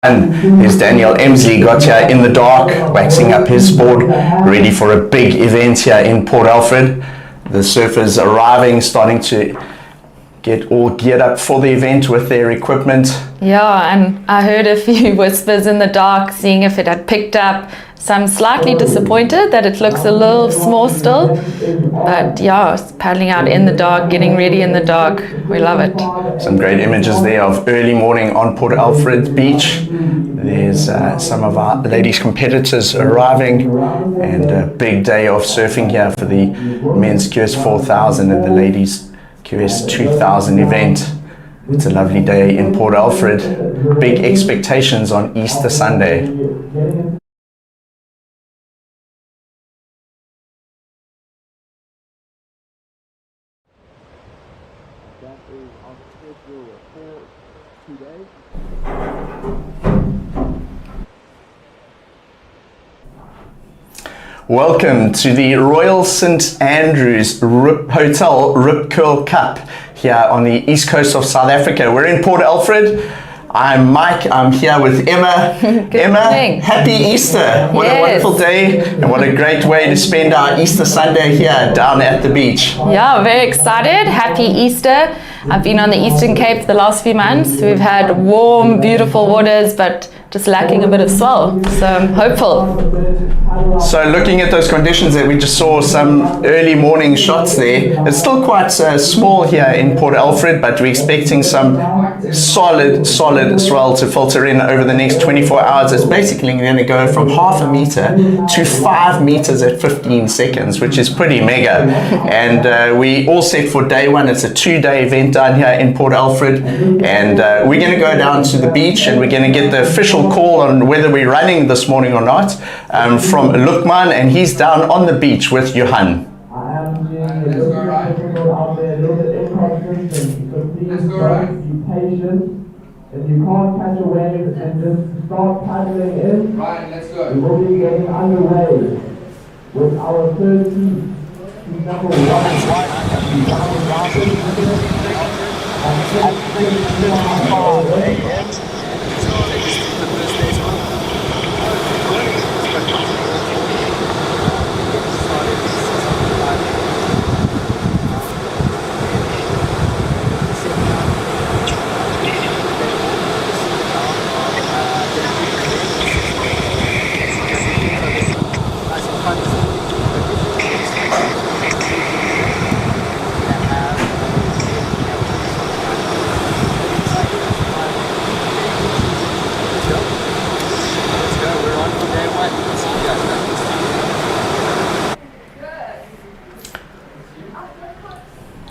There's Daniel Emsley, got here in the dark, waxing up his board, ready for a big event here in Port Alfred. The surfers arriving, starting to get all geared up for the event with their equipment. Yeah, and I heard a few whispers in the dark, seeing if it had picked up. So I'm slightly disappointed that it looks a little small still. But yeah, paddling out in the dark, getting ready in the dark. We love it. Some great images there of early morning on Port Alfred Beach. There's some of our ladies competitors arriving, and a big day of surfing here for the men's QS 4000 and the ladies QS 2000 event. It's a lovely day in Port Alfred. Big expectations on Easter Sunday. That is on schedule for today. Welcome to the Royal St Andrews Hotel Rip Curl Cup here on the east coast of South Africa. We're in Port Alfred. I'm Mike, I'm here with Emma. Emma, morning. happy Easter. What a wonderful day, and what a great way to spend our Easter Sunday here down at the beach. Yeah, very excited. Happy Easter. I've been on the Eastern Cape for the last few months. We've had warm, beautiful waters, but just lacking a bit of swell. So I'm hopeful. So looking at those conditions that we just saw, some early morning shots there. It's still quite small here in Port Alfred, but we're expecting some solid swell to filter in over the next 24 hours. It's basically going to go from half a meter to 5 meters at 15 seconds, which is pretty mega. And we all set for day one. It's a 2-day event down here in Port Alfred, and we're going to go down to the beach, and we're going to get the official call on whether we're running this morning or not from Lukman, and he's down on the beach with Johan. Let's go right. Let's go right. Be patient. If you can't catch a wave, then just start paddling in. Right, let's go. We will be getting underway with our third team. Team number 1.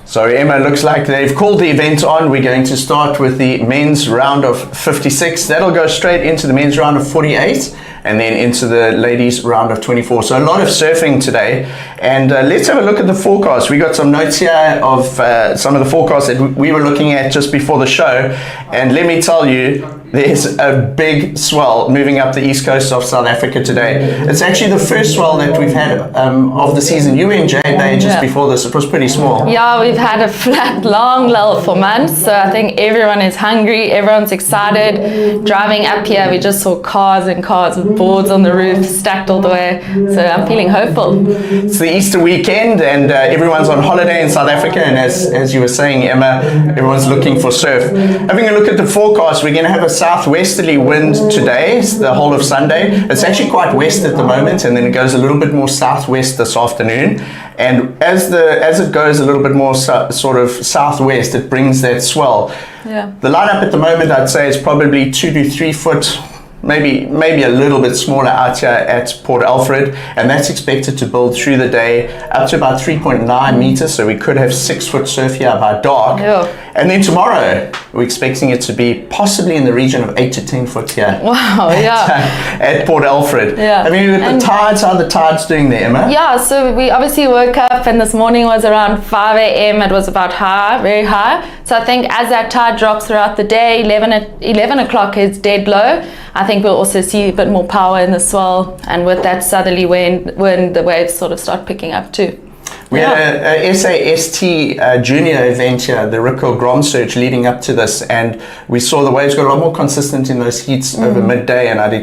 So Emma, looks like they've called the event on. We're going to start with the men's round of 56. That'll go straight into the men's round of 48, and then into the ladies round of 24. So a lot of surfing today. And let's have a look at the forecast. We got some notes here of some of the forecasts that we were looking at just before the show. And let me tell you, there's a big swell moving up the east coast of South Africa today. It's actually the first swell that we've had of the season. You were in J-Bay just before this. It was pretty small. Yeah, we've had a flat, long lull for months. So I think everyone is hungry. Everyone's excited. Driving up here, we just saw cars and cars with boards on the roof, stacked all the way. So I'm feeling hopeful. It's the Easter weekend, and everyone's on holiday in South Africa. And as you were saying, Emma, everyone's looking for surf. Having a look at the forecast, we're going to have a southwesterly wind today, the whole of Sunday. It's actually quite west at the moment, and then it goes a little bit more southwest this afternoon. And as it goes a little bit more sort of southwest, it brings that swell. Yeah. The lineup at the moment, I'd say, is probably 2 to 3 foot. Maybe a little bit smaller out here at Port Alfred, and that's expected to build through the day up to about 3.9 meters, so we could have 6 foot surf here by dark. Yeah. And then tomorrow we're expecting it to be possibly in the region of 8 to 10 foot here. Wow, yeah. At Port Alfred. Yeah. I mean, the tides, how are the tides doing there, Emma? Yeah, so we obviously woke up, and this morning was around 5 a.m. It was about high, very high. So I think as that tide drops throughout the day, 11 o'clock is dead low. I think we'll also see a bit more power in the swell, and with that southerly wind, the waves sort of start picking up too. We had a SAST junior event here, the Rip Curl Grom Search, leading up to this, and we saw the waves got a lot more consistent in those heats over midday, and I'd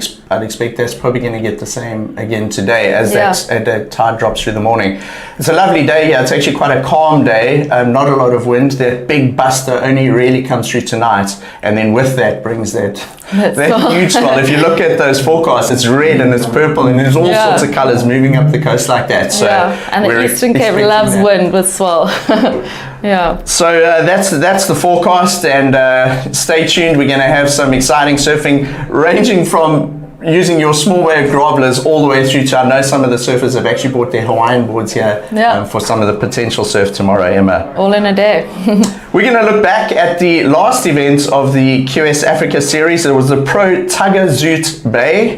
expect that's probably going to get the same again today as that tide drops through the morning. It's a lovely day here. It's actually quite a calm day, not a lot of wind. That big buster only really comes through tonight, and then with that brings that huge swell. If you look at those forecasts, it's red and it's purple and there's all sorts of colours moving up the coast like that. So and the Eastern Cape loves wind with swell. So that's the forecast, and stay tuned. We're going to have some exciting surfing, ranging from using your small wave grovellers all the way through to, I know some of the surfers have actually bought their Hawaiian boards here for some of the potential surf tomorrow, Emma. All in a day. We're going to look back at the last event of the QS Africa series. It was the Pro Tagazout Bay.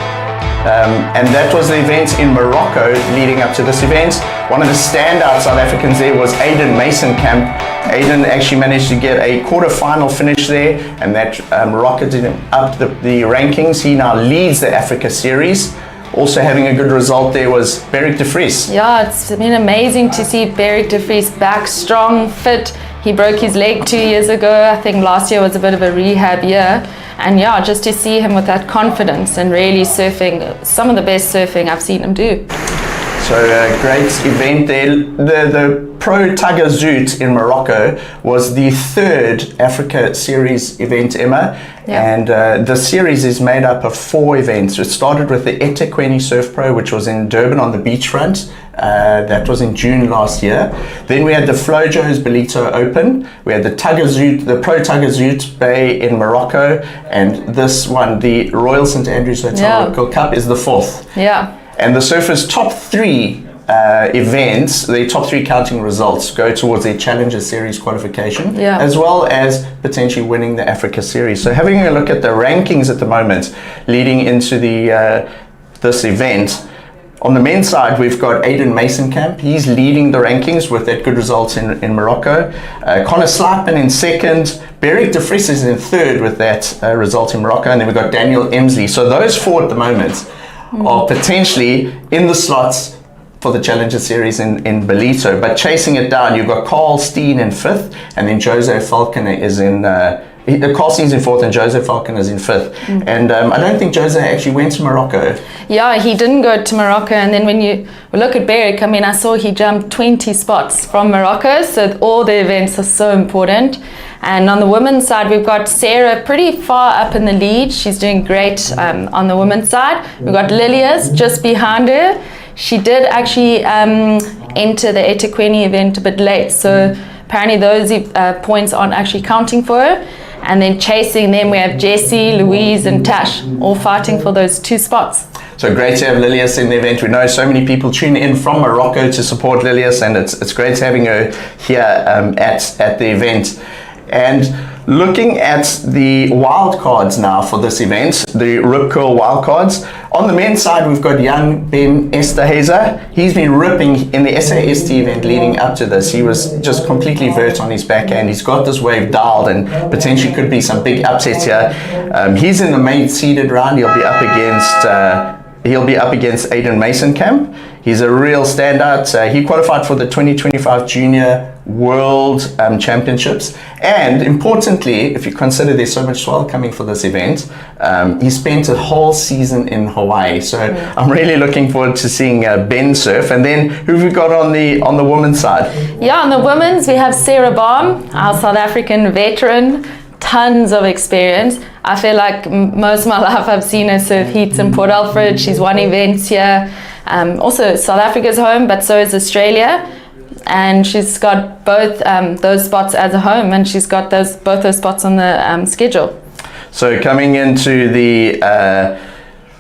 And that was the event in Morocco leading up to this event. One of the standout South Africans there was Aidan Mason-Camp. Aidan actually managed to get a quarter-final finish there, and that rocketed him up the rankings. He now leads the Africa series. Also having a good result there was Beric de Vries. Yeah, it's been amazing to see Beric de Vries back strong, fit. He broke his leg 2 years ago. I think last year was a bit of a rehab year. And just to see him with that confidence and really surfing, some of the best surfing I've seen him do. So a great event there. The Pro Tagazout in Morocco was the third Africa Series event, Emma. And the series is made up of 4 events. It started with the eThekwini Surf Pro, which was in Durban on the beachfront. That was in June last year. Then we had the Flojo's Belito Open. We had the Pro Tagazout Bay in Morocco. And this one, the Royal St. Andrews Hotel Rip Curl Cup, is the 4th. And the surfers' top 3 events, the top 3 counting results, go towards their Challenger Series qualification, as well as potentially winning the Africa Series. So having a look at the rankings at the moment leading into the this event, on the men's side, we've got Aidan Mason-Camp. He's leading the rankings with that good results in Morocco. Connor Slypen in 2nd. Beric de Vries is in 3rd with that result in Morocco. And then we've got Daniel Emsley. So those 4 at the moment are potentially in the slots for the Challenger Series in Belito. But chasing it down, you've got Carl Steen in 5th. And then Jose Falconer is in... Carl Steen's in 4th and Jose Falconer is in 5th. And I don't think Jose actually went to Morocco. Yeah, he didn't go to Morocco. And then when you look at Beric, I mean, I saw he jumped 20 spots from Morocco. So all the events are so important. And on the women's side, we've got Sarah pretty far up in the lead. She's doing great on the women's side. We've got Lilias just behind her. She did actually enter the eThekwini event a bit late. So apparently those points aren't actually counting for her. And then chasing them, we have Jessie, Louise, and Tash, all fighting for those 2 spots. So great to have Lilias in the event. We know so many people tune in from Morocco to support Lilias, and it's great having her here at the event. And looking at the wildcards now for this event, the Rip Curl wildcards. On the men's side, we've got young Ben Esterhazy. He's been ripping in the SAST event leading up to this. He was just completely vert on his backhand. He's got this wave dialed and potentially could be some big upsets here. He's in the main seeded round. He'll be up against Aidan Mason-Camp. He's a real standout. He qualified for the 2025 Junior World Championships. And importantly, if you consider there's so much swell coming for this event, he spent a whole season in Hawaii. So I'm really looking forward to seeing Ben surf. And then who have we got on the women's side? Yeah, on the women's, we have Sarah Baum, our South African veteran. Tons of experience. I feel like most of my life I've seen her surf heats in Port Alfred. She's won events here. Also, South Africa's home, but so is Australia. And she's got both those spots as a home, and she's got both those spots on the schedule. So coming into the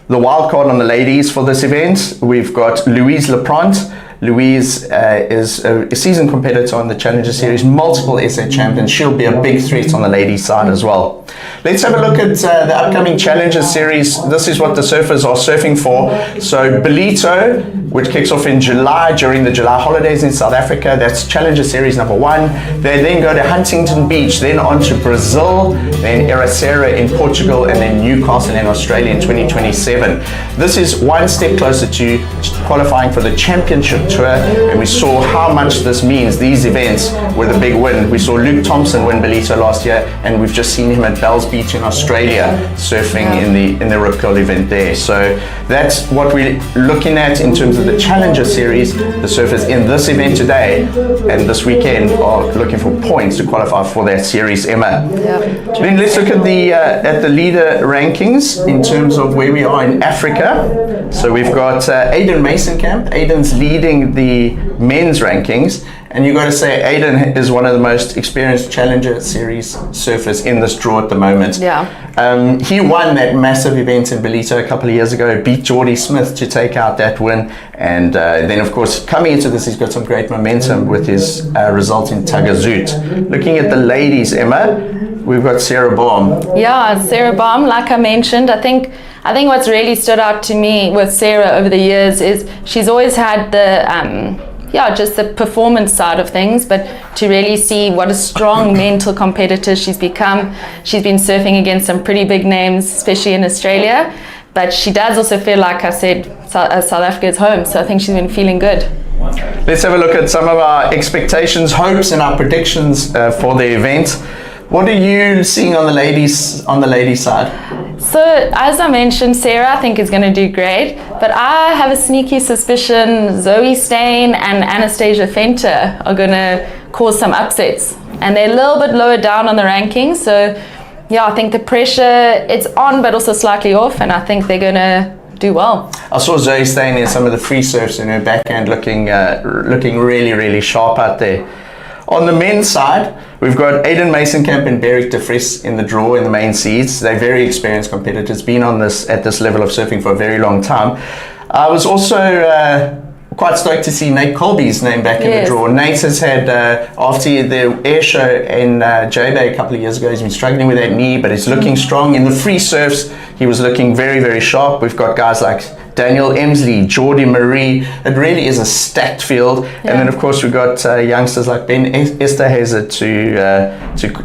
wild card on the ladies for this event, we've got Louise Leprant. Louise is a seasoned competitor on the Challenger Series, multiple SA champion. She'll be a big threat on the ladies' side as well. Let's have a look at the upcoming Challenger Series. This is what the surfers are surfing for. So Belito, which kicks off in July during the July holidays in South Africa. That's Challenger Series number 1. They then go to Huntington Beach, then on to Brazil, then Ericeira in Portugal, and then Newcastle in Australia in 2027. This is one step closer to qualifying for the championship Tour, and we saw how much this means. These events with a big win. We saw Luke Thompson win Belito last year, and we've just seen him at Bells Beach in Australia surfing in the Rip Curl event there. So that's what we're looking at in terms of the Challenger Series. The surfers in this event today and this weekend are looking for points to qualify for that series, Emma. Then let's look at the leader rankings in terms of where we are in Africa. So we've got Aidan Masonkamp. Aidan's leading the men's rankings, and you've got to say Aidan is one of the most experienced Challenger Series surfers in this draw at the moment. He won that massive event in Belito a couple of years ago, beat Geordie Smith to take out that win, and then of course coming into this he's got some great momentum with his result in Tagazoot. Looking at the ladies, Emma, we've got Sarah Baum. Yeah, Sarah Baum, like I mentioned, I think what's really stood out to me with Sarah over the years is she's always had the just the performance side of things, but to really see what a strong mental competitor she's become. She's been surfing against some pretty big names, especially in Australia, but she does also feel, like I said, South Africa is home, so I think she's been feeling good. Let's have a look at some of our expectations, hopes, and our predictions for the event. What are you seeing on the ladies side? So, as I mentioned, Sarah, I think is going to do great, but I have a sneaky suspicion Zoe Stain and Anastasia Fenter are going to cause some upsets, and they're a little bit lower down on the rankings. So, yeah, I think the pressure, it's on, but also slightly off, and I think they're going to do well. I saw Zoe Stain in some of the free surfs in her backhand looking really, really sharp out there. On the men's side, we've got Aidan Masonkamp and Beric de Vries in the draw in the main seeds. They're very experienced competitors, been at this level of surfing for a very long time. I was also quite stoked to see Nate Colby's name back in the draw. Nate has had, after the air show in J-Bay a couple of years ago, he's been struggling with that knee, but he's looking strong. In the free surfs, he was looking very, very sharp. We've got guys like Daniel Emsley, Geordie Marie. It really is a stacked field. And then, of course, we've got youngsters like Ben Esterhazy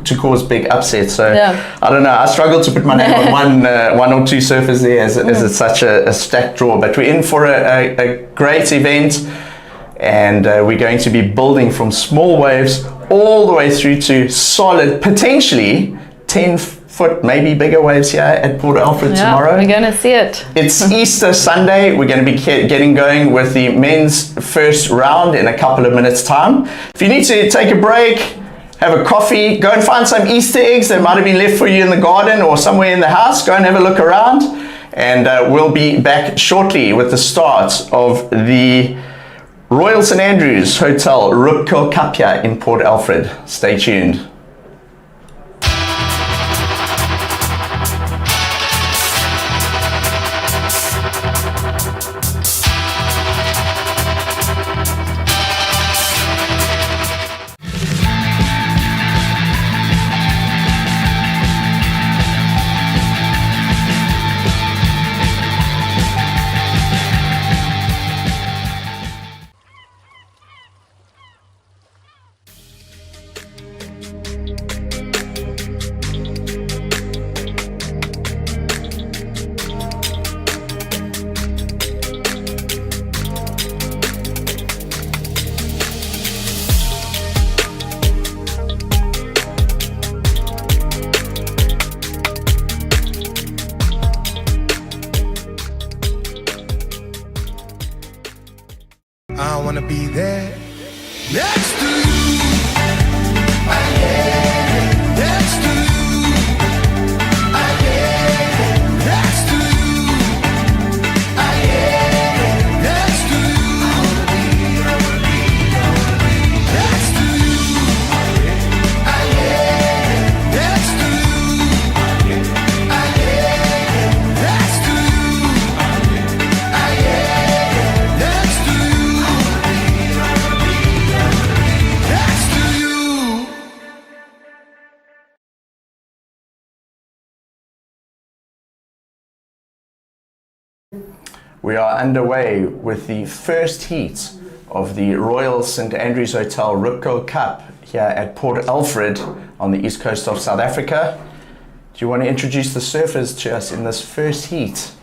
to cause big upsets. So, I don't know. I struggle to put my name on one or two surfers there as it's such a stacked draw. But we're in for a great event. And we're going to be building from small waves all the way through to solid, potentially 10-foot, maybe bigger waves here at Port Alfred tomorrow. We're going to see it. It's Easter Sunday. We're going to be getting going with the men's first round in a couple of minutes' time. If you need to take a break, have a coffee, go and find some Easter eggs that might have been left for you in the garden or somewhere in the house. Go and have a look around. And we'll be back shortly with the start of the Royal St Andrews Hotel Rip Curl Cup here in Port Alfred. Stay tuned. I wanna be there next to you. Next to you. Next to you. Next to you. Next to you. Next to you. Next to We are underway with the first heat of the Royal St Andrews Hotel Rip Curl Cup here at Port Alfred on the east coast of South Africa. Do you want to introduce the surfers to us in this first heat?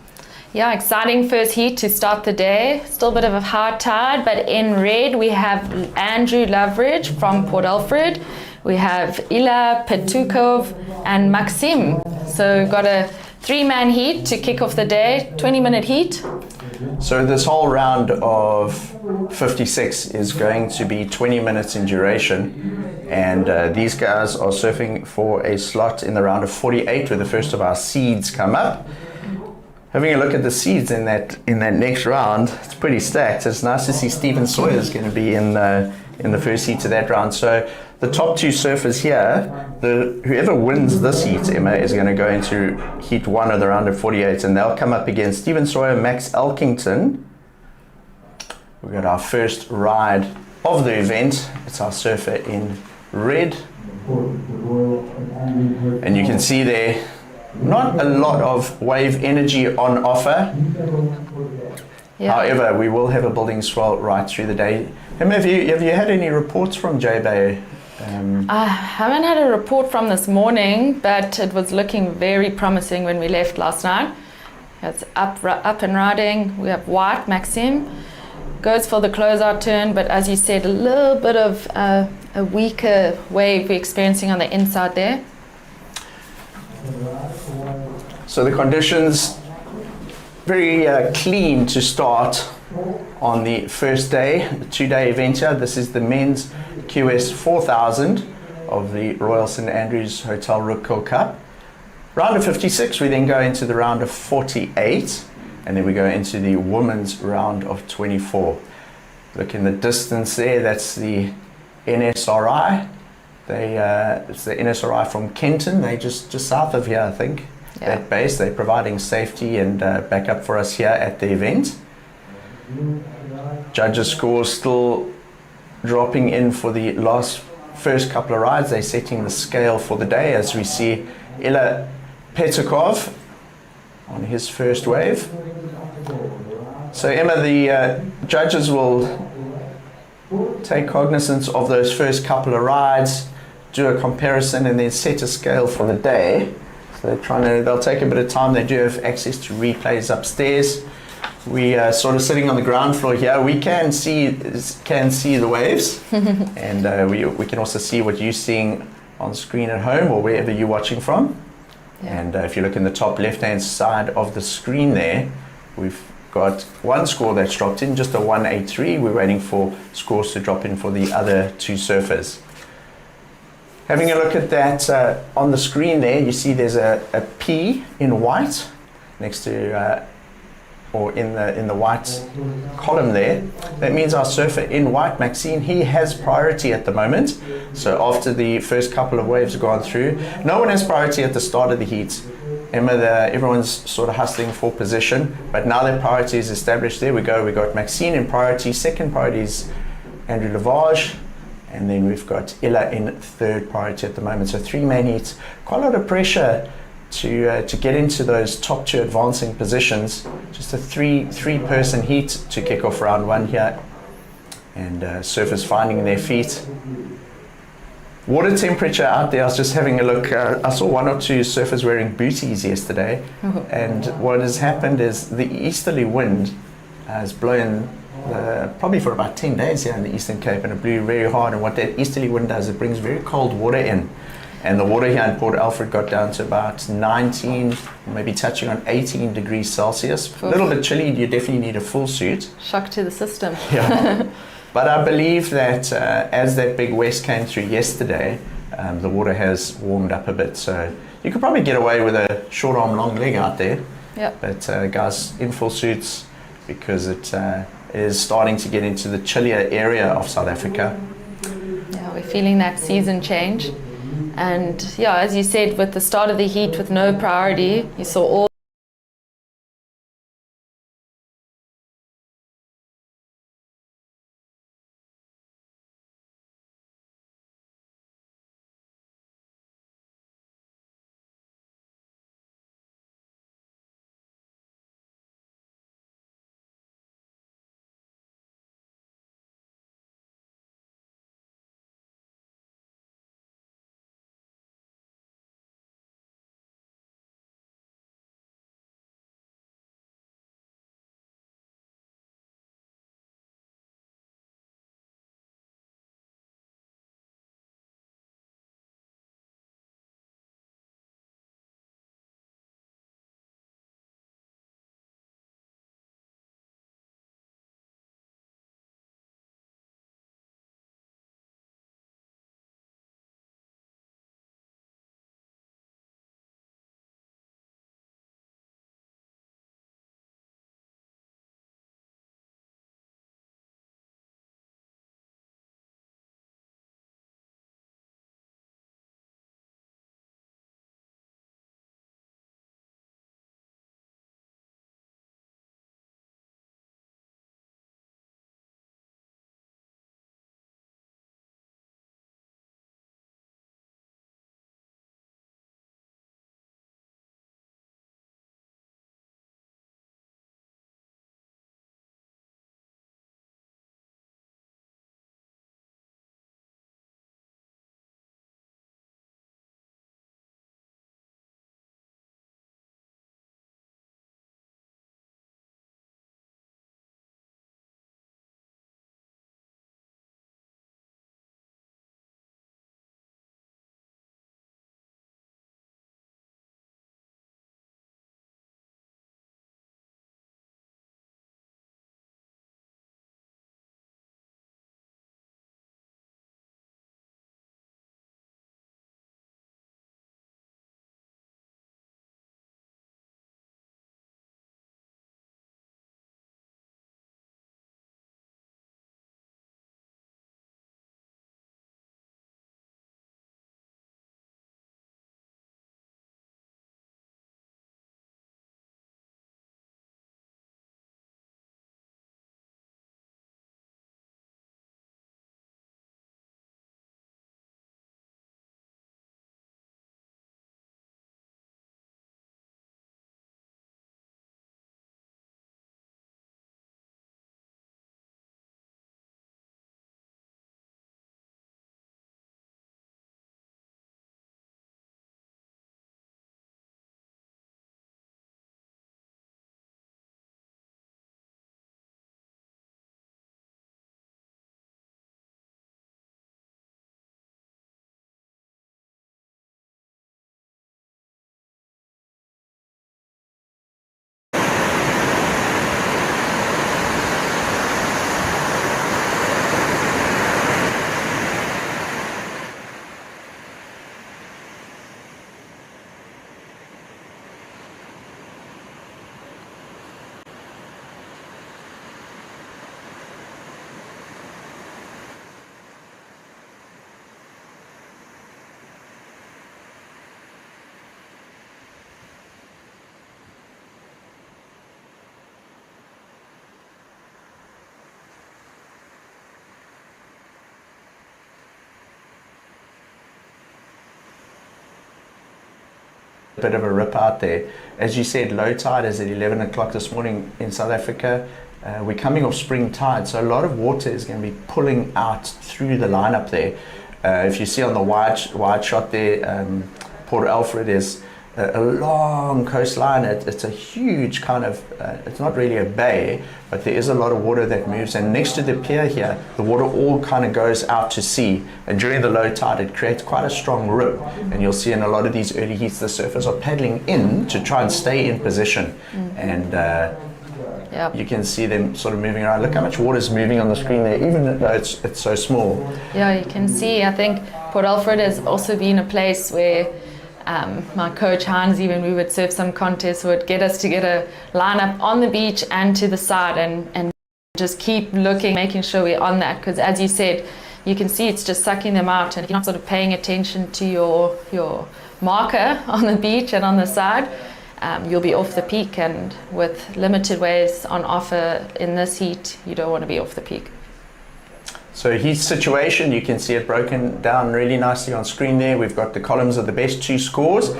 Yeah, exciting first heat to start the day. Still a bit of a hard tide, but in red we have Andrew Loveridge from Port Alfred. We have Ila Petukov and Maxim. So got a 3-man heat to kick off the day, 20-minute heat. So this whole round of 56 is going to be 20 minutes in duration, and these guys are surfing for a slot in the round of 48 where the first of our seeds come up. Having a look at the seeds in that next round, it's pretty stacked. It's nice to see Stephen Sawyer is going to be in the first heat of that round. So the top 2 surfers here, whoever wins this heat, Emma, is going to go into heat 1 of the round of 48, and they'll come up against Stephen Sawyer, Max Elkington. We've got our first ride of the event. It's our surfer in red, and you can see there, not a lot of wave energy on offer. Yeah. However, we will have a building swell right through the day. Emma, have you had any reports from J-Bay? I haven't had a report from this morning, but it was looking very promising when we left last night. It's up and riding. We have White, Maxim, goes for the closeout turn, but as you said, a little bit of a weaker wave we're experiencing on the inside there. So the conditions, very clean to start on the first day, the 2-day event here. This is the men's QS 4000 of the Royal St Andrews Hotel Ripco Cup. Round of 56, we then go into the round of 48, and then we go into the women's round of 24. Look in the distance there, that's the NSRI. It's the NSRI from Kenton. They just south of here, I think. Yeah. That base, they're providing safety and backup for us here at the event. Judges' scores still dropping in for the first couple of rides. They're setting the scale for the day, as we see Ila Petukov on his first wave. So Emma, the judges will take cognizance of those first couple of rides, do a comparison, and then set a scale for the day. So they'll take a bit of time. They do have access to replays upstairs. We are sort of sitting on the ground floor here. We can see the waves, and we can also see what you're seeing on screen at home or wherever you're watching from. Yeah. And if you look in the top left-hand side of the screen there, we've got one score that's dropped in, just a 183. We're waiting for scores to drop in for the other 2 surfers. Having a look at that on the screen there, you see there's a P in white next to, or in the white column there. That means our surfer in white, Maxine, he has priority at the moment. So after the first couple of waves have gone through, no one has priority at the start of the heat. Emma, everyone's sort of hustling for position, but now that priority is established, there we go. We got Maxine in priority, second priority is Andrew Lavage, and then we've got Illa in third priority at the moment. So 3-man heats, quite a lot of pressure to get into those top 2 advancing positions. Just a three-person heat to kick off round 1 here, and surfers finding their feet. Water temperature out there, I was just having a look. I saw 1 or 2 surfers wearing booties yesterday, and what has happened is the easterly wind has blown probably for about 10 days here in the Eastern Cape, and it blew very hard. And what that easterly wind does, it brings very cold water in, and the water here in Port Alfred got down to about 19, maybe touching on 18 degrees Celsius. A little bit chilly. You definitely need a full suit. Shock to the system. Yeah. But I believe that as that big west came through yesterday, the water has warmed up a bit. So you could probably get away with a short arm, long leg out there. Yep. But guys in full suits, because it is starting to get into the chillier area of South Africa. Yeah, we're feeling that season change. And yeah, as you said, with the start of the heat with no priority, you saw all bit of a rip out there. As you said, low tide is at 11 o'clock this morning in South Africa. We're coming off spring tide, so a lot of water is going to be pulling out through the lineup there. If you see on the wide shot there, Port Alfred is a long coastline. It's a huge kind of, it's not really a bay, but there is a lot of water that moves, and next to the pier here, the water all kind of goes out to sea, and during the low tide it creates quite a strong rip, and you'll see in a lot of these early heats the surfers are paddling in to try and stay in position, and you can see them sort of moving around. Look how much water is moving on the screen there, even though it's so small. Yeah, you can see, I think Port Alfred has also been a place where my coach Hans, even we would surf some contests, would get us to get a lineup on the beach and to the side, and just keep looking, making sure we're on that, because as you said, you can see it's just sucking them out, and if you're not sort of paying attention to your marker on the beach and on the side, you'll be off the peak, and with limited waves on offer in this heat, you don't want to be off the peak. So heat situation, you can see it broken down really nicely on screen there. We've got the columns of the best 2 scores,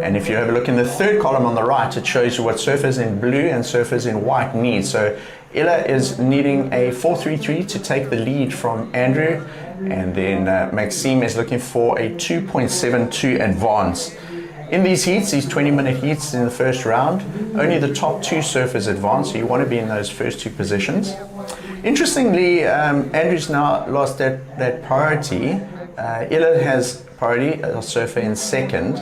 and if you have a look in the third column on the right, it shows you what surfers in blue and surfers in white need. So Ella is needing a 4.33 to take the lead from Andrew, and then Maxime is looking for a 2.72 advance. In these heats, these 20-minute heats in the first round, only the top 2 surfers advance, so you want to be in those first 2 positions. Interestingly, Andrew's now lost that priority. Ella has priority, our surfer in second.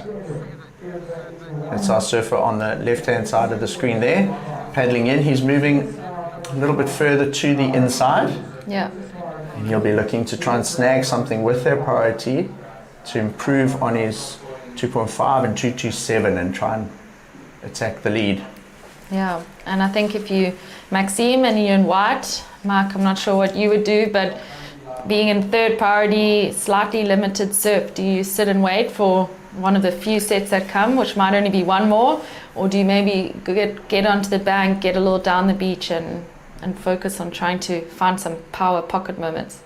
That's our surfer on the left-hand side of the screen there. Paddling in, he's moving a little bit further to the inside. Yeah. And he'll be looking to try and snag something with their priority to improve on his 2.5 and 2.27 and try and attack the lead. Yeah, and I think if you, Maxime and you in white, Mark, I'm not sure what you would do, but being in third priority, slightly limited surf, do you sit and wait for one of the few sets that come, which might only be one more, or do you maybe get onto the bank, get a little down the beach and focus on trying to find some power pocket moments?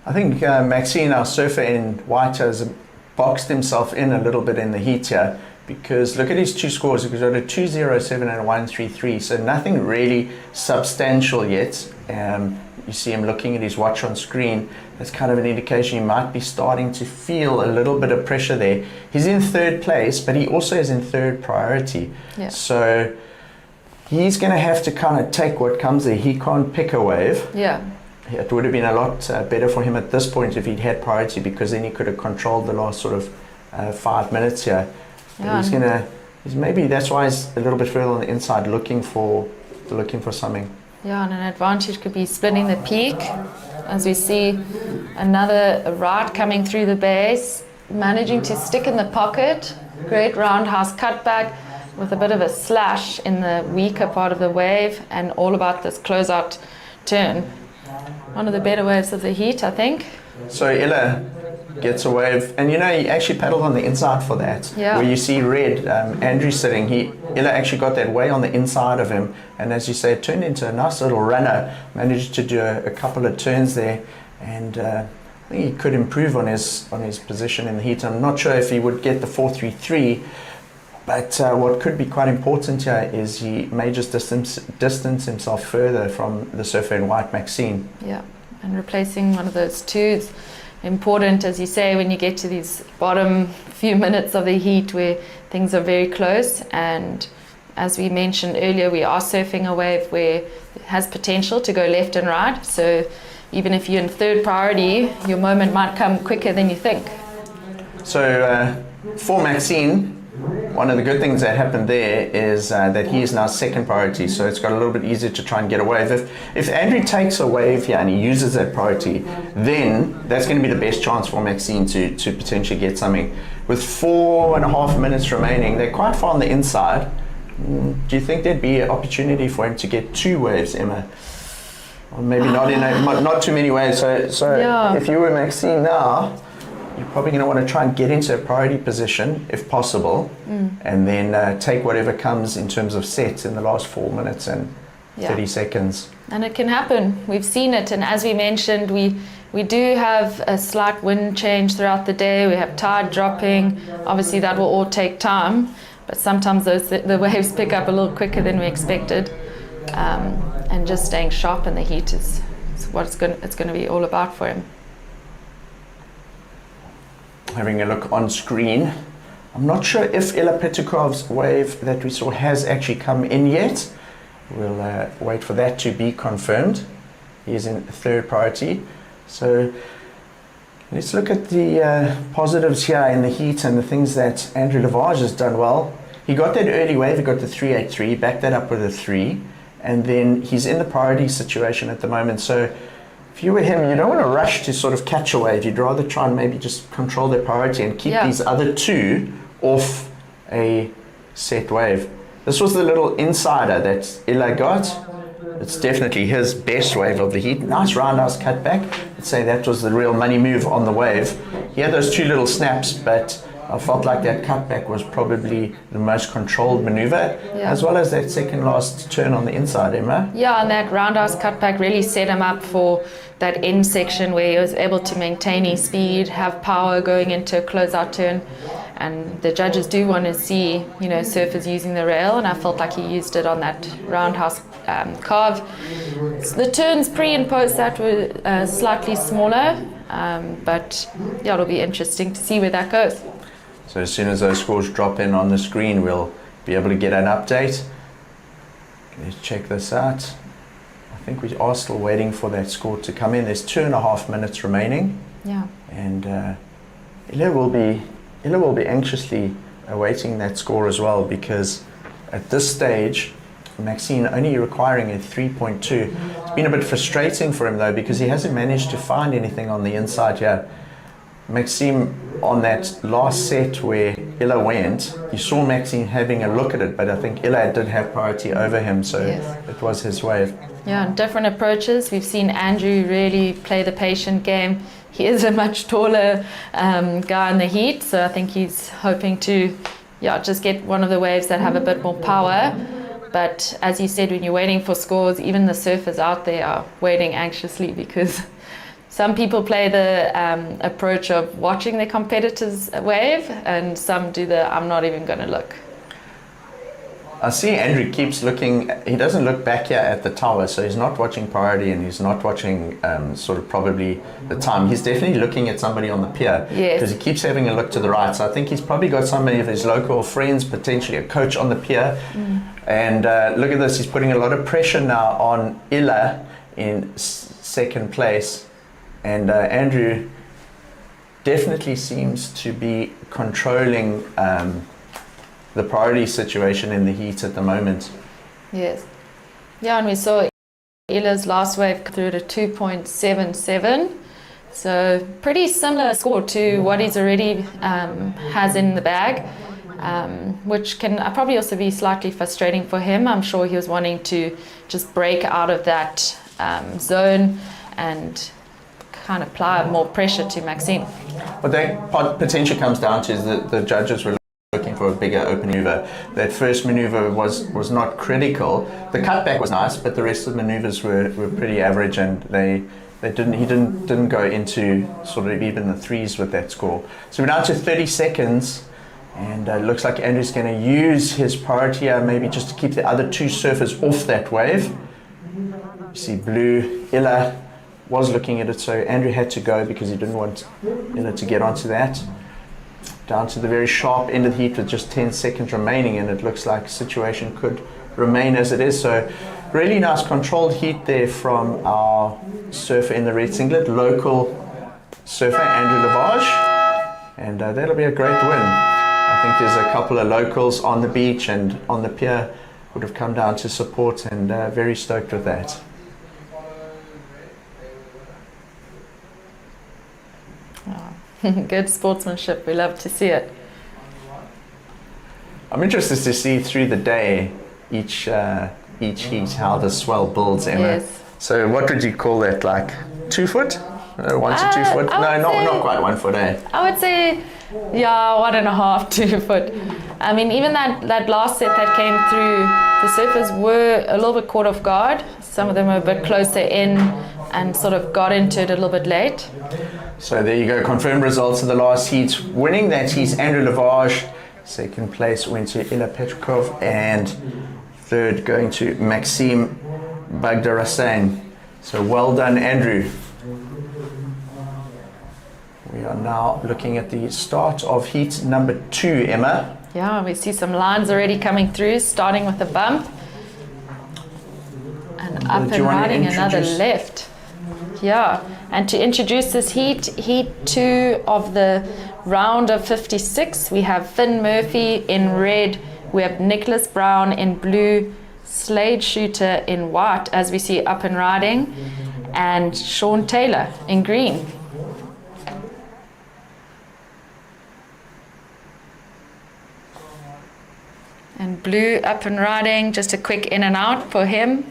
I think Maxine, our surfer in white, has boxed himself in a little bit in the heat here, because look at his 2 scores. He's got a 2.07 and a 1.33, so nothing really substantial yet. You see him looking at his watch on screen. That's kind of an indication he might be starting to feel a little bit of pressure there. He's in third place, but he also is in third priority. Yeah. So he's going to have to kind of take what comes there. He can't pick a wave. Yeah. It would have been a lot better for him at this point if he'd had priority, because then he could have controlled the last sort of 5 minutes here. Yeah. Maybe that's why he's a little bit further on the inside looking for something. Yeah, and an advantage could be splitting the peak. As we see another right coming through the base, managing to stick in the pocket. Great roundhouse cutback with a bit of a slash in the weaker part of the wave, and all about this closeout turn. One of the better waves of the heat, I think. So Ella gets a wave, and he actually paddled on the inside for that. Yeah. Where you see red, Andrew sitting, Ella actually got that way on the inside of him, and as you say, it turned into a nice little runner. Managed to do a couple of turns there, and I think he could improve on his position in the heat. I'm not sure if he would get the 4.33, but what could be quite important here is he may just distance himself further from the surfer in white, Maxine. Yeah, and replacing one of those 2s. Important, as you say, when you get to these bottom few minutes of the heat where things are very close, and as we mentioned earlier, we are surfing a wave where it has potential to go left and right, so even if you're in third priority, your moment might come quicker than you think. So for Maxine, one of the good things that happened there is that he is now second priority, so it's got a little bit easier to try and get a wave. If Andrew takes a wave here and he uses that priority, then that's going to be the best chance for Maxine to potentially get something. With 4.5 minutes remaining, they're quite far on the inside. Do you think there'd be an opportunity for him to get 2 waves, Emma? Or maybe not too many waves. So yeah. If you were Maxine now, you're probably going to want to try and get into a priority position if possible, and then take whatever comes in terms of sets in the last 4 minutes and 30 seconds. And it can happen. We've seen it, and as we mentioned, we We do have a slight wind change throughout the day. We have tide dropping. Obviously, that will all take time, but sometimes the waves pick up a little quicker than we expected. And just staying sharp in the heat is what it's going to be all about for him. Having a look on screen, I'm not sure if Ila Petrukov's wave that we saw has actually come in yet. We'll wait for that to be confirmed. He's in third priority. So let's look at the positives here in the heat and the things that Andrew Lavage has done well. He got that early wave, he got the 383, backed that up with a 3, and then he's in the priority situation at the moment. So if you were him, you don't want to rush to sort of catch a wave. You'd rather try and maybe just control their priority and keep these other two off a set wave. This was the little insider that Ila got. It's definitely his best wave of the heat. Nice roundhouse cutback. I'd say that was the real money move on the wave. He had those two little snaps, but I felt like that cutback was probably the most controlled maneuver, as well as that second last turn on the inside, Emma. Yeah, and that roundhouse cutback really set him up for that end section where he was able to maintain his speed, have power going into a closeout turn. And the judges do want to see, surfers using the rail, and I felt like he used it on that roundhouse carve. So the turns pre and post that were slightly smaller, but yeah, it'll be interesting to see where that goes. So as soon as those scores drop in on the screen, we'll be able to get an update. Let's check this out. I think we are still waiting for that score to come in. There's 2.5 minutes remaining. Yeah. And Ila will be anxiously awaiting that score as well, because at this stage, Maxine only requiring a 3.2. It's been a bit frustrating for him though, because he hasn't managed to find anything on the inside here. Maxime, on that last set where Ila went, you saw Maxime having a look at it, but I think Ila did have priority over him, so it was his wave. Yeah, different approaches. We've seen Andrew really play the patient game. He is a much taller guy in the heat, so I think he's hoping to just get one of the waves that have a bit more power. But as you said, when you're waiting for scores, even the surfers out there are waiting anxiously, because some people play the approach of watching their competitors wave, and some do the I'm not even going to look. I see Andrew keeps looking, he doesn't look back here at the tower, so he's not watching priority and he's not watching sort of probably the time. He's definitely looking at somebody on the pier, because he keeps having a look to the right. So I think he's probably got somebody of his local friends, potentially a coach on the pier. And look at this, he's putting a lot of pressure now on Ila in second place. And Andrew definitely seems to be controlling the priority situation in the heat at the moment. Yes. Yeah, and we saw Ila's last wave through to 2.77. So pretty similar score to what he's already has in the bag, which can probably also be slightly frustrating for him. I'm sure he was wanting to just break out of that zone and kind of apply more pressure to Maxime. What that potentially comes down to is that the judges were looking for a bigger open maneuver. That first maneuver was not critical. The cutback was nice, but the rest of the maneuvers were pretty average, and he didn't go into sort of even the threes with that score. So we're down to 30 seconds, and it looks like Andrew's going to use his priority here, maybe just to keep the other two surfers off that wave. You see blue, Ila was looking at it, so Andrew had to go because he didn't want Ila to get onto that. Down to the very sharp end of the heat with just 10 seconds remaining, and it looks like the situation could remain as it is. So really nice controlled heat there from our surfer in the red singlet, local surfer Andrew Lavage, and that'll be a great win. I think there's a couple of locals on the beach and on the pier would have come down to support, and very stoked with that. Good sportsmanship, we love to see it. I'm interested to see through the day each heat how the swell builds, Emma. Yes. So what would you call that, like 2 foot? 1 to 2 foot? No, not quite 1 foot, eh? I would say Yeah, 1.5, 2 foot. I mean, even that last set that came through, the surfers were a little bit caught off guard. Some of them were a bit closer in and sort of got into it a little bit late. So there you go, confirmed results of the last heat. Winning that heat, Andrew Lavage. Second place went to Ila Petrikov, and third going to Maxime Bagdarasan. So well done, Andrew. We are now looking at the start of heat number 2, Emma. Yeah, we see some lines already coming through, starting with a bump. And up and riding another left. Yeah, and to introduce this heat 2 of the round of 56, we have Finn Murphy in red, we have Nicholas Brown in blue, Slade Shooter in white, as we see up and riding, and Sean Taylor in green. And blue up and riding, just a quick in and out for him.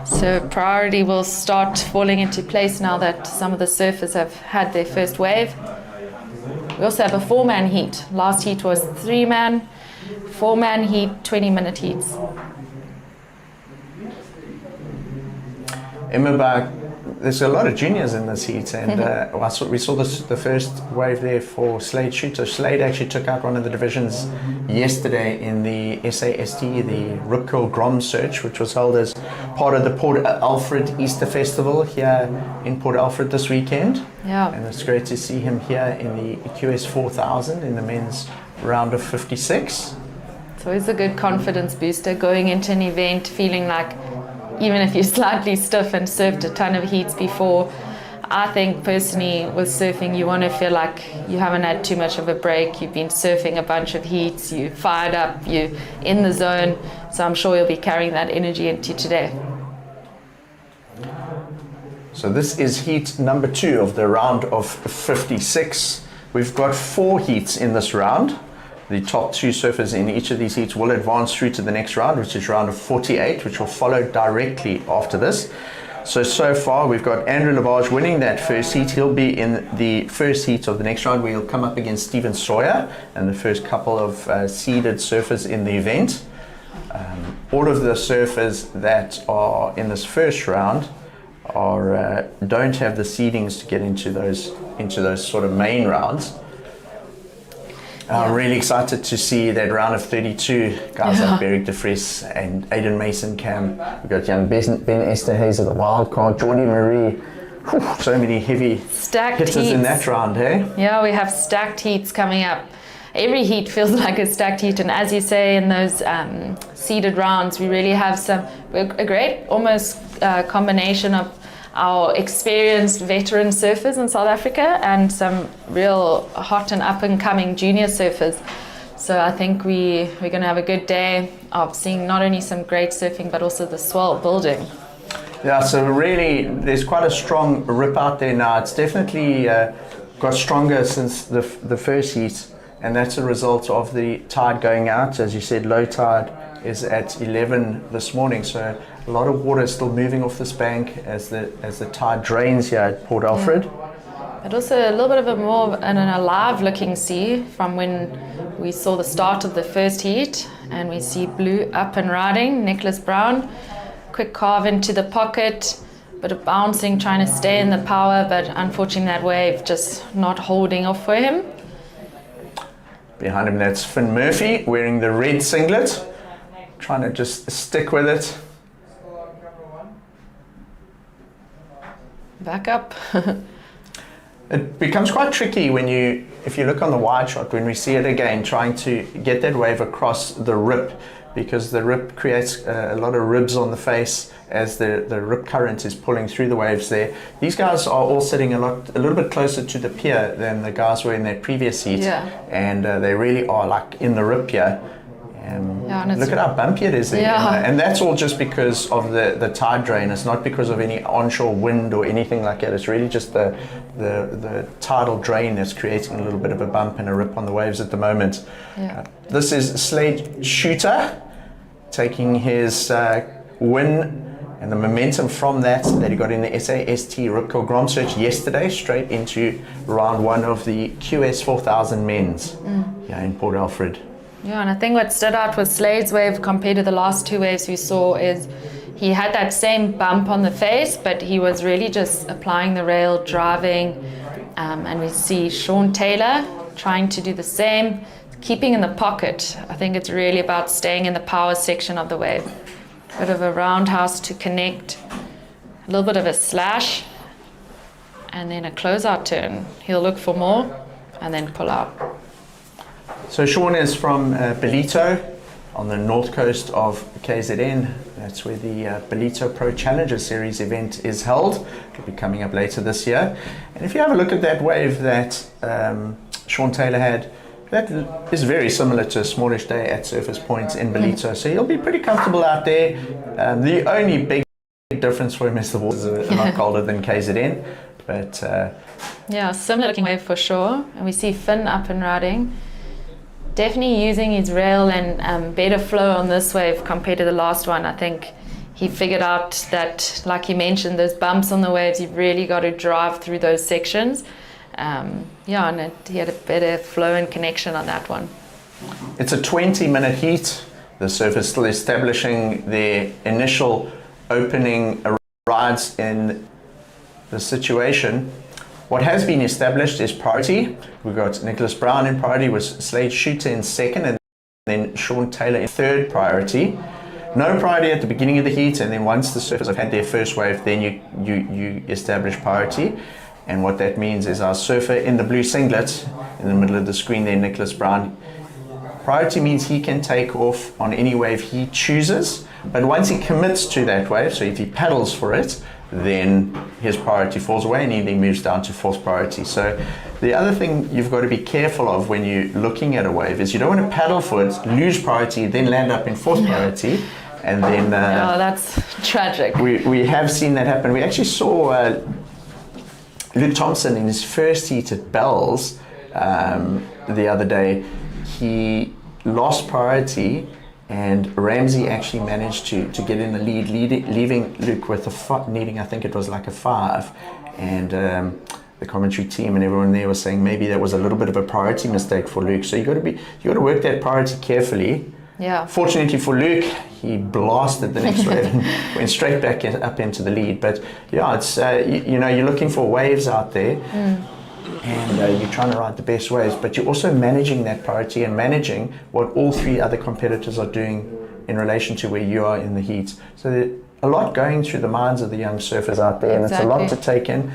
So priority will start falling into place now that some of the surfers have had their first wave. We also have a 4-man heat. Last heat was 3-man, 4-man heat, 20-minute heats. Emma, there's a lot of juniors in this heat, and we saw the first wave there for Slade Shooter. Slade actually took out one of the divisions yesterday in the SAST, the Rip Curl Grom Search, which was held as part of the Port Alfred Easter Festival here in Port Alfred this weekend. Yeah. And it's great to see him here in the QS 4000 in the men's round of 56. It's always a good confidence booster going into an event feeling like, even if you're slightly stiff and surfed a ton of heats before, I think personally with surfing you want to feel like you haven't had too much of a break. You've been surfing a bunch of heats, you fired up, you're in the zone. So I'm sure you'll be carrying that energy into today. So this is heat number 2 of the round of 56. We've got 4 heats in this round. The top 2 surfers in each of these heats will advance through to the next round, which is round of 48, which will follow directly after this. So far we've got Andrew Lavage winning that first heat. He'll be in the first heat of the next round, where he'll come up against Stephen Sawyer and the first couple of seeded surfers in the event. All of the surfers that are in this first round don't have the seedings to get into those sort of main rounds. I'm really excited to see that round of 32 guys like Beric de Vries and Aiden Mason Cam. We've got young Ben Esterhazy, the Wildcard, Jordy Marie. Whew, so many heavy hitters in that round, hey? Yeah, we have stacked heats coming up. Every heat feels like a stacked heat, and as you say, in those seeded rounds, we really have a great almost combination of our experienced veteran surfers in South Africa and some real hot and up and coming junior surfers. So I think we're going to have a good day of seeing not only some great surfing but also the swell building. Yeah, so really there's quite a strong rip out there now. It's definitely got stronger since the first heat, and that's a result of the tide going out. As you said, low tide is at 11 this morning, so a lot of water is still moving off this bank as the tide drains here at Port Alfred. But also a little bit of a more an alive looking sea from when we saw the start of the first heat, and we see blue up and riding, Nicholas Brown, quick carve into the pocket, bit of bouncing, trying to stay in the power, but unfortunately that wave just not holding off for him. Behind him, that's Finn Murphy wearing the red singlet, trying to just stick with it. Back up. It becomes quite tricky if you look on the wide shot, when we see it again, trying to get that wave across the rip, because the rip creates a lot of ribs on the face as the rip current is pulling through the waves there. These guys are all sitting a little bit closer to the pier than the guys were in that previous heat, and they really are like in the rip here. Look at how bumpy it is there. And that's all just because of the tide drain. It's not because of any onshore wind or anything like that. It's really just the tidal drain that's creating a little bit of a bump and a rip on the waves at the moment. This is Slade Shooter taking his win And the momentum from that he got in the SAST Ripco Grand Search yesterday, straight into round 1 of the QS 4000 men's here in Port Alfred. Yeah, and I think what stood out with Slade's wave compared to the last 2 waves we saw is he had that same bump on the face, but he was really just applying the rail, driving, and we see Sean Taylor trying to do the same, keeping in the pocket. I think it's really about staying in the power section of the wave. Bit of a roundhouse to connect, a little bit of a slash, and then a closeout turn. He'll look for more and then pull out. So Sean is from Belito on the north coast of KZN. That's where the Belito Pro Challenger Series event is held. It'll be coming up later this year. And if you have a look at that wave that Sean Taylor had, that is very similar to a smallish day at Surface Point in Belito. So he'll be pretty comfortable out there. The only big difference for him is the waters are a lot colder than KZN. But yeah, similar looking wave for sure. And we see Finn up and riding. Definitely using his rail and better flow on this wave compared to the last one. I think he figured out that, like he mentioned, those bumps on the waves, you've really got to drive through those sections. Yeah, and he had a better flow and connection on that one. It's a 20-minute heat. The Surface still establishing their initial opening rides in the situation. What has been established is priority. We've got Nicholas Brown in priority with Slade Shooter in second, and then Sean Taylor in third priority. No priority at the beginning of the heat, and then once the Surfers have had their first wave, then you establish priority. And what that means is our surfer in the blue singlet, in the middle of the screen there, Nicholas Brown. Priority means he can take off on any wave he chooses, but once he commits to that wave, so if he paddles for it, then his priority falls away and he then moves down to fourth priority. So the other thing you've got to be careful of when you're looking at a wave is you don't want to paddle for it, lose priority, then land up in fourth priority, and then... oh, that's tragic. We have seen that happen. We actually saw Luke Thompson in his first heat at Bells the other day. He lost priority, and Ramsey actually managed to get in the lead, leaving Luke with needing, I think it was like a 5. And the commentary team and everyone there was saying maybe that was a little bit of a priority mistake for Luke. So you got to work that priority carefully. Yeah. Fortunately for Luke, he blasted the next wave and went straight back up into the lead. But yeah, it's you're looking for waves out there. And you're trying to ride the best waves, but you're also managing that priority and managing what all 3 other competitors are doing in relation to where you are in the heat. So there's a lot going through the minds of the young surfers out there, and it's a lot to take in.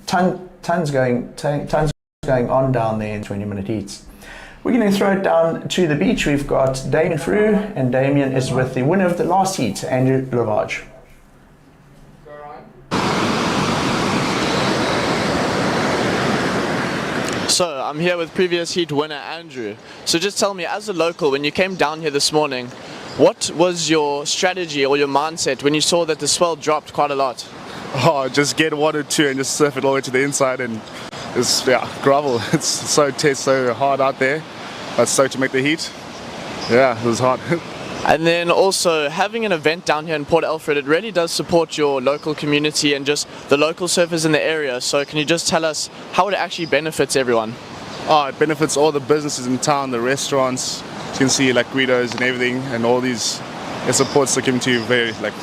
Tons going on down there in 20-minute heats. We're going to throw it down to the beach. We've got Damien Frew, and Damien is with the winner of the last heat, Andrew Lavage. So I'm here with previous heat winner Andrew. So just tell me, as a local, when you came down here this morning, what was your strategy or your mindset when you saw that the swell dropped quite a lot? Oh, just get 1 or 2 and just surf it all the way to the inside, and it's gravel. It's so hard out there, but so to make the heat, it was hard. And then also having an event down here in Port Alfred, it really does support your local community and just the local surfers in the area. So can you just tell us how it actually benefits everyone? Oh, it benefits all the businesses in town, the restaurants. You can see like Guido's and everything, and all these. It supports the community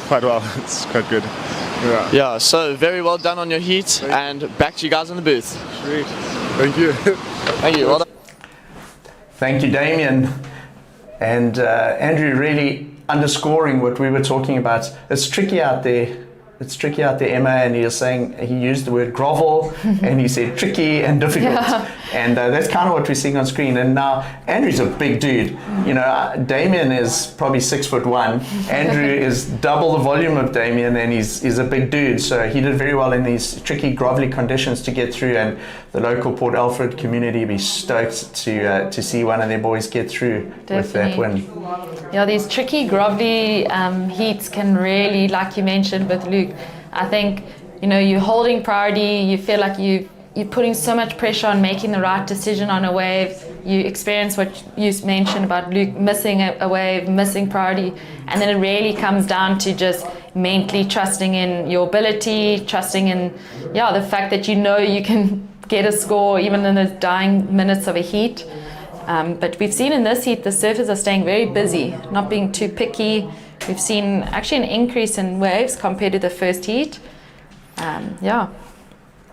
quite well. It's quite good. Yeah. So very well done on your heat, and back to you guys in the booth. Great. Thank you. Thank you. Well done. Thank you, Damien. And Andrew really underscoring what we were talking about. It's tricky out there. It's tricky out there, Emma, and he used the word grovel, and he said tricky and difficult. Yeah. And that's kind of what we're seeing on screen. And now Andrew's a big dude. Damien is probably 6'1". Andrew is double the volume of Damien, and he's a big dude. So he did very well in these tricky, grovelly conditions to get through. And the local Port Alfred community be stoked to see one of their boys get through with that win. Yeah, these tricky, grovelly heats can really, like you mentioned with Luke, I think, you're holding priority, you feel like you're putting so much pressure on making the right decision on a wave. You experience what you mentioned about Luke missing a wave, missing priority, and then it really comes down to just mentally trusting in your ability, trusting in, the fact that you can get a score even in those dying minutes of a heat. But we've seen in this heat, the surfers are staying very busy, not being too picky. We've seen actually an increase in waves compared to the first heat.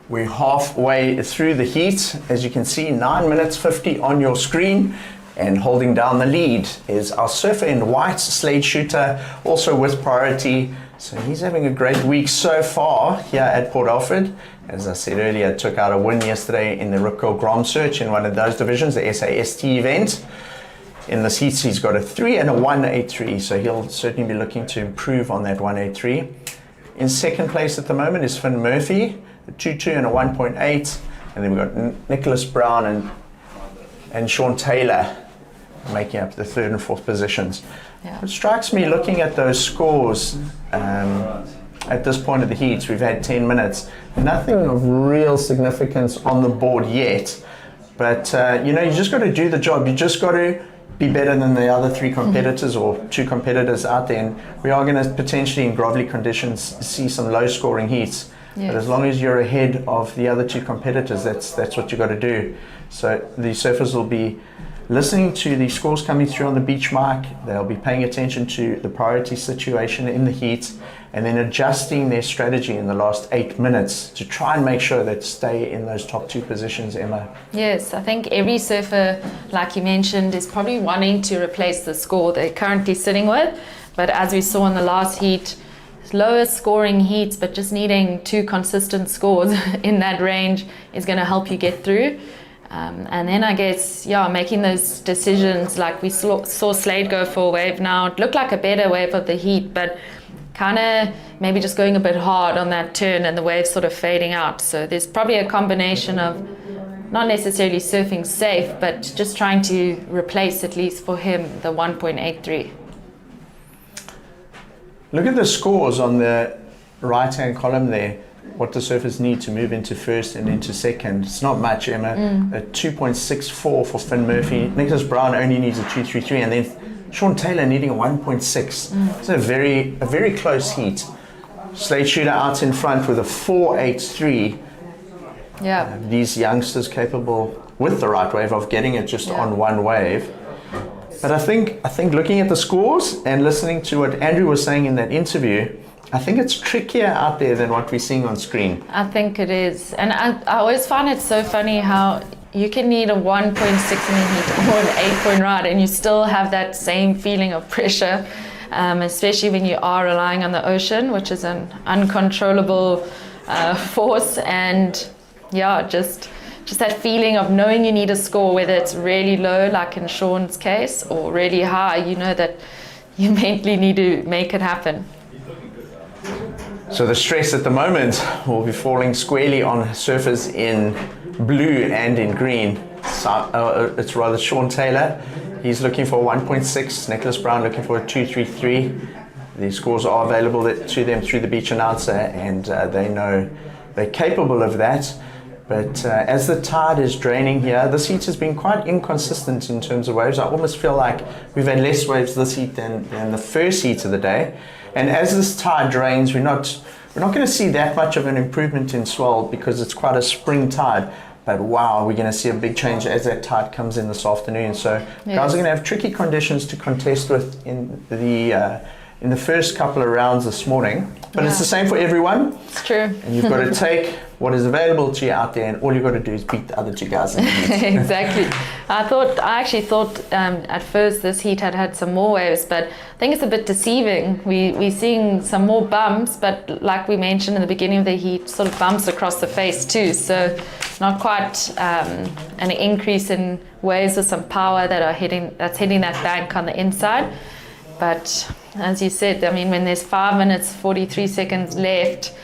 We're halfway through the heat. As you can see, 9 minutes 50 on your screen. And holding down the lead is our surfer in white, Slade Shooter, also with priority. So he's having a great week so far here at Port Alfred. As I said earlier, took out a win yesterday in the Rip Curl Grom Search in one of those divisions, the SAST event. In this heat, he's got a 3 and a 183, so he'll certainly be looking to improve on that 183. In second place at the moment is Finn Murphy, a 2.2 and a 1.8. And then we've got Nicholas Brown and Sean Taylor making up the third and fourth positions. Yeah. It strikes me looking at those scores at this point of the heats, we've had 10 minutes, nothing of real significance on the board yet, but you just got to do the job. You just got to be better than the other three competitors or two competitors out there, and we are going to potentially in grovelly conditions see some low scoring heats. Yes. But as long as you're ahead of the other two competitors, that's what you got to do. So the surfers will be listening to the scores coming through on the beach mic. They'll be paying attention to the priority situation in the heat, and then adjusting their strategy in the last 8 minutes to try and make sure that stay in those top two positions, Emma. Yes, I think every surfer, like you mentioned, is probably wanting to replace the score they're currently sitting with. But as we saw in the last heat, lower scoring heats, but just needing two consistent scores in that range is going to help you get through. And then I guess, making those decisions, like we saw Slade go for a wave now. It looked like a better wave of the heat, but kind of maybe just going a bit hard on that turn and the wave sort of fading out. So there's probably a combination of not necessarily surfing safe, but just trying to replace, at least for him, the 1.83. Look at the scores on the right-hand column there. What the surfers need to move into first and into second. It's not much, Emma. A 2.64 for Finn Murphy. Nicholas Brown only needs a 2.33, and then Sean Taylor needing a 1.6. It's a very close heat. Slade Shooter out in front with a 4.83. Yeah. These youngsters capable with the right wave of getting it just on one wave. But I think looking at the scores and listening to what Andrew was saying in that interview, I think it's trickier out there than what we're seeing on screen. I think it is. And I always find it so funny how you can need a 1.6 in the heat or an 8-point ride and you still have that same feeling of pressure, especially when you are relying on the ocean, which is an uncontrollable force. And just that feeling of knowing you need a score, whether it's really low, like in Sean's case, or really high, that you mentally need to make it happen. So the stress at the moment will be falling squarely on surfers in blue and in green. So, it's rather Sean Taylor. He's looking for 1.6. Nicholas Brown looking for a 2.33. The scores are available to them through the beach announcer, and they know they're capable of that. But as the tide is draining here, this heat has been quite inconsistent in terms of waves. I almost feel like we've had less waves this heat than the first heat of the day. And as this tide drains, we're not going to see that much of an improvement in swell because it's quite a spring tide. But wow, we're going to see a big change as that tide comes in this afternoon. So guys are going to have tricky conditions to contest with in the first couple of rounds this morning. But it's the same for everyone. It's true. And you've got to take what is available to you out there, and all you've got to do is beat the other two guys in the heat. Exactly. I actually thought at first this heat had some more waves, but I think it's a bit deceiving. We're seeing some more bumps, but like we mentioned in the beginning of the heat, sort of bumps across the face too. So it's not quite an increase in waves with some power that's hitting that bank on the inside. But as you said, I mean, when there's 5 minutes, 43 seconds left,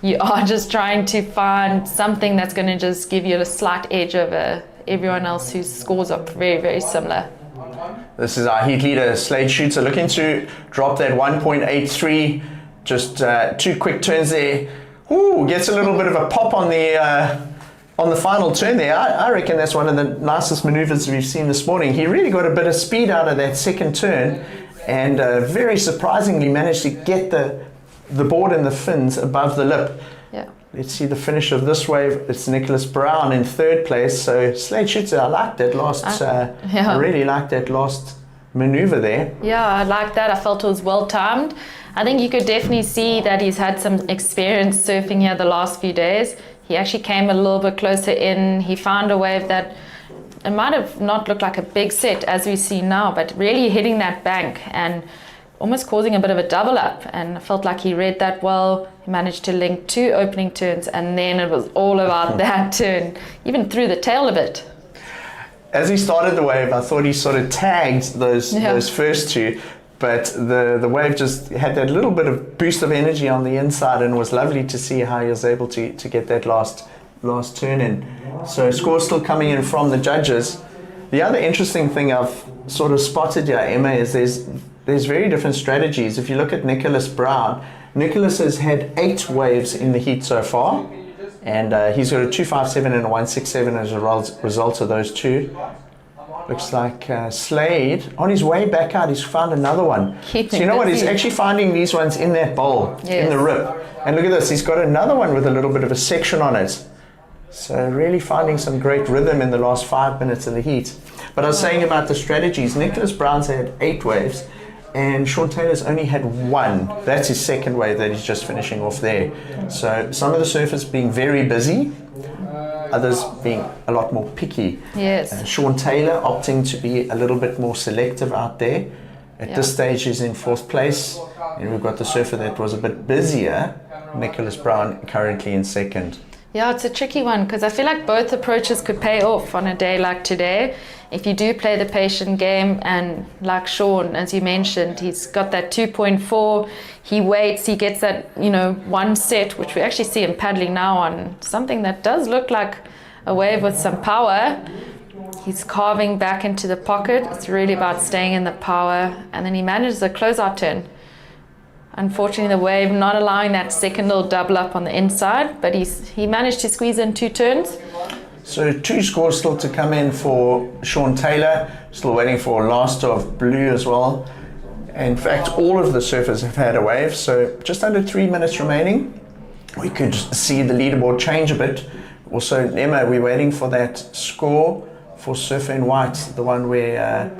you are just trying to find something that's going to just give you a slight edge over everyone else whose scores are very, very similar. This is our heat leader, Slade Shooter, looking to drop that 1.83. Just 2 quick turns there. Ooh, gets a little bit of a pop on the final turn there. I reckon that's one of the nicest maneuvers we've seen this morning. He really got a bit of speed out of that second turn, and very surprisingly managed to get the the board and the fins above the lip. Yeah. Let's see the finish of this wave. It's Nicholas Brown in third place. So Slade Shooter, I like that last. I really like that last maneuver there. Yeah, I like that. I felt it was well timed. I think you could definitely see that he's had some experience surfing here the last few days. He actually came a little bit closer in. He found a wave that it might have not looked like a big set as we see now, but really hitting that bank and almost causing a bit of a double up. And I felt like he read that well. He managed to link 2 opening turns, and then it was all about that turn, even through the tail a bit. As he started the wave, I thought he sort of tagged those first 2, but the wave just had that little bit of boost of energy on the inside, and it was lovely to see how he was able to get that last turn in. So scores still coming in from the judges. The other interesting thing I've sort of spotted here, Emma, is there's very different strategies. If you look at Nicholas Brown, Nicholas has had 8 waves in the heat so far, and he's got a 257 and a 167 as a result of those 2. Looks like Slade, on his way back out, he's found another one. So you know what, he's actually finding these ones in that bowl, in the rip. And look at this, he's got another one with a little bit of a section on it. So really finding some great rhythm in the last 5 minutes of the heat. But I was saying about the strategies, Nicholas Brown's had 8 waves, and Sean Taylor's only had 1. That's his second wave that he's just finishing off there. So some of the surfers being very busy, others being a lot more picky. Yes. Sean Taylor opting to be a little bit more selective out there. At this stage he's in 4th place, and we've got the surfer that was a bit busier, Nicholas Brown, currently in 2nd. Yeah, it's a tricky one because I feel like both approaches could pay off on a day like today. If you do play the patient game, and like Sean, as you mentioned, he's got that 2.4, he waits, he gets that, 1 set, which we actually see him paddling now on something that does look like a wave with some power. He's carving back into the pocket. It's really about staying in the power, and then he manages a closeout turn. Unfortunately, the wave not allowing that second little double up on the inside, but he managed to squeeze in 2 turns. So 2 scores still to come in for Sean Taylor, still waiting for last of blue as well. In fact, all of the surfers have had a wave, so just under 3 minutes remaining. We could see the leaderboard change a bit. Also, Emma, we're waiting for that score for Surfer in White, the one where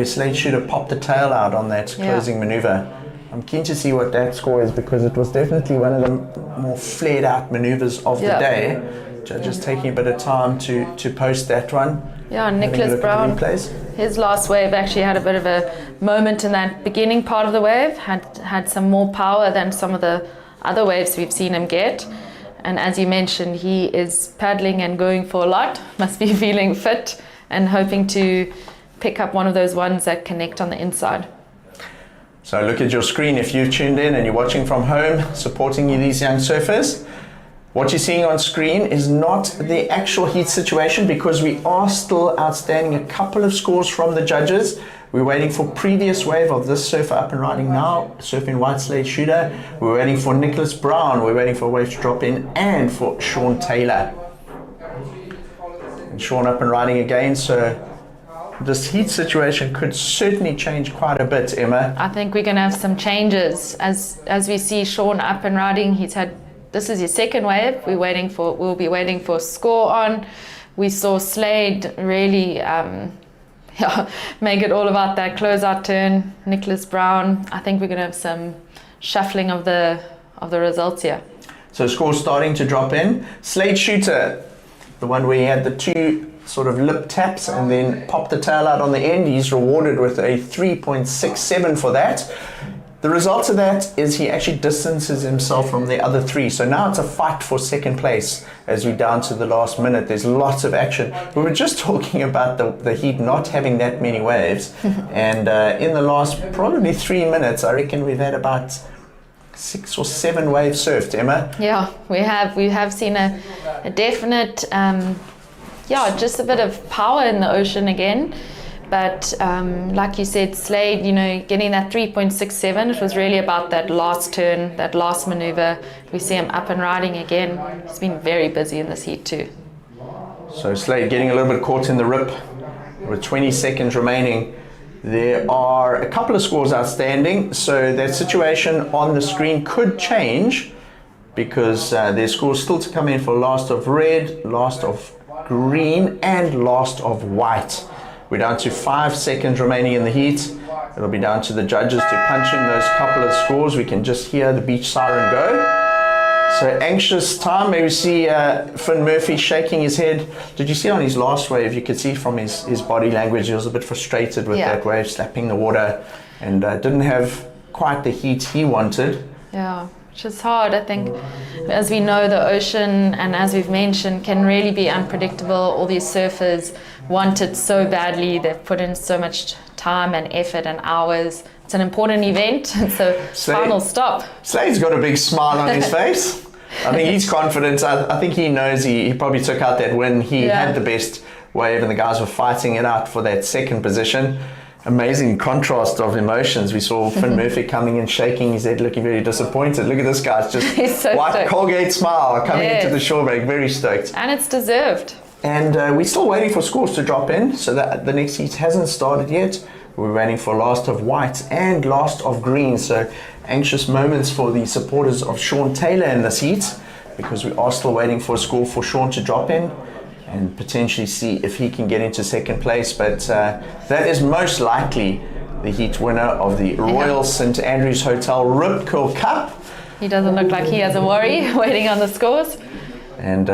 Slade Shooter popped the tail out on that closing maneuver. I'm keen to see what that score is, because it was definitely one of the more flared out maneuvers of the day. Just taking a bit of time to post that one. Yeah, Nicholas Brown, his last wave actually had a bit of a moment in that beginning part of the wave, had some more power than some of the other waves we've seen him get. And as you mentioned, he is paddling and going for a lot, must be feeling fit and hoping to pick up one of those ones that connect on the inside. So look at your screen if you've tuned in and you're watching from home, supporting these young surfers. What you're seeing on screen is not the actual heat situation, because we are still outstanding a couple of scores from the judges. We're waiting for previous wave of this surfer up and riding now, Surfing White Slade Shooter. We're waiting for Nicholas Brown. We're waiting for a wave to drop in, and for Sean Taylor. And Sean up and riding again, so this heat situation could certainly change quite a bit, Emma. I think we're going to have some changes as we see Sean up and riding. This is his 2nd wave. We'll be waiting for a score on. We saw Slade really make it all about that closeout turn. Nicholas Brown, I think we're going to have some shuffling of the results here. So scores starting to drop in. Slade Shooter, the one where he had the 2 sort of lip taps and then popped the tail out on the end, he's rewarded with a 3.67 for that. The result of that is he actually distances himself from the other 3. So now it's a fight for 2nd place as we're down to the last minute. There's lots of action. We were just talking about the heat not having that many waves. And in the last probably 3 minutes, I reckon we've had about 6 or 7 waves surfed, Emma. Yeah, we have seen a definite, just a bit of power in the ocean again. But like you said, Slade, getting that 3.67, it was really about that last turn, that last maneuver. We see him up and riding again. He's been very busy in this heat too. So Slade getting a little bit caught in the rip with 20 seconds remaining. There are a couple of scores outstanding, so that situation on the screen could change because there's scores still to come in for last of red, last of green, and last of white. We're down to 5 seconds remaining in the heat. It'll be down to the judges to punch in those couple of scores. We can just hear the beach siren go. So anxious time. Maybe see Finn Murphy shaking his head. Did you see on his last wave, you could see from his body language, he was a bit frustrated with that wave, slapping the water, and didn't have quite the heat he wanted. Yeah, which is hard. I think, as we know, the ocean, and as we've mentioned, can really be unpredictable. All these surfers want it so badly. They've put in so much time and effort and hours. It's an important event, so final stop. Slade's got a big smile on his face. I think he's confident. I think he knows he probably took out that win. He had the best wave, and the guys were fighting it out for that second position. Amazing contrast of emotions. We saw Finn Murphy coming in, shaking his head, looking very disappointed. Look at this guy's just so white stoked. Colgate smile coming into the shore break, very stoked. And it's deserved. And we're still waiting for scores to drop in, so that the next heat hasn't started yet. We're waiting for last of white and last of green, so anxious moments for the supporters of Sean Taylor in this heat, because we are still waiting for a score for Sean to drop in and potentially see if he can get into second place. But that is most likely the heat winner of the Royal St Andrews Hotel Rip Curl Cup. He doesn't look like he has a worry waiting on the scores. And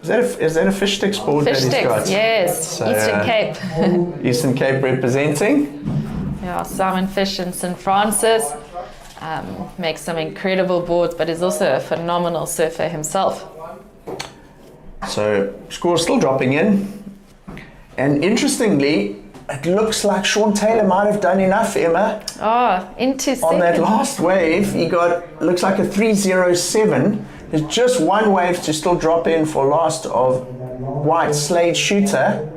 is that a fish sticks board Fish that he's got? sticks, yes. So, Eastern Cape. Eastern Cape representing. Yeah, Simon Fish in St. Francis. Makes some incredible boards, but is also a phenomenal surfer himself. So scores still dropping in. And interestingly, it looks like Sean Taylor might have done enough, Emma. Oh, into second. On that last wave, he looks like a 307. There's just one wave to still drop in for last of white Slade Shooter.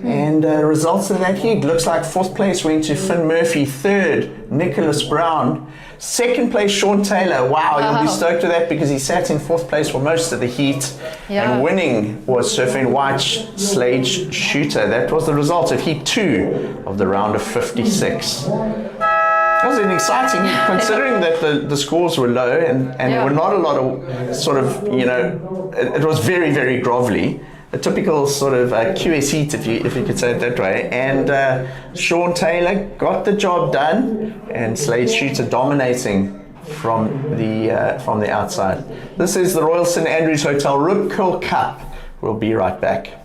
And results of that heat, looks like fourth place went to Finn Murphy, third Nicholas Brown, second place Sean Taylor. Wow, you'll be stoked with that because he sat in fourth place for most of the heat. And winning was surfing white Slade Shooter. That was the result of heat 2 of the round of 56. That was an exciting heat, considering that the scores were low and there were not a lot of sort of, it was very, very grovelly. A typical sort of QS heat, if you could say it that way. And Sean Taylor got the job done, and Slade Shooter dominating from the outside. This is the Royal St Andrews Hotel Rip Curl Cup. We'll be right back.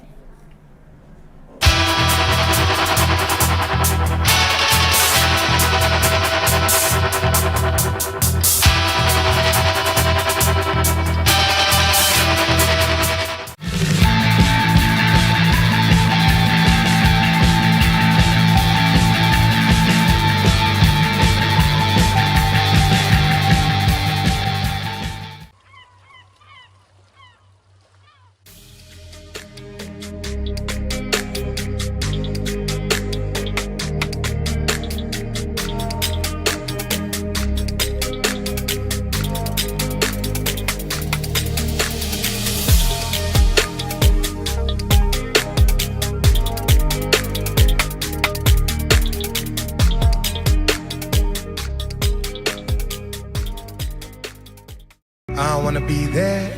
I wanna be there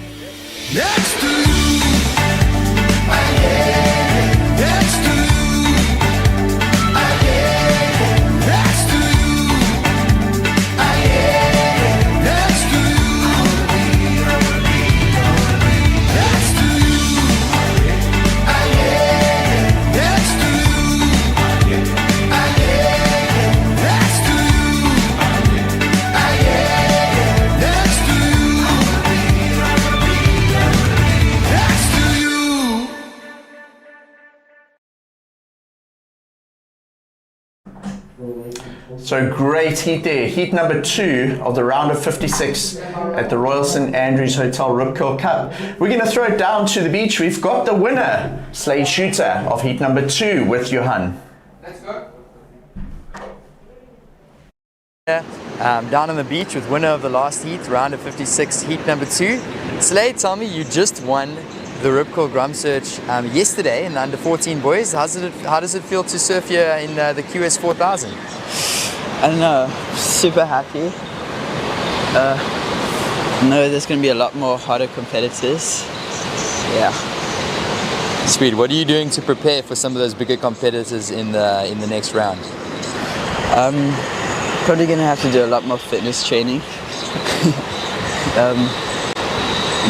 next to you. Next to you. Next to you. Next to you. Next to you. Next to you. Next to So great heat there. Heat number 2 of the round of 56 at the Royal St Andrews Hotel Rip Curl Cup. We're going to throw it down to the beach. We've got the winner, Slade Shooter, of heat number 2 with Johan. Let's go. Down on the beach with winner of the last heat, round of 56, heat number 2. Slade, tell me, you just won the Rip Curl Grum Search yesterday in the under 14 boys. How does it feel to surf here in the QS 4000? I don't know, super happy. No, there's going to be a lot more harder competitors. Yeah. Sweet. What are you doing to prepare for some of those bigger competitors in the next round? Probably going to have to do a lot more fitness training.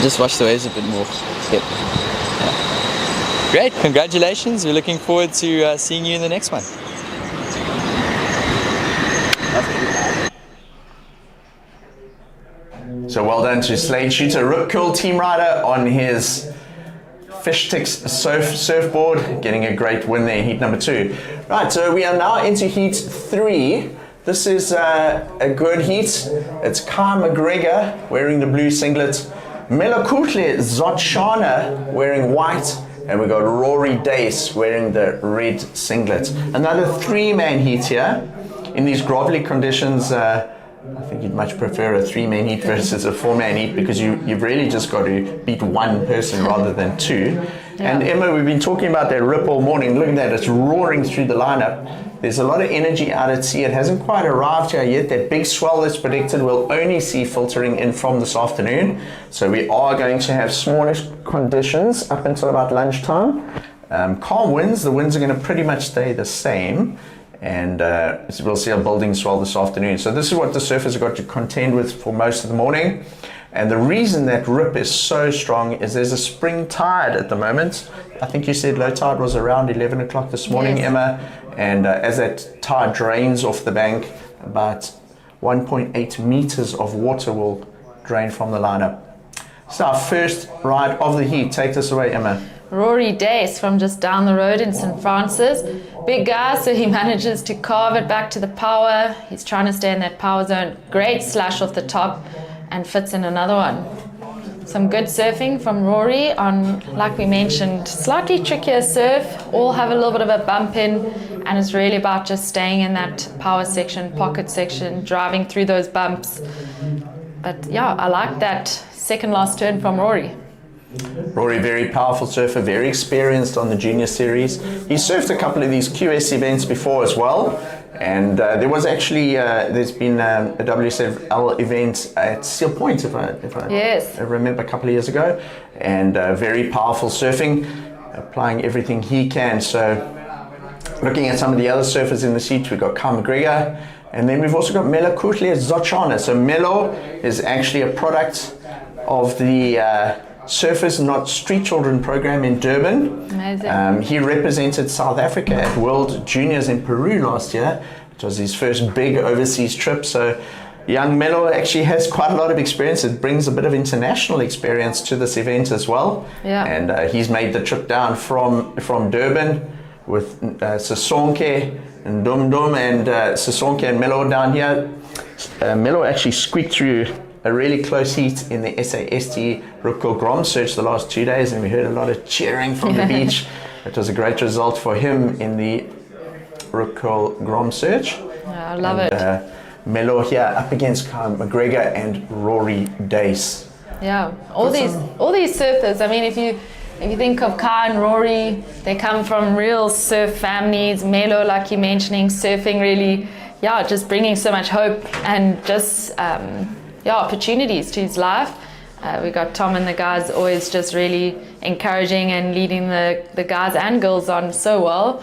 Just watch the waves a bit more. Yep. Yeah. Great. Congratulations. We're looking forward to seeing you in the next one. So well done to Slade Shooter, Rip Curl team rider on his Fish Sticks surfboard, getting a great win there, heat number 2. Right, so we are now into heat 3. This is a good heat. It's Kai McGregor wearing the blue singlet, Melokhutle Zotshana wearing white, and we got Rory Dace wearing the red singlet. Another 3-man heat here. In these grovelly conditions, I think you'd much prefer a 3-man heat versus a 4-man heat, because you've really just got to beat one person rather than 2. Yeah. And Emma, we've been talking about that rip all morning. Look at that, it's roaring through the lineup. There's a lot of energy out at sea. It hasn't quite arrived here yet. That big swell that's predicted we'll only see filtering in from this afternoon. So we are going to have smallish conditions up until about lunchtime. Calm winds, the winds are going to pretty much stay the same. And we'll see a building swell this afternoon. So this is what the surfers have got to contend with for most of the morning. And the reason that rip is so strong is there's a spring tide at the moment. I think you said low tide was around 11 o'clock this morning, yes. Emma. And as that tide drains off the bank, about 1.8 meters of water will drain from the lineup. So our first ride of the heat. Take this away, Emma. Rory Dace from just down the road in St. Francis. Big guy, so he manages to carve it back to the power. He's trying to stay in that power zone. Great slash off the top and fits in another one. Some good surfing from Rory on, like we mentioned, slightly trickier surf. All have a little bit of a bump in, and it's really about just staying in that power section, pocket section, driving through those bumps. But yeah, I like that second last turn from Rory. Rory, very powerful surfer, very experienced on the junior series. He surfed a couple of these QS events before as well. And there was actually, there's been a WSL event at Seal Point, if I yes. remember, a couple of years ago. And very powerful surfing, applying everything he can. So looking at some of the other surfers in the seat, we've got Kai McGregor. And then we've also got Melokhutle Zotshana. So Melo is actually a product of the Surfers Not Street Children program in Durban. Amazing. He represented South Africa at World Juniors in Peru last year. It was his first big overseas trip. So young Melo actually has quite a lot of experience. It brings a bit of international experience to this event as well. Yeah. And he's made the trip down from Durban with Sisonke and Dum and Sisonke and Melo down here. Melo actually squeaked through a really close heat in the SAST Rip Curl Grom Search the last 2 days, and we heard a lot of cheering from the beach. It was a great result for him in the Rip Curl Grom Search. Yeah, I love it. Melo here up against Kai McGregor and Rory Dace. Yeah, all these surfers. I mean, if you think of Kai and Rory, they come from real surf families. Melo, like you're mentioning, surfing really, just bringing so much hope and just opportunities to his life. We got Tom and the guys always just really encouraging and leading the guys and girls on so well.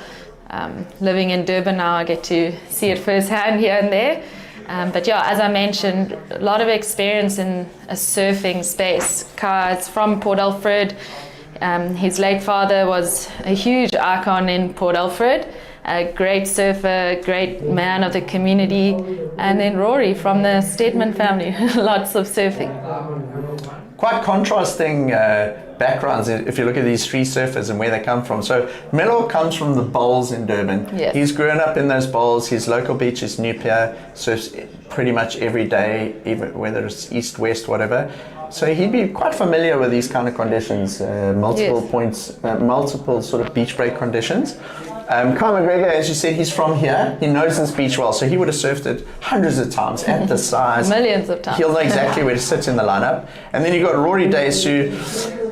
Living in Durban now, I get to see it firsthand here and there. But as I mentioned, a lot of experience in a surfing space. Kai's from Port Alfred. His late father was a huge icon in Port Alfred. A great surfer, great man of the community. And then Rory from the Stedman family, lots of surfing. Quite contrasting backgrounds if you look at these three surfers and where they come from. So Melo comes from the bowls in Durban. Yes. He's grown up in those bowls. His local beach is New Pier, surfs pretty much every day, even whether it's east, west, whatever. So he'd be quite familiar with these kind of conditions, multiple yes. points, multiple sort of beach break conditions. Kyle McGregor, as you said, he's from here. He knows this beach well, so he would have surfed it hundreds of times at the size. Millions of times. He'll know exactly where to sit in the lineup. And then you've got Rory Dace, who,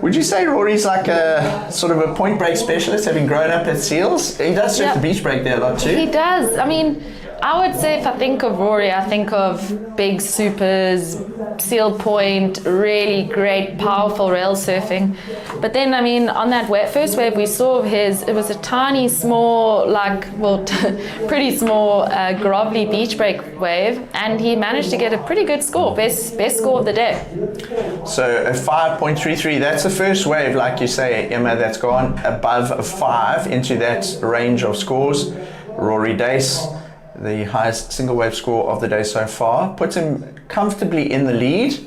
would you say Rory's like a sort of a point break specialist, having grown up at Seals? He does surf the beach break there a lot too. He does. I mean, I would say if I think of Rory, I think of big supers, seal point, really great, powerful rail surfing. But then, I mean, on that first wave we saw of his, it was a tiny, small, pretty small, grovelly beach break wave, and he managed to get a pretty good score, best score of the day. So a 5.33, that's the first wave, like you say, Emma, that's gone above a 5 into that range of scores. Rory Dace, the highest single wave score of the day so far, puts him comfortably in the lead.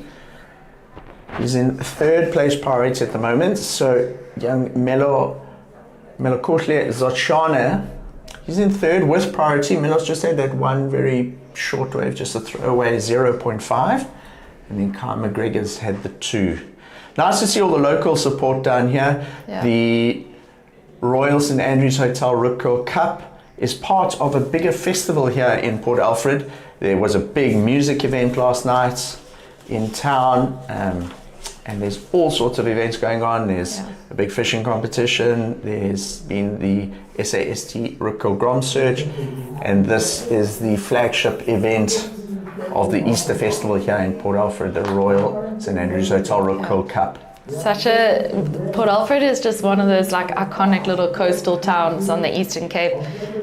He's in third place priority at the moment. So young Melokuhle Zochana, he's in third with priority. Melo's just had that one very short wave, just a throwaway 0.5. And then Kyle McGregor's had the 2. Nice to see all the local support down here. Yeah. The Royal St Andrews Hotel Ripco Cup is part of a bigger festival here in Port Alfred. There was a big music event last night in town, and there's all sorts of events going on. There's a big fishing competition, there's been the SAST Ripco Grom Search, and this is the flagship event of the Easter Festival here in Port Alfred, the Royal St Andrews Hotel Ripco Cup. Port Alfred is just one of those like iconic little coastal towns on the Eastern Cape.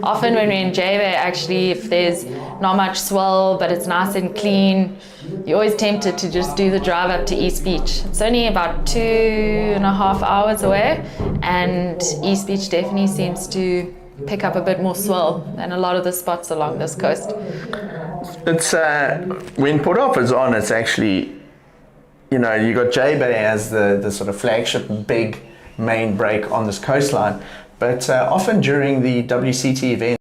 Often when we're in J-Bay, actually, if there's not much swell but it's nice and clean, you're always tempted to just do the drive up to East Beach. It's only about 2.5 hours away, and East Beach definitely seems to pick up a bit more swell than a lot of the spots along this coast. It's when Port Alfred's on, it's actually, you know, you got J-Bay as the sort of flagship big main break on this coastline, but often during the WCT event,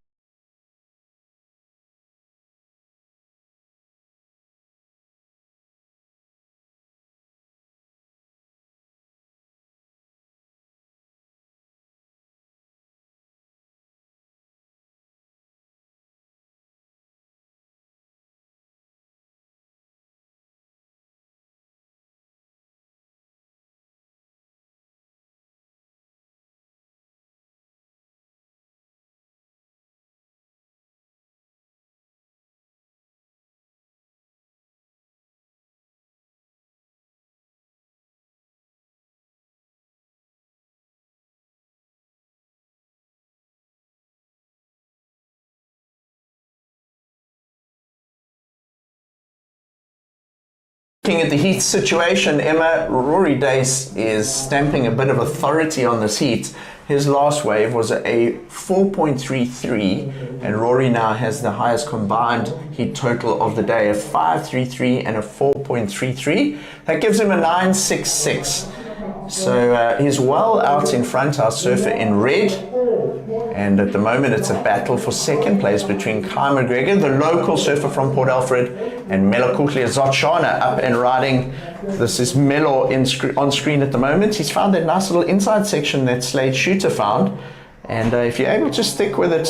looking at the heat situation, Emma, Rory Dace is stamping a bit of authority on this heat. His last wave was a 4.33, and Rory now has the highest combined heat total of the day, a 5.33 and a 4.33. That gives him a 9.66. So he's well out in front, our surfer in red. And at the moment, it's a battle for second place between Kyle McGregor, the local surfer from Port Alfred, and Melokuhle Zochana up and riding. This is Melo on screen at the moment. He's found that nice little inside section that Slade Shooter found. And if you're able to stick with it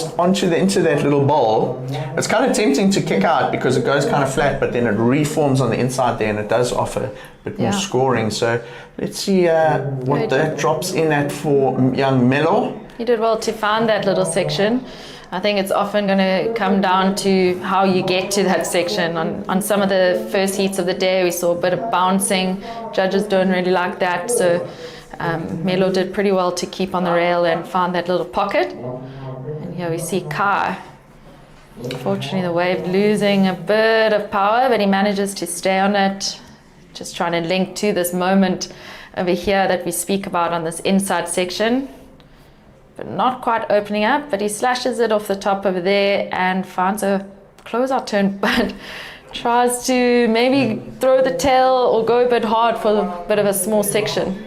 into that little bowl, it's kind of tempting to kick out because it goes kind of flat, but then it reforms on the inside there, and it does offer a bit more scoring. So let's see what that drops in at for young Melo. You did well to find that little section. I think it's often going to come down to how you get to that section. On some of the first heats of the day, we saw a bit of bouncing. Judges don't really like that, so Melo did pretty well to keep on the rail and found that little pocket. And here we see Kai. Unfortunately, the wave losing a bit of power, but he manages to stay on it. Just trying to link to this moment over here that we speak about on this inside section. But not quite opening up, but he slashes it off the top over there and finds a closeout turn, but tries to maybe throw the tail or go a bit hard for a bit of a small section.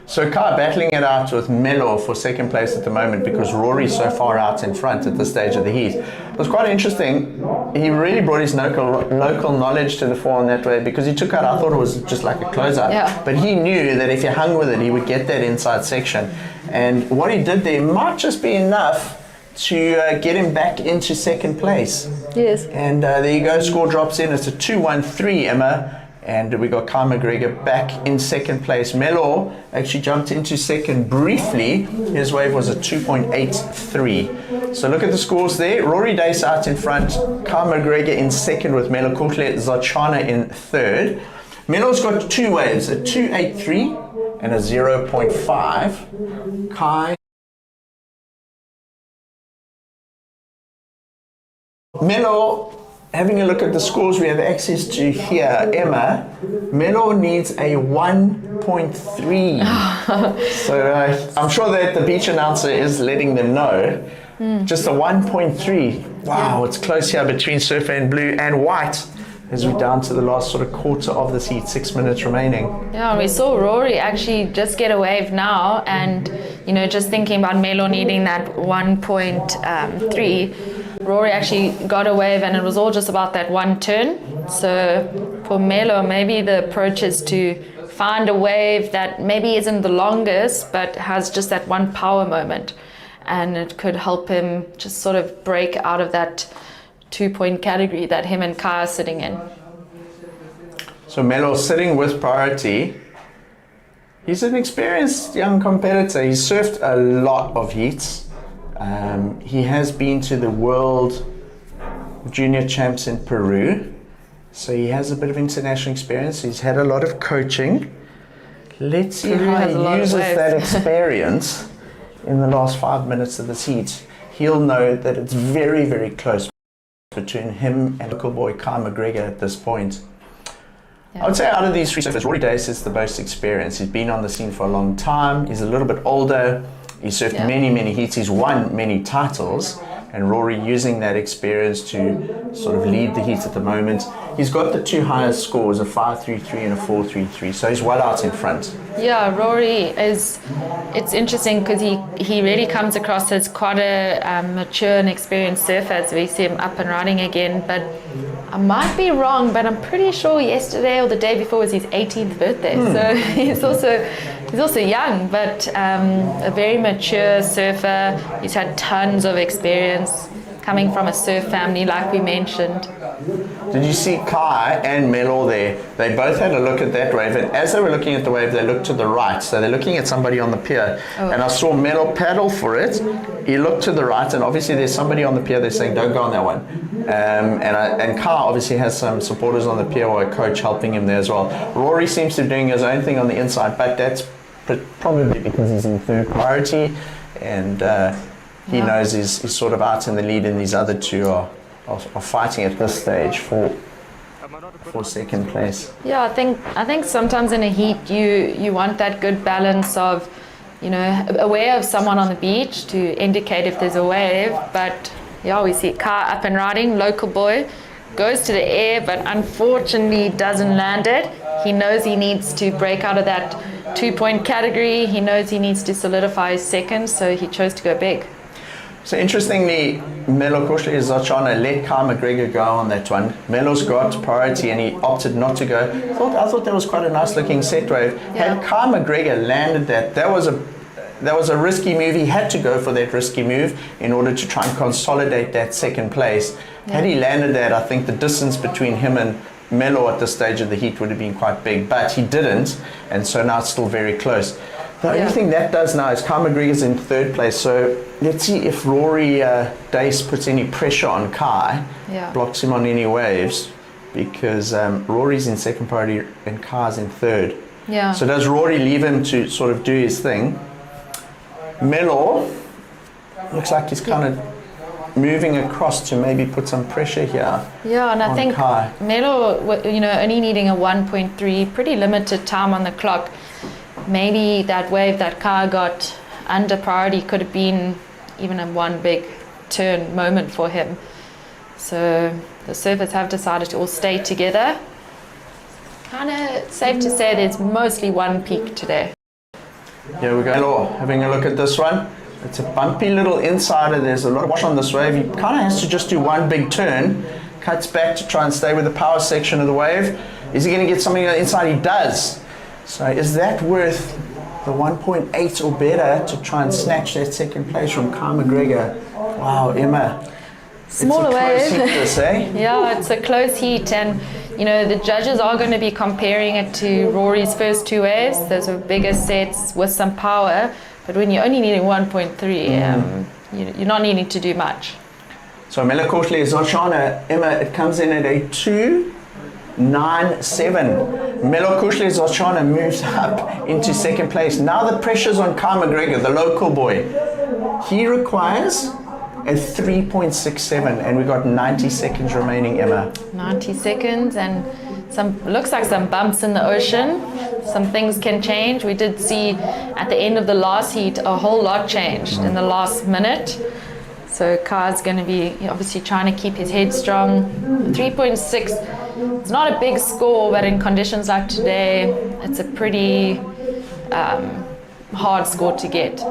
So Kai battling it out with Melo for second place at the moment because Rory's so far out in front at this stage of the heat. It was quite interesting. He really brought his local knowledge to the fore in that way because he took out, I thought it was just like a closeout, but he knew that if he hung with it, he would get that inside section. And what he did there might just be enough to get him back into second place. Yes. And there you go, score drops in. It's a 2-1-3, Emma. And we got Kyle McGregor back in second place. Melo actually jumped into second briefly. His wave was a 2.83. So look at the scores there. Rory Dace out in front. Kyle McGregor in second with Melo Zachana in third. Melo's got two waves, a 2.83 and a 0.5. Kai Melo, having a look at the scores we have access to here, Emma, Melo needs a 1.3. So I'm sure that the beach announcer is letting them know. Just a 1.3. Wow, it's close here between Surfer and Blue and White as we're down to the last sort of quarter of the heat, 6 minutes remaining. Yeah, we saw Rory actually just get a wave now, and you know, just thinking about Melo needing that 1.3, Rory actually got a wave, and it was all just about that one turn. So for Melo, maybe the approach is to find a wave that maybe isn't the longest, but has just that one power moment, and it could help him just sort of break out of that 2-point category that him and Kai are sitting in. So Melo sitting with priority. He's an experienced young competitor. He's surfed a lot of heats. He has been to the World Junior Champs in Peru. So he has a bit of international experience. He's had a lot of coaching. Let's see Peru how has a lot he of uses waves. that experience in the last 5 minutes of this heat. He'll know that it's very, very close between him and local boy Kyle McGregor at this point. Yeah. I would say out of these three surfers, Rory Dace is the most experienced. He's been on the scene for a long time. He's a little bit older. He's surfed many, many heats. He's won many titles. And Rory using that experience to sort of lead the heats at the moment. He's got the two highest scores, a 5.33 and a 4.33. So he's well out in front. Yeah, Rory is, it's interesting because he really comes across as quite a mature and experienced surfer as we see him up and riding again. But I might be wrong, but I'm pretty sure yesterday or the day before was his 18th birthday. So he's also young, but a very mature surfer. He's had tons of experience coming from a surf family like we mentioned. Did you see Kai and Melo there? They both had a look at that wave, and as they were looking at the wave, they looked to the right. So they're looking at somebody on the pier. And I saw Melo paddle for it. He looked to the right, and obviously there's somebody on the pier. They're saying, don't go on that one. And Kai obviously has some supporters on the pier or a coach helping him there as well. Rory seems to be doing his own thing on the inside, but that's probably because he's in third priority, and he knows he's sort of out in the lead, and these other two are fighting at this stage for second place. Yeah, I think sometimes in a heat you want that good balance of, you know, aware of someone on the beach to indicate if there's a wave. But yeah, we see Kai up and riding, local boy, goes to the air, but unfortunately doesn't land it. He knows he needs to break out of that 2-point category. He knows he needs to solidify his second, so he chose to go big. So interestingly, Melo Zachana let Kyle McGregor go on that one. Melo's got priority and he opted not to go. I thought that was quite a nice looking set wave. Yeah. Had Kyle McGregor landed that was a risky move. He had to go for that risky move in order to try and consolidate that second place. Yeah. Had he landed that, I think the distance between him and Melo at this stage of the heat would have been quite big, but he didn't, and so now it's still very close. The only thing that does now is Kyle McGregor's in third place, so let's see if Rory Dace puts any pressure on Kai, blocks him on any waves, because Rory's in second priority and Kai's in third. Yeah. So does Rory leave him to sort of do his thing? Melo looks like he's kind of moving across to maybe put some pressure here. Yeah, and I think Kai. Melo, you know, only needing a 1.3, pretty limited time on the clock. Maybe that wave that Kai got under priority could have been even a one big turn moment for him. So the surfers have decided to all stay together. Kind of safe to say there's mostly one peak today. Here we go. Melo having a look at this one. It's a bumpy little insider. There's a lot of wash on this wave. He kind of has to just do one big turn. Cuts back to try and stay with the power section of the wave. Is he going to get something on the inside? He does. So is that worth the 1.8 or better to try and snatch that second place from Kyle McGregor. Wow, Emma. Smaller it's a close wave. heat this, eh? Yeah, it's a close heat, and you know the judges are going to be comparing it to Rory's first two waves. Those were bigger sets with some power, but when you're only needing 1.3, you're not needing to do much. So Melakohle Zochana, Emma, it comes in at a 2.97. Melakohle Zochana moves up into second place. Now the pressure's on Kyle McGregor, the local boy. He requires a 3.67, and we got 90 seconds remaining, Emma. 90 seconds, and looks like some bumps in the ocean. Some things can change. We did see at the end of the last heat a whole lot changed in the last minute. So Kai's going to be obviously trying to keep his head strong. 3.6, it's not a big score, but in conditions like today, it's a pretty hard score to get.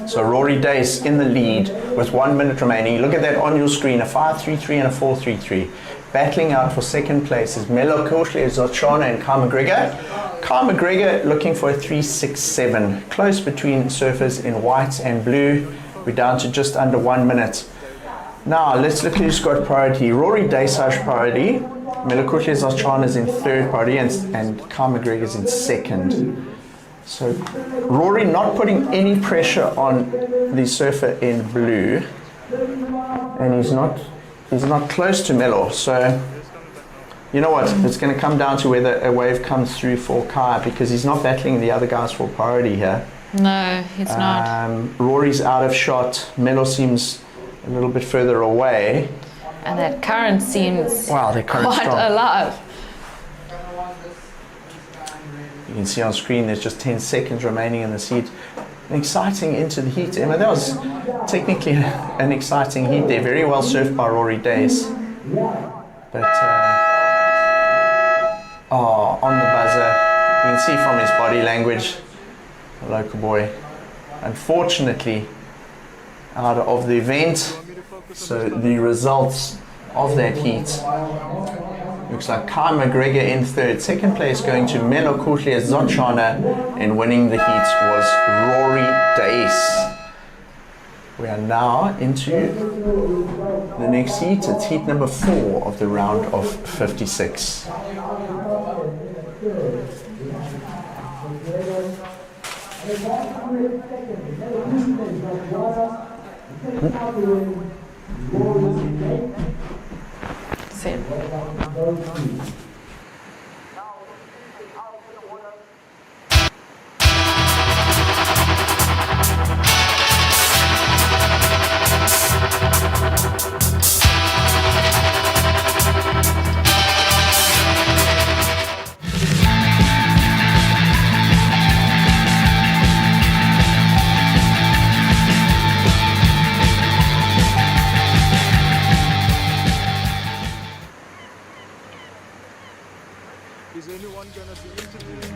So Rory Dace in the lead with 1 minute remaining. Look at that on your screen, a 5.33 and a 4.33. Battling out for second place is Melakohle Zochana and Kyle McGregor. Kyle McGregor looking for a 3.67. Close between surfers in white and blue. We're down to just under 1 minute. Now let's look who's got priority. Rory Dace has priority. Melakohle Zochana is in third priority, and Kyle McGregor is in second. So Rory not putting any pressure on the surfer in blue, and he's not close to Melo. So you know what? It's going to come down to whether a wave comes through for Kai, because he's not battling the other guys for priority here. No, he's not. Rory's out of shot. Melo seems a little bit further away. And that current seems quite strong. alive. You can see on screen there's just 10 seconds remaining in this heat. Exciting into the heat, Emma. That was technically an exciting heat there. Very well surfed by Rory Dace. But, on the buzzer, you can see from his body language, the local boy, unfortunately, out of the event. So the results of that heat, looks like Kyle McGregor in third. Second place going to Melakohle Zochana, and winning the heat was Rory Dace. We are now into the next heat. It's heat number 4 of the round of 56. Same. Is anyone gonna be interviewed?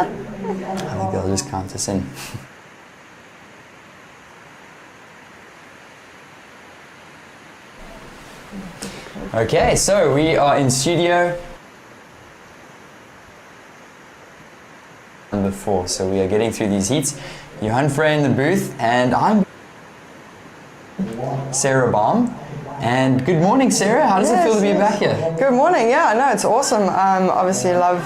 I think they'll just count us in. Okay, so we are in studio number 4. So we are getting through these heats. Johan Frey in the booth, and I'm Sarah Baum. And good morning, Sarah. How does it feel to be back here? Good morning. Yeah, no, it's awesome. Obviously, love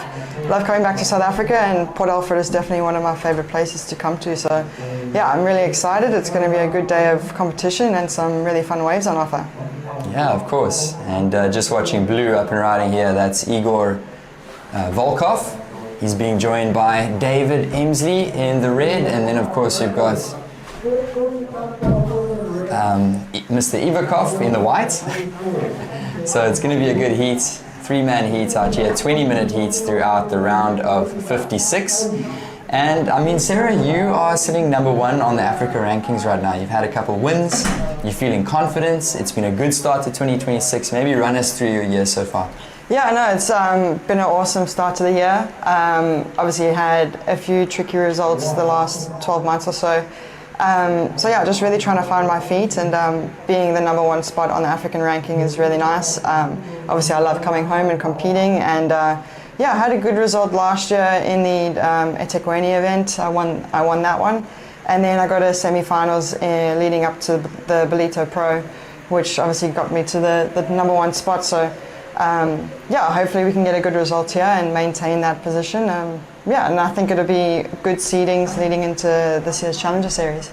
coming back to South Africa, and Port Alfred is definitely one of my favorite places to come to. So, yeah, I'm really excited. It's going to be a good day of competition and some really fun waves on offer. Yeah, of course. And just watching Blue up and riding here, that's Igor Volkov. He's being joined by David Emsley in the red, and then of course you've got Mr. Ivakov in the white. So it's going to be a good heat, 3-man heat out here, 20-minute heats throughout the round of 56. And I mean, Sarah, you are sitting number 1 on the Africa rankings right now. You've had a couple wins, you're feeling confident, it's been a good start to 2026. Maybe run us through your year so far. Yeah, no, it's been an awesome start to the year. Obviously had a few tricky results the last 12 months or so. So yeah, just really trying to find my feet, and being the number 1 spot on the African ranking is really nice. Obviously I love coming home and competing, and yeah, I had a good result last year in the eThekwini event. I won that one, and then I got to semi-finals leading up to the Belito Pro, which obviously got me to the number 1 spot. So yeah, hopefully we can get a good result here and maintain that position. Yeah, and I think it'll be good seedings leading into this year's Challenger Series.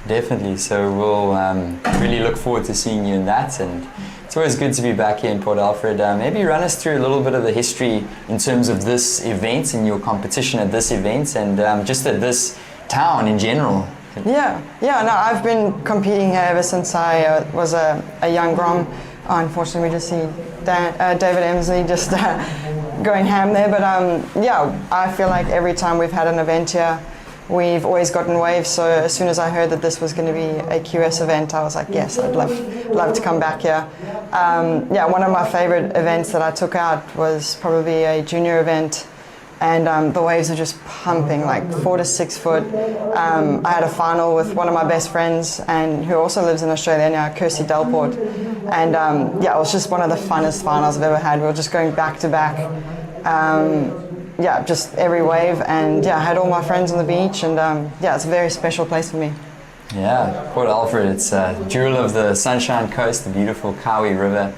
Definitely, so we'll really look forward to seeing you in that, and it's always good to be back here in Port Alfred. Maybe run us through a little bit of the history in terms of this event and your competition at this event, and just at this town in general. Yeah, no, I've been competing here ever since I was a young Grom. Unfortunately, we just see David Emsley just going ham there, but yeah, I feel like every time we've had an event here, we've always gotten waves. So as soon as I heard that this was going to be a QS event, I was like, yes, I'd love to come back here. Yeah, one of my favorite events that I took out was probably a junior event, and the waves are just pumping, like 4 to 6 foot. I had a final with one of my best friends, and who also lives in Australia now, Kirsty Delport, and yeah, it was just one of the funnest finals I've ever had. We were just going back to back, yeah, just every wave, and yeah, I had all my friends on the beach, and yeah, it's a very special place for me. Yeah, Port Alfred, it's a jewel of the Sunshine Coast, the beautiful Kawi River.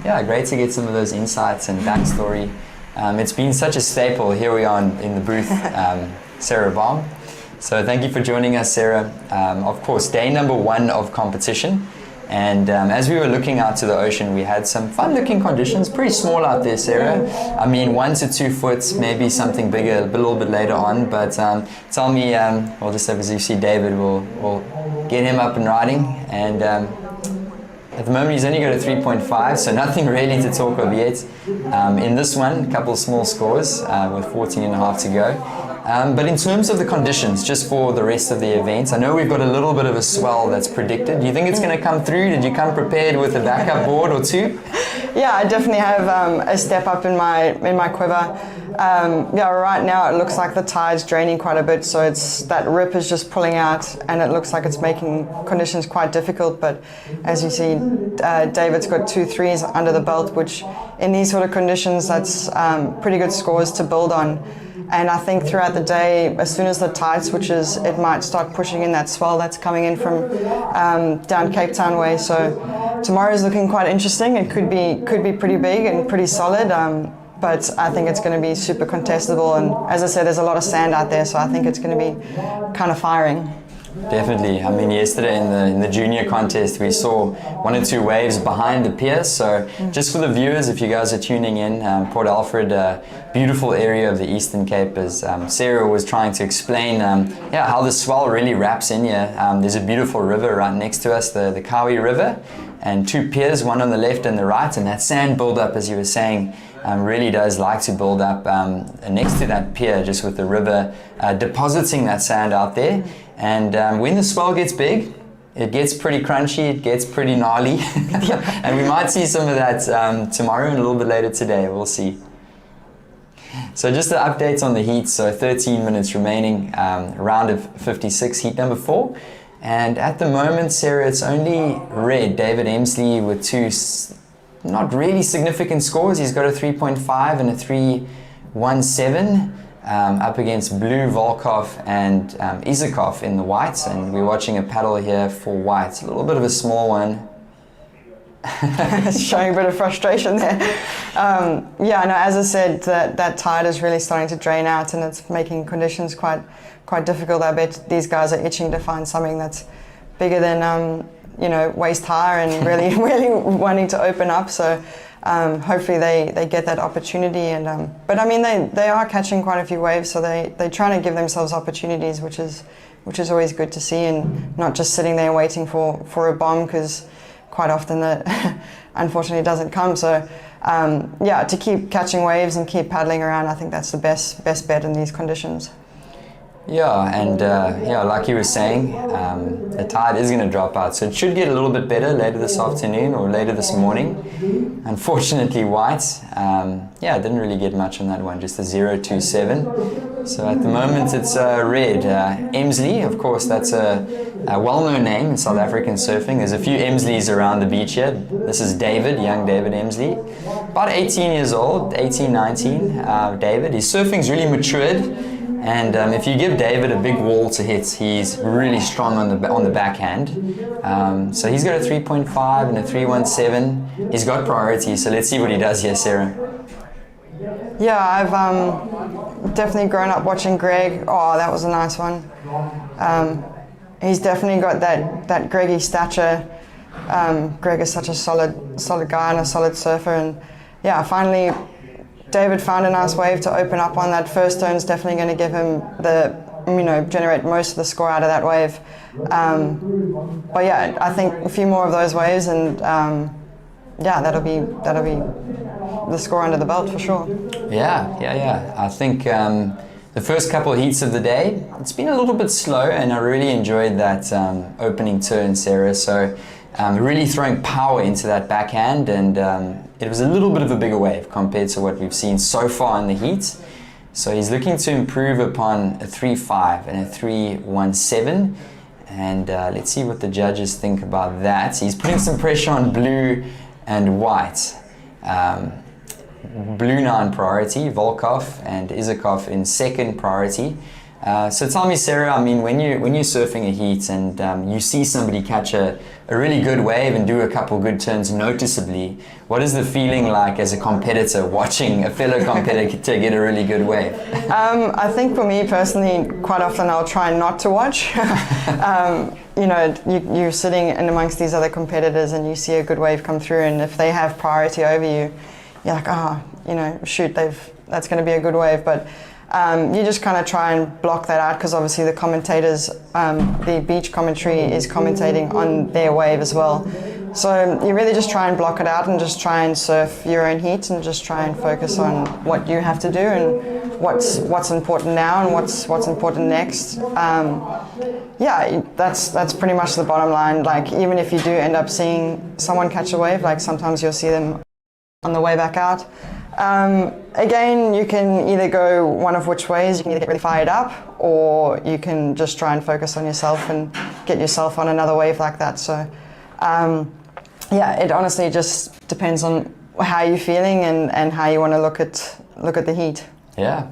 Yeah, great to get some of those insights and backstory. It's been such a staple. Here we are in the booth, Sarah Baum. So thank you for joining us, Sarah. Of course, day number 1 of competition. And as we were looking out to the ocean, we had some fun-looking conditions. Pretty small out there, Sarah. I mean, 1 to 2 foot, maybe something bigger a little bit later on. But tell me, well, just as you see David, we'll get him up and riding. And at the moment, he's only got a 3.5, so nothing really to talk of yet. In this one, a couple of small scores with 14.5 to go. But in terms of the conditions, just for the rest of the event, I know we've got a little bit of a swell that's predicted. Do you think it's going to come through? Did you come prepared with a backup board or 2? Yeah, I definitely have a step up in my quiver. Yeah, right now it looks like the tide's draining quite a bit, so it's that rip is just pulling out, and it looks like it's making conditions quite difficult. But as you see, David's got 2 threes under the belt, which in these sort of conditions, that's pretty good scores to build on. And I think throughout the day, as soon as the tide switches, it might start pushing in that swell that's coming in from down Cape Town way. So tomorrow's looking quite interesting. It could be pretty big and pretty solid. But I think it's going to be super contestable. And as I said, there's a lot of sand out there, so I think it's going to be kind of firing. Definitely. I mean, yesterday in the junior contest, we saw 1 or 2 waves behind the pier. So just for the viewers, if you guys are tuning in, Port Alfred, beautiful area of the Eastern Cape, as Sarah was trying to explain, yeah, how the swell really wraps in here. There's a beautiful river right next to us, the Kawi River, and 2 piers, one on the left and the right, and that sand buildup, as you were saying, really does like to build up next to that pier, just with the river depositing that sand out there. And when the swell gets big, it gets pretty crunchy, it gets pretty gnarly, and we might see some of that tomorrow and a little bit later today, we'll see. So just the updates on the heats, so 13 minutes remaining, round of 56, heat number 4. And at the moment, Sarah, it's only red, David Emsley, with 2 not really significant scores. He's got a 3.5 and a 3.17. Up against Blue, Volkov, and Izakov in the whites, and we're watching a paddle here for whites, a little bit of a small one. Showing a bit of frustration there. Yeah, no, as I said, that tide is really starting to drain out, and it's making conditions quite difficult. I bet these guys are itching to find something that's bigger than waist high and really really wanting to open up. So hopefully they get that opportunity. And but I mean they are catching quite a few waves, so they're trying to give themselves opportunities, which is always good to see, and not just sitting there waiting for a bomb, because quite often that unfortunately doesn't come. So yeah, to keep catching waves and keep paddling around, I think that's the best bet in these conditions. Yeah, and like you were saying, the tide is going to drop out, so it should get a little bit better later this afternoon or later this morning. Unfortunately, white, didn't really get much on that one, just a 0.27. So at the moment it's red. Emsley, of course, that's a well-known name in South African surfing. There's a few Emsleys around the beach here. This is David, young David Emsley, about 18 years old, 18, 19. David, his surfing's really matured. And if you give David a big wall to hit, he's really strong on the backhand. So he's got a 3.5 and a 3.17. He's got priority, so let's see what he does here, Sarah. Yeah, I've definitely grown up watching Greg. Oh, that was a nice one. He's definitely got that Greggy stature. Greg is such a solid guy and a solid surfer, and yeah, finally David found a nice wave to open up on. That first stone's definitely going to give him generate most of the score out of that wave. But yeah, I think a few more of those waves, and that'll be the score under the belt for sure. Yeah. I think the first couple of heats of the day, it's been a little bit slow, and I really enjoyed that opening turn, Sarah. So really throwing power into that backhand, and it was a little bit of a bigger wave compared to what we've seen so far in the heat. So he's looking to improve upon a 3.5 and a 3.17, and let's see what the judges think about that. He's putting some pressure on blue and white. Blue now in priority, Volkov and Isakov in second priority. So tell me, Sarah, I mean, when you're surfing a heat and you see somebody catch a really good wave and do a couple good turns noticeably, what is the feeling like as a competitor watching a fellow competitor get a really good wave? I think for me personally, quite often I'll try not to watch. You're sitting in amongst these other competitors and you see a good wave come through, and if they have priority over you, you're like, shoot, that's going to be a good wave. But you just kind of try and block that out, because obviously the commentators, the beach commentary is commentating on their wave as well. So you really just try and block it out and just try and surf your own heat and just try and focus on what you have to do and what's important now and what's important next. That's pretty much the bottom line. Like, even if you do end up seeing someone catch a wave, like sometimes you'll see them on the way back out. Again, you can either go one of which ways. You can either get really fired up, or you can just try and focus on yourself and get yourself on another wave like that. So it honestly just depends on how you're feeling and how you want to look at the heat. Yeah.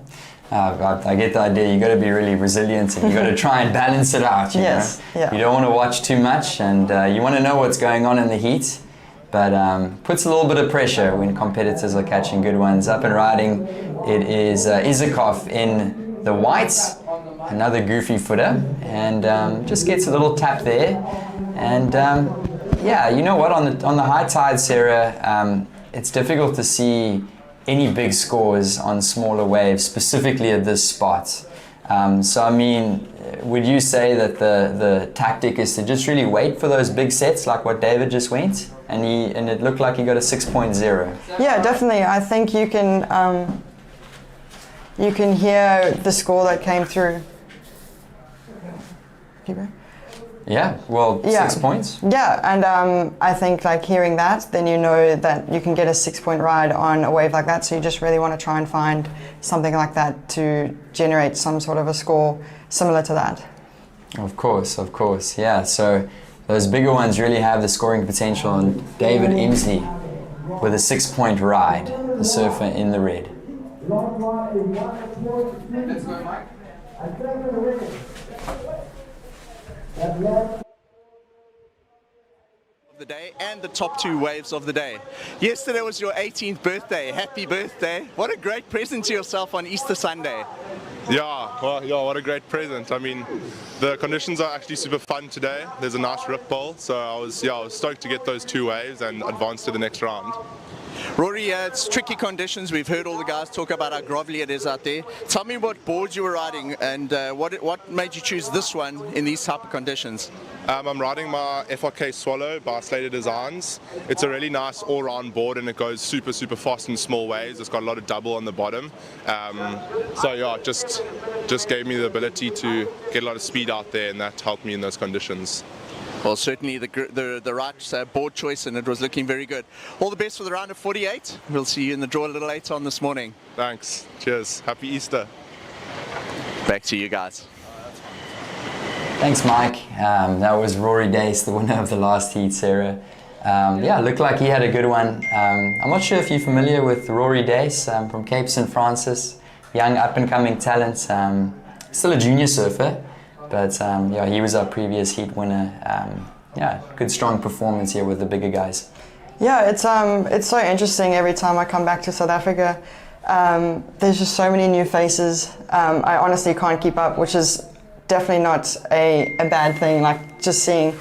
I get the idea. You got to be really resilient, and you got to try and balance it out. Yes. You Yeah. You don't want to watch too much, and you want to know what's going on in the heat. But puts a little bit of pressure when competitors are catching good ones. Up and riding, it is Isakov in the whites, another goofy footer, and just gets a little tap there. And you know what? On the high tide, Sarah, it's difficult to see any big scores on smaller waves, specifically at this spot. So I mean, would you say that the tactic is to just really wait for those big sets, like what David just went, and it looked like he got a 6.0? Yeah, definitely. I think you can hear the score that came through. Keep going. Yeah, well, 6 points. Yeah, and I think like hearing that, then you know that you can get a 6-point ride on a wave like that. So you just really want to try and find something like that to generate some sort of a score similar to that. Of course, yeah. So those bigger ones really have the scoring potential. And David Emsley with a 6-point ride, the surfer in the red. Let's go, Mike. The the day and the top 2 waves of the day. Yesterday was your 18th birthday. Happy birthday. What a great present to yourself on Easter Sunday. Yeah, well, yeah, what a great present. I mean, the conditions are actually super fun today. There's a nice rip bowl, so I was stoked to get those 2 waves and advance to the next round. Rory, it's tricky conditions. We've heard all the guys talk about how grovelly it is out there. Tell me what boards you were riding and what made you choose this one in these type of conditions? I'm riding my FRK Swallow by Slater Designs. It's a really nice all-round board and it goes super fast in small waves. It's got a lot of double on the bottom. So yeah, just gave me the ability to get a lot of speed out there, and that helped me in those conditions. Well, certainly the right board choice, and it was looking very good. All the best for the round of 48. We'll see you in the draw a little later on this morning. Thanks. Cheers. Happy Easter. Back to you guys. Thanks, Mike. That was Rory Dace, the winner of the last heat, Sarah. Yeah, looked like he had a good one. I'm not sure if you're familiar with Rory Dace from Cape St. Francis, young up-and-coming talent, still a junior surfer, but yeah, he was our previous heat winner. Yeah, good strong performance here with the bigger guys. Yeah, it's so interesting every time I come back to South Africa. There's just so many new faces. I honestly can't keep up, which is definitely not a bad thing. Like just seeing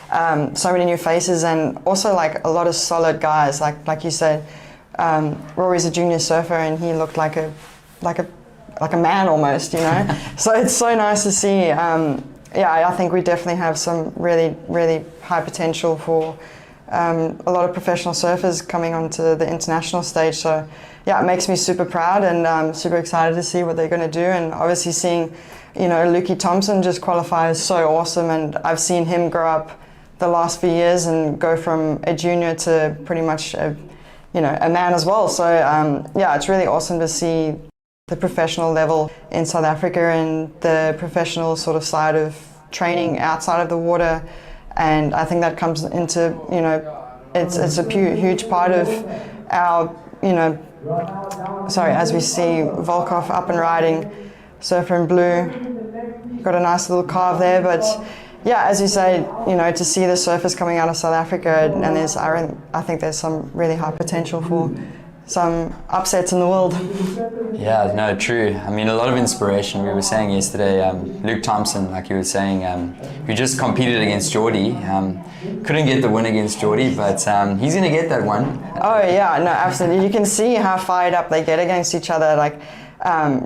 so many new faces, and also like a lot of solid guys. Like you said, Rory's a junior surfer, and he looked like a man almost, you know. So it's so nice to see. Yeah, I think we definitely have some really high potential for a lot of professional surfers coming onto the international stage. So yeah, it makes me super proud, and super excited to see what they're going to do. And obviously seeing, you know, Lukey Thompson just qualify is so awesome, and I've seen him grow up the last few years and go from a junior to pretty much a man as well. So yeah, it's really awesome to see the professional level in South Africa and the professional sort of side of training outside of the water. And I think that comes into, you know, it's a huge part of our, you know, sorry, as we see Volkov up and riding, surfer in blue, got a nice little carve there. But yeah, as you say, you know, to see the surfers coming out of South Africa, and I think there's some really high potential for some upsets in the world. Yeah, no, true. I mean, a lot of inspiration. We were saying yesterday, Luke Thompson, like you were saying, who just competed against Geordie, couldn't get the win against Geordie, but he's going to get that one. Oh yeah, no, absolutely. You can see how fired up they get against each other. Like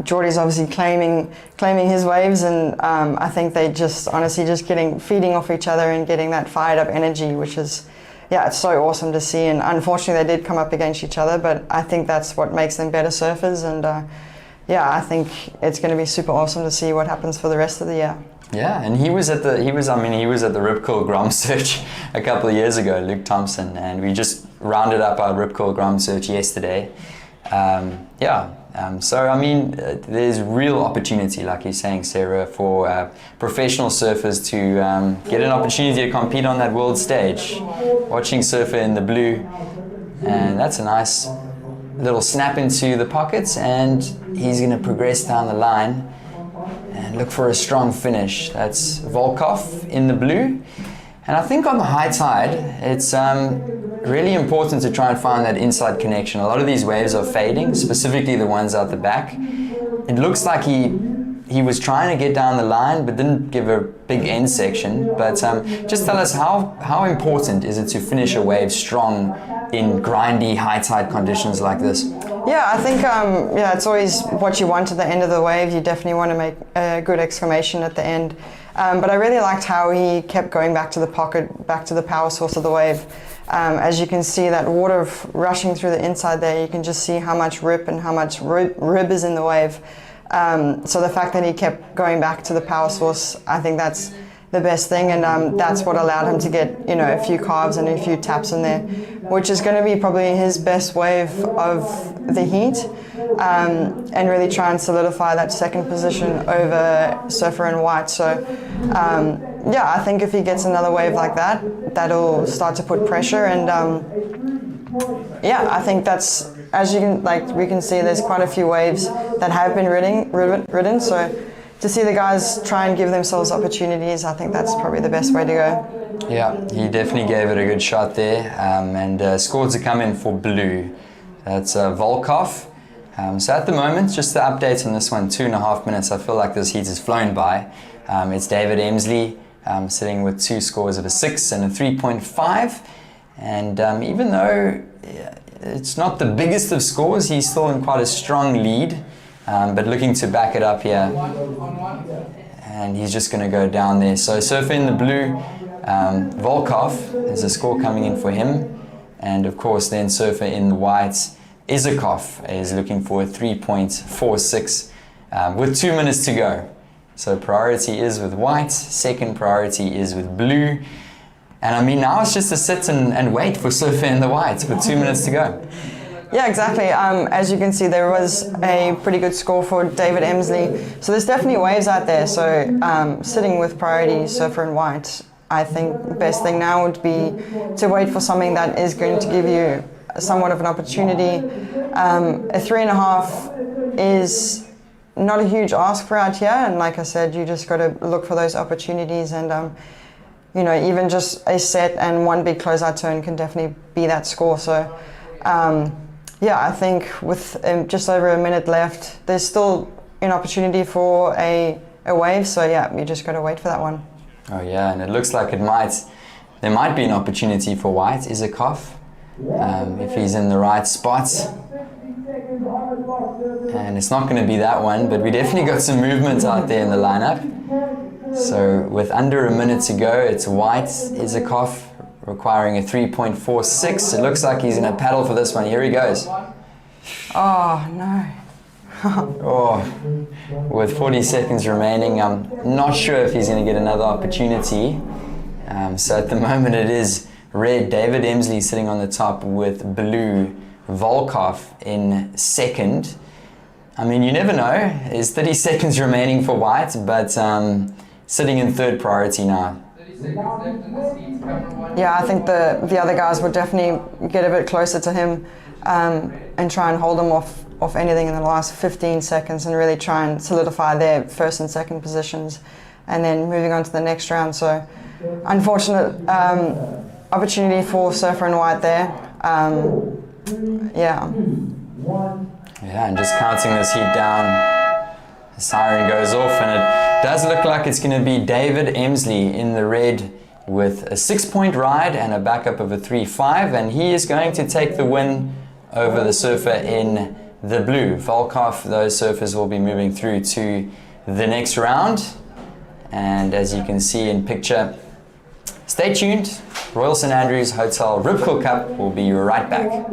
Geordie's obviously claiming his waves, and I think they just honestly just feeding off each other and getting that fired up energy, which is, yeah, it's so awesome to see. And unfortunately they did come up against each other, but I think that's what makes them better surfers. And yeah, I think it's going to be super awesome to see what happens for the rest of the year. Yeah, and he was at the Rip Curl Grom Search a couple of years ago, Luke Thompson, and we just rounded up our Rip Curl Grom Search yesterday. So I mean, there's real opportunity, like you're saying, Sarah, for professional surfers to get an opportunity to compete on that world stage. Watching Surfer in the blue, and that's a nice little snap into the pockets, and he's going to progress down the line and look for a strong finish. That's Volkov in the blue. And I think on the high tide, it's really important to try and find that inside connection. A lot of these waves are fading, specifically the ones out the back. It looks like he was trying to get down the line, but didn't give a big end section. But just tell us, how important is it to finish a wave strong in grindy, high tide conditions like this? Yeah, I think it's always what you want at the end of the wave. You definitely want to make a good exclamation at the end. But I really liked how he kept going back to the pocket, back to the power source of the wave. As you can see, that water rushing through the inside there, you can just see how much rip and how much rib is in the wave. So the fact that he kept going back to the power source, I think that's the best thing, and that's what allowed him to get, you know, a few carves and a few taps in there, which is going to be probably his best wave of the heat, and really try and solidify that second position over Surfer in white. So yeah, I think if he gets another wave like that, that'll start to put pressure, and yeah, I think that's, as you can, like we can see, there's quite a few waves that have been ridden. So to see the guys try and give themselves opportunities, I think that's probably the best way to go. Yeah, he definitely gave it a good shot there, and scored to come in for blue. That's Volkov. So at the moment, just the update on this one, 2.5 minutes. I feel like this heat has flown by. It's David Emsley sitting with 2 scores of a 6 and a 3.5. And even though it's not the biggest of scores, he's still in quite a strong lead. But looking to back it up here. And he's just going to go down there. So surfer in the blue, Volkov, there's a score coming in for him. And of course then surfer in the whites, Izakov is looking for a 3.46 with 2 minutes to go. So priority is with white, second priority is with blue. And I mean, now it's just to sit and wait for surfer in the whites with 2 minutes to go. Yeah, exactly. As you can see, there was a pretty good score for David Emsley. So there's definitely waves out there. So sitting with priority surfer in white, I think the best thing now would be to wait for something that is going to give you somewhat of an opportunity. A 3.5 is not a huge ask for out here, and like I said, you just got to look for those opportunities, and you know, even just a set and one big closeout turn can definitely be that score. So yeah, I think with just over a minute left, there's still an opportunity for a wave. So yeah, you just got to wait for that one. Oh yeah, and it looks like there might be an opportunity for white, Izakov, if he's in the right spot. And it's not going to be that one, but we definitely got some movement out there in the lineup. So with under a minute to go, it's white, Izakov, requiring a 3.46. It looks like he's in a paddle for this one. Here he goes. Oh no. Oh, with 40 seconds remaining, I'm not sure if he's going to get another opportunity. So at the moment it is red, David Emsley sitting on the top with blue, Volkov in second. I mean, you never know. There's 30 seconds remaining for white, but sitting in third priority now. Yeah, I think the other guys would definitely get a bit closer to him and try and hold him off anything in the last 15 seconds and really try and solidify their first and second positions, and then moving on to the next round. So unfortunate opportunity for surfer in white there. Yeah, and just counting this heat down, the siren goes off, and it does look like it's going to be David Emsley in the red with a 6-point ride and a backup of a 3.5, and he is going to take the win over the surfer in the blue. Volkov, those surfers will be moving through to the next round. And as you can see in picture, stay tuned. Royal St Andrews Hotel Ripcord Cup will be right back.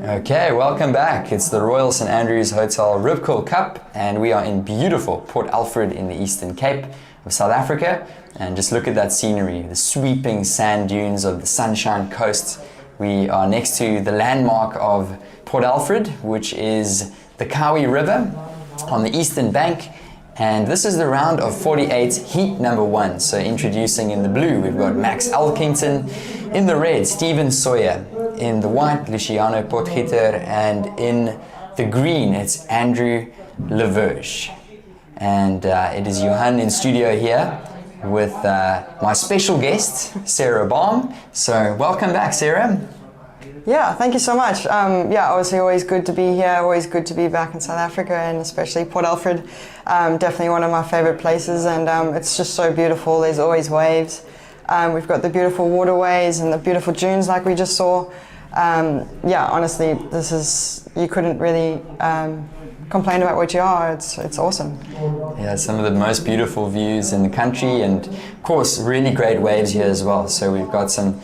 Okay, welcome back. It's the Royal St Andrews Hotel Ripcord Cup, and we are in beautiful Port Alfred in the Eastern Cape of South Africa. And just look at that scenery, the sweeping sand dunes of the Sunshine Coast. We are next to the landmark of Port Alfred, which is the Kawi River on the eastern bank. And this is the round of 48, heat number 1. So introducing in the blue, we've got Max Elkington. In the red, Steven Sawyer. In the white, Luciano Potgieter. And in the green, it's Andrew Leverge. And it is Johan in studio here with my special guest, Sarah Baum. So welcome back, Sarah. Yeah, thank you so much. Yeah, obviously always good to be here, always good to be back in South Africa, and especially Port Alfred. Definitely one of my favorite places, and it's just so beautiful. There's always waves. We've got the beautiful waterways and the beautiful dunes like we just saw. Yeah, honestly, you couldn't really complain about what you are. It's awesome. Yeah, some of the most beautiful views in the country, and of course really great waves here as well. So we've got some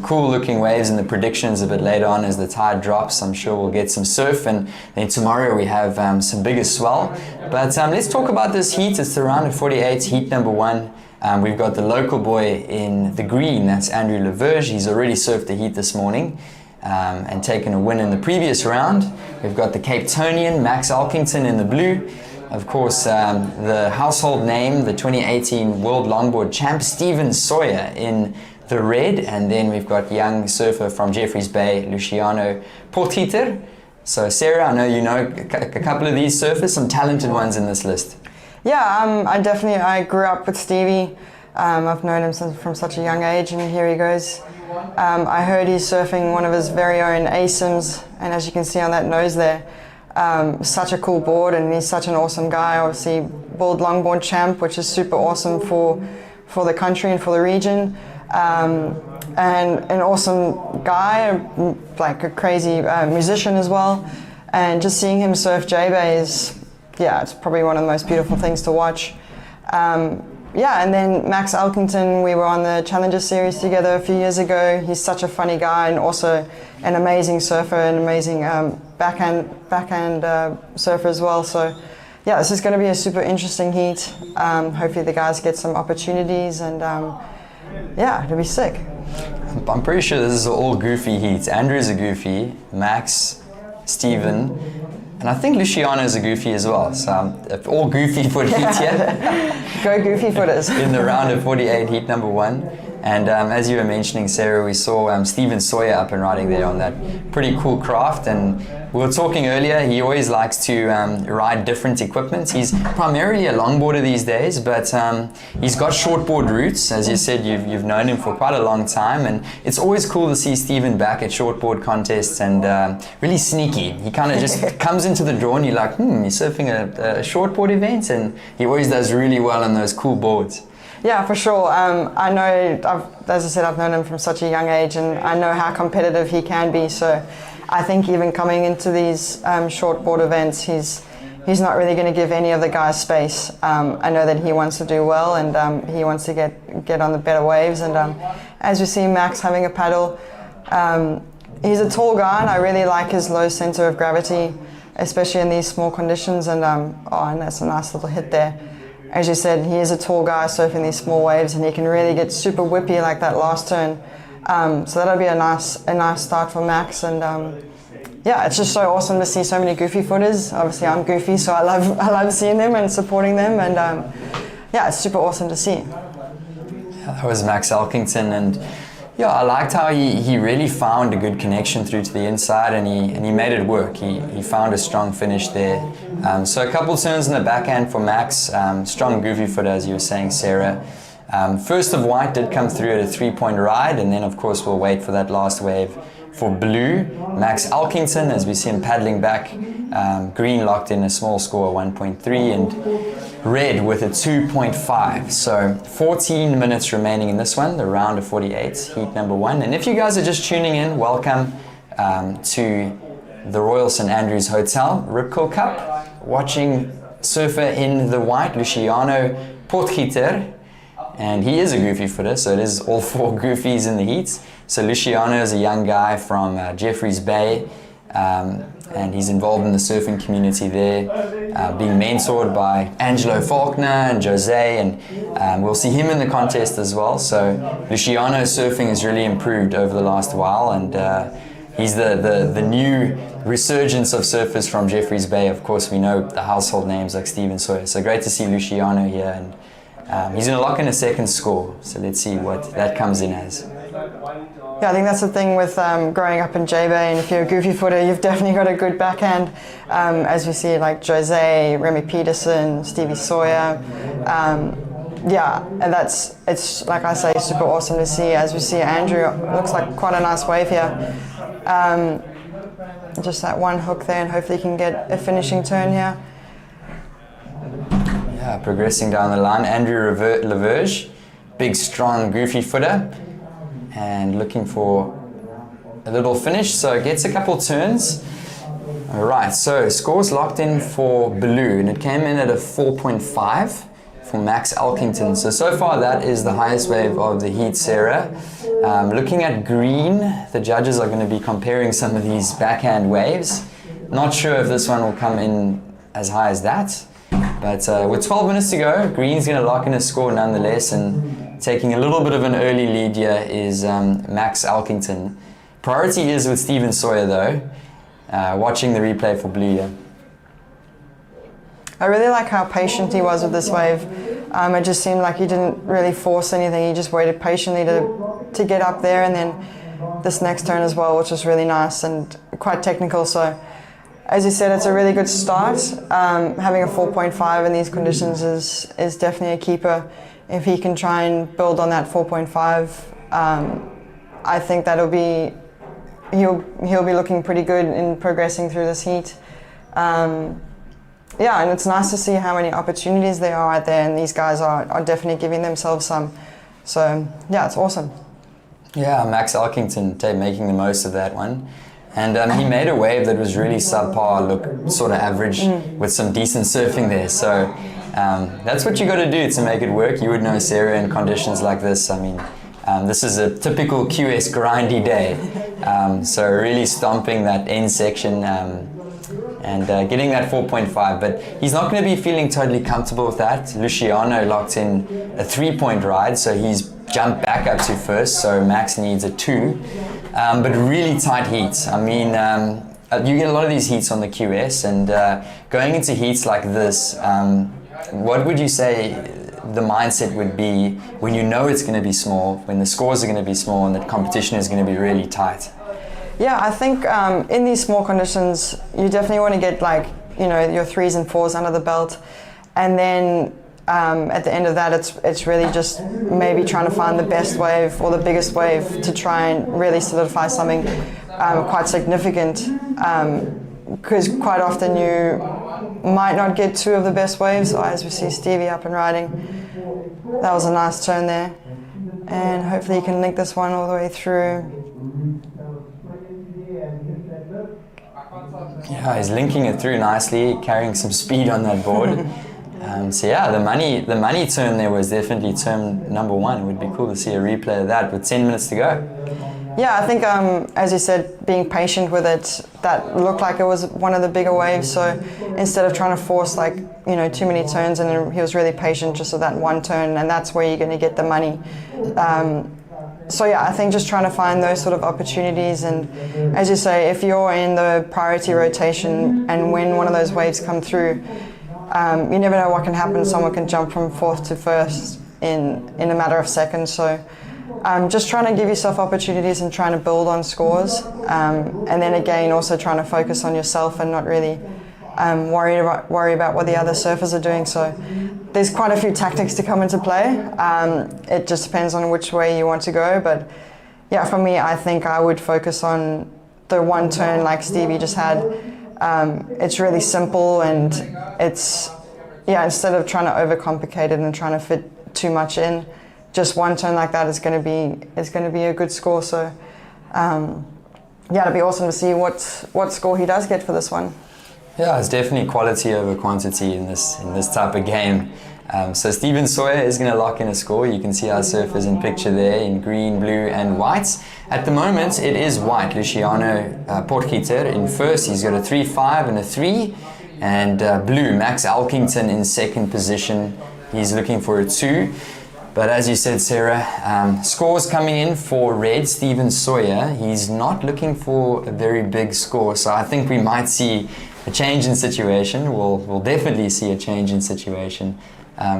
cool looking waves in the predictions a bit later on as the tide drops. I'm sure we'll get some surf, and then tomorrow we have some bigger swell. But let's talk about this heat. It's the round of 48, heat number 1. We've got the local boy in the green, that's Andrew Leverge. He's already surfed the heat this morning and taken a win in the previous round. We've got the Cape Townian, Max Elkington in the blue. Of course, the household name, the 2018 World Longboard champ, Steven Sawyer in the red, and then we've got young surfer from Jeffreys Bay, Luciano Potgieter. So Sarah, I know you know a couple of these surfers, some talented ones in this list. Yeah, I grew up with Stevie. I've known him from such a young age, and here he goes. I heard he's surfing one of his very own ASIMs, and as you can see on that nose there, such a cool board, and he's such an awesome guy. Obviously, World Longboard champ, which is super awesome for the country and for the region. And an awesome guy, like a crazy musician as well. And just seeing him surf J-Bay is, yeah, it's probably one of the most beautiful things to watch. Yeah, and then Max Elkington, we were on the Challenger series together a few years ago. He's such a funny guy and also an amazing surfer, an amazing backhand surfer as well. So yeah, this is going to be a super interesting heat. Hopefully the guys get some opportunities, and yeah, it'll be sick. I'm pretty sure this is all goofy heats. Andrew's a goofy, Max, Steven, and I think Luciano's a goofy as well. So all goofy foot heats here. Go goofy footers. In the round of 48, heat number 1. And as you were mentioning, Sarah, we saw Steven Sawyer up and riding there on that pretty cool craft. And we were talking earlier, he always likes to ride different equipment. He's primarily a longboarder these days, but he's got shortboard roots. As you said, you've known him for quite a long time, and it's always cool to see Steven back at shortboard contests, and really sneaky. He kind of just comes into the draw and you're like, he's surfing a shortboard event, and he always does really well on those cool boards. Yeah, for sure. I know, as I said, I've known him from such a young age, and I know how competitive he can be. So I think even coming into these shortboard events, he's not really going to give any of the guys space. I know that he wants to do well, and he wants to get on the better waves. And as you see Max having a paddle, he's a tall guy, and I really like his low center of gravity, especially in these small conditions. And and that's a nice little hit there. As you said, he is a tall guy surfing these small waves, and he can really get super whippy like that last turn. So that'll be a nice start for Max. And yeah, it's just so awesome to see so many goofy footers. Obviously, I'm goofy, so I love seeing them and supporting them. And yeah, it's super awesome to see. Yeah, that was Max Elkington, and yeah, I liked how he really found a good connection through to the inside, and he made it work. He found a strong finish there. So a couple turns in the backhand for Max. Strong goofy foot, as you were saying, Sarah. First of white did come through at a 3-point ride, and then of course we'll wait for that last wave for blue. Max Elkington, as we see him paddling back. Green locked in a small score of 1.3, and red with a 2.5. So 14 minutes remaining in this one, the round of 48, heat number 1. And if you guys are just tuning in, welcome to the Royal St Andrews Hotel, Ripco Cup, watching surfer in the white, Luciano Potgieter. And he is a goofy footer, so it is all 4 goofies in the heats. So Luciano is a young guy from Jeffreys Bay, and he's involved in the surfing community there, being mentored by Angelo Faulkner and Jose, and we'll see him in the contest as well. So Luciano's surfing has really improved over the last while, and he's the new resurgence of surfers from Jeffreys Bay. Of course, we know the household names like Steven Sawyer. So great to see Luciano here, and he's going to lock in a second score. So let's see what that comes in as. Yeah, I think that's the thing with growing up in J-Bay, and if you're a goofy footer, you've definitely got a good backhand. As we see, like Jose, Remy Peterson, Stevie Sawyer. Yeah, and it's like I say, super awesome to see. As we see, Andrew, looks like quite a nice wave here. Just that one hook there, and hopefully he can get a finishing turn here. Yeah, progressing down the line, Andrew Laverge, big, strong, goofy footer, and looking for a little finish, so gets a couple turns. All right, so scores locked in for blue, and it came in at a 4.5 for Max Elkington. So far that is the highest wave of the heat, Sarah. Looking at green, the judges are going to be comparing some of these backhand waves. Not sure if this one will come in as high as that, but with 12 minutes to go, green's going to lock in a score nonetheless, and taking a little bit of an early lead here is Max Elkington. Priority is with Steven Sawyer though, watching the replay for blue here. I really like how patient he was with this wave. It just seemed like he didn't really force anything. He just waited patiently to get up there, and then this next turn as well, which was really nice and quite technical. So, as you said, it's a really good start. Having a 4.5 in these conditions is definitely a keeper. If he can try and build on that 4.5, I think he'll be looking pretty good in progressing through this heat. Yeah, and it's nice to see how many opportunities there are out there, and these guys are definitely giving themselves some. So, yeah, it's awesome. Yeah, Max Elkington making the most of that one. And he made a wave that was really subpar, look sort of average, with some decent surfing there. So that's what you got to do to make it work. You would know, Sarah, in conditions like this. I mean, this is a typical QS grindy day. So really stomping that end section, and getting that 4.5, but he's not going to be feeling totally comfortable with that. Luciano locked in a 3-point ride, so he's jumped back up to first, so Max needs a 2. But really tight heats. I mean, you get a lot of these heats on the QS, and going into heats like this, what would you say the mindset would be when you know it's going to be small, when the scores are going to be small, and the competition is going to be really tight? Yeah, I think in these small conditions, you definitely want to get your 3s and 4s under the belt, and then at the end of that, it's really just maybe trying to find the best wave or the biggest wave to try and really solidify something quite significant. Because quite often you might not get 2 of the best waves. As we see Stevie up and riding, that was a nice turn there, and hopefully you can link this one all the way through. Yeah, he's linking it through nicely, carrying some speed on that board. So yeah, the money turn there was definitely turn number 1. It would be cool to see a replay of that with 10 minutes to go. Yeah, I think as you said, being patient with it, that looked like it was one of the bigger waves. So instead of trying to force too many turns, and he was really patient just with that one turn, and that's where you're going to get the money. So yeah, I think just trying to find those sort of opportunities, and as you say, if you're in the priority rotation and when one of those waves come through, you never know what can happen. Someone can jump from 4th to 1st in a matter of seconds. So just trying to give yourself opportunities and trying to build on scores, and then again also trying to focus on yourself and not really worry about what the other surfers are doing. So there's quite a few tactics to come into play. It just depends on which way you want to go, but yeah, for me, I think I would focus on the one turn like Stevie just had. It's really simple, and it's instead of trying to overcomplicate it and trying to fit too much in, just one turn like that is going to be a good score. So it'd be awesome to see what score he does get for this one. Yeah, it's definitely quality over quantity in this type of game. So Steven Sawyer is going to lock in a score. You can see our surfers in picture there in green, blue and white. At the moment it is white. Luciano Portgieter in first. He's got a 3.5 and a 3. And blue, Max Elkington in second position. He's looking for a 2. But as you said, Sarah, scores coming in for red, Steven Sawyer. He's not looking for a very big score, so I think we might see a change in situation. We'll definitely see a change in situation.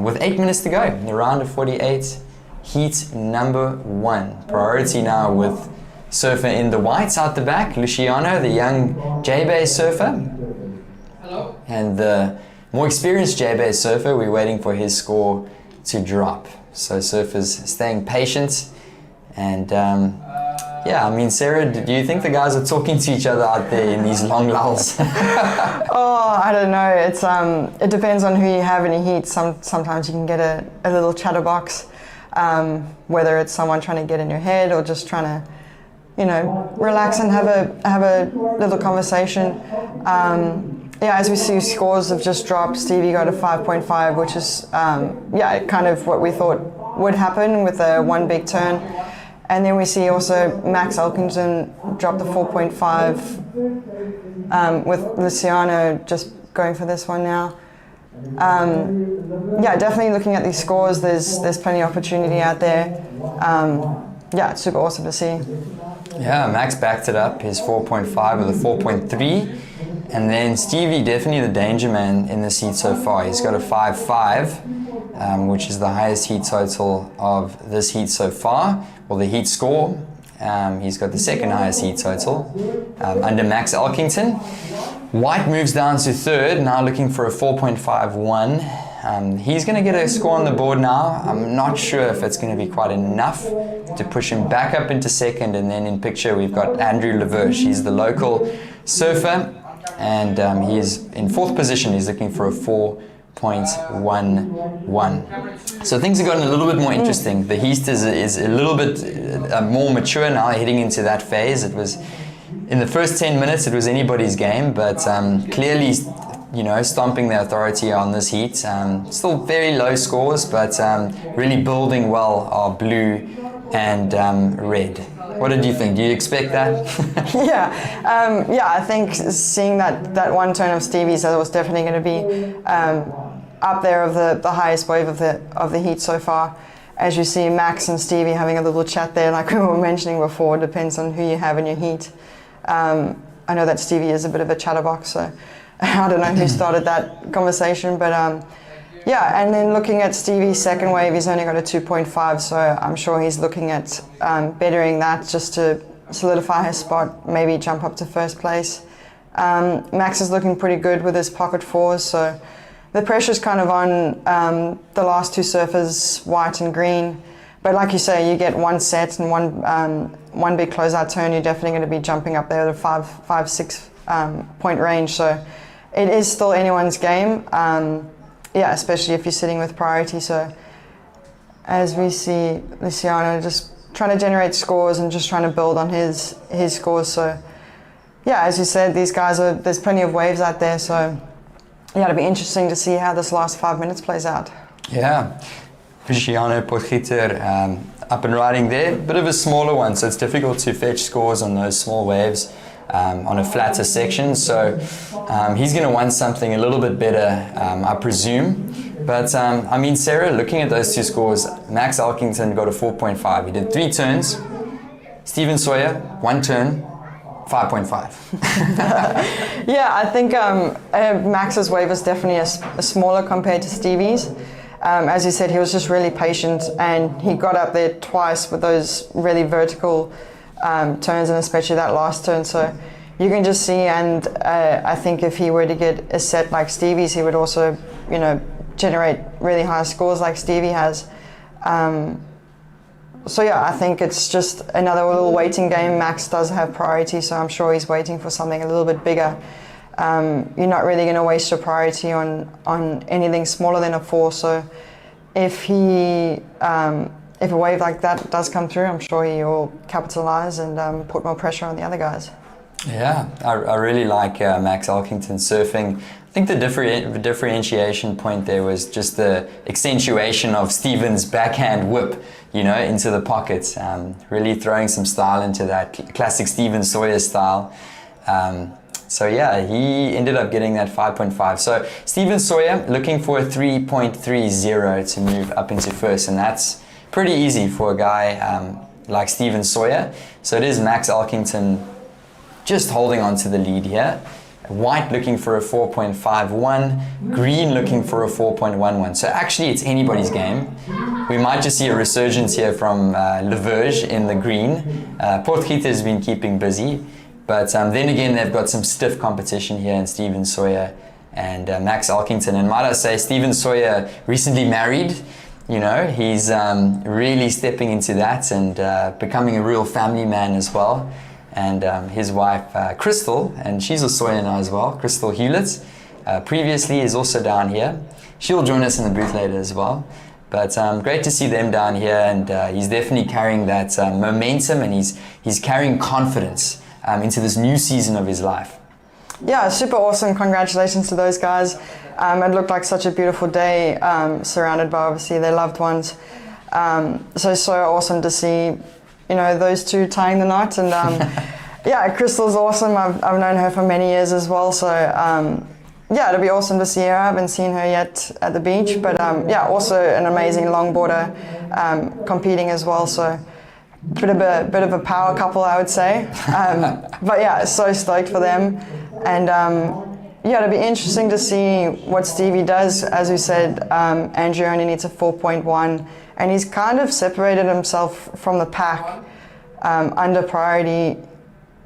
With 8 minutes to go in the round of 48, heat number 1. Priority now with surfer in the whites out the back, Luciano, the young J-Bay surfer. Hello. And the more experienced J-Bay surfer, we're waiting for his score to drop. So surfers staying patient. And yeah, I mean, Sarah, do you think the guys are talking to each other out there in these long lulls? Oh, I don't know. It's it depends on who you have in your heat. Sometimes you can get a little chatterbox, whether it's someone trying to get in your head or just trying to, you know, relax and have a little conversation. Yeah, as we see, scores have just dropped. Stevie got a 5.5, which is yeah, kind of what we thought would happen with a one big turn. And then we see also Max Elkington dropped a 4.5 with Luciano just going for this one now. Yeah, definitely looking at these scores, there's plenty of opportunity out there. Yeah, it's super awesome to see. Yeah, Max backed it up, his 4.5 with a 4.3. And then Stevie, definitely the danger man in this heat so far. He's got a 5.5, which is the highest heat total of this heat so far, or the heat score. He's got the second highest heat total under Max Elkington. White moves down to third, now looking for a 4.51. He's going to get a score on the board now. I'm not sure if it's going to be quite enough to push him back up into second. And then in picture we've got Andrew Laverche. He's the local surfer, and he is in fourth position. He's looking for a 4.11. So things have gotten a little bit more interesting. The heat is a little bit more mature now, heading into that phase. It was in the first 10 minutes it was anybody's game, but clearly, you know, stomping the authority on this heat. Still very low scores, but really building well are blue and red. What did you think? Do you expect that? Yeah, I think seeing that one turn of Stevie's, that was definitely going to be up there of the highest wave of the heat so far. As you see Max and Stevie having a little chat there, like we were mentioning before, depends on who you have in your heat. I know that Stevie is a bit of a chatterbox, so I don't know who started that conversation, but yeah, and then looking at Stevie's second wave, he's only got a 2.5, so I'm sure he's looking at bettering that just to solidify his spot, maybe jump up to first place. Max is looking pretty good with his pocket fours, so the pressure's kind of on the last two surfers, white and green. But like you say, you get one set and one big closeout turn, you're definitely going to be jumping up there at a 5-6 point range. So it is still anyone's game. Yeah, especially if you're sitting with priority. So as we see Luciano just trying to generate scores and just trying to build on his scores. So yeah, as you said, these guys there's plenty of waves out there. So yeah, it'll be interesting to see how this last 5 minutes plays out. Yeah, Luciano Potgieter up and riding there. Bit of a smaller one, so it's difficult to fetch scores on those small waves. On a flatter section, so he's going to want something a little bit better, I presume. But I mean, Sarah, looking at those two scores, Max Elkington got a 4.5. He did 3 turns. Steven Sawyer, 1 turn, 5.5. Yeah, I think Max's wave is definitely a smaller compared to Stevie's. As you said, he was just really patient, and he got up there twice with those really vertical turns, and especially that last turn. So you can just see, and I think if he were to get a set like Stevie's, he would also, you know, generate really high scores like Stevie has. So yeah, I think it's just another little waiting game. Max does have priority, so I'm sure he's waiting for something a little bit bigger. You're not really going to waste your priority on anything smaller than a 4. So if a wave like that does come through, I'm sure he will capitalize and put more pressure on the other guys. Yeah, I really like Max Elkington surfing. I think the differentiation point there was just the accentuation of Steven's backhand whip, you know, into the pockets. Really throwing some style into that classic Steven Sawyer style. So yeah, he ended up getting that 5.5. So Stephen Sawyer looking for a 3.30 to move up into first, and that's pretty easy for a guy like Stephen Sawyer. So it is Max Elkington just holding on to the lead here. White looking for a 4.51, green looking for a 4.11. So actually it's anybody's game. We might just see a resurgence here from Le Verge in the green. Port Alfred has been keeping busy, but then again they've got some stiff competition here in Stephen Sawyer and Max Elkington. And might I say, Stephen Sawyer recently married. You know, he's really stepping into that and becoming a real family man as well. And his wife, Crystal, and she's a Sawyer now as well, Crystal Hewlett, previously is also down here. She'll join us in the booth later as well. But great to see them down here, and he's definitely carrying that momentum, and he's carrying confidence into this new season of his life. Yeah, super awesome. Congratulations to those guys. It looked like such a beautiful day, surrounded by obviously their loved ones. So awesome to see, you know, those two tying the knot. And yeah, Crystal's awesome. I've known her for many years as well. So yeah, it'll be awesome to see her. I haven't seen her yet at the beach, but yeah, also an amazing longboarder competing as well. So bit of a power couple, I would say. But yeah, so stoked for them. And yeah, it'll be interesting to see what Stevie does. As we said, Andrew only needs a 4.1, and he's kind of separated himself from the pack. Under priority,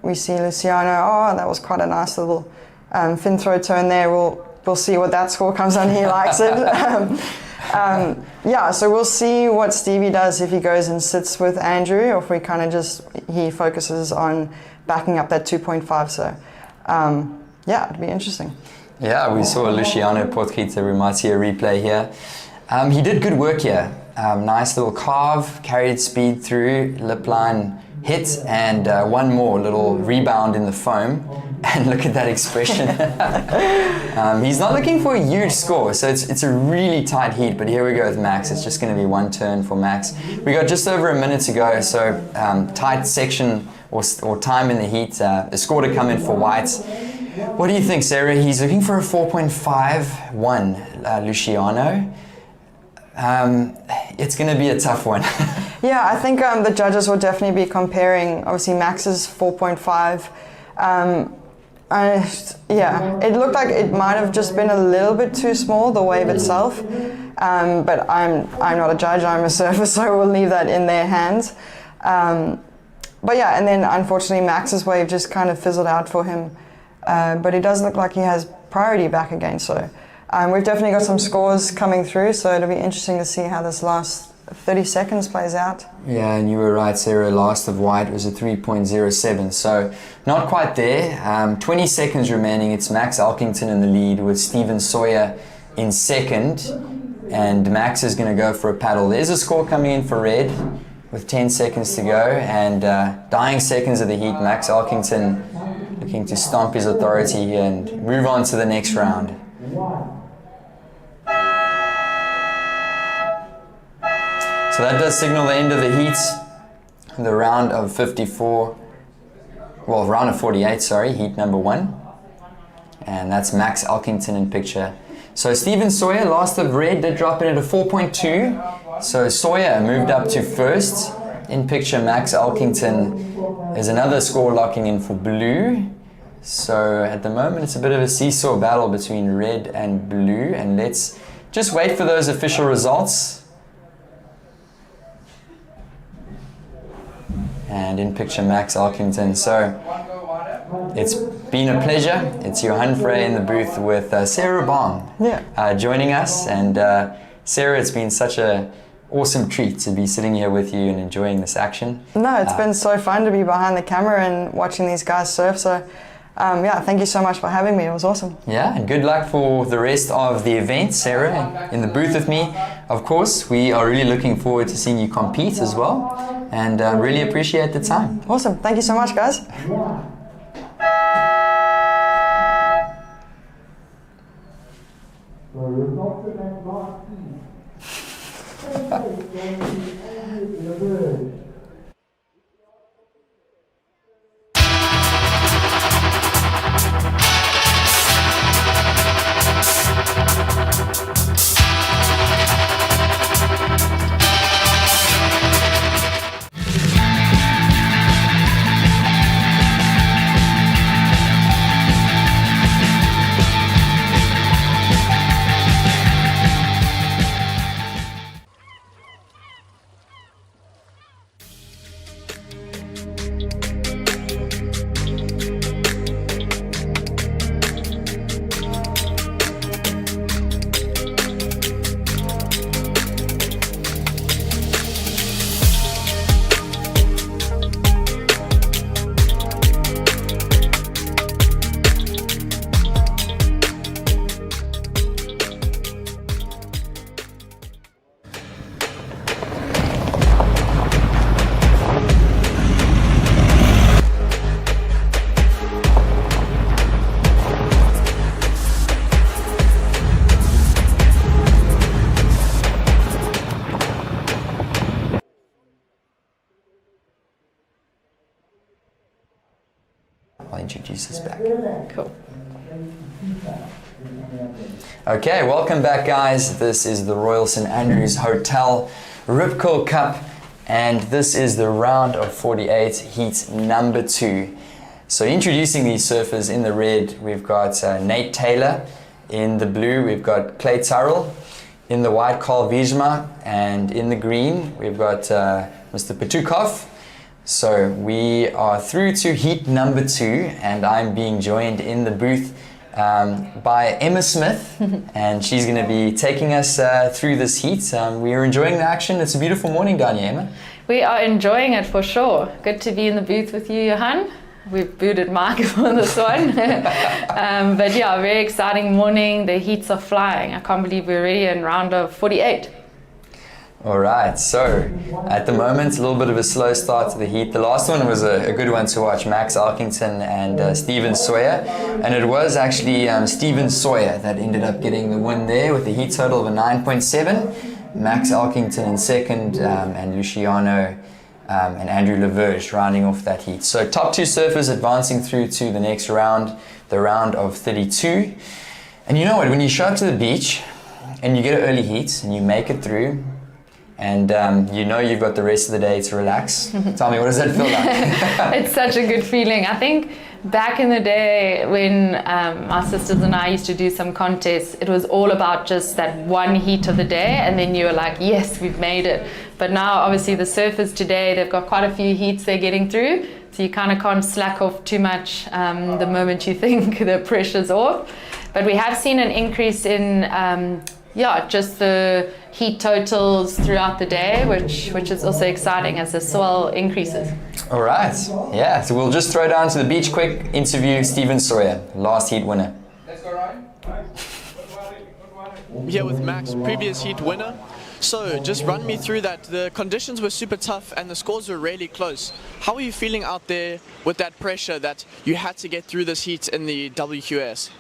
we see Luciano. Oh, that was quite a nice little fin throw turn there. We'll see what that score comes on. He likes it. Yeah, so we'll see what Stevie does if he goes and sits with Andrew, or if we kind of he focuses on backing up that 2.5. So yeah, it'll be interesting. Yeah, we saw Luciano Portquita. We might see a replay here. He did good work here. Nice little carve, carried speed through, lip line hit, and one more little rebound in the foam. And look at that expression. He's not looking for a huge score, so it's a really tight heat. But here we go with Max. It's just going to be one turn for Max. We got just over a minute to go, so tight section or time in the heat. A score to come in for Whites. What do you think, Sarah? He's looking for a 4.51, Luciano. It's going to be a tough one. Yeah, I think the judges will definitely be comparing, obviously, Max's 4.5. Yeah, it looked like it might have just been a little bit too small, the wave itself. But I'm not a judge, I'm a surfer, so we'll leave that in their hands. But yeah, and then unfortunately Max's wave just kind of fizzled out for him. But it does look like he has priority back again. So we've definitely got some scores coming through, so it'll be interesting to see how this last 30 seconds plays out. Yeah, and you were right, Sarah. Last of White was a 3.07, so not quite there. 20 seconds remaining. It's Max Elkington in the lead with Stephen Sawyer in second, and Max is going to go for a paddle. There's a score coming in for red with 10 seconds to go, and dying seconds of the heat. Max Elkington looking to stomp his authority here and move on to the next round. So that does signal the end of the heat, the round of 54, well, round of 48, sorry, heat number 1. And that's Max Elkington in picture. So Stephen Sawyer, last of red, did drop in at a 4.2. So Sawyer moved up to first. In picture, Max Elkington. There's another score locking in for blue. So at the moment, it's a bit of a seesaw battle between red and blue. And let's just wait for those official results. And in picture, Max Elkington. So it's been a pleasure. It's Johan Frey in the booth with Sarah Bong joining us. And Sarah, it's been such a awesome treat to be sitting here with you and enjoying this action. No, it's been so fun to be behind the camera and watching these guys surf. So yeah, thank you so much for having me. It was awesome. Yeah, and good luck for the rest of the event, Sarah, in the booth with me. Of course, we are really looking forward to seeing you compete as well, and really appreciate the time. Awesome. Thank you so much, guys. introduce us back. Cool. Okay, welcome back, guys. This is the Royal St Andrews Hotel Rip Curl Cup, and this is the round of 48, heat number 2. So introducing these surfers, in the red we've got Nate Taylor, in the blue we've got Clay Turrell, in the white Carl Wiesma, and in the green we've got Mr. Petukov. So we are through to heat number 2, and I'm being joined in the booth by Emma Smith, and she's going to be taking us through this heat. We are enjoying the action. It's a beautiful morning down here, Emma. We are enjoying it for sure. Good to be in the booth with you, Johan. We've booted Mark for this one. But yeah, very exciting morning. The heats are flying. I can't believe we're already in round of 48. All right, so at the moment, a little bit of a slow start to the heat. The last one was a good one to watch, Max Elkington and Stephen Sawyer. And it was actually Stephen Sawyer that ended up getting the win there with a heat total of a 9.7. Max Elkington in second, and Luciano and Andrew Laverge rounding off that heat. So top 2 surfers advancing through to the next round, the round of 32. And you know what, when you show up to the beach and you get an early heat and you make it through, and you know you've got the rest of the day to relax. Tell me, what does that feel like? It's such a good feeling. I think back in the day when my sisters and I used to do some contests, it was all about just that one heat of the day, and then you were like, yes, we've made it. But now obviously the surfers today, they've got quite a few heats they're getting through, so you kind of can't slack off too much the moment you think the pressure's off. But we have seen an increase in just the heat totals throughout the day, which is also exciting as the swell increases. All right, yeah, so we'll just throw down to the beach quick, interview Stephen Sawyer, last heat winner. Let's go, Ryan. Here with Max, previous heat winner. So just run me through that. The conditions were super tough and the scores were really close. How are you feeling out there with that pressure that you had to get through this heat in the WQS?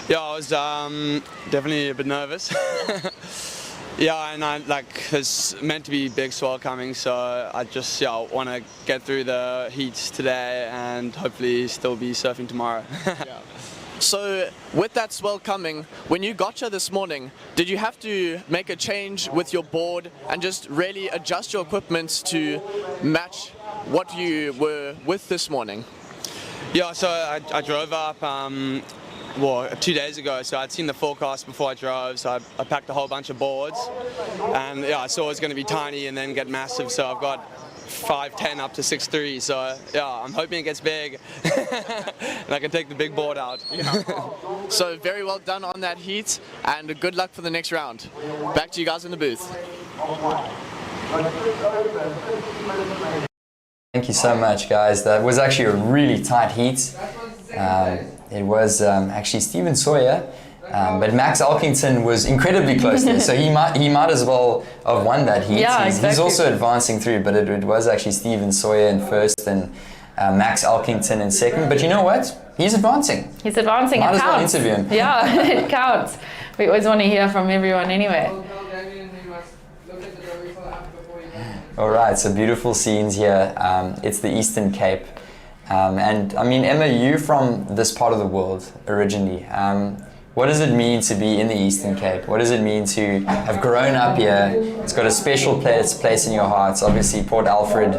Yeah, I was definitely a bit nervous. Yeah, and there's meant to be big swell coming, so I just want to get through the heats today and hopefully still be surfing tomorrow. Yeah. So with that swell coming, when you got here this morning, did you have to make a change with your board and just really adjust your equipment to match what you were with this morning? Yeah, so I drove up 2 days ago, so I'd seen the forecast before I drove, so I packed a whole bunch of boards, and I saw it was going to be tiny and then get massive, so I've got 5'10" up to 6'3", so I'm hoping it gets big and I can take the big board out. Yeah. So very well done on that heat, and good luck for the next round. Back to you guys in the booth. Thank you so much, guys. That was actually a really tight heat. It was actually Stephen Sawyer, but Max Elkington was incredibly close there, so he might as well have won that heat. Yeah, exactly. He's also advancing through, but it was actually Stephen Sawyer in first and Max Elkington in second. But you know what? He's advancing. He's advancing. Might it as well counts. interview him. Yeah, it counts. We always want to hear from everyone anyway. All right, so beautiful scenes here. It's the Eastern Cape. And I mean, Emma, you're from this part of the world originally. What does it mean to be in the Eastern Cape? What does it mean to have grown up here? It's got a special place in your hearts. Obviously, Port Alfred,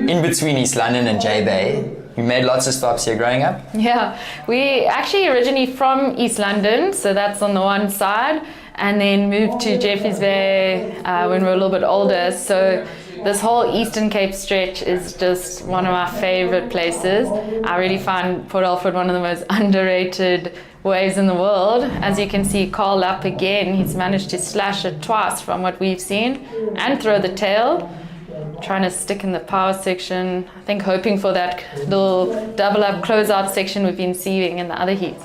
in between East London and J Bay. You made lots of stops here growing up? Yeah, we actually originally from East London, so that's on the one side, and then moved to Jeffreys Bay when we were a little bit older. So this whole Eastern Cape stretch is just one of my favorite places. I really find Port Alfred one of the most underrated waves in the world. As you can see, Carl up again. He's managed to slash it twice from what we've seen and throw the tail. Trying to stick in the power section. I think hoping for that little double up closeout section we've been seeing in the other heats.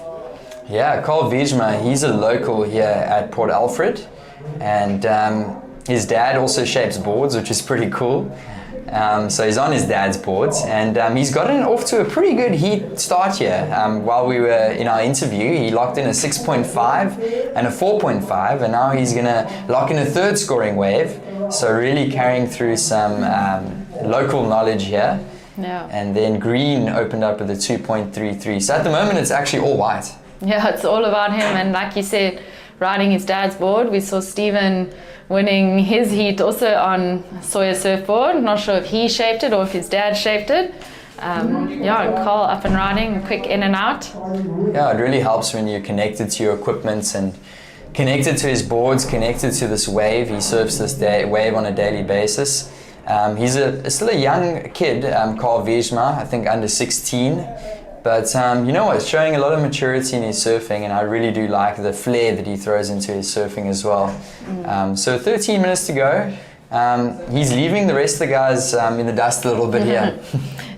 Yeah, Carl Wiesma, he's a local here at Port Alfred, and his dad also shapes boards, which is pretty cool. So he's on his dad's boards, and he's gotten off to a pretty good heat start here. While we were in our interview, he locked in a 6.5 and a 4.5, and now he's gonna lock in a third scoring wave. So really carrying through some local knowledge here. Yeah. And then green opened up with a 2.33. So at the moment, it's actually all white. Yeah, it's all about him. And like you said, riding his dad's board. We saw Stephen winning his heat also on Sawyer surfboard. Not sure if he shaped it or if his dad shaped it. Yeah, and Carl up and riding, quick in and out. Yeah, it really helps when you're connected to your equipment and connected to his boards, connected to this wave. He surfs this wave on a daily basis. He's still a young kid, Carl Wiesma, I think under 16. But you know what, showing a lot of maturity in his surfing, and I really do like the flair that he throws into his surfing as well. So 13 minutes to go. He's leaving the rest of the guys in the dust a little bit here.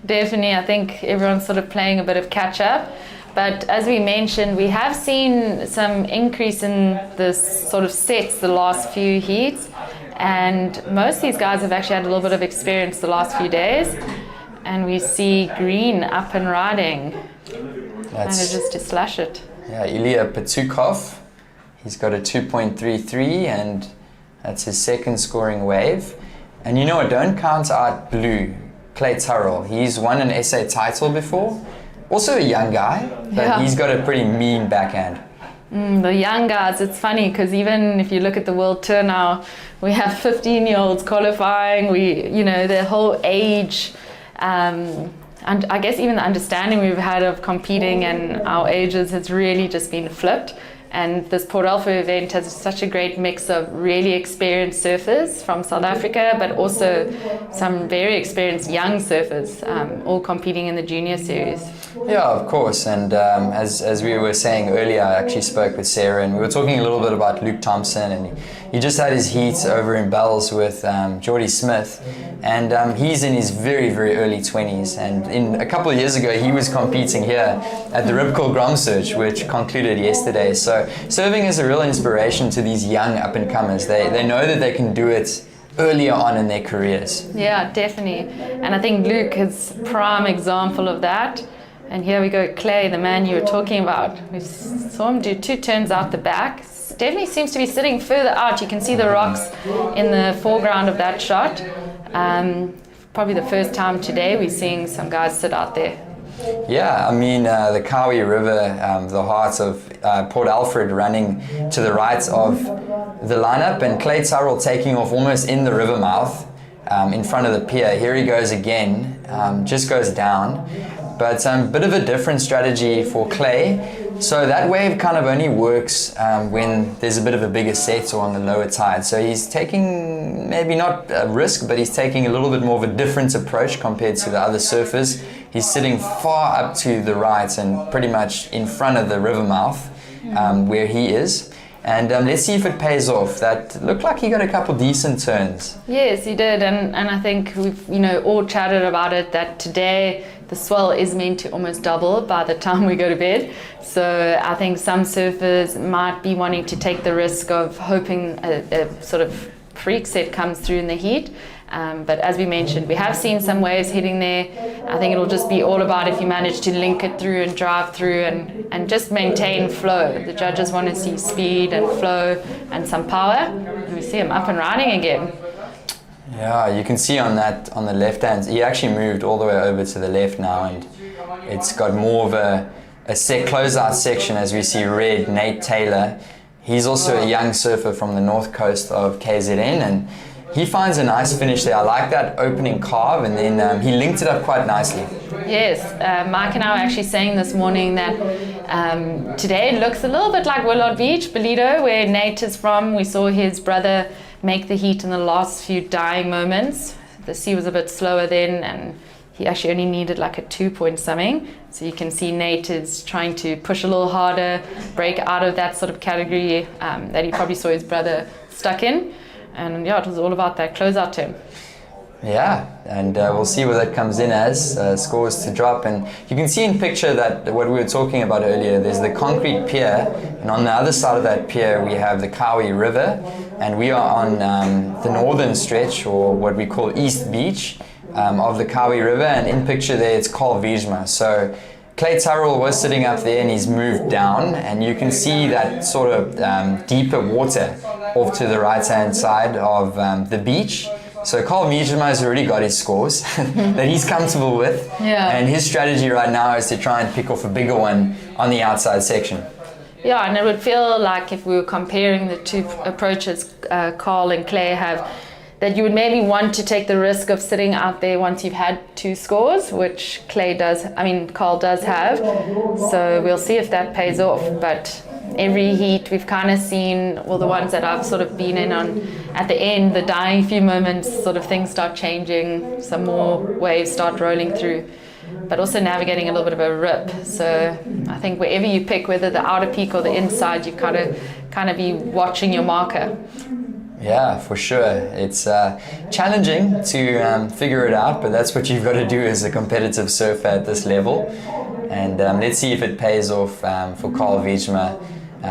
Definitely, I think everyone's sort of playing a bit of catch up. But as we mentioned, we have seen some increase in this sort of sets the last few heats. And most of these guys have actually had a little bit of experience the last few days. And we see Green up and riding. Manages to slash it. Yeah, Ilya Petukov. He's got a 2.33 and that's his second scoring wave. And you know what, don't count out Blue, Clay Turrell. He's won an SA title before. Also a young guy, but he's got a pretty mean backhand. The young guys, it's funny because even if you look at the World Tour now, we have 15-year-olds qualifying. Their whole age, and I guess even the understanding we've had of competing and our ages has really just been flipped. And this Port Alfred event has such a great mix of really experienced surfers from South Africa, but also some very experienced young surfers, all competing in the junior series. Yeah, of course. And as we were saying earlier, I actually spoke with Sarah and we were talking a little bit about Luke Thompson, and he just had his heat over in Bells with Geordie Smith. And he's in his very, very early 20s. And a couple of years ago, he was competing here at the Ripple Grom Search, which concluded yesterday. So serving is a real inspiration to these young up-and-comers. They know that they can do it earlier on in their careers. Yeah, definitely. And I think Luke is a prime example of that. And here we go, Clay, the man you were talking about. We saw him do 2 turns out the back. Definitely seems to be sitting further out. You can see the rocks in the foreground of that shot. Probably the first time today we're seeing some guys sit out there. Yeah, I mean, the Kawi River, the heart of Port Alfred running to the right of the lineup, and Clay Turrell taking off almost in the river mouth in front of the pier. Here he goes again, just goes down. But bit of a different strategy for Clay. So that wave kind of only works when there's a bit of a bigger set or on the lower tide. So he's taking maybe not a risk, but he's taking a little bit more of a different approach compared to the other surfers. He's sitting far up to the right and pretty much in front of the river mouth where he is. And let's see if it pays off. That looked like he got a couple decent turns. Yes, he did. And I think we've all chatted about it, that today the swell is meant to almost double by the time we go to bed. So I think some surfers might be wanting to take the risk of hoping a sort of freak set comes through in the heat. But as we mentioned, we have seen some waves hitting there. I think it'll just be all about if you manage to link it through and drive through and just maintain flow. The judges want to see speed and flow and some power. And we see him up and riding again. Yeah, you can see on the left hand, he actually moved all the way over to the left now, and it's got more of a closeout section as we see red, Nate Taylor. He's also a young surfer from the north coast of KZN, and he finds a nice finish there. I like that opening carve, and then he linked it up quite nicely. Yes, Mike and I were actually saying this morning that today it looks a little bit like Willard Beach, Bolido, where Nate is from. We saw his brother make the heat in the last few dying moments. The sea was a bit slower then, and he actually only needed like a 2 point something. So you can see Nate is trying to push a little harder, break out of that sort of category that he probably saw his brother stuck in. And yeah, it was all about that closeout to him. Yeah, and we'll see where that comes in as scores to drop. And you can see in picture that what we were talking about earlier, there's the concrete pier, and on the other side of that pier we have the Kawi River, and we are on the northern stretch, or what we call East Beach of the Kawi River, and in picture there it's Carl Wiesma. So Clay Turrell was sitting up there and he's moved down, and you can see that sort of deeper water off to the right hand side of the beach. So Carl Wijema has already got his scores that he's comfortable with. Yeah. And his strategy right now is to try and pick off a bigger one on the outside section. Yeah, and it would feel like if we were comparing the two approaches Carl and Clay have, that you would maybe want to take the risk of sitting out there once you've had 2 scores, which Carl does have. So we'll see if that pays off. But every heat we've kind of seen, well, the ones that I've sort of been in on at the end, the dying few moments, sort of things start changing, some more waves start rolling through, but also navigating a little bit of a rip. So I think wherever you pick, whether the outer peak or the inside, you kind of be watching your marker. Yeah, for sure. It's challenging to figure it out, but that's what you've got to do as a competitive surfer at this level. And let's see if it pays off for Carl Wijema.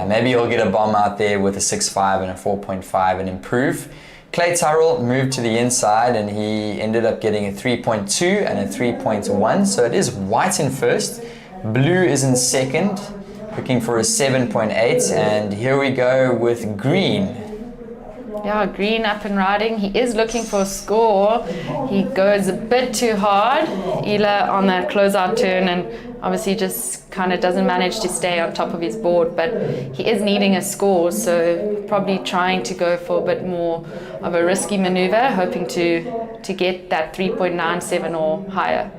Maybe he'll get a bomb out there with a 6.5 and a 4.5 and improve. Clay Turrell moved to the inside and he ended up getting a 3.2 and a 3.1. So it is white in first, blue is in second, looking for a 7.8. And here we go with green. Yeah, green up and riding. He is looking for a score. He goes a bit too hard, Ela, on that closeout turn, and obviously just kind of doesn't manage to stay on top of his board, but he is needing a score, so probably trying to go for a bit more of a risky maneuver, hoping to get that 3.97 or higher.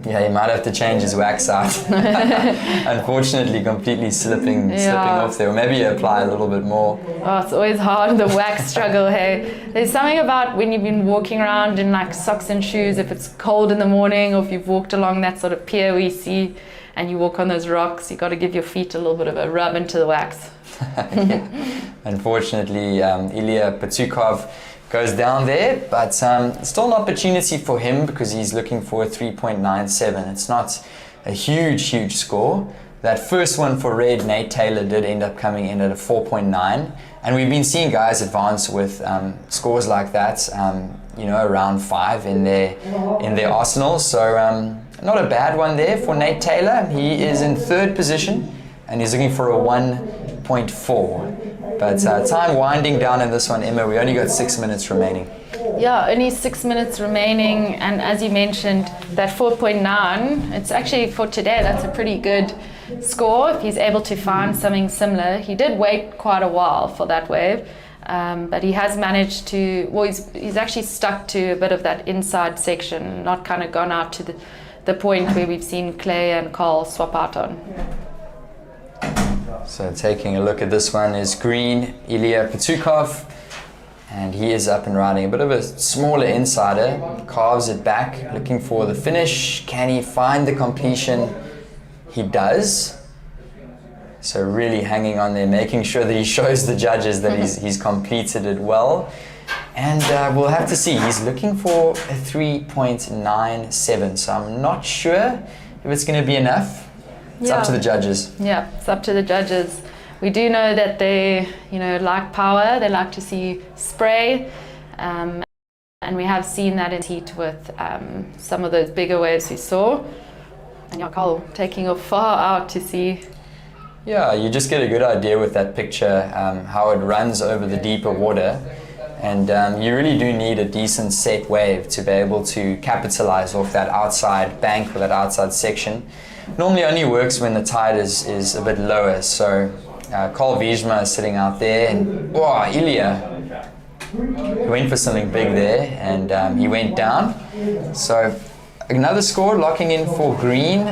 Yeah, he might have to change his wax out. Unfortunately, completely slipping off there. Or maybe apply a little bit more. Oh, it's always hard, the wax struggle, hey. There's something about when you've been walking around in like socks and shoes, if it's cold in the morning, or if you've walked along that sort of pier we see, and you walk on those rocks, you got to give your feet a little bit of a rub into the wax. Yeah. Unfortunately, Ilya Patukov goes down there, but still an opportunity for him because he's looking for a 3.97. It's not a huge score. That first one for red, Nate Taylor, did end up coming in at a 4.9, and we've been seeing guys advance with scores like that, around 5 in their arsenal. So not a bad one there for Nate Taylor. He is in third position and he's looking for a 1.4. But time winding down in this one, Emma. We only got 6 minutes remaining. Yeah, only 6 minutes remaining, and as you mentioned, that 4.9, it's actually for today, that's a pretty good score if he's able to find something similar. He did wait quite a while for that wave, but he has managed to, well, he's actually stuck to a bit of that inside section, not kind of gone out to the point where we've seen Clay and Carl swap out on. So taking a look at this one is green, Ilya Patukov, and he is up and riding. A bit of a smaller insider, carves it back, looking for the finish. Can he find the completion? He does. So really hanging on there, making sure that he shows the judges that he's completed it well. And we'll have to see. He's looking for a 3.97, so I'm not sure if it's going to be enough. It's up to the judges. Yeah, it's up to the judges. We do know that they, like power. They like to see spray, and we have seen that in heat with some of those bigger waves we saw. And Carl taking off far out to see. Yeah, you just get a good idea with that picture how it runs over the deeper water, and you really do need a decent set wave to be able to capitalize off that outside bank or that outside section. Normally only works when the tide is a bit lower. So Carl Wijema is sitting out there, and Ilya, he went for something big there, and he went down. So another score locking in for green.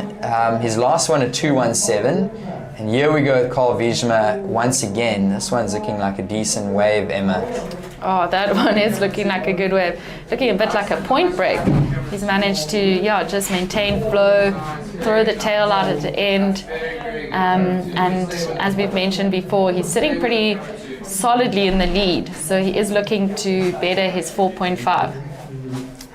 His last one a 2.17, and here we go with Carl Wijema once again. This one's looking like a decent wave, Emma. Oh, that one is looking like a good wave. Looking a bit like a point break. He's managed to, just maintain flow, throw the tail out at the end. And as we've mentioned before, he's sitting pretty solidly in the lead. So he is looking to better his 4.5.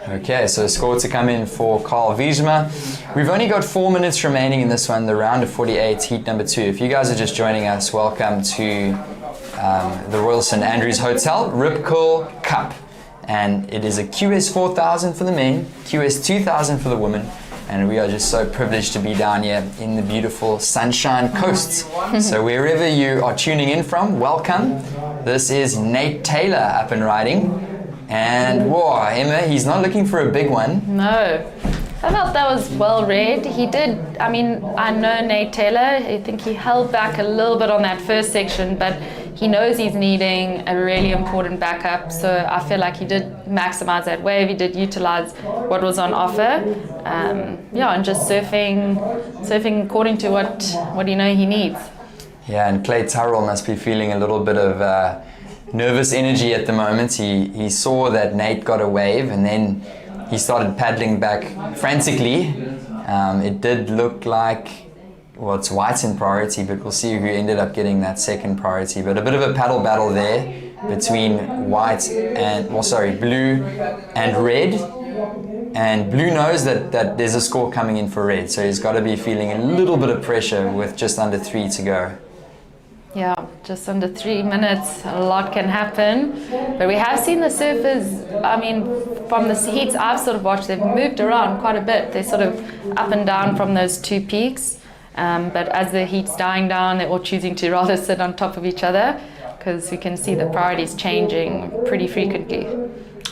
Okay, so score to come in for Carl Wijema. We've only got 4 minutes remaining in this one, the round of 48, heat number 2. If you guys are just joining us, welcome to the Royal St Andrews Hotel Rip Curl Cup, and it is a QS 4000 for the men, QS 2000 for the women, and we are just so privileged to be down here in the beautiful Sunshine Coast. So wherever you are tuning in from, welcome. This is Nate Taylor up and riding. And whoa, Emma, he's not looking for a big one. No. I felt that was well read. He did, I mean, I know Nate Taylor. I think he held back a little bit on that first section, but he knows he's needing a really important backup. So I feel like he did maximize that wave. He did utilize what was on offer. And just surfing according to what he needs. Yeah, and Clay Tyrrell must be feeling a little bit of nervous energy at the moment. He saw that Nate got a wave, and then he started paddling back frantically. It did look like, well, it's White in priority, but we'll see who ended up getting that second priority. But a bit of a paddle battle there between blue and red. And blue knows that there's a score coming in for red, so he's got to be feeling a little bit of pressure with just under 3 to go. Yeah, just under 3 minutes, a lot can happen. But we have seen the surfers, I mean, from the heats I've sort of watched, they've moved around quite a bit. They're sort of up and down from those 2 peaks. But as the heat's dying down, they're all choosing to rather sit on top of each other, because we can see the priorities changing pretty frequently.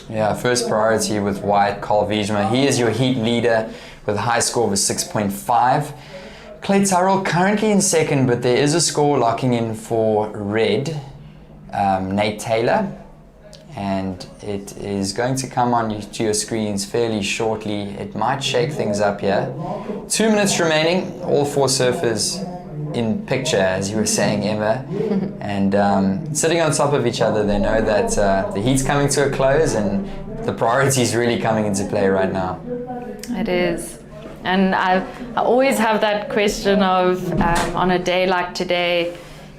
Yeah, first priority with White, Carl Wiesma. He is your heat leader with a high score of a 6.5. Clay Tyrrell currently in second, but there is a score locking in for red, Nate Taylor, and it is going to come on to your screens fairly shortly. It might shake things up here. 2 minutes remaining, all 4 surfers in picture, as you were saying, Emma, and sitting on top of each other. They know that the heat's coming to a close and the priority is really coming into play right now. It is. And I always have that question of, on a day like today,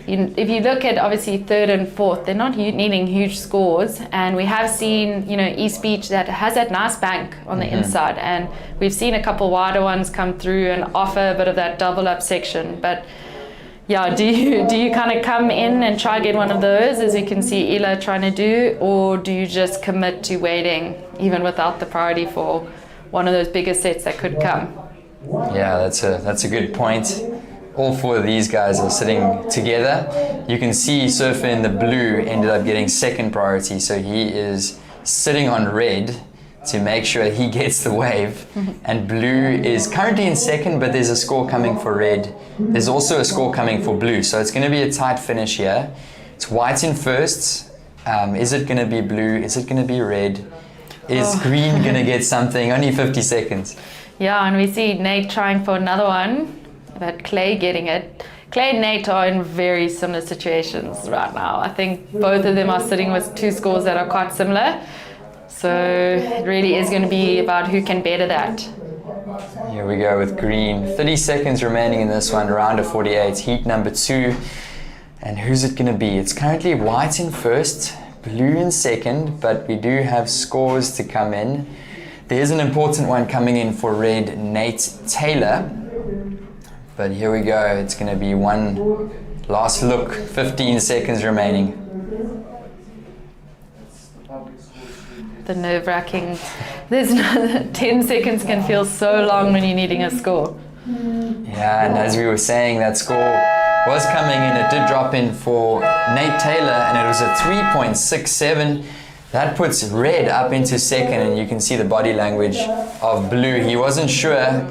if you look at obviously 3rd and 4th, they're not needing huge scores. And we have seen, East Beach that has that nice bank on the inside. And we've seen a couple wider ones come through and offer a bit of that double up section. But yeah, do you kind of come in and try get one of those, as you can see Ela trying to do, or do you just commit to waiting even without the priority for one of those bigger sets that could come? Yeah, that's a good point. All 4 of these guys are sitting together. You can see surfer in the blue ended up getting second priority, so he is sitting on red to make sure he gets the wave. And blue is currently in second, but there's a score coming for red. There's also a score coming for blue, so it's going to be a tight finish here. It's White in first. Is it going to be blue? Is it going to be red? Is green going to get something? Only 50 seconds. Yeah, and we see Nate trying for another one, but Clay getting it. Clay and Nate are in very similar situations right now. I think both of them are sitting with 2 scores that are quite similar. So it really is going to be about who can better that. Here we go with green. 30 seconds remaining in this one, round of 48, heat number 2. And who's it going to be? It's currently White in first, blue in second, but we do have scores to come in. There's an important one coming in for red, Nate Taylor. But here we go, it's going to be one last look, 15 seconds remaining. The nerve-wracking, 10 seconds can feel so long when you're needing a score. Yeah, and as we were saying, that score was coming in. It did drop in for Nate Taylor, and it was a 3.67. That puts red up into second, and you can see the body language of blue. He wasn't sure.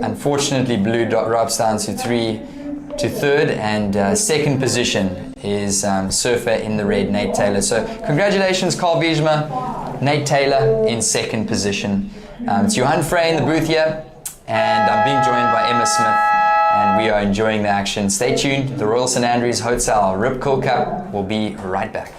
Unfortunately, blue drops down to third, and second position is surfer in the red, Nate Taylor. So congratulations, Carl Wiesma, Nate Taylor in second position. It's Johan Frey in the booth here, and I'm being joined by Emma Smith, and we are enjoying the action. Stay tuned. The Royal St Andrews Hotel Rip Curl Cup will be right back.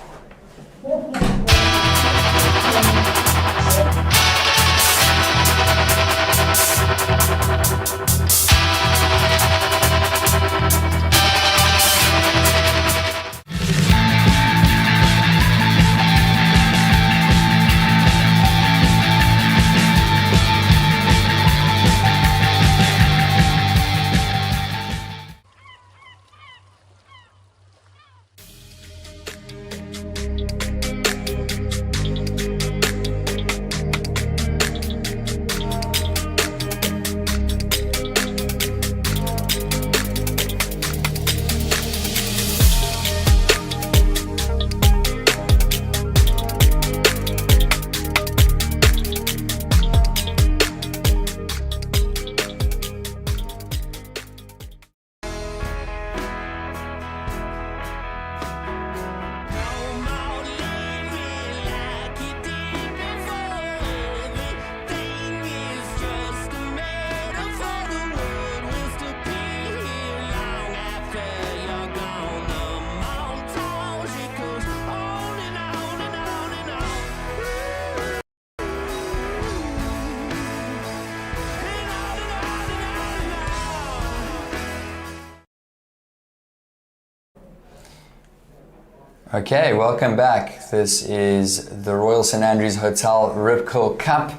Okay, welcome back. This is the Royal St Andrews Hotel Rip Curl Cup,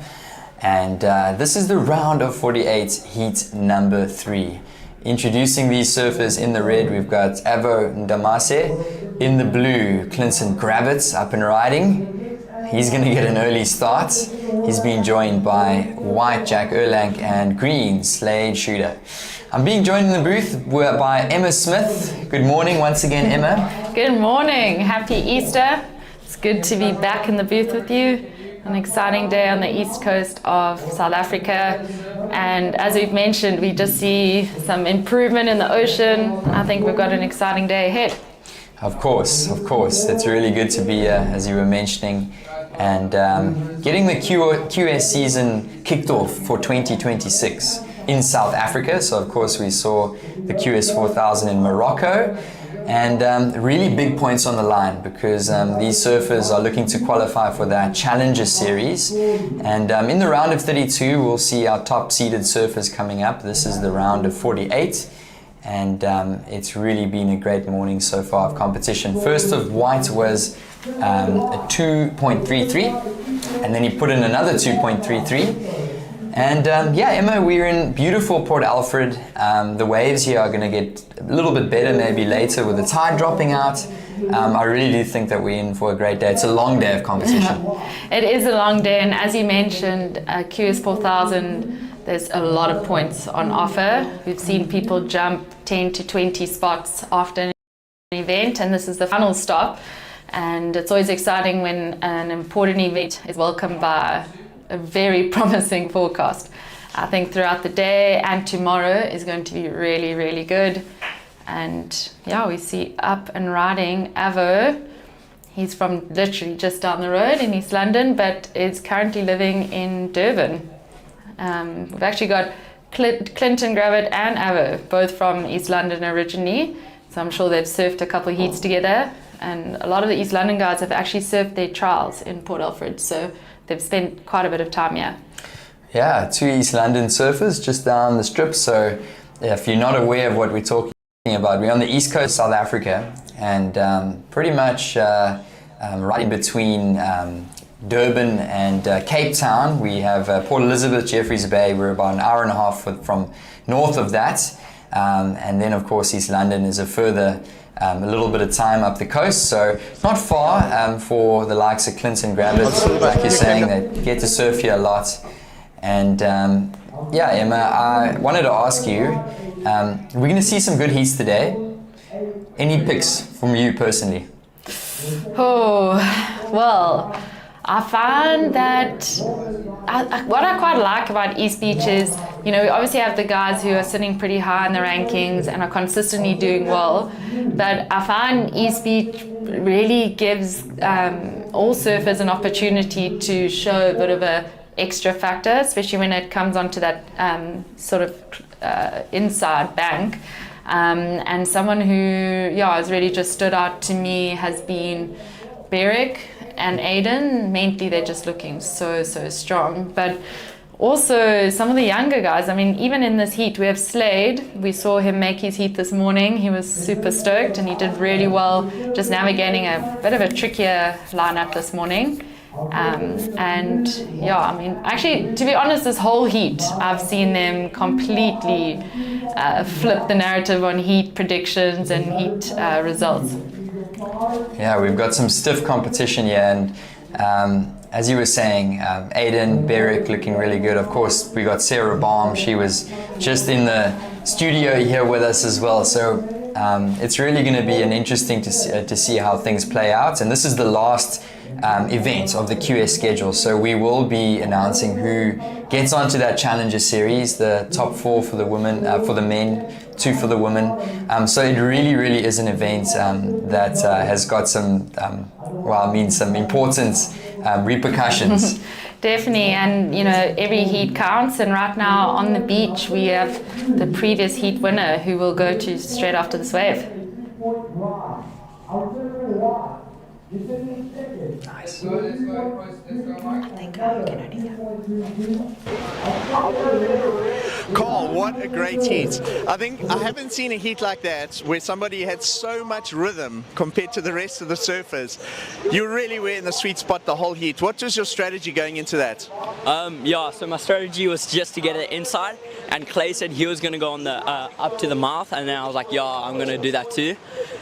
and this is the round of 48, heat number 3. Introducing these surfers: in the red we've got Avo Ndamase, in the blue Clinton Gravitz up and riding. He's going to get an early start. He's being joined by white Jack Erlang and green Slade Shooter. I'm being joined in the booth by Emma Smith. Good morning once again, Emma. Good morning. Happy Easter. It's good to be back in the booth with you. An exciting day on the east coast of South Africa. And as we've mentioned, we just see some improvement in the ocean. I think we've got an exciting day ahead. Of course. It's really good to be here, as you were mentioning, and getting the QS season kicked off for 2026 in South Africa. So of course we saw the QS 4000 in Morocco, and really big points on the line because these surfers are looking to qualify for that Challenger Series. And in the round of 32 we'll see our top seeded surfers coming up. This is the round of 48. And it's really been a great morning so far of competition. First of white was a 2.33, and then he put in another 2.33. And yeah, Emma, we're in beautiful Port Alfred. The waves here are going to get a little bit better maybe later with the tide dropping out. I really do think that we're in for a great day. It's a long day of competition. It is a long day, and as you mentioned, QS 4000, there's a lot of points on offer. We've seen people jump 10 to 20 spots after an event, and this is the final stop. And it's always exciting when an important event is welcomed by a very promising forecast. I think throughout the day and tomorrow is going to be really, really good. And yeah, we see up and riding Avo. He's from literally just down the road in East London, but is currently living in Durban. We've actually got Clinton Gravett and Avo, both from East London originally. So I'm sure they've surfed a couple of heats together. And a lot of the East London guys have actually surfed their trials in Port Alfred. So they've spent quite a bit of time here. Yeah, 2 East London surfers just down the strip. So if you're not aware of what we're talking about, we're on the east coast of South Africa, and pretty much right in between Durban and Cape Town. We have Port Elizabeth, Jeffreys Bay. We're about an hour and a half from north of that. And then of course East London is a further a little bit of time up the coast, so not far for the likes of Clinton Gravett. Like you're saying, they get to surf here a lot. And yeah, Emma, I wanted to ask you, we're going to see some good heats today. Any picks from you personally? Oh, well, I find that what I quite like about East Beach is, you know, we obviously have the guys who are sitting pretty high in the rankings and are consistently doing well, but I find East Beach really gives all surfers an opportunity to show a bit of a extra factor, especially when it comes onto that sort of inside bank. And someone who, yeah, has really just stood out to me has been Beric and Aiden. Mentally, they're just looking so strong. But also some of the younger guys, I mean, even in this heat, we have Slade. We saw him make his heat this morning. He was super stoked and he did really well, just navigating a bit of a trickier lineup this morning. And yeah, I mean, actually, to be honest, this whole heat, I've seen them completely flip the narrative on heat predictions and heat results. Yeah, we've got some stiff competition here, and as you were saying, Aiden, Beric looking really good. Of course, we got Sarah Baum. She was just in the studio here with us as well. So it's really going to be an interesting to see how things play out. And this is the last event of the QS schedule. So we will be announcing who gets onto that Challenger Series, the top 4 for the women, for the men, 2 for the women. So it really is an event that has got some, some important repercussions. Definitely, and you know, every heat counts, and right now on the beach we have the previous heat winner who will go to straight after this wave. Nice. Carl, what a great heat. I think I haven't seen a heat like that where somebody had so much rhythm compared to the rest of the surfers. You really were in the sweet spot the whole heat. What was your strategy going into that? Yeah, so my strategy was just to get it inside, and Clay said he was going to go on the up to the mouth, and then I was like, yeah, I'm going to do that too.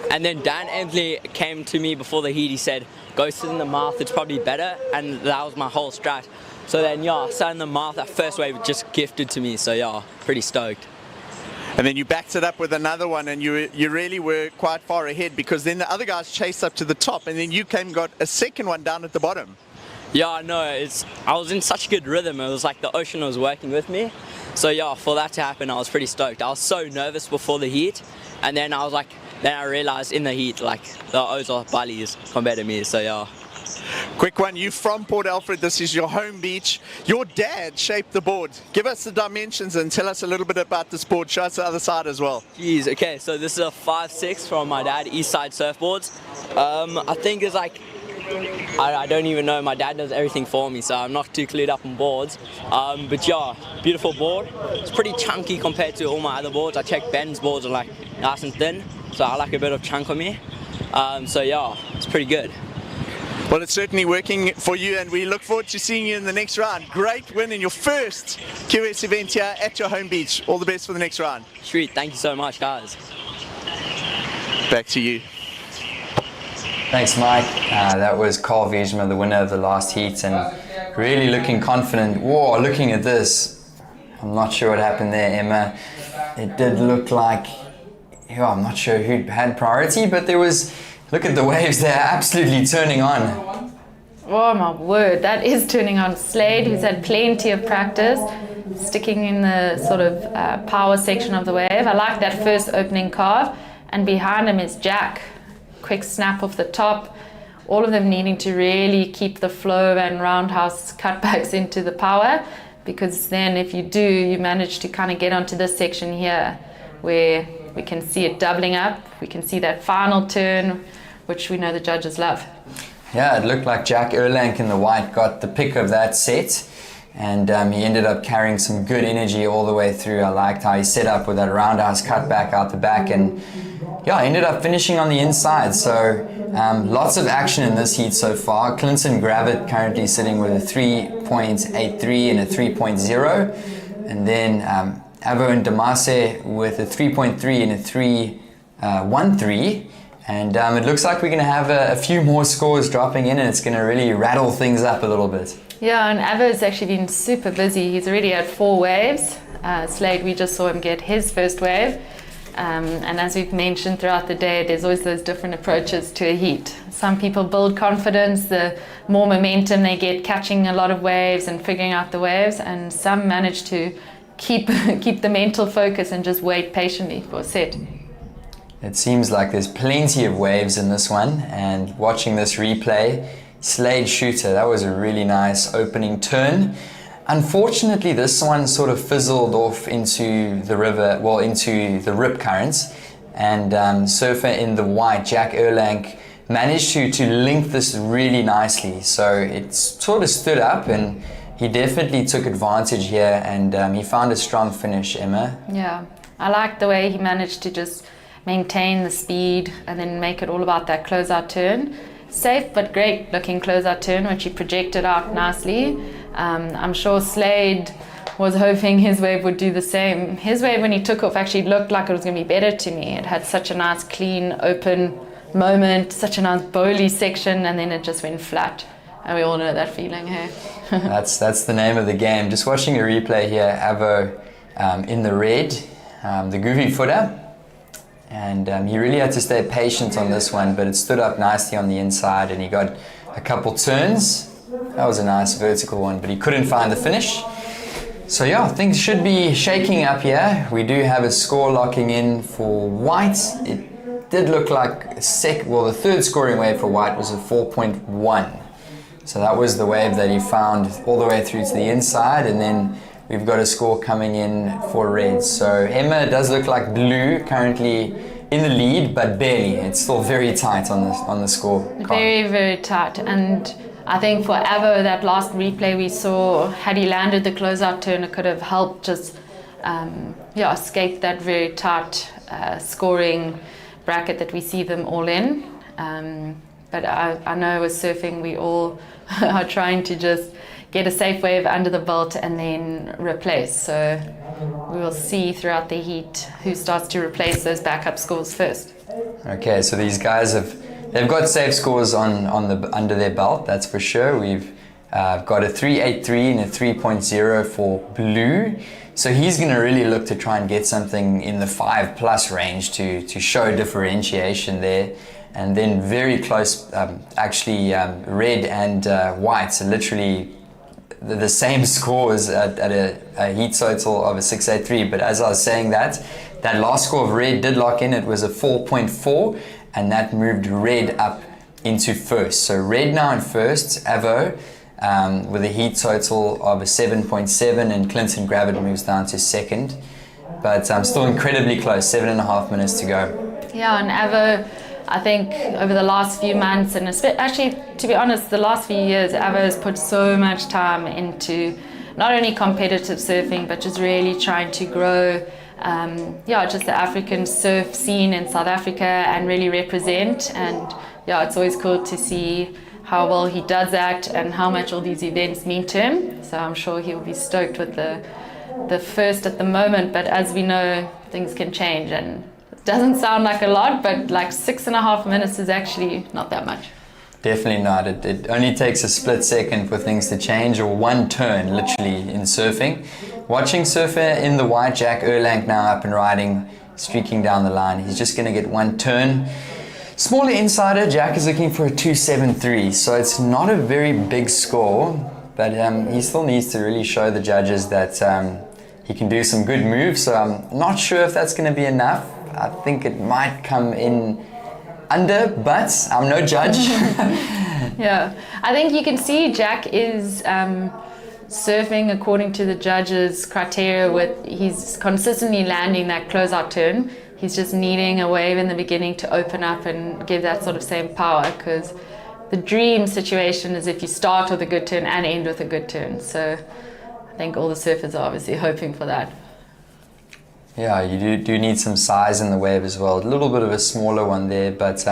And then Dan Anthony came to me before the heat. He said, go sit in the mouth, it's probably better, and that was my whole strat. So then, yeah, I sat in the mouth. That first wave just gifted to me, so yeah, pretty stoked. And then you backed it up with another one, and you really were quite far ahead, because then the other guys chased up to the top, and then you came and got a second one down at the bottom. Yeah, I know. I was in such good rhythm. It was like the ocean was working with me. So yeah, for that to happen, I was pretty stoked. I was so nervous before the heat, and then I realized in the heat, like, the O's are bullies compared to me, so yeah. Quick one, you from Port Alfred, this is your home beach. Your dad shaped the board. Give us the dimensions and tell us a little bit about this board. Show us the other side as well. Jeez, okay, so this is a 5.6 from my dad, East Side Surfboards. I think it's like, I don't even know, my dad does everything for me, so I'm not too clued up on boards. But yeah, beautiful board. It's pretty chunky compared to all my other boards. I checked Ben's boards are like nice and thin, so I like a bit of chunk on me. So yeah, it's pretty good. Well, it's certainly working for you, and we look forward to seeing you in the next round. Great win in your first QS event here at your home beach. All the best for the next round. Sweet, thank you so much, guys. Back to you. Thanks, Mike. That was Carl Wiesma, the winner of the last heat, and really looking confident. Whoa, looking at this, I'm not sure what happened there, Emma. It did look like, yeah, I'm not sure who had priority, but there was, look at the waves, they're absolutely turning on. Oh my word, that is turning on. Slade, who's had plenty of practice, sticking in the sort of power section of the wave. I like that first opening carve, and behind him is Jack. Quick snap off the top. All of them needing to really keep the flow and roundhouse cutbacks into the power, because then if you do, you manage to kind of get onto this section here where we can see it doubling up. We can see that final turn, which we know the judges love. Yeah, it looked like Jack Erlank in the white got the pick of that set, and he ended up carrying some good energy all the way through. I liked how he set up with that roundhouse cutback out the back, and yeah, ended up finishing on the inside. So lots of action in this heat so far. Clinton Gravett currently sitting with a 3.83 and a 3.0, and then Avo and Damase with a 3.3 and a 3.13. And it looks like we're going to have a few more scores dropping in, and it's going to really rattle things up a little bit. Yeah, and Avo's actually been super busy. He's already had 4 waves. Slade, we just saw him get his first wave. And as we've mentioned throughout the day, there's always those different approaches to a heat. Some people build confidence, the more momentum they get catching a lot of waves and figuring out the waves, and some manage to keep the mental focus and just wait patiently for a set. It seems like there's plenty of waves in this one, and watching this replay, Slade Shooter, that was a really nice opening turn. Unfortunately, this one sort of fizzled off into the river, well, into the rip currents, and surfer in the white, Jack Erlank, managed to link this really nicely. So it sort of stood up, and he definitely took advantage here, and he found a strong finish, Emma. Yeah, I like the way he managed to just maintain the speed and then make it all about that closeout turn. Safe but great looking closeout turn, which he projected out nicely. I'm sure Slade was hoping his wave would do the same. His wave, when he took off, actually looked like it was going to be better to me. It had such a nice clean open moment, such a nice bowly section, and then it just went flat. And we all know that feeling, hey? That's the name of the game. Just watching a replay here, Avo in the red, the goofy footer. And he really had to stay patient on this one, but it stood up nicely on the inside, and he got a couple turns. That was a nice vertical one, but he couldn't find the finish. So yeah, things should be shaking up here. We do have a score locking in for white. It did look like the third scoring wave for white was a 4.1. So that was the wave that he found all the way through to the inside, and then we've got a score coming in for red. So Emma, it does look like blue currently in the lead, but barely. It's still very tight on the score. Very, very tight. And I think for Avo, that last replay we saw, had he landed the closeout turn, it could have helped just escape that very tight scoring bracket that we see them all in. But I know with surfing, we all are trying to just get a safe wave under the belt and then replace. So we will see throughout the heat who starts to replace those backup scores first. Okay, so these guys they've got safe scores under their belt, that's for sure. We've got a 3.83 and a 3.0 for Blue. So he's going to really look to try and get something in the 5+ range to show differentiation there. And then very close, Red and White, so literally the same scores at a heat total of a 6.83. But as I was saying that last score of Red did lock in. It was a 4.4, and that moved Red up into first. So Red now in first, Avo, with a heat total of a 7.7, and Clinton Gravett moves down to second. But still incredibly close, 7.5 minutes to go. Yeah, and Avo, I think over the last few months, and actually, to be honest, the last few years, Avo has put so much time into not only competitive surfing, but just really trying to grow just the African surf scene in South Africa and really represent. And it's always cool to see how well he does that and how much all these events mean to him. So I'm sure he'll be stoked with the first at the moment, but as we know, things can change, and it doesn't sound like a lot, but like 6.5 minutes is actually not that much. Definitely not. It only takes a split second for things to change, or one turn literally in surfing. Watching surfer in the white, Jack Erlang now up and riding, streaking down the line. He's just going to get one turn. Smaller insider, Jack is looking for a 2.73, so it's not a very big score, but he still needs to really show the judges that he can do some good moves. So I'm not sure if that's going to be enough. I think it might come in under, but I'm no judge. Yeah, I think you can see Jack is surfing according to the judges' criteria. He's consistently landing that closeout turn. He's just needing a wave in the beginning to open up and give that sort of same power, because the dream situation is if you start with a good turn and end with a good turn. So I think all the surfers are obviously hoping for that. Yeah, you do need some size in the wave as well. A little bit of a smaller one there, but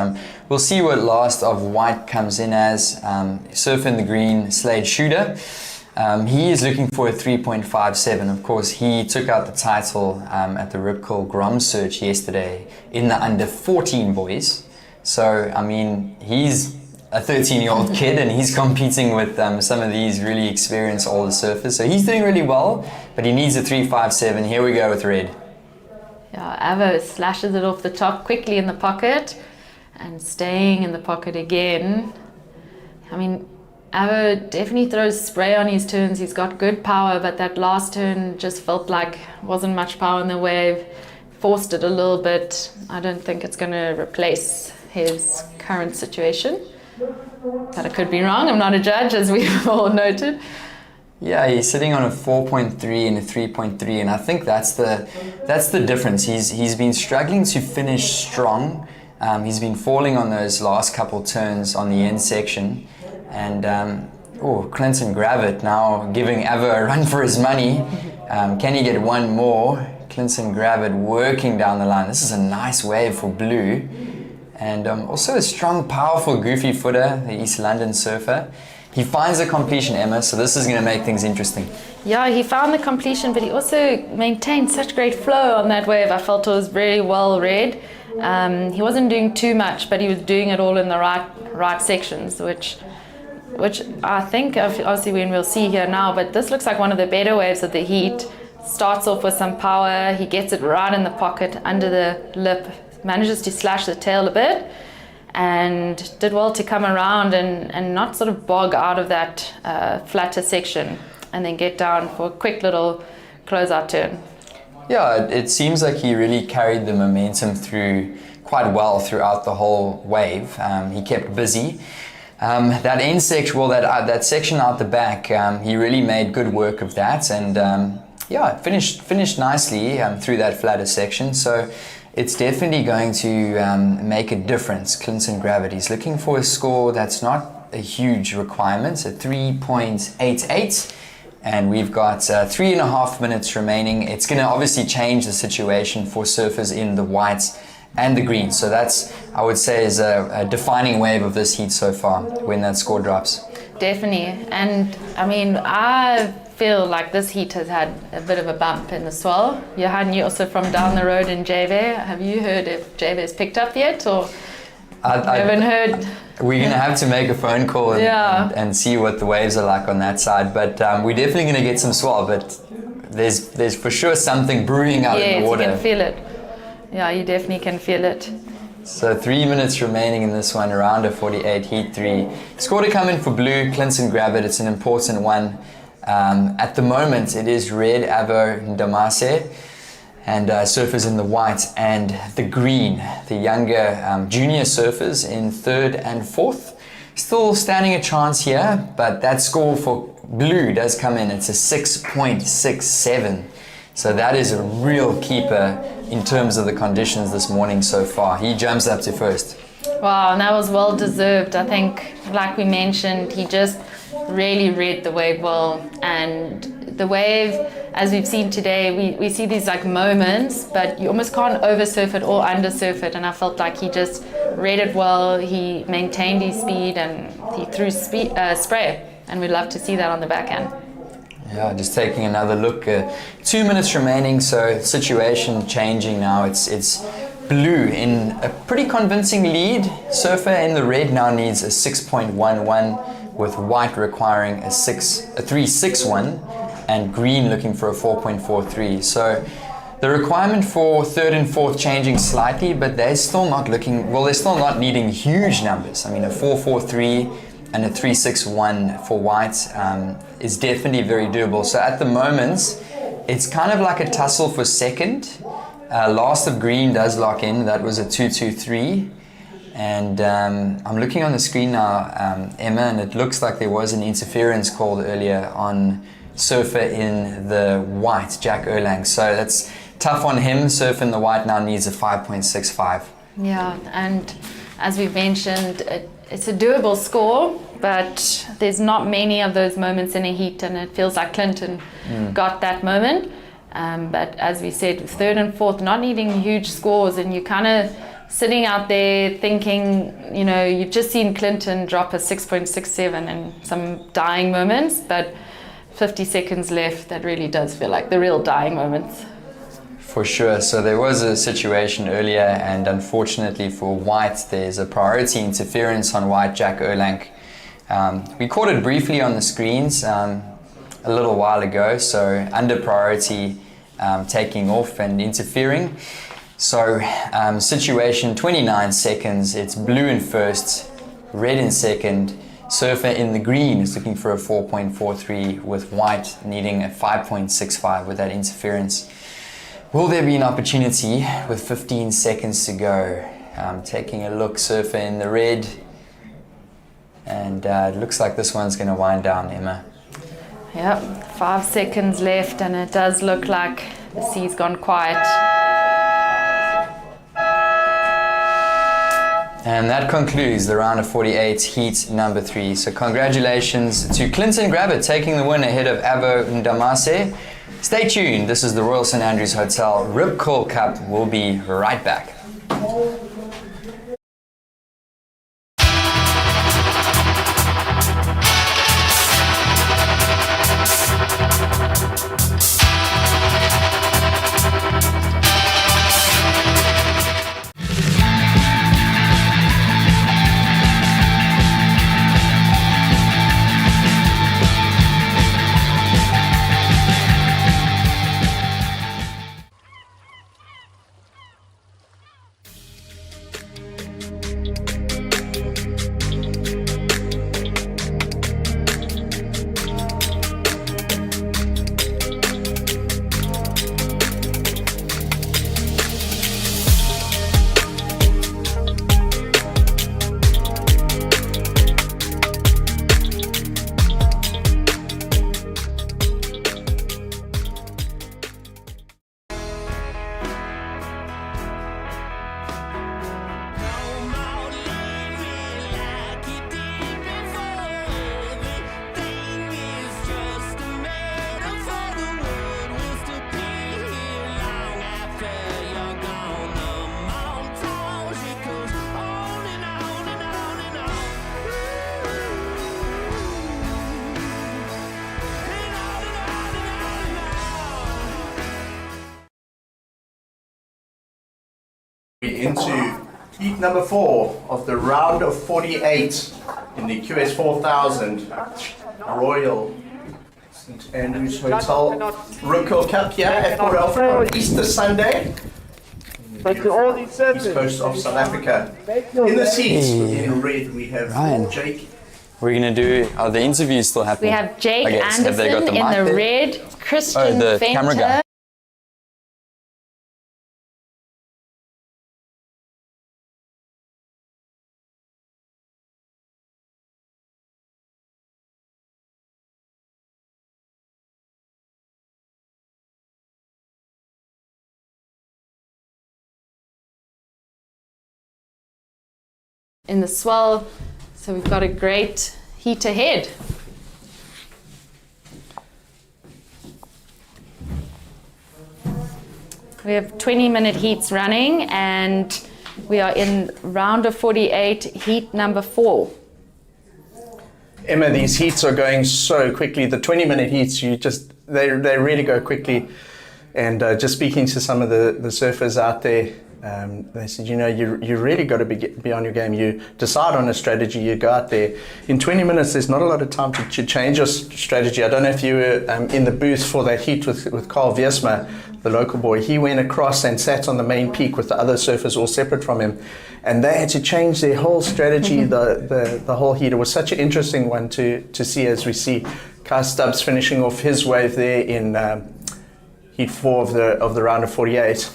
we'll see what last of White comes in as. Surf in the green, Slade Shooter. He is looking for a 3.57. Of course, he took out the title at the Rip Curl Grom Search yesterday in the under 14 boys. So, I mean, he's a 13-year-old kid and he's competing with some of these really experienced older surfers. So he's doing really well, but he needs a 3.57. Here we go with Red. Yeah, Avo slashes it off the top quickly in the pocket and staying in the pocket again. I mean, Avo definitely throws spray on his turns. He's got good power, but that last turn just felt like wasn't much power in the wave. Forced it a little bit. I don't think it's going to replace his current situation. But I could be wrong. I'm not a judge, as we've all noted. Yeah, he's sitting on a 4.3 and a 3.3, and I think that's the difference. He's been struggling to finish strong. He's been falling on those last couple turns on the end section. And Clinton Gravett now giving Avo a run for his money. Can he get one more? Clinton Gravett working down the line. This is a nice wave for Blue. And also a strong, powerful, goofy footer, the East London surfer. He finds a completion, Emma, so this is going to make things interesting. Yeah, he found the completion, but he also maintained such great flow on that wave. I felt it was very well read. He wasn't doing too much, but he was doing it all in the right sections, which I think, obviously, we'll see here now, but this looks like one of the better waves of the heat. Starts off with some power, he gets it right in the pocket, under the lip, manages to slash the tail a bit, and did well to come around and not sort of bog out of that flatter section, and then get down for a quick little closeout turn. Yeah, it seems like he really carried the momentum through quite well throughout the whole wave. He kept busy. That end section, that section out the back, he really made good work of that, and finished nicely through that flatter section. So it's definitely going to make a difference. Clinton Gravity is looking for a score that's not a huge requirement, a 3.88. And we've got 3.5 minutes remaining. It's going to obviously change the situation for surfers in the whites and the green. So that's, I would say, is a defining wave of this heat so far when that score drops. Definitely. And I mean, I feel like this heat has had a bit of a bump in the swell. Johan, you also from down the road in JV. Have you heard if JV has picked up yet, or I haven't heard? We're going to have to make a phone call and see what the waves are like on that side. But we're definitely going to get some swell. But there's for sure something brewing out in the water. Yes, you can feel it. Yeah, you definitely can feel it. So 3 minutes remaining in this one, around a 48, heat 3. Score to come in for blue, Clinton Grab it. It's an important one. At the moment, it is red, Avo, Ndamase, and surfers in the white and the green. The younger junior surfers in 3rd and 4th. Still standing a chance here, but that score for blue does come in. It's a 6.67. So that is a real keeper in terms of the conditions this morning so far. He jumps up to first. Wow, and that was well deserved. I think, like we mentioned, he just really read the wave well. And the wave, as we've seen today, we see these like moments, but you almost can't oversurf it or undersurf it. And I felt like he just read it well. He maintained his speed and he threw spray. And we'd love to see that on the back end. Yeah, just taking another look. 2 minutes remaining, so situation changing now. It's blue in a pretty convincing lead. Surfer in the red now needs a 6.11, with white requiring a 3.61, and green looking for a 4.43. So the requirement for 3rd and 4th changing slightly, but they're still not looking, well, they're still not needing huge numbers. I mean, a 4.43 and a 3.61 for white is definitely very doable. So at the moment, it's kind of like a tussle for 2nd. Last of green does lock in. That was a 2.23. And I'm looking on the screen now, Emma, and it looks like there was an interference called earlier on surfer in the white, Jack Erlang. So that's tough on him. Surfer in the white now needs a 5.65. Yeah, and as we've mentioned, it's a doable score, but there's not many of those moments in a heat, and it feels like Clinton got that moment. But as we said, 3rd and 4th, not needing huge scores, and you kind of sitting out there thinking, you know, you've just seen Clinton drop a 6.67 in some dying moments, but 50 seconds left, that really does feel like the real dying moments. For sure. So there was a situation earlier, and unfortunately for white, there's a priority interference on white, Jack Erlang. We caught it briefly on the screens a little while ago, so under priority taking off and interfering. So situation 29 seconds, it's blue in 1st, red in 2nd, surfer in the green is looking for a 4.43, with white needing a 5.65 with that interference. Will there be an opportunity with 15 seconds to go? Taking a look, surfer in the red, and it looks like this one's going to wind down, Emma. Yep, 5 seconds left, and it does look like the sea's gone quiet. And that concludes the round of 48, heat number 3. So congratulations to Clinton Grabber taking the win ahead of Avo Ndamase. Stay tuned, this is the Royal St Andrews Hotel Rip Curl Cup. We'll be right back. into heat number 4 of the round of 48 in the QS 4000 Royal St Andrews Hotel Rookhill Cup here at Port Alfred on Easter Sunday. But to all these surfers, East coast of South Africa. In the seats in red we have Ryan. Jake. We're gonna do. Are the interviews still happening? We have Jake Okay, so have they got Anderson the in mic the there? red, Christian the camera guy. Fenter. In the swell, so we've got a great heat ahead. We have 20-minute heats running, and we are in round of 48, heat number 4. Emma, these heats are going so quickly. The 20-minute heats, they really go quickly. And just speaking to some of the surfers out there, they said, you really got to be on your game. You decide on a strategy, you go out there. In 20 minutes, there's not a lot of time to change your strategy. I don't know if you were in the booth for that heat with Carl Wiersma, the local boy. He went across and sat on the main peak with the other surfers all separate from him. And they had to change their whole strategy, the whole heat. It was such an interesting one to see as we see Kai Stubbs finishing off his wave there in heat 4 of the round of 48.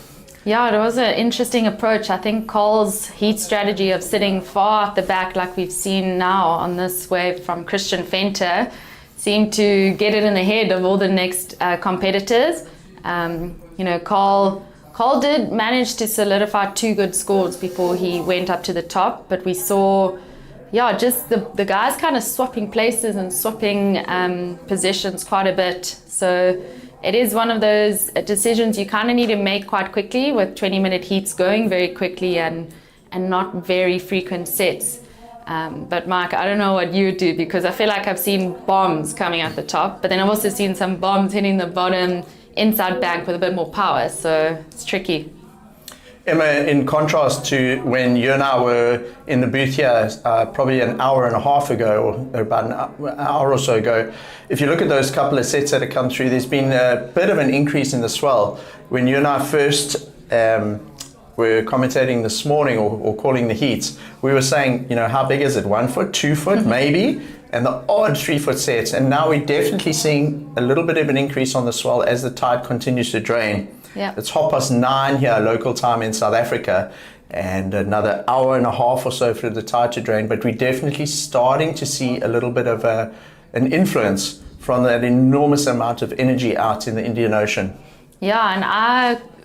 Yeah, it was an interesting approach. I think Cole's heat strategy of sitting far at the back, like we've seen now on this wave from Christian Fenter, seemed to get it in the head of all the next competitors. Cole did manage to solidify 2 good scores before he went up to the top, but we saw, just the guys kind of swapping places and swapping positions quite a bit. So it is one of those decisions you kind of need to make quite quickly, with 20-minute heats going very quickly and not very frequent sets. But Mike, I don't know what you do, because I feel like I've seen bombs coming at the top, but then I've also seen some bombs hitting the bottom inside bank with a bit more power, so it's tricky. Emma, in contrast to when you and I were in the booth here probably an hour and a half ago, or about an hour or so ago, if you look at those couple of sets that have come through, there's been a bit of an increase in the swell. When you and I first were commentating this morning or calling the heats, we were saying, how big is it? 1 foot, 2 foot, maybe? And the odd 3 foot sets. And now we're definitely seeing a little bit of an increase on the swell as the tide continues to drain. Yeah. It's 9:30 here local time in South Africa, and another hour and a half or so for the tide to drain. But we're definitely starting to see a little bit of an influence from that enormous amount of energy out in the Indian Ocean. Yeah, and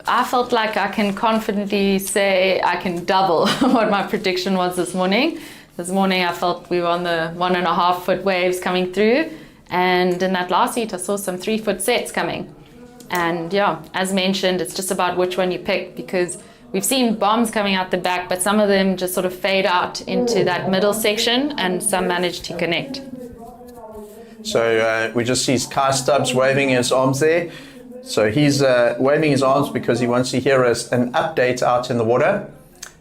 I felt like I can confidently say I can double what my prediction was this morning. This morning I felt we were on the 1.5 foot waves coming through, and in that last heat I saw some 3 foot sets coming. And as mentioned, it's just about which one you pick, because we've seen bombs coming out the back, but some of them just sort of fade out into that middle section, and some manage to connect. So we just see Kai Stubbs waving his arms there. So he's waving his arms because he wants to hear an update out in the water.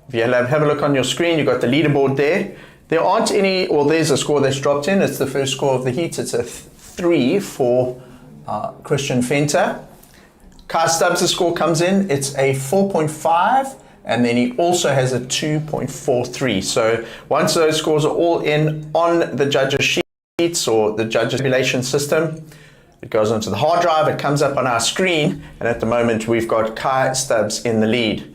If you have a look on your screen, you've got the leaderboard there. There aren't any, there's a score that's dropped in. It's the first score of the heat. It's a 3 for Christian Fenter. Kai Stubbs' score comes in. It's a 4.5, and then he also has a 2.43. So once those scores are all in on the judges' sheets or the judges' tabulation system, it goes onto the hard drive. It comes up on our screen, and at the moment we've got Kai Stubbs in the lead.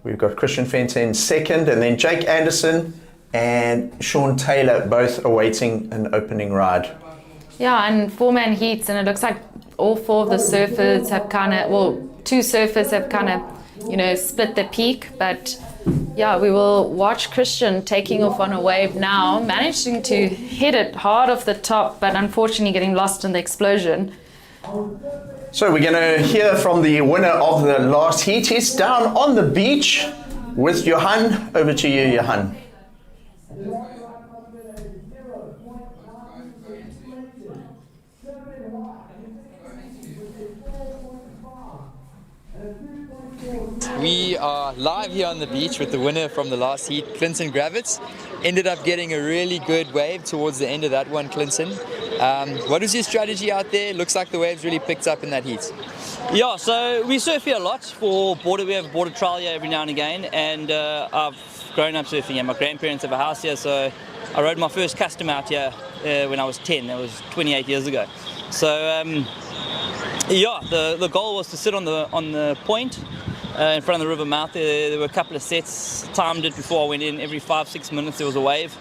We've got Christian Fenter in second, and then Jake Anderson and Sean Taylor both awaiting an opening ride. Yeah, and 4-man heats, and it looks like all 4 of the surfers have 2 surfers have split the peak, but we will watch Christian taking off on a wave now, managing to hit it hard off the top, but unfortunately getting lost in the explosion. So we're going to hear from the winner of the last heat. He's down on the beach with Johan. Over to you, Johan. We are live here on the beach with the winner from the last heat, Clinton Gravitz. Ended up getting a really good wave towards the end of that one, Clinton. What was your strategy out there? Looks like the waves really picked up in that heat. Yeah, so we surf here a lot for border. We have a border trial here every now and again, and I've grown up surfing here. My grandparents have a house here, so I rode my first custom out here when I was 10. That was 28 years ago. So yeah, the goal was to sit on the point in front of the river mouth. There were a couple of sets, timed it before I went in. Every 5-6 minutes there was a wave.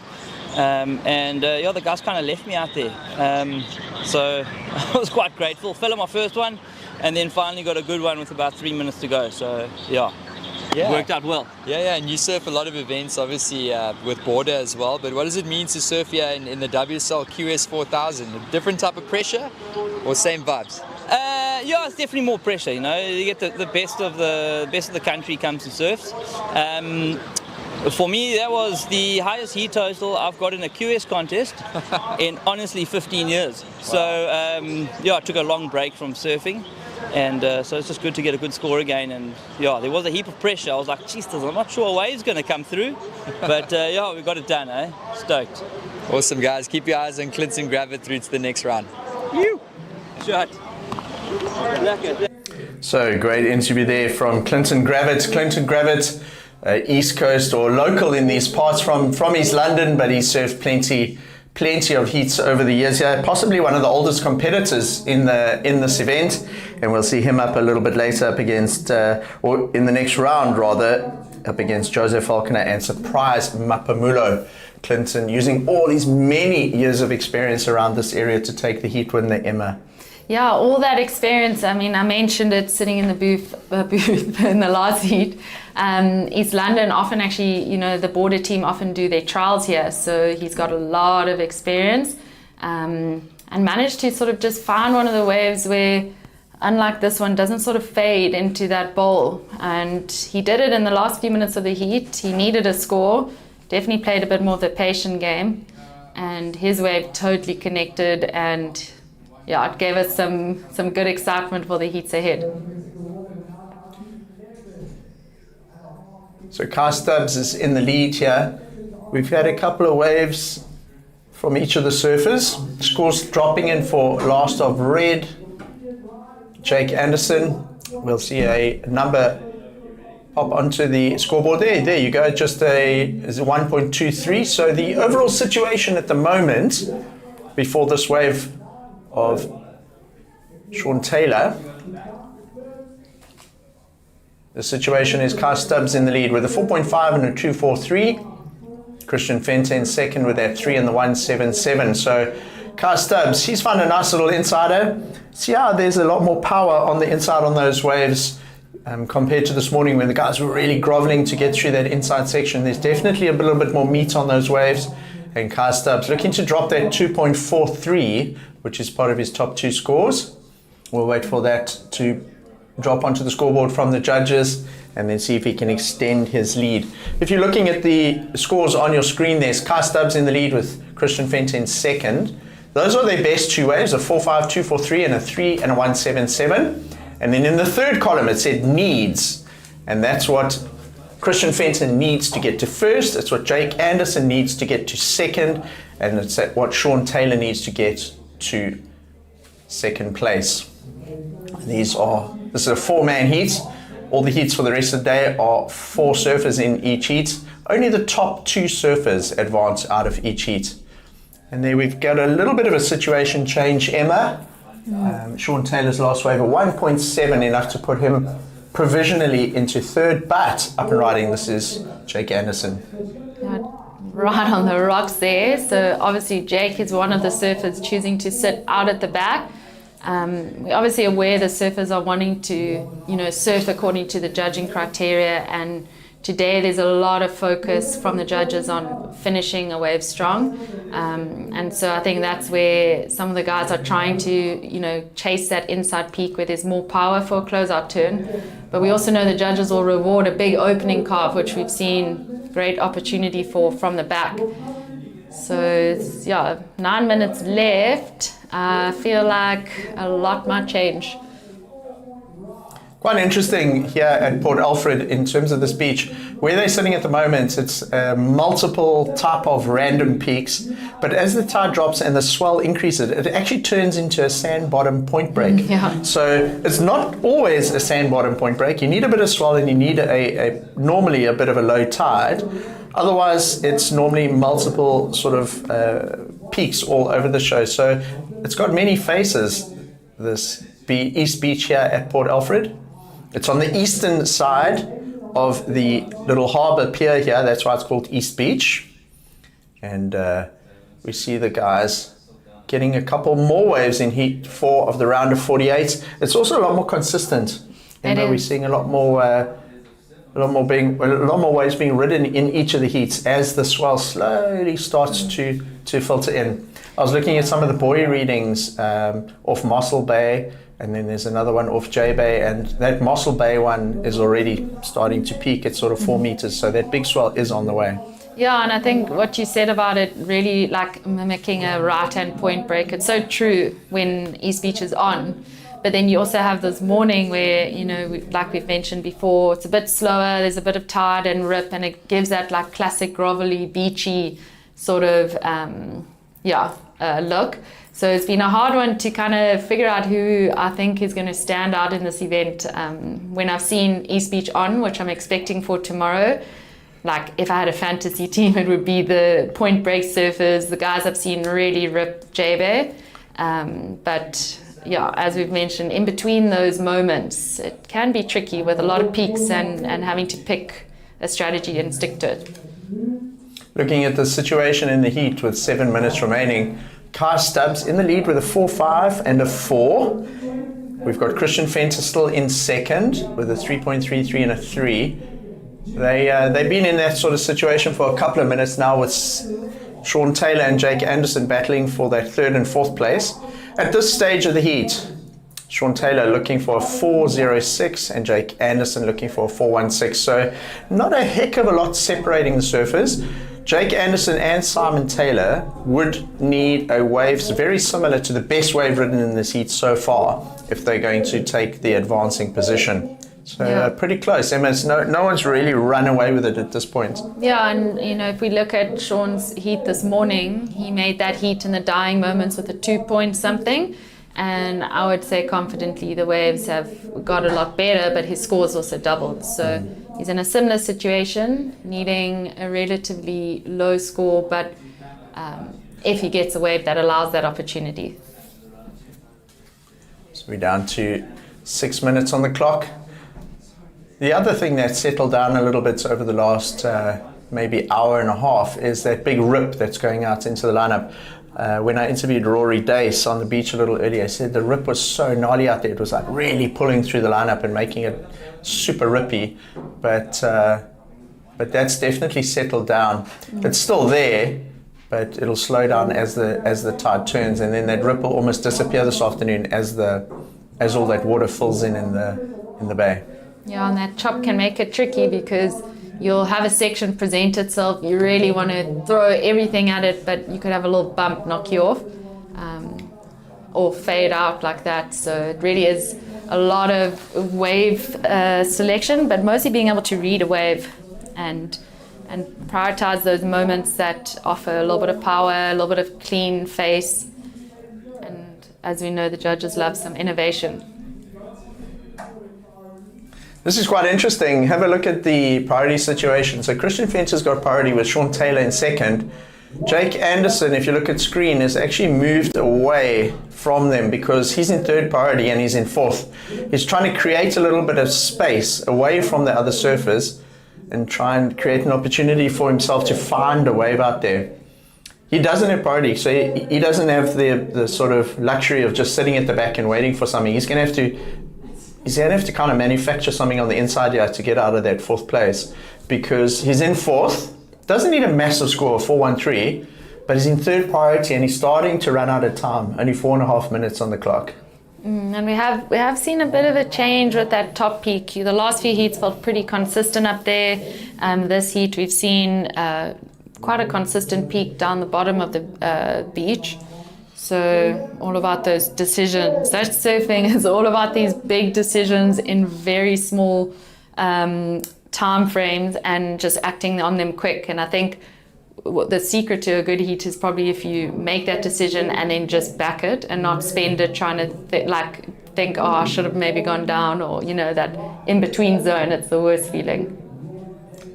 Yeah, the guys kind of left me out there. So I was quite grateful. Fell on my first one, and then finally got a good one with about 3 minutes to go. So yeah, it worked out well. Yeah, and you surf a lot of events, obviously, with border as well. But what does it mean to surf here in the WSL QS 4000? A different type of pressure, or same vibes? Yeah, it's definitely more pressure. You know, you get the best of the country comes and surfs. For me, that was the highest heat total I've got in a QS contest in honestly 15 years. So yeah, I took a long break from surfing, and so it's just good to get a good score again. And yeah, there was a heap of pressure. I was like, geez, I'm not sure a wave's going to come through, but yeah, we got it done. Stoked. Awesome, guys. Keep your eyes on Clinton Gravitz through to the next round. You shot. So great interview there from Clinton Gravitz. Clinton Gravitz, East Coast or local in these parts from East London, but he surfed plenty of heats over the years here. Possibly one of the oldest competitors in this event, and we'll see him up a little bit later up against, or in the next round rather, up against Jose Falconer and Surprise Mapamulo. Clinton using all his many years of experience around this area to take the heat win there, Emma. Yeah, all that experience. I mean, I mentioned it sitting in the booth in the last heat. East London often actually, you know, the border team often do their trials here. So he's got a lot of experience and managed to sort of just find one of the waves where, unlike this one, doesn't sort of fade into that bowl. And he did it in the last few minutes of the heat. He needed a score, definitely played a bit more of the patient game. And his wave totally connected, and yeah, it gave us some good excitement for the heats ahead. So Kai Stubbs is in the lead here. We've had a couple of waves from each of the surfers. Scores dropping in for last of red, Jake Anderson. We'll see a number pop onto the scoreboard there. There you go, just is a 1.23. So the overall situation at the moment, before this wave of Sean Taylor, the situation is Kai Stubbs in the lead with a 4.5 and a 2.43. Christian Fenton second with that 3 and the 1.77. So Kai Stubbs, he's found a nice little insider. See how there's a lot more power on the inside on those waves compared to this morning when the guys were really groveling to get through that inside section. There's definitely a little bit more meat on those waves. And Kai Stubbs looking to drop that 2.43, which is part of his top 2 scores. We'll wait for that to drop onto the scoreboard from the judges and then see if he can extend his lead. If you're looking at the scores on your screen, there's Kai Stubbs in the lead with Christian Fenton second. Those are their best 2 waves, a 4.5, 2.43 and a 3 and a 1.77. And then in the third column it said needs, and that's what Christian Fenton needs to get to first, it's what Jake Anderson needs to get to second, and it's what Sean Taylor needs to get to second place. This is a 4-man heat. All the heats for the rest of the day are 4 surfers in each heat. Only the top 2 surfers advance out of each heat. And there we've got a little bit of a situation change, Emma. Sean Taylor's last wave, a 1.7, enough to put him provisionally into third, but up and riding, this is Jake Anderson. Right on the rocks there. So obviously Jake is one of the surfers choosing to sit out at the back. We're obviously aware the surfers are wanting to, you know, surf according to the judging criteria, and today there's a lot of focus from the judges on finishing a wave strong. And so I think that's where some of the guys are trying to, you know, chase that inside peak where there's more power for a closeout turn. But we also know the judges will reward a big opening carve, which we've seen great opportunity for from the back. So it's, yeah, 9 minutes left. I feel like a lot might change. Quite interesting here at Port Alfred in terms of this beach. Where they're sitting at the moment, it's multiple type of random peaks, but as the tide drops and the swell increases, it actually turns into a sand bottom point break. Yeah. So it's not always a sand bottom point break. You need a bit of swell and you need normally a bit of a low tide. Otherwise, it's normally multiple sort of peaks all over the show. So it's got many faces, this East Beach here at Port Alfred. It's on the eastern side of the little harbour pier here. That's why it's called East Beach. And we see the guys getting a couple more waves in heat 4 of the round of 48. It's also a lot more consistent. We're seeing a lot more waves being ridden in each of the heats as the swell slowly starts to filter in. I was looking at some of the buoy readings off Mossel Bay, and then there's another one off J Bay, and that Mossel Bay one is already starting to peak at sort of 4 meters, so that big swell is on the way. Yeah, and I think what you said about it really like mimicking a right-hand point break, it's so true when East Beach is on. But then you also have this morning where, you know, like we've mentioned before, it's a bit slower, there's a bit of tide and rip, and it gives that like classic grovelly, beachy sort of, look. So it's been a hard one to kind of figure out who I think is going to stand out in this event. When I've seen East Beach on, which I'm expecting for tomorrow, like if I had a fantasy team, it would be the point break surfers, the guys I've seen really rip J-Bay. But yeah, as we've mentioned, in between those moments, it can be tricky with a lot of peaks and having to pick a strategy and stick to it. Looking at the situation in the heat with 7 minutes remaining, Kai Stubbs in the lead with a 4.5 and a 4. We've got Christian Fenter still in second with a 3.33 and a 3. They've been in that sort of situation for a couple of minutes now with Sean Taylor and Jake Anderson battling for that 3rd and 4th place. At this stage of the heat, Sean Taylor looking for a 4.06 and Jake Anderson looking for a 4.16. So not a heck of a lot separating the surfers. Jake Anderson and Simon Taylor would need a wave very similar to the best wave ridden in this heat so far if they're going to take the advancing position. So pretty close. Emma, no one's really run away with it at this point. Yeah, and you know, if we look at Sean's heat this morning, he made that heat in the dying moments with a 2 point something. And I would say confidently the waves have got a lot better, but his scores also doubled. So he's in a similar situation, needing a relatively low score, but if he gets a wave that allows that opportunity. So we're down to 6 minutes on the clock. The other thing that's settled down a little bit over the last maybe hour and a half is that big rip that's going out into the lineup. When I interviewed Rory Dace on the beach a little earlier, I said the rip was so gnarly out there. It was like really pulling through the lineup and making it super rippy. But that's definitely settled down. It's still there, but it'll slow down as the tide turns, and then that rip will almost disappear this afternoon as all that water fills in the bay. Yeah, and that chop can make it tricky because you'll have a section present itself, you really want to throw everything at it, but you could have a little bump knock you off or fade out like that. So it really is a lot of wave selection, but mostly being able to read a wave and prioritize those moments that offer a little bit of power, a little bit of clean face. And as we know, the judges love some innovation. This is quite interesting. Have a look at the priority situation. So Christian Fenter's got priority with Sean Taylor in second. Jake Anderson, if you look at screen, has actually moved away from them because he's in third priority and he's in fourth. He's trying to create a little bit of space away from the other surfers and try and create an opportunity for himself to find a wave out there. He doesn't have priority, so he doesn't have the sort of luxury of just sitting at the back and waiting for something. He's going to have to kind of manufacture something on the inside here to get out of that fourth place, because he's in fourth, doesn't need a massive score of 4.13, but he's in third priority and he's starting to run out of time, only 4.5 minutes on the clock. And we have seen a bit of a change with that top peak. The last few heats felt pretty consistent up there. This heat we've seen quite a consistent peak down the bottom of the beach. So all about those decisions. That surfing is all about these big decisions in very small time frames and just acting on them quick. And I think the secret to a good heat is probably if you make that decision and then just back it and not spend it trying to think, oh, I should have maybe gone down, or that in-between zone. It's the worst feeling.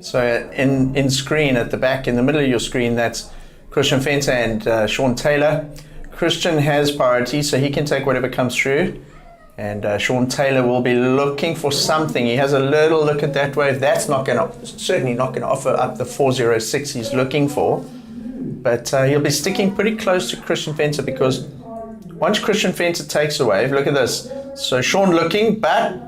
So in screen at the back, in the middle of your screen, that's Christian Venter and Sean Taylor. Christian has priority, so he can take whatever comes through. And Sean Taylor will be looking for something. He has a little look at that wave. That's certainly not going to offer up the 406 he's looking for. But he'll be sticking pretty close to Christian Venter, because once Christian Venter takes a wave, look at this. So Sean looking, but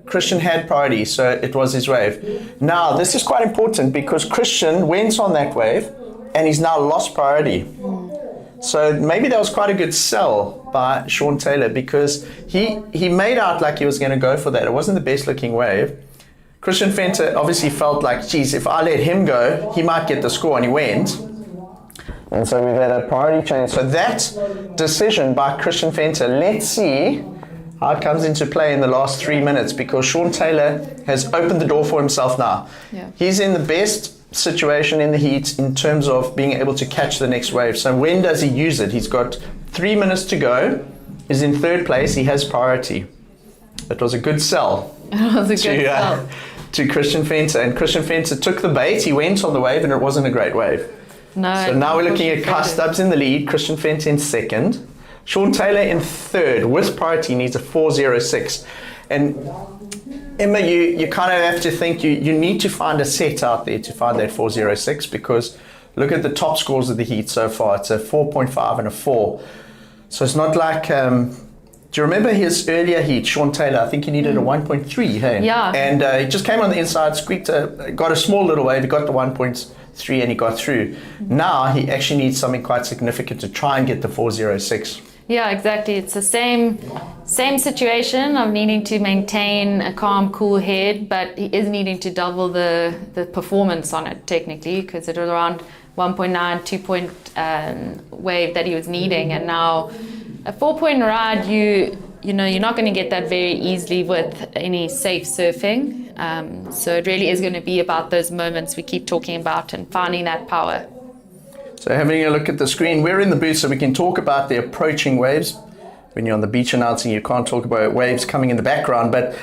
Christian had priority, so it was his wave. Now, this is quite important because Christian went on that wave and he's now lost priority. So maybe that was quite a good sell by Sean Taylor, because he made out like he was going to go for that. It wasn't the best looking wave. Christian Venter obviously felt like, geez, if I let him go, he might get the score, and he went. And so we've had a priority change. So that decision by Christian Venter, let's see how it comes into play in the last 3 minutes, because Sean Taylor has opened the door for himself now. Yeah. He's in the best situation in the heat in terms of being able to catch the next wave. So when does he use it? He's got 3 minutes to go. He's in third place. He has priority. It was a good sell. It was a good sell. To Christian Venter. And Christian Venter took the bait. He went on the wave, and it wasn't a great wave. No. So now we're looking at Kai Stubbs in the lead, Christian Venter in second. Sean Taylor in third with priority, needs a 406. And Emma, you kind of have to think you need to find a set out there to find that 406, because look at the top scores of the heat so far. It's a 4.5 and a 4. So it's not like, do you remember his earlier heat, Sean Taylor? I think he needed a 1.3, hey? Yeah. And he just came on the inside, squeaked, got a small little wave, he got the 1.3 and he got through. Now he actually needs something quite significant to try and get the 406. Yeah, exactly. It's the same situation of needing to maintain a calm, cool head, but he is needing to double the performance on it technically, because it was around 1.9, 2 point wave that he was needing, and now a 4-point ride, you're not going to get that very easily with any safe surfing. So it really is going to be about those moments we keep talking about and finding that power. So having a look at the screen, we're in the booth so we can talk about the approaching waves. When you're on the beach announcing, you can't talk about waves coming in the background, but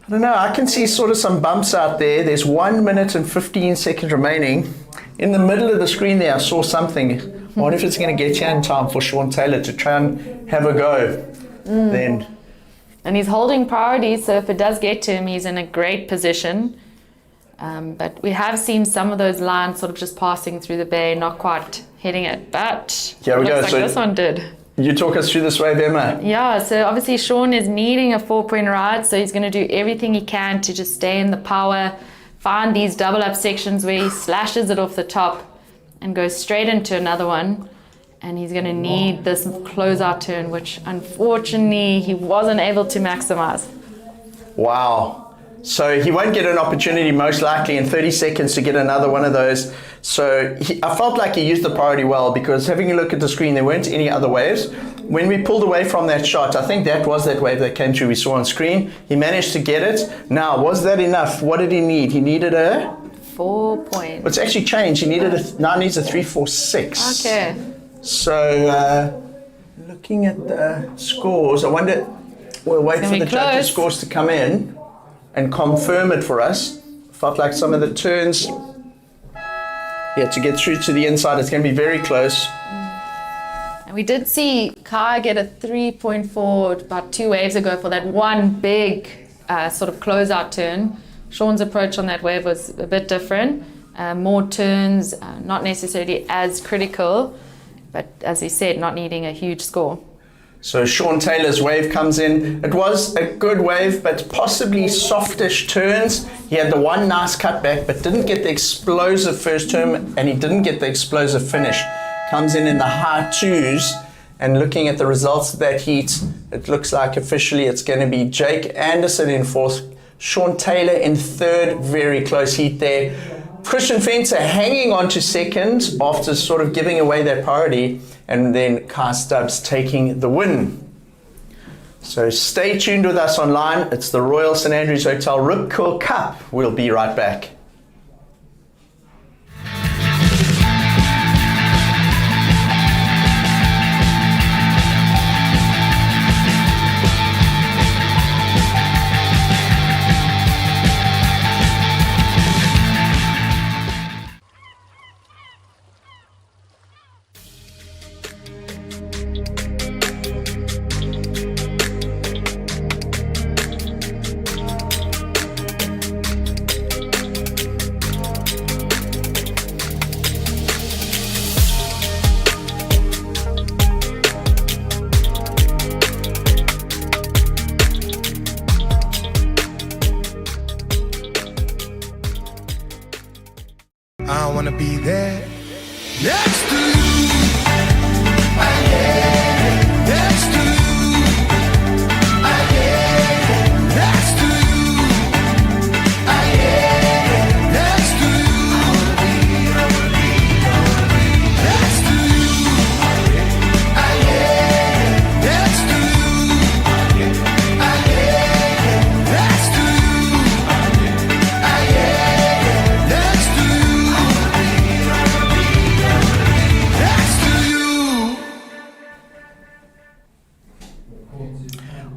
I don't know, I can see sort of some bumps out there. There's 1 minute and 15 seconds remaining. In the middle of the screen there, I saw something. I wonder if it's going to get here in time for Sean Taylor to try and have a go then. And he's holding priority, so if it does get to him, he's in a great position. But we have seen some of those lines sort of just passing through the bay, not quite hitting it. But Here we it go. looks like So this one did. You talk us through this wave, Emma. Yeah, so obviously Sean is needing a 4-point ride, so he's going to do everything he can to just stay in the power, find these double up sections where he slashes it off the top and goes straight into another one. And he's going to need this closeout turn, which unfortunately he wasn't able to maximize. Wow. So he won't get an opportunity most likely in 30 seconds to get another one of those. So I felt like he used the priority well, because having a look at the screen, there weren't any other waves. When we pulled away from that shot, I think that was that wave that came through we saw on screen. He managed to get it. Now, was that enough? What did he need? He needed a 4 points. It's actually changed. He needed now needs a 346. Okay. So looking at the scores, I wonder, we'll wait for the judges' scores to come in and confirm it for us. Felt like some of the turns, to get through to the inside, it's going to be very close. And we did see Kai get a 3.4 about 2 waves ago for that one big sort of closeout turn. Sean's approach on that wave was a bit different. More turns, not necessarily as critical, but as he said, not needing a huge score. So Sean Taylor's wave comes in. It was a good wave, but possibly softish turns. He had the one nice cutback, but didn't get the explosive first turn, and he didn't get the explosive finish. Comes in the high 2s, and looking at the results of that heat, it looks like officially it's going to be Jake Anderson in 4th, Sean Taylor in 3rd, very close heat there. Christian Fenter hanging on to second after sort of giving away that priority, and then Kai Stubbs taking the win. So stay tuned with us online. It's the Royal St Andrews Hotel Rip Curl Cup. We'll be right back. I wanna be there next to you. Next to you. Next to you. Next to you. Next to you. Next to you. Next to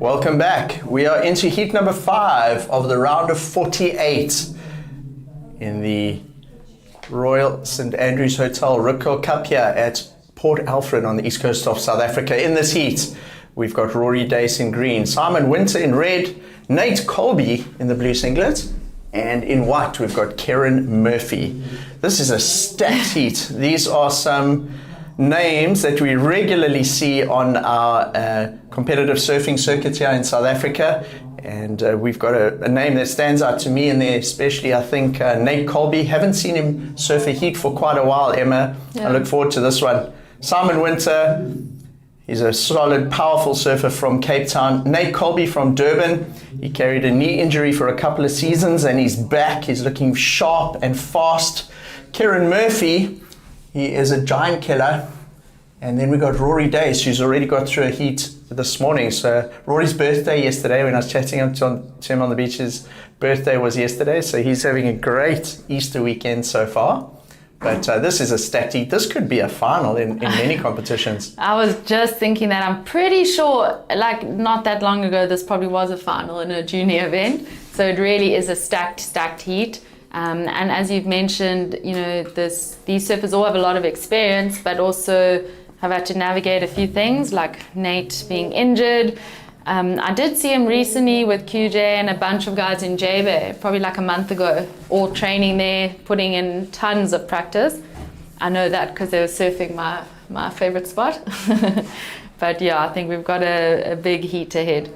Welcome back. We are into heat number 5 of the round of 48 in the Royal St Andrews Hotel Rip Curl Cup here at Port Alfred on the east coast of South Africa. In this heat, we've got Rory Dace in green, Simon Winter in red, Nate Colby in the blue singlet, and in white we've got Kieran Murphy. This is a stacked heat. These are some names that we regularly see on our competitive surfing circuit here in South Africa, and we've got a name that stands out to me in there, especially I think Nate Colby. Haven't seen him surf a heat for quite a while, Emma. Yeah. I look forward to this one. Simon Winter, he's a solid, powerful surfer from Cape Town. Nate Colby from Durban. He carried a knee injury for a couple of seasons and he's back. He's looking sharp and fast. Kieran Murphy, he is a giant killer. And then we got Rory Dace, who's already got through a heat this morning. So Rory's birthday yesterday, when I was chatting to him on the beach, his birthday was yesterday. So he's having a great Easter weekend so far. But this is a stacked heat. This could be a final in many competitions. I was just thinking that. I'm pretty sure, like not that long ago, this probably was a final in a junior event. So it really is a stacked heat. And as you've mentioned, you know, these surfers all have a lot of experience, but also have had to navigate a few things, like Nate being injured. I did see him recently with QJ and a bunch of guys in J-Bay, probably like a month ago, all training there, putting in tons of practice. I know that because they were surfing my favorite spot. But yeah, I think we've got a big heat ahead.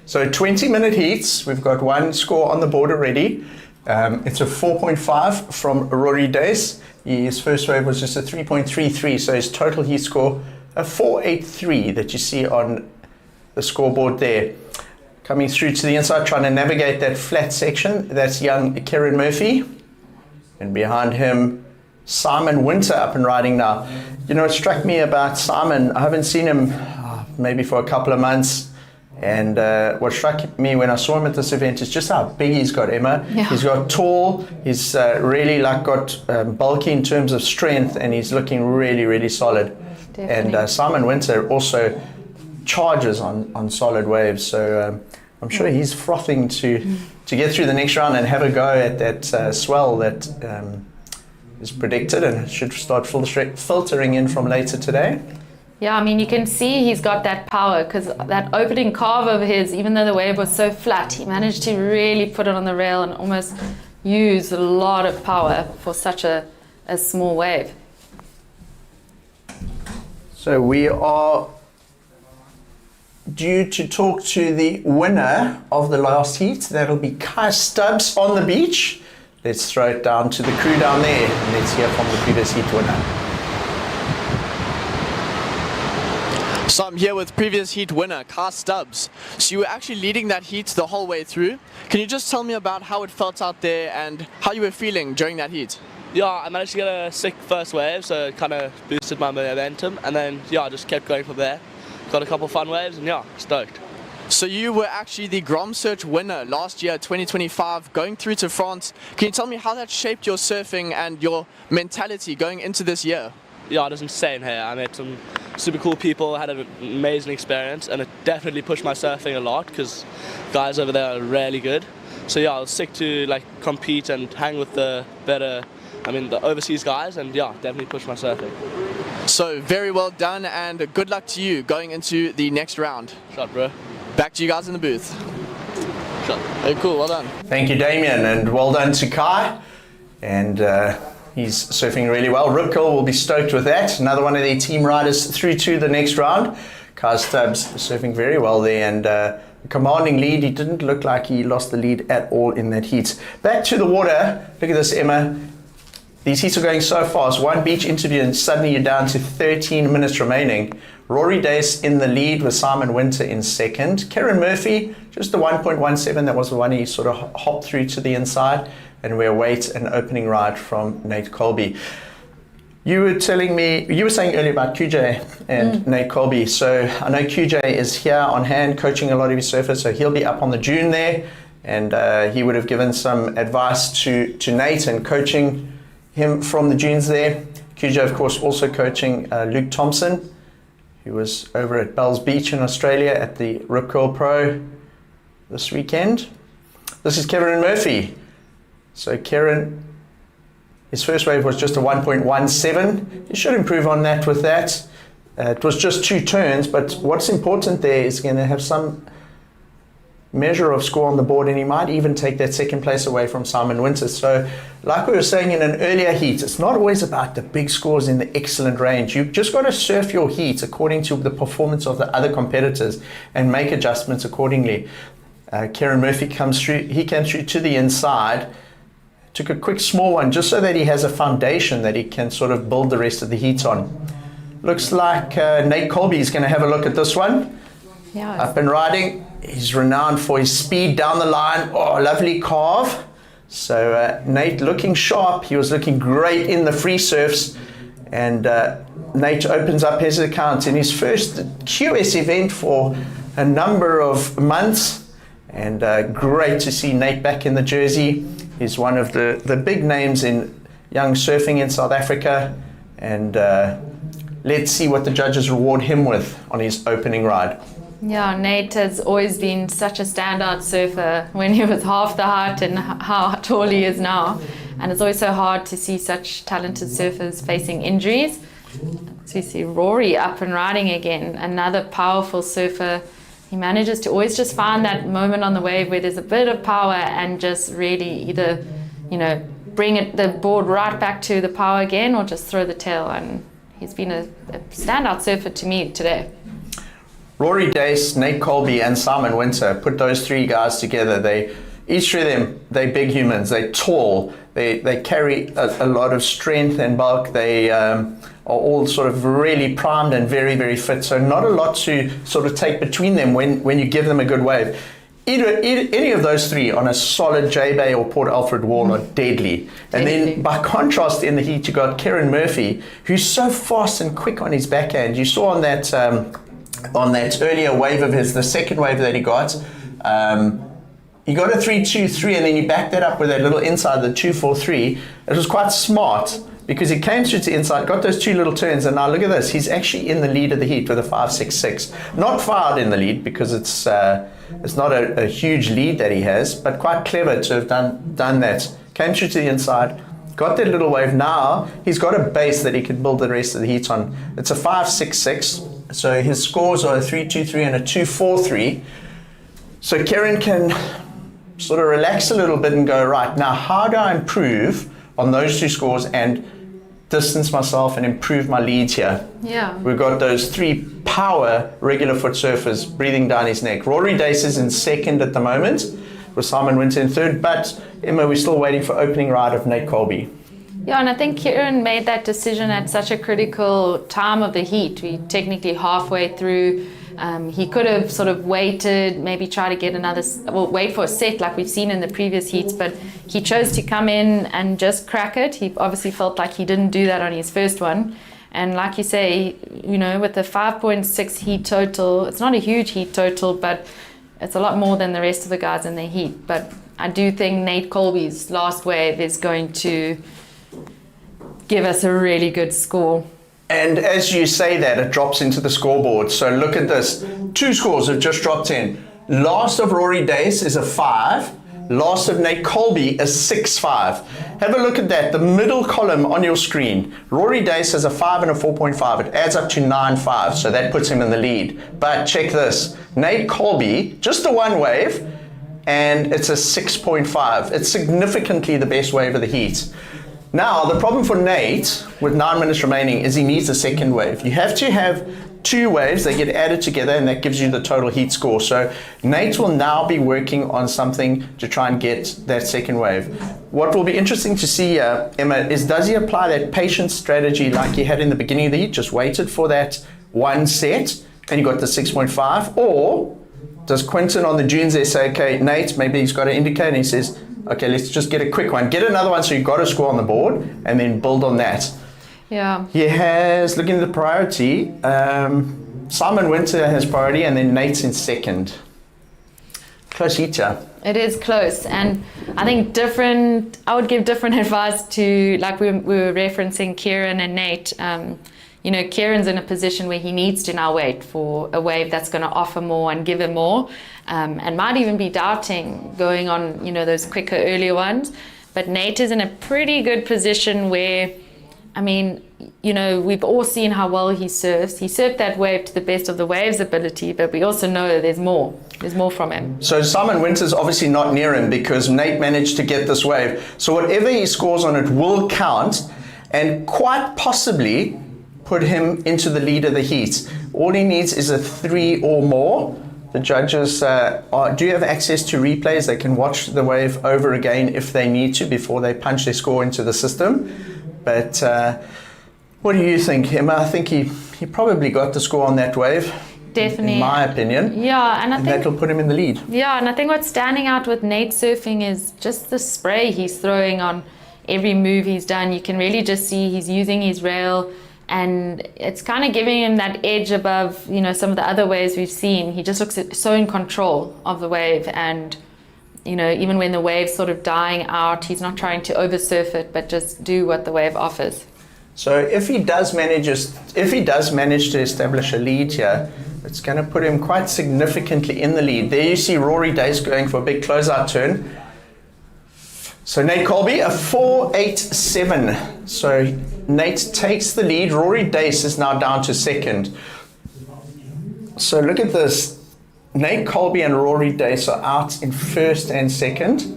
So 20-minute heats. We've got one score on the board already. It's a 4.5 from Rory Dace. His first wave was just a 3.33, so his total heat score a 4.83 that you see on the scoreboard there. Coming through to the inside, trying to navigate that flat section, that's young Kieran Murphy. And behind him, Simon Winter up and riding now. You know, it struck me about Simon, I haven't seen him maybe for a couple of months. And what struck me when I saw him at this event is just how big he's got, Emma. Yeah. He's got tall, he's really like got bulky in terms of strength, and he's looking really, really solid. Definitely. And Simon Winter also charges on solid waves, so I'm sure he's frothing to get through the next round and have a go at that swell that is predicted and should start filtering in from later today. Yeah, I mean, you can see he's got that power because that opening carve of his, even though the wave was so flat, he managed to really put it on the rail and almost use a lot of power for such a small wave. So we are due to talk to the winner of the last heat. That'll be Kai Stubbs on the beach. Let's throw it down to the crew down there and let's hear from the previous heat winner. So I'm here with previous heat winner, Kai Stubbs. So you were actually leading that heat the whole way through. Can you just tell me about how it felt out there and how you were feeling during that heat? yeah, I managed to get a sick first wave, so it kind of boosted my momentum, and then yeah, I just kept going from there. Got a couple fun waves, and yeah, stoked. So you were actually the Grom Search winner last year, 2025, going through to France. Can you tell me how that shaped your surfing and your mentality going into this year? Yeah, it was insane here. I met some super cool people, had an amazing experience, and it definitely pushed my surfing a lot because guys over there are really good. So yeah, I was sick to like compete and hang with the the overseas guys, and yeah, definitely pushed my surfing. So very well done, and good luck to you going into the next round. Shot, bro. Back to you guys in the booth. Shot. Hey, cool, well done. Thank you, Damien, and well done to Kai. And he's surfing really well. Rip Curl will be stoked with that. Another one of their team riders through to the next round. Kai Stubbs surfing very well there, and commanding lead. He didn't look like he lost the lead at all in that heat. Back to the water. Look at this, Emma. These heats are going so fast. One beach interview and suddenly you're down to 13 minutes remaining. Rory Dace in the lead with Simon Winter in second. Kieran Murphy, just the 1.17. That was the one he sort of hopped through to the inside. And we await an opening ride from Nate Colby. You were telling me, you were saying earlier about QJ and Nate Colby. So I know QJ is here on hand coaching a lot of his surfers. So he'll be up on the dune there. And he would have given some advice to Nate and coaching him from the dunes there. QJ, of course, also coaching Luke Thompson, who was over at Bells Beach in Australia at the Rip Curl Pro this weekend. This is Kieran Murphy. So Kieran, his first wave was just a 1.17. He should improve on that with that. It was just 2 turns, but what's important there is going to have some measure of score on the board, and he might even take that second place away from Simon Winter. So like we were saying in an earlier heat, it's not always about the big scores in the excellent range. You've just got to surf your heat according to the performance of the other competitors and make adjustments accordingly. Kieran Murphy comes through. He came through to the inside, took a quick small one just so that he has a foundation that he can sort of build the rest of the heat on. Looks like Nate Colby is going to have a look at this one. Yeah. Up and riding. He's renowned for his speed down the line. Oh, lovely carve. So Nate looking sharp. He was looking great in the free surfs. And Nate opens up his account in his first QS event for a number of months. And great to see Nate back in the jersey. He's one of the big names in young surfing in South Africa. And let's see what the judges reward him with on his opening ride. Yeah, Nate has always been such a standout surfer when he was half the height and how tall he is now. And it's always so hard to see such talented surfers facing injuries. So you see Rory up and riding again, another powerful surfer. He manages to always just find that moment on the wave where there's a bit of power and just really either, bring the board right back to the power again or just throw the tail. And he's been a standout surfer to me today. Rory Dace, Nate Colby, and Simon Winter, put those 3 guys together. Each of them, they're big humans. They're tall. They carry a lot of strength and bulk. They are all sort of really primed and very, very fit. So not a lot to sort of take between them when you give them a good wave. Any of those 3 on a solid J-Bay or Port Alfred wall are deadly. And then by contrast in the heat, you got Kieran Murphy, who's so fast and quick on his backhand. You saw on that earlier wave of his, the second wave that he got, he got a 3-2-3 and then he backed that up with a little inside, the 2-4-3. It was quite smart because he came through to inside, got those 2 little turns, and now look at this. He's actually in the lead of the heat with a 5-6-6. Not far out in the lead because it's not a huge lead that he has, but quite clever to have done that. Came through to the inside, got that little wave. Now he's got a base that he can build the rest of the heat on. It's a 5-6-6. So his scores are a 3-2-3 and a 2-4-3. So Kieran can sort of relax a little bit and go, right, now how do I improve on those 2 scores and distance myself and improve my leads here? Yeah. We've got those 3 power regular foot surfers breathing down his neck. Rory Dace is in second at the moment with Simon Winter in third, but Emma, we're still waiting for opening ride of Nate Colby. Yeah, and I think Kieran made that decision at such a critical time of the heat. We technically halfway through He could have sort of waited, maybe try to get wait for a set like we've seen in the previous heats, but he chose to come in and just crack it. He obviously felt like he didn't do that on his first one. And like you say, with the 5.6 heat total, it's not a huge heat total, but it's a lot more than the rest of the guys in the heat. But I do think Nate Colby's last wave is going to give us a really good score. And as you say that, it drops into the scoreboard. So look at this. 2 scores have just dropped in. Last of Rory Dace is a 5. Last of Nate Colby is 6.5. Have a look at that, the middle column on your screen. Rory Dace has a 5 and a 4.5. It adds up to 9.5, so that puts him in the lead. But check this, Nate Colby, just the 1 wave, and it's a 6.5. It's significantly the best wave of the heat. Now, the problem for Nate, with 9 minutes remaining, is he needs a second wave. You have to have 2 waves, they get added together, and that gives you the total heat score. So Nate will now be working on something to try and get that second wave. What will be interesting to see, Emma, is does he apply that patience strategy like he had in the beginning of the heat, just waited for that 1 set, and you got the 6.5, or does Quinton on the dunes there say, okay, Nate, maybe he's got to indicate, and he says, okay, let's just get a quick one, get another one so you've got a score on the board, and then build on that. Yeah. He has, looking at the priority, Simon Winter has priority, and then Nate's in second. Close heat, yeah. It is close, and I think I would give different advice to, like we were referencing Kieran and Nate. Kieran's in a position where he needs to now wait for a wave that's going to offer more and give him more, and might even be doubting going on, those quicker, earlier ones. But Nate is in a pretty good position where, we've all seen how well he surfs. He surfed that wave to the best of the wave's ability, but we also know there's more. There's more from him. So Simon Winter's obviously not near him because Nate managed to get this wave. So whatever he scores on it will count and quite possibly put him into the lead of the heat. All he needs is a 3 or more. The judges do have access to replays. They can watch the wave over again if they need to before they punch their score into the system. But what do you think, Emma? I think he probably got the score on that wave. Definitely. In my opinion. Yeah, and I think that'll put him in the lead. Yeah, and I think what's standing out with Nate surfing is just the spray he's throwing on every move he's done. You can really just see he's using his rail, and it's kind of giving him that edge above, some of the other waves we've seen. He just looks so in control of the wave, and even when the wave's sort of dying out, he's not trying to oversurf it, but just do what the wave offers. So if he does manage to establish a lead here, it's going to put him quite significantly in the lead. There you see Rory Dace going for a big closeout turn. So Nate Colby, a 4.87. So Nate takes the lead. Rory Dace is now down to second. So look at this. Nate Colby and Rory Dace are out in first and second.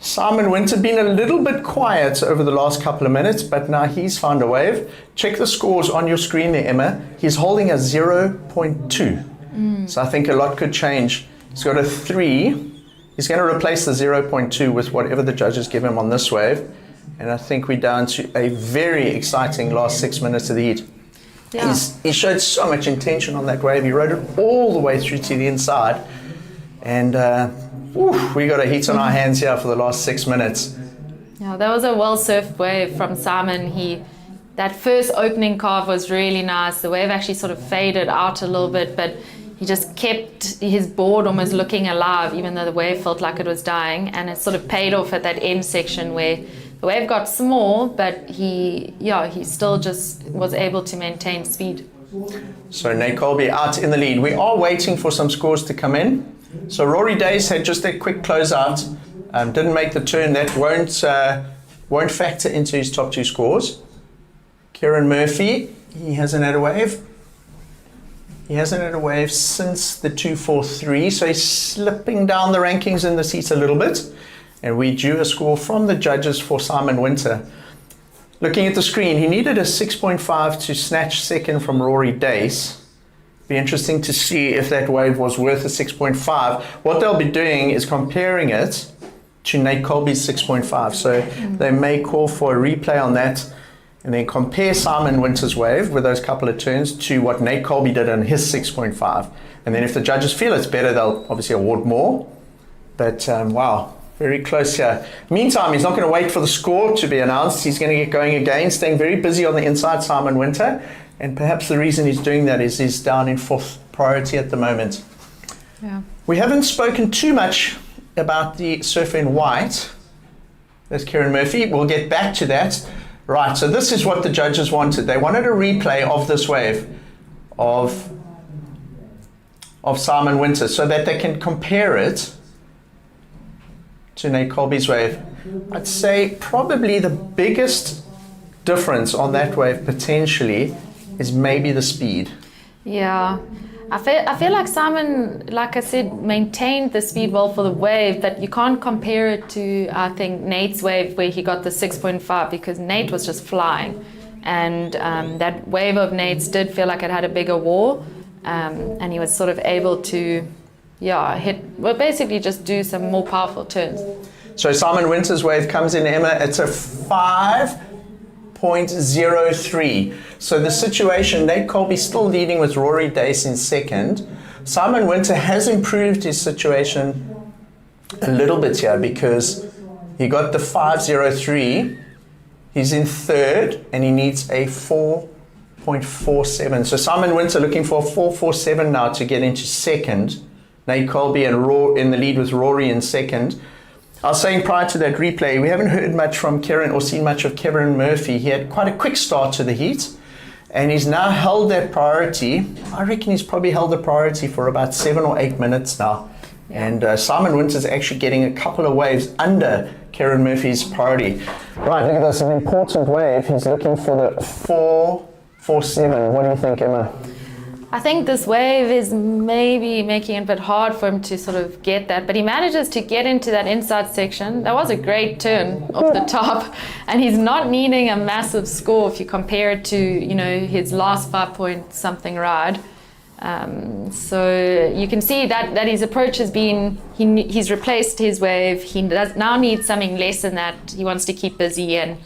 Simon Winter been a little bit quiet over the last couple of minutes, but now he's found a wave. Check the scores on your screen there, Emma. He's holding a 0.2. So I think a lot could change. He's got a 3. He's going to replace the 0.2 with whatever the judges give him on this wave. And I think we're down to a very exciting last 6 minutes of the heat. Yeah. He showed so much intention on that wave. He rode it all the way through to the inside. And we got a heat on our hands here for the last 6 minutes. Yeah, that was a well-surfed wave from Simon. That first opening carve was really nice. The wave actually sort of faded out a little bit, but he just kept his board almost looking alive, even though the wave felt like it was dying. And it sort of paid off at that end section where the wave got small, but he still just was able to maintain speed. So Nate Colby out in the lead. We are waiting for some scores to come in. So Rory Dace had just a quick closeout, didn't make the turn. That won't factor into his top 2 scores. Kieran Murphy, he hasn't had a wave. He hasn't had a wave since the 2.43, so he's slipping down the rankings in the seats a little bit. And we drew a score from the judges for Simon Winter. Looking at the screen, he needed a 6.5 to snatch second from Rory Dace. Be interesting to see if that wave was worth a 6.5. What they'll be doing is comparing it to Nate Colby's 6.5. So they may call for a replay on that. and then compare Simon Winter's wave with those couple of turns to what Nate Colby did on his 6.5. And then if the judges feel it's better, they'll obviously award more. But wow, very close here. Meantime, he's not going to wait for the score to be announced. He's going to get going again, staying very busy on the inside, Simon Winter. And perhaps the reason he's doing that is he's down in 4th priority at the moment. Yeah. We haven't spoken too much about the surfer in white. That's Kieran Murphy. We'll get back to that. Right, so this is what the judges wanted. They wanted a replay of this wave of Simon Winter so that they can compare it to Nate Colby's wave. I'd say probably the biggest difference on that wave potentially is maybe the speed. Yeah. I feel like Simon, like I said, maintained the speed well for the wave, but you can't compare it to, I think, Nate's wave where he got the 6.5 because Nate was just flying. And that wave of Nate's did feel like it had a bigger wall, and he was sort of able to, basically just do some more powerful turns. So Simon Winter's wave comes in, Emma, it's a 5.03. So the situation, Nate Colby still leading with Rory Dace in 2nd. Simon Winter has improved his situation a little bit here because he got the 5.03. He's in 3rd and he needs a 4.47. So Simon Winter looking for a 4.47 now to get into 2nd. Nate Colby and in the lead with Rory in 2nd. I was saying prior to that replay, we haven't heard much from Kieran or seen much of Kieran Murphy. He had quite a quick start to the heat, and he's now held that priority. I reckon he's probably held the priority for about 7 or 8 minutes now. Yeah. And Simon Winter's actually getting a couple of waves under Kieran Murphy's priority. Right, look at this, an important wave. He's looking for the 4.47. What do you think, Emma? I think this wave is maybe making it a bit hard for him to sort of get that, but he manages to get into that inside section. That was a great turn off the top, and he's not needing a massive score if you compare it to, his last 5-point-something ride. So you can see that his approach has been, he's replaced his wave. He does now need something less than that. He wants to keep busy and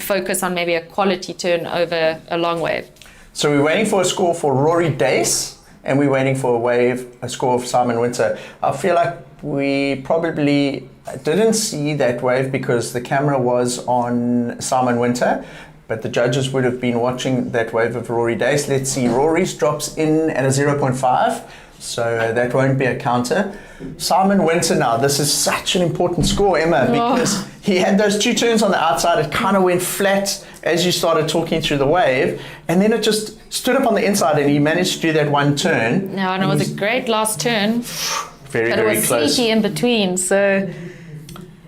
focus on maybe a quality turn over a long wave. So we're waiting for a score for Rory Dace, and we're waiting for a score of Simon Winter. I feel like we probably didn't see that wave because the camera was on Simon Winter, but the judges would have been watching that wave of Rory Dace. Let's see, Rory's drops in at a 0.5, so that won't be a counter. Simon Winter now, this is such an important score, Emma, because he had those 2 turns on the outside. It kind of went flat as you started talking through the wave, and then it just stood up on the inside and he managed to do that 1 turn. No, and it was a great last turn. Very, but very it was close. sneaky in between, so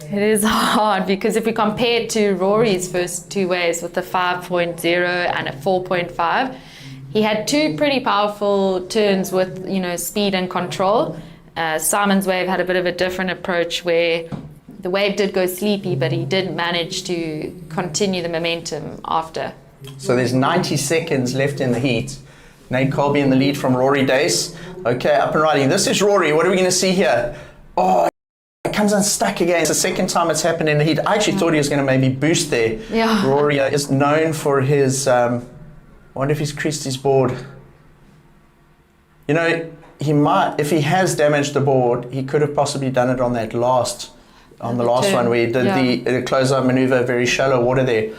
it is hard because if we compare it to Rory's first 2 waves with the 5.0 and a 4.5, he had 2 pretty powerful turns with, speed and control. Simon's wave had a bit of a different approach where the wave did go sleepy, but he did manage to continue the momentum after. So there's 90 seconds left in the heat. Nate Colby in the lead from Rory Dace. Okay, up and riding. This is Rory. What are we going to see here? Oh, it comes unstuck again. It's the second time it's happened in the heat. I actually thought he was going to maybe boost there. Yeah. Rory is known for his... I wonder if he's creased his board. He might, if he has damaged the board, he could have possibly done it on the last one where he did the close-up maneuver, very shallow water there.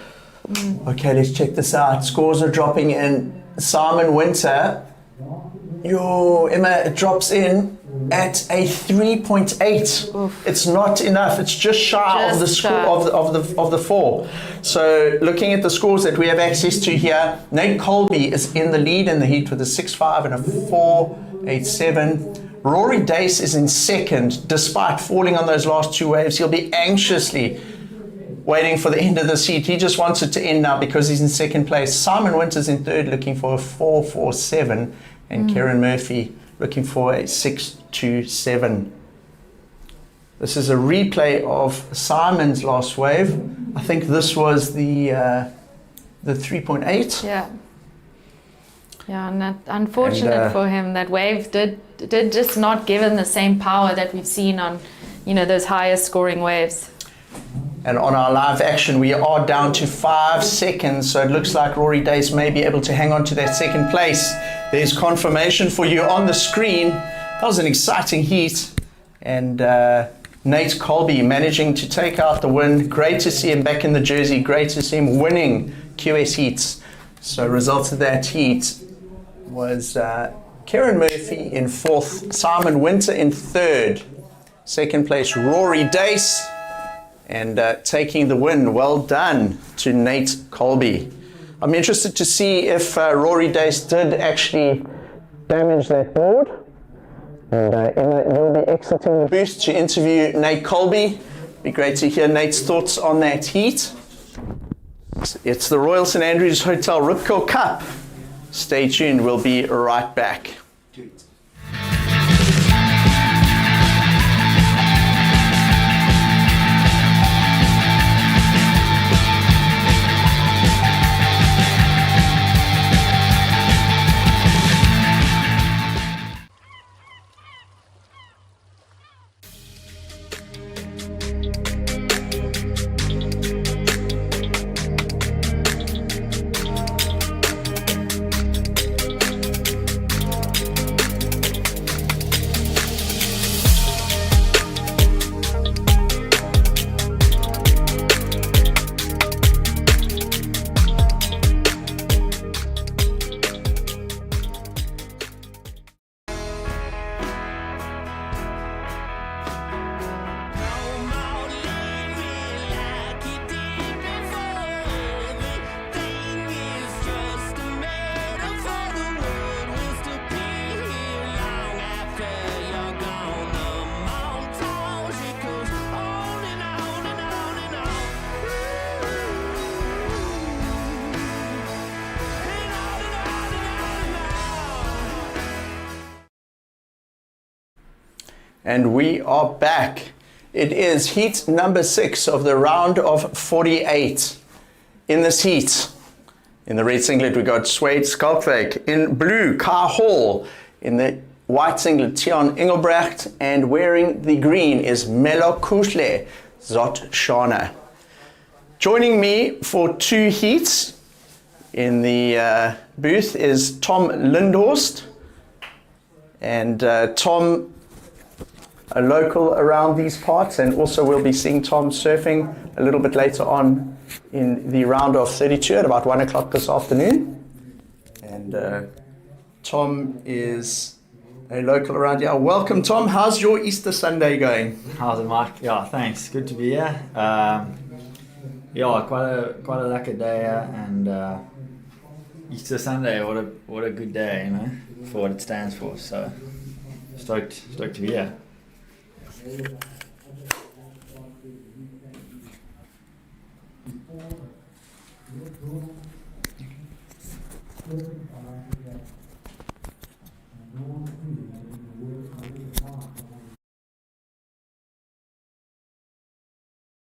Okay, let's check this out. Scores are dropping in. Simon Winter, Emma, it drops in at a 3.8. It's not enough. It's just shy of the score of the 4. So looking at the scores that we have access to here, Nate Colby is in the lead in the heat with a 6.5 and a 4.87. Rory Dace is in 2nd, despite falling on those last 2 waves. He'll be anxiously waiting for the end of this heat. He just wants it to end now because he's in 2nd place. Simon Winter's in 3rd, looking for a 4.47, and Kieran Murphy looking for a 6.27. This is a replay of Simon's last wave. I think this was the 3.8. Yeah. Yeah, and that, unfortunate for him, that wave did just not give him the same power that we've seen on, those higher scoring waves. And on our live action, we are down to 5 seconds, so it looks like Rory Dace may be able to hang on to that second place. There's confirmation for you on the screen. That was an exciting heat, and Nate Colby managing to take out the win. Great to see him back in the jersey. Great to see him winning QS heats. So results of that heat was Kieran Murphy in 4th, Simon Winter in 3rd, 2nd place Rory Dace, and taking the win. Well done to Nate Colby. I'm interested to see if Rory Dace did actually damage that board. And you'll be exiting the booth to interview Nate Colby. Be great to hear Nate's thoughts on that heat. It's the Royal St Andrews Hotel Ripco Cup. Stay tuned, we'll be right back. And we are back. It is heat number 6 of the round of 48. In this heat, in the red singlet, we got Swade Skalkwijk. In blue, Kai Hall. In the white singlet, Tian Engelbrecht. And wearing the green is Melo Kushle Zot Shana. Joining me for 2 heats in the booth is Tom Lindhorst. And Tom, a local around these parts, and also we'll be seeing Tom surfing a little bit later on in the round of 32 at about 1 o'clock this afternoon. And Tom is a local around here. Welcome, Tom. How's your Easter Sunday going? How's it, Mike? Yeah, thanks. Good to be here. Yeah, quite a lucky day here, and Easter Sunday. What a good day, you know, for what it stands for. So stoked to be here. We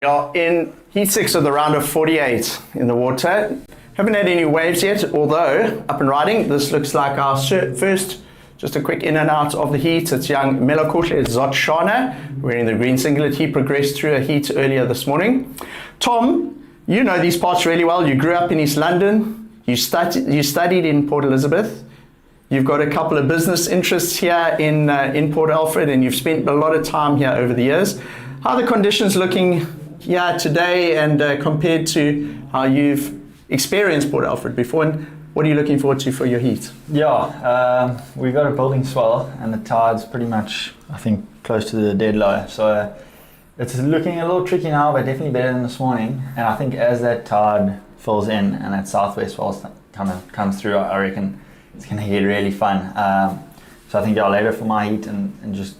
are in heat 6 of the round of 48 in the water. Haven't had any waves yet, although up and riding. This looks like our first. Just a quick in and out of the heat. It's young Melokoshe Zotshana wearing the green singlet. He progressed through a heat earlier this morning. Tom, you know these parts really well. You grew up in East London. You studied in Port Elizabeth. You've got a couple of business interests here in Port Alfred, and you've spent a lot of time here over the years. How are the conditions looking here today, and compared to how you've experienced Port Alfred before? And what are you looking forward to for your heat? Yeah, we got a building swell, and the tide's pretty much, I think, close to the dead low. So it's looking a little tricky now, but definitely better than this morning. And I think as that tide fills in and that southwest swell kind of comes through, I reckon it's going to get really fun. So I think later for my heat and just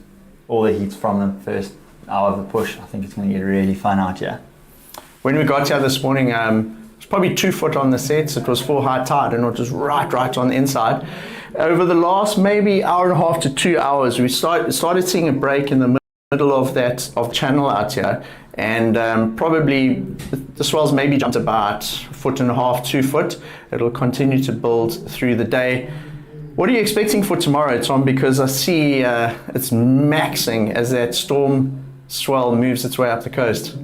all the heats from the first hour of the push, I think it's going to get really fun out here. When we got here this morning, it's probably 2 foot on the sets. It was full high tide, and it was right on the inside. Over the last maybe hour and a half to 2 hours, we started seeing a break in the middle of channel out here, and probably the swells maybe jumped about 1.5 feet, 2 foot. It'll continue to build through the day. What are you expecting for tomorrow, Tom? Because I see it's maxing as that storm swell moves its way up the coast.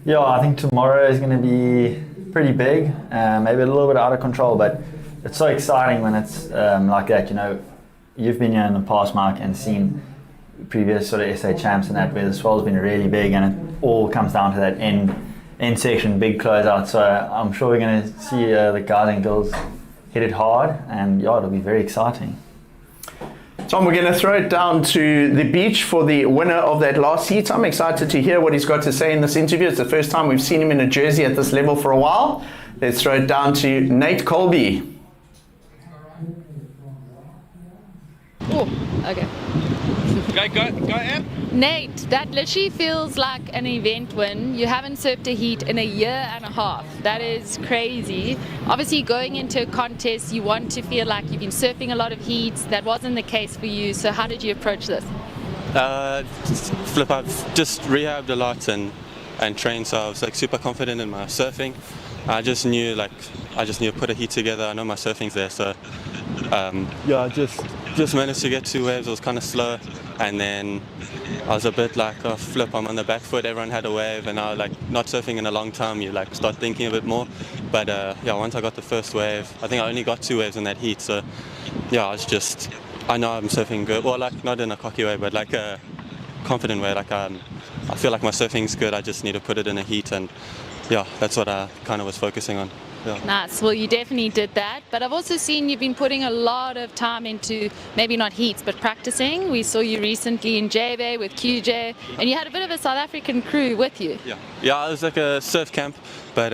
Yeah, I think tomorrow is going to be pretty big, maybe a little bit out of control, but it's so exciting when it's like that. You know, you've been here in the past, Mark, and seen previous sort of SA champs and that where the swell's been really big, and it all comes down to that end section, big closeout. So I'm sure we're going to see the guys and girls hit it hard, and yeah, it'll be very exciting. Tom, we're going to throw it down to the beach for the winner of that last heat. I'm excited to hear what he's got to say in this interview. It's the first time we've seen him in a jersey at this level for a while. Let's throw it down to Nate Colby. Oh, okay. Go, Em. Nate, that literally feels like an event win. You haven't surfed a heat in a year and a half. That is crazy. Obviously, going into a contest, you want to feel like you've been surfing a lot of heats. That wasn't the case for you. So how did you approach this? I've just rehabbed a lot and trained, so I was like super confident in my surfing. I just knew to put a heat together. I know my surfing's there, so yeah, I just managed to get 2 waves. It was kind of slow, and then I was a bit like, oh flip, I'm on the back foot. Everyone had a wave, and now like not surfing in a long time, you like start thinking a bit more. But yeah, once I got the first wave, I think I only got 2 waves in that heat. So yeah, I know I'm surfing good. Well, like not in a cocky way, but like a confident way. Like I feel like my surfing's good. I just need to put it in a heat, and yeah, that's what I kind of was focusing on. Yeah. Nice. Well, you definitely did that. But I've also seen you've been putting a lot of time into maybe not heats, but practicing. We saw you recently in JB with QJ, and you had a bit of a South African crew with you. Yeah, it was like a surf camp, but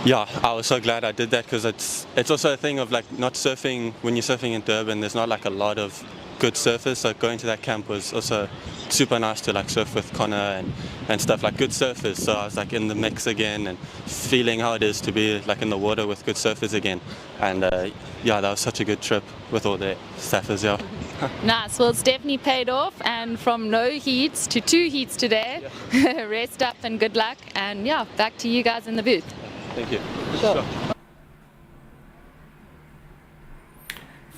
yeah, I was so glad I did that because it's also a thing of like not surfing when you're surfing in Durban. There's not like a lot of good surfers, so going to that camp was also super nice to like surf with Connor and stuff, like good surfers. So I was like in the mix again and feeling how it is to be like in the water with good surfers again. And yeah, that was such a good trip with all the staffers. Yeah. Nice. Well, it's definitely paid off, and from no heats to 2 heats today. Yeah. Rest up and good luck, and yeah, back to you guys in the booth. Thank you. Sure.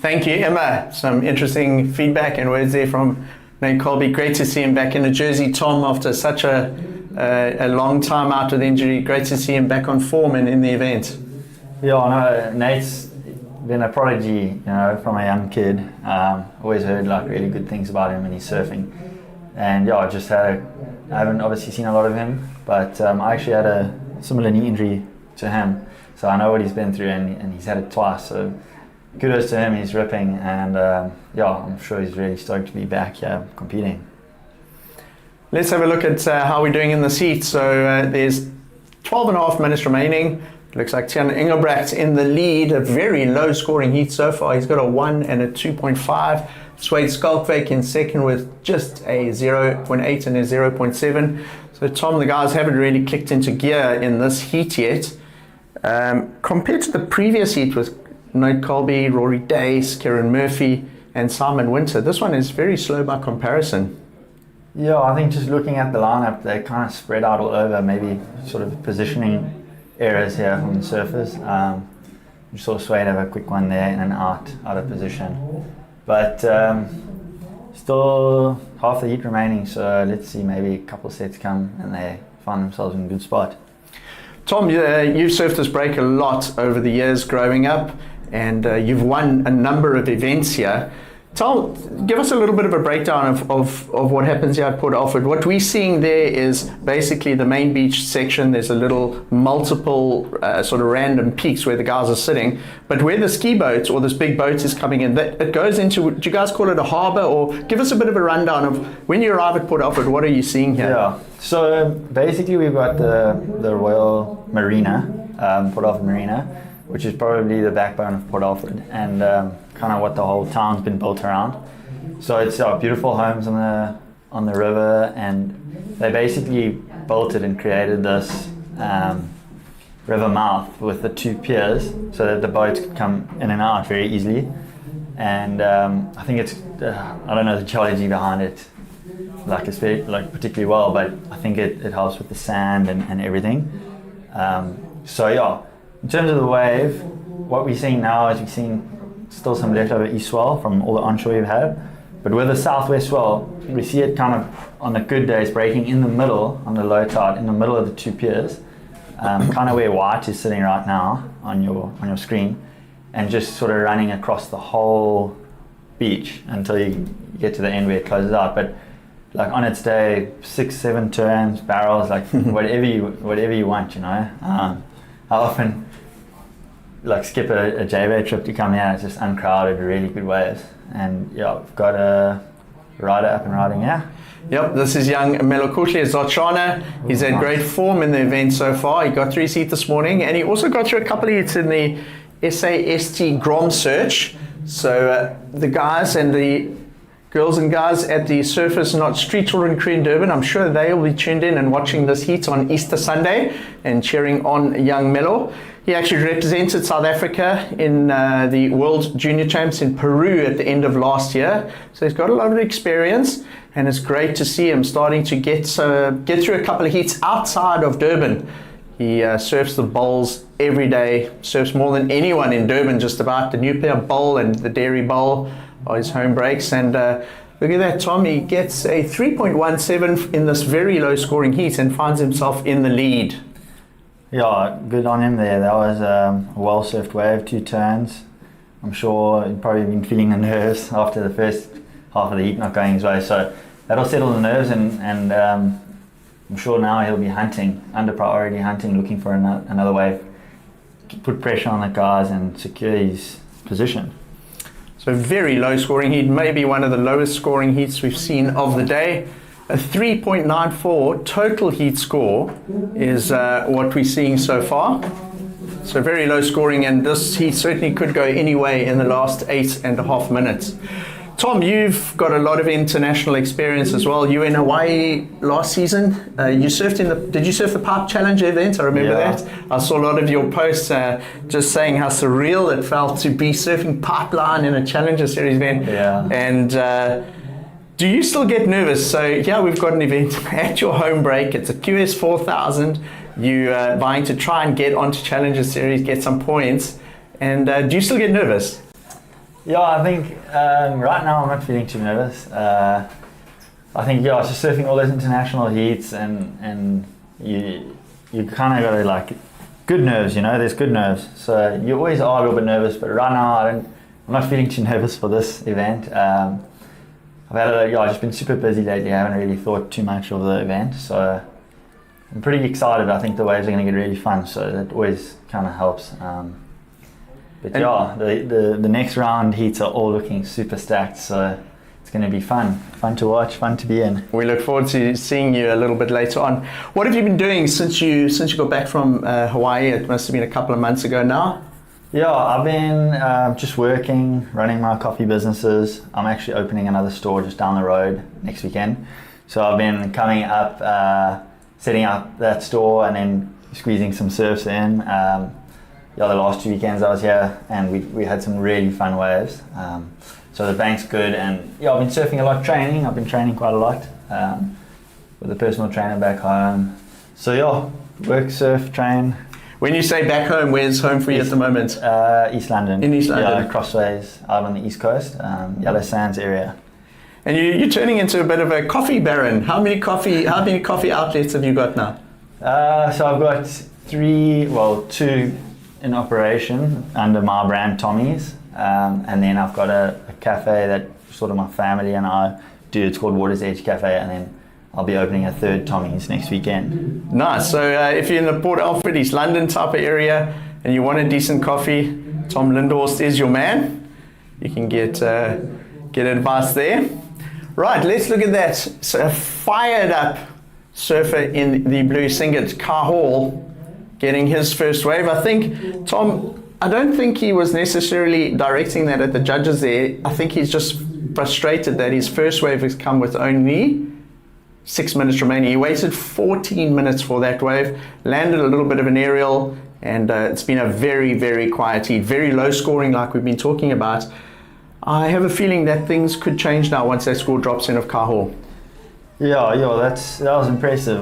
Thank you, Emma. Some interesting feedback and words there from Nate Colby. Great to see him back in a jersey, Tom, after such a long time out with injury. Great to see him back on form and in the event. Yeah, I know Nate's been a prodigy, you know, from a young kid. Always heard like really good things about him and his surfing. And yeah, I haven't obviously seen a lot of him, but I actually had a similar knee injury to him, so I know what he's been through, and he's had it twice. So kudos to him, he's ripping, and yeah, I'm sure he's really stoked to be back here competing. Let's have a look at how we're doing in the heat. So there's 12.5 minutes remaining. Looks like Tian Engelbrecht in the lead, a very low scoring heat so far. He's got a 1 and a 2.5. Swade Skalkvik in second with just a 0.8 and a 0.7. So Tom, the guys haven't really kicked into gear in this heat yet. Compared to the previous heat with Nate Colby, Rory Dace, Kieran Murphy and Simon Winter, this one is very slow by comparison. Yeah, I think just looking at the lineup, they kind of spread out all over, maybe sort of positioning errors here from the surfers. You saw Swade have a quick one there in and out of position. But still half the heat remaining, so let's see, maybe a couple of sets come and they find themselves in a good spot. Tom, you've surfed this break a lot over the years growing up, and you've won a number of events here. Give us a little bit of a breakdown of what happens here at Port Alfred. What we're seeing there is basically the main beach section. There's a little multiple sort of random peaks where the guys are sitting, but where the ski boat or this big boat is coming in, it goes into, do you guys call it a harbour, or give us a bit of a rundown of when you arrive at Port Alfred, what are you seeing here? Yeah, so basically we've got the Royal Marina, Port Alfred Marina, which is probably the backbone of Port Alfred, and kind of what the whole town's been built around. So it's beautiful homes on the river, and they basically built it and created this river mouth with the 2 piers so that the boats could come in and out very easily. And I think it's I don't know the geology behind it like particularly well, but I think it helps with the sand and everything. So yeah, in terms of the wave, what we're seeing now is we're seeing still some leftover east swell from all the onshore we've had, But with the southwest swell, we see it kind of on the good days breaking in the middle, on the low tide, in the middle of the two piers, kind of where white is sitting right now on your screen, and just sort of running across the whole beach until you get to the end where it closes out. But like on its day, 6-7 turns, barrels, like whatever you want, you know. I often like skip a J-Bay trip to come here. It's just uncrowded, really good waves, and yeah, we've got a rider up and riding. Yeah. Yep, this is young Melokutli Zotshana. He's had great form in the event so far. He got 3 heats this morning, and he also got through a couple of heats in the SAST Grom Search. So the guys and the girls and guys at the Surface Not Street Children crew in Durban, I'm sure they will be tuned in and watching this heat on Easter Sunday and cheering on young Melo. He actually represented South Africa in the World Junior Champs in Peru at the end of last year. So he's got a lot of experience, and it's great to see him starting to get through a couple of heats outside of Durban. He surfs the bowls every day, surfs more than anyone in Durban, just about. The New Pair Bowl and the Dairy Bowl are his home breaks. And look at that, Tom. He gets a 3.17 in this very low scoring heat and finds himself in the lead. Yeah, good on him there. That was a well surfed wave, 2 turns. I'm sure he'd probably been feeling the nerves after the first half of the heat not going his way. So that'll settle the nerves, and I'm sure now he'll be hunting, under priority hunting, looking for another wave, put pressure on the guys and secure his position. So very low scoring heat, maybe one of the lowest scoring heats we've seen of the day. A 3.94 total heat score is what we're seeing so far. So very low scoring, and this heat certainly could go any way in the last 8.5 minutes. Tom, you've got a lot of international experience as well. You were in Hawaii last season. You surfed did you surf the Pipe Challenge event? I remember that. I saw a lot of your posts just saying how surreal it felt to be surfing pipeline in a Challenger Series event. Yeah. And do you still get nervous? So yeah, we've got an event at your home break. It's a QS 4000. You're vying to try and get onto Challenger Series, get some points. And do you still get nervous? Yeah, I think right now I'm not feeling too nervous. I think it's just surfing all those international heats, and you kind of got to like good nerves, you know. There's good nerves, so you always are a little bit nervous. But right now I'm not feeling too nervous for this event. I've just been super busy lately. I haven't really thought too much of the event, so I'm pretty excited. I think the waves are going to get really fun, so that always kind of helps. But the next round heats are all looking super stacked, so it's going to be fun to watch, fun to be in. We look forward to seeing you a little bit later on. What have you been doing since you got back from Hawaii? It must have been a couple of months ago now. Yeah, I've been just working, running my coffee businesses. I'm actually opening another store just down the road next weekend. So I've been coming up, setting up that store and then squeezing some surfs in. The last 2 weekends I was here, and we had some really fun waves. So the bank's good, and I've been surfing a lot, training. I've been training quite a lot with a personal trainer back home. So work, surf, train. When you say back home, where's home for you at the moment? East London. In East London? Yeah, Crossways, out on the East Coast, Yellow Sands area. And you're turning into a bit of a coffee baron. How many coffee outlets have you got now? So I've got 2 in operation under my brand Tommy's, and then I've got a cafe that sort of my family and I do. It's called Water's Edge Cafe, and then I'll be opening a 3rd Tommy's next weekend. Nice. So if you're in the Port Alfred, East London type of area and you want a decent coffee, Tom Lindhorst is your man. You can get advice there. Right, let's look at that. So a fired up surfer in the blue singlet, Kai Hall, getting his first wave. I think, Tom, I don't think he was necessarily directing that at the judges there. I think he's just frustrated that his first wave has come with only 6 minutes remaining. He waited 14 minutes for that wave, landed a little bit of an aerial, and it's been a very, very quiet heat, very low scoring like we've been talking about. I have a feeling that things could change now once that score drops in of Kai Hall. Yeah, that was impressive.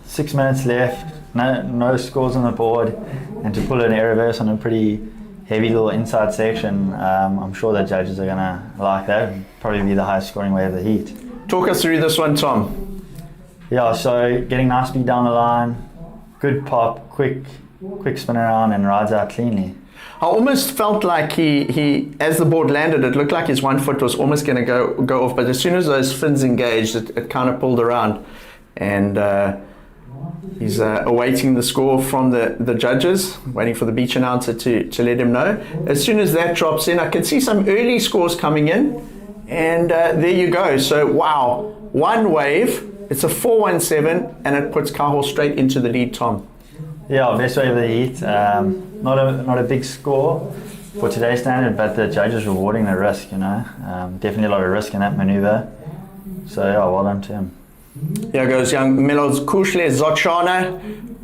6 minutes left. No scores on the board, and to pull an air reverse on a pretty heavy little inside section. I'm sure the judges are gonna like that. It'll probably be the highest scoring wave of the heat. Talk us through this one, Tom. Yeah, so getting nice speed down the line, good pop, quick spin around and rides out cleanly. I almost felt like he as the board landed, it looked like his 1 foot was almost going to go off, but as soon as those fins engaged, it kind of pulled around. And he's awaiting the score from the judges, waiting for the beach announcer to let him know. As soon as that drops in, I can see some early scores coming in, and there you go. So wow, one wave, it's a 417, and it puts Kahol straight into the lead, Tom. Yeah, best wave of the heat. Not a big score for today's standard, but the judges rewarding the risk, you know. Definitely a lot of risk in that maneuver. So yeah, well done to him. Here goes young Milos Kushle Zochana,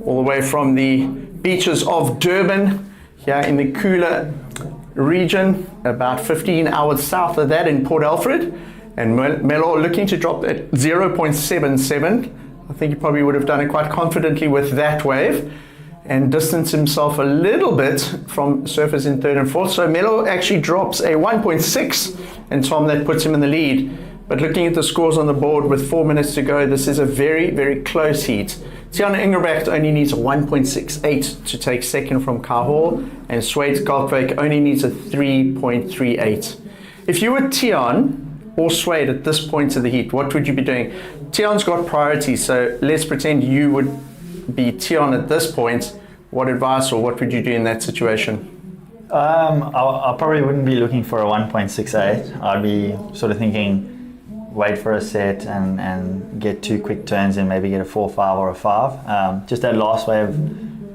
all the way from the beaches of Durban, here in the cooler region, about 15 hours south of that in Port Alfred. And Melo looking to drop at 0.77. I think he probably would have done it quite confidently with that wave and distance himself a little bit from surfers in third and fourth. So Melo actually drops a 1.6, and Tom, that puts him in the lead. But looking at the scores on the board with 4 minutes to go, this is a very, very close heat. Tiaan Engelbrecht only needs a 1.68 to take second from Kahol, and Swade Skalkwyk only needs a 3.38. If you were Tiaan or Swade at this point of the heat, what would you be doing? Tiaan's got priority, so let's pretend you would be Tiaan at this point. What advice or what would you do in that situation? I probably wouldn't be looking for a 1.68. I'd be sort of thinking, wait for a set and get 2 quick turns and maybe get a 4-5 or a 5. Just that last wave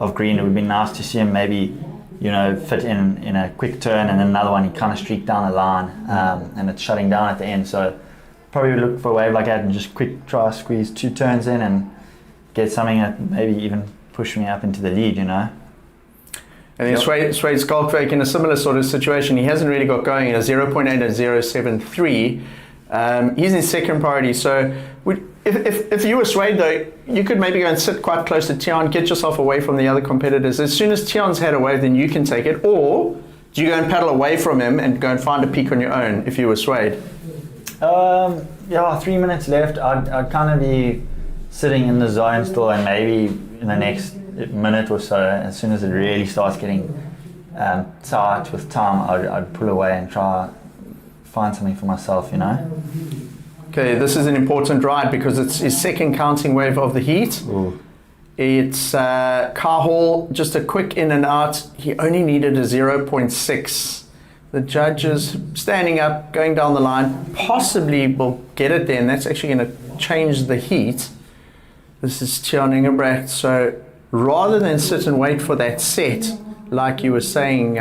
of green, it would be nice to see him maybe, you know, fit in a quick turn and another one, he kind of streaked down the line, and it's shutting down at the end. So probably look for a wave like that and just quick try squeeze 2 turns in and get something that maybe even push me up into the lead, you know. And then Swade Skalkwyk in a similar sort of situation. He hasn't really got going in a 0.8 and 0.73. He's in second priority. So if you were Swade though, you could maybe go and sit quite close to Tiaan, get yourself away from the other competitors. As soon as Tiaan's had a wave, then you can take it. Or do you go and paddle away from him and go and find a peak on your own if you were Swade? Yeah, 3 minutes left. I'd kind of be sitting in the zone still, and maybe in the next minute or so, as soon as it really starts getting tight with time, I'd pull away and try find something for myself, you know. Okay, this is an important ride because it's his second counting wave of the heat. Ooh. It's Kahol, just a quick in and out. He only needed a 0.6. The judges standing up, going down the line, possibly will get it there, and that's actually going to change the heat. This is Tiaan Engelbrecht. So rather than sit and wait for that set, like you were saying,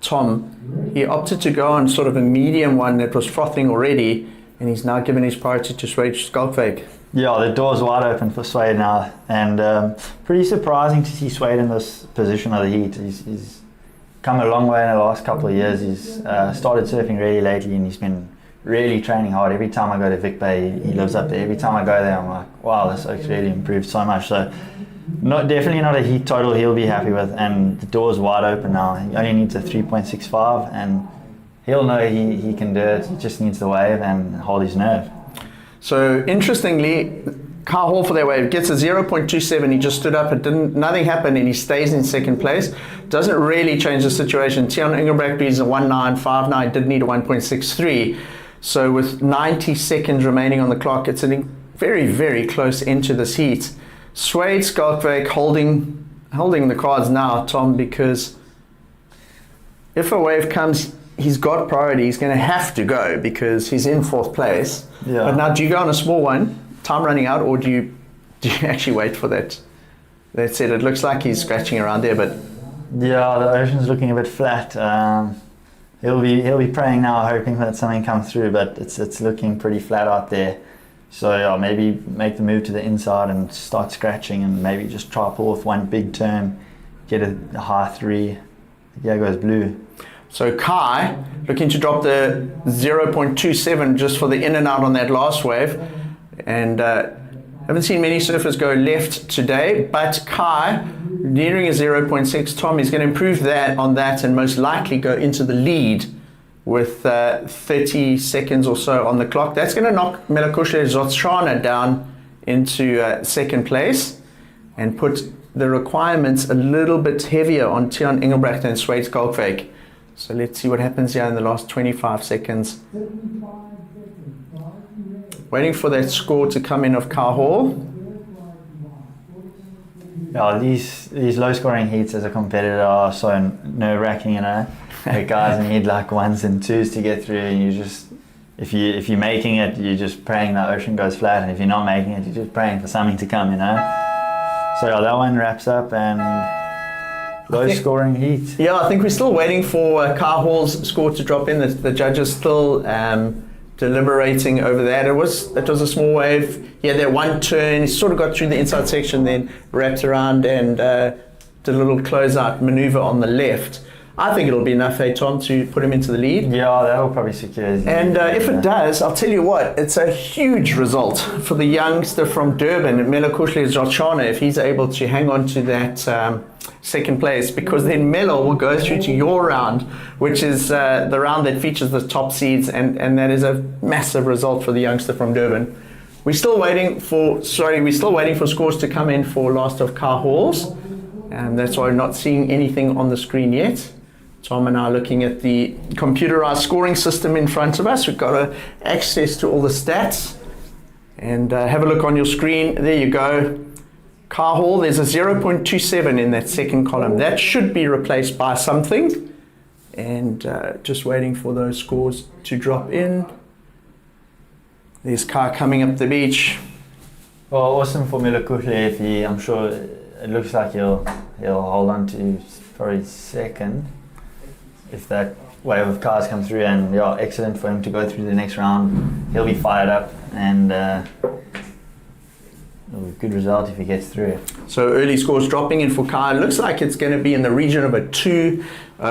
Tom, he opted to go on sort of a medium one that was frothing already, and he's now given his priority to Swade Skalkwyk. Yeah, the door's wide open for Swade now, and pretty surprising to see Swade in this position of the heat. He's come a long way in the last couple of years. He's started surfing really lately, and he's been really training hard. Every time I go to Vic Bay, he lives up there. Every time I go there, I'm like, wow, this oak's really improved so much. So definitely not a heat total he'll be happy with, and the door's wide open now. He only needs a 3.65, and he'll know he can do it. He just needs the wave and hold his nerve. So interestingly, Kahol for that wave gets a 0.27. He just stood up, nothing happened, and he stays in second place. Doesn't really change the situation. Tiaan Engelbrecht is a 1.959, did need a 1.63. So with 90 seconds remaining on the clock, it's a very, very close end to this heat. Swade Skalkwyk holding the cards now, Tom, because if a wave comes, he's got priority. He's going to have to go because he's in fourth place. Yeah. But now, do you go on a small one, time running out, or do you actually wait for that? That said, it looks like he's scratching around there, but yeah, the ocean's looking a bit flat. He'll be praying now, hoping that something comes through, but it's looking pretty flat out there. So yeah, maybe make the move to the inside and start scratching, and maybe just try pull off one big turn, get a high 3. Here goes blue. So Kai looking to drop the 0.27 just for the in and out on that last wave, and Haven't seen many surfers go left today, but Kai nearing a 0.6. Tom is going to improve that on that and most likely go into the lead with 30 seconds or so on the clock. That's going to knock Melakushle Zotshana down into second place and put the requirements a little bit heavier on Tiaan Engelbrecht and Swade Skalkwyk. So let's see what happens here in the last 25 seconds. Waiting for that score to come in of Kai Hall. Yeah, these low scoring heats as a competitor are so nerve-wracking, you know. The guys need like 1s and 2s to get through, and you just, if you're making it, you're just praying the ocean goes flat, and if you're not making it, you're just praying for something to come, you know. So yeah, that one wraps up, and low scoring heat. Yeah, I think we're still waiting for Kai Hall's score to drop in. The judges still deliberating over that. It was a small wave. He had that one turn, he sort of got through the inside section, then wrapped around and did a little closeout maneuver on the left. I think it'll be enough, Tom, to put him into the lead. Yeah, that'll probably secure his lead. And if it does, I'll tell you what, it's a huge result for the youngster from Durban, Melakushle Zotshana, if he's able to hang on to that second place, because then Melo will go through to your round, which is the round that features the top seeds, and that is a massive result for the youngster from Durban. We're still waiting for scores to come in for last of Kai Hall's, and that's why we're not seeing anything on the screen yet. Tom and I are looking at the computerized scoring system in front of us. We've got access to all the stats, and have a look on your screen. There you go. Kai Hall, there's a 0.27 in that second column. That should be replaced by something, and just waiting for those scores to drop in. There's Kai coming up the beach. Well, awesome for Melakushle. I'm sure it looks like he'll hold on to probably second if that wave of cars come through, and yeah, excellent for him to go through the next round. He'll be fired up, and good result if he gets through it. So early scores dropping in for Kai. It looks like it's going to be in the region of a 2,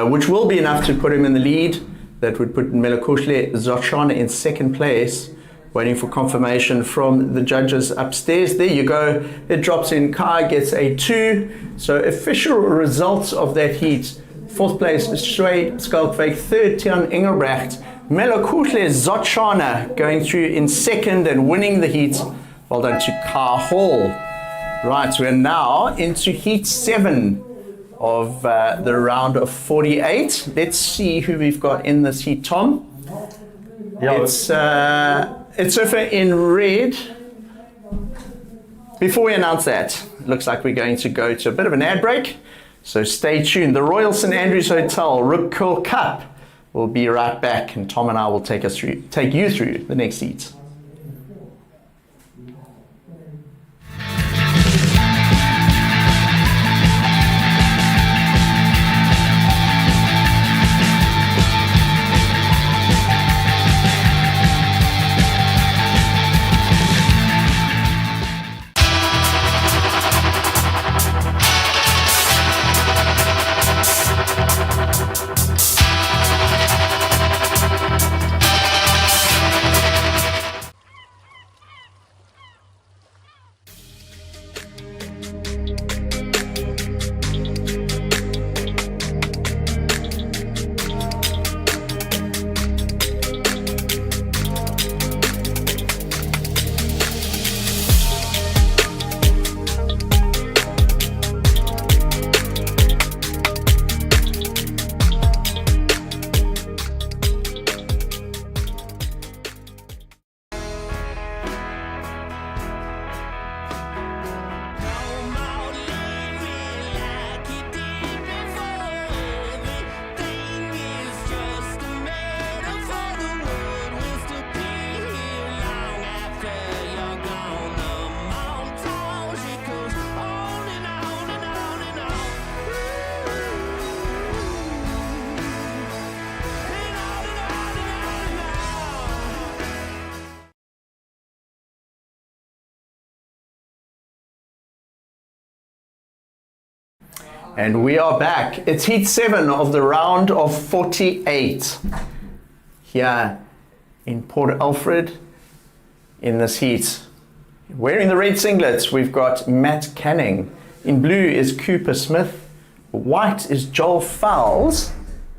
which will be enough to put him in the lead. That would put Melakushle Zotshana in second place. Waiting for confirmation from the judges upstairs. There you go. It drops in. Kai gets a 2. So official results of that heat. 4th place, Swade Skalkwyk. 3rd, Tiaan Engelbrecht. Melakushle Zotshana going through in 2nd and winning the heat. Well done to Kai Hall. Right, we're now into heat 7 of the round of 48. Let's see who we've got in this heat, Tom. Yeah, It's surfer in red. Before we announce that, it looks like we're going to go to a bit of an ad break. So stay tuned. The Royal St Andrews Hotel Rip Curl Cup will be right back, and Tom and I will take you through the next heats. And we are back. It's heat 7 of the round of 48 here in Port Alfred in this heat. Wearing the red singlets, we've got Matt Canning. In blue is Cooper Smith. White is Joel Fowles.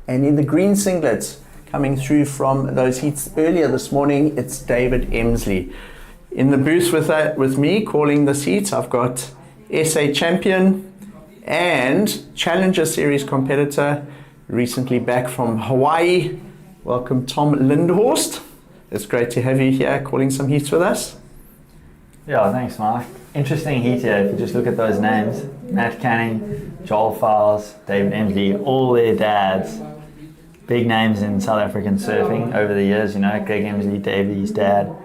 And in the green singlets, coming through from those heats earlier this morning, it's David Emsley. In the booth with me, calling this heat, I've got SA champion and Challenger Series competitor, recently back from Hawaii. Welcome, Tom Lindhorst. It's great to have you here calling some heats with us. Yeah, thanks, Mark. Interesting heat here. If you just look at those names, Matt Canning, Joel Fowles, David Emsley, all their dads. Big names in South African surfing over the years, you know, Greg Emsley, Davy's dad,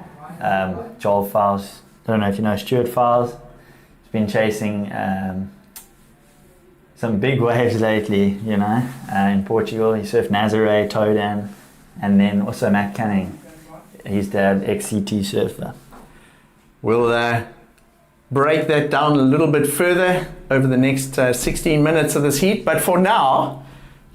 Joel Fowles. I don't know if you know Stuart Fowles. He's been chasing some big waves lately, you know, in Portugal. He surfed Nazare, Todan, and then also Matt Canning, his dad, ex-CT surfer. We'll break that down a little bit further over the next 16 minutes of this heat. But for now,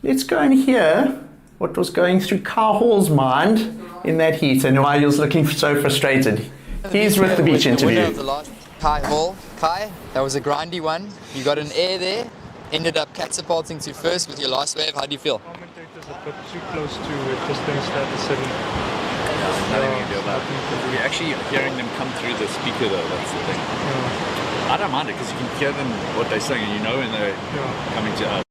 let's go and hear what was going through Kai Hall's mind in that heat and why he was looking so frustrated. He's with the beach interview. The winner of the last Kai Hall. Kai, that was a grindy one. You got an air there, ended up catapulting to first with your last wave. How do you feel? Commentators a bit too close to it, just things that Nothing we can do about it. We're actually hearing them come through the speaker though, that's the thing. I don't mind it because you can hear them, what they're saying, and you know when they're coming to us.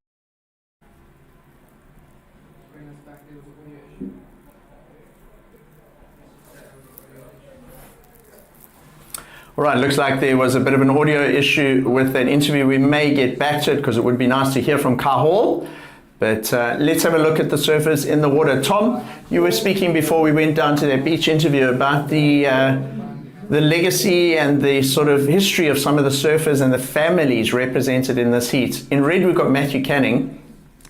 All right, looks like there was a bit of an audio issue with that interview. We may get back to it because it would be nice to hear from Kai Hall. But let's have a look at the surfers in the water. Tom, you were speaking before we went down to that beach interview about the legacy and the sort of history of some of the surfers and the families represented in this heat. In red, we've got Matthew Canning.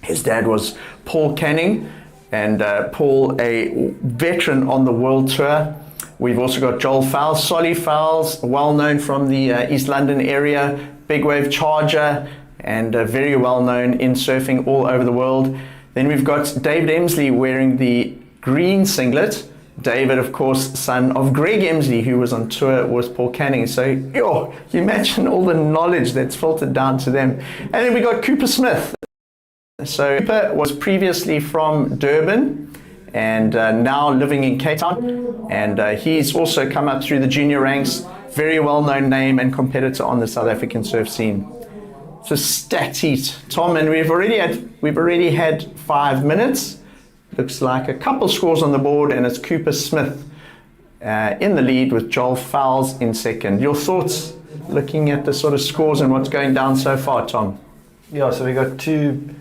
His dad was Paul Canning, and Paul, a veteran on the world tour. We've also got Joel Fowles, Solly Fowles, well known from the East London area, big wave charger, and very well known in surfing all over the world. Then we've got David Emsley wearing the green singlet. David, of course, son of Greg Emsley, who was on tour with Paul Canning. So, you imagine all the knowledge that's filtered down to them. And then we got Cooper Smith. So Cooper was previously from Durban and now living in Cape Town. And he's also come up through the junior ranks. Very well-known name and competitor on the South African surf scene. So stat heat, Tom, and we've already had 5 minutes. Looks like a couple scores on the board, and it's Cooper Smith in the lead with Joel Fowles in second. Your thoughts looking at the sort of scores and what's going down so far, Tom? Yeah, so we got two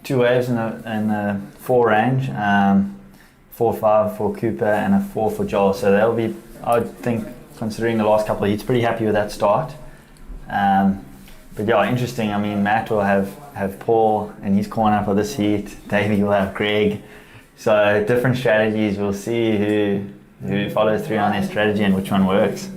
waves in a 4 range, 4-5 for Cooper and a 4 for Joel. So that'll be, I think, considering the last couple of heats, pretty happy with that start. But yeah, interesting. I mean, Matt will have Paul in his corner for this heat. Davey will have Greg. So different strategies. We'll see who follows through on their strategy and which one works.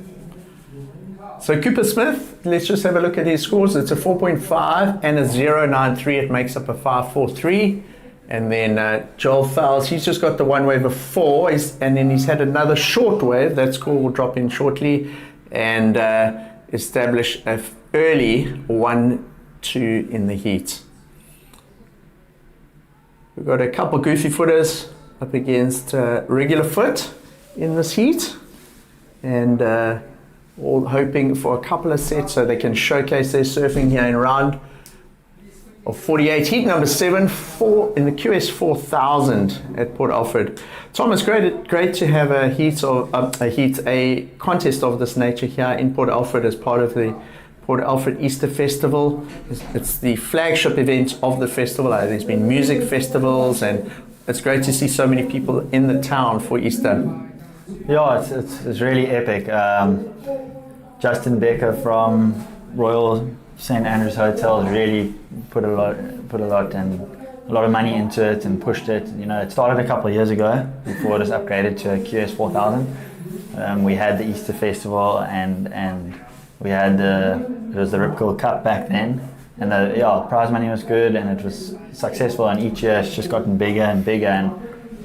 So Cooper Smith, let's just have a look at his scores. It's a 4.5 and a 0.93. It makes up a 5.43. And then Joel Fowles, he's just got the one wave of 4, and then he's had another short wave. That score will drop in shortly and establish a early 1-2 in the heat. We've got a couple goofy footers up against regular foot in this heat, and all hoping for a couple of sets so they can showcase their surfing here in round of 48. Heat number 7 in the QS 4000 at Port Alfred. Thomas, great to have a contest of this nature here in Port Alfred as part of the Port Alfred Easter Festival. It's the flagship event of the festival. There's been music festivals, and it's great to see so many people in the town for Easter. Yeah, it's really epic. Justin Becker from Royal St Andrews Hotels really put a lot of money into it and pushed it. You know, it started a couple of years ago before it was upgraded to a QS 4000. We had the Easter Festival and we had it was the Rip Curl Cup back then, and the prize money was good and it was successful. And each year it's just gotten bigger and bigger. And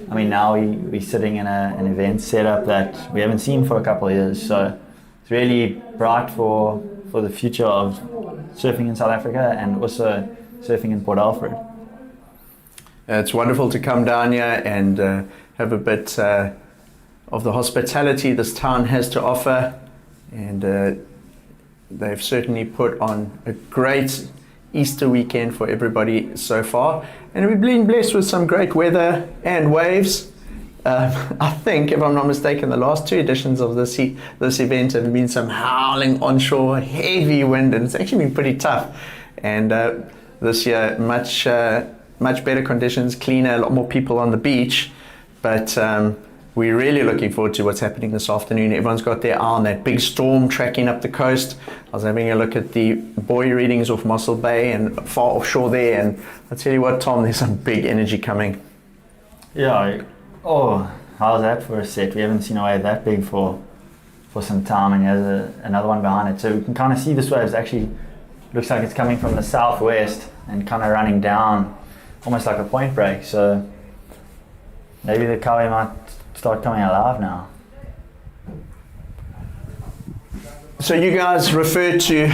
I mean, now we're sitting in an event setup that we haven't seen for a couple of years. So it's really bright for the future of surfing in South Africa and also surfing in Port Alfred. It's wonderful to come down here and have a bit of the hospitality this town has to offer, and they've certainly put on a great Easter weekend for everybody so far, and we've been blessed with some great weather and waves. I think, if I'm not mistaken, the last 2 editions of this event have been some howling onshore, heavy wind, and it's actually been pretty tough. And this year, much better conditions, cleaner, a lot more people on the beach. But we're really looking forward to what's happening this afternoon. Everyone's got their eye on that big storm tracking up the coast. I was having a look at the buoy readings off Mossel Bay and far offshore there, and I'll tell you what, Tom, there's some big energy coming. Yeah. Oh, how's that for a set? We haven't seen a wave that big for some time, and there's another one behind it. So we can kind of see this wave actually looks like it's coming from the southwest and kind of running down almost like a point break. So maybe the Kawi might start coming alive now. So you guys refer to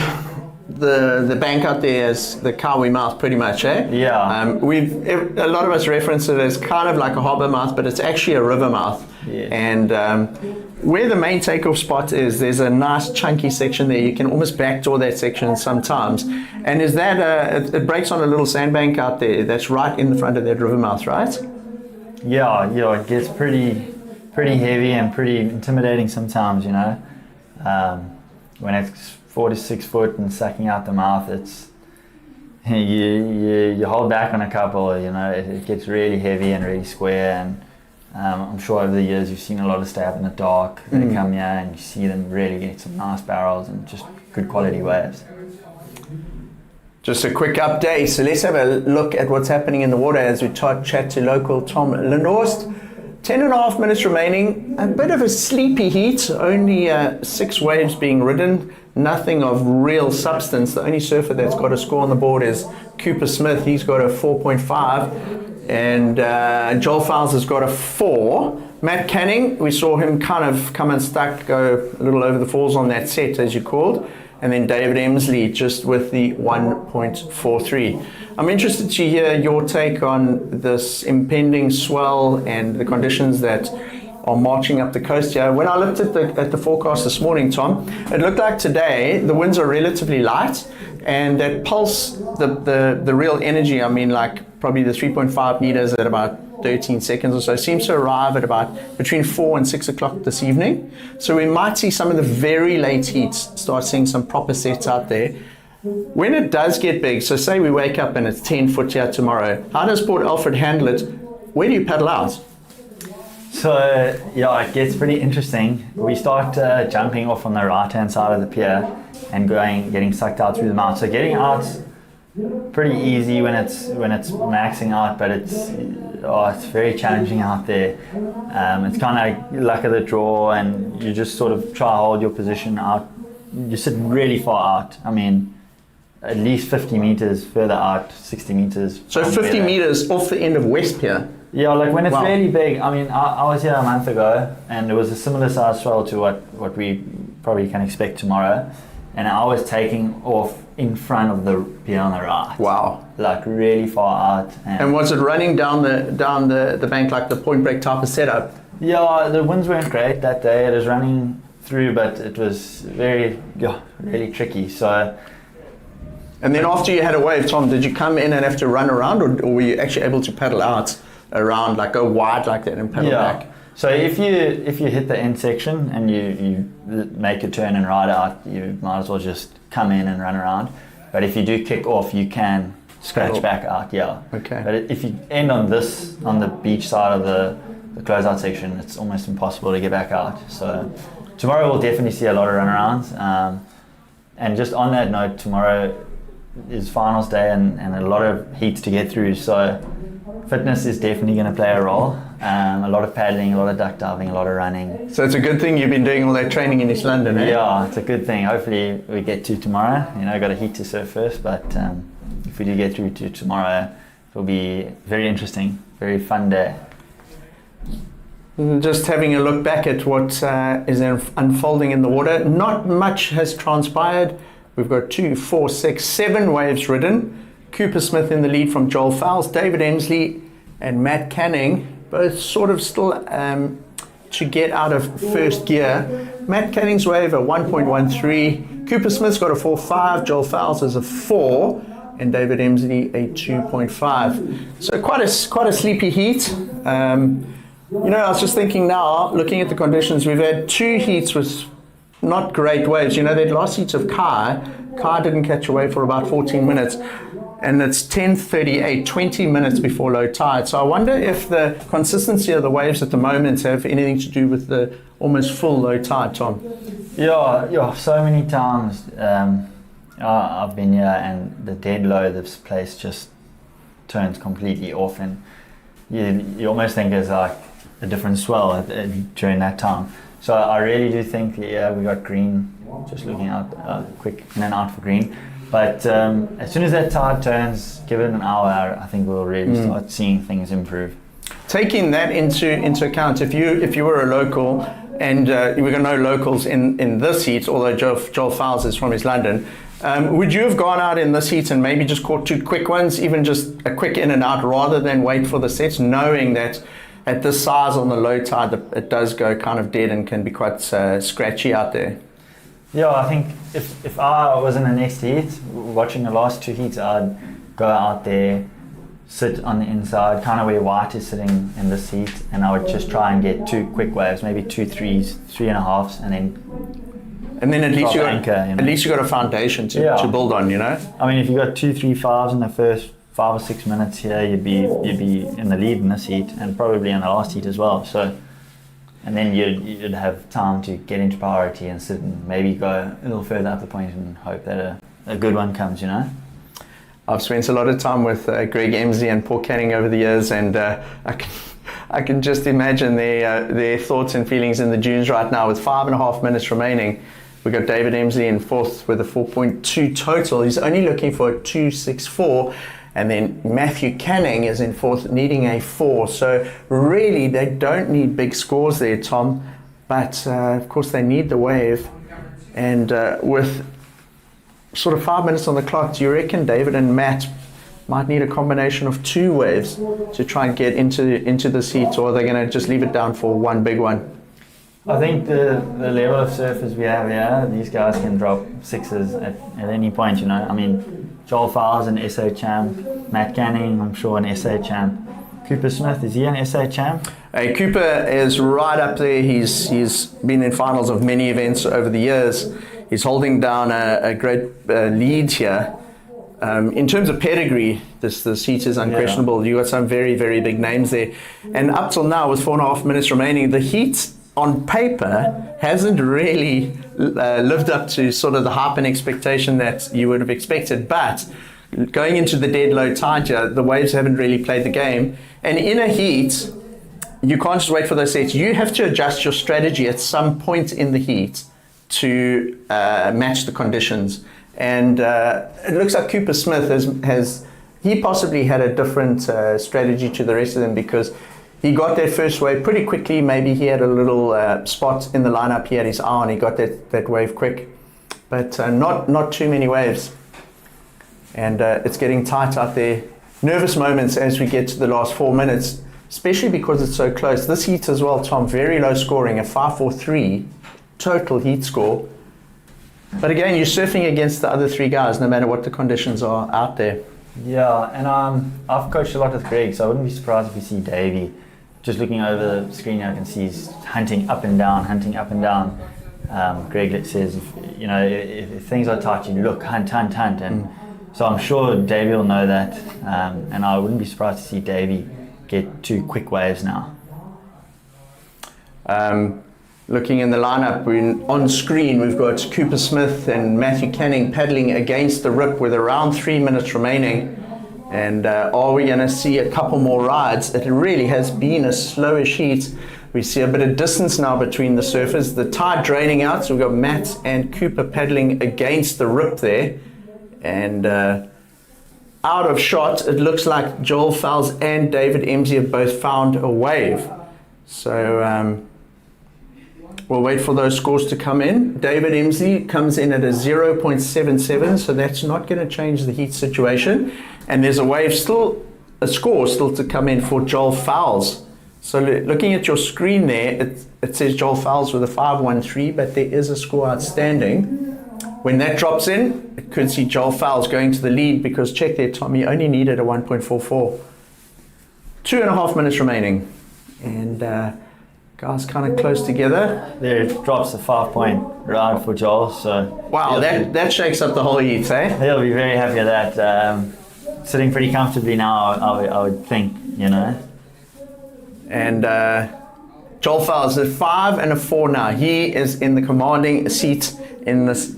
the bank out there as the Kawi mouth, pretty much, eh? Yeah. A lot of us reference it as kind of like a harbour mouth, but it's actually a river mouth. Yeah. And where the main takeoff spot is, there's a nice chunky section there. You can almost backdoor that section sometimes. And is that it breaks on a little sandbank out there that's right in the front of that river mouth, right? Yeah, it gets pretty heavy and pretty intimidating sometimes, you know. When it's 4 to 6 foot and sucking out the mouth, it's you hold back on a couple, you know. It gets really heavy and really square, and I'm sure over the years you've seen a lot of stay up in the dark. They come here and you see them really get some nice barrels and just good quality waves. Just a quick update. So let's have a look at what's happening in the water as we chat to local Tom Lindhorst. 10.5 minutes remaining. A bit of a sleepy heat. Only 6 waves being ridden. Nothing of real substance. The only surfer that's got a score on the board is Cooper Smith. He's got a 4.5. And Joel Fowles has got a 4. Matt Canning, we saw him kind of come unstuck, go a little over the falls on that set, as you called. And then David Emsley just with the 1.43. I'm interested to hear your take on this impending swell and the conditions that are marching up the coast here. When I looked at the forecast this morning, Tom, it looked like today the winds are relatively light, and that pulse, the real energy, I mean, like probably the 3.5 meters at about 13 seconds or so, seems to arrive at about between 4 and 6 o'clock this evening. So we might see some of the very late heats, start seeing some proper sets out there. When it does get big, so say we wake up and it's 10 foot here tomorrow, how does Port Alfred handle it? Where do you paddle out? So yeah, it gets pretty interesting. We start jumping off on the right hand side of the pier and getting sucked out through the mouth. So getting out pretty easy when it's maxing out, but it's very challenging out there. It's kind of like luck of the draw, and you just sort of try to hold your position out. You sit really far out. I mean, at least 50 meters further out, 60 meters. So 50 meters off the end of West Pier? Yeah, like when it's really big. I mean, I was here a month ago, and it was a similar size swell to what we probably can expect tomorrow. And I was taking off in front of the pier on the right. Wow. Like really far out. And was it running down the bank like the point break type of setup? Yeah, the winds weren't great that day. It was running through, but it was really tricky. So. And then after you had a wave, Tom, did you come in and have to run around, or were you actually able to paddle out around, like go wide like that and paddle back? So if you hit the end section and you make a turn and ride out, you might as well just come in and run around. But if you do kick off, you can scratch back out. Yeah. Okay. But if you end on the beach side of the closeout section, it's almost impossible to get back out. So tomorrow we'll definitely see a lot of runarounds. And just on that note, tomorrow is finals day and a lot of heats to get through. So fitness is definitely going to play a role. A lot of paddling, a lot of duck diving, a lot of running. So it's a good thing you've been doing all that training in East London, eh? Yeah, it's a good thing. Hopefully we get to tomorrow. You know, got a heat to surf first, but if we do get through to tomorrow, it'll be very interesting, very fun day. Just having a look back at what is unfolding in the water, not much has transpired. We've got 2, 4, 6, 7 waves ridden. Cooper Smith in the lead from Joel Fowles, David Emsley and Matt Canning, both sort of still to get out of first gear. Matt Canning's wave a 1.13, Cooper Smith's got a 4.5, Joel Fowles is a 4, and David Emsley a 2.5. So quite a sleepy heat. I was just thinking now, looking at the conditions, we've had 2 heats with not great waves. That last heat of Kai didn't catch a wave for about 14 minutes, and it's 10:38, 20 minutes before low tide. So I wonder if the consistency of the waves at the moment have anything to do with the almost full low tide, Tom. Yeah, so many times I've been here and the dead low, this place just turns completely off, and you almost think there's like a different swell during that time. So I really do think we got green, just looking out quick in and out for green. But as soon as that tide turns, give it an hour, I think we'll really start seeing things improve. Taking that into account, if you were a local, and we're going to know locals in this heat, although Joel Fowles is from East London, would you have gone out in this heat and maybe just caught 2 quick ones, even just a quick in and out, rather than wait for the sets, knowing that at this size on the low tide, it does go kind of dead and can be quite scratchy out there? Yeah, I think if I was in the next heat, watching the last 2 heats, I'd go out there, sit on the inside, kind of where White is sitting in this heat, and I would just try and get 2 quick waves, maybe 2 3s, 3.5s, and then at least you got a foundation to build on, I mean, if you got 2 3 5s in the first 5 or 6 minutes here, you'd be in the lead in this heat, and probably in the last heat as well. So, and then you'd have time to get into priority and sit and maybe go a little further up the point and hope that a good one comes, I've spent a lot of time with Greg Emsley and Paul Canning over the years, and I can just imagine their thoughts and feelings in the dunes right now with 5.5 minutes remaining. We've got David Emsley in 4th with a 4.2 total. He's only looking for a 2.64. And then Matthew Canning is in 4th, needing a 4. So really, they don't need big scores there, Tom. But of course, they need the wave. And with sort of 5 minutes on the clock, do you reckon David and Matt might need a combination of 2 waves to try and get into this heat, or are they going to just leave it down for one big one? I think the level of surfers we have here, these guys can drop 6s at any point, I mean, Joel Fowles, an SA champ. Matt Canning, I'm sure, an SA champ. Cooper Smith, is he an SA champ? Cooper is right up there. He's been in finals of many events over the years. He's holding down a great lead here. In terms of pedigree, this heat is unquestionable. You got some very, very big names there. And up till now, with 4.5 minutes remaining, the heat on paper hasn't really lived up to sort of the hype and expectation that you would have expected. But going into the dead low tide here, the waves haven't really played the game. And in a heat, you can't just wait for those sets. You have to adjust your strategy at some point in the heat to match the conditions. And it looks like Cooper Smith has possibly had a different strategy to the rest of them, because he got that first wave pretty quickly. Maybe he had a little spot in the lineup he had his eye on. He got that wave quick, but not too many waves. And it's getting tight out there. Nervous moments as we get to the last 4 minutes, especially because it's so close. This heat as well, Tom, very low scoring, a 5.43 total heat score. But again, you're surfing against the other 3 guys, no matter what the conditions are out there. Yeah, and I've coached a lot with Greg, so I wouldn't be surprised if we see Davey. Just looking over the screen, I can see he's hunting up and down. Greg says, if things are tight, you look, hunt. And so I'm sure Davey will know that. And I wouldn't be surprised to see Davey get 2 quick waves now. Looking in the lineup, on screen, we've got Cooper Smith and Matthew Canning paddling against the rip with around 3 minutes remaining. And are we going to see a couple more rides? It really has been a slowish heat. We see a bit of distance now between the surfers. The tide draining out, so we've got Matt and Cooper paddling against the rip there. And out of shot, it looks like Joel Fowles and David Emsley have both found a wave. So we'll wait for those scores to come in. David Emsley comes in at a 0.77, so that's not going to change the heat situation. And there's a score still to come in for Joel Fowles. So looking at your screen there, it says Joel Fowles with a 5.13, but there is a score outstanding. When that drops in, it could see Joel Fowles going to the lead, because check there, Tom, he only needed a 1.44. 2.5 minutes remaining. And guys kind of close together. There it drops a 5-point ride for Joel. So wow, that shakes up the whole heat, eh? He'll be very happy with that. Sitting pretty comfortably now, I would think, you know. And Joel Fowles is 5 and a 4 now. He is in the commanding seat in this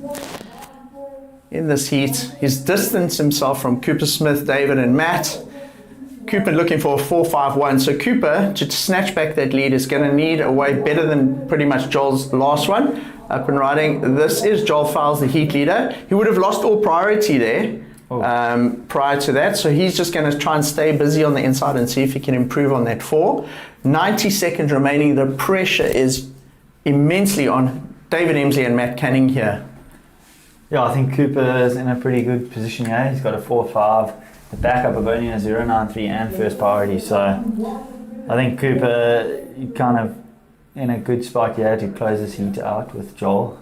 heat. He's distanced himself from Cooper Smith, David, and Matt. Cooper looking for a 4.51. So Cooper, to snatch back that lead, is going to need a wave better than pretty much Joel's last one. Up and riding. This is Joel Fowles, the heat leader. He would have lost all priority there prior to that. So he's just going to try and stay busy on the inside and see if he can improve on that 4. 90 seconds remaining. The pressure is immensely on David Emsley and Matt Canning here. Yeah, I think Cooper is in a pretty good position here. He's got a 4.5. The backup of only a 0.93 and first priority. So I think Cooper kind of in a good spot here to close this heat out with Joel.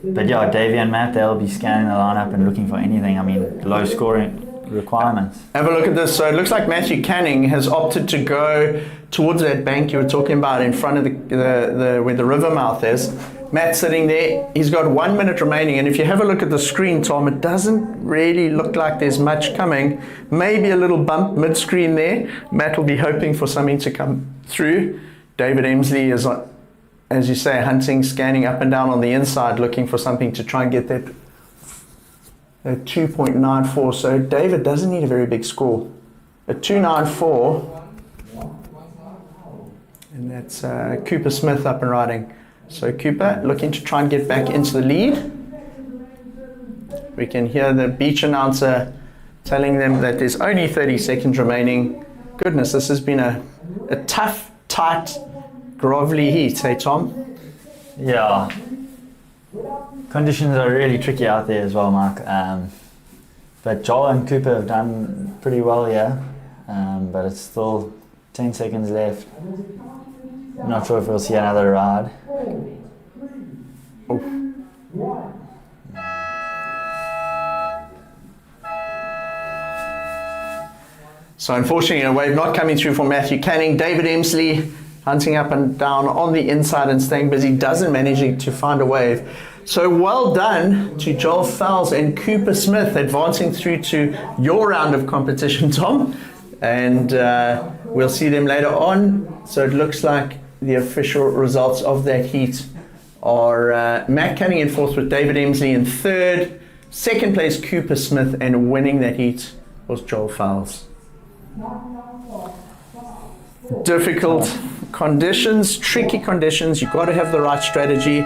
But yeah, Davey and Matt, they'll be scanning the lineup and looking for anything. I mean, low scoring requirements. Have a look at this. So it looks like Matthew Canning has opted to go towards that bank you were talking about in front of where the river mouth is. Matt's sitting there. He's got 1 minute remaining, and if you have a look at the screen, Tom, it doesn't really look like there's much coming. Maybe a little bump mid-screen there. Matt will be hoping for something to come through. David Emsley is, as you say, hunting, scanning up and down on the inside, looking for something to try and get that 2.94. So David doesn't need a very big score. A 2.94, and that's Cooper Smith up and riding. So Cooper looking to try and get back into the lead. We can hear the beach announcer telling them that there's only 30 seconds remaining. Goodness, this has been a tough, tight, grovelly heat, hey Tom? Yeah. Conditions are really tricky out there as well, Mark. But Joel and Cooper have done pretty well here. But it's still 10 seconds left. I'm not sure if we'll see another ride. So unfortunately, a wave not coming through for Matthew Canning. David Emsley hunting up and down on the inside and staying busy, doesn't manage to find a wave. So well done to Joel Fowles and Cooper Smith, advancing through to your round of competition, Tom. And we'll see them later on. So it looks like the official results of that heat are Matt Canning in 4th with David Emsley in 3rd. 2nd place Cooper Smith, and winning that heat was Joel Fowles. Difficult conditions, tricky conditions. You've got to have the right strategy.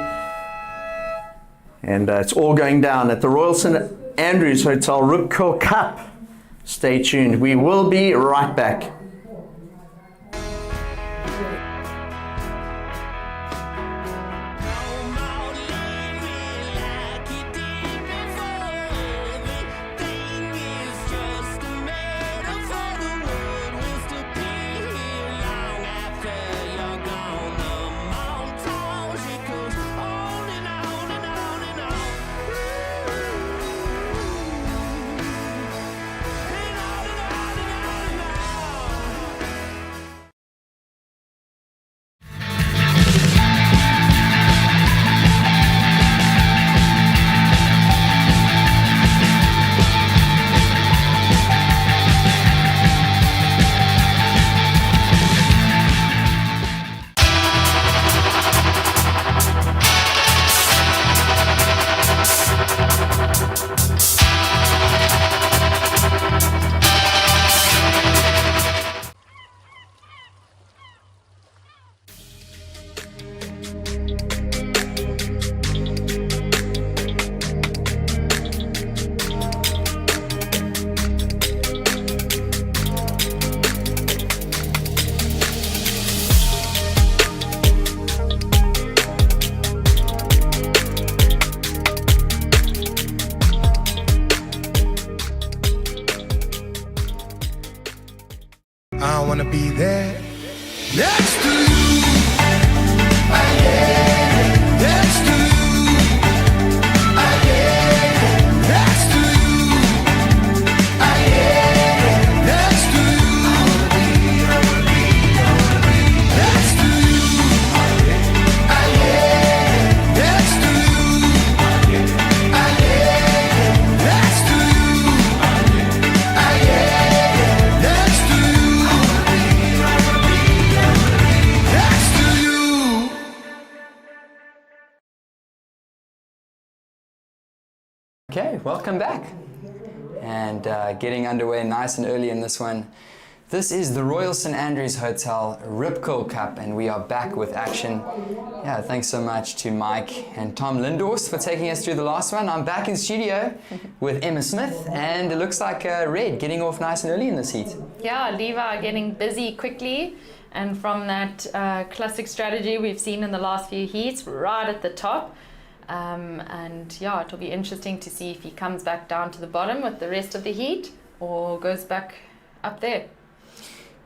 And it's all going down at the Royal St Andrews Hotel Rupco Cup. Stay tuned. We will be right back. there next to you. Next to you. Next to you. Next to you. Next to you. Next to you. Next to Okay, welcome back. And getting underway nice and early in this one. This is the Royal St Andrews Hotel Rip Curl Cup, and we are back with action. Yeah, thanks so much to Mike and Tom Lindhorst for taking us through the last one. I'm back in studio with Emma Smith, and it looks like Red getting off nice and early in this heat. Yeah, Levi getting busy quickly, and from that classic strategy we've seen in the last few heats, right at the top. And yeah, it'll be interesting to see if he comes back down to the bottom with the rest of the heat or goes back up there.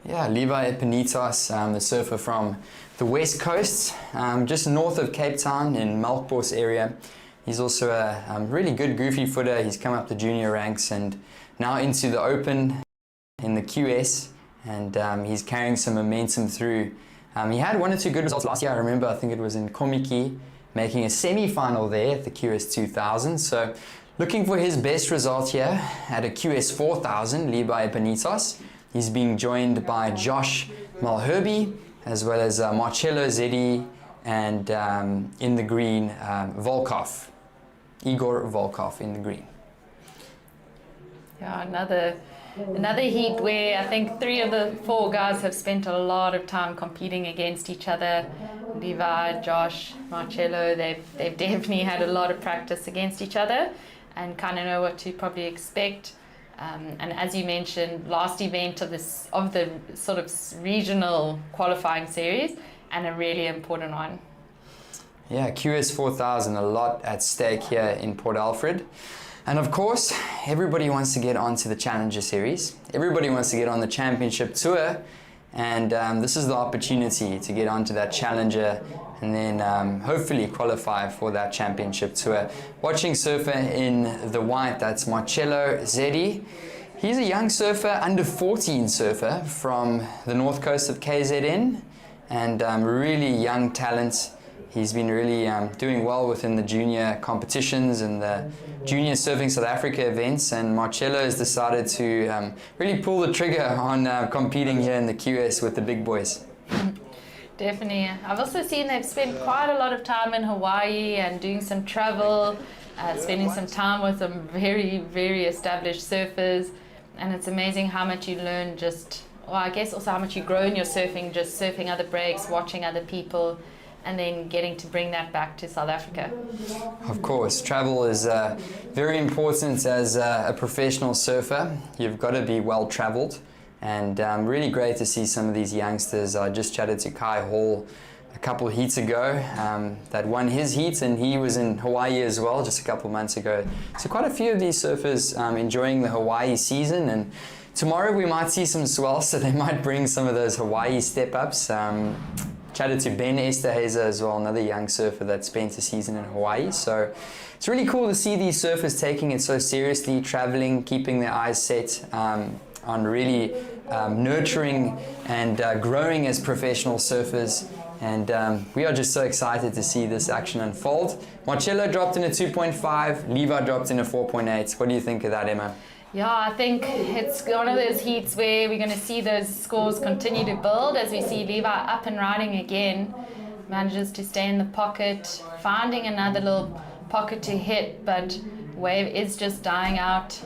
Yeah, Levi Epinitas, the surfer from the West Coast, just north of Cape Town in Melkbos area. He's also a really good goofy footer. He's come up the junior ranks and now into the Open in the QS, and he's carrying some momentum through. He had one or two good results last year. I remember, I think it was in Komiki, making a semi-final there at the QS 2000. So looking for his best result here at a QS 4000, Levi Epinitas. He's being joined by Josh Malherbe, as well as Marcello Zeddy, and in the green, Volkov. Igor Volkov in the green. Yeah, another heat where I think 3 of the 4 guys have spent a lot of time competing against each other. Levi, Josh, Marcello, they've definitely had a lot of practice against each other and kind of know what to probably expect. And as you mentioned, last event of the sort of regional qualifying series, and a really important one. Yeah, QS 4000, a lot at stake here in Port Alfred. And of course, everybody wants to get onto the Challenger Series. Everybody wants to get on the Championship Tour. And this is the opportunity to get onto that Challenger and then hopefully qualify for that Championship Tour. Watching surfer in the white, that's Marcello Zeddy. He's a young surfer, under 14 surfer from the north coast of KZN, and really young talent. He's been really doing well within the junior competitions and the Junior Surfing South Africa events, and Marcello has decided to really pull the trigger on competing here in the QS with the big boys. Definitely. I've also seen they've spent quite a lot of time in Hawaii and doing some travel, spending some time with some very, very established surfers, and it's amazing how much you learn well, I guess also how much you grow in your surfing, just surfing other breaks, watching other people, and then getting to bring that back to South Africa. Of course, travel is very important as a professional surfer. You've got to be well traveled, and really great to see some of these youngsters. I just chatted to Kai Hall a couple of heats ago that won his heat, and he was in Hawaii as well just a couple months ago. So quite a few of these surfers enjoying the Hawaii season, and tomorrow we might see some swells, so they might bring some of those Hawaii step-ups. Chatted to Ben Esterhazer as well, another young surfer that spent a season in Hawaii. So it's really cool to see these surfers taking it so seriously, traveling, keeping their eyes set on really nurturing and growing as professional surfers. And we are just so excited to see this action unfold. Marcello dropped in a 2.5, Levi dropped in a 4.8. What do you think of that, Emma? Yeah, I think it's one of those heats where we're going to see those scores continue to build as we see Levi up and riding again. Manages to stay in the pocket, finding another little pocket to hit, but wave is just dying out,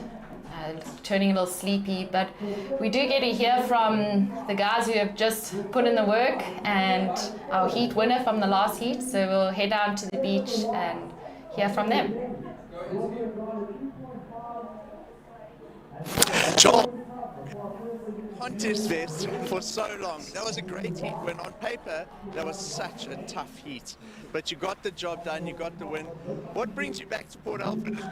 turning a little sleepy. But we do get to hear from the guys who have just put in the work and our heat winner from the last heat. So we'll head down to the beach and hear from them. Joel, contest vest for so long. That was a great heat. When on paper, that was such a tough heat. But you got the job done, you got the win. What brings you back to Port Alfred?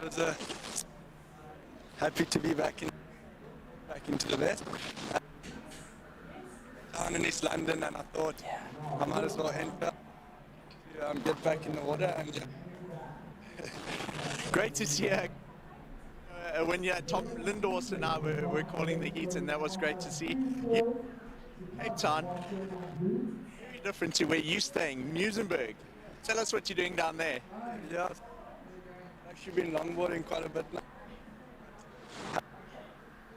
I was happy to be back back into the vest. Down in East London, and I thought I might as well enter to get back in the water. And Great to see you. When Tom Lindhorst and I were calling the heat, and that was great to see. Cape Town, very different to where you're staying, Muizenberg. Tell us what you're doing down there. Yeah, I've actually been longboarding quite a bit now.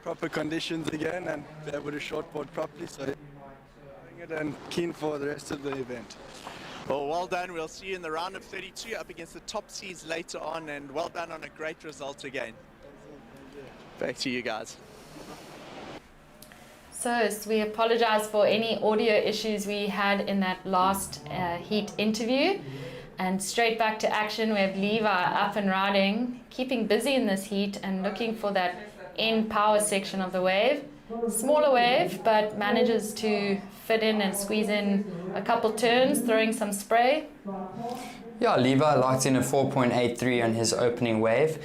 Proper conditions again and be able to shortboard properly, so doing it and keen for the rest of the event. Well done. We'll see you in the round of 32 up against the top seeds later on, and well done on a great result again. Back to you guys. So we apologize for any audio issues we had in that last heat interview. And straight back to action, we have Levi up and riding, keeping busy in this heat and looking for that end power section of the wave. Smaller wave, but manages to fit in and squeeze in a couple turns, throwing some spray. Yeah, Levi locked in a 4.83 on his opening wave.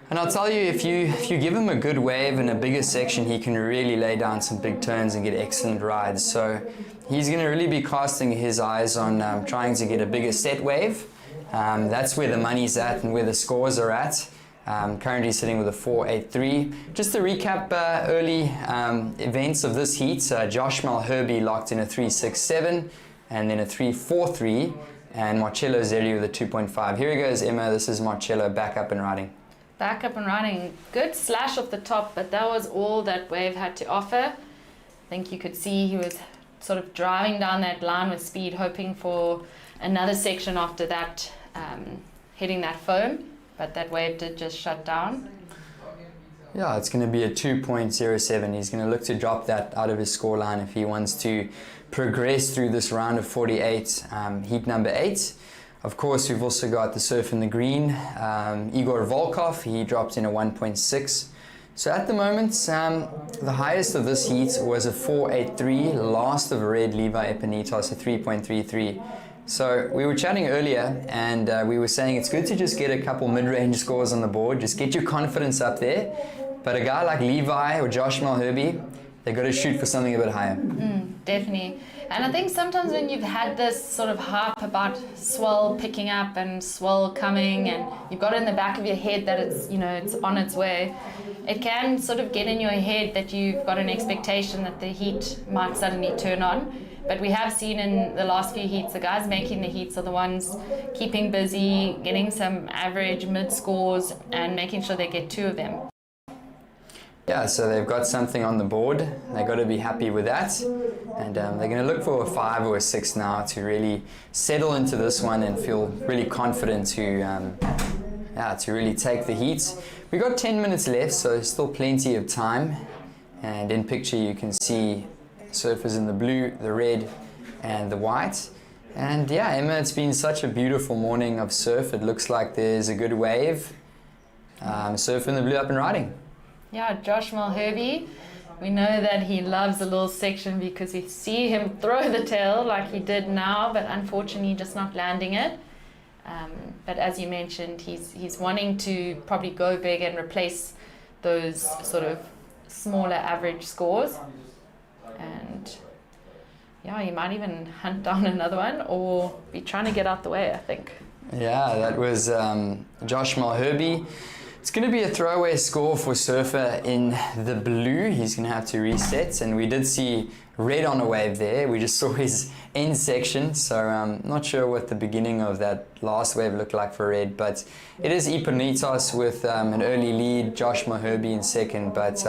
And I'll tell you, if you give him a good wave and a bigger section, he can really lay down some big turns and get excellent rides. So he's going to really be casting his eyes on trying to get a bigger set wave. That's where the money's at and where the scores are at. Currently sitting with a 4.83. Just to recap early events of this heat, Josh Malherbe locked in a 3.67 and then a 3.43, and Marcello Zeri with a 2.5. Here he goes, Emma. This is Marcello back up and riding. Back up and running. Good slash off the top, but that was all that wave had to offer. I think you could see he was sort of driving down that line with speed, hoping for another section after that, hitting that foam, but that wave did just shut down. Yeah, it's going to be a 2.07. He's going to look to drop that out of his scoreline if he wants to progress through this round of 48, heat number 8. Of course, we've also got the surf in the green, Igor Volkov. He dropped in a 1.6. So at the moment, the highest of this heat was a 4.83, last of red Levi Epinitos, a 3.33. So we were chatting earlier, and we were saying it's good to just get a couple mid-range scores on the board, just get your confidence up there. But a guy like Levi or Josh Malherbe, they've got to shoot for something a bit higher. Definitely. And I think sometimes when you've had this sort of hype about swell picking up and swell coming, and you've got it in the back of your head that it's, it's on its way, it can sort of get in your head that you've got an expectation that the heat might suddenly turn on. But we have seen in the last few heats, the guys making the heats are the ones keeping busy, getting some average mid scores and making sure they get 2 of them. Yeah, so they've got something on the board. They've got to be happy with that. And they're going to look for a 5 or a 6 now to really settle into this one and feel really confident to really take the heat. We've got 10 minutes left, so still plenty of time. And in picture you can see surfers in the blue, the red, and the white. And yeah, Emma, it's been such a beautiful morning of surf. It looks like there's a good wave. Surf in the blue up and riding. Yeah, Josh Malherbe, we know that he loves a little section because we see him throw the tail like he did now, but unfortunately just not landing it. But as you mentioned, he's wanting to probably go big and replace those sort of smaller average scores. And yeah, he might even hunt down another one or be trying to get out the way, I think. Yeah, that was Josh Malherbe. It's going to be a throwaway score for surfer in the blue. He's going to have to reset, and we did see red on a wave there. We just saw his end section, so I'm not sure what the beginning of that last wave looked like for red, but it is Epinitos with an early lead, Josh Malherbe in second, but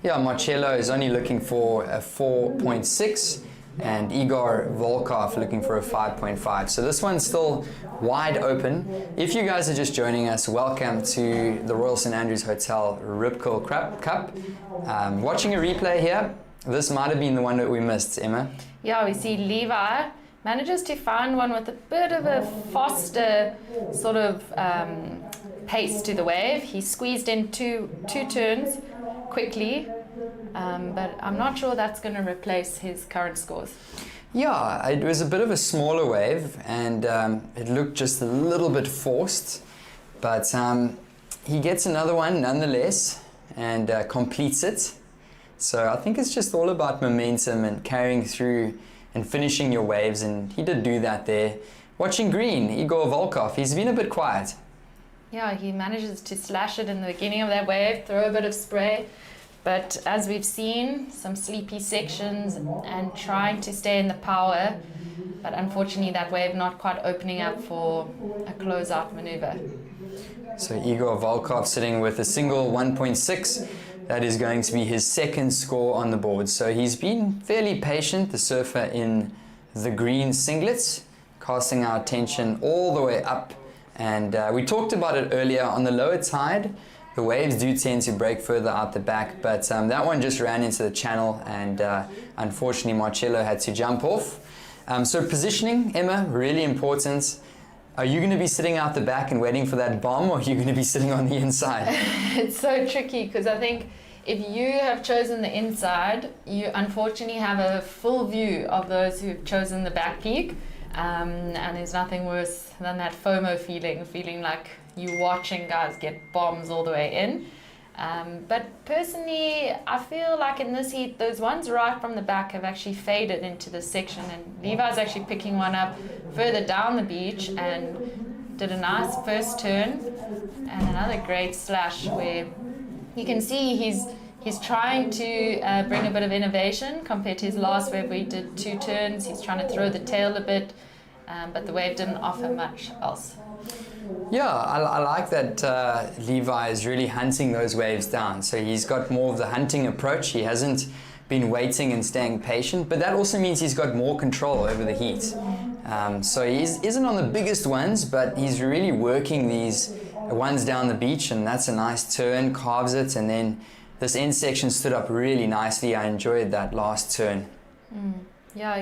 yeah, Marcello is only looking for a 4.6 and Igor Volkov looking for a 5.5. So this one's still wide open. If you guys are just joining us, welcome to the Royal St Andrews Hotel Rip Curl Cup. Watching a replay here, this might have been the one that we missed, Emma. Yeah, we see Levi manages to find one with a bit of a faster sort of pace to the wave. He squeezed in two turns quickly, but I'm not sure that's going to replace his current scores. Yeah, it was a bit of a smaller wave, and it looked just a little bit forced, but he gets another one nonetheless and completes it. So I think it's just all about momentum and carrying through and finishing your waves, and he did do that there. Watching green, Igor Volkov, he's been a bit quiet. Yeah, he manages to slash it in the beginning of that wave, throw a bit of spray. But as we've seen, some sleepy sections and trying to stay in the power. But unfortunately, that wave not quite opening up for a closeout maneuver. So Igor Volkov sitting with a single 1.6. That is going to be his second score on the board. So he's been fairly patient, the surfer in the green singlets, casting our attention all the way up. And we talked about it earlier on the lower tide. The waves do tend to break further out the back, but that one just ran into the channel, and unfortunately Marcello had to jump off. So positioning, Emma, really important. Are you going to be sitting out the back and waiting for that bomb, or are you going to be sitting on the inside? It's so tricky because I think if you have chosen the inside, you unfortunately have a full view of those who've chosen the back peak. And there's nothing worse than that FOMO feeling like you watching guys get bombs all the way in. But personally, I feel like in this heat, those ones right from the back have actually faded into this section, and Levi's actually picking one up further down the beach and did a nice first turn and another great slash where you can see he's trying to bring a bit of innovation compared to his last wave where he did 2 turns. He's trying to throw the tail a bit, but the wave didn't offer much else. Yeah, I like that Levi is really hunting those waves down. So he's got more of the hunting approach. He hasn't been waiting and staying patient, but that also means he's got more control over the heat. So he isn't on the biggest ones, but he's really working these ones down the beach, and that's a nice turn, carves it, and then this end section stood up really nicely. I enjoyed that last turn. Yeah,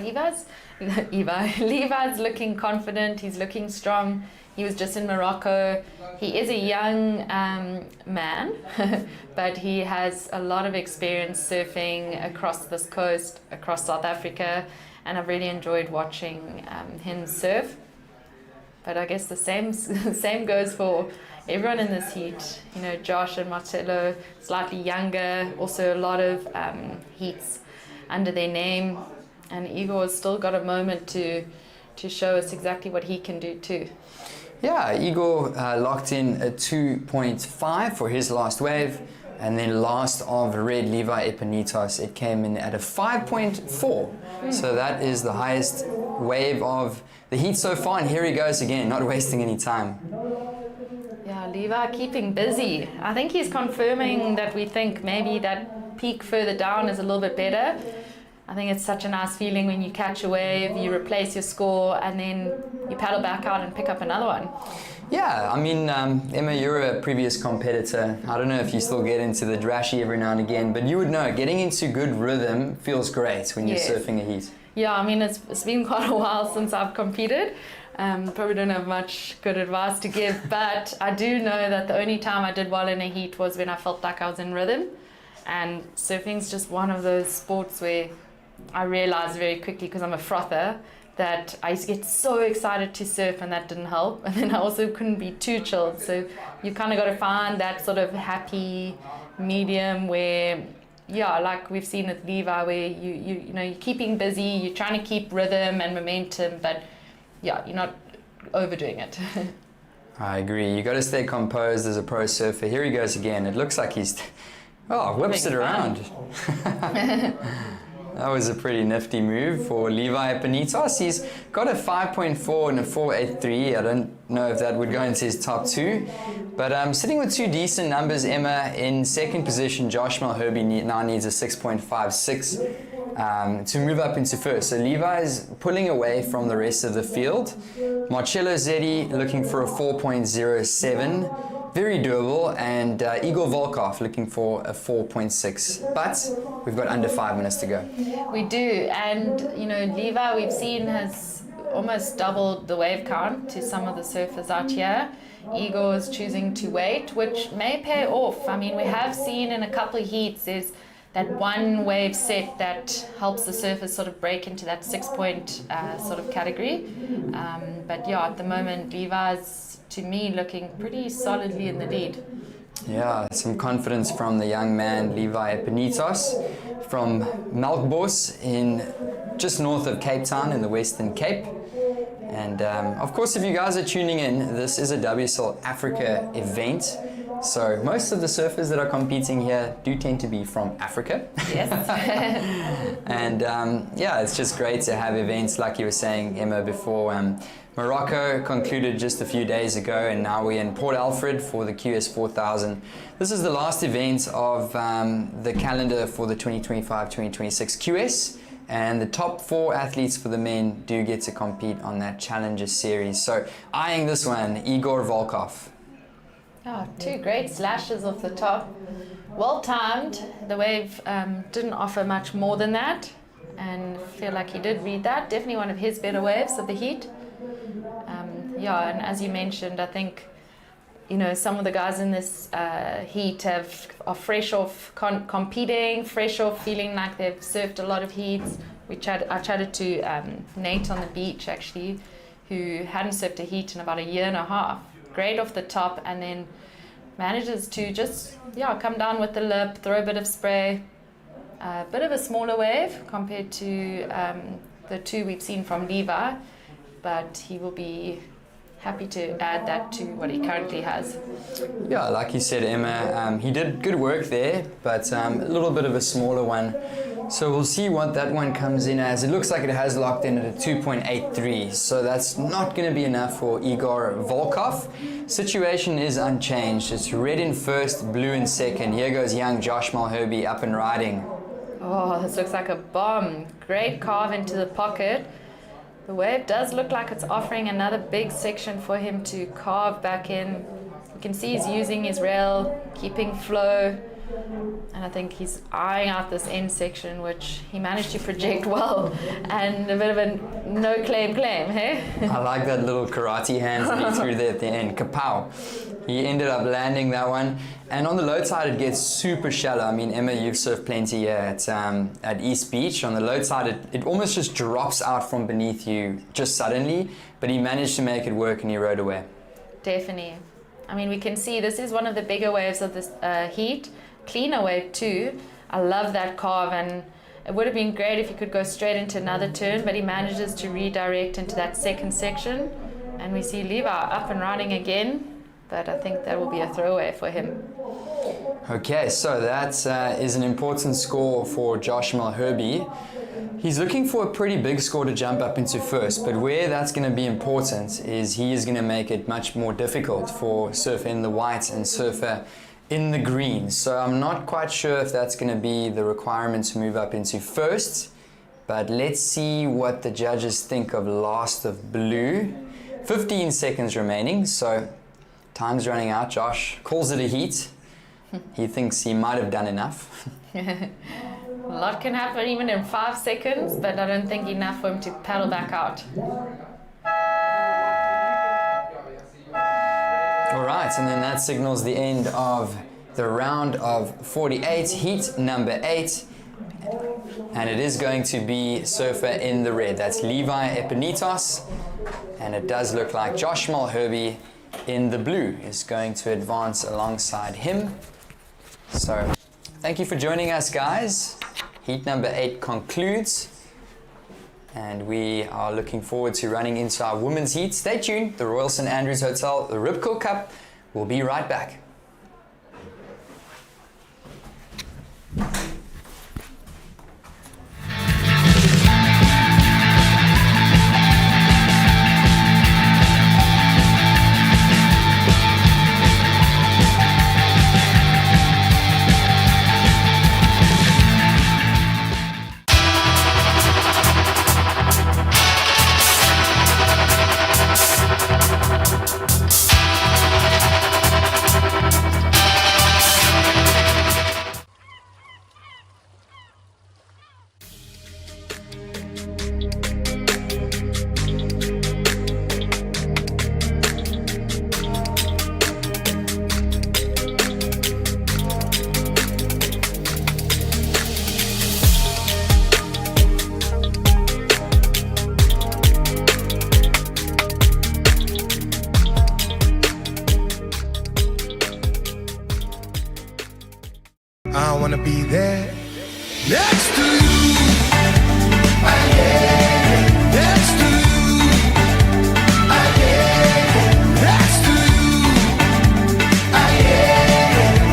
Levi's looking confident, he's looking strong. He was just in Morocco. He is a young man, but he has a lot of experience surfing across this coast, across South Africa, and I've really enjoyed watching him surf. But I guess the same goes for everyone in this heat. You know, Josh and Marcello, slightly younger, also a lot of heats under their name, and Igor's still got a moment to show us exactly what he can do too. Yeah, Igor locked in a 2.5 for his last wave, and then last of red Levi Epinitos, it came in at a 5.4. So that is the highest wave of the heat so far, and here he goes again, not wasting any time. Yeah, Levi keeping busy. I think he's confirming that we think maybe that peak further down is a little bit better. I think it's such a nice feeling when you catch a wave, you replace your score, and then you paddle back out and pick up another one. Yeah, I mean, Emma, you're a previous competitor. I don't know if you still get into the drashy every now and again, but you would know, getting into good rhythm feels great when you're surfing a heat. Yeah, I mean, it's been quite a while since I've competed. Probably don't have much good advice to give, but I do know that the only time I did well in a heat was when I felt like I was in rhythm. And surfing's just one of those sports where I realized very quickly, because I'm a frother, that I used to get so excited to surf, and that didn't help. And then I also couldn't be too chilled. So you kind of got to find that sort of happy medium where, yeah, like we've seen with Levi, where you know, you're keeping busy, you're trying to keep rhythm and momentum, but yeah, you're not overdoing it. I agree. You got to stay composed as a pro surfer. Here he goes again. It looks like he's whips it around. That was a pretty nifty move for Levi Epinitos. He's got a 5.4 and a 4.83. I don't know if that would go into his top 2. But sitting with 2 decent numbers, Emma. In second position, Josh Malherbe now needs a 6.56 to move up into first. So Levi's pulling away from the rest of the field. Marcello Zeddy looking for a 4.07. Very doable, and Igor Volkov looking for a 4.6, but we've got under 5 minutes to go. We do, and you know, Levi, we've seen, has almost doubled the wave count to some of the surfers out here. Igor is choosing to wait, which may pay off. I mean, we have seen in a couple of heats there's that one wave set that helps the surfers sort of break into that 6-point sort of category. But yeah, at the moment, Levi's, to me, looking pretty solidly in the lead. Yeah, some confidence from the young man Levi Epinitos from Melkbos in just north of Cape Town in the Western Cape. And of course, if you guys are tuning in, this is a WSL Africa event. So most of the surfers that are competing here do tend to be from Africa. Yes. And yeah, it's just great to have events like you were saying, Emma, before. Morocco concluded just a few days ago, and now we're in Port Alfred for the QS 4000. This is the last event of the calendar for the 2025-2026 QS, and the top 4 athletes for the men do get to compete on that Challenger Series. So eyeing this one, Igor Volkov. Oh, 2 great slashes off the top. Well timed. The wave didn't offer much more than that, and I feel like he did read that. Definitely one of his better waves of the heat. Yeah, and as you mentioned, I think, you know, some of the guys in this heat are fresh off competing, fresh off feeling like they've surfed a lot of heats. I chatted to Nate on the beach, actually, who hadn't surfed a heat in about a year and a half. Great off the top, and then manages to just, come down with the lip, throw a bit of spray. A bit of a smaller wave compared to the 2 we've seen from Levi, but he will be happy to add that to what he currently has. Yeah, like you said, Emma, he did good work there, but a little bit of a smaller one. So we'll see what that one comes in as. It looks like it has locked in at a 2.83, so that's not going to be enough for Igor Volkov. Situation is unchanged. It's red in first, blue in second. Here goes young Josh Malherbe up and riding. Oh, this looks like a bomb. Great carve into the pocket. The wave does look like it's offering another big section for him to carve back in. You can see he's using his rail, keeping flow, and I think he's eyeing out this end section, which he managed to project well, and a bit of a no claim, hey? I like that little karate hands that he threw there at the end. Kapow. He ended up landing that one. And on the low tide, it gets super shallow. I mean, Emma, you've surfed plenty here at East Beach. On the low tide, it almost just drops out from beneath you just suddenly, but he managed to make it work and he rode away. Definitely. I mean, we can see this is one of the bigger waves of this heat. Cleaner wave too. I love that carve, and it would have been great if he could go straight into another turn, but he manages to redirect into that second section, and we see Levi up and riding again, but I think that will be a throwaway for him. Okay, so that is an important score for Josh Malherbe. He's looking for a pretty big score to jump up into first, but where that's going to be important is he is going to make it much more difficult for surfer in the white and surfer in the green. So I'm not quite sure if that's going to be the requirement to move up into first, but let's see what the judges think of last of blue. 15 seconds remaining, so time's running out. Josh calls it a heat. He thinks he might have done enough. A lot can happen even in 5 seconds, but I don't think enough for him to paddle back out. All right, and then that signals the end of the round of 48, heat number 8. And it is going to be surfer in the red. That's Levi Epinitos. And it does look like Josh Malherbe in the blue is going to advance alongside him. So thank you for joining us, guys. Heat number 8 concludes, and we are looking forward to running into our women's heat. Stay tuned. The Royal St Andrews Hotel, the Ripco Cup. We'll be right back. wanna be there next to you. Next to you. Next to you.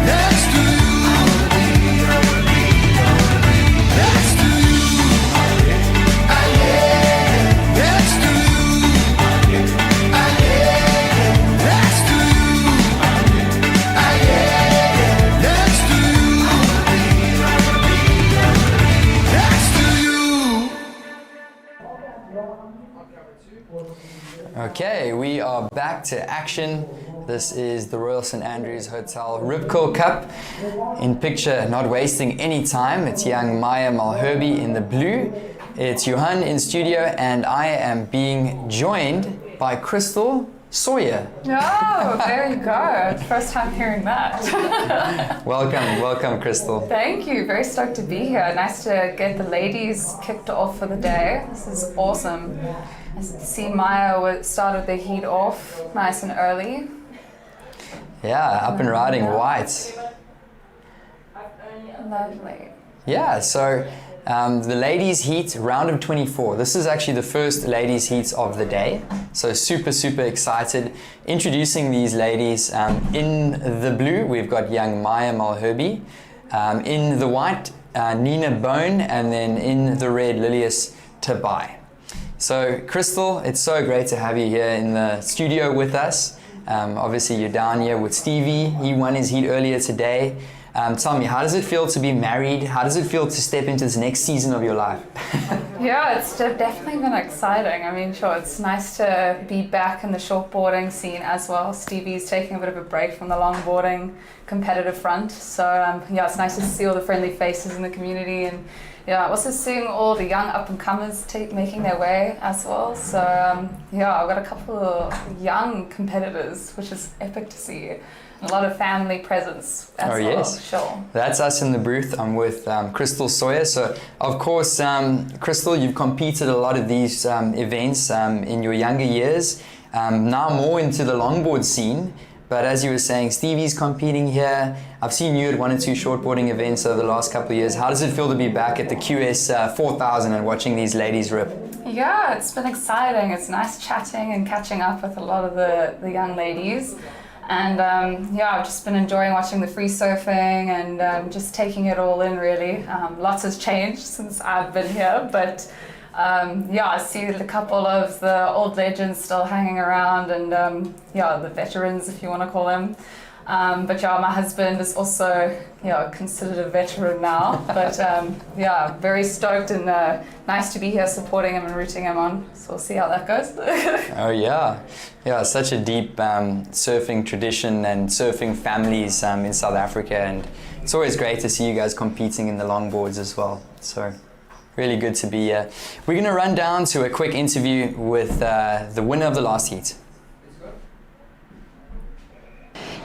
Next to you. Next to you. Next to you. Next to Okay, we are back to action. This is the Royal St Andrews Hotel Ripcord Cup. In picture, not wasting any time, it's young Maya Malherbe in the blue. It's Johan in studio, and I am being joined by Crystal Sawyer. Oh, there you go. First time hearing that. Welcome, Crystal. Thank you. Very stoked to be here. Nice to get the ladies kicked off for the day. This is awesome. I see Maya started the heat off nice and early. Yeah, up and riding white. Lovely. Yeah, so the ladies heat, round of 24. This is actually the first ladies heat of the day. So super excited. Introducing these ladies, in the blue, we've got young Maya Malherbe. In the white, Nina Bone, and then in the red, Lilius Tabai. So Crystal, it's so great to have you here in the studio with us. Obviously you're down here with Stevie. He won his heat earlier today. Tell me, how does it feel to be married? How does it feel to step into this next season of your life? Yeah, it's definitely been exciting. I mean, sure, it's nice to be back in the shortboarding scene as well. Stevie's taking a bit of a break from the longboarding competitive front. So yeah, it's nice to see all the friendly faces in the community, and yeah, also seeing all the young up-and-comers making their way as well. So yeah, I've got a couple of young competitors, which is epic to see. A lot of family presence as well. Yes. Sure. That's us in the booth. I'm with Crystal Sawyer. So, of course, Crystal, you've competed a lot of these events in your younger years. Now more into the longboard scene. But as you were saying, Stevie's competing here. I've seen you at 1 or 2 shortboarding events over the last couple of years. How does it feel to be back at the QS 4000 and watching these ladies rip? Yeah, it's been exciting. It's nice chatting and catching up with a lot of the young ladies. And yeah, I've just been enjoying watching the free surfing and just taking it all in, really. Lots has changed since I've been here, but yeah, I see a couple of the old legends still hanging around, and yeah, the veterans, if you want to call them. But yeah, my husband is also, yeah, considered a veteran now. But yeah, very stoked and nice to be here supporting him and rooting him on. So we'll see how that goes. Oh yeah, yeah, such a deep surfing tradition and surfing families in South Africa, and it's always great to see you guys competing in the longboards as well. So really good to be here. We're going to run down to a quick interview with the winner of the last heat.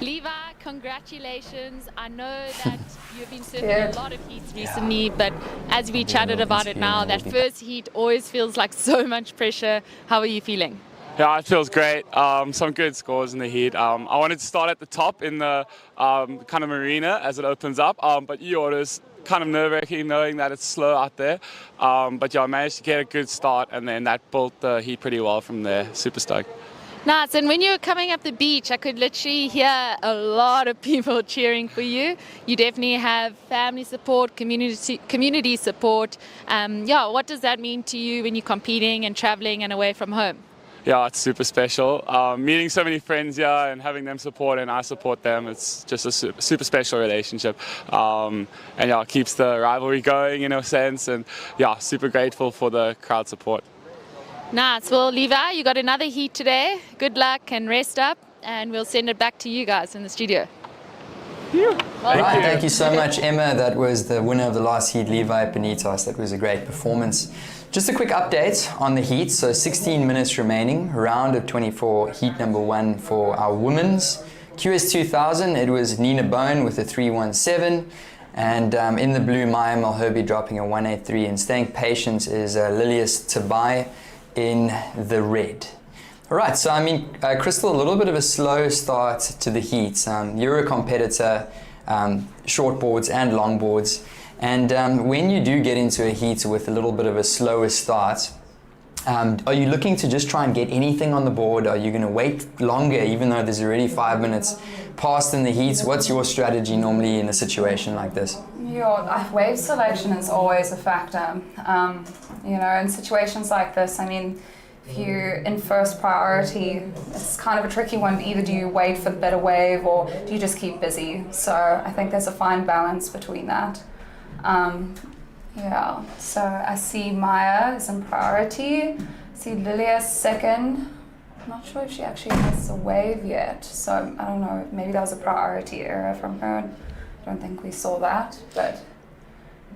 Levi, congratulations. I know that you've been surfing a lot of heats recently, but as we chatted about it now, that first heat always feels like so much pressure. How are you feeling? Yeah, it feels great. Some good scores in the heat. I wanted to start at the top in the kind of marina as it opens up, but e-orders kind of nerve-wracking knowing that it's slow out there. But yeah, I managed to get a good start, and then that built the heat pretty well from there. Super stoked. Nice. And when you were coming up the beach, I could literally hear a lot of people cheering for you. You definitely have family support, community support. Yeah, what does that mean to you when you're competing and traveling and away from home? Yeah, it's super special. Meeting so many friends here and having them support and I support them, it's just a super special relationship. And yeah, it keeps the rivalry going in a sense, and yeah, super grateful for the crowd support. Nice. Well, Levi, you got another heat today. Good luck and rest up, and we'll send it back to you guys in the studio. Thank you so much, Emma. That was the winner of the last heat, Levi Benitas. That was a great performance. Just a quick update on the heat. So 16 minutes remaining, round of 24, heat number 1 for our women's. QS 2000, it was Nina Bone with a 317. And in the blue, Maya Malherbe dropping a 183. And staying patient is Lilius Tabai in the red. All right, so I mean, Crystal, a little bit of a slow start to the heat. You're a competitor. short boards and long boards. And when you do get into a heat with a little bit of a slower start, are you looking to just try and get anything on the board? Are you going to wait longer even though there's already 5 minutes passed in the heats? What's your strategy normally in a situation like this? Wave selection is always a factor. You know, in situations like this, I mean, if you're in first priority, it's kind of a tricky one. Either do you wait for the better wave or do you just keep busy? So I think there's a fine balance between that. Yeah, so I see Maya is in priority. I see Lilia second. I'm not sure if she actually has a wave yet, so I don't know, maybe that was a priority error from her. I don't think we saw that, but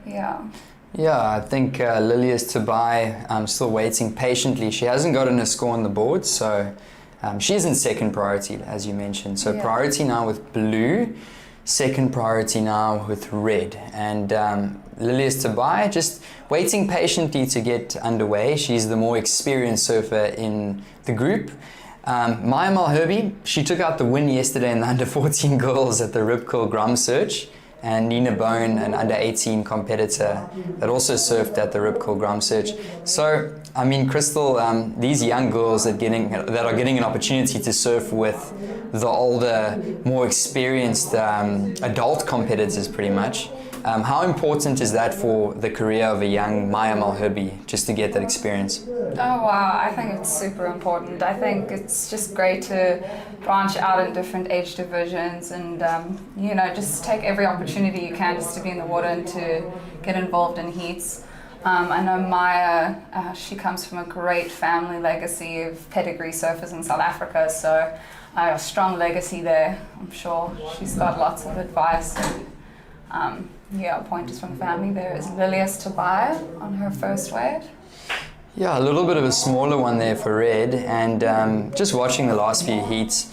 yeah. Yeah, I think Lilia's Tobai, still waiting patiently. She hasn't gotten a score on the board, so she's in second priority, as you mentioned. So priority now with blue, second priority now with red. And Lilia's Tobai just waiting patiently to get underway. She's the more experienced surfer in the group. Maya Malherbe, she took out the win yesterday in the under 14 girls at the Rip Curl Grum Search. And Nina Bone, an under 18 competitor that also surfed at the Rip Curl Grum Search. So, I mean, Crystal, these young girls that are getting an opportunity to surf with the older, more experienced adult competitors pretty much. How important is that for the career of a young Maya Malherbe, just to get that experience? Oh wow, I think it's super important. I think it's just great to branch out in different age divisions and you know, just take every opportunity you can just to be in the water and to get involved in heats. I know Maya, she comes from a great family legacy of pedigree surfers in South Africa, so a strong legacy there. I'm sure she's got lots of advice and yeah, pointers from the family. There is Lilia's Tobai on her first wave. Yeah, a little bit of a smaller one there for red, and just watching the last few heats,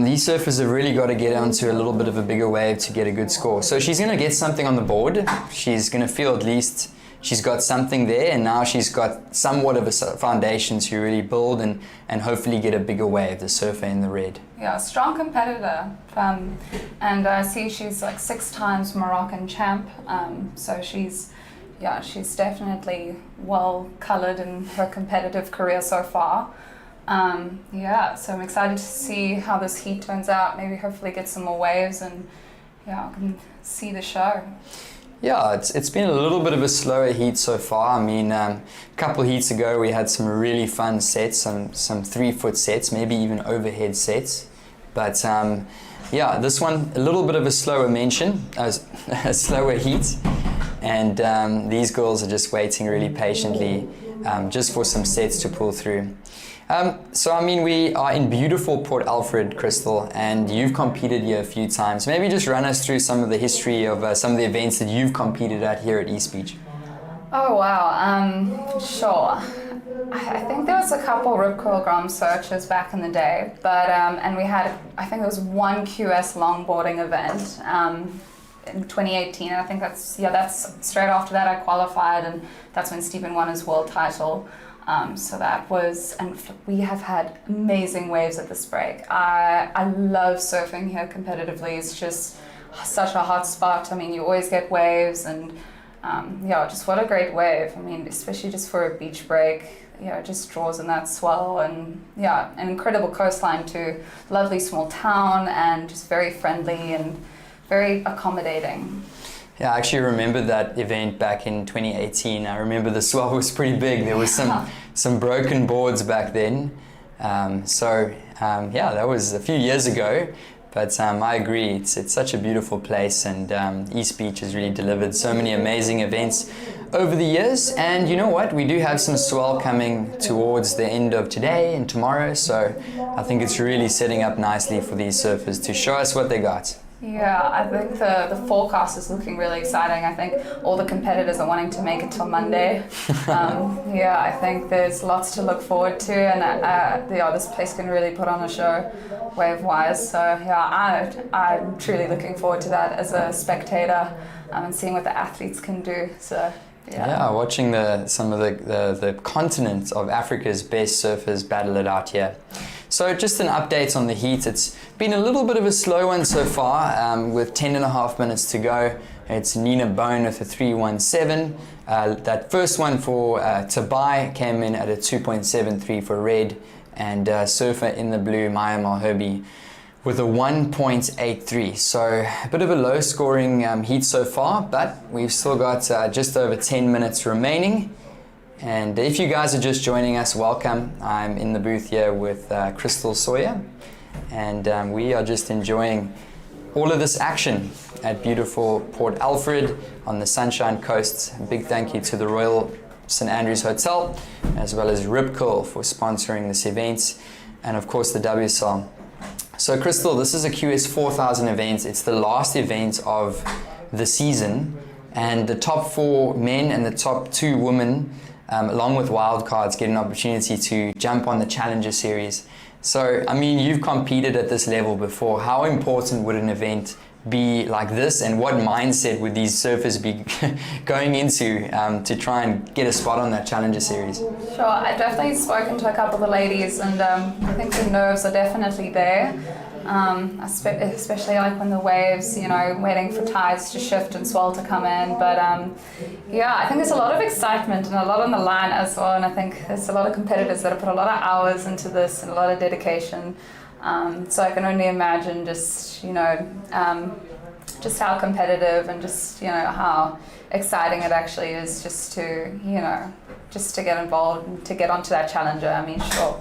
these surfers have really got to get onto a little bit of a bigger wave to get a good score. So she's going to get something on the board. She's going to feel at least she's got something there, and now she's got somewhat of a foundation to really build and hopefully get a bigger wave, the surfer in the red. Yeah, strong competitor. And I see she's like 6 times Moroccan champ. So she's definitely well colored in her competitive career so far. Yeah, so I'm excited to see how this heat turns out. Maybe hopefully get some more waves and yeah, I can see the show. Yeah, it's been a little bit of a slower heat so far. I mean, a couple of heats ago we had some really fun sets, some 3-foot sets, maybe even overhead sets. But yeah, this one a little bit of a slower mention, a slower heat, and these girls are just waiting really patiently just for some sets to pull through. So I mean, we are in beautiful Port Alfred, Crystal, and you've competed here a few times. Maybe just run us through some of the history of some of the events that you've competed at here at East Beach. Oh wow, sure. I think there was a couple Rip Curl Grum searches back in the day, but and we had, I think there was one QS longboarding event in 2018, and I think that's straight after that I qualified, and that's when Stephen won his world title. So that was, and we have had amazing waves at this break. I love surfing here competitively. It's just such a hot spot. I mean, you always get waves, and yeah, just what a great wave. I mean, especially just for a beach break, you know, it just draws in that swell, and yeah, an incredible coastline too. Lovely small town, and just very friendly and very accommodating. Yeah, I actually remember that event back in 2018. I remember the swell was pretty big. There was some broken boards back then. Yeah, that was a few years ago. But I agree, it's such a beautiful place, and East Beach has really delivered so many amazing events over the years. And you know what? We do have some swell coming towards the end of today and tomorrow. So I think it's really setting up nicely for these surfers to show us what they got. Yeah, I think the forecast is looking really exciting. I think all the competitors are wanting to make it till Monday. Yeah, I think there's lots to look forward to, and yeah, this place can really put on a show wave-wise. So yeah, I'm truly looking forward to that as a spectator and seeing what the athletes can do. So yeah, watching some of the continent of Africa's best surfers battle it out here. So just an update on the heat. It's been a little bit of a slow one so far, with 10.5 minutes to go. It's Nina Bone with a 3:17. That first one for Tabai came in at a 2.73 for red, and surfer in the blue, Maya Malherbe, with a 1.83. So a bit of a low scoring heat so far, but we've still got just over 10 minutes remaining. And if you guys are just joining us, welcome. I'm in the booth here with Crystal Sawyer, and we are just enjoying all of this action at beautiful Port Alfred on the Sunshine Coast. A big thank you to the Royal St Andrews Hotel, as well as Rip Curl for sponsoring this event, and of course the WSL. So Crystal, this is a QS 4000 event. It's the last event of the season, and the top 4 men and the top 2 women, along with Wildcards, get an opportunity to jump on the Challenger Series. So, I mean, you've competed at this level before. How important would an event be like this, and what mindset would these surfers be going into to try and get a spot on that Challenger Series? Sure, I've definitely spoken to a couple of the ladies, and I think the nerves are definitely there. Especially like when the waves, you know, waiting for tides to shift and swell to come in. But yeah, I think there's a lot of excitement and a lot on the line as well. And I think there's a lot of competitors that have put a lot of hours into this and a lot of dedication. So I can only imagine just, you know, just how competitive and just, you know, how exciting it actually is just to, you know, just to get involved and to get onto that Challenger. I mean, sure.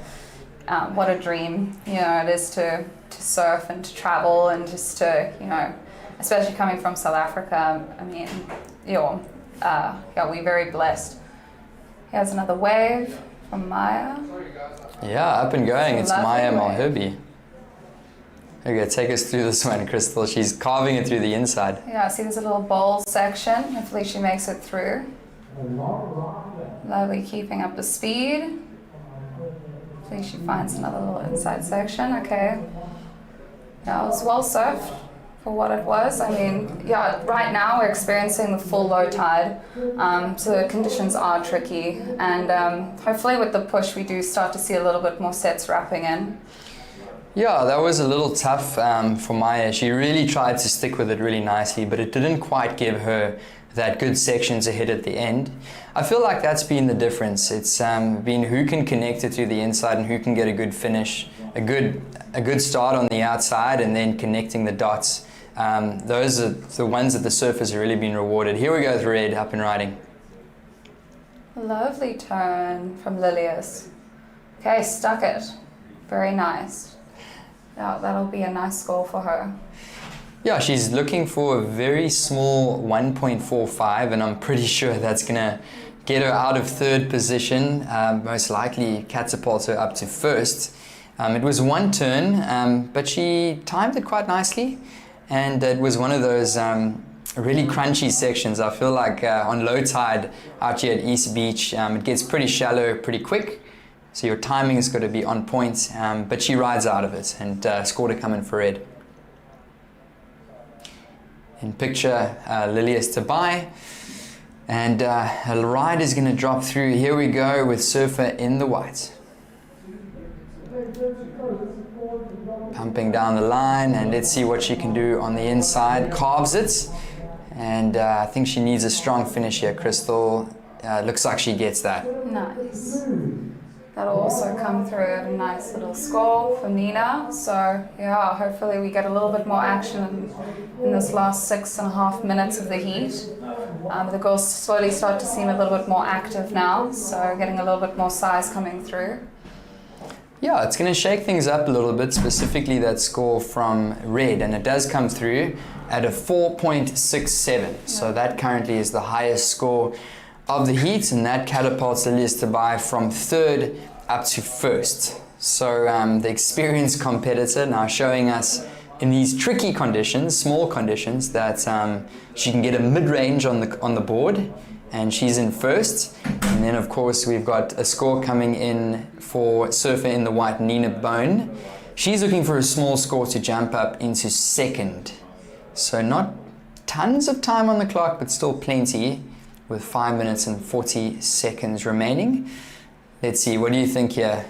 What a dream, you know, it is to surf and to travel and just to, you know, especially coming from South Africa. I mean, you know, yeah, we're very blessed. Here's another wave from Maya. Yeah, up and going. It's Lovely Maya wave. Malherbe. Okay, take us through this one, Crystal. She's carving it through the inside. Yeah, see there's a little bowl section. Hopefully she makes it through. Lovely, keeping up the speed. Hopefully she finds another little inside section. Okay. Yeah, it was well surfed for what it was. I mean, yeah, right now we're experiencing the full low tide, so the conditions are tricky, and hopefully with the push we do start to see a little bit more sets wrapping in. Yeah, that was a little tough for Maya. She really tried to stick with it really nicely, but it didn't quite give her that good section to hit at the end. I feel like that's been the difference. It's been who can connect it through the inside and who can get a good finish, a good start on the outside, and then connecting the dots. Those are the ones that the surfers have really been rewarded. Here we go with red, up and riding. Lovely turn from Lilius. Okay, stuck it. Very nice. Yeah, that'll be a nice score for her. Yeah, she's looking for a very small 1.45, and I'm pretty sure that's gonna get her out of third position, most likely catapult her up to first. It was one turn, but she timed it quite nicely, and it was one of those really crunchy sections. I feel like on low tide out here at East Beach, it gets pretty shallow pretty quick, so your timing has got to be on point, but she rides out of it and scored a come in for red. In picture, Lilius Tabai, and a ride is going to drop through. Here we go with surfer in the white. Pumping down the line, and let's see what she can do on the inside. Carves it, and I think she needs a strong finish here, Crystal. Looks like she gets that. Nice. That'll also come through at a nice little score for Nina. So yeah, hopefully we get a little bit more action in this last 6.5 minutes of the heat. The girls slowly start to seem a little bit more active now, so getting a little bit more size coming through. Yeah, it's going to shake things up a little bit, specifically that score from red, and it does come through at a 4.67. So that currently is the highest score of the heat, and that catapults Lilius Tabai from third up to first. So the experienced competitor now showing us in these tricky conditions, small conditions, that she can get a mid-range on the board, and she's in first. And then of course we've got a score coming in for surfer in the white, Nina Bone. She's looking for a small score to jump up into second. So not tons of time on the clock, but still plenty, with 5 minutes and 40 seconds remaining. Let's see, what do you think here?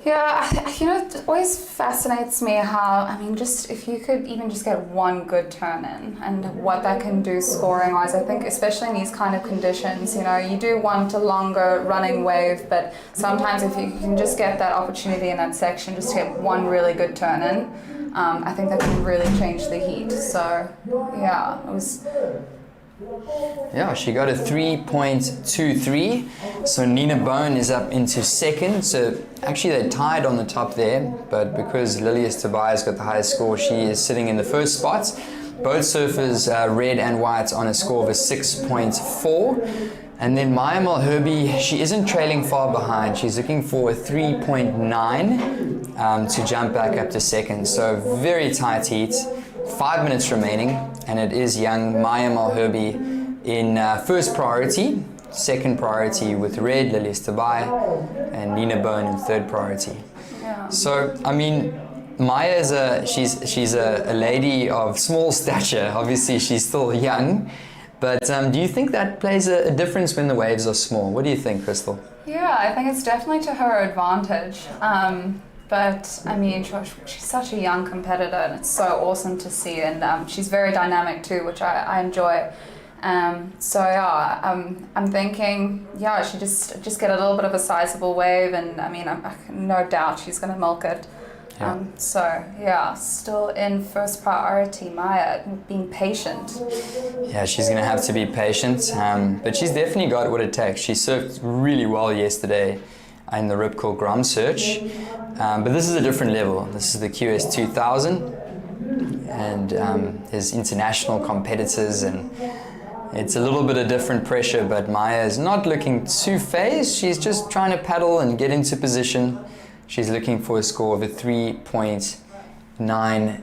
Yeah, you know, it always fascinates me how, I mean, just if you could even just get one good turn in and what that can do scoring wise. I think especially in these kind of conditions, you know, you do want a longer running wave, but sometimes if you can just get that opportunity in that section, just to get one really good turn in, I think that can really change the heat. So yeah, it was... Yeah, she got a 3.23, so Nina Bone is up into second. So actually they tied on the top there, but because Lilius Tobias got the highest score, she is sitting in the first spot. Both surfers, red and white, on a score of a 6.4. And then Maya Malherbe, she isn't trailing far behind. She's looking for a 3.9 to jump back up to second. So very tight heat. 5 minutes remaining, and it is young Maya Malherbe in first priority, second priority with red, Lilius Tobai, and Nina Bone in third priority. Yeah. So, I mean, Maya is she's a lady of small stature. Obviously, she's still young, but do you think that plays a difference when the waves are small? What do you think, Crystal? Yeah, I think it's definitely to her advantage. But I mean, she's such a young competitor, and it's so awesome to see. And she's very dynamic too, which I enjoy. So yeah, I'm thinking, yeah, she just get a little bit of a sizable wave, and I mean, no doubt she's going to milk it. Yeah. So yeah, still in first priority, Maya, being patient. Yeah, she's going to have to be patient, but she's definitely got what it takes. She surfed really well yesterday in the Rip Curl Grom Search, but this is a different level. This is the QS 2000, and there's international competitors, and it's a little bit of different pressure, but Maya is not looking too phased. She's just trying to paddle and get into position. She's looking for a score of a 3.90. And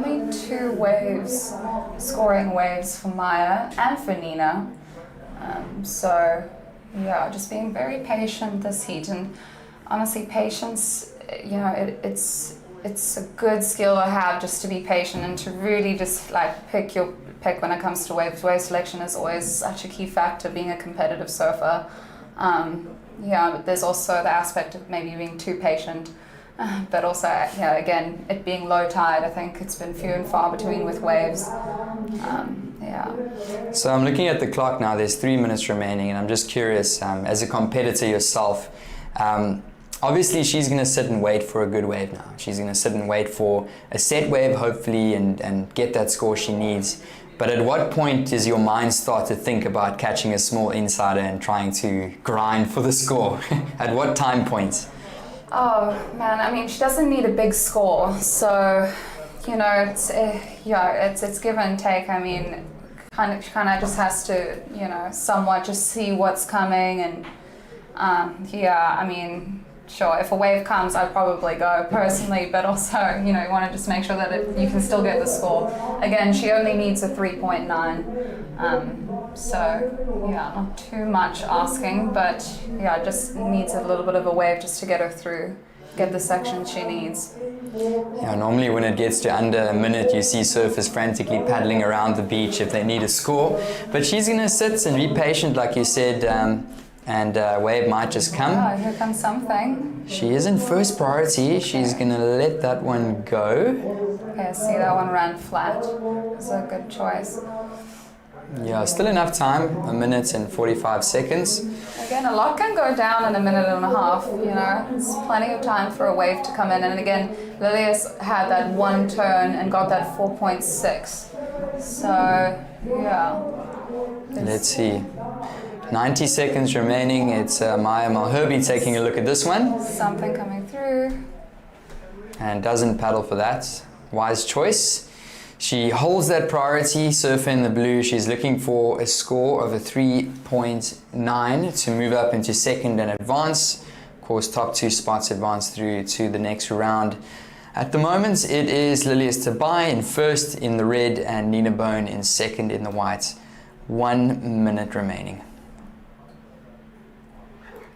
only 2 waves, scoring waves for Maya and for Nina. So yeah, just being very patient this heat, and honestly, patience, you know, it's a good skill to have, just to be patient and to really just like pick when it comes to waves. Wave selection is always such a key factor being a competitive surfer. Yeah, but there's also the aspect of maybe being too patient, but also, yeah, again, it being low tide. I think it's been few and far between with waves. Yeah. So I'm looking at the clock now. There's 3 minutes remaining, and I'm just curious, as a competitor yourself, obviously she's going to sit and wait for a good wave now. She's going to sit and wait for a set wave, hopefully, and get that score she needs. But at what point does your mind start to think about catching a small insider and trying to grind for the score? At what time point? Oh man, I mean, she doesn't need a big score, so you know, it's give and take. I mean, kind of just has to, you know, somewhat just see what's coming, and yeah, I mean, sure, if a wave comes, I'd probably go personally, but also, you know, you want to just make sure that you can still get the score. Again, she only needs a 3.9, so yeah, not too much asking, but yeah, just needs a little bit of a wave just to get her through, get the section she needs. Yeah, normally when it gets to under a minute, you see surfers frantically paddling around the beach if they need a score, but she's going to sit and be patient, like you said, and wave might just come. Oh, here comes something. She is in first priority. She's going to let that one go. Okay, see, that one ran flat. It's a good choice. Yeah, still enough time, 1 minute and 45 seconds. Again, a lot can go down in a minute and a half, you know. It's plenty of time for a wave to come in. And again, Lilius had that one turn and got that 4.6. So, yeah. Let's see. 90 seconds remaining. It's Maya Malherbe taking a look at this one. Something coming through. And doesn't paddle for that. Wise choice. She holds that priority, surfer in the blue. She's looking for a score of a 3.9 to move up into second and advance. Of course, top 2 spots advance through to the next round. At the moment, it is Lilius Tobai in first in the red and Nina Bone in second in the white. 1 minute remaining.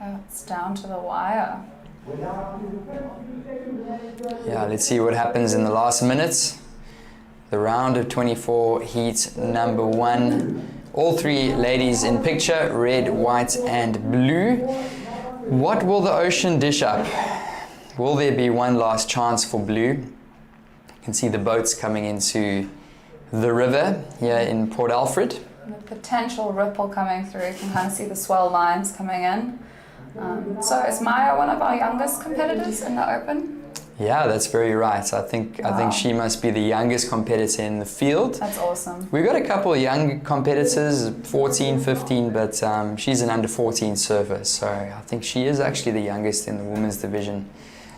Oh, it's down to the wire. Yeah, let's see what happens in the last minutes. The round of 24, heat number 1. All 3 ladies in picture, red, white and blue. What will the ocean dish up? Will there be one last chance for blue? You can see the boats coming into the river here in Port Alfred. The potential ripple coming through, you can kind of see the swell lines coming in. So is Maya one of our youngest competitors in the Open? Yeah, that's very right. I think she must be the youngest competitor in the field. That's awesome. We've got a couple of young competitors, 14, 15, but she's an under 14 surfer, so I think she is actually the youngest in the women's division.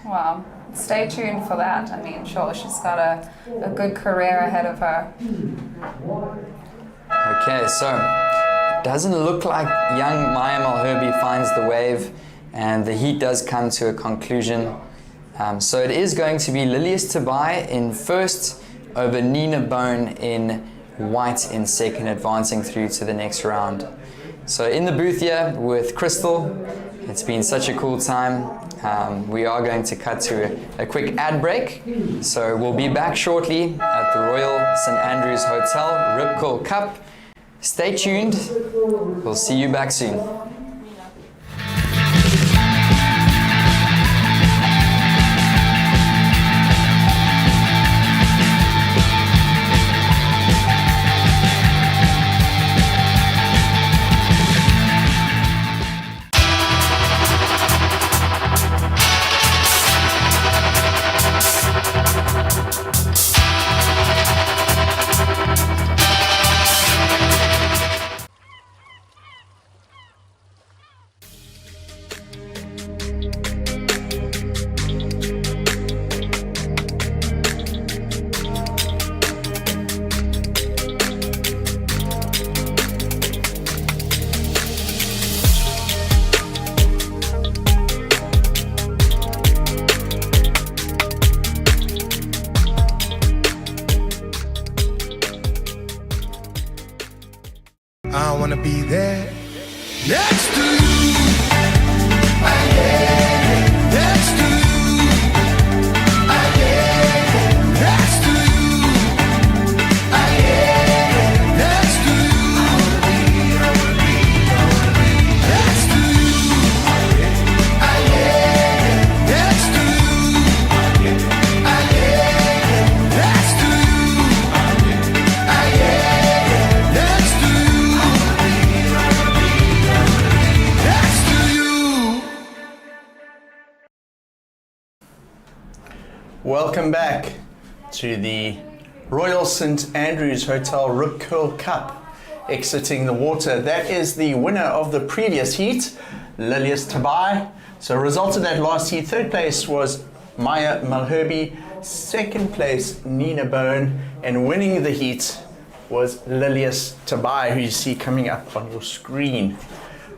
Wow. Stay tuned for that. I mean, sure, she's got a good career ahead of her. Okay, so it doesn't look like young Maya Malherbe finds the wave, and the heat does come to a conclusion. So it is going to be Lilius Tobai in first over Nina Bone in white in second, advancing through to the next round. So in the booth here with Crystal, it's been such a cool time. We are going to cut to a quick ad break. So we'll be back shortly at the Royal St. Andrews Hotel Rip Curl Cup. Stay tuned. We'll see you back soon. I wanna be there next to you. Next to you. Next to you. Next to you. Next to you. Next to you. Next to Welcome back to the Royal St. Andrews Hotel Rip Curl Cup. Exiting the water, that is the winner of the previous heat, Lilius Tobai. So result of that last heat, third place was Maya Malherbe, second place Nina Bone, and winning the heat was Lilius Tobai, who you see coming up on your screen.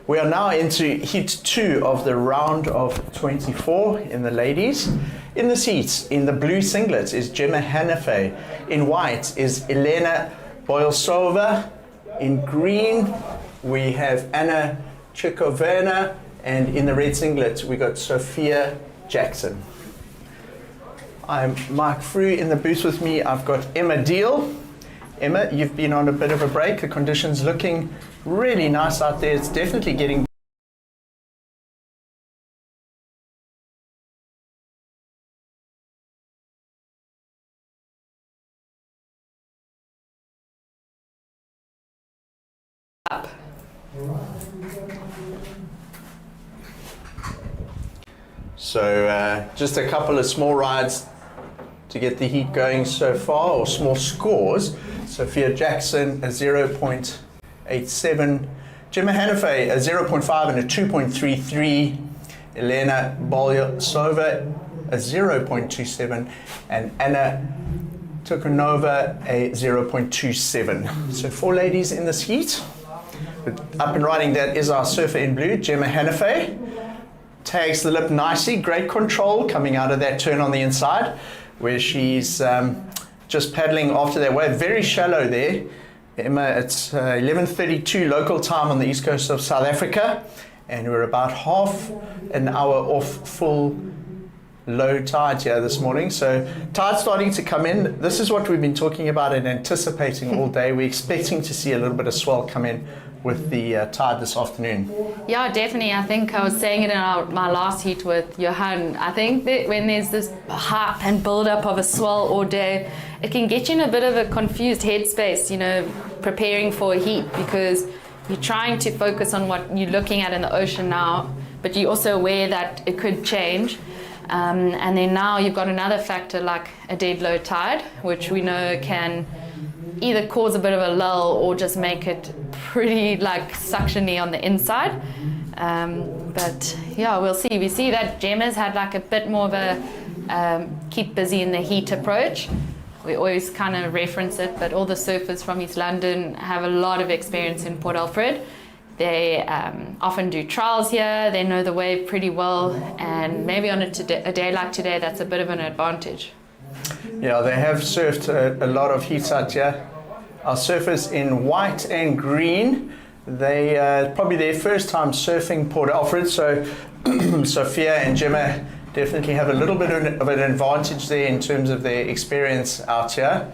We are now into heat 2 of the round of 24 in the ladies. In the seats, in the blue singlet is Gemma Hannafey. In white is Elena Boilsova. In green, we have Anna Chikovena. And in the red singlet, we got Sophia Jackson. I'm Mike Frew. In the booth with me, I've got Emma Deal. Emma, you've been on a bit of a break. The conditions looking really nice out there. It's definitely getting up. So just a couple of small rides to get the heat going so far, or small scores. Sophia Jackson a 0.87, Gemma Hannafey a 0.5 and a 2.33, Elena Bolyasova a 0.27, and Anna Tukunova a 0.27. So 4 ladies in this heat. Up and riding, that is our surfer in blue, Gemma Hannafey. Tags the lip nicely, great control coming out of that turn on the inside, where she's just paddling after that wave, very shallow there. Emma, it's 11:32 local time on the east coast of South Africa, and we're about half an hour off full low tide here this morning. So tide starting to come in. This is what we've been talking about and anticipating all day. We're expecting to see a little bit of swell come in with the tide this afternoon? Yeah, definitely. I think I was saying it in my last heat with Johan. I think that when there's this hype and build up of a swell all day, it can get you in a bit of a confused headspace, you know, preparing for a heat, because you're trying to focus on what you're looking at in the ocean now, but you're also aware that it could change. And then now you've got another factor like a dead low tide, which we know can either cause a bit of a lull or just make it pretty like suctiony on the inside. But yeah, we'll see. We see that Gemma's had like a bit more of a keep busy in the heat approach. We always kind of reference it, but all the surfers from East London have a lot of experience in Port Alfred. They often do trials here, they know the wave pretty well, and maybe on a day like today, that's a bit of an advantage. Yeah, they have surfed a lot of heats out here. Our surfers in white and green, they probably their first time surfing Port Alfred, so Sophia and Gemma definitely have a little bit of an advantage there in terms of their experience out here.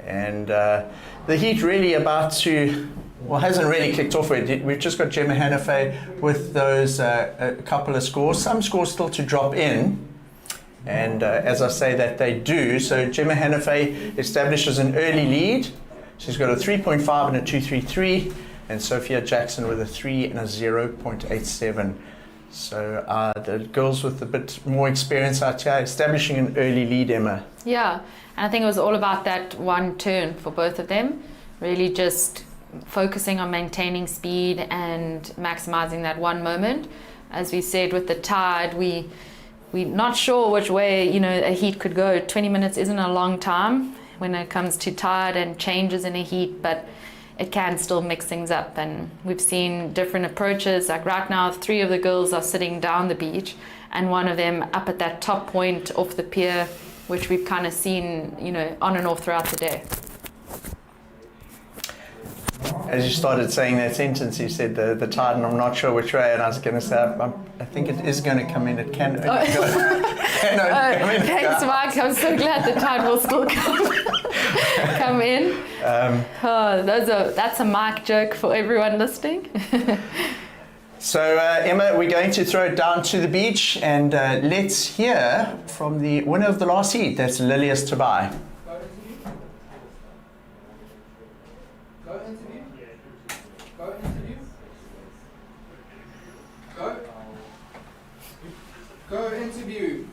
And the heat really about to, well, hasn't really kicked off yet. We've just got Gemma Hannafay with those a couple of scores, some scores still to drop in. And as I say that they do, so Gemma Hannafay establishes an early lead. She's got a 3.5 and a 2.33, and Sophia Jackson with a 3 and a 0.87. So the girls with a bit more experience out here establishing an early lead, Emma. Yeah, and I think it was all about that one turn for both of them, really just focusing on maintaining speed and maximizing that one moment. As we said with the tide, we're not sure which way, you know, a heat could go. 20 minutes isn't a long time when it comes to tide and changes in a heat, but it can still mix things up. And we've seen different approaches. Like right now, 3 of the girls are sitting down the beach and one of them up at that top point off the pier, which we've kind of seen, you know, on and off throughout the day. As you started saying that sentence, you said the tide, and I'm not sure which way, and I was going to say, I think it is going to come in. It can only go. Thanks, Mike. I'm so glad the tide will still come in. That's a Mike joke for everyone listening. So, Emma, we're going to throw it down to the beach, and let's hear from the winner of the last heat. That's Lilias Tobai. Go interview.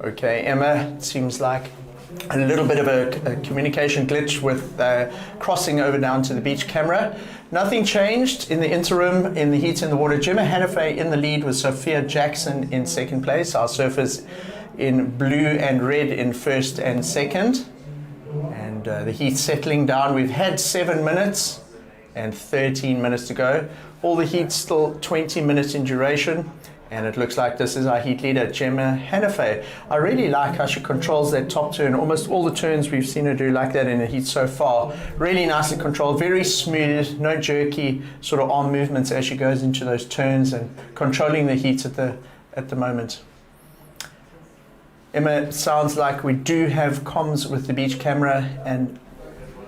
Okay, Emma, it seems like a little bit of a communication glitch with crossing over down to the beach camera. Nothing changed in the interim in the heat in the water. Gemma Hannafay in the lead with Sophia Jackson in second place. Our surfers in blue and red in first and second. And the heat settling down. We've had 7 minutes and 13 minutes to go. All the heat's still 20 minutes in duration. And it looks like this is our heat leader, Gemma Hannafay. I really like how she controls that top turn. Almost all the turns we've seen her do like that in the heat so far. Really nicely controlled, very smooth, no jerky sort of arm movements as she goes into those turns and controlling the heat at the moment. Emma, it sounds like we do have comms with the beach camera and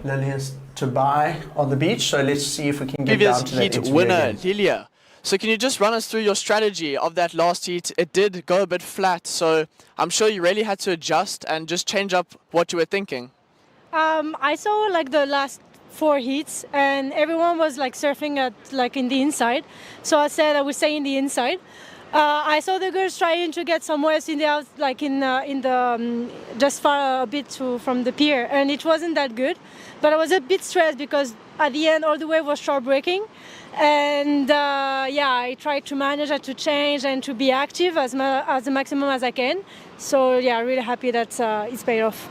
Lilias Tobai on the beach. So let's see if we can get down to that heat interview winner, again. Lilia. So can you just run us through your strategy of that last heat? It did go a bit flat, so I'm sure you really had to adjust and just change up what you were thinking. I saw like the last 4 heats and everyone was like surfing at like in the inside. So I said I would stay in the inside. I saw the girls trying to get some waves in the out, like in the just far a bit from the pier, and it wasn't that good. But I was a bit stressed because at the end all the wave was short breaking, and yeah, I tried to manage and to change and to be active as the maximum as I can. So yeah, really happy that it's paid off.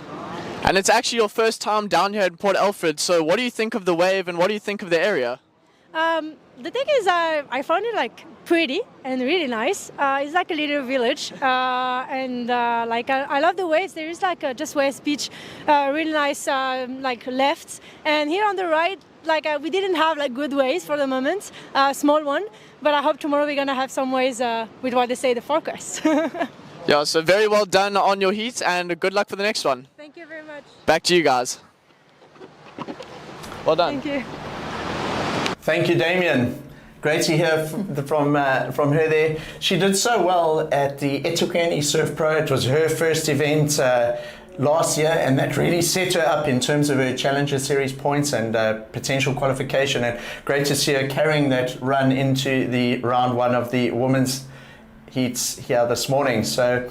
And it's actually your first time down here at Port Alfred. So what do you think of the wave and what do you think of the area? The thing is, I found it like pretty and really nice. It's like a little village, and like I love the waves. There is like a just west beach, really nice like left, and here on the right we didn't have like good waves for the moment, small one. But I hope tomorrow we're gonna have some waves with what they say the forecast. Yeah, so very well done on your heat, and good luck for the next one. Thank you very much. Back to you guys. Well done. Thank you. Thank you, Damien. Great to hear from her there. She did so well at the eThekwini Surf Pro. It was her first event last year, and that really set her up in terms of her Challenger Series points and potential qualification. And great to see her carrying that run into the round one of the women's heats here this morning. So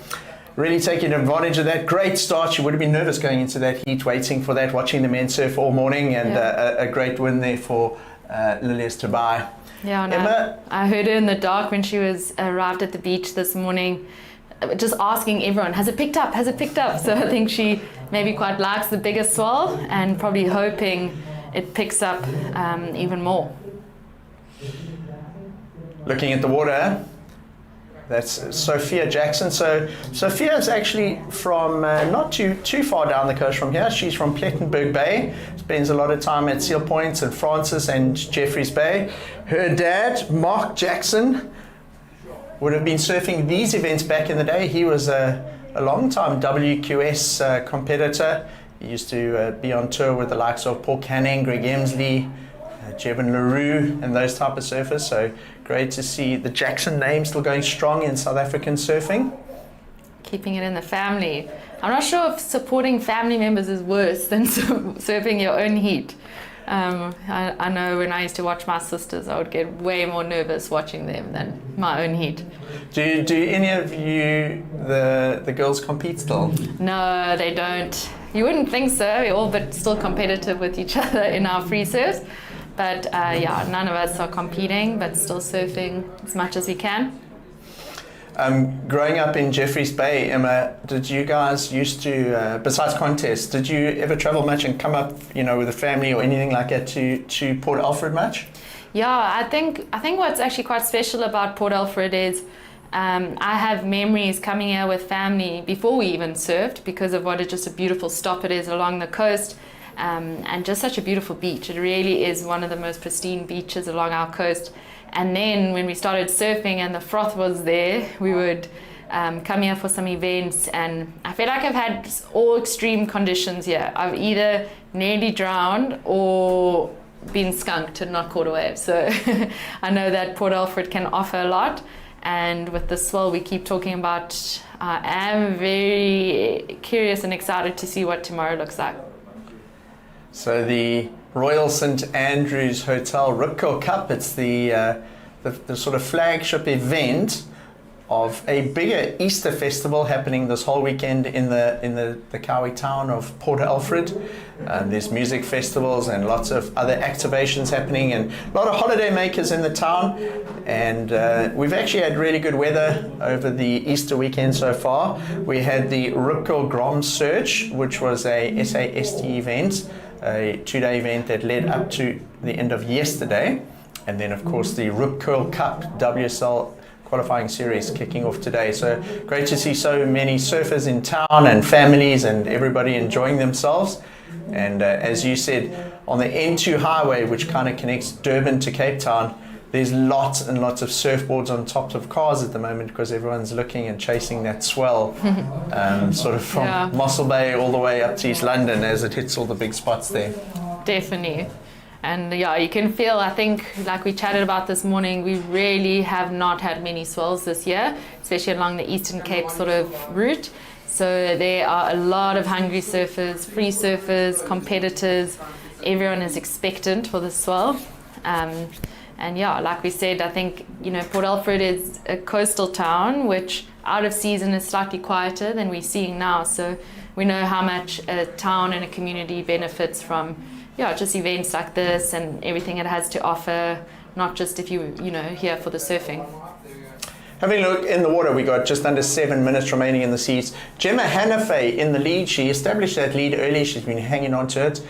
really taking advantage of that. Great start. She would have been nervous going into that heat, waiting for that, watching the men surf all morning, and a great win there for Lilias Tobai. Yeah, no, Emma? I heard her in the dark when she was arrived at the beach this morning, just asking everyone, has it picked up? Has it picked up? So I think she maybe quite likes the bigger swell and probably hoping it picks up even more. Looking at the water, that's Sophia Jackson. So Sophia is actually from not too far down the coast from here. She's from Plettenberg Bay. Spends a lot of time at Seal Point and Francis and Jeffreys Bay. Her dad, Mark Jackson, would have been surfing these events back in the day. He was a long-time WQS competitor. He used to be on tour with the likes of Paul Canning, Greg Emsley, Jevon LaRue, and those type of surfers. So great to see the Jackson name still going strong in South African surfing. Keeping it in the family. I'm not sure if supporting family members is worse than surfing your own heat. I know when I used to watch my sisters, I would get way more nervous watching them than my own heat. Do any of you, the girls, compete still? No, they don't. You wouldn't think so. We're all but still competitive with each other in our free surfs. But yeah, none of us are competing, but still surfing as much as we can. Growing up in Jeffreys Bay, Emma, did you guys used to, besides contests, did you ever travel much and come up, with a family or anything like that to Port Alfred much? Yeah, I think what's actually quite special about Port Alfred is I have memories coming here with family before we even surfed because of what just a beautiful stop it is along the coast. And just such a beautiful beach. It really is one of the most pristine beaches along our coast. And then when we started surfing and the froth was there, we would come here for some events, and I feel like I've had all extreme conditions here. I've either nearly drowned or been skunked and not caught a wave. So I know that Port Alfred can offer a lot, and with the swell we keep talking about, I am very curious and excited to see what tomorrow looks like. So the Royal St Andrews Hotel Ripco Cup, it's the sort of flagship event of a bigger Easter festival happening this whole weekend in the Kawi town of Port Alfred. There's music festivals and lots of other activations happening, and a lot of holiday makers in the town. And we've actually had really good weather over the Easter weekend so far. We had the Ripco Grom Search, which was a SAST event, a 2-day event that led up to the end of yesterday. And then, of course, the Rip Curl Cup WSL qualifying series kicking off today. So great to see so many surfers in town and families and everybody enjoying themselves. And as you said, on the N2 highway, which kind of connects Durban to Cape Town, there's lots and lots of surfboards on tops of cars at the moment because everyone's looking and chasing that swell, sort of from Mossel Bay all the way up to East London as it hits all the big spots there. Definitely. And yeah, you can feel, I think, like we chatted about this morning, we really have not had many swells this year, especially along the Eastern Cape sort of route. So there are a lot of hungry surfers, free surfers, competitors. Everyone is expectant for the swell. And yeah, like we said, I think, Port Alfred is a coastal town, which out of season is slightly quieter than we're seeing now. So we know how much a town and a community benefits from just events like this and everything it has to offer, not just if you're here for the surfing. Having a look in the water, we got just under 7 minutes remaining in the seas. Gemma Hannafay in the lead. She established that lead early. She's been hanging on to it.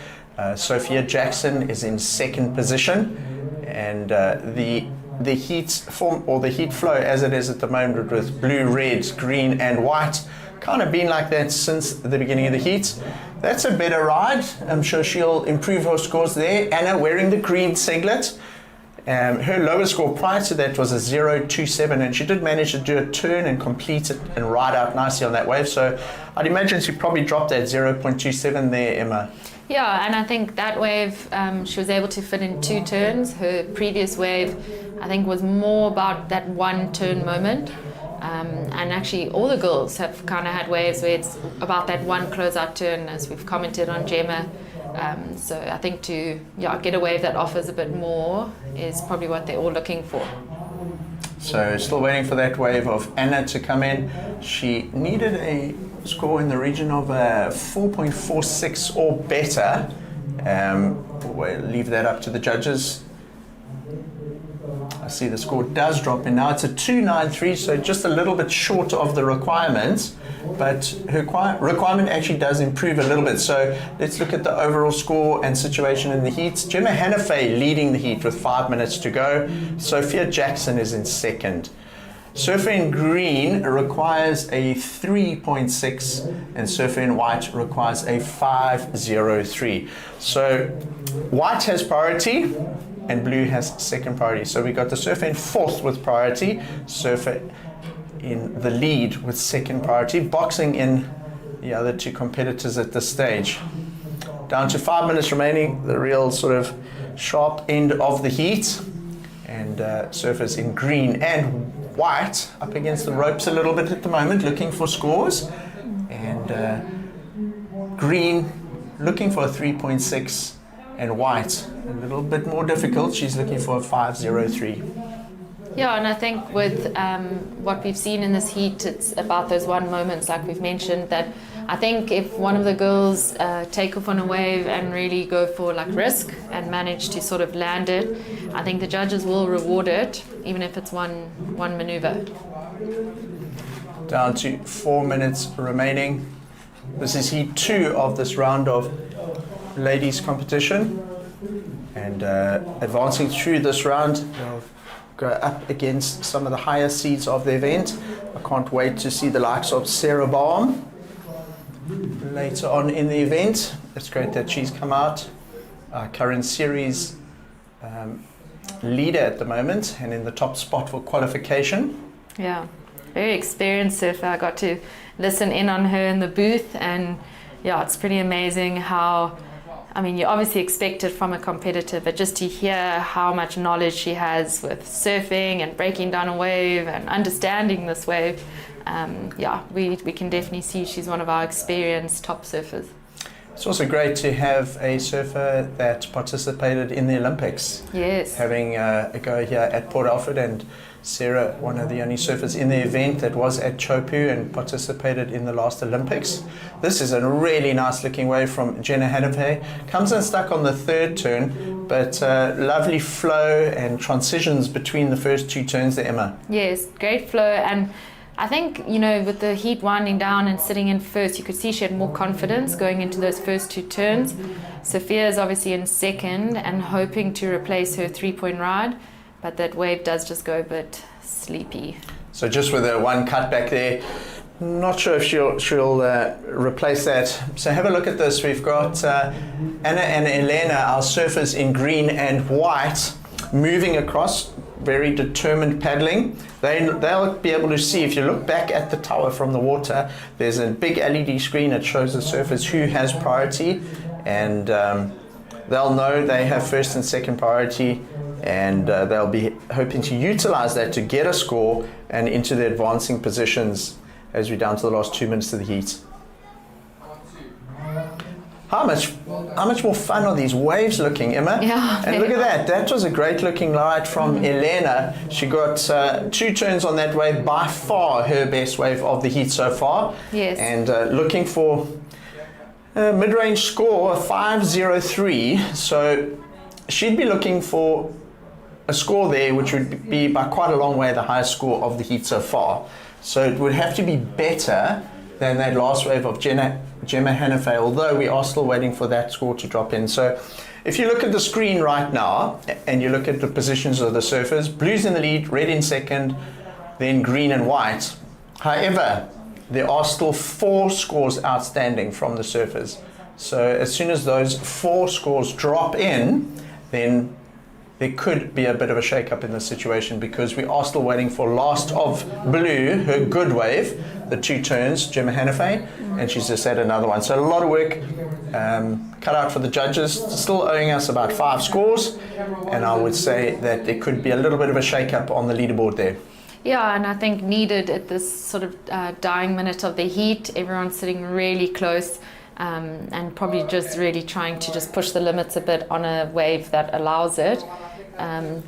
Sophia Jackson is in second position. And the heat form, or the heat flow as it is at the moment with blue, red, green and white, kind of been like that since the beginning of the heat. That's a better ride. I'm sure she'll improve her scores there. Anna wearing the green singlet. Her lowest score prior to that was a 0.27, and she did manage to do a turn and complete it and ride out nicely on that wave. So I'd imagine she probably dropped that 0.27 there, Emma. Yeah, and I think that wave, she was able to fit in 2 turns. Her previous wave, I think, was more about that 1 turn moment. And actually all the girls have kind of had waves where it's about that 1 closeout turn, as we've commented on Gemma. So I think to get a wave that offers a bit more is probably what they're all looking for. So still waiting for that wave of Anna to come in. She needed a score in the region of 4.46 or better. We'll leave that up to the judges. I see the score does drop in now. It's a 2.93, so just a little bit short of the requirement, but her requirement actually does improve a little bit. So let's look at the overall score and situation in the heats. Gemma Hannafay leading the heat with 5 minutes to go. Sophia Jackson is in second. Surfer in green requires a 3.6 and surfer in white requires a 5.03. So white has priority and blue has second priority. So we got the surfer in fourth with priority, surfer in the lead with second priority, boxing in the other 2 competitors at this stage. Down to 5 minutes remaining, the real sort of sharp end of the heat, and surfers in green and white up against the ropes a little bit at the moment, looking for scores, and green looking for a 3.6, and white a little bit more difficult. She's looking for a 5.03. Yeah, and I think with what we've seen in this heat, it's about those 1 moments, like we've mentioned, that I think if one of the girls take off on a wave and really go for like risk and manage to sort of land it, I think the judges will reward it, even if it's one maneuver. Down to 4 minutes remaining. This is heat 2 of this round of ladies competition, and advancing through this round, they'll go up against some of the higher seeds of the event. I can't wait to see the likes of Sarah Baum later on in the event. It's great that she's come out, current series leader at the moment and in the top spot for qualification. Yeah, very experienced surfer. I got to listen in on her in the booth, and yeah, it's pretty amazing how, I mean, you obviously expect it from a competitor, but just to hear how much knowledge she has with surfing and breaking down a wave and understanding this wave, we can definitely see she's one of our experienced top surfers. It's also great to have a surfer that participated in the Olympics. Yes. Having a go here at Port Alfred, and Sarah, one of the only surfers in the event that was at Chopu and participated in the last Olympics. This is a really nice looking wave from Jenna Hannafay. Comes unstuck on the 3rd turn, but lovely flow and transitions between the first 2 turns there, Emma. Yes, great flow, and I think, you know, with the heat winding down and sitting in first, you could see she had more confidence going into those first 2 turns. Sophia is obviously in second and hoping to replace her 3-point ride, but that wave does just go a bit sleepy. So just with a 1 cut back there, not sure if she'll replace that. So have a look at this. We've got Anna and Elena, our surfers in green and white, moving across, very determined paddling. They'll be able to see, if you look back at the tower from the water, there's a big LED screen that shows the surfers who has priority, and they'll know they have first and second priority, and they'll be hoping to utilize that to get a score and into the advancing positions as we're down to the last 2 minutes of the heat. How much more fun are these waves looking, Emma? Yeah. And look at that. That was a great looking ride from Elena. She got 2 turns on that wave, by far her best wave of the heat so far. Yes. And looking for a mid-range score of 5.03. So she'd be looking for a score there which would be by quite a long way the highest score of the heat so far. So it would have to be better than that last wave of Gemma Hannafay, although we are still waiting for that score to drop in. So if you look at the screen right now and you look at the positions of the surfers, blue's in the lead, red in second, then green and white. However, there are still 4 scores outstanding from the surfers. So as soon as those 4 scores drop in, then there could be a bit of a shake-up in the situation, because we are still waiting for last of blue, her good wave, the 2 turns, Gemma Hannafay, and she's just had another one. So a lot of work cut out for the judges, still owing us about 5 scores, and I would say that there could be a little bit of a shake-up on the leaderboard there. Yeah, and I think needed at this sort of dying minute of the heat. Everyone's sitting really close, and probably just really trying to just push the limits a bit on a wave that allows it.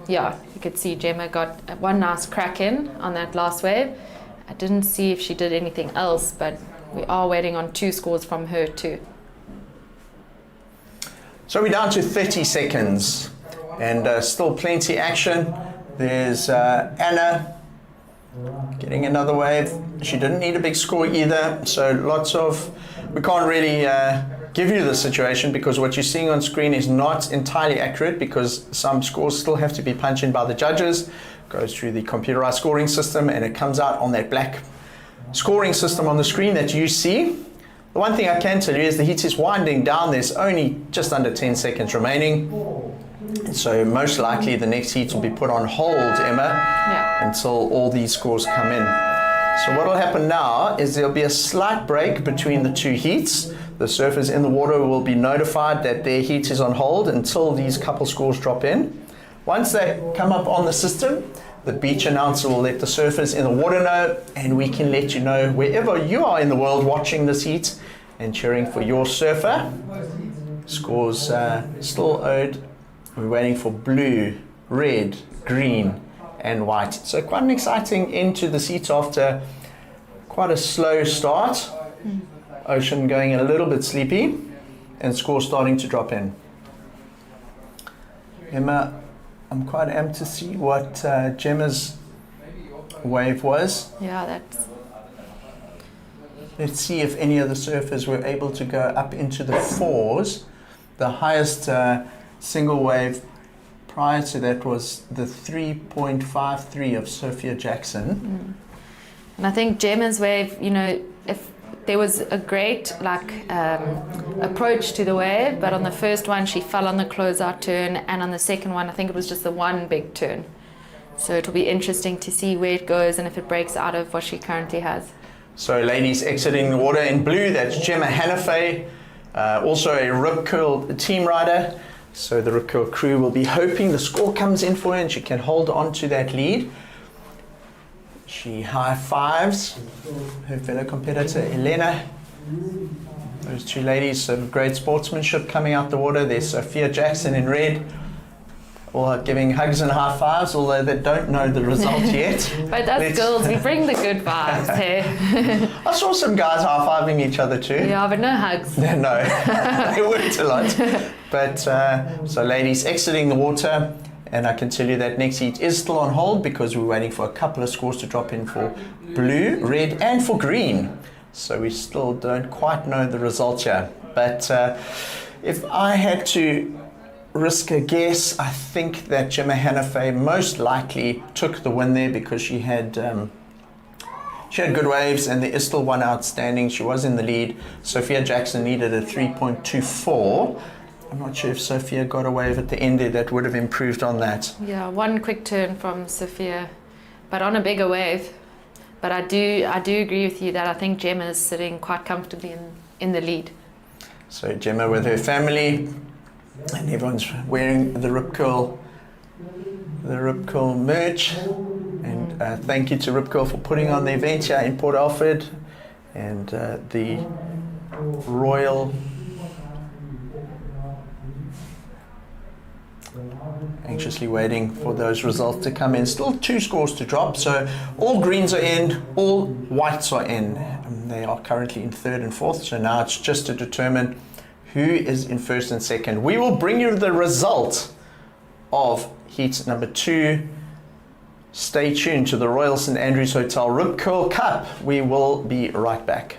Yeah, you could see Gemma got one nice crack in on that last wave. I didn't see if she did anything else, but we are waiting on 2 scores from her too. So we're down to 30 seconds, and still plenty action. There's Anna getting another wave. She didn't need a big score either, so we can't really give you the situation, because what you're seeing on screen is not entirely accurate, because some scores still have to be punched in by the judges, goes through the computerized scoring system, and it comes out on that black scoring system on the screen that you see. The one thing I can tell you is the heat is winding down. There's only just under 10 seconds remaining, so most likely the next heat will be put on hold, Emma, until all these scores come in. So what will happen now is there'll be a slight break between the 2 heats. The surfers in the water will be notified that their heat is on hold until these couple scores drop in. Once they come up on the system, the beach announcer will let the surfers in the water know, and we can let you know wherever you are in the world watching this heat and cheering for your surfer. Scores still owed. We're waiting for blue, red, green, and white. So quite an exciting end to the heat after quite a slow start. Ocean going a little bit sleepy, and scores starting to drop in. Emma, I'm quite amped to see what Gemma's wave was. Yeah, that's... Let's see if any of the surfers were able to go up into the 4s. The highest single wave prior to that was the 3.53 of Sophia Jackson. And I think Gemma's wave, you know, if there was a great approach to the wave, but on the first one she fell on the closeout turn, and on the second one I think it was just the one big turn. So it'll be interesting to see where it goes and if it breaks out of what she currently has. So ladies exiting the water in blue, that's Gemma Hannafay, also a rip curl team rider. So the rip curl crew will be hoping the score comes in for her and she can hold on to that lead. She high fives her fellow competitor Elena. Those 2 ladies, some great sportsmanship coming out the water. There's Sophia Jackson in red, all giving hugs and high fives, although they don't know the result yet. But that's girls, we bring the good vibes, hey? I saw some guys high fiving each other too. Yeah, but no hugs. No, they worked a lot. But so ladies exiting the water. And I can tell you that next heat is still on hold, because we're waiting for a couple of scores to drop in for blue, red, and for green. So we still don't quite know the results here. But if I had to risk a guess, I think that Gemma Hannafay most likely took the win there, because she had good waves, and there is still one outstanding. She was in the lead. Sophia Jackson needed a 3.24. I'm not sure if Sophia got a wave at the end there that would have improved on that. Yeah, one quick turn from Sophia, but on a bigger wave. But I do agree with you that I think Gemma is sitting quite comfortably in the lead. So Gemma with her family, and everyone's wearing the Rip Curl merch. And thank you to Rip Curl for putting on the event here in Port Alfred, and the Royal. Anxiously waiting for those results to come in. Still 2 scores to drop, so all greens are in, all whites are in. They are currently in 3rd and 4th, so now it's just to determine who is in 1st and 2nd. We will bring you the result of heat number 2. Stay tuned to the Royal St Andrews Hotel Rip Curl Cup. We will be right back.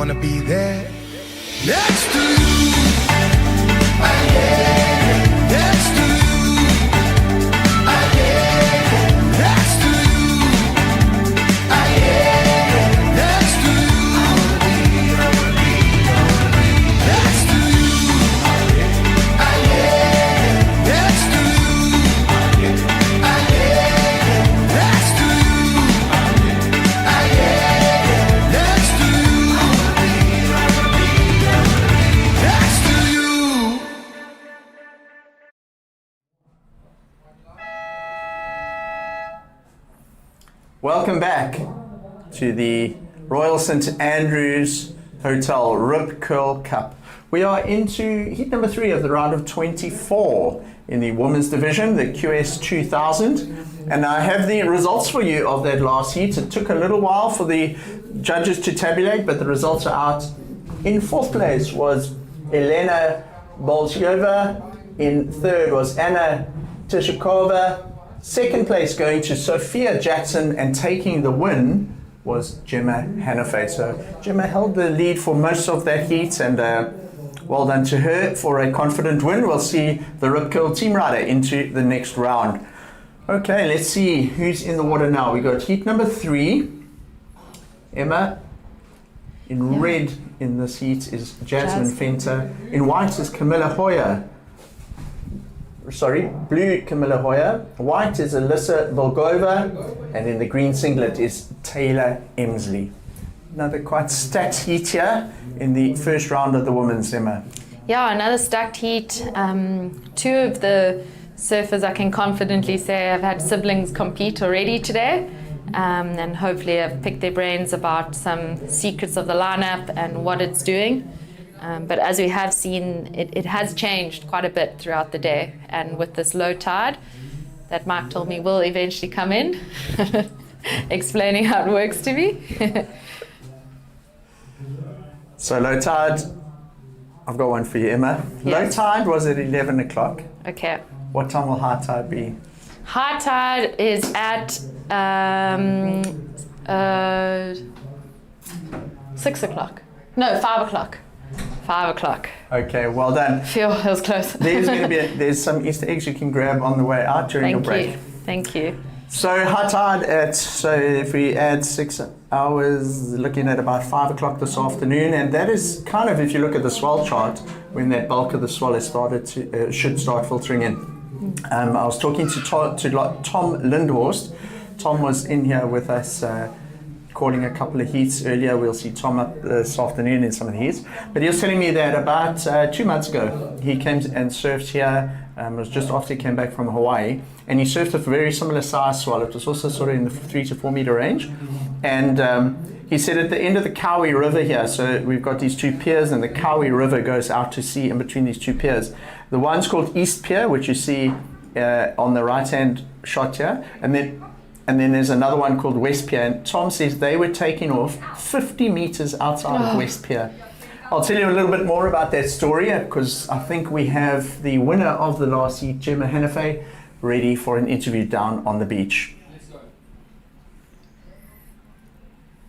wanna be there next to you. Next to you. Next to you. Next to you. Next to you. Next to you. Next to you. Welcome back to the Royal St Andrews Hotel Rip Curl Cup. We are into heat number 3 of the round of 24 in the women's division, the QS 2000. And I have the results for you of that last heat. It took a little while for the judges to tabulate, but the results are out. In 4th place was Elena Bolsheva. In 3rd was Anna Tishikova. 2nd place going to Sophia Jackson, and taking the win was Gemma Hannafay. So Gemma held the lead for most of that heat, and well done to her for a confident win. We'll see the Rip Curl team rider into the next round. Okay, let's see who's in the water now. We got heat number 3. Emma, in red in this heat is Jasmine Fenter. In white is Camilla Hoyer. Sorry, blue Camilla Hoyer. White is Alyssa Volgova. And in the green singlet is Taylor Emsley. Another quite stacked heat here in the first round of the women's, Emma. Yeah, another stacked heat. 2 of the surfers I can confidently say have had siblings compete already today. And hopefully I've picked their brains about some secrets of the lineup and what it's doing. But as we have seen, it has changed quite a bit throughout the day. And with this low tide that Mike told me will eventually come in, explaining how it works to me. So low tide, I've got one for you, Emma. Yes. Low tide was at 11 o'clock. Okay. What time will high tide be? High tide is at 6 o'clock. No, 5 o'clock. 5 o'clock. Okay, well done. It was close. There's some Easter eggs you can grab on the way out during your break. Thank you. So high tide so if we add 6 hours, looking at about 5 o'clock this afternoon, and that is kind of, if you look at the swell chart, when that bulk of the swell has started to, should start filtering in. I was talking to Tom Lindhorst. Tom was in here with us calling a couple of heats earlier. We'll see Tom up this afternoon in some of the heats. But he was telling me that about 2 months ago, he came and surfed here. It was just after he came back from Hawaii. And he surfed a very similar size swell. It was also sort of in the 3 to 4 meter range. And he said at the end of the Kawi River here, so we've got these 2 piers, and the Kawi River goes out to sea in between these 2 piers. The one's called East Pier, which you see on the right-hand shot here. And then there's another one called West Pier, and Tom says they were taking off 50 meters outside of West Pier. I'll tell you a little bit more about that story, because I think we have the winner of the last heat, Gemma Hannafay, ready for an interview down on the beach.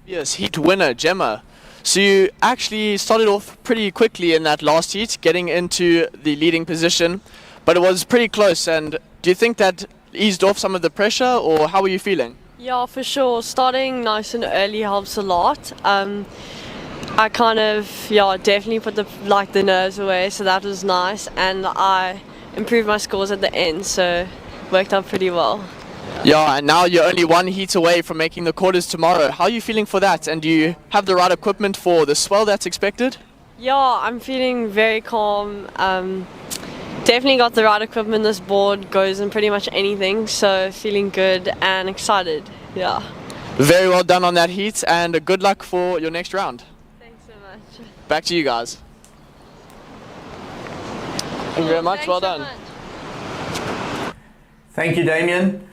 Yes, heat winner, Gemma. So you actually started off pretty quickly in that last heat, getting into the leading position, but it was pretty close. And do you think that eased off some of the pressure, or how were you feeling? Yeah, for sure. Starting nice and early helps a lot. I kind of, definitely put the nerves away, so that was nice. And I improved my scores at the end, so worked out pretty well. Yeah, and now you're only 1 heat away from making the quarters tomorrow. How are you feeling for that? And do you have the right equipment for the swell that's expected? Yeah, I'm feeling very calm. Definitely got the right equipment. This board goes in pretty much anything, so feeling good and excited. Yeah. Very well done on that heat, and good luck for your next round. Thanks so much. Back to you guys. Thank you very much. Well done. Thank you, Damien.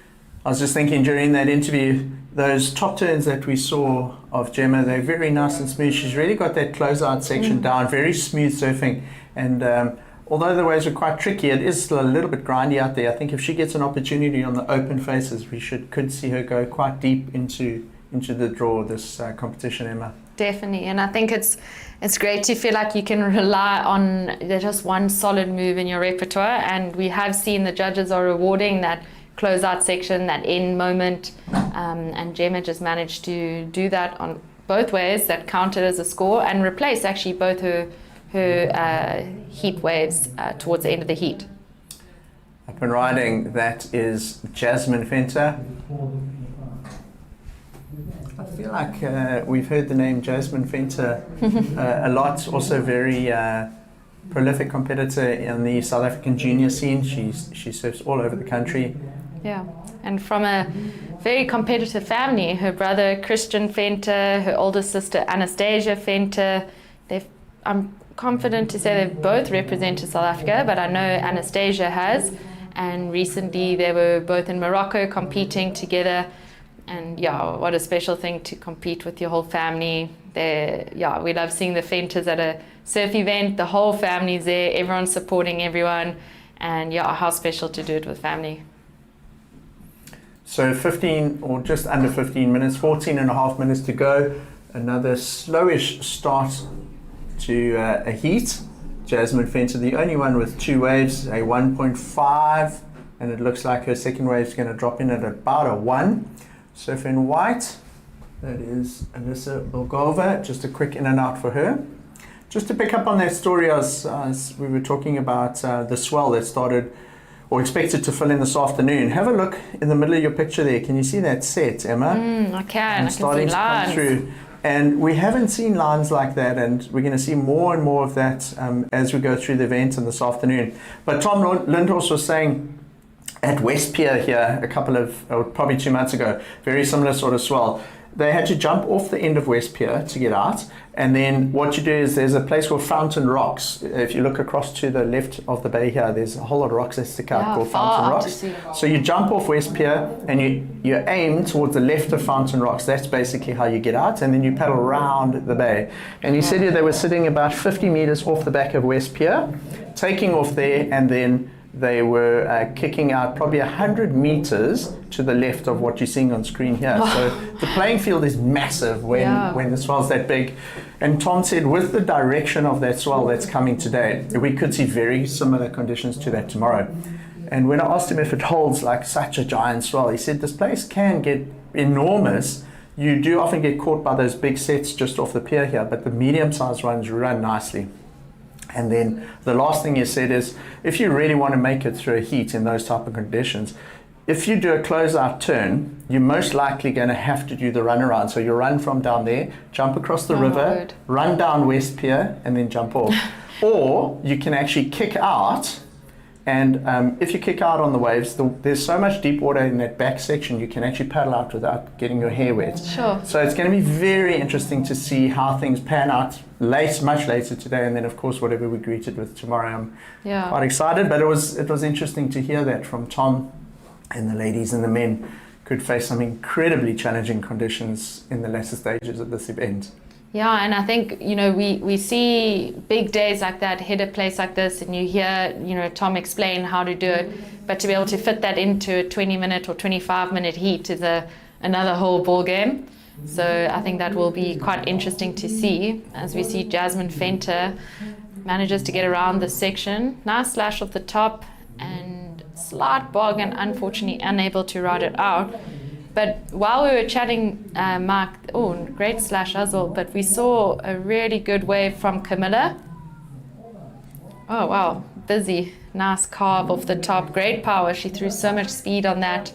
I was just thinking during that interview, those top turns that we saw of Gemma, they're very nice and smooth. She's really got that closeout section down, very smooth surfing. And although the waves are quite tricky, it is still a little bit grindy out there. I think if she gets an opportunity on the open faces, we could see her go quite deep into the draw of this competition, Emma. Definitely, and I think it's great to feel like you can rely on just one solid move in your repertoire, and we have seen the judges are rewarding that closeout section, that end moment, and Gemma just managed to do that on both ways. That counted as a score and replaced actually both her heat waves towards the end of the heat. Up and riding, that is Jasmine Fenter. I feel like we've heard the name Jasmine Fenter a lot. Also very prolific competitor in the South African junior scene. She surfs all over the country. Yeah, and from a very competitive family. Her brother Christian Fenter, her older sister Anastasia Fenter. I'm confident to say they've both represented South Africa, but I know Anastasia has. And recently they were both in Morocco competing together. And yeah, what a special thing to compete with your whole family. Yeah, we love seeing the Fenters at a surf event. The whole family's there, everyone's supporting everyone. And yeah, how special to do it with family. So 15 or just under 15 minutes, 14 and a half minutes to go. Another slowish start to a heat. Jasmine Fenter, the only one with two waves, a 1.5, and it looks like her second wave is going to drop in at about a 1. Surf in white, that is Alyssa Bulgova. Just a quick in and out for her. Just to pick up on that story, as we were talking about the swell that started or expected to fill in this afternoon. Have a look in the middle of your picture there. Can you see that set, Emma? I can. I starting can see to come lines. through. And we haven't seen lines like that, and we're going to see more and more of that as we go through the event and this afternoon. But Tom Lindhorst was saying at West Pier here a couple of, probably 2 months ago, very similar sort of swell. They had to jump off the end of West Pier to get out. And then what you do is there's a place called Fountain Rocks. If you look across to the left of the bay here, there's a whole lot of rocks that stick out called Fountain Rocks. So you jump off West Pier and you aim towards the left of Fountain Rocks. That's basically how you get out. And then you paddle around the bay. And he said here they were sitting about 50 meters off the back of West Pier, taking off there, and then they were kicking out probably 100 meters to the left of what you're seeing on screen here. So the playing field is massive when the swell's that big. And Tom said with the direction of that swell that's coming today, we could see very similar conditions to that tomorrow. And when I asked him if it holds like such a giant swell, he said this place can get enormous. You do often get caught by those big sets just off the pier here, but the medium-sized ones run nicely. And then the last thing you said is, if you really want to make it through a heat in those type of conditions, if you do a closeout turn, you're most likely going to have to do the run around. So you run from down there, jump across the river, run down West Pier, and then jump off. Or you can actually kick out. And if you kick out on the waves, there's so much deep water in that back section, you can actually paddle out without getting your hair wet. Sure. So it's going to be very interesting to see how things pan out much later today, and then of course whatever we're greeted with tomorrow. I'm quite excited, but it was interesting to hear that from Tom, and the ladies and the men could face some incredibly challenging conditions in the latter stages of this event. Yeah, and I think, we see big days like that hit a place like this, and you hear, Tom explain how to do it, but to be able to fit that into a 20-minute or 25-minute heat is another whole ball game. So I think that will be quite interesting to see as we see Jasmine Fenter manages to get around this section. Nice slash off the top and slight bog, and unfortunately unable to ride it out. But while we were chatting, Mark, great slash as well, but we saw a really good wave from Camilla. Oh, wow, busy. Nice carve off the top, great power. She threw so much speed on that.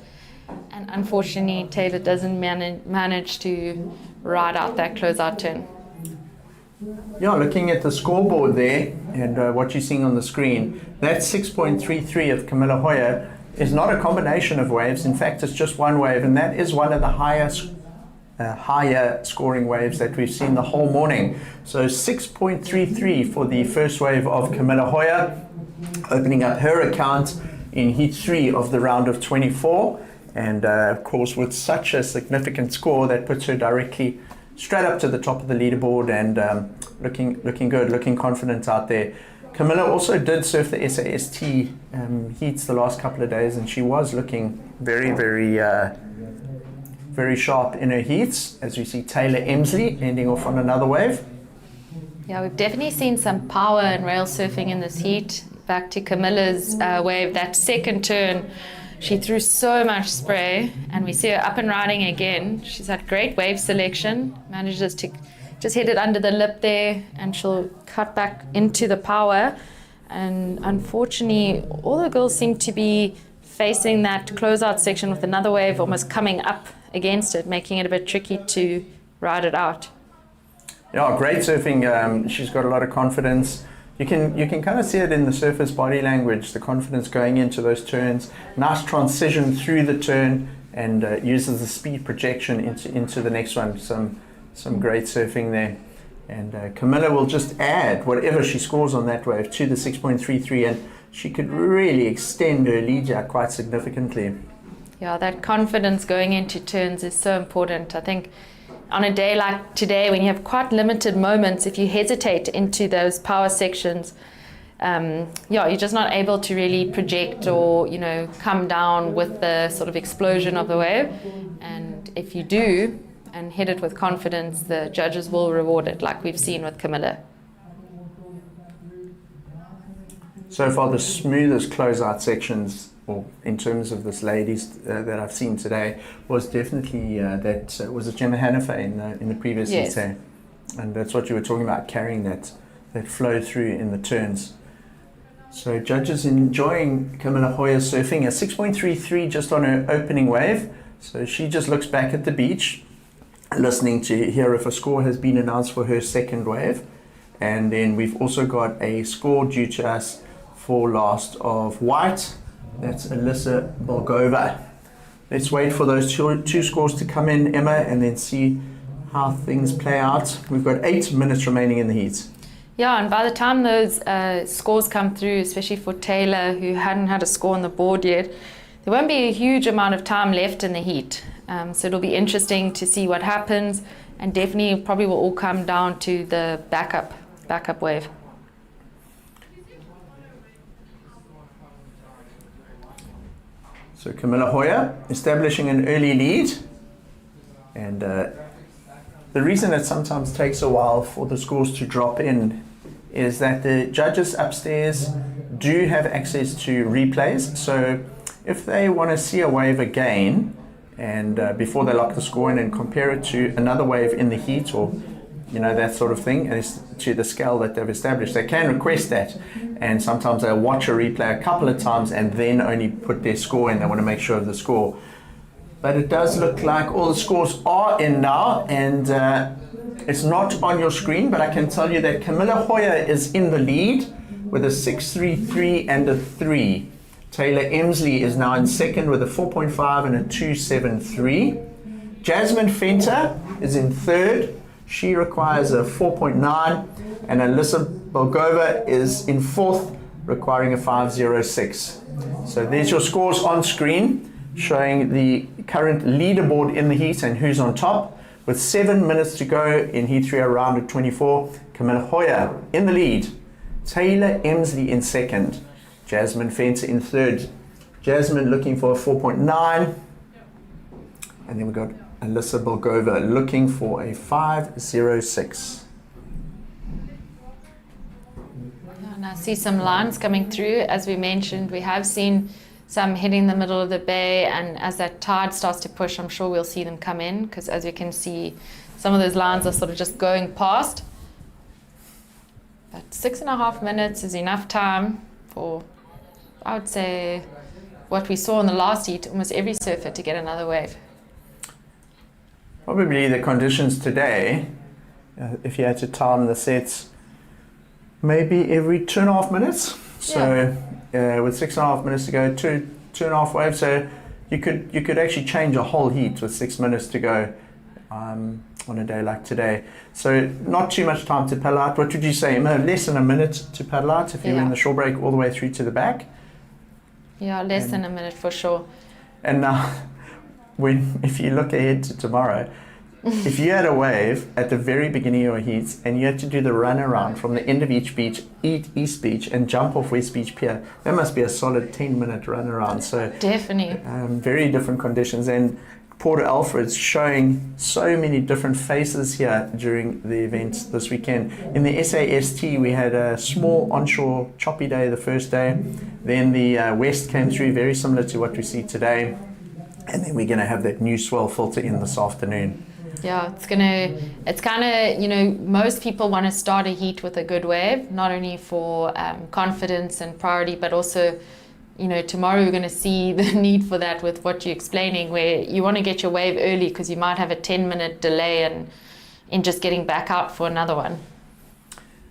And unfortunately, Taylor doesn't manage to ride out that closeout turn. Yeah, looking at the scoreboard there, and what you're seeing on the screen, that 6.33 of Camilla Hoyer is not a combination of waves. In fact, it's just one wave, and that is one of the higher scoring waves that we've seen the whole morning. So 6.33 for the first wave of Camilla Hoyer, opening up her account in heat 3 of the round of 24. And of course, with such a significant score, that puts her directly straight up to the top of the leaderboard, and looking good, looking confident out there. Camilla also did surf the SAST heats the last couple of days, and she was looking very, very very sharp in her heats, as we see Taylor Emsley ending off on another wave. Yeah, we've definitely seen some power in rail surfing in this heat. Back to Camilla's wave, that second turn, she threw so much spray, and we see her up and riding again. She's had great wave selection, manages to just hit it under the lip there, and she'll cut back into the power. And unfortunately, all the girls seem to be facing that closeout section with another wave almost coming up against it, making it a bit tricky to ride it out. Yeah, great surfing. She's got a lot of confidence. You can kind of see it in the surfer's body language, the confidence going into those turns. Nice transition through the turn, and uses the speed projection into the next one. Some great surfing there. And Camilla will just add whatever she scores on that wave to the 6.33, and she could really extend her lead out quite significantly. Yeah, that confidence going into turns is so important. I think on a day like today, when you have quite limited moments, if you hesitate into those power sections, you're just not able to really project or, come down with the sort of explosion of the wave. And if you do and hit it with confidence, the judges will reward it, like we've seen with Camilla. So far, the smoothest closeout sections, or in terms of this ladies that I've seen today, was definitely was it Gemma Hanifa in the previous Yes. heat, and that's what you were talking about, carrying that flow through in the turns. So judges enjoying Camilla Hoyer surfing, a 6.33 just on her opening wave. So she just looks back at the beach, listening to hear if a score has been announced for her second wave, and then we've also got a score due to us for last of white. That's Alyssa Bulgova. Let's wait for those two scores to come in, Emma, and then see how things play out. We've got 8 minutes remaining in the heat. Yeah, and by the time those scores come through, especially for Taylor, who hadn't had a score on the board yet, there won't be a huge amount of time left in the heat. So it'll be interesting to see what happens, and definitely probably will all come down to the backup wave. So Camilla Hoyer establishing an early lead, and the reason it sometimes takes a while for the scores to drop in is that the judges upstairs do have access to replays. So if they want to see a wave again, and before they lock the score in and compare it to another wave in the heat, or that sort of thing, and it's to the scale that they've established, they can request that, and sometimes they'll watch a replay a couple of times and then only put their score in. They want to make sure of the score. But it does look like all the scores are in now, and it's not on your screen, but I can tell you that Camilla Hoyer is in the lead with a 6.33 and a 3. Taylor Emsley is now in second with a 4.5 and a 2.73. Jasmine Fenter is in third. She requires a 4.9, and Alyssa Bulgova is in fourth, requiring a 5.06. So there's your scores on screen, showing the current leaderboard in the heat and who's on top. With 7 minutes to go in Heat 3 round of 24, Camilla Hoyer in the lead, Taylor Emsley in second, Jasmine Fenter in third. Jasmine looking for a 4.9, and then we've got Alyssa Bulgova looking for a 5.06. And I see some lines coming through. As we mentioned, we have seen some hitting the middle of the bay, and as that tide starts to push, I'm sure we'll see them come in, because as you can see, some of those lines are sort of just going past. But 6.5 minutes is enough time for, I would say, what we saw in the last heat, almost every surfer to get another wave. Probably the conditions today, if you had to time the sets, maybe every 2.5 minutes. So with 6.5 minutes to go, two and a half waves. So you could actually change a whole heat with 6 minutes to go on a day like today. So not too much time to paddle out. What would you say, Emma? Less than a minute to paddle out if you're in the shore break all the way through to the back? Yeah, less than a minute for sure. And now, if you look ahead to tomorrow, if you had a wave at the very beginning of your heats and you had to do the run around from the end of each beach, East Beach, and jump off West Beach Pier, that must be a solid 10-minute run around. So definitely very different conditions, and Port Alfred's showing so many different faces here during the event this weekend. In the SAST, we had a small onshore choppy day the first day. Then the west came through, very similar to what we see today. And then we're going to have that new swell filter in this afternoon. Yeah, it's kind of, you know, most people want to start a heat with a good wave, not only for confidence and priority, but also, you know, tomorrow we're going to see the need for that with what you're explaining, where you want to get your wave early because you might have a 10-minute delay in just getting back out for another one.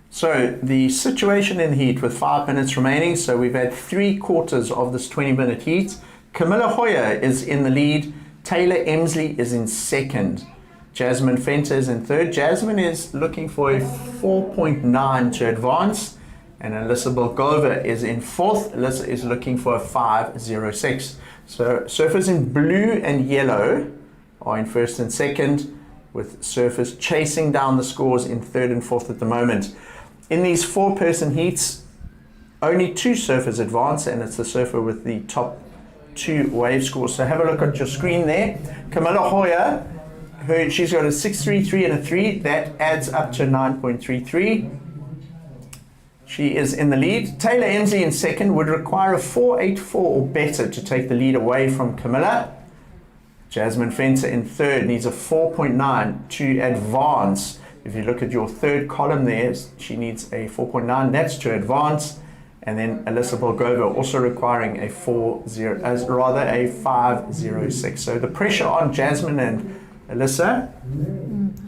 So the situation in the heat with 5 minutes remaining, so we've had 3/4 of this 20-minute heat. Camilla Hoyer is in the lead. Taylor Emsley is in second. Jasmine Fenter is in third. Jasmine is looking for a 4.9 to advance. And Alyssa Bulgova is in fourth. Alyssa is looking for a 5.06. So surfers in blue and yellow are in first and second, with surfers chasing down the scores in third and fourth at the moment. In these 4-person heats, only 2 surfers advance, and it's the surfer with the top 2 wave scores. So have a look at your screen there. Camilla Hoyer, she's got a 6.33 and a 3. That adds up to 9.33. She is in the lead. Taylor Emsley in second would require a 4.84 or better to take the lead away from Camilla. Jasmine Fenter in third needs a 4.9 to advance. If you look at your third column there, she needs a 4.9. That's to advance. And then Alyssa Bulgova also requiring a 5.06. So the pressure on Jasmine and Alyssa.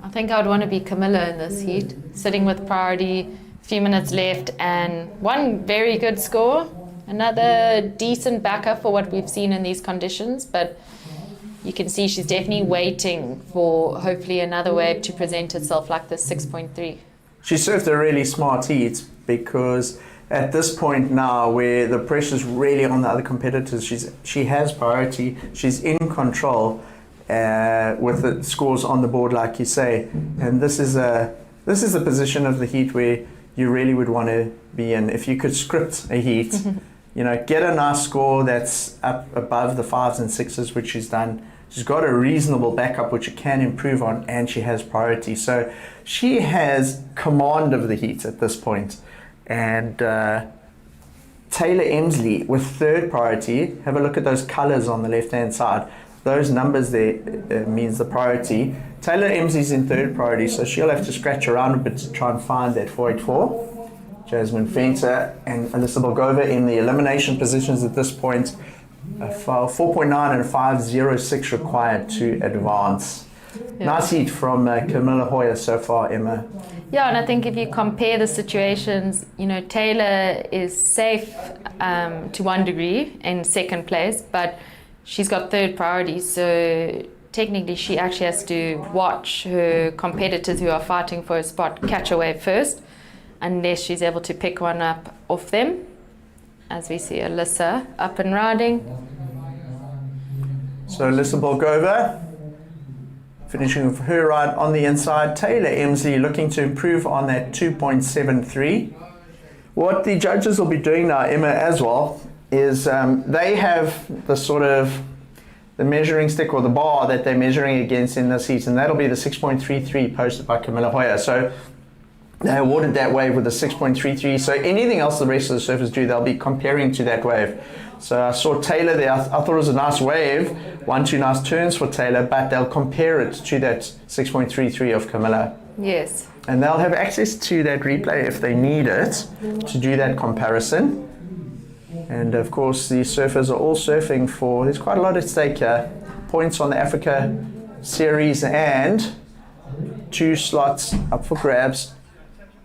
I think I would want to be Camilla in this heat, sitting with priority, few minutes left, and one very good score, another decent backup for what we've seen in these conditions, but you can see she's definitely waiting for hopefully another wave to present itself like the 6.3. She surfed a really smart heat because at this point now where the pressure's really on the other competitors, she has priority, she's in control with the scores on the board like you say, and this is a position of the heat where you really would want to be in. If you could script a heat, you know, get a nice score that's up above the 5s and 6s, which she's done. She's got a reasonable backup, which you can improve on, and she has priority. So she has command of the heat at this point. And Taylor Emsley with third priority, have a look at those colors on the left-hand side. Those numbers there means the priority. Taylor Emsley's in third priority, so she'll have to scratch around a bit to try and find that 4.84. Jasmine Fenter and Alyssa Bulgova in the elimination positions at this point. A 4.9 and a 5.06 required to advance. Yeah. Nice heat from Camilla Hoyer so far, Emma. Yeah, and I think if you compare the situations, you know, Taylor is safe to one degree in second place, but she's got third priority, so technically she actually has to watch her competitors who are fighting for a spot catch a wave first, unless she's able to pick one up off them. As we see Alyssa up and riding. So Alyssa Bulgova finishing with her ride on the inside. Taylor Emsley looking to improve on that 2.73. What the judges will be doing now, Emma, as well, is they have the sort of the measuring stick or the bar that they're measuring against in this heat, and that'll be the 6.33 posted by Camilla Hoyer. So they awarded that wave with a 6.33. So anything else the rest of the surfers do, they'll be comparing to that wave. So I saw Taylor there. I thought it was a nice wave. 1-2 nice turns for Taylor, but they'll compare it to that 6.33 of Camilla. Yes. And they'll have access to that replay if they need it to do that comparison. And of course, the surfers are all surfing for, there's quite a lot at stake here. Points on the Africa series and 2 slots up for grabs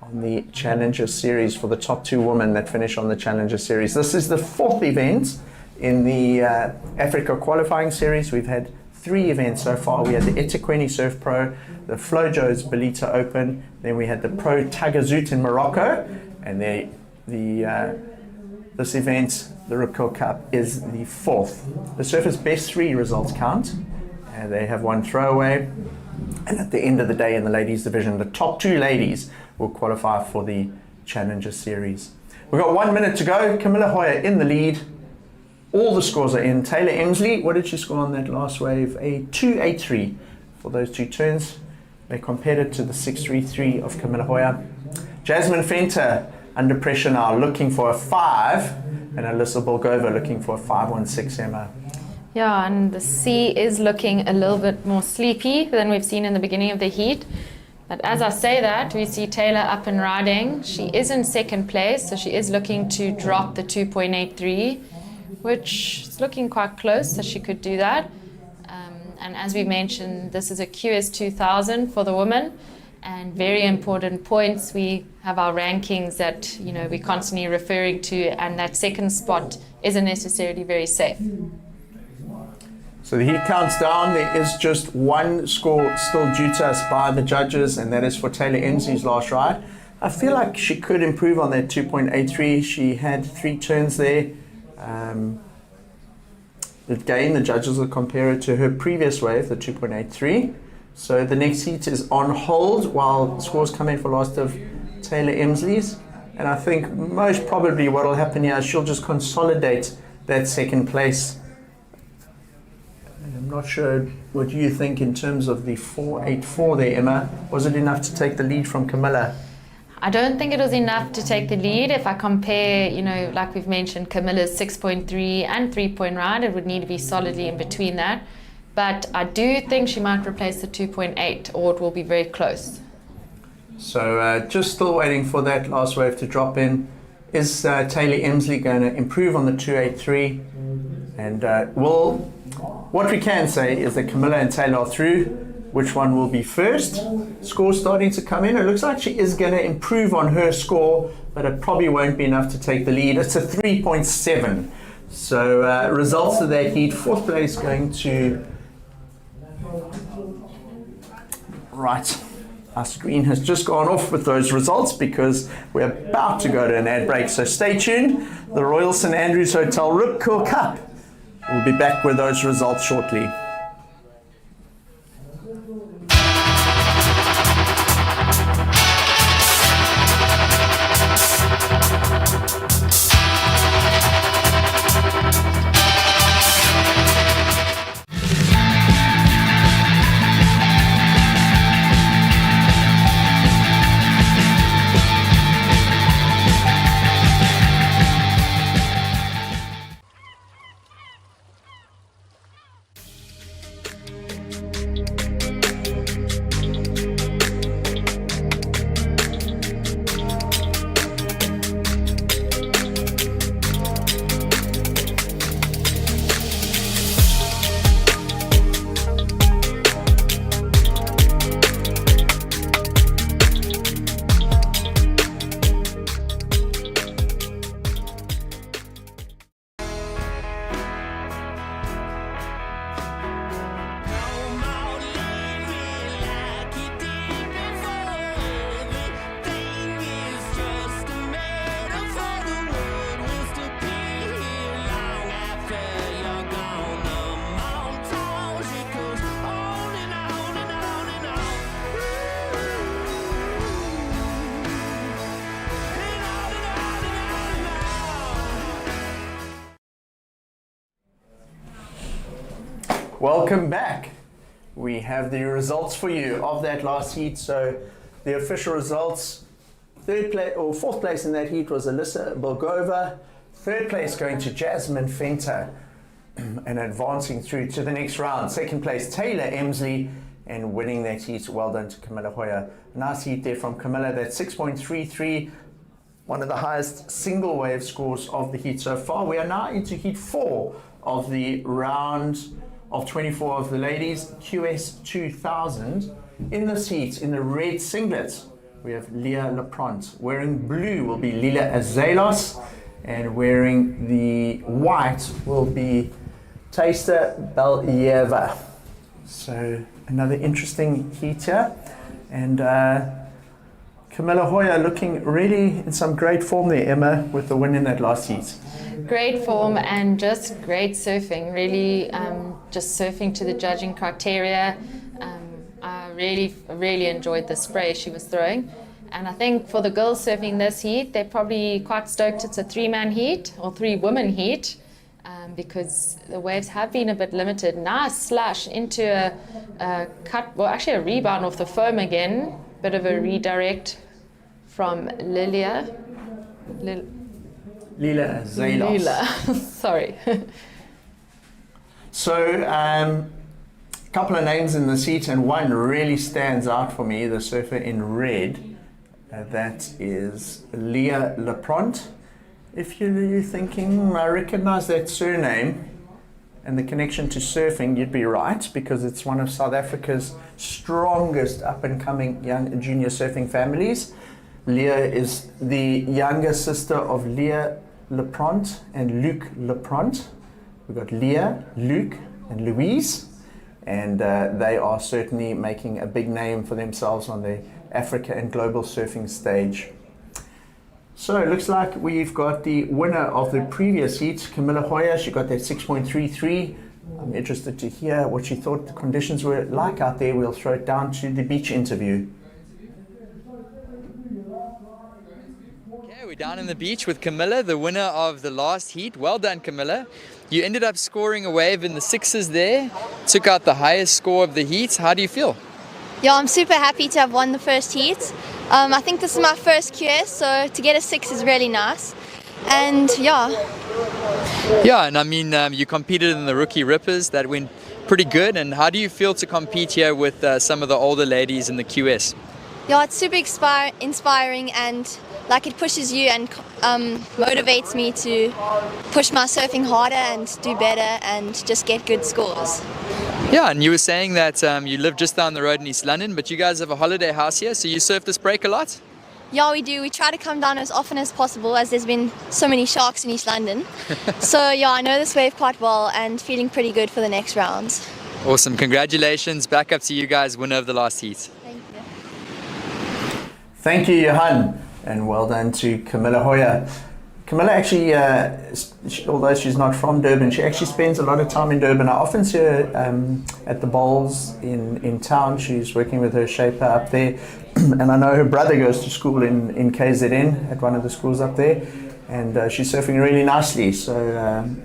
on the Challenger Series for the top 2 women that finish on the Challenger Series. This is the 4th event in the Africa Qualifying Series. We've had 3 events so far. We had the eThekwini Surf Pro, the Flojo's Belita Open, then we had the Pro Tagazout in Morocco, and this event, the Ripco Cup, is the 4th. The surfers' best 3 results count. They have 1 throwaway. And at the end of the day in the ladies division, the top 2 ladies will qualify for the Challenger Series. We've got 1 minute to go. Camilla Hoyer in the lead. all the scores are in. Taylor Emsley, what did she score on that last wave? A 2.83 for those 2 turns. They compared it to the 6.33 of Camilla Hoyer. Jasmine Fenter under pressure now, looking for a 5, and Alyssa Bulgova looking for a 5.16 Emma. Yeah, and the sea is looking a little bit more sleepy than we've seen in the beginning of the heat. But as I say that, we see Taylor up and riding. She is in second place, so she is looking to drop the 2.83, which is looking quite close, so she could do that. And as we mentioned, this is a QS 2000 for the women, and very important points. We have our rankings that we're constantly referring to, and that second spot isn't necessarily very safe. So the heat counts down. There is just one score still due to us by the judges, and that is for Taylor Emsley's last ride. I feel like she could improve on that 2.83. She had 3 turns there. Again, the judges will compare it to her previous wave, the 2.83. So the next heat is on hold while scores come in for last of Taylor Emsley's. And I think most probably what will happen here is she'll just consolidate that second place. I'm not sure what you think in terms of the 4.84 there, Emma. Was it enough to take the lead from Camilla? I don't think it was enough to take the lead. If I compare, like we've mentioned, Camilla's 6.3 and 3-point ride, it would need to be solidly in between that. But I do think she might replace the 2.8, or it will be very close. So just still waiting for that last wave to drop in. Is Taylor Emsley going to improve on the 2.83? And what we can say is that Camilla and Taylor are through. Which one will be first? Score starting to come in. It looks like she is going to improve on her score, but it probably won't be enough to take the lead. It's a 3.7. So results of that heat. 4th place going to... Right. Our screen has just gone off with those results because we're about to go to an ad break. So stay tuned. The Royal St Andrews Hotel Ripcord Cup. We'll be back with those results shortly. Welcome back. We have the results for you of that last heat. So the official results, 4th place in that heat was Alyssa Bulgova. 3rd place going to Jasmine Fenter and advancing through to the next round. 2nd place Taylor Emsley, and winning that heat. Well done to Camilla Hoyer. Nice heat there from Camilla. That's 6.33, one of the highest single wave scores of the heat so far. We are now into heat 4 of the round of 24 of the ladies, QS 2000. In this heat, in the red singlets, we have Leah Laprant. Wearing blue will be Lila Azelos, and wearing the white will be Taista Belyeva. So another interesting heat here, and Camilla Hoyer looking really in some great form there, Emma, with the win in that last heat. Great form and just great surfing, really just surfing to the judging criteria. I really enjoyed the spray she was throwing. And I think for the girls surfing this heat, they're probably quite stoked it's a 3-man heat or 3-woman heat because the waves have been a bit limited. Nice slash into a cut, well actually a rebound off the foam again, bit of a redirect from Lila Zalos. Sorry. So, a couple of names in this heat, and one really stands out for me, the surfer in red. That is Leah Lapront. If you're thinking, I recognize that surname and the connection to surfing, you'd be right, because it's one of South Africa's strongest up-and-coming young junior surfing families. Leah is the younger sister of Leah Lapront and Luke Lapront. We've got Leah, Luke, and Louise, and they are certainly making a big name for themselves on the Africa and global surfing stage. So it looks like we've got the winner of the previous heat, Camilla Hoyer. She got that 6.33. I'm interested to hear what she thought the conditions were like out there. We'll throw it down to the beach interview. Okay, we're down in the beach with Camilla, the winner of the last heat. Well done, Camilla. You ended up scoring a wave in the sixes there, took out the highest score of the heat. How do you feel? Yeah, I'm super happy to have won the first heat. I think this is my first QS, so to get a 6 is really nice. And yeah. Yeah, and I mean, you competed in the Rookie Rippers. That went pretty good. And how do you feel to compete here with some of the older ladies in the QS? Yeah, it's super inspiring, and like it pushes you and motivates me to push my surfing harder and do better and just get good scores. Yeah, and you were saying that you live just down the road in East London, but you guys have a holiday house here, so you surf this break a lot? Yeah, we do. We try to come down as often as possible, as there's been so many sharks in East London. So yeah, I know this wave quite well and feeling pretty good for the next rounds. Awesome. Congratulations. Back up to you guys, winner of the last heat. Thank you. Thank you, Johan, and well done to Camilla Hoyer. Camilla actually, although she's not from Durban, she actually spends a lot of time in Durban. I often see her at the bowls in town. She's working with her shaper up there. And I know her brother goes to school in KZN at one of the schools up there. And she's surfing really nicely. So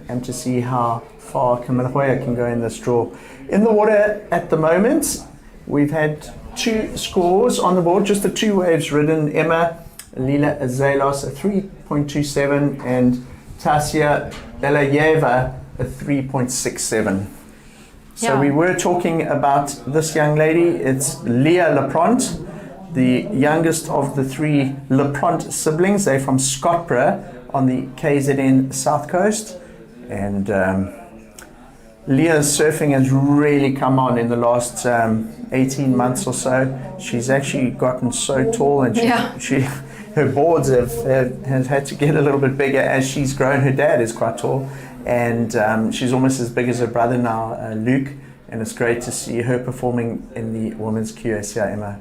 and to see how far Camilla Hoyer can go in this draw. In the water at the moment, we've had 2 scores on the board, just the 2 waves ridden. Emma Lila Zalos, a 3.27, and Tasia Belayeva, a 3.67. So we were talking about this young lady. It's Leah Lapront, the youngest of the 3 Lapront siblings. They're from Scottburgh on the KZN South Coast. And Leah's surfing has really come on in the last 18 months or so. She's actually gotten so tall, and her boards have had to get a little bit bigger as she's grown. Her dad is quite tall, and she's almost as big as her brother now, Luke, and it's great to see her performing in the women's QS here, Emma.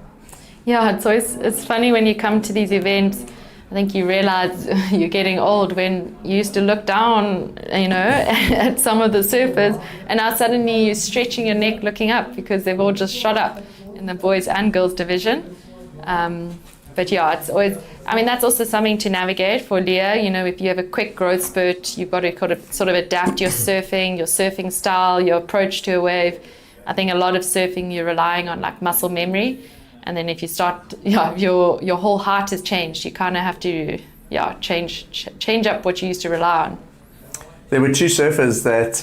Yeah, it's funny when you come to these events. I think you realize you're getting old when you used to look down, at some of the surfers, and now suddenly you're stretching your neck looking up because they've all just shot up in the boys and girls division. But yeah, it's always, that's also something to navigate for Leah. If you have a quick growth spurt, you've got to sort of adapt your surfing style, your approach to a wave. I think a lot of surfing, you're relying on like muscle memory. And then if you start, your whole heart has changed. You kind of have to, change up what you used to rely on. There were 2 surfers that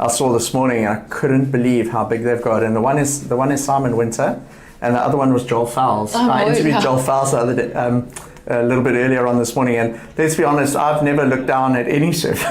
I saw this morning. I couldn't believe how big they've got. And the one is Simon Winter, and the other one was Joel Fowles. I interviewed Joel Fowles the other day, a little bit earlier on this morning, and let's be honest, I've never looked down at any surfer.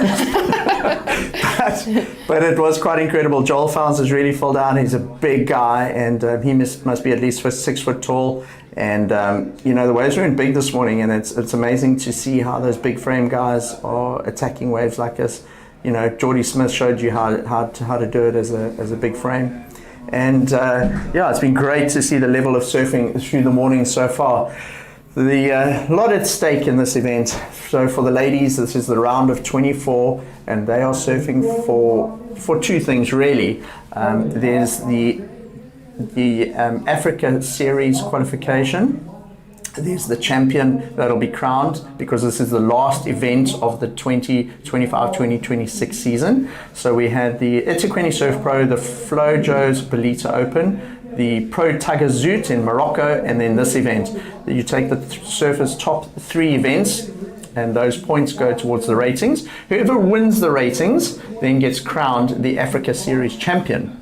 but it was quite incredible. Joel Fowles is really full down. He's a big guy, and he must be at least 6 foot tall. And the waves were in big this morning, and it's amazing to see how those big frame guys are attacking waves like this. Geordie Smith showed you how to do it as a big frame. And it's been great to see the level of surfing through the morning so far. The lot at stake in this event. So for the ladies, this is the round of 24, and they are surfing for 2 things really. There's the Africa Series qualification. There's the champion that'll be crowned because this is the last event of the 2025-2026 season. So we had the eThekwini Surf Pro, the Flojo's Belita Open, the Pro Tagazout in Morocco, and then this event. You take the surfers' top 3 events, and those points go towards the ratings. Whoever wins the ratings then gets crowned the Africa Series champion.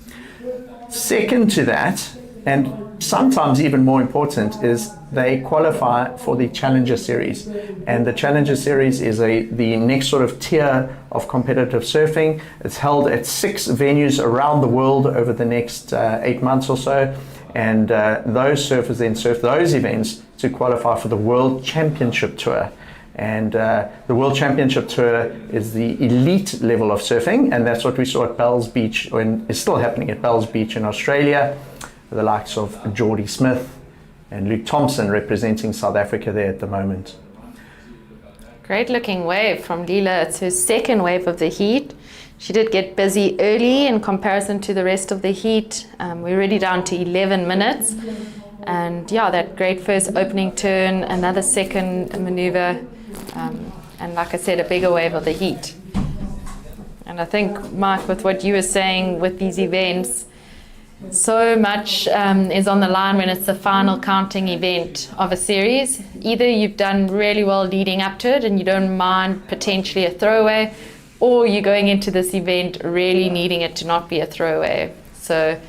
Second to that, and sometimes even more important, is they qualify for the Challenger Series. And the Challenger Series is the next sort of tier of competitive surfing. It's held at 6 venues around the world over the next 8 months or so. And those surfers then surf those events to qualify for the World Championship Tour. And the World Championship Tour is the elite level of surfing, and that's what we saw at Bells Beach, and is still happening at Bells Beach in Australia, with the likes of Geordie Smith and Luke Thompson representing South Africa there at the moment. Great looking wave from Leela. It's her second wave of the heat. She did get busy early in comparison to the rest of the heat. We're already down to 11 minutes. And yeah, that great first opening turn, another second maneuver, and like I said, a bigger wave of the heat. And I think, Mike, with what you were saying with these events, so much is on the line when it's the final counting event of a series. Either you've done really well leading up to it and you don't mind potentially a throwaway, or you're going into this event really needing it to not be a throwaway. So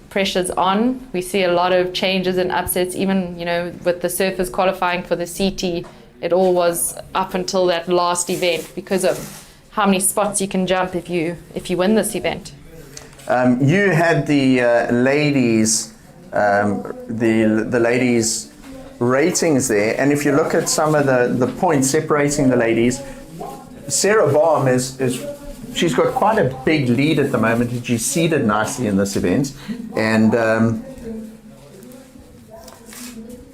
pressure's on. We see a lot of changes and upsets, even with the surfers qualifying for the CT. It all was up until that last event because of how many spots you can jump if you win this event. You had the ladies, the ladies' ratings there, and if you look at some of the points separating the ladies, Sarah Baum she's got quite a big lead at the moment, and she's seeded nicely in this event. And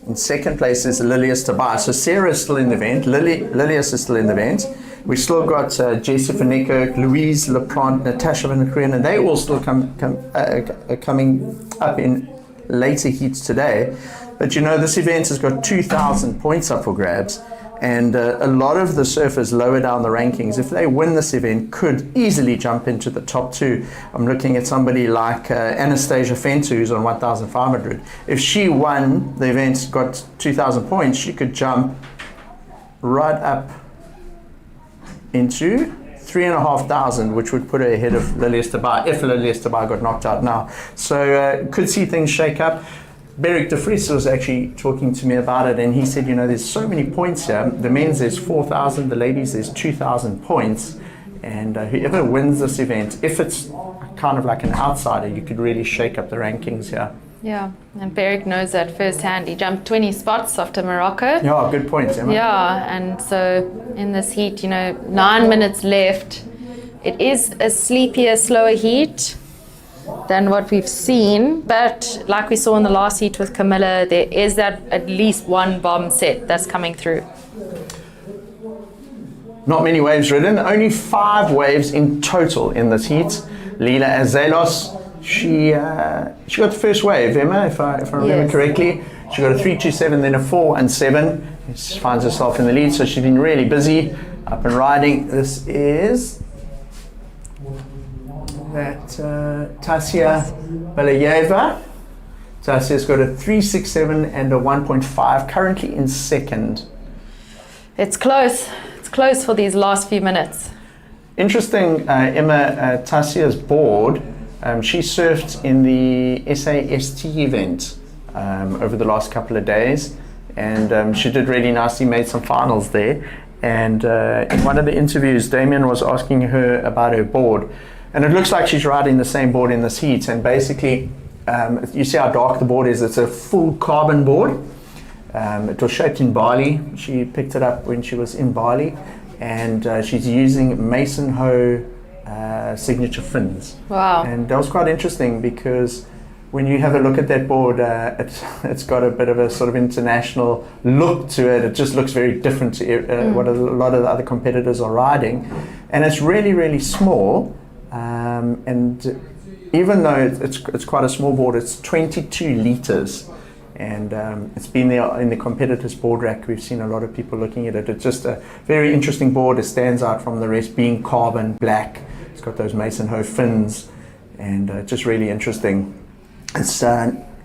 in second place is Lilias Tobias. So Sarah is still in the event. Lilias is still in the event. We still got Jessie van Niekerk, Louise Leprant, Natasha van der Kreen, and they all still coming up in later heats today. But this event has got 2,000 points up for grabs, and a lot of the surfers lower down the rankings, if they win this event, could easily jump into the top 2. I'm looking at somebody like Anastasia Fentu, who's on 1,500. If she won the event, got 2,000 points, she could jump right up into 3,500, which would put her ahead of Lilias Tobias if Lilias Tobias got knocked out now. So could see things shake up. Beric de Vries was actually talking to me about it, and he said, there's so many points here. The men's there's 4,000, the ladies there's 2,000 points, and whoever wins this event, if it's kind of like an outsider, you could really shake up the rankings here. Yeah, and Beric knows that firsthand. He jumped 20 spots after Morocco. Yeah, good point, Emma. Yeah, and so in this heat, 9 minutes left. It is a sleepier, slower heat than what we've seen, but like we saw in the last heat with Camilla, there is that at least one bomb set that's coming through. Not many waves ridden, only 5 waves in total in this heat. Lila Azelos, she got the first wave, Emma, if I remember correctly. She got a 3.27, then a 4 and 7. She finds herself in the lead, so she's been really busy, up and riding. This is that Tasia Balayeva. Tasia's got a 3.67 and a 1.5, currently in second. It's close. It's close for these last few minutes. Interesting, Emma, Tasia's board. She surfed in the SAST event over the last couple of days, and she did really nicely, made some finals there. And in one of the interviews, Damien was asking her about her board, and it looks like she's riding the same board in this heat. And basically, you see how dark the board is. It's a full carbon board. It was shaped in Bali. She picked it up when she was in Bali, and she's using Mason Ho signature fins. Wow. And that was quite interesting, because when you have a look at that board, it's got a bit of a sort of international look to it. It just looks very different to what a lot of the other competitors are riding. And it's really, really small. And even though it's quite a small board, it's 22 liters. and it's been there in the competitors board rack. We've seen a lot of people looking at it. It's just a very interesting board. It stands out from the rest, being carbon black. It's got those Mason Ho fins, and just really interesting. It's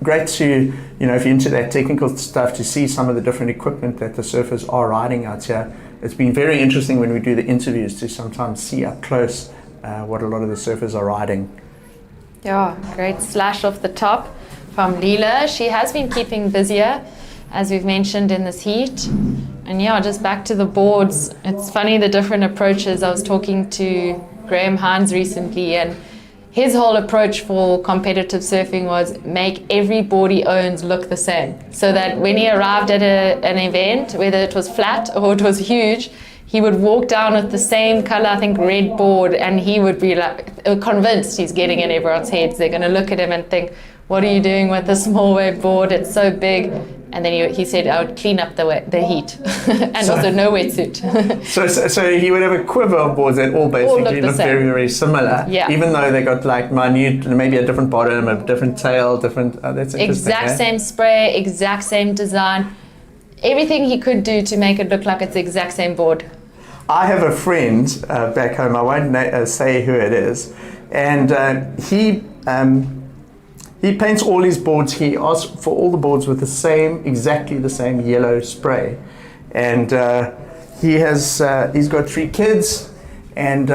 great to, you know, if you're into that technical stuff, to see some of the different equipment that the surfers are riding out here. It's been very interesting when we do the interviews to sometimes see up close what a lot of the surfers are riding. Yeah, great slash off the top from Leela. She has been keeping busier, as we've mentioned in this heat. And yeah, just back to the boards. It's funny the different approaches. I was talking to Graham Hines recently, and his whole approach for competitive surfing was make every board he owns look the same. So that when he arrived at an event, whether it was flat or it was huge, he would walk down with the same color, I think red board, and he would be like convinced he's getting in everyone's heads. They're going to look at him and think, what are you doing with the small wave board? It's so big. And then he said, I would clean up the heat and also no wetsuit. so he would have a quiver of boards that all basically look very, very similar, even though they got like minute, maybe a different bottom, a different tail, different, that's interesting. Exact same spray, exact same design. Everything he could do to make it look like it's the exact same board. I have a friend back home, I won't say who it is, and he paints all his boards. He asks for all the boards with exactly the same yellow spray, and he's got 3 kids, and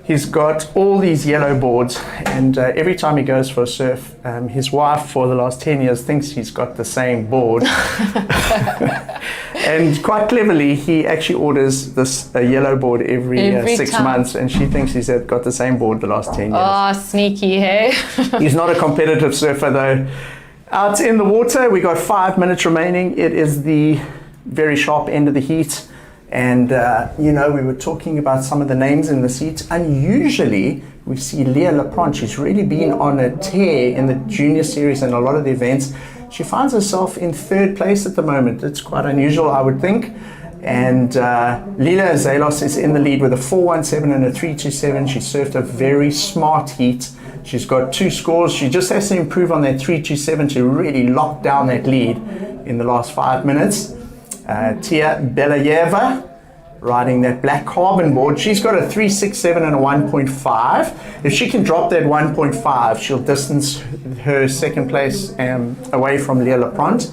he's got all these yellow boards. And every time he goes for a surf, his wife for the last 10 years thinks he's got the same board. And quite cleverly, he actually orders a yellow board every 6 months, and she thinks he's got the same board the last 10 years. Oh, sneaky, hey? He's not a competitive surfer though. Out in the water, we got 5 minutes remaining. It is the very sharp end of the heat. And, you know, we were talking about some of the names in this heat. Unusually, we see Leah Lapront. She's really been on a tear in the junior series and a lot of the events. She finds herself in 3rd place at the moment. It's quite unusual, I would think. And Leela Zalos is in the lead with a 417 and a 327. She surfed a very smart heat. She's got 2 scores. She just has to improve on that 327 to really lock down that lead in the last 5 minutes. Tia Belayeva riding that black carbon board. She's got a 367 and a 1.5. If she can drop that 1.5, she'll distance her 2nd place away from Leah Lapront.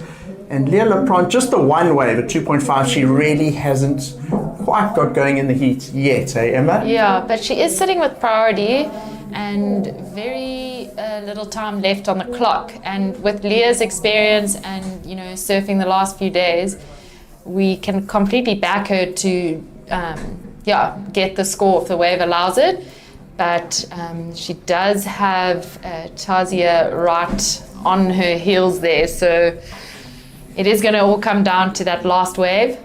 And Leah Lapront, just the one wave at 2.5, she really hasn't quite got going in the heat yet, eh, Emma? Yeah, but she is sitting with priority and very little time left on the clock. And with Leah's experience and, you know, surfing the last few days, we can completely back her to get the score if the wave allows it. But she does have Tazia right on her heels there, so it is going to all come down to that last wave.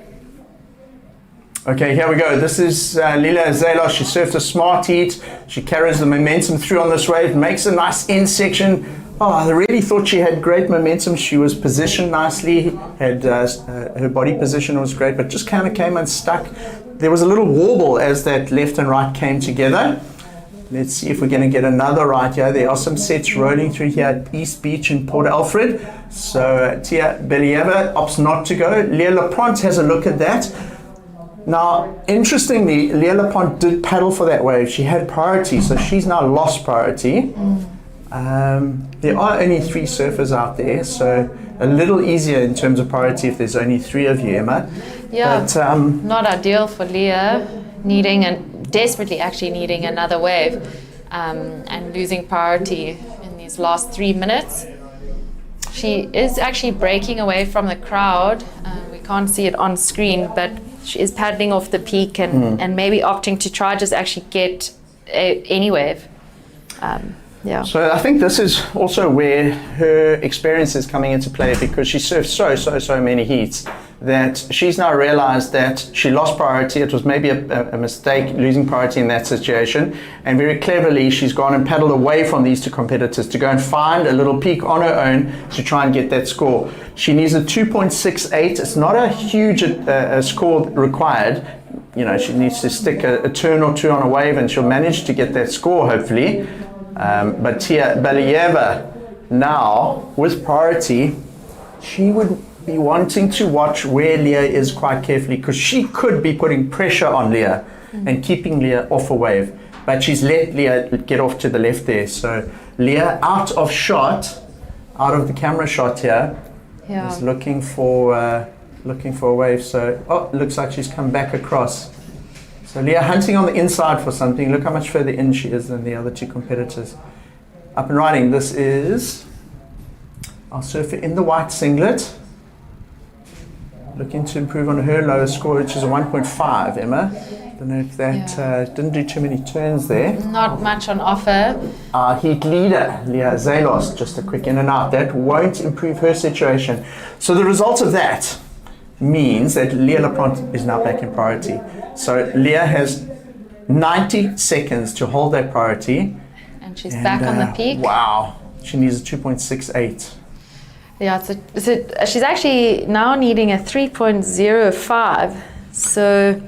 Okay, here we go. This is Leela Zalos. She surfed a smart heat. She carries the momentum through on this wave, makes a nice in section. Oh, I really thought she had great momentum. She was positioned nicely, had her body position was great, but just kind of came unstuck. There was a little warble as that left and right came together. Let's see if we're going to get another right here. There are some sets rolling through here at East Beach in Port Alfred. So Tia Believa opts not to go. Leah Lapront has a look at that. Now, interestingly, Leah Lapront did paddle for that wave. She had priority, so she's now lost priority. There are only 3 surfers out there, so a little easier in terms of priority if there's only 3 of you, Emma. Yeah, but, not ideal for Leah, desperately actually needing another wave and losing priority in these last 3 minutes. She is actually breaking away from the crowd. We can't see it on screen, but she is paddling off the peak and maybe opting to try just actually get any wave. Yeah. So I think this is also where her experience is coming into play, because she surfed so many heats that she's now realized that she lost priority. It was maybe a mistake losing priority in that situation, and very cleverly she's gone and paddled away from these 2 competitors to go and find a little peak on her own to try and get that score. She needs a 2.68. It's not a huge score required. You know, she needs to stick a turn or 2 on a wave and she'll manage to get that score hopefully. But Tia Believa now with priority she would be wanting to watch where Leah is quite carefully, because she could be putting pressure on Leah and keeping Leah off a wave. But she's let Leah get off to the left there. So Leah out of shot, out of the camera shot here, is looking for a wave. So, looks like she's come back across. So Leah hunting on the inside for something. Look how much further in she is than the other two competitors. Up and riding. This is our surfer in the white singlet. Looking to improve on her lowest score, which is a 1.5, Emma. Don't know if that didn't do too many turns there. Not much on offer. Our heat leader, Leah Zalos, just a quick in and out. That won't improve her situation. So the result of that means that Leah Lapront is now back in priority. So Leah has 90 seconds to hold that priority. And she's back on the peak. Wow. She needs a 2.68. Yeah, she's actually now needing a 3.05. So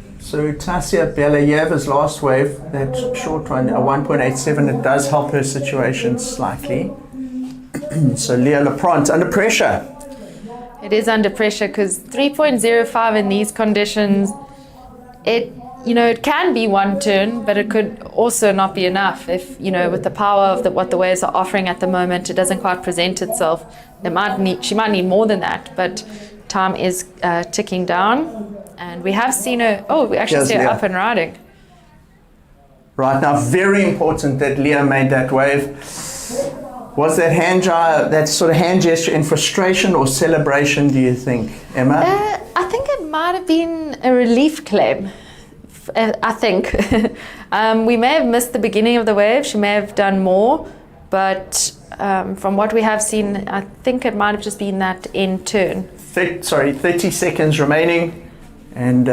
Tasia Belayeva's last wave, that short one, a 1.87, it does help her situation slightly. So Leah Lapront under pressure. it is under pressure because 3.05 in these conditions, it can be one turn, but it could also not be enough if, with the power of what the waves are offering at the moment, it doesn't quite present itself. She might need more than that, but time is ticking down, and we have seen her. Oh, we actually see her up and riding. Right now, very important that Leah made that wave. Was that that sort of hand gesture in frustration or celebration, do you think, Emma? I think it might have been a relief claim. I think. We may have missed the beginning of the wave. She may have done more, but from what we have seen, I think it might have just been that end turn. 30 seconds remaining, and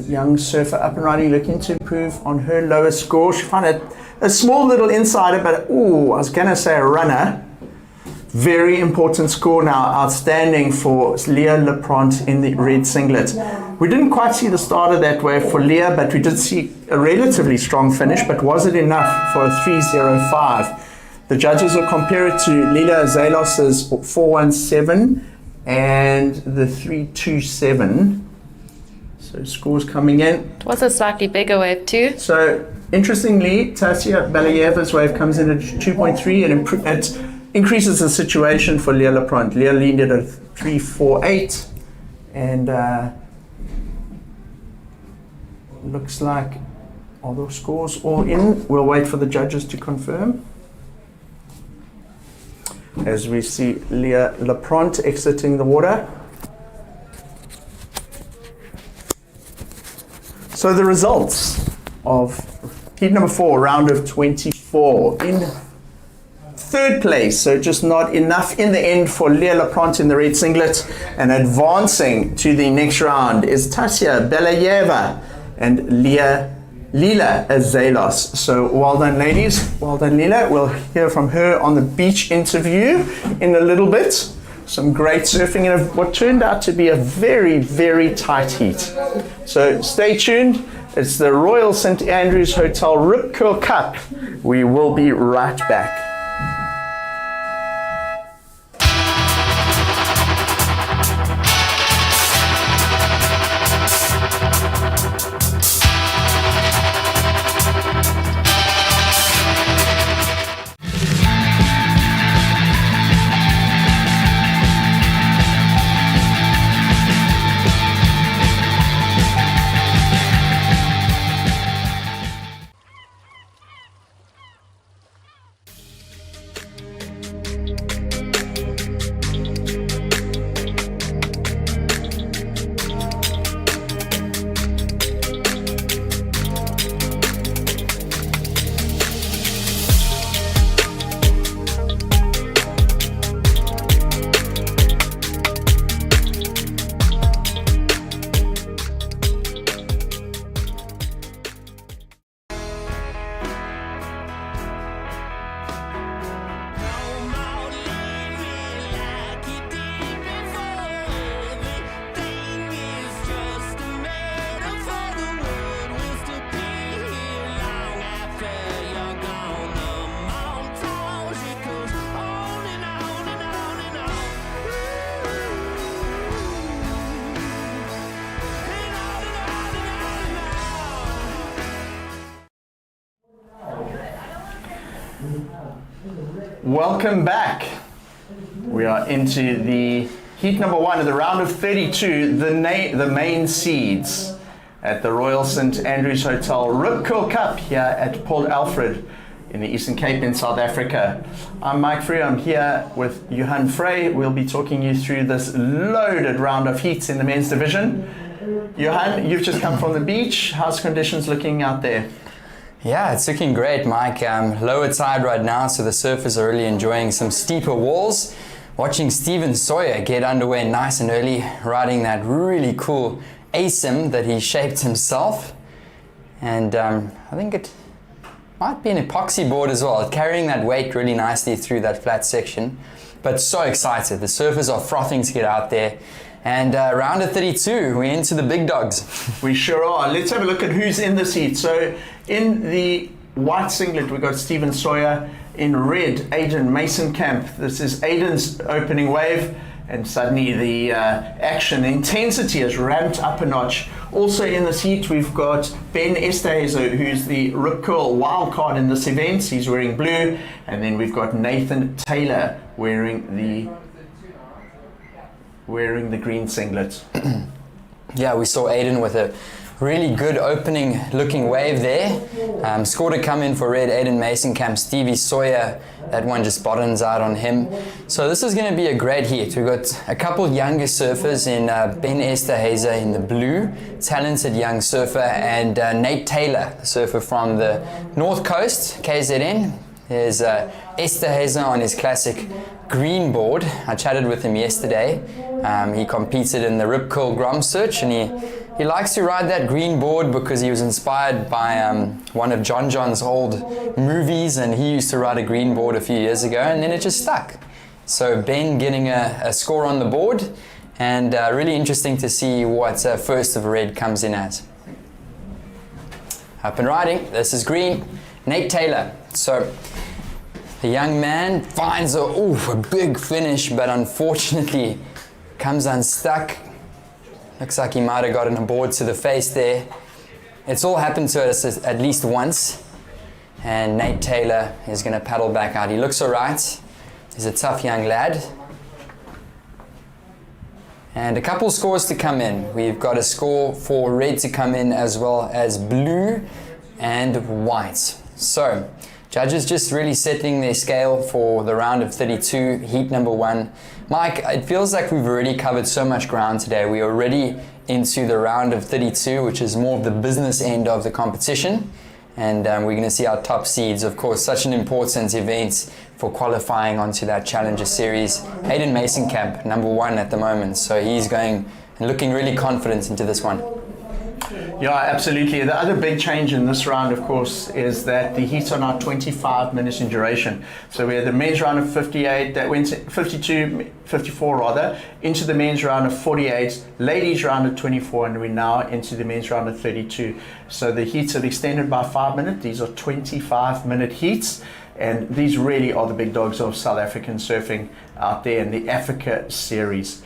young surfer up and riding, looking to improve on her lowest score. She found a small little insider, but I was going to say a runner. Very important score now, outstanding for Leah Lapront in the red singlet. We didn't quite see the start of that wave for Leah, but we did see a relatively strong finish. But was it enough for a 3.05? The judges will compare it to Leah Zalos's 4.17 and the 3.27. So scores coming in. It was a slightly bigger wave too. So interestingly, Tasia Belayeva's wave comes in at 2.3 and it increases the situation for Leah Lapront. Leah leaned at a 3.48, and looks like are those scores all in. We'll wait for the judges to confirm. As we see Leah Lapront exiting the water. So the results of heat number 4, round of 24. In third place, so just not enough in the end for Leah Lapront in the red singlet. And advancing to the next round is Tasia Belayeva and Lila Zalos. So well done, ladies. Well done, Lila. We'll hear from her on the beach interview in a little bit. Some great surfing in what turned out to be a very, very tight heat. So stay tuned. It's the Royal St. Andrews Hotel Rip Curl Cup. We will be right back. Welcome back. We are into the heat number 1 of the round of 32, the main seeds at the Royal St Andrews Hotel Rip Curl Cup here at Port Alfred in the Eastern Cape in South Africa. I'm Mike Free. I'm here with Johan Frey. We'll be talking you through this loaded round of heats in the men's division. Johan, you've just come from the beach. How's conditions looking out there? Yeah, it's looking great, Mike. Lower tide right now, so the surfers are really enjoying some steeper walls. Watching Stephen Sawyer get underway nice and early, riding that really cool ASIM that he shaped himself. And I think it might be an epoxy board as well, carrying that weight really nicely through that flat section. But so excited. The surfers are frothing to get out there. And round of 32, we're into the big dogs. We sure are. Let's have a look at who's in this heat. So in the white singlet, we've got Stephen Sawyer. In red, Aiden Mason-Camp. This is Aiden's opening wave. And suddenly the action intensity has ramped up a notch. Also in this heat, we've got Ben Esterhazy, who's the Rip Curl wildcard in this event. He's wearing blue. And then we've got Nathan Taylor wearing the green singlet. Yeah, we saw Aiden with a really good opening looking wave there. Score to come in for red, Aiden Mason-Camp, Stevie Sawyer. That one just bottoms out on him. So this is going to be a great heat. We've got a couple younger surfers in Ben Esterhazy in the blue, talented young surfer, and Nate Taylor, surfer from the North Coast, KZN. There's Esterhazy on his classic green board. I chatted with him yesterday. He competed in the Rip Curl Grom Search, and he likes to ride that green board because he was inspired by one of John John's old movies, and he used to ride a green board a few years ago, and then it just stuck. So Ben getting a score on the board, and really interesting to see what first of red comes in as. Up and riding, this is green, Nate Taylor. So the young man finds a big finish, but unfortunately comes unstuck. Looks like he might have gotten a board to the face there. It's all happened to us at least once. And Nate Taylor is going to paddle back out. He looks all right. He's a tough young lad. And a couple scores to come in. We've got a score for red to come in as well as blue and white. So judges just really setting their scale for the round of 32, heat number 1. Mike, it feels like we've already covered so much ground today. We're already into the round of 32, which is more of the business end of the competition. And we're going to see our top seeds. Of course, such an important event for qualifying onto that Challenger Series. Aiden Mason-Camp, number 1 at the moment. So he's going and looking really confident into this one. Yeah, absolutely. The other big change in this round, of course, is that the heats are now 25 minutes in duration. So we had the men's round of 58, that went 54 rather, into the men's round of 48, ladies round of 24, and we're now into the men's round of 32. So the heats have extended by 5 minutes. These are 25-minute heats. And these really are the big dogs of South African surfing out there in the Africa Series.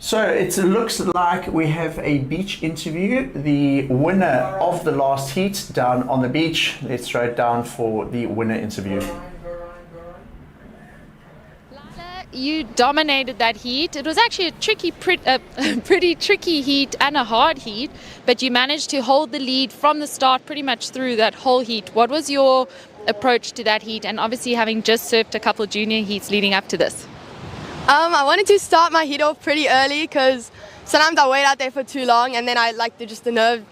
So it looks like we have a beach interview. The winner of the last heat down on the beach. Let's throw it down for the winner interview. You dominated that heat. It was actually a pretty tricky heat and a hard heat, but you managed to hold the lead from the start pretty much through that whole heat. What was your approach to that heat, and obviously having just surfed a couple of junior heats leading up to this? I wanted to start my heat off pretty early because sometimes I wait out there for too long and then I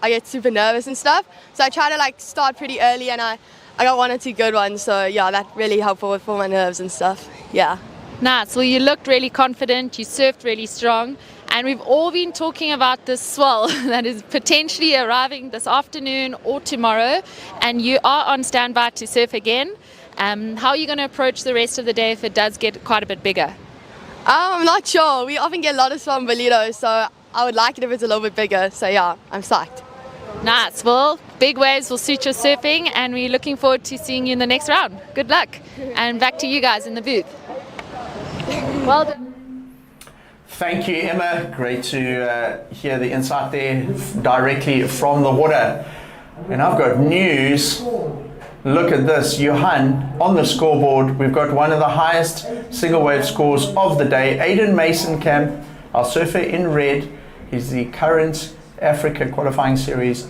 get super nervous and stuff. So I try to start pretty early, and I got 1 or 2 good ones. So yeah, that really helped for my nerves and stuff. Yeah. Nice. Well, you looked really confident. You surfed really strong. And we've all been talking about this swell that is potentially arriving this afternoon or tomorrow. And you are on standby to surf again. How are you going to approach the rest of the day if it does get quite a bit bigger? I'm not sure. We often get a lot of swell in Bolido, so I would like it if it's a little bit bigger. So yeah, I'm psyched. Nice. Well, big waves will suit your surfing, and we're looking forward to seeing you in the next round. Good luck. And back to you guys in the booth. Well done. Thank you, Emma. Great to hear the insight there directly from the water. And I've got news. look at this. Johan, on the scoreboard, we've got one of the highest single wave scores of the day. Aiden Mason-Camp, our surfer in red, he's the current Africa qualifying series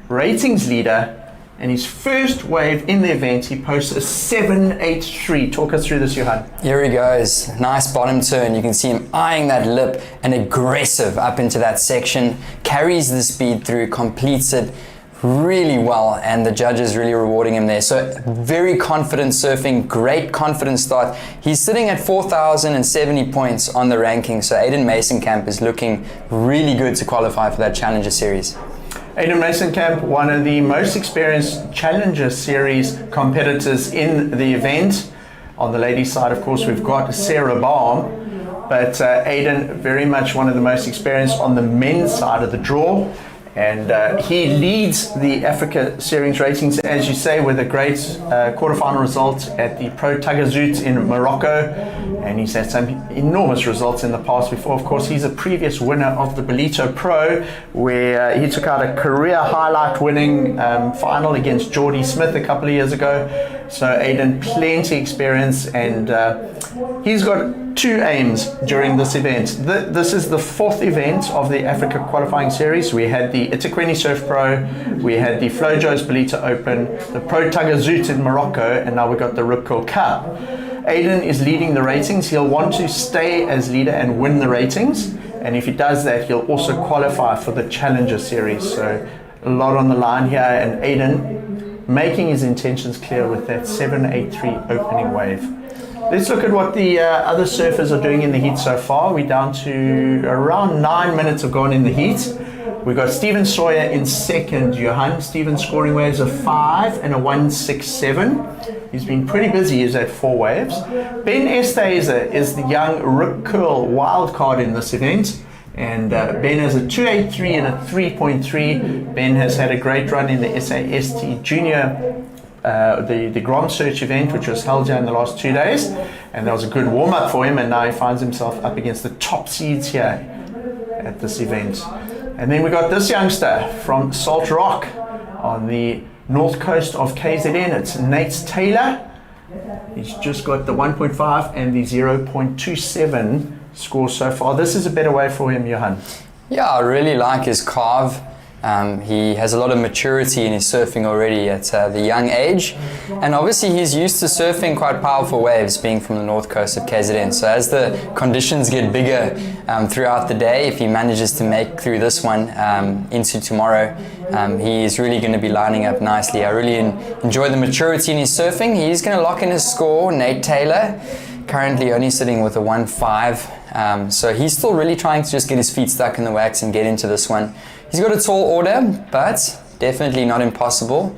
ratings leader. And his first wave in the event, he posts a 7.83. Talk us through this, Johan. Here he goes. Nice bottom turn. You can see him eyeing that lip and aggressive up into that section. Carries the speed through, completes it really well, and the judges really rewarding him there. So very confident surfing, great confident start. He's sitting at 4,070 points on the ranking. So Aiden Mason-Camp is looking really good to qualify for that Challenger Series. Aiden Mason-Camp, one of the most experienced Challenger Series competitors in the event. On the ladies' side, of course, we've got Sarah Baum, but Aiden, very much one of the most experienced on the men's side of the draw. And he leads the Africa Series ratings, as you say, with a great quarterfinal result at the Pro Tagazout in Morocco. And he's had some enormous results in the past before. Of course, he's a previous winner of the Belito Pro, where he took out a career highlight winning final against Geordie Smith a couple of years ago. So Aiden, plenty experience, and he's got two aims during this event. This is the fourth event of the Africa Qualifying Series. We had the eThekwini Surf Pro, we had the Flojo's Belito Open, the Pro Tagazout in Morocco, and now we've got the Rip Curl Cup. Aiden is leading the ratings. He'll want to stay as leader and win the ratings, and if he does that, he'll also qualify for the Challenger Series. So a lot on the line here, and Aiden making his intentions clear with that 7.83 opening wave. Let's look at what the other surfers are doing in the heat so far. We're down to around 9 minutes have gone in the heat. We've got Stephen Sawyer in second. Johan, Stephen scoring waves of 5 and a 1.67. He's been pretty busy. He's at 4 waves. Ben Esthazer is the young Rip Curl wildcard in this event. And Ben has a 2.83 and a 3.3. Ben has had a great run in the SAST Junior the Grand Search event, which was held here in the last 2 days, and that was a good warm-up for him, and now he finds himself up against the top seeds here at this event. And then we got this youngster from Salt Rock on the north coast of KZN. It's Nate Taylor. He's just got the 1.5 and the 0.27 score so far. This is a better way for him, Johan. Yeah, I really like his carve. He has a lot of maturity in his surfing already at the young age, and obviously he's used to surfing quite powerful waves, being from the north coast of KZN. So as the conditions get bigger throughout the day, if he manages to make through this one into tomorrow, he is really going to be lining up nicely. I really enjoy the maturity in his surfing. He's going to lock in his score. Nate Taylor, currently only sitting with a 1.5, so he's still really trying to just get his feet stuck in the wax and get into this one. He's got a tall order, but definitely not impossible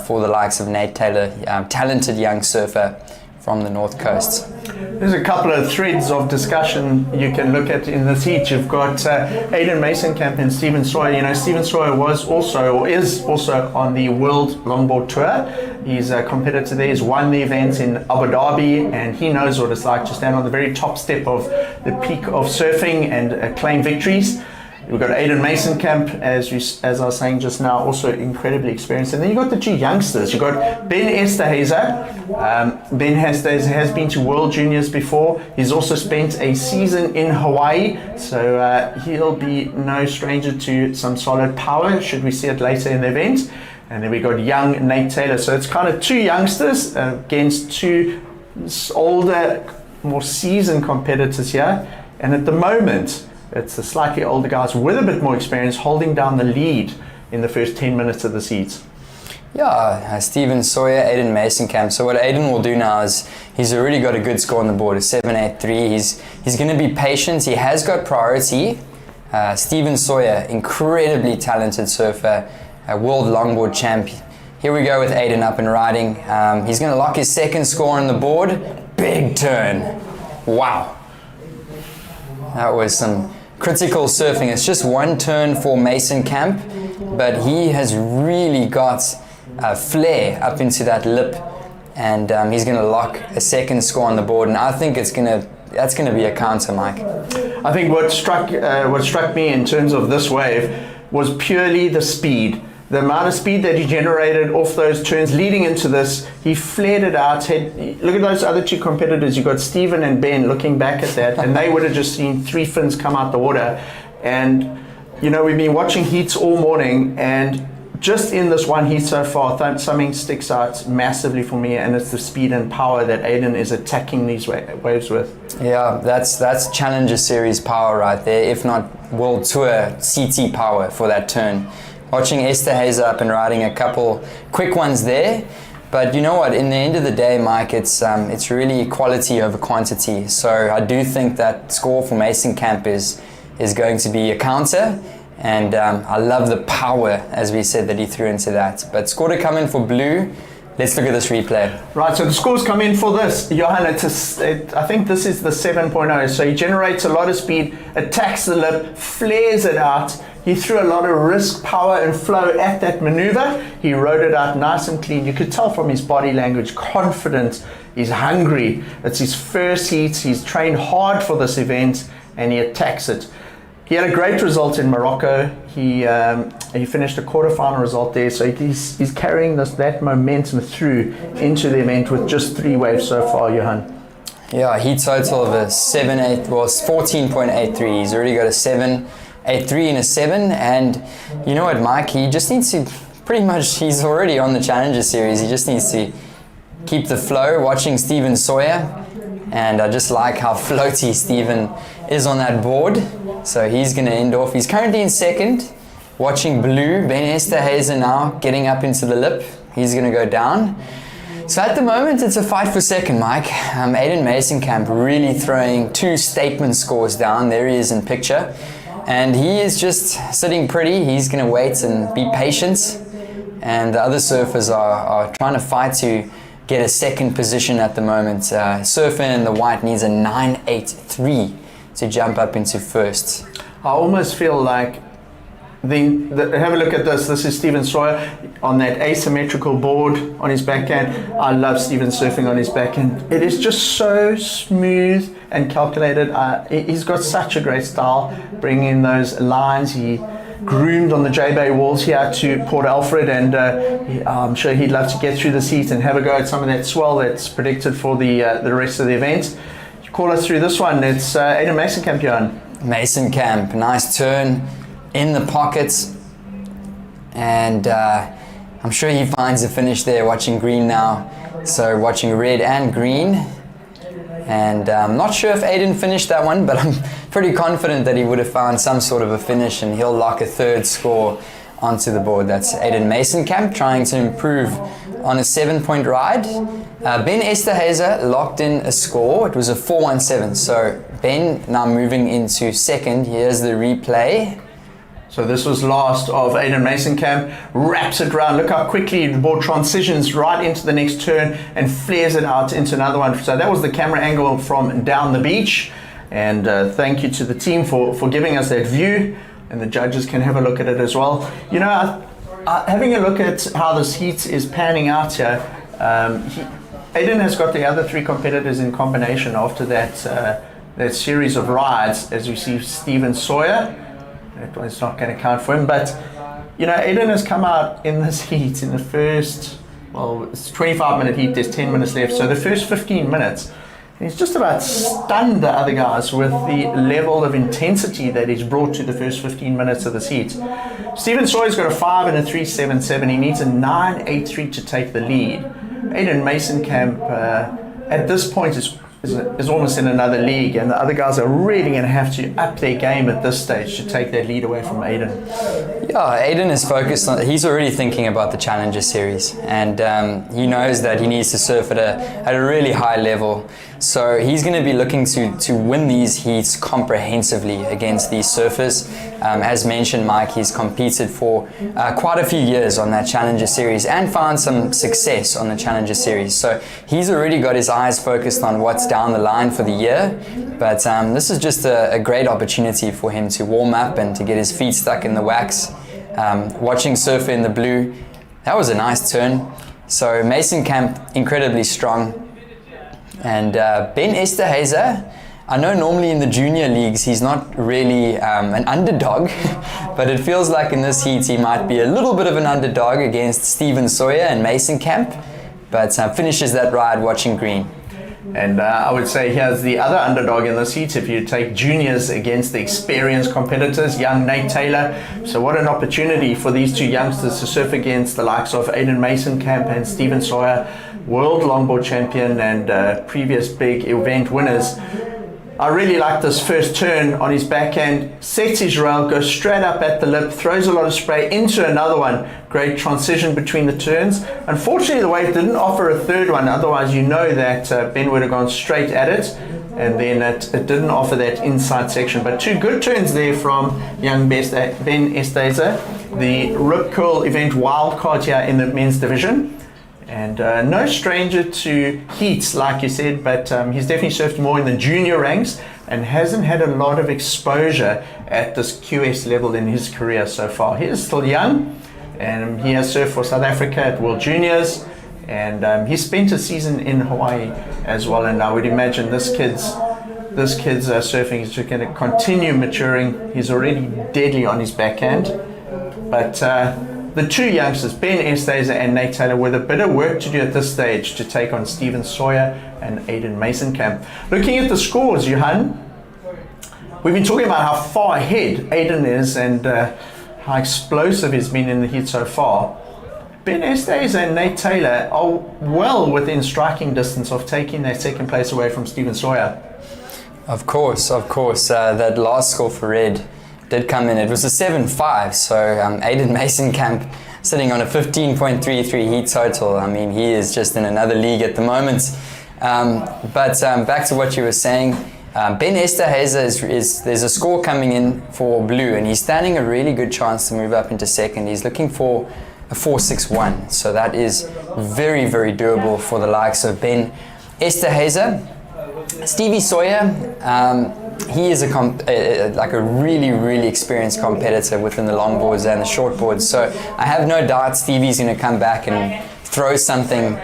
for the likes of Nate Taylor, talented young surfer from the north coast. There's a couple of threads of discussion you can look at in this heat. You've got Aiden Mason-Camp and Stephen Sawyer. You know, Stephen Sawyer was also, or is also, on the World Longboard Tour. He's a competitor there. He's won the event in Abu Dhabi, and he knows what it's like to stand on the very top step of the peak of surfing and claim victories. We've got Aiden Mason-Camp, as I was saying just now, also incredibly experienced. And then you've got the two youngsters. You've got Ben Esthazer. Ben Esthazer has been to World Juniors before. He's also spent a season in Hawaii, so he'll be no stranger to some solid power, should we see it later in the event. And then we got young Nate Taylor. So it's kind of two youngsters against two older, more seasoned competitors here. And at the moment, it's the slightly older guys with a bit more experience holding down the lead in the first 10 minutes of the heat. Yeah, Stephen Sawyer, Aiden Mason-Camp. So what Aiden will do now is he's already got a good score on the board, a 7.83. He's going to be patient. He has got priority. Stephen Sawyer, incredibly talented surfer, a world longboard champ. Here we go with Aiden up and riding. He's going to lock his second score on the board. Big turn. Wow. That was some critical surfing. It's just one turn for Mason-Camp, but he has really got a flare up into that lip, and he's going to lock a second score on the board, and I think that's going to be a counter, Mike. I think what struck me in terms of this wave was purely the speed. the amount of speed that he generated off those turns leading into this, he flared it out. Look at those other two competitors. You've got Stephen and Ben looking back at that, and they would have just seen 3 fins come out the water. And, you know, we've been watching heats all morning, and just in this one heat so far, something sticks out massively for me, and it's the speed and power that Aiden is attacking these waves with. Yeah, that's Challenger Series power right there, if not World Tour CT power for that turn. Watching Esther Hazer up and riding a couple quick ones there. But you know what, in the end of the day, Mike, it's really quality over quantity. So I do think that score for Mason Camp is going to be a counter. And I love the power, as we said, that he threw into that. But score to come in for Blue. Let's look at this replay. Right, so the scores come in for this. Johan, I think this is the 7.0. So he generates a lot of speed, attacks the lip, flares it out. He threw a lot of risk, power, and flow at that maneuver. He rode it out nice and clean. You could tell from his body language, confident. He's hungry. It's his first heat. He's trained hard for this event, and he attacks it. He had a great result in Morocco. He finished a quarterfinal result there, so he's carrying that momentum through into the event with just 3 waves so far, Johan. Yeah, heat total of a 14.83. He's already got a 7.83 and a 7, and you know what, Mike? He just needs to he's already on the Challenger Series. He just needs to keep the flow. Watching Stephen Sawyer, and I just like how floaty Stephen is on that board. So he's going to end off. He's currently in second. Watching Blue, Ben Esterhazy now getting up into the lip. He's going to go down. So at the moment, it's a fight for second, Mike. Aiden Mason-Camp really throwing 2 statement scores down. There he is in picture. And he is just sitting pretty. He's going to wait and be patient. And the other surfers are trying to fight to get a second position at the moment. Surfer in the white needs a 9.83 to jump up into first. I almost feel like have a look at this. This is Stephen Sawyer on that asymmetrical board on his backhand. I love Stephen surfing on his backhand. It is just so smooth and calculated. He's got such a great style, bringing in those lines. He groomed on the J-Bay walls here to Port Alfred, and I'm sure he'd love to get through this heat and have a go at some of that swell that's predicted for the rest of the event. You call us through this one. It's Aiden Mason-Camp, Johan. Mason-Camp, nice turn in the pockets, and I'm sure he finds a finish there. Watching green now, so watching red and green, and I'm not sure if Aiden finished that one, but I'm pretty confident that he would have found some sort of a finish, and he'll lock a third score onto the board. That's Aiden Mason-Camp trying to improve on a 7-point ride. Ben Esterhazy locked in a score. It was a 4.17, so Ben now moving into second. Here's the replay. So this was last of Aiden Mason-Camp, wraps it round. Look how quickly the board transitions right into the next turn and flares it out into another one. So that was the camera angle from down the beach. And thank you to the team for giving us that view. And the judges can have a look at it as well. You know, having a look at how this heat is panning out here, Aiden has got the other 3 competitors in combination after that series of rides, as we see Stephen Sawyer. That one's not going to count for him, but you know, Aiden has come out in this heat in the first, well, it's a 25-minute heat, there's 10 minutes left, so the first 15 minutes, he's just about stunned the other guys with the level of intensity that he's brought to the first 15 minutes of this heat. Stephen Sawyer's got a 5 and a 3.77, he needs a 9.83 to take the lead. Aiden Mason-Camp at this point is almost in another league, and the other guys are really going to have to up their game at this stage to take that lead away from Aiden. Yeah, Aiden is focused on, he's already thinking about the Challenger Series, and he knows that he needs to surf at a really high level. So he's going to be looking to win these heats comprehensively against these surfers. As mentioned, Mike, he's competed for quite a few years on that Challenger Series and found some success on the Challenger Series. So he's already got his eyes focused on what's down the line for the year. But this is just a great opportunity for him to warm up and to get his feet stuck in the wax. Watching Surfer in the Blue, that was a nice turn. So Mason-Camp incredibly strong. And Ben Esterhazy, I know normally in the junior leagues he's not really an underdog, but it feels like in this heat he might be a little bit of an underdog against Stephen Sawyer and Mason Camp, but finishes that ride watching green. And I would say here's the other underdog in this heat. If you take juniors against the experienced competitors, young Nate Taylor. So what an opportunity for these two youngsters to surf against the likes of Aiden Mason Camp and Stephen Sawyer, world longboard champion and previous big event winners. I really like this first turn on his backhand, sets his rail, goes straight up at the lip, throws a lot of spray into another one. Great transition between the turns. Unfortunately, the wave didn't offer a third one, otherwise you know that Ben would have gone straight at it, and then it didn't offer that inside section. But two good turns there from young Ben Esteza, the Rip Curl event wildcard here in the men's division. And no stranger to heats, like you said, but he's definitely surfed more in the junior ranks and hasn't had a lot of exposure at this QS level in his career so far. He is still young, and he has surfed for South Africa at World Juniors, and he spent a season in Hawaii as well. And I would imagine this kid's surfing is just going to continue maturing. He's already deadly on his backhand, but the two youngsters, Ben Esteza and Nate Taylor, with a bit of work to do at this stage to take on Stephen Sawyer and Aiden Mason Camp. Looking at the scores, Johan, we've been talking about how far ahead Aiden is and how explosive he's been in the heat so far. Ben Esteza and Nate Taylor are well within striking distance of taking their second place away from Stephen Sawyer. Of course. That last score for Red did come in. It was a 7-5, so Aiden Mason Camp sitting on a 15.33 heat total. I mean, he is just in another league at the moment. But back to what you were saying, Ben Esteza there's a score coming in for blue, and he's standing a really good chance to move up into second. He's looking for a 4.61, so that is very, very doable for the likes of Ben Esteza. Stevie Sawyer, he is like a really, really experienced competitor within the longboards and the shortboards. So I have no doubt Stevie's going to come back and throw something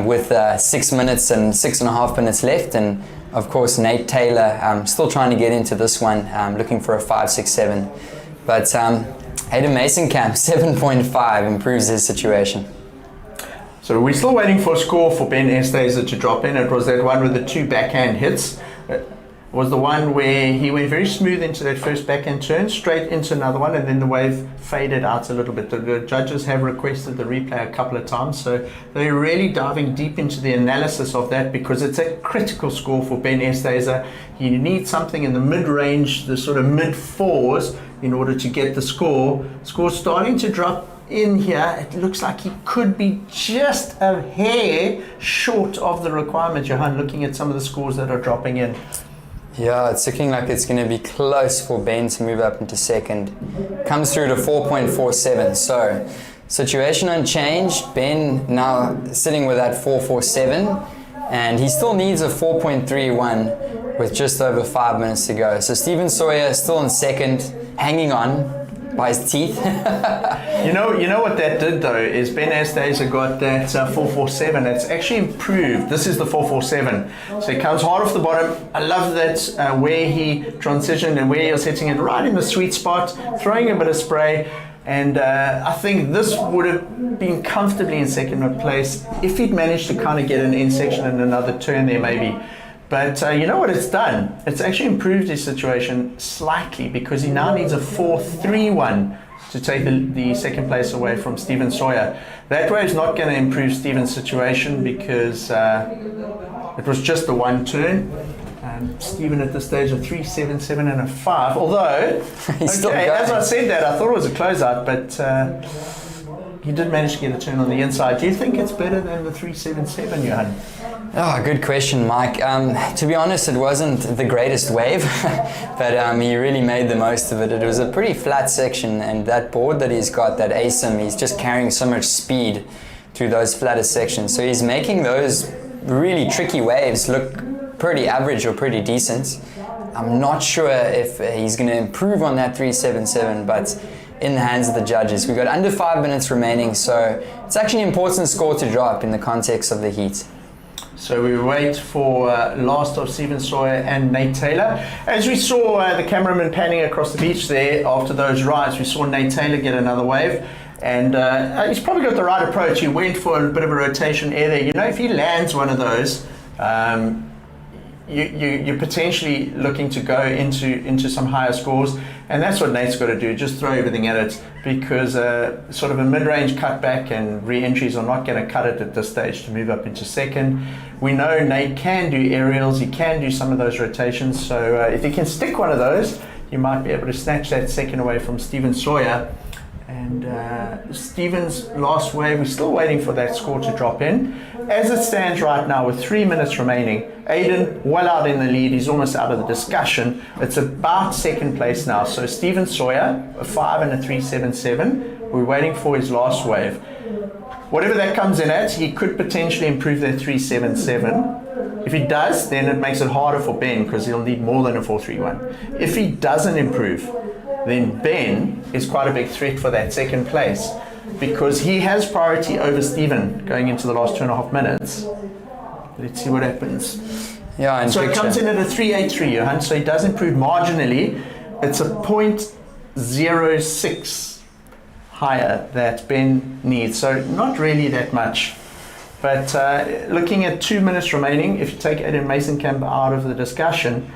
with 6 minutes and 6.5 minutes left. And of course, Nate Taylor still trying to get into this one, looking for a 5.67. But Aiden Mason Camp 7.5 improves his situation. So we're still waiting for a score for Ben Esteza to drop in. It was that one with the two backhand hits. It was the one where he went very smooth into that first backhand turn, straight into another one, and then the wave faded out a little bit. The judges have requested the replay a couple of times, so they're really diving deep into the analysis of that because it's a critical score for Ben Esteza. He needs something in the mid-range, the sort of mid-fours, in order to get the score. Score's starting to drop in here. It looks like he could be just a hair short of the requirement, Johan, looking at some of the scores that are dropping in. Yeah, it's looking like it's going to be close for Ben to move up into second. Comes through to 4.47. So, situation unchanged. Ben now sitting with that 4.47, and he still needs a 4.31 with just over 5 minutes to go. So Stephen Sawyer is still in second, hanging on by his teeth. You know what that did though is Ben Esteza got that 4.47. It's actually improved. This is the 4.47, so it comes hard off the bottom. I love that where he transitioned and where he was hitting it right in the sweet spot, throwing a bit of spray. And I think this would have been comfortably in second place if he'd managed to kind of get an end section and another turn there maybe. But you know what it's done? It's actually improved his situation slightly because he now needs a 4.31 to take the second place away from Stephen Sawyer. That way is not going to improve Stephen's situation because it was just the one turn. Stephen at this stage a 3.77 and a 5. Although, okay, as I said that, I thought it was a closeout, but he did manage to get a turn on the inside. Do you think it's better than the 3.77, Johan? Oh, good question, Mike. To be honest, it wasn't the greatest wave, but he really made the most of it. It was a pretty flat section, and that board that he's got, that ASIM, he's just carrying so much speed through those flatter sections. So he's making those really tricky waves look pretty average or pretty decent. I'm not sure if he's going to improve on that 3.77, but in the hands of the judges. We've got under 5 minutes remaining, so it's actually an important score to drop in the context of the heat. So we wait for last of Stephen Sawyer and Nate Taylor. As we saw the cameraman panning across the beach there after those rides, we saw Nate Taylor get another wave. And he's probably got the right approach. He went for a bit of a rotation air there. You know, if he lands one of those, you're potentially looking to go into some higher scores, and that's what Nate's got to do, just throw everything at it, because sort of a mid-range cutback and re-entries are not going to cut it at this stage to move up into second. We know Nate can do aerials, he can do some of those rotations, so if he can stick one of those, you might be able to snatch that second away from Stephen Sawyer. And Stephen's last wave, we're still waiting for that score to drop in. As it stands right now with 3 minutes remaining, Aiden well out in the lead, he's almost out of the discussion. It's about second place now. So Stephen Sawyer, a 5 and a 3.77. We're waiting for his last wave. Whatever that comes in at, he could potentially improve that 3.77. If he does, then it makes it harder for Ben, because he'll need more than a 4.31. If he doesn't improve, then Ben is quite a big threat for that second place, because he has priority over Stephen going into the last 2.5 minutes. Let's see what happens. Yeah, so it comes in at a 3.83, Johan, so he does improve marginally. It's a 0.06 higher that Ben needs, so not really that much. But looking at 2 minutes remaining, if you take Aiden Mason-Camp out of the discussion,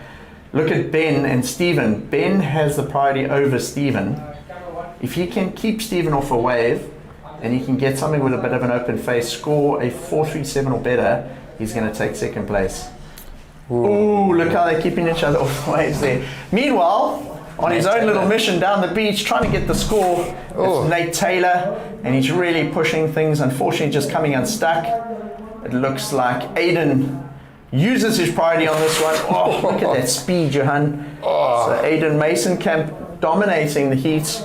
look at Ben and Stephen. Ben has the priority over Stephen. If he can keep Stephen off a wave, and he can get something with a bit of an open face, score a 4.37 or better, he's going to take second place. Ooh, look how they're keeping each other off the waves there. Meanwhile, on his own little mission down the beach, trying to get the score, it's Nate Taylor, and he's really pushing things, unfortunately just coming unstuck. It looks like Aiden uses his priority on this one. Oh, look at that speed, Johan. So Aiden Mason-Camp dominating the heat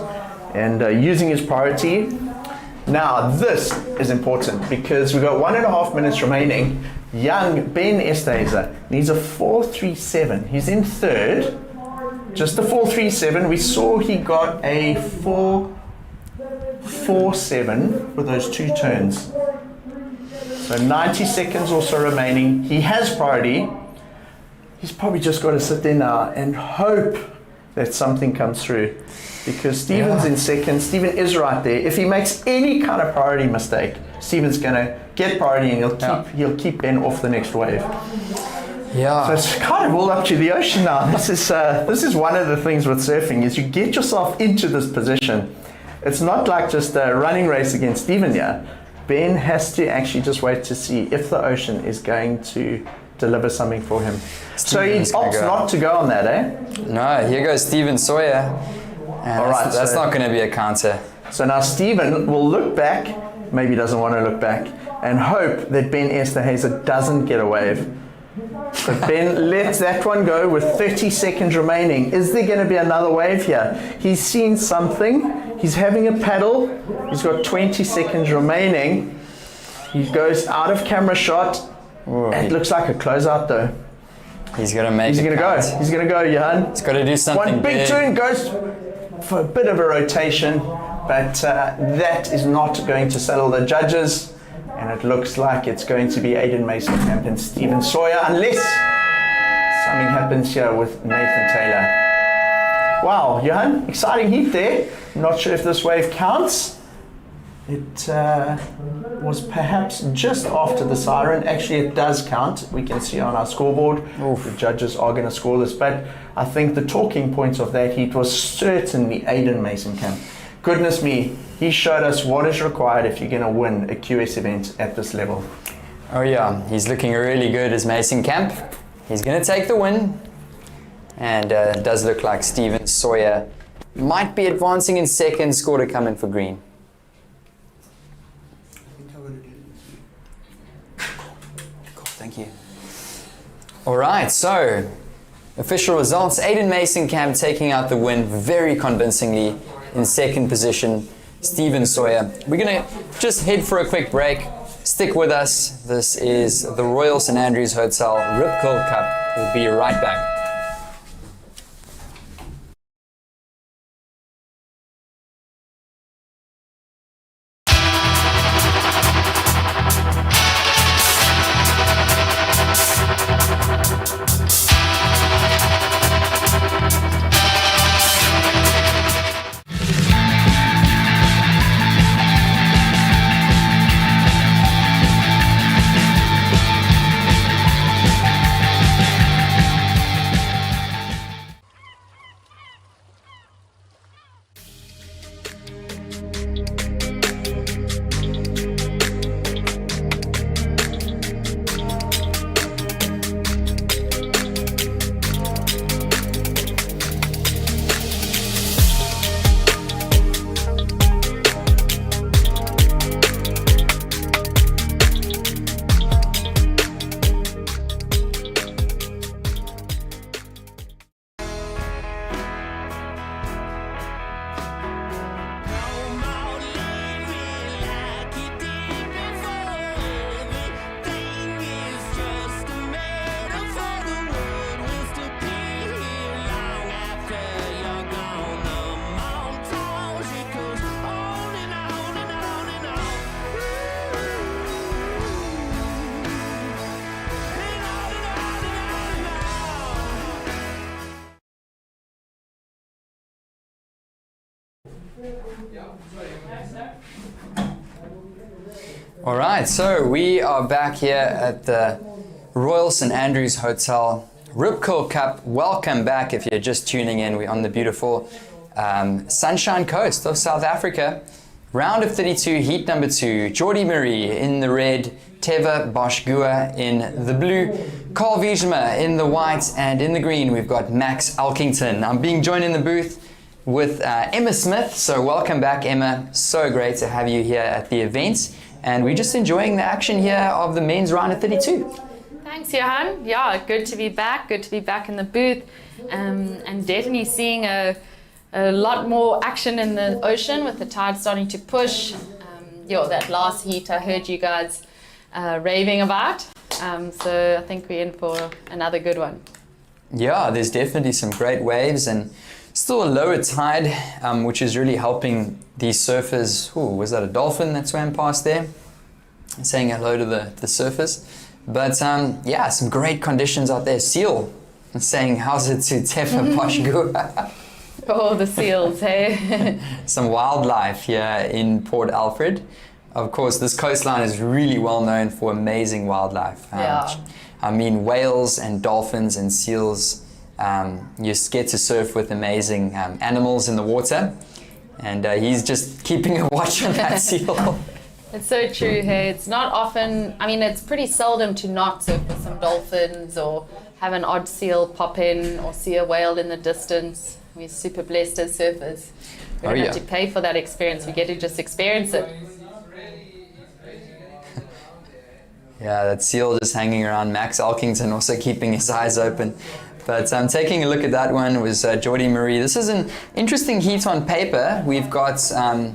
and using his priority. Now this is important, because we've got 1.5 minutes remaining. Young Ben Esteza needs a 4.37. He's in third, just a 4.37. We saw he got a 4.47 with those two turns. So 90 seconds or so remaining. He has priority. He's probably just got to sit there now and hope that something comes through, because Stephen's in second. Stephen is right there. If he makes any kind of priority mistake, Stephen's going to get priority, and he'll keep Ben off the next wave. Yeah. So it's kind of all up to the ocean now. This is one of the things with surfing, is you get yourself into this position. It's not like just a running race against Stephen here. Ben has to actually just wait to see if the ocean is going to deliver something for him. So he opts not to go on that, eh? No, here goes Stephen Sawyer. All right, that's not going to be a counter. So now Stephen will look back, maybe doesn't want to look back, and hope that Ben Esterhazy doesn't get a wave. But Ben lets that one go with 30 seconds remaining. Is there going to be another wave here? He's seen something. He's having a paddle. He's got 20 seconds remaining. He goes out of camera shot. It looks like a closeout though. He's going to make it. He's going to go. He's going to go, Johan. He's got to do something One big turn, goes for a bit of a rotation, but that is not going to settle the judges. And it looks like it's going to be Aiden Mason-Camp and Stephen Sawyer, unless something happens here with Nathan Taylor. Wow, Johan, exciting heat there. Not sure if this wave counts. It was perhaps just after the siren. Actually, it does count. We can see on our scoreboard. The judges are going to score this, but I think the talking points of that heat was certainly Aiden Mason-Camp. Goodness me, he showed us what is required if you're going to win a QS event at this level. Oh yeah, he's looking really good as Mason-Camp. He's going to take the win. And it does look like Stephen Sawyer might be advancing in second, score to come in for green. Cool, thank you. All right, so official results. Aiden Mason-Camp taking out the win very convincingly. In second position, Stephen Sawyer. We're going to just head for a quick break. Stick with us. This is the Royal St. Andrews Hotel Rip Curl Cup. We'll be right back. All right, so we are back here at the Royal St Andrews Hotel Rip Curl Cup. Welcome back if you're just tuning in. We're on the beautiful Sunshine Coast of South Africa. Round of 32, heat number 2. Jordi Marie in the red, Teva Boschgua in the blue, Carl Wiesema in the white, and in the green we've got Max Elkington. I'm being joined in the booth with Emma Smith. So welcome back, Emma. So great to have you here at the event. And we're just enjoying the action here of the men's round of 32. Thanks, Johan. Yeah, good to be back. Good to be back in the booth, and definitely seeing a lot more action in the ocean with the tide starting to push. That last heat I heard you guys raving about. So I think we're in for another good one. Yeah, there's definitely some great waves and still a lower tide, which is really helping these surfers. Ooh, was that a dolphin that swam past there? Saying hello to the surfers. But yeah, some great conditions out there. Seal saying how's it to Teva Boschgua. Oh, the seals, hey? Some wildlife here in Port Alfred. Of course, this coastline is really well known for amazing wildlife. Yeah. I mean, whales and dolphins and seals. You get to surf with amazing animals in the water. And he's just keeping a watch on that seal. It's so true, hey. It's not often, I mean, it's pretty seldom to not surf with some dolphins or have an odd seal pop in or see a whale in the distance. We're super blessed as surfers. We don't have to pay for that experience. We get to just experience it. Yeah, that seal just hanging around. Max Elkington also keeping his eyes open. But taking a look at that one was Jordi Marie. This is an interesting heat on paper. We've got, Carl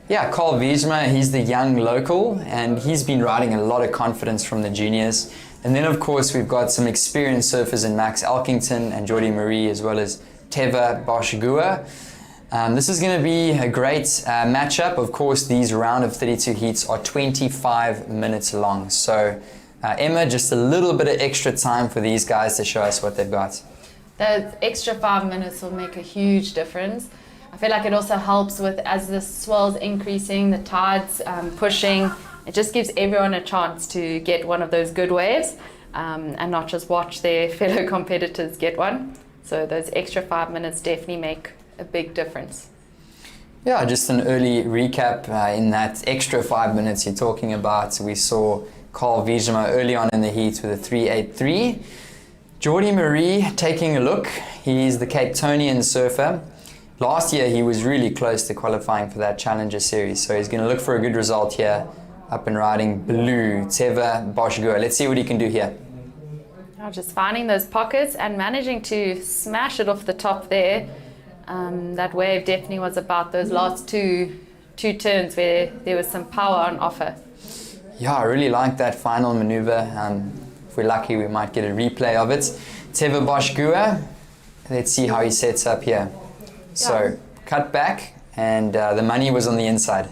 Wiesema. He's the young local, and he's been riding a lot of confidence from the juniors. And then, of course, we've got some experienced surfers in Max Elkington and Jordi Marie, as well as Teva Boschgua. This is going to be a great matchup. Of course, these round of 32 heats are 25 minutes long. So, Emma, just a little bit of extra time for these guys to show us what they've got. The extra 5 minutes will make a huge difference. I feel like it also helps with, as the swell's increasing, the tide's pushing, it just gives everyone a chance to get one of those good waves and not just watch their fellow competitors get one. So those extra 5 minutes definitely make a big difference. Yeah, just an early recap. In that extra 5 minutes you're talking about, we saw Carl Wiesema early on in the heat with a 3.83. Jordi Marie taking a look. He's the Cape Townian surfer. Last year he was really close to qualifying for that Challenger Series, so he's going to look for a good result here. Up and riding blue, Teva Boschgua. Let's see what he can do here. Just finding those pockets and managing to smash it off the top there. That wave definitely was about those last two turns where there was some power on offer. Yeah, I really like that final maneuver. If we're lucky, we might get a replay of it. Teva Boschgua, let's see how he sets up here. So, cut back, and the money was on the inside.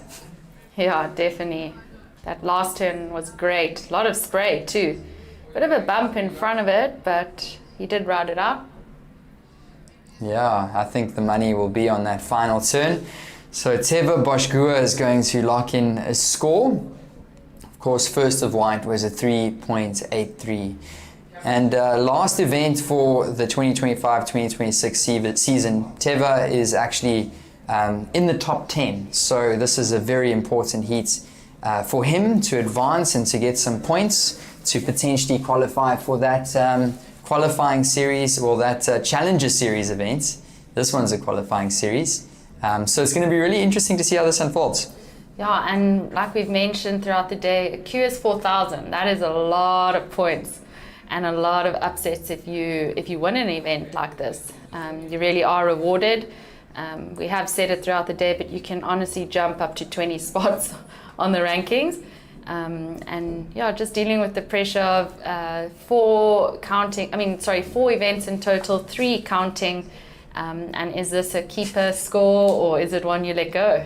Yeah, definitely. That last turn was great. A lot of spray too. Bit of a bump in front of it, but he did ride it out. Yeah, I think the money will be on that final turn. So Teva Boschgua is going to lock in a score. Of course, first of white was a 3.83. And last event for the 2025-2026 season, Teva is actually in the top 10. So this is a very important heat for him to advance and to get some points to potentially qualify for that qualifying series, or that Challenger Series event. This one's a qualifying series. So it's going to be really interesting to see how this unfolds. Yeah, and like we've mentioned throughout the day, a QS 4000, that is a lot of points and a lot of upsets if you win an event like this. You really are rewarded. We have said it throughout the day, but you can honestly jump up to 20 spots on the rankings. And yeah, just dealing with the pressure of 4 events in total, 3 counting. And is this a keeper score, or is it one you let go?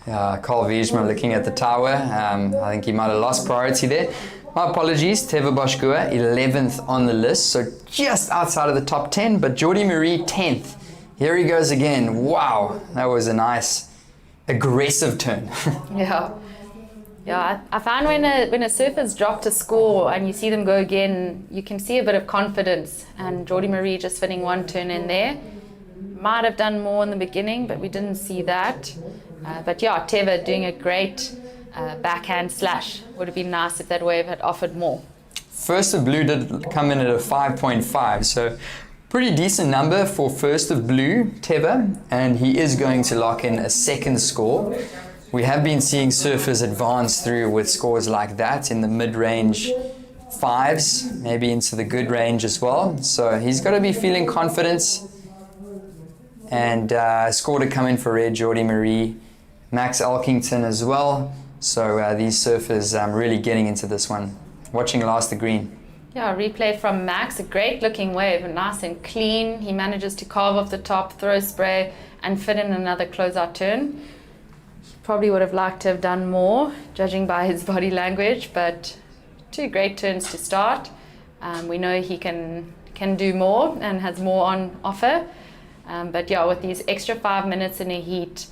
Carl Wiesema looking at the tower. I think he might have lost priority there. My apologies, Teva Boschgua, 11th on the list, so just outside of the top 10, but Jordi Marie, 10th. Here he goes again. Wow, that was a nice aggressive turn. Yeah, I find when a surfer's dropped a score and you see them go again, you can see a bit of confidence. And Jordi Marie just fitting one turn in there. Might have done more in the beginning, but we didn't see that. But yeah, Teva doing a great backhand slash. Would have been nice if that wave had offered more. First of Blue did come in at a 5.5, so pretty decent number for First of Blue, Teva, and he is going to lock in a second score. We have been seeing surfers advance through with scores like that in the mid-range 5s, maybe into the good range as well. So he's got to be feeling confidence. And score to come in for Red, Jordi Marie, Max Elkington as well. So these surfers really getting into this one. Watching last the green. Yeah, replay from Max, a great looking wave, nice and clean. He manages to carve off the top, throw spray, and fit in another closeout turn. Probably would have liked to have done more, judging by his body language, but 2 great turns to start. We know he can do more and has more on offer. But yeah, with these extra 5 minutes in a heat,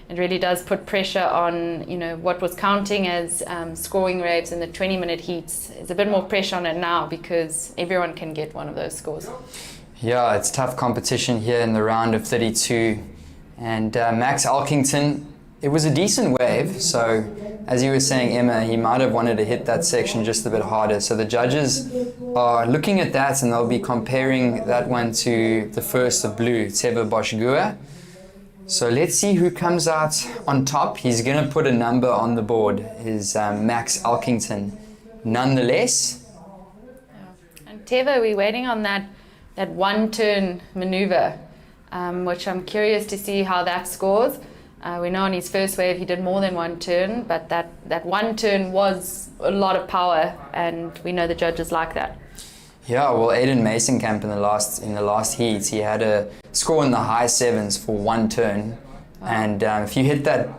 it really does put pressure on, you know, what was counting as scoring waves in the 20-minute heats. There's a bit more pressure on it now because everyone can get one of those scores. Yeah, it's tough competition here in the round of 32. And Max Elkington, it was a decent wave. So as you were saying, Emma, he might have wanted to hit that section just a bit harder. So the judges are looking at that and they'll be comparing that one to the First of Blue, Teva Boshgua. So let's see who comes out on top. He's going to put a number on the board, is Max Elkington. Nonetheless. And Teva, we're waiting on that one turn maneuver, which I'm curious to see how that scores. We know on his first wave he did more than one turn, but that one turn was a lot of power, and we know the judges like that. Yeah, well, Aiden Masonkamp in the last heat, he had a score in the high 7s for one turn, and if you hit that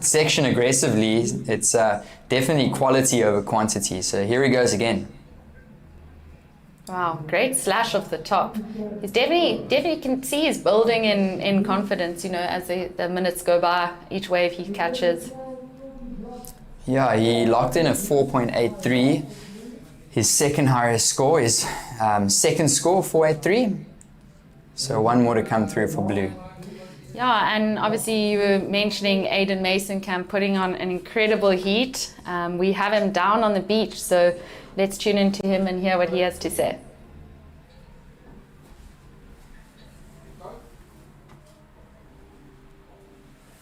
section aggressively, it's definitely quality over quantity. So here he goes again. Wow, great slash off the top. He's definitely can see he's building in confidence, you know, as the minutes go by, each wave he catches. Yeah, he locked in a 4.83. His second highest score is second score, 4.83. So one more to come through for Blue. Yeah, and obviously you were mentioning Aiden Masonkamp putting on an incredible heat. We have him down on the beach, so let's tune into him and hear what he has to say.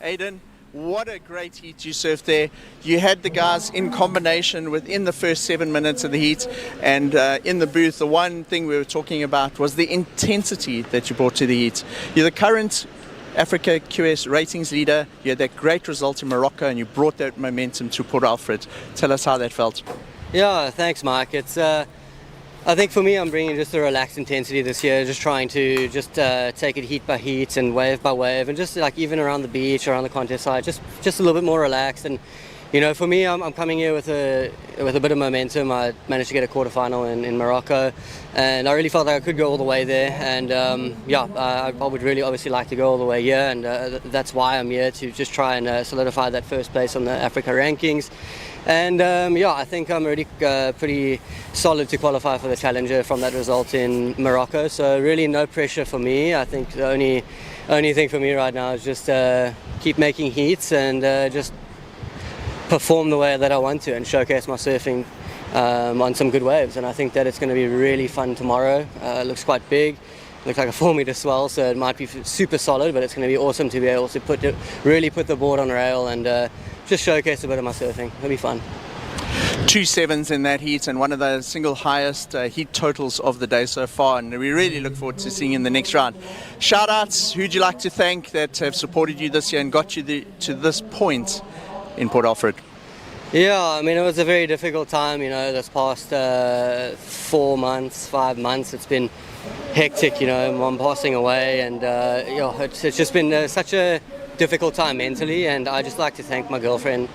Aiden, what a great heat you surfed there. You had the guys in combination within the first 7 minutes of the heat, and in the booth, the one thing we were talking about was the intensity that you brought to the heat. You're the current Africa QS ratings leader. You had that great result in Morocco, and you brought that momentum to Port Alfred. Tell us how that felt. Yeah, thanks, Mike. It's I think for me, I'm bringing just a relaxed intensity this year, just trying to just take it heat by heat and wave by wave, and just like even around the beach, around the contest side, just a little bit more relaxed. And you know, for me, I'm coming here with a bit of momentum. I managed to get a quarterfinal in Morocco, and I really felt like I could go all the way there. And I would really obviously like to go all the way here, and that's why I'm here, to just try and solidify that first place on the Africa rankings. And I think I'm already pretty solid to qualify for the Challenger from that result in Morocco. So really no pressure for me. I think the only thing for me right now is just keep making heats and just perform the way that I want to and showcase my surfing on some good waves. And I think that it's going to be really fun tomorrow. It looks quite big. Looks like a 4-meter swell, so it might be super solid, but it's going to be awesome to be able to really put the board on rail and just showcase a bit of my surfing. It'll be fun. 2 7s in that heat, and one of the single highest heat totals of the day so far, and we really look forward to seeing you in the next round. Shout outs, who'd you like to thank that have supported you this year and got you to this point in Port Alfred? Yeah, I mean, it was a very difficult time, you know, this past 5 months. It's been hectic, you know, Mom passing away, and it's just been such a difficult time mentally. And I just like to thank my girlfriend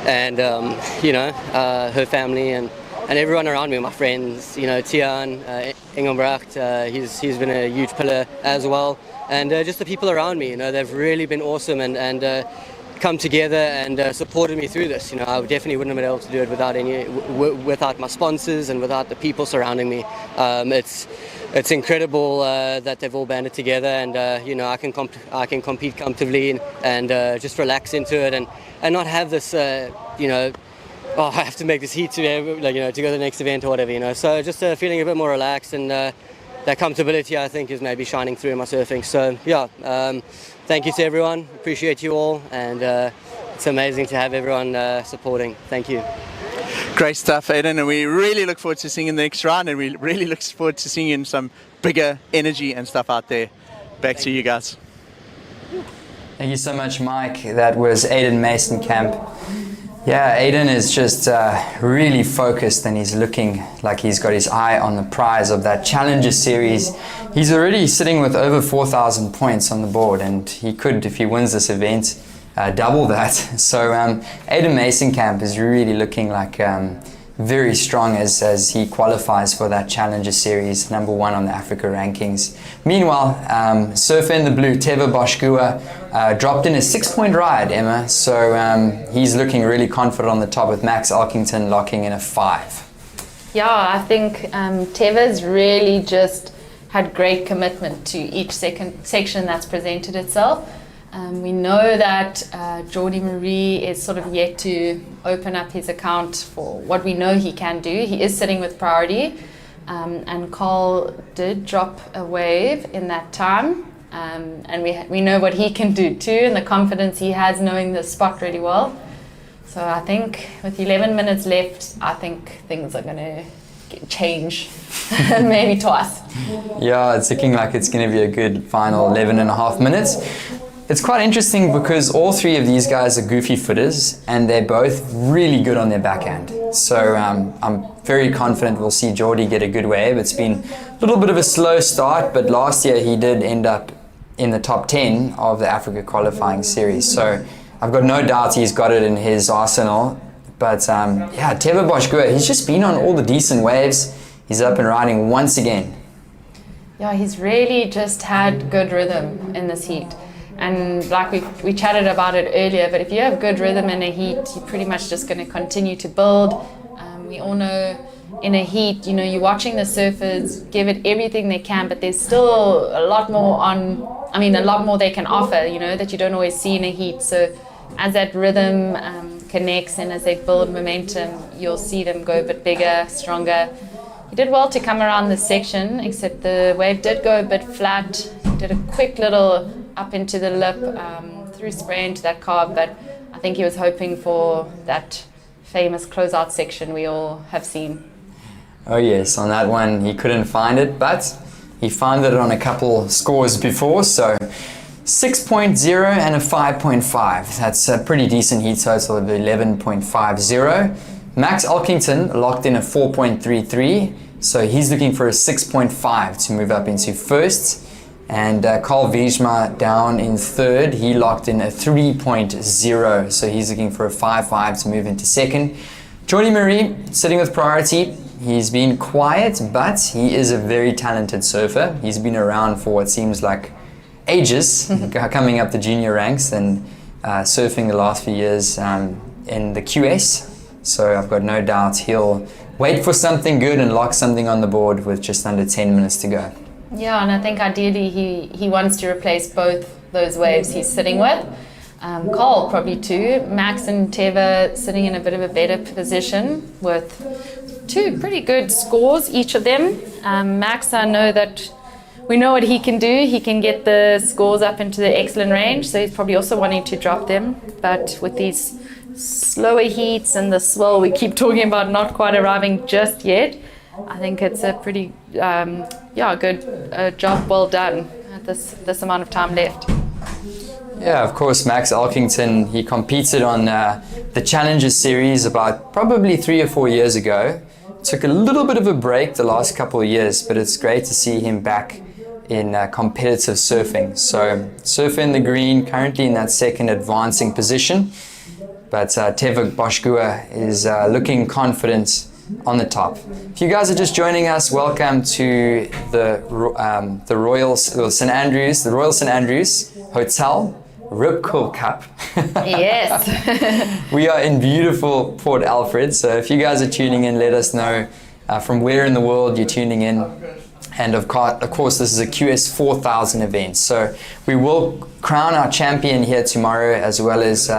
and her family and everyone around me, my friends, you know, Tian, Engelbrecht, he's been a huge pillar as well. And just the people around me, they've really been awesome and come together and supported me through this. I definitely wouldn't have been able to do it without my sponsors and without the people surrounding me. It's incredible that they've all banded together, and I can compete comfortably and just relax into it and not have this I have to make this heat to to go to the next event or whatever. So just feeling a bit more relaxed, and that comfortability, I think, is maybe shining through in my surfing. So yeah, thank you to everyone. Appreciate you all, and it's amazing to have everyone supporting. Thank you. Great stuff, Aiden, and we really look forward to seeing you in the next round, and we really look forward to seeing you in some bigger energy and stuff out there. Back to you guys. Thank you so much, Mike. That was Aiden Mason-Camp. Yeah, Aiden is just really focused, and he's looking like he's got his eye on the prize of that Challenger Series. He's already sitting with over 4,000 points on the board, and he could, if he wins this event, double that. So Aiden Mason-Camp is really looking like very strong as he qualifies for that Challenger Series, #1 on the Africa rankings. Meanwhile, surfer in the blue, Teva Boshkua, dropped in a 6-point ride, Emma. So he's looking really confident on the top, with Max Elkington locking in a 5. Yeah, I think Teva's really just had great commitment to each section that's presented itself. We know that Jordi Marie is sort of yet to open up his account for what we know he can do. He is sitting with priority, and Carl did drop a wave in that time, and we know what he can do too, and the confidence he has knowing the spot really well. So I think with 11 minutes left, I think things are going to change maybe twice. Yeah, it's looking like it's going to be a good final 11 and a half minutes. It's quite interesting because all three of these guys are goofy footers, and they're both really good on their backhand. So I'm very confident we'll see Jordi get a good wave. It's been a little bit of a slow start, but last year he did end up in the top 10 of the Africa qualifying series. So I've got no doubt he's got it in his arsenal. But yeah, Teva Boshkua, he's just been on all the decent waves. He's up and riding once again. Yeah, he's really just had good rhythm in this heat. And like we chatted about it earlier, but if you have good rhythm in a heat, you're pretty much just going to continue to build. We all know in a heat, you're watching the surfers give it everything they can, but there's still a lot more a lot more they can offer, that you don't always see in a heat. So as that rhythm connects and as they build momentum, you'll see them go a bit bigger, stronger. He did well to come around this section, except the wave did go a bit flat. He did a quick little up into the lip, through spray into that carb, but I think he was hoping for that famous closeout section we all have seen. Oh yes, on that one he couldn't find it, but he found it on a couple scores before, so 6.0 and a 5.5. That's a pretty decent heat total of 11.50. Max Elkington locked in a 4.33, so he's looking for a 6.5 to move up into first. And Carl Wijma down in third, he locked in a 3.0, so he's looking for a 5.5 to move into second. Jordi Marie sitting with priority. He's been quiet, but he is a very talented surfer. He's been around for what seems like ages, coming up the junior ranks and surfing the last few years in the QS. So I've got no doubt he'll wait for something good and lock something on the board with just under 10 minutes to go. Yeah, and I think ideally he wants to replace both those waves he's sitting with. Carl probably too. Max and Teva sitting in a bit of a better position with 2 pretty good scores, each of them. Max, I know that we know what he can do. He can get the scores up into the excellent range, so he's probably also wanting to drop them. But with these slower heats and the swell we keep talking about not quite arriving just yet, I think it's a pretty good job well done at this amount of time left. Yeah, of course, Max Elkington, he competed on the Challenger Series about probably 3 or 4 years ago. Took a little bit of a break the last couple of years, but it's great to see him back in competitive surfing. So surfer in the green, currently in that second advancing position. But Teva Boshkua is looking confident on the top. If you guys are just joining us, welcome to the Royal St Andrews Hotel Rip Curl Cup. Yes. We are in beautiful Port Alfred, so if you guys are tuning in, let us know from where in the world you're tuning in. And of course, this is a QS 4000 event. So we will crown our champion here tomorrow, as well as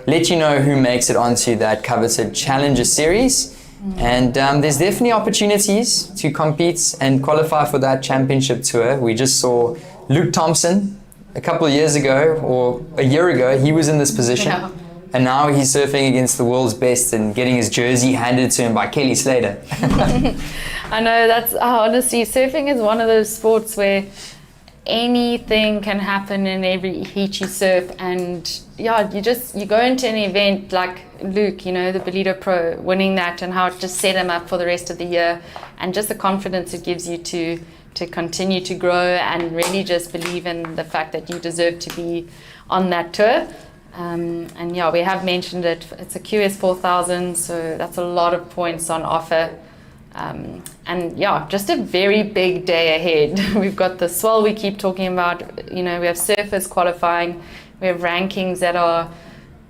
let you know who makes it onto that coveted Challenger Series. And there's definitely opportunities to compete and qualify for that championship tour. We just saw Luke Thompson a couple of years ago, or a year ago, he was in this position. Yeah. And now he's surfing against the world's best and getting his jersey handed to him by Kelly Slater. I know, that's honestly, surfing is one of those sports where anything can happen in every heat you surf. And yeah, you go into an event like Luke, you know, the Bolito Pro, winning that, and how it just set him up for the rest of the year, and just the confidence it gives you to continue to grow and really just believe in the fact that you deserve to be on that tour. And yeah, we have mentioned it. It's a QS 4000, so that's a lot of points on offer. And yeah, just a very big day ahead. We've got the swell we keep talking about. You know, we have surfers qualifying. We have rankings that are,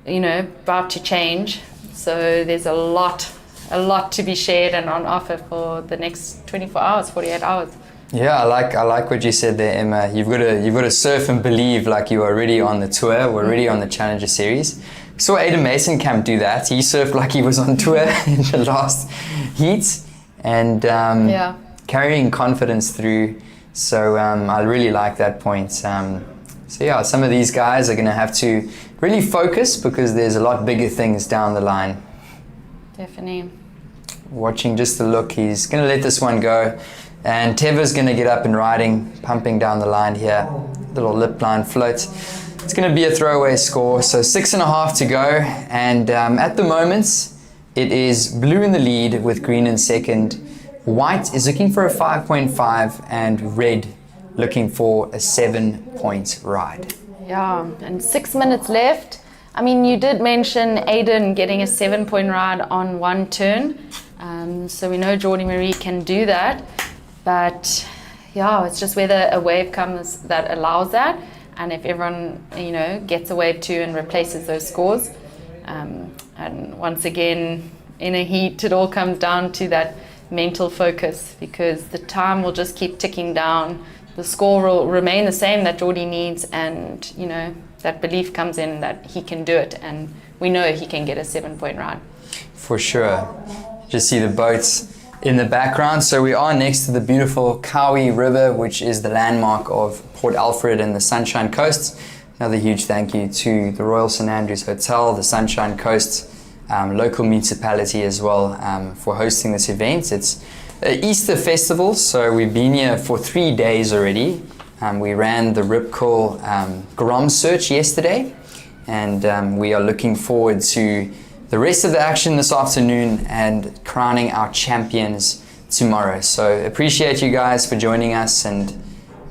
you know, about to change. So there's a lot to be shared and on offer for the next 24 hours, 48 hours. Yeah, I like what you said there, Emma. You've got to surf and believe like you are already on the tour, we're already on the Challenger Series. We saw Aidan Mason Camp do that. He surfed like he was on tour in the last heat, and carrying confidence through. So I really like that point. So yeah, some of these guys are going to have to really focus, because there's a lot bigger things down the line. Definitely. Watching just the look, he's going to let this one go. And Teva's going to get up and riding, pumping down the line here. Little lip line float. It's going to be a throwaway score, so 6.5 to go. And at the moment, it is blue in the lead with green in second. White is looking for a 5.5 and red looking for a 7-point ride. Yeah, and 6 minutes left. I mean, you did mention Aidan getting a 7-point ride on one turn. So we know Geordie Marie can do that. But yeah, it's just whether a wave comes that allows that, and if everyone, you know, gets a wave too and replaces those scores. And once again, in a heat, it all comes down to that mental focus, because the time will just keep ticking down. The score will remain the same that Geordie needs, and you know, that belief comes in that he can do it, and we know he can get a 7-point ride. For sure. Just see the boats in the background. So we are next to the beautiful Cowie River, which is the landmark of Port Alfred and the Sunshine Coast. Another huge thank you to the Royal St Andrews Hotel, the Sunshine Coast, local municipality as well, for hosting this event. It's an Easter festival, so we've been here for 3 days already. We ran the Rip Curl Grom search yesterday, and we are looking forward to the rest of the action this afternoon and crowning our champions tomorrow. So appreciate you guys for joining us, and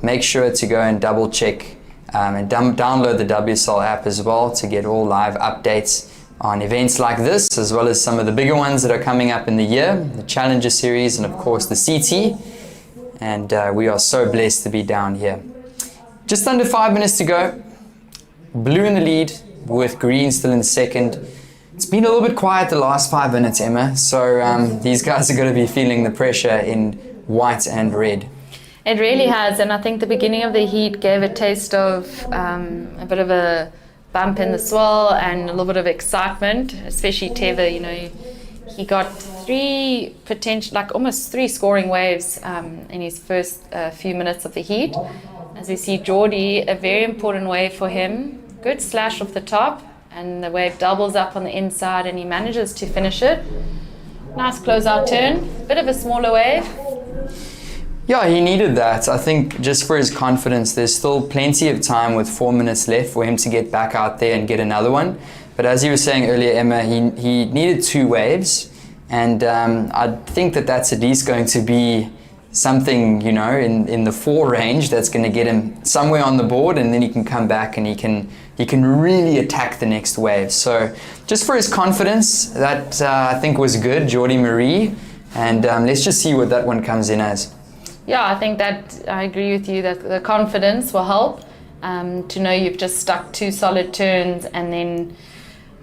make sure to go and double check and download the WSL app as well to get all live updates on events like this, as well as some of the bigger ones that are coming up in the year, the Challenger Series and of course the CT. And we are so blessed to be down here. Just under 5 minutes to go. Blue in the lead with green still in second. It's been a little bit quiet the last 5 minutes, Emma, so these guys are going to be feeling the pressure in white and red. It really has, and I think the beginning of the heat gave a taste of a bit of a bump in the swell and a little bit of excitement, especially Teva. You know, he got almost three scoring waves in his first few minutes of the heat. As we see Geordie, a very important wave for him. Good slash off the top, and the wave doubles up on the inside, and he manages to finish it. Nice closeout turn, bit of a smaller wave. Yeah, he needed that. I think just for his confidence, there's still plenty of time with 4 minutes left for him to get back out there and get another one. But as you were saying earlier, Emma, he needed 2 waves, and I think that that's at least going to be something, you know, in the 4 range that's going to get him somewhere on the board, and then he can come back and he can really attack the next wave. So just for his confidence, that I think was good. Geordie Marie And let's just see what that one comes in as. Yeah, I think that I agree with you that the confidence will help to know you've just stuck 2 solid turns, and then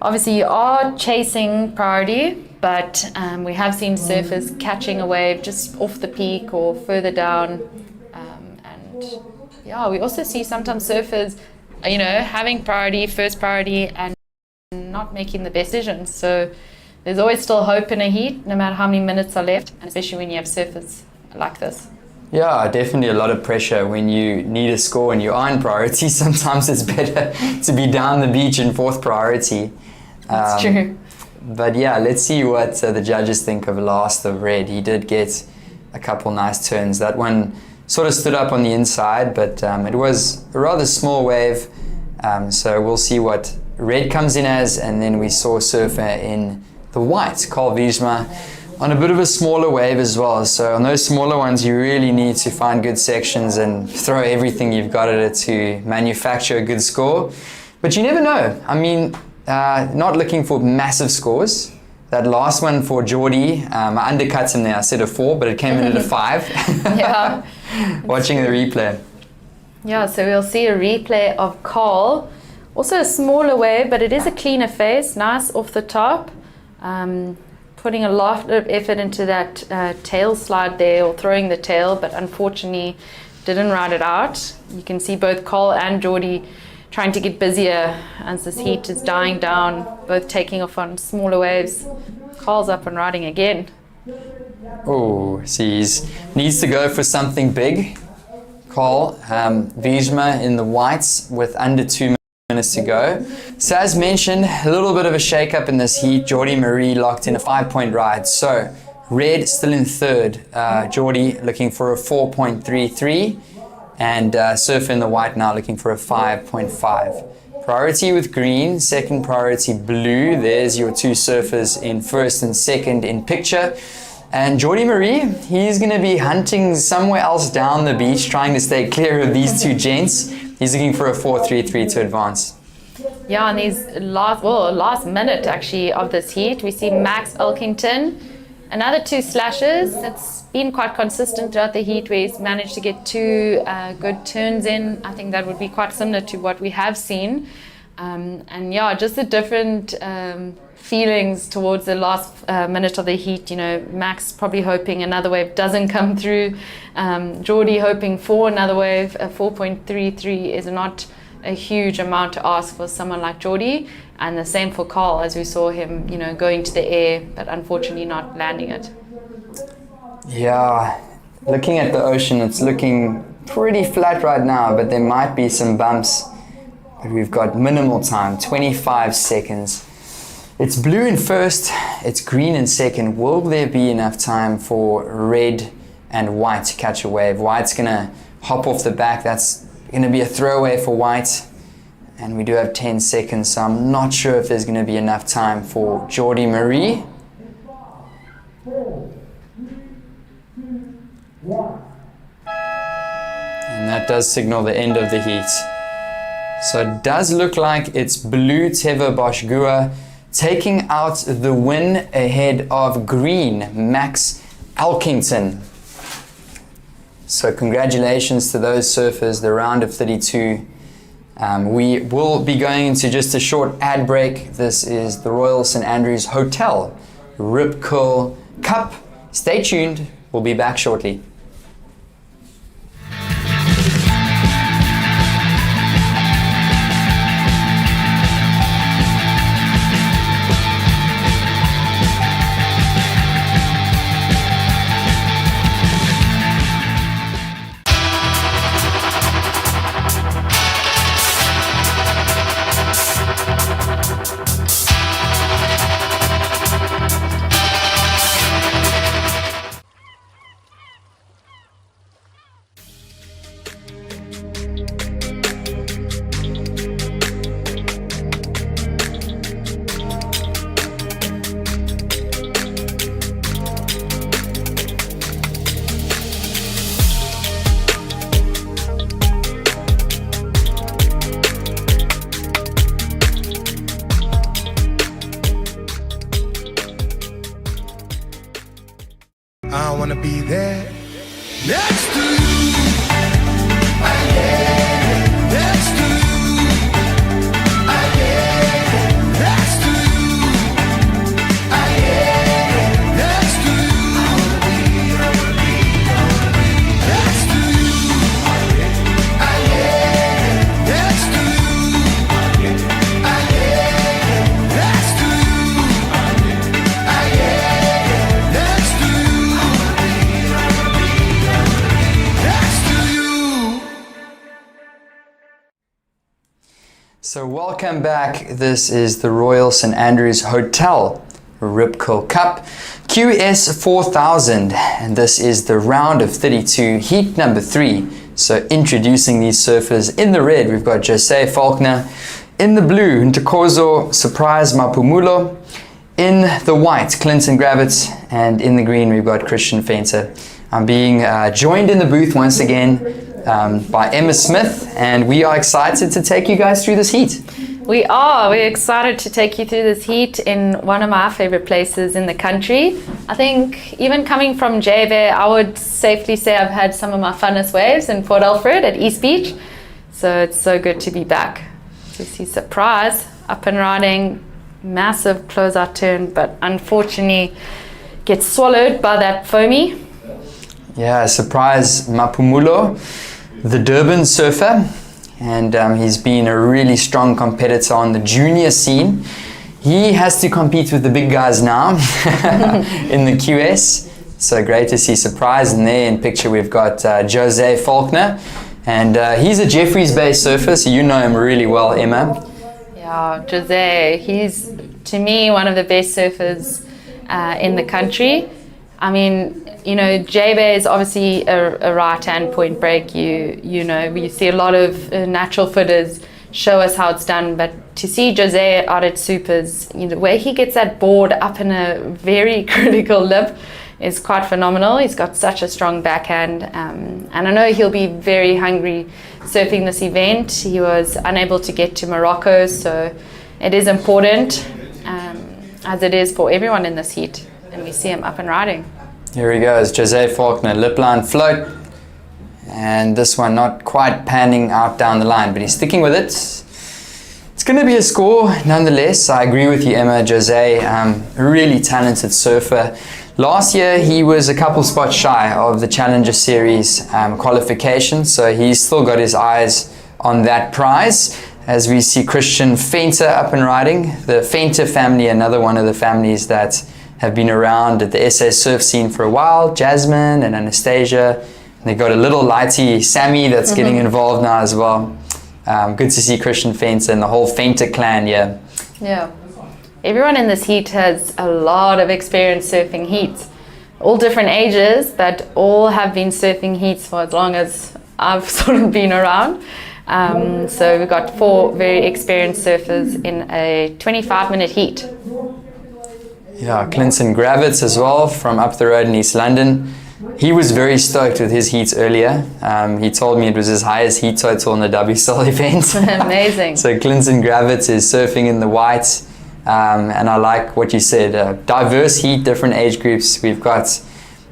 obviously you are chasing priority, but we have seen surfers catching a wave just off the peak or further down, and yeah, we also see sometimes surfers, you know, having priority, first priority, and not making the best decisions. So there's always still hope in a heat, no matter how many minutes are left, and especially when you have surfers like this. Yeah, definitely a lot of pressure when you need a score and you are in priority. Sometimes it's better to be down the beach in 4th priority. That's true. But yeah, let's see what the judges think of Last of Red. He did get a couple nice turns. That one sort of stood up on the inside, but it was a rather small wave. So we'll see what Red comes in as, and then we saw surfer in the white, Carl Wiesma, on a bit of a smaller wave as well. So on those smaller ones, you really need to find good sections and throw everything you've got at it to manufacture a good score. But you never know. I mean, not looking for massive scores. That last one for Geordie, I undercut him there. I said a 4, but it came in at a 5. Yeah. Watching the replay. Yeah, so we'll see a replay of Carl. Also a smaller wave, but it is a cleaner face, nice off the top. Putting a lot of effort into that tail slide there, or throwing the tail, but unfortunately didn't ride it out. You can see both Carl and Geordie trying to get busier as this heat is dying down, both taking off on smaller waves. Carl's up and riding again. Oh, see, he needs to go for something big. Carl Wiesma in the whites with under 2 minutes to go. So as mentioned, a little bit of a shake-up in this heat. Geordie Marie locked in a 5-point ride. So Red still in 3rd. Geordie looking for a 4.33. And surfer in the white now looking for a 5.5. Priority with green, 2nd priority blue. There's your 2 surfers in 1st and 2nd in picture. And Geordie Marie, he's going to be hunting somewhere else down the beach, trying to stay clear of these 2 gents. He's looking for a 4.33 to advance. Yeah, and these last minute actually of this heat, we see Max Elkington, another 2 slashes. It's been quite consistent throughout the heat, where he's managed to get 2 good turns in. I think that would be quite similar to what we have seen. And yeah, just the different feelings towards the last minute of the heat. You know, Max probably hoping another wave doesn't come through. Geordie hoping for another wave. A 4.33 is not a huge amount to ask for someone like Geordie. And the same for Carl, as we saw him, you know, going to the air, but unfortunately not landing it. Yeah, looking at the ocean, it's looking pretty flat right now, but there might be some bumps. But we've got minimal time, 25 seconds. It's blue in 1st, it's green in 2nd. Will there be enough time for Red and White to catch a wave? White's gonna hop off the back. That's gonna be a throwaway for White. And we do have 10 seconds, so I'm not sure if there's gonna be enough time for Geordie Marie. And that does signal the end of the heat. So it does look like it's blue Teva Boschgua taking out the win ahead of green Max Elkington. So congratulations to those surfers, the round of 32. We will be going into just a short ad break. This is the Royal St Andrews Hotel Rip Curl Cup. Stay tuned, we'll be back shortly. wanna be there next to you. Next to you. Next to you. Next to you. Next to you. Next to you. Next to you. So welcome back. This is the Royal St Andrews Hotel Rip Curl Cup QS 4000, and this is the round of 32, heat number 3. So introducing these surfers, in the red we've got Jose Faulkner, in the blue Ntokozo Surprise Mapumulo, in the white Clinton Gravitz, and in the green we've got Christian Fenter. I'm being joined in the booth once again by Emma Smith, and we are excited to take you guys through this heat. We are. We're excited to take you through this heat in one of my favorite places in the country. I think even coming from J-Bay, I would safely say I've had some of my funnest waves in Port Alfred at East Beach. So it's so good to be back. To see Surprise up and riding, massive closeout turn, but unfortunately gets swallowed by that foamy. Yeah, Surprise Mapumulo, the Durban surfer, and he's been a really strong competitor on the junior scene. He has to compete with the big guys now in the QS. So great to see Surprise. And there in picture we've got Jose Faulkner, and he's a Jeffreys Bay surfer, so you know him really well, Emma. Yeah, Jose, he's to me one of the best surfers in the country. I mean, you know, J-Bay is obviously a right-hand point break. You know, we see a lot of natural footers show us how it's done, but to see Jose out at Supers, you know, where he gets that board up in a very critical lip is quite phenomenal. He's got such a strong backhand, and I know he'll be very hungry surfing this event. He was unable to get to Morocco, so it is important, as it is for everyone in this heat, and we see him up and riding. Here he goes, Jose Faulkner, lip line float, and this one not quite panning out down the line, but he's sticking with it. It's going to be a score nonetheless. I agree with you, Emma. Jose, a really talented surfer. Last year he was a couple spots shy of the Challenger Series qualification, so he's still got his eyes on that prize. As we see Christian Fenter up and riding, the Fenter family, another one of the families that have been around at the SA surf scene for a while. Jasmine and Anastasia. They got a little lighty Sammy that's getting involved now as well. Good to see Christian Fenter and the whole Fenter clan here. Yeah. Everyone in this heat has a lot of experience surfing heats. All different ages, but all have been surfing heats for as long as I've sort of been around. So we've got 4 very experienced surfers in a 25-minute heat. Yeah, Clinton Gravitz as well from up the road in East London. He was very stoked with his heats earlier. He told me it was his highest heat total in the WSL event. Amazing. So Clinton Gravitz is surfing in the white. And I like what you said, diverse heat, different age groups. We've got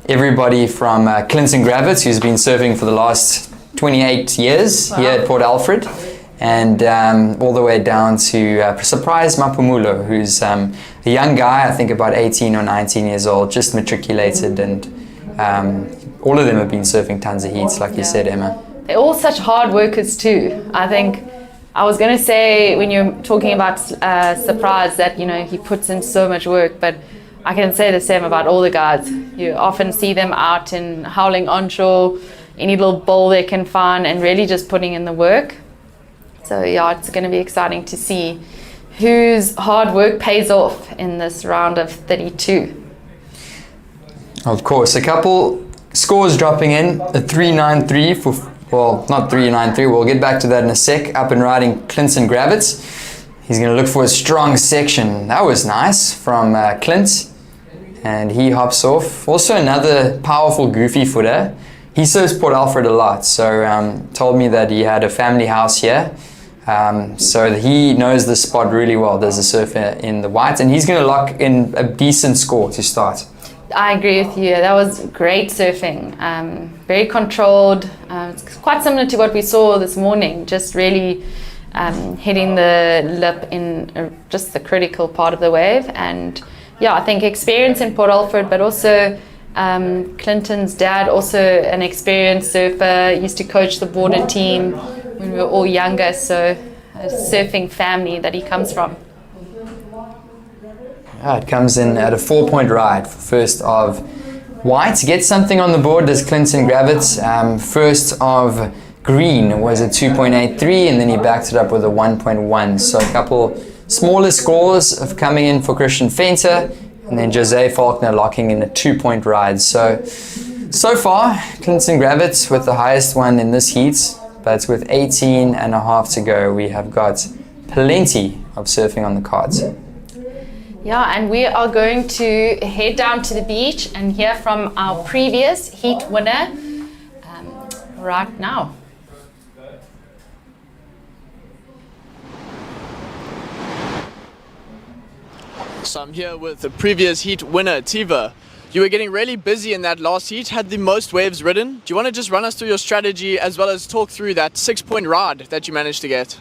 everybody from Clinton Gravitz, who's been surfing for the last 28 years here at Port Alfred, and all the way down to Surprise Mapumulo, who's a young guy, I think about 18 or 19 years old, just matriculated, and all of them have been surfing tons of heats, like you said, Emma. They're all such hard workers too. I think I was going to say when you're talking about Surprise that, you know, he puts in so much work, but I can say the same about all the guys. You often see them out in howling onshore, any little bowl they can find, and really just putting in the work. So yeah, it's going to be exciting to see whose hard work pays off in this round of 32. Of course, a couple scores dropping in, a 393 for, well, not 393, we'll get back to that in a sec. Up and riding Clinton Gravitz. He's going to look for a strong section. That was nice from Clint, and he hops off. Also another powerful goofy footer. He serves Port Alfred a lot, so told me that he had a family house here. So he knows the spot really well. There's a surfer in the white, and he's going to lock in a decent score to start. I agree with you. That was great surfing. Very controlled. It's quite similar to what we saw this morning, just really hitting the lip in just the critical part of the wave. And yeah, I think experience in Port Alfred, but also Clinton's dad, also an experienced surfer, used to coach the border team when we were all younger, so a surfing family that he comes from. It comes in at a 4-point ride for first of white. To get something on the board, does Clinton Gravitz. First of green was a 2.83, and then he backed it up with a 1.1. So a couple smaller scores of coming in for Christian Fenter, and then Jose Faulkner locking in a 2-point ride. So far, Clinton Gravitz with the highest one in this heat, but with 18 and a half to go, we have got plenty of surfing on the cards. Yeah, and we are going to head down to the beach and hear from our previous heat winner right now. So I'm here with the previous heat winner, Tiva. You were getting really busy in that last heat, had the most waves ridden. Do you want to just run us through your strategy as well as talk through that 6-point ride that you managed to get?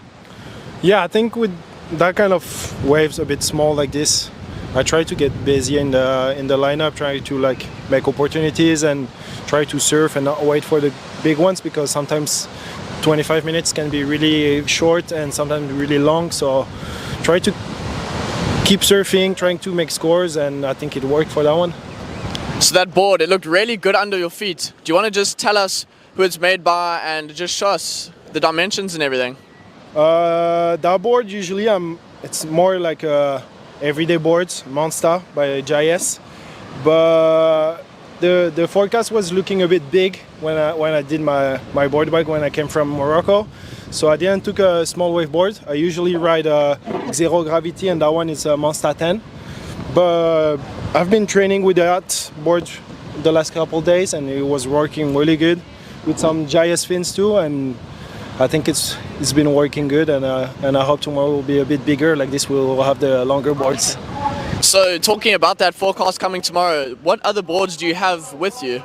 Yeah, I think with that kind of waves a bit small like this, I try to get busy in the lineup, try to like make opportunities and try to surf and not wait for the big ones, because sometimes 25 minutes can be really short and sometimes really long. So try to keep surfing, trying to make scores, and I think it worked for that one. So that board, it looked really good under your feet. Do you want to just tell us who it's made by and just show us the dimensions and everything? That board usually it's more like everyday boards, Monster by JS, but the forecast was looking a bit big when I did my board bike when I came from Morocco, so I didn't took a small wave board. I usually ride Zero Gravity, and that one is a Monster 10, but I've been training with that board the last couple days and it was working really good with some JS fins too, and I think it's been working good, and I hope tomorrow will be a bit bigger. Like this, we'll have the longer boards. So talking about that forecast coming tomorrow, what other boards do you have with you?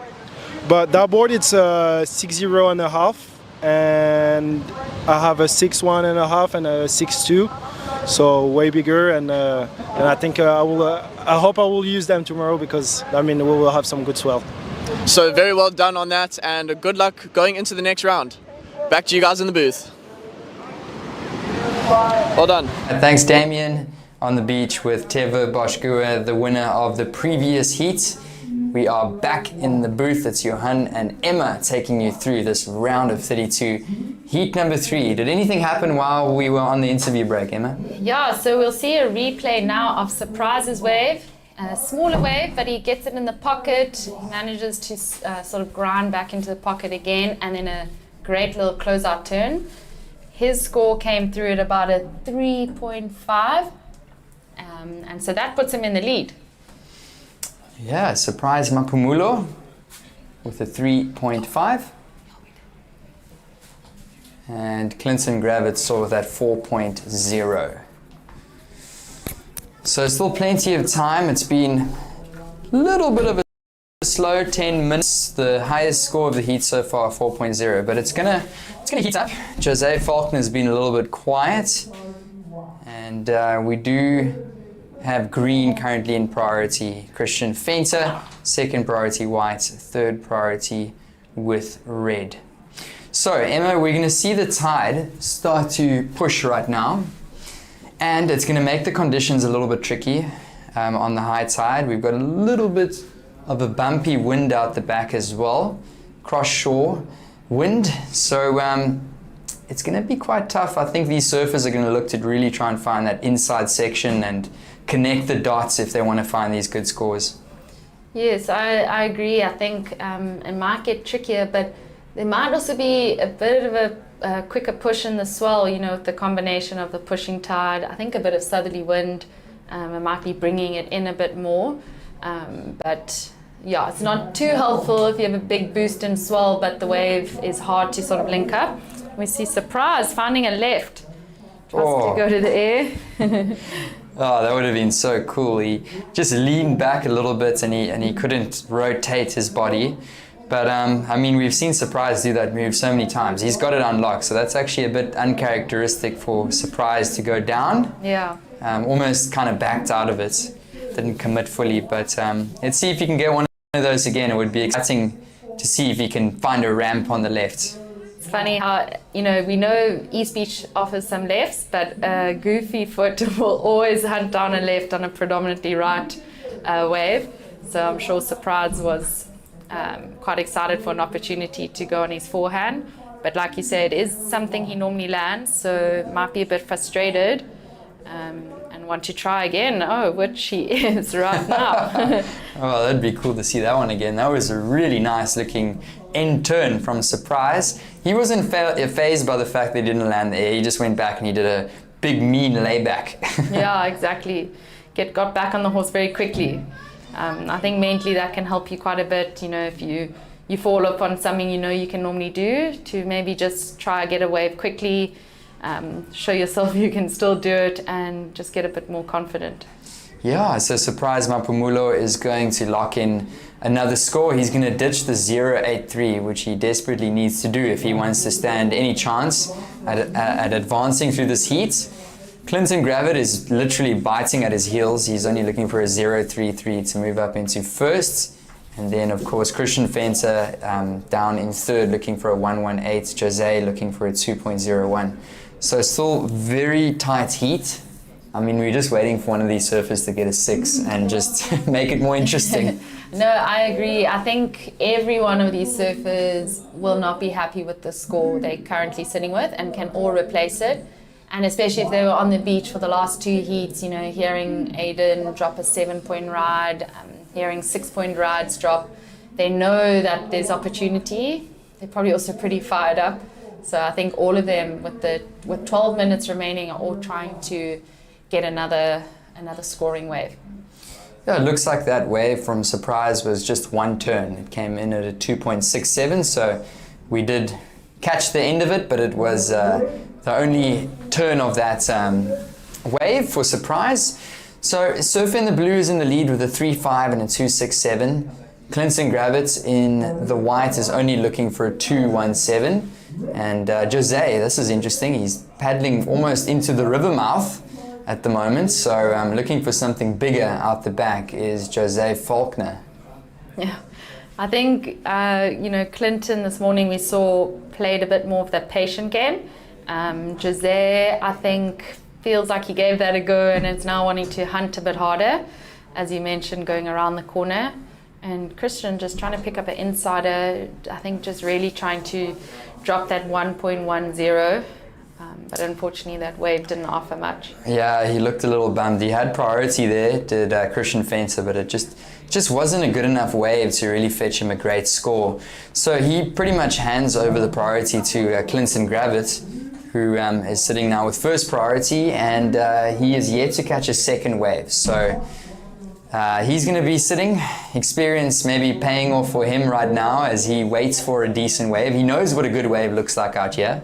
But that board, it's a 6.0.5, and I have a 6.1.5 and a 6.2, so way bigger. And I think I hope I will use them tomorrow, because I mean we will have some good swell. So very well done on that, and good luck going into the next round. Back to you guys in the booth. Well done. Thanks, Damien. On the beach with Teva Boschgua, the winner of the previous heat. We are back in the booth. It's Johan and Emma taking you through this round of 32, heat number 3. Did anything happen while we were on the interview break, Emma? Yeah, so we'll see a replay now of Surprise's wave. A smaller wave, but he gets it in the pocket. He manages to sort of grind back into the pocket again, and then a great little closeout turn. His score came through at about a 3.5, and so that puts him in the lead. Yeah, Surprise Mapumulo with a 3.5. And Clinton Gravitz saw with that 4.0. So still plenty of time. It's been a little bit of a slow 10 minutes. The highest score of the heat so far, 4.0, but it's gonna heat up. Jose Faulkner's been a little bit quiet, and we do have green currently in priority. Christian Fenter, second priority white, third priority with red. So Emma, we're gonna see the tide start to push right now, and it's gonna make the conditions a little bit tricky on the high tide. We've got a little bit of a bumpy wind out the back as well, cross shore wind, so it's going to be quite tough. I think these surfers are going to look to really try and find that inside section and connect the dots if they want to find these good scores. Yes, I agree. I think it might get trickier, but there might also be a bit of a quicker push in the swell, you know, with the combination of the pushing tide. I think a bit of southerly wind, it might be bringing it in a bit more. But yeah, it's not too helpful if you have a big boost in swell, but the wave is hard to sort of link up. We see Surprise finding a left. Tries to go to the air. Oh, that would have been so cool. He just leaned back a little bit and he couldn't rotate his body. But I mean, we've seen Surprise do that move so many times. He's got it unlocked, so that's actually a bit uncharacteristic for Surprise to go down. Yeah. Almost kind of backed out of it. Didn't commit fully, but let's see if he can get one of those again. It would be exciting to see if he can find a ramp on the left. It's funny how, we know East Beach offers some lefts, but Goofy Foot will always hunt down a left on a predominantly right wave. So I'm sure Surprise was quite excited for an opportunity to go on his forehand. But like you said, it is something he normally lands, so might be a bit frustrated and want to try again. Oh, which he is right now. Oh, that'd be cool to see that one again. That was a really nice looking end turn from Surprise. He wasn't fazed by the fact they didn't land there. He just went back and he did a big mean layback. Yeah, exactly. Got back on the horse very quickly. I think mentally that can help you quite a bit, if you fall up on something you can normally do, to maybe just try get a wave quickly, show yourself you can still do it and just get a bit more confident. Yeah, so Surprise Mapumulo is going to lock in another score. He's going to ditch the 0.83, which he desperately needs to do if he wants to stand any chance at advancing through this heat. Clinton Gravitt is literally biting at his heels. He's only looking for a 0.33 to move up into first. And then, of course, Christian Fenter down in third, looking for a 1.18. Jose looking for a 2.01. So still very tight heat. I mean, we're just waiting for one of these surfers to get a 6 and just make it more interesting. No, I agree. I think every one of these surfers will not be happy with the score they're currently sitting with and can all replace it. And especially if they were on the beach for the last 2 heats, hearing Aiden drop a 7-point ride, hearing 6-point rides drop, they know that there's opportunity. They're probably also pretty fired up. So I think all of them, with 12 minutes remaining, are all trying to get another scoring wave. Yeah, it looks like that wave from Surprise was just one turn. It came in at a 2.67, so we did catch the end of it, but it was the only turn of that wave for Surprise. So Surfer in the Blue is in the lead with a 3.5 and a 2.67. Clinton Gravitt in the white is only looking for a 2.17. And Jose, this is interesting, he's paddling almost into the river mouth at the moment, so looking for something bigger out the back is Jose Faulkner. Yeah, I think, Clinton this morning we saw played a bit more of that patient game. Jose, I think, feels like he gave that a go and is now wanting to hunt a bit harder, as you mentioned, going around the corner. And Christian just trying to pick up an insider, I think just really trying to drop that 1.10. But unfortunately that wave didn't offer much. Yeah, he looked a little bummed. He had priority there, did Christian Fenter, but it just wasn't a good enough wave to really fetch him a great score. So he pretty much hands over the priority to Clinton Gravitt, who is sitting now with first priority, and he is yet to catch a second wave. So he's going to be sitting, experience maybe paying off for him right now as he waits for a decent wave. He knows what a good wave looks like out here.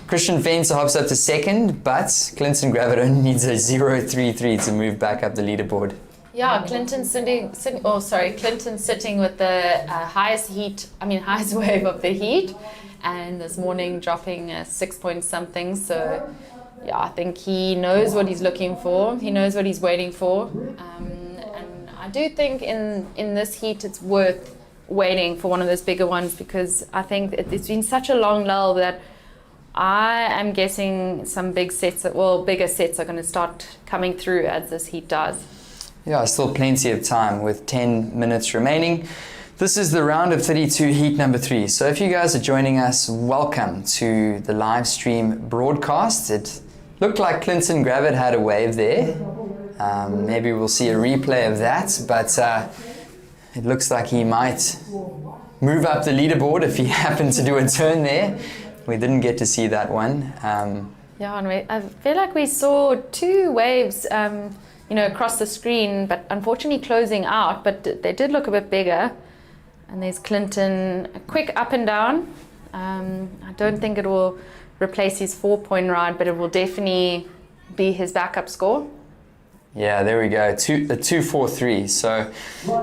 Christian Fenter hops up to second, but Clinton Gravitt only needs a 0.33 to move back up the leaderboard. Yeah, Clinton sitting with the highest wave of the heat, and this morning dropping a 6-point-something. So yeah, I think he knows what he's looking for. He knows what he's waiting for. And I do think in this heat it's worth waiting for one of those bigger ones, because I think it's been such a long lull that I am guessing some bigger sets are going to start coming through as this heat does. Yeah, still plenty of time with 10 minutes remaining. This is the round of 32 heat number 3. So if you guys are joining us, welcome to the live stream broadcast. It looked like Clinton Gravitt had a wave there. Maybe we'll see a replay of that, but it looks like he might move up the leaderboard if he happened to do a turn there. We didn't get to see that one. Yeah, and I feel like we saw 2 waves across the screen, but unfortunately closing out, but they did look a bit bigger. And there's Clinton, a quick up and down. I don't think it will replace his 4-point ride, but it will definitely be his backup score. Yeah, there we go. A 2-4-3. So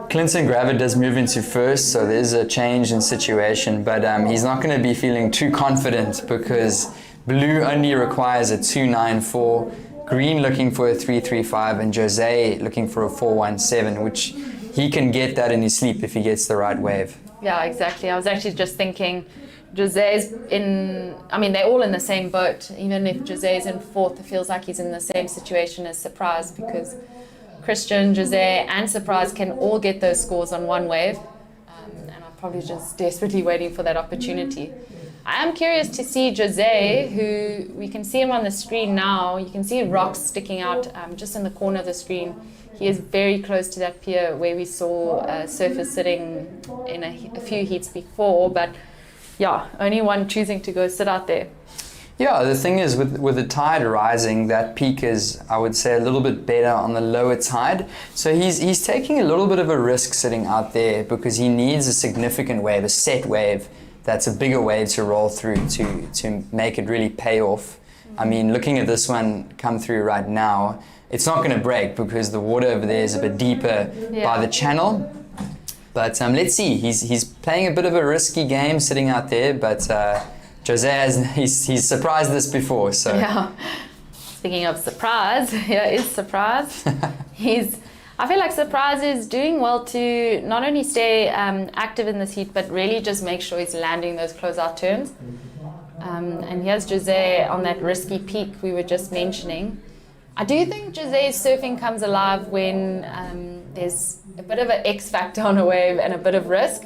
Clinton Gravitt does move into first, so there's a change in situation, but he's not going to be feeling too confident because blue only requires a 2-9-4, green looking for a 3-3-5, and Jose looking for a 4-1-7, which he can get that in his sleep if he gets the right wave. Yeah, exactly. I was actually just thinking Jose's they're all in the same boat. Even if Jose's in fourth, it feels like he's in the same situation as Surprise, because Christian, Jose, and Surprise can all get those scores on one wave. And I'm probably just desperately waiting for that opportunity. I am curious to see Jose, who we can see him on the screen now. You can see rocks sticking out just in the corner of the screen. He is very close to that pier where we saw surfers sitting in a few heats before, but yeah, only one choosing to go sit out there. Yeah, the thing is with the tide rising, that peak is, I would say, a little bit better on the lower tide. So he's taking a little bit of a risk sitting out there because he needs a significant wave, a set wave, that's a bigger wave to roll through to make it really pay off. I mean, looking at this one come through right now, it's not going to break because the water over there is a bit deeper by the channel. But let's see, he's playing a bit of a risky game sitting out there, but Jose he's surprised this before, so. Yeah. Speaking of surprise, here is Surprise. I feel like Surprise is doing well to not only stay active in this heat, but really just make sure he's landing those closeout turns. And here's Jose on that risky peak we were just mentioning. I do think Jose's surfing comes alive when there's a bit of an X factor on a wave and a bit of risk.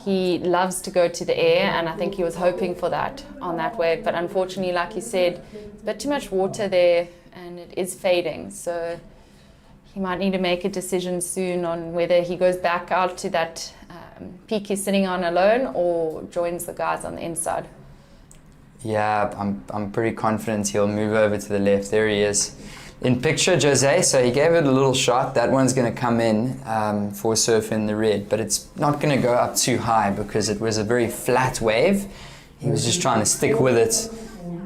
He loves to go to the air, and I think he was hoping for that on that wave. But unfortunately, like you said, there's a bit too much water there and it is fading. So he might need to make a decision soon on whether he goes back out to that peak he's sitting on alone or joins the guys on the inside. Yeah, I'm pretty confident he'll move over to the left. There he is. In picture, Jose, so he gave it a little shot. That one's going to come in for surf in the red, but it's not going to go up too high because it was a very flat wave. He was just trying to stick with it.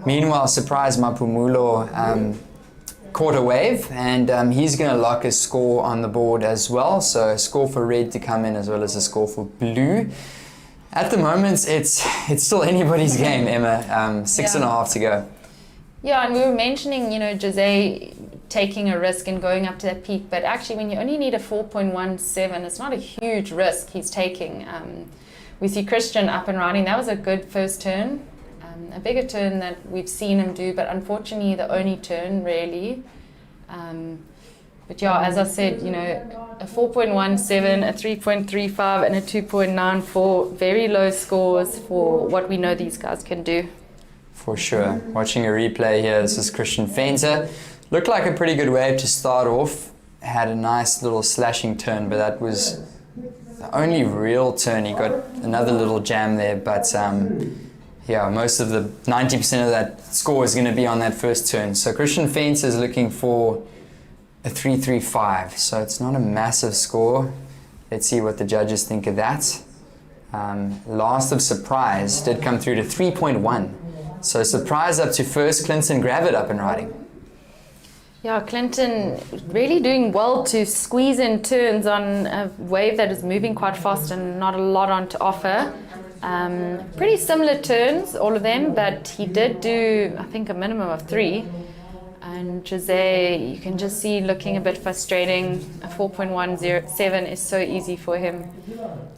Meanwhile, Surprise Mapumulo caught a wave, and he's going to lock a score on the board as well. So a score for red to come in as well as a score for blue. At the moment, it's still anybody's game, Emma. 6.5 to go. Yeah, and we were mentioning, Jose taking a risk and going up to that peak, but actually when you only need a 4.17, it's not a huge risk he's taking. We see Christian up and riding. That was a good first turn, a bigger turn that we've seen him do, but unfortunately the only turn really. But yeah, as I said, a 4.17, a 3.35 and a 2.94, very low scores for what we know these guys can do. For sure. Watching a replay here, this is Christian Fenter. Looked like a pretty good wave to start off. Had a nice little slashing turn, but that was the only real turn. He got another little jam there, but yeah, most of the 90% of that score is going to be on that first turn. So Christian Fenter is looking for a 3.35, so it's not a massive score. Let's see what the judges think of that. Last of Surprise did come through to 3.1. So Surprise up to first, Clinton Gravitt up and riding. Yeah, Clinton really doing well to squeeze in turns on a wave that is moving quite fast and not a lot on to offer. Pretty similar turns, all of them, but he did do, I think, a minimum of 3. And Jose, you can just see looking a bit frustrating. A 4.107 is so easy for him.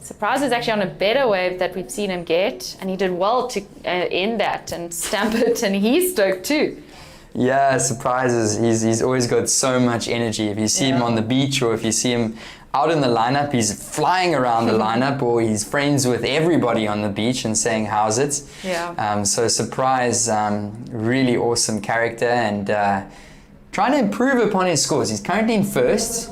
Surprise is actually on a better wave that we've seen him get, and he did well to end that and stamp it, and he's stoked too. Yeah, Surprises. He's always got so much energy. If you see him on the beach or if you see him out in the lineup, he's flying around the lineup, or he's friends with everybody on the beach and saying, how's it? Yeah. So Surprise, really awesome character, and trying to improve upon his scores. He's currently in first,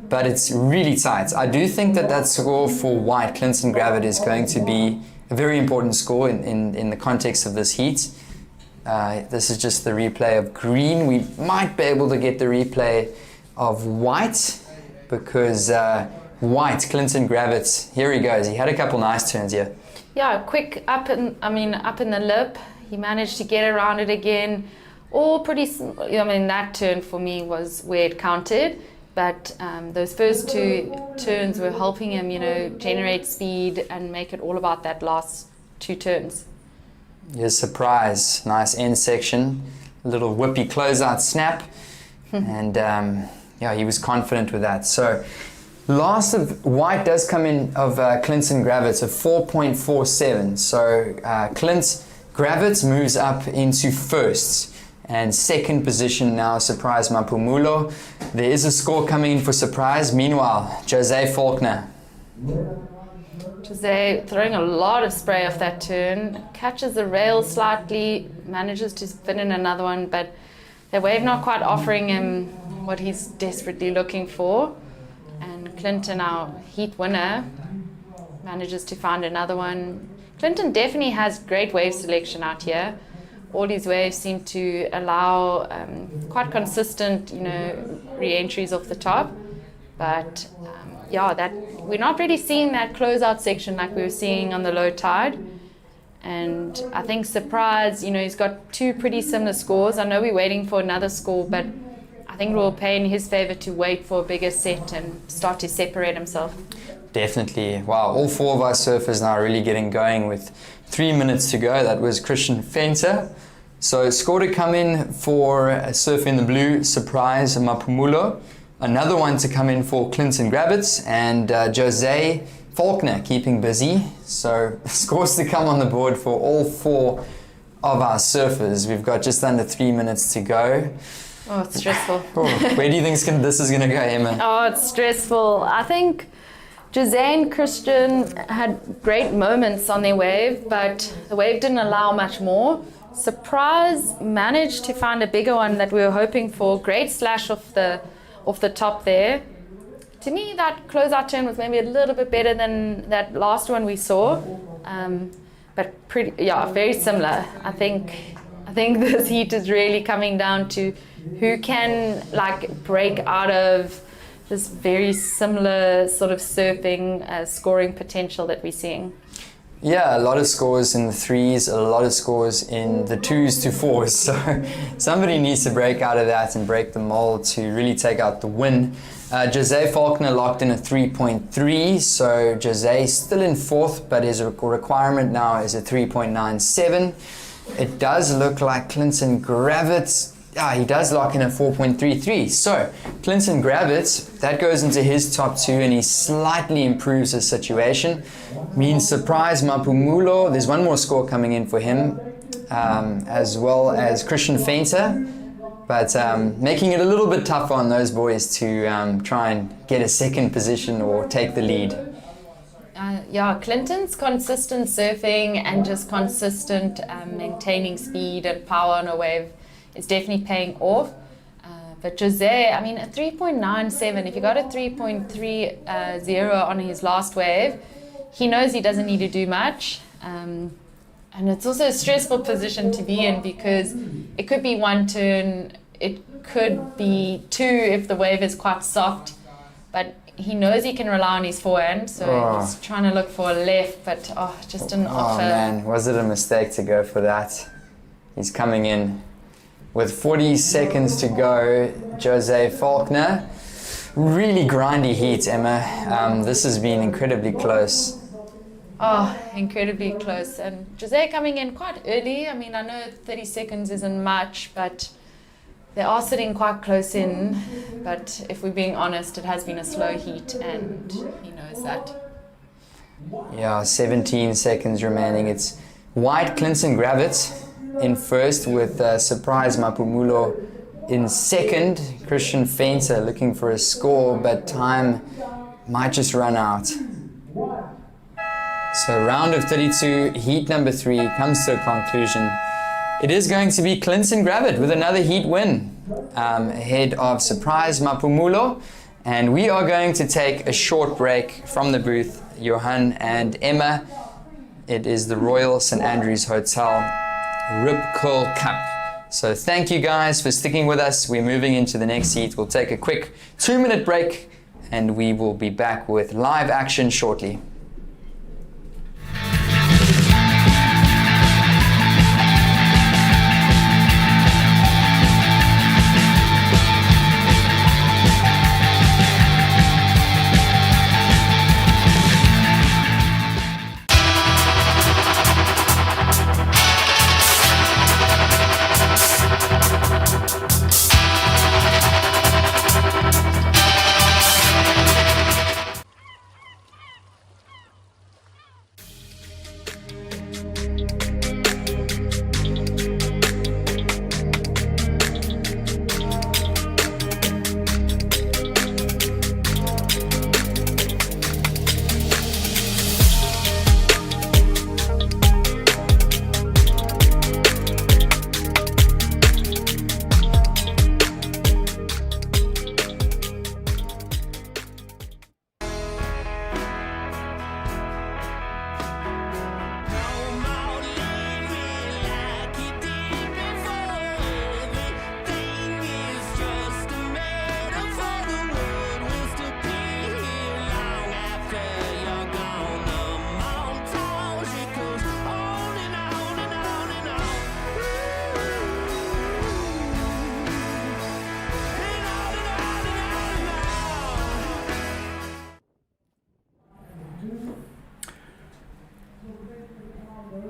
but it's really tight. I do think that score for white, Clinton Gravitt, is going to be a very important score in the context of this heat. This is just the replay of green. We might be able to get the replay of white, because white, Clinton Gravitt, here he goes. He had a couple nice turns here. Yeah, quick up in the lip. He managed to get around it again. all pretty, I mean, that turn for me was where it counted, but those first two turns were helping him, you know, generate speed and make it all about that last 2 turns. Yes, surprise. Nice end section, little whippy closeout snap, and yeah, he was confident with that. So last of white does come in of Clinton Gravitz of 4.47. So Clint Gravitz moves up into first. And second position now, Surprise Mapumulo. There is a score coming in for Surprise. Meanwhile, Jose Faulkner. Jose throwing a lot of spray off that turn, catches the rail slightly, manages to fit in another one, but the wave not quite offering him what he's desperately looking for. And Clinton, our heat winner, manages to find another one. Clinton definitely has great wave selection out here. All these waves seem to allow quite consistent, you know, re-entries off the top. But yeah, that we're not really seeing that closeout section like we were seeing on the low tide. And I think Surprise, you know, he's got 2 pretty similar scores. I know we're waiting for another score, but I think it will pay in his favor to wait for a bigger set and start to separate himself. Definitely. Wow, all 4 of our surfers now really getting going with 3 minutes to go. That was Christian Fenter. So score to come in for Surf in the Blue, Surprise Mapumulo. Another one to come in for Clinton Gravitz and Jose Faulkner keeping busy. So scores to come on the board for all 4 of our surfers. We've got just under 3 minutes to go. Oh, it's stressful. Where do you think this is going to go, Emma? Oh, it's stressful. I think Jose and Christian had great moments on their wave, but the wave didn't allow much more. Surprise managed to find a bigger one that we were hoping for. Great slash off the top there. To me, that closeout turn was maybe a little bit better than that last one we saw, but pretty, yeah, very similar. I think this heat is really coming down to who can like break out of this very similar sort of surfing scoring potential that we're seeing. Yeah, a lot of scores in the 3s, a lot of scores in the 2s to 4s. So somebody needs to break out of that and break the mold to really take out the win. Jose Faulkner locked in a 3.3, so Jose still in 4th, but his requirement now is a 3.97. It does look like Clinton Gravitz, he does lock in a 4.33. So Clinton Gravitz, that goes into his top 2 and he slightly improves his situation. Means Surprise Mapumulo, there's one more score coming in for him, as well as Christian Fenter. But making it a little bit tougher on those boys to try and get a second position or take the lead. Yeah, Clinton's consistent surfing and just consistent maintaining speed and power on a wave is definitely paying off. But Jose, I mean, a 3.97, if you got a 3.30 on his last wave, he knows he doesn't need to do much. And it's also a stressful position to be in because it could be 1 turn, it could be 2 if the wave is quite soft, but he knows he can rely on his forehand, so he's trying to look for a left, but just didn't offer. Oh man, was it a mistake to go for that? He's coming in with 40 seconds to go, Jose Faulkner. Really grindy heat, Emma. This has been incredibly close. Oh, incredibly close. And Jose coming in quite early. I mean, I know 30 seconds isn't much, but they are sitting quite close in. But if we're being honest, it has been a slow heat, and he knows that. Yeah, 17 seconds remaining. It's white Clinton Gravitz in first with Surprise Mapumulo in second. Christian Fenter looking for a score, but time might just run out. So round of 32, heat number 3 comes to a conclusion. It is going to be Clinton Gravitz with another heat win ahead of Surprise Mapumulo. And we are going to take a short break from the booth, Johan and Emma. It is the Royal St. Andrews Hotel Rip Curl Cup. So thank you guys for sticking with us. We're moving into the next heat. We'll take a quick 2-minute break and we will be back with live action shortly.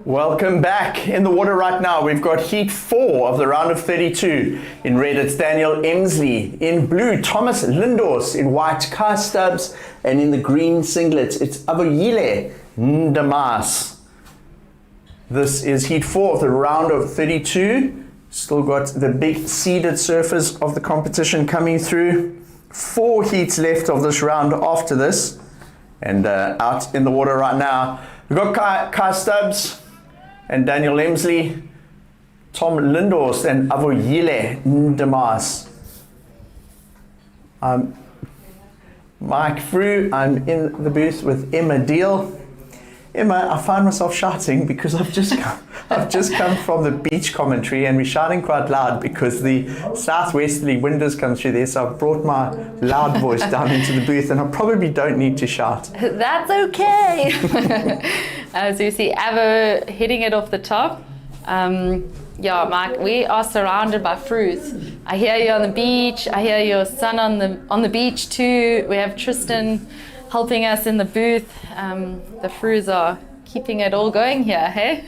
Welcome back. In the water right now, we've got heat 4 of the round of 32. In red, it's Daniel Emsley. In blue, Thomas Lindors. In white, Kai Stubbs. And in the green singlet, it's Avoyile Ndamas. This is heat 4 of the round of 32. Still got the big seeded surfers of the competition coming through. 4 heats left of this round after this. And out in the water right now, we've got Kai Stubbs and Daniel Emsley, Tom Lindors and Avoyile Ndamas. Mike Frew. I'm in the booth with Emma Deal. Emma, I find myself shouting because I've just come from the beach commentary, and we're shouting quite loud because the southwesterly wind has come through there, so I've brought my loud voice down into the booth, and I probably don't need to shout. That's okay. So you see Avo hitting it off the top. Yeah, Mike, we are surrounded by fruits. I hear you on the beach. I hear your son on the beach too. We have Tristan helping us in the booth. The fruits are keeping it all going here, hey?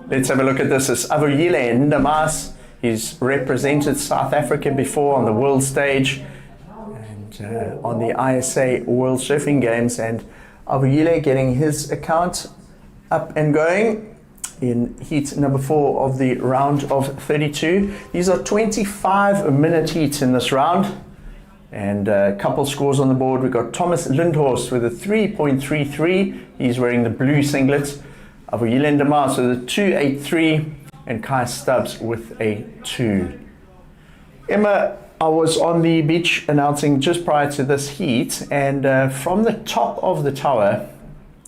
Let's have a look at this. It's Avoyile Ndamas. He's represented South Africa before on the world stage and on the ISA World Surfing Games. And Avoyile getting his account up and going in heat number 4 of the round of 32. These are 25-minute heats in this round. And a couple scores on the board. We've got Thomas Lindhorst with a 3.33. He's wearing the blue singlet. Avoyile Ndamas with a 2.83. And Kai Stubbs with a 2. Emma, I was on the beach announcing just prior to this heat. And from the top of the tower,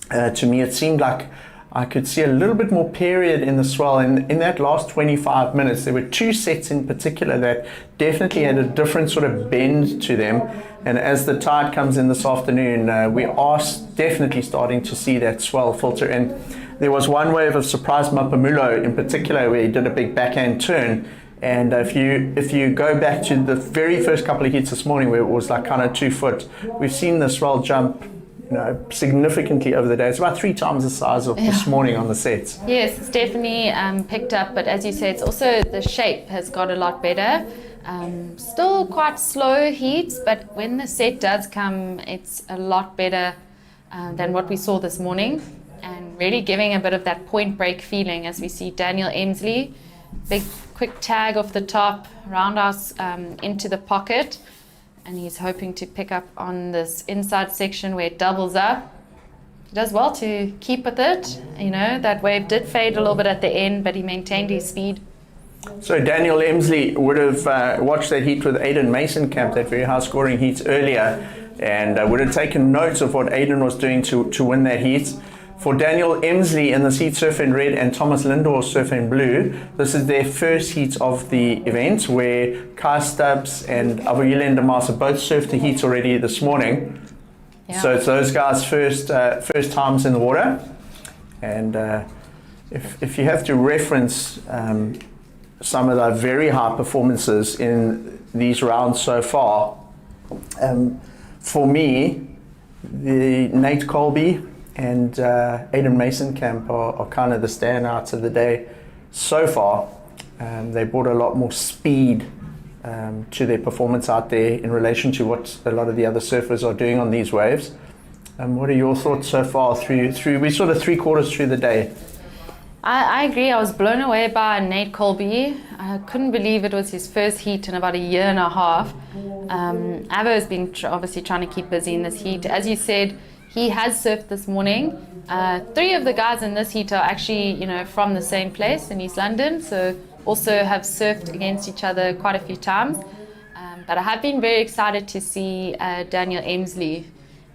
to me it seemed like I could see a little bit more period in the swell. In that last 25 minutes, there were 2 sets in particular that definitely had a different sort of bend to them. And as the tide comes in this afternoon, we are definitely starting to see that swell filter in. There was one wave of Surprise Mapamulo in particular where he did a big backhand turn. And if you go back to the very first couple of heats this morning where it was like kind of 2 foot, we've seen the swell jump significantly over the day. It's about 3 times the size of this morning on the sets. Yes, it's definitely picked up, but as you say, it's also the shape has got a lot better. Still quite slow heats, but when the set does come, it's a lot better than what we saw this morning, and really giving a bit of that point break feeling as we see Daniel Emsley, big quick tag off the top, roundhouse into the pocket. And he's hoping to pick up on this inside section where it doubles up. He does well to keep with it. You know, that wave did fade a little bit at the end, but he maintained his speed. So Daniel Emsley would have watched that heat with Aidan Mason Camp, that very high scoring heat earlier, and would have taken notes of what Aidan was doing to win that heat. For Daniel Emsley in the heat surf in red and Thomas Lindors surf in blue, this is their first heat of the event where Kai Stubbs and Avoyile Ndamas have both surfed the heats already this morning. Yeah. So it's those guys' first times in the water. And if you have to reference some of the very high performances in these rounds so far, for me, the Nate Colby and Aidan Mason Camp are kind of the standouts of the day so far. They brought a lot more speed to their performance out there in relation to what a lot of the other surfers are doing on these waves. What are your thoughts so far through we're sort of 3/4 through the day? I agree. I was blown away by Nate Colby. I couldn't believe it was his first heat in about a year and a half. Avo has been obviously trying to keep busy in this heat. As you said, he has surfed this morning. 3 of the guys in this heat are actually, from the same place in East London, so also have surfed against each other quite a few times. But I have been very excited to see Daniel Emsley.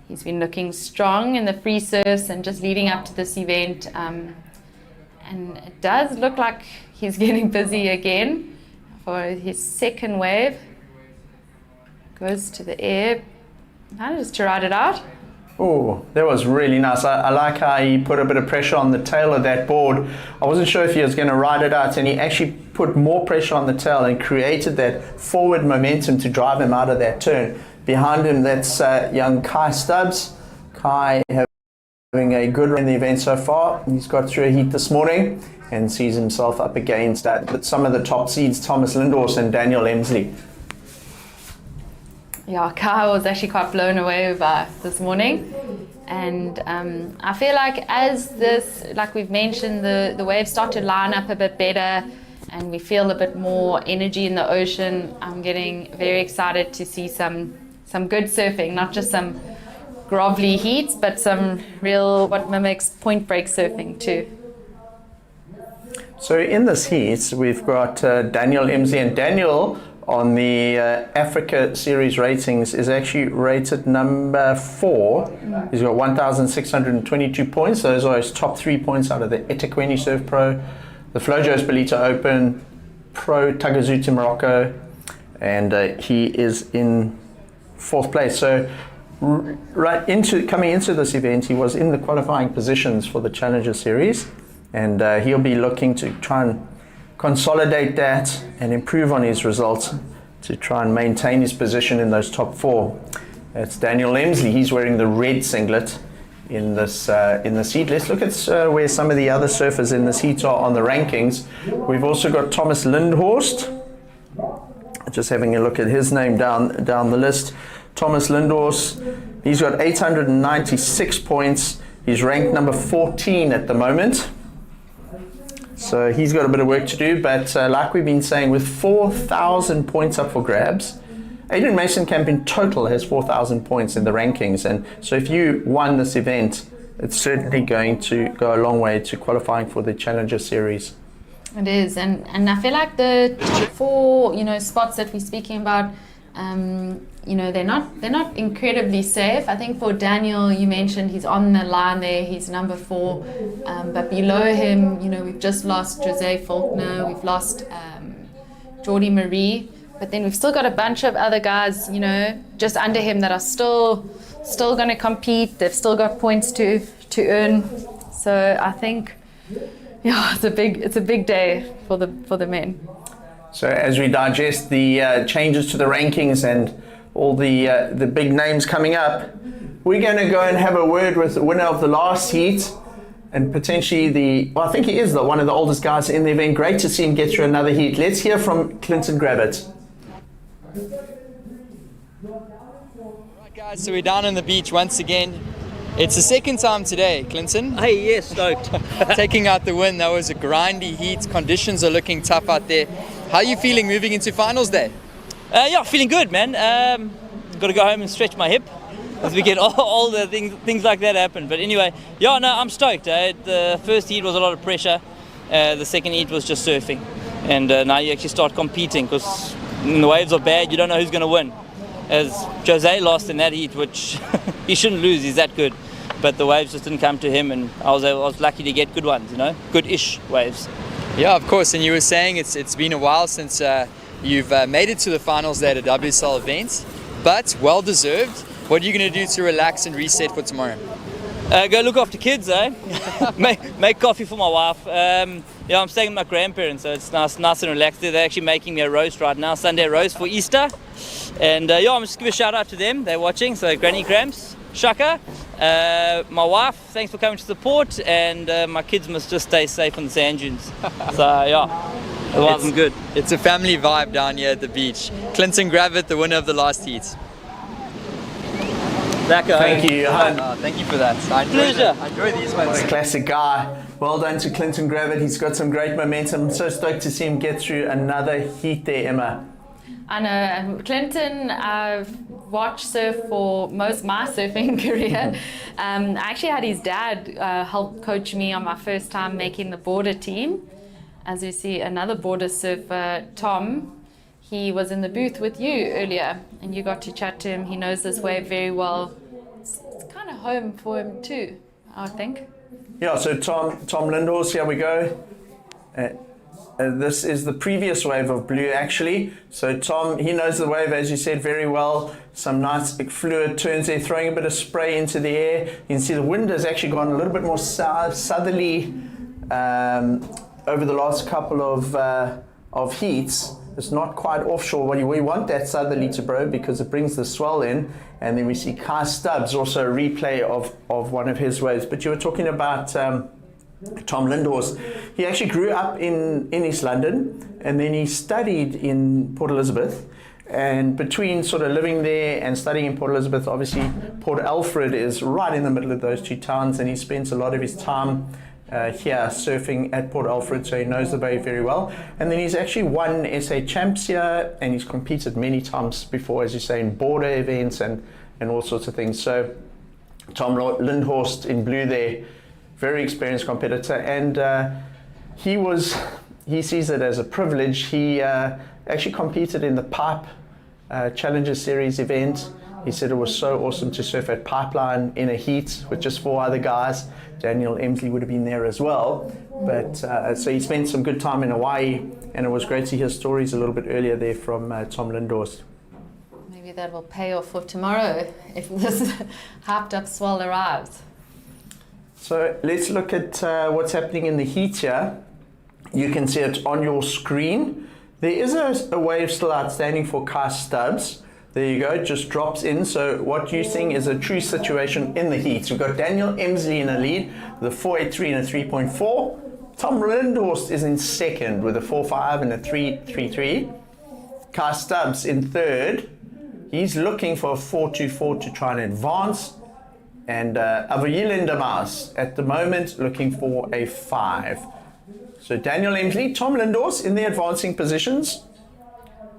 He's been looking strong in the free surfs and just leading up to this event. And it does look like he's getting busy again for his second wave. Goes to the air. Manages to ride it out. Oh, that was really nice. I like how he put a bit of pressure on the tail of that board. I wasn't sure if he was going to ride it out, and he actually put more pressure on the tail and created that forward momentum to drive him out of that turn. Behind him, that's young Kai Stubbs. Kai Having a good run in the event so far. He's got through a heat this morning and sees himself up against some of the top seeds, Thomas Lindhorst and Daniel Emsley. Yeah, Kyle was actually quite blown away by this morning. And I feel like as this, like we've mentioned, the waves start to line up a bit better and we feel a bit more energy in the ocean, I'm getting very excited to see some good surfing, not just some grovelly heats, but some real, what mimics point break surfing too. So in this heat, we've got Daniel Emsley, and Daniel on the Africa Series ratings is actually rated number 4. He's got 1,622 points. Those are his top 3 points out of the eThekwini Surf Pro, the Flojo's Belita Open, Pro Tagazuti Morocco, and he is in 4th place. So coming into this event, he was in the qualifying positions for the Challenger Series, and he'll be looking to try and consolidate that and improve on his results to try and maintain his position in those top 4. It's Daniel Emsley. He's wearing the red singlet in this heat. Let's look at where some of the other surfers in this heat are on the rankings. We've also got Thomas Lindhorst. Just having a look at his name down the list. Thomas Lindhorst, he's got 896 points. He's ranked number 14 at the moment. So he's got a bit of work to do, but like we've been saying, with 4,000 points up for grabs, Adrian Mason-Camp in total has 4,000 points in the rankings. And so if you won this event, it's certainly going to go a long way to qualifying for the Challenger Series. It is, and I feel like the top 4, spots that we're speaking about, they're not incredibly safe. I think for Daniel, you mentioned he's on the line there, he's number 4, but below him, we've just lost Jose Faulkner, we've lost Jordi Marie, but then we've still got a bunch of other guys, just under him that are still going to compete. They've still got points to earn. So I think, it's a big day for the men. So as we digest the changes to the rankings and all the big names coming up, we're going to go and have a word with the winner of the last heat and potentially I think he is one of the oldest guys in the event. Great to see him get through another heat. Let's hear from Clinton Gravitt. Alright guys, so we're down on the beach once again. It's the second time today, Clinton. Hey, yes, stoked. Taking out the win, that was a grindy heat. Conditions are looking tough out there. How are you feeling moving into finals day? Feeling good, man. Got to go home and stretch my hip as we get all the things like that happen. But anyway, I'm stoked. The first heat was a lot of pressure. The second heat was just surfing. And now you actually start competing because when the waves are bad, you don't know who's going to win. As Jose lost in that heat, which he shouldn't lose, he's that good. But the waves just didn't come to him, and I was lucky to get good ones, good-ish waves. Yeah, of course, and you were saying it's been a while since you've made it to the finals there at a WSL event, but well-deserved. What are you going to do to relax and reset for tomorrow? Go look after kids, make coffee for my wife. I'm staying with my grandparents, so it's nice and relaxed. They're actually making me a roast right now, Sunday roast for Easter. And I'm just give a shout out to them. They're watching, so Granny Cramps, Shaka, my wife, thanks for coming to support, and my kids must just stay safe on the sand dunes. So it wasn't good. It's a family vibe down here at the beach. Clinton Gravitt, the winner of the last heat. Thank you, Johan. Thank you for that. I enjoy these ones. Classic guy. Well done to Clinton Gravitt. He's got some great momentum. I'm so stoked to see him get through another heat there, Emma. I know, Clinton, I've watched surf for most of my surfing career. I actually had his dad help coach me on my first time making the border team. As you see, another border surfer, Tom, he was in the booth with you earlier and you got to chat to him. He knows this wave very well. It's kind of home for him too, I think. Yeah, so Tom Lindhorst, here we go. This is the previous wave of blue, actually. So Tom, he knows the wave, as you said, very well. Some nice big fluid turns there, throwing a bit of spray into the air. You can see the wind has actually gone a little bit more southerly over the last couple of of heats, it's not quite offshore. We want that southerly to blow because it brings the swell in, and then we see Kai Stubbs, also a replay of one of his waves. But you were talking about Tom Lindhorst. He actually grew up in East London, and then he studied in Port Elizabeth. And between sort of living there and studying in Port Elizabeth, obviously Port Alfred is right in the middle of those two towns, and he spends a lot of his time here surfing at Port Alfred, so he knows the bay very well. And then he's actually won SA Champs here, and he's competed many times before, as you say, in border events and all sorts of things. So Tom Lindhorst in blue there, very experienced competitor, and he sees it as a privilege. He actually competed in the Pipe Challenger Series event. He said it was so awesome to surf at Pipeline in a heat with just 4 other guys. Daniel Emsley would have been there as well. But so he spent some good time in Hawaii, and it was great to hear stories a little bit earlier there from Tom Lindhorst. Maybe that will pay off for tomorrow if this hyped up swell arrives. So let's look at what's happening in the heat here. You can see it on your screen. There is a wave still outstanding for Kai Stubbs. There you go, just drops in. So what you're seeing is a true situation in the heats. We've got Daniel Emsley in a lead with a 4.83 and a 3.4. Tom Lindhorst is in second with a 4.5 and a 3.33. Kai Stubbs in third. He's looking for a 4.24 to try and advance. And Avoyile Ndamaus at the moment looking for a 5. So Daniel Emsley, Tom Lindhorst in the advancing positions.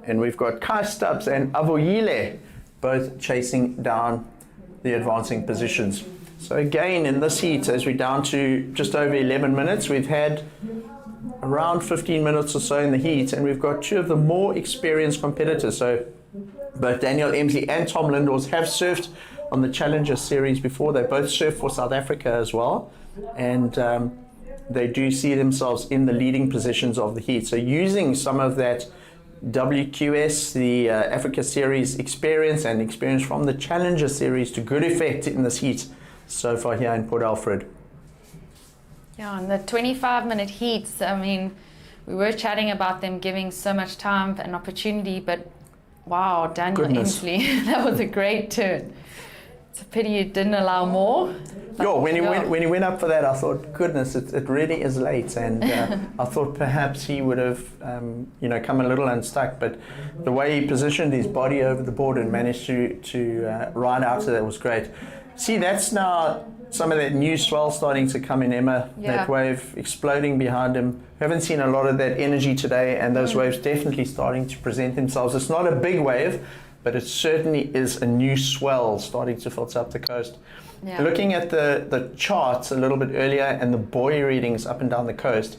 And we've got Kai Stubbs and Avoyile both chasing down the advancing positions. So again, in this heat, as we're down to just over 11 minutes, we've had around 15 minutes or so in the heat, and we've got 2 of the more experienced competitors. So both Daniel Emsley and Tom Lindhorst have surfed on the Challenger Series before. They both surf for South Africa as well. And they do see themselves in the leading positions of the heat. So using some of that WQS, the Africa Series experience and experience from the Challenger Series to good effect in this heat so far here in Port Alfred. Yeah, and the 25-minute heats, I mean, we were chatting about them giving so much time and opportunity, but wow, Daniel Emsley, that was a great turn. It's a pity you didn't allow more. When he went up for that, I thought, goodness, it really is late, and I thought perhaps he would have, come a little unstuck. But the way he positioned his body over the board and managed to ride out to that was great. See, that's now some of that new swell starting to come in, Emma. Yeah. That wave exploding behind him. We haven't seen a lot of that energy today, and those waves definitely starting to present themselves. It's not a big wave, but it certainly is a new swell starting to filter up the coast. Yeah. Looking at the charts a little bit earlier and the buoy readings up and down the coast,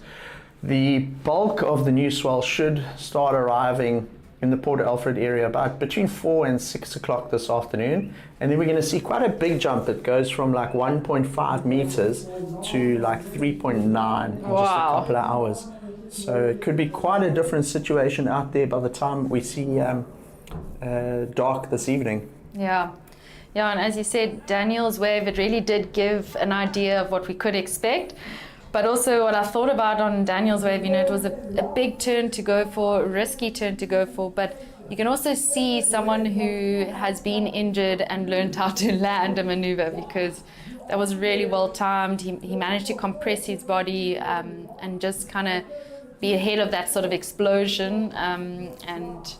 the bulk of the new swell should start arriving in the Port Alfred area about between 4 and 6 o'clock this afternoon. And then we're going to see quite a big jump. It goes from like 1.5 meters to like 3.9 in just a couple of hours. So it could be quite a different situation out there by the time we see dark this evening. Yeah, and as you said, Daniel's wave, it really did give an idea of what we could expect. But also what I thought about on Daniel's wave, it was a big turn to go for, a risky turn to go for, but you can also see someone who has been injured and learned how to land a maneuver, because that was really well timed. He managed to compress his body and just kind of be ahead of that sort of explosion. And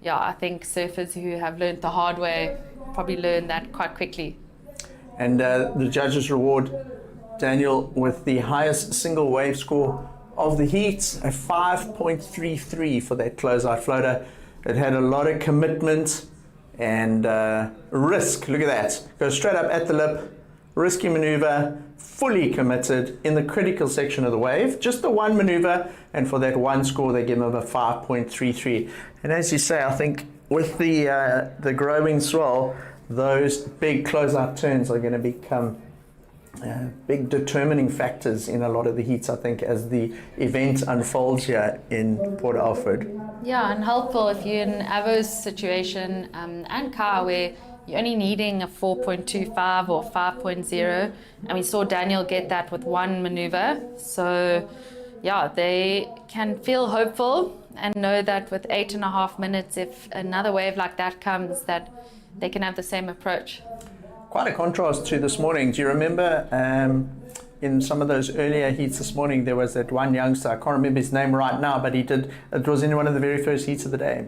yeah, I think surfers who have learned the hard way probably learn that quite quickly. And the judges reward Daniel with the highest single wave score of the heat, a 5.33 for that closeout floater. It had a lot of commitment and risk. Look at that. Goes straight up at the lip, risky maneuver, fully committed in the critical section of the wave. Just the one maneuver, and for that one score, they give him a 5.33. And as you say, I think with the growing swell, those big closeout turns are going to become big determining factors in a lot of the heats, I think, as the event unfolds here in Port Alfred. Yeah, and helpful if you're in Avo's situation and Kai, where you're only needing a 4.25 or 5.0, and we saw Daniel get that with one maneuver. So yeah, they can feel hopeful and know that with 8.5 minutes, if another wave like that comes, that they can have the same approach. Quite a contrast to this morning. Do you remember in some of those earlier heats this morning, there was that one youngster, I can't remember his name right now, but it was in one of the very first heats of the day.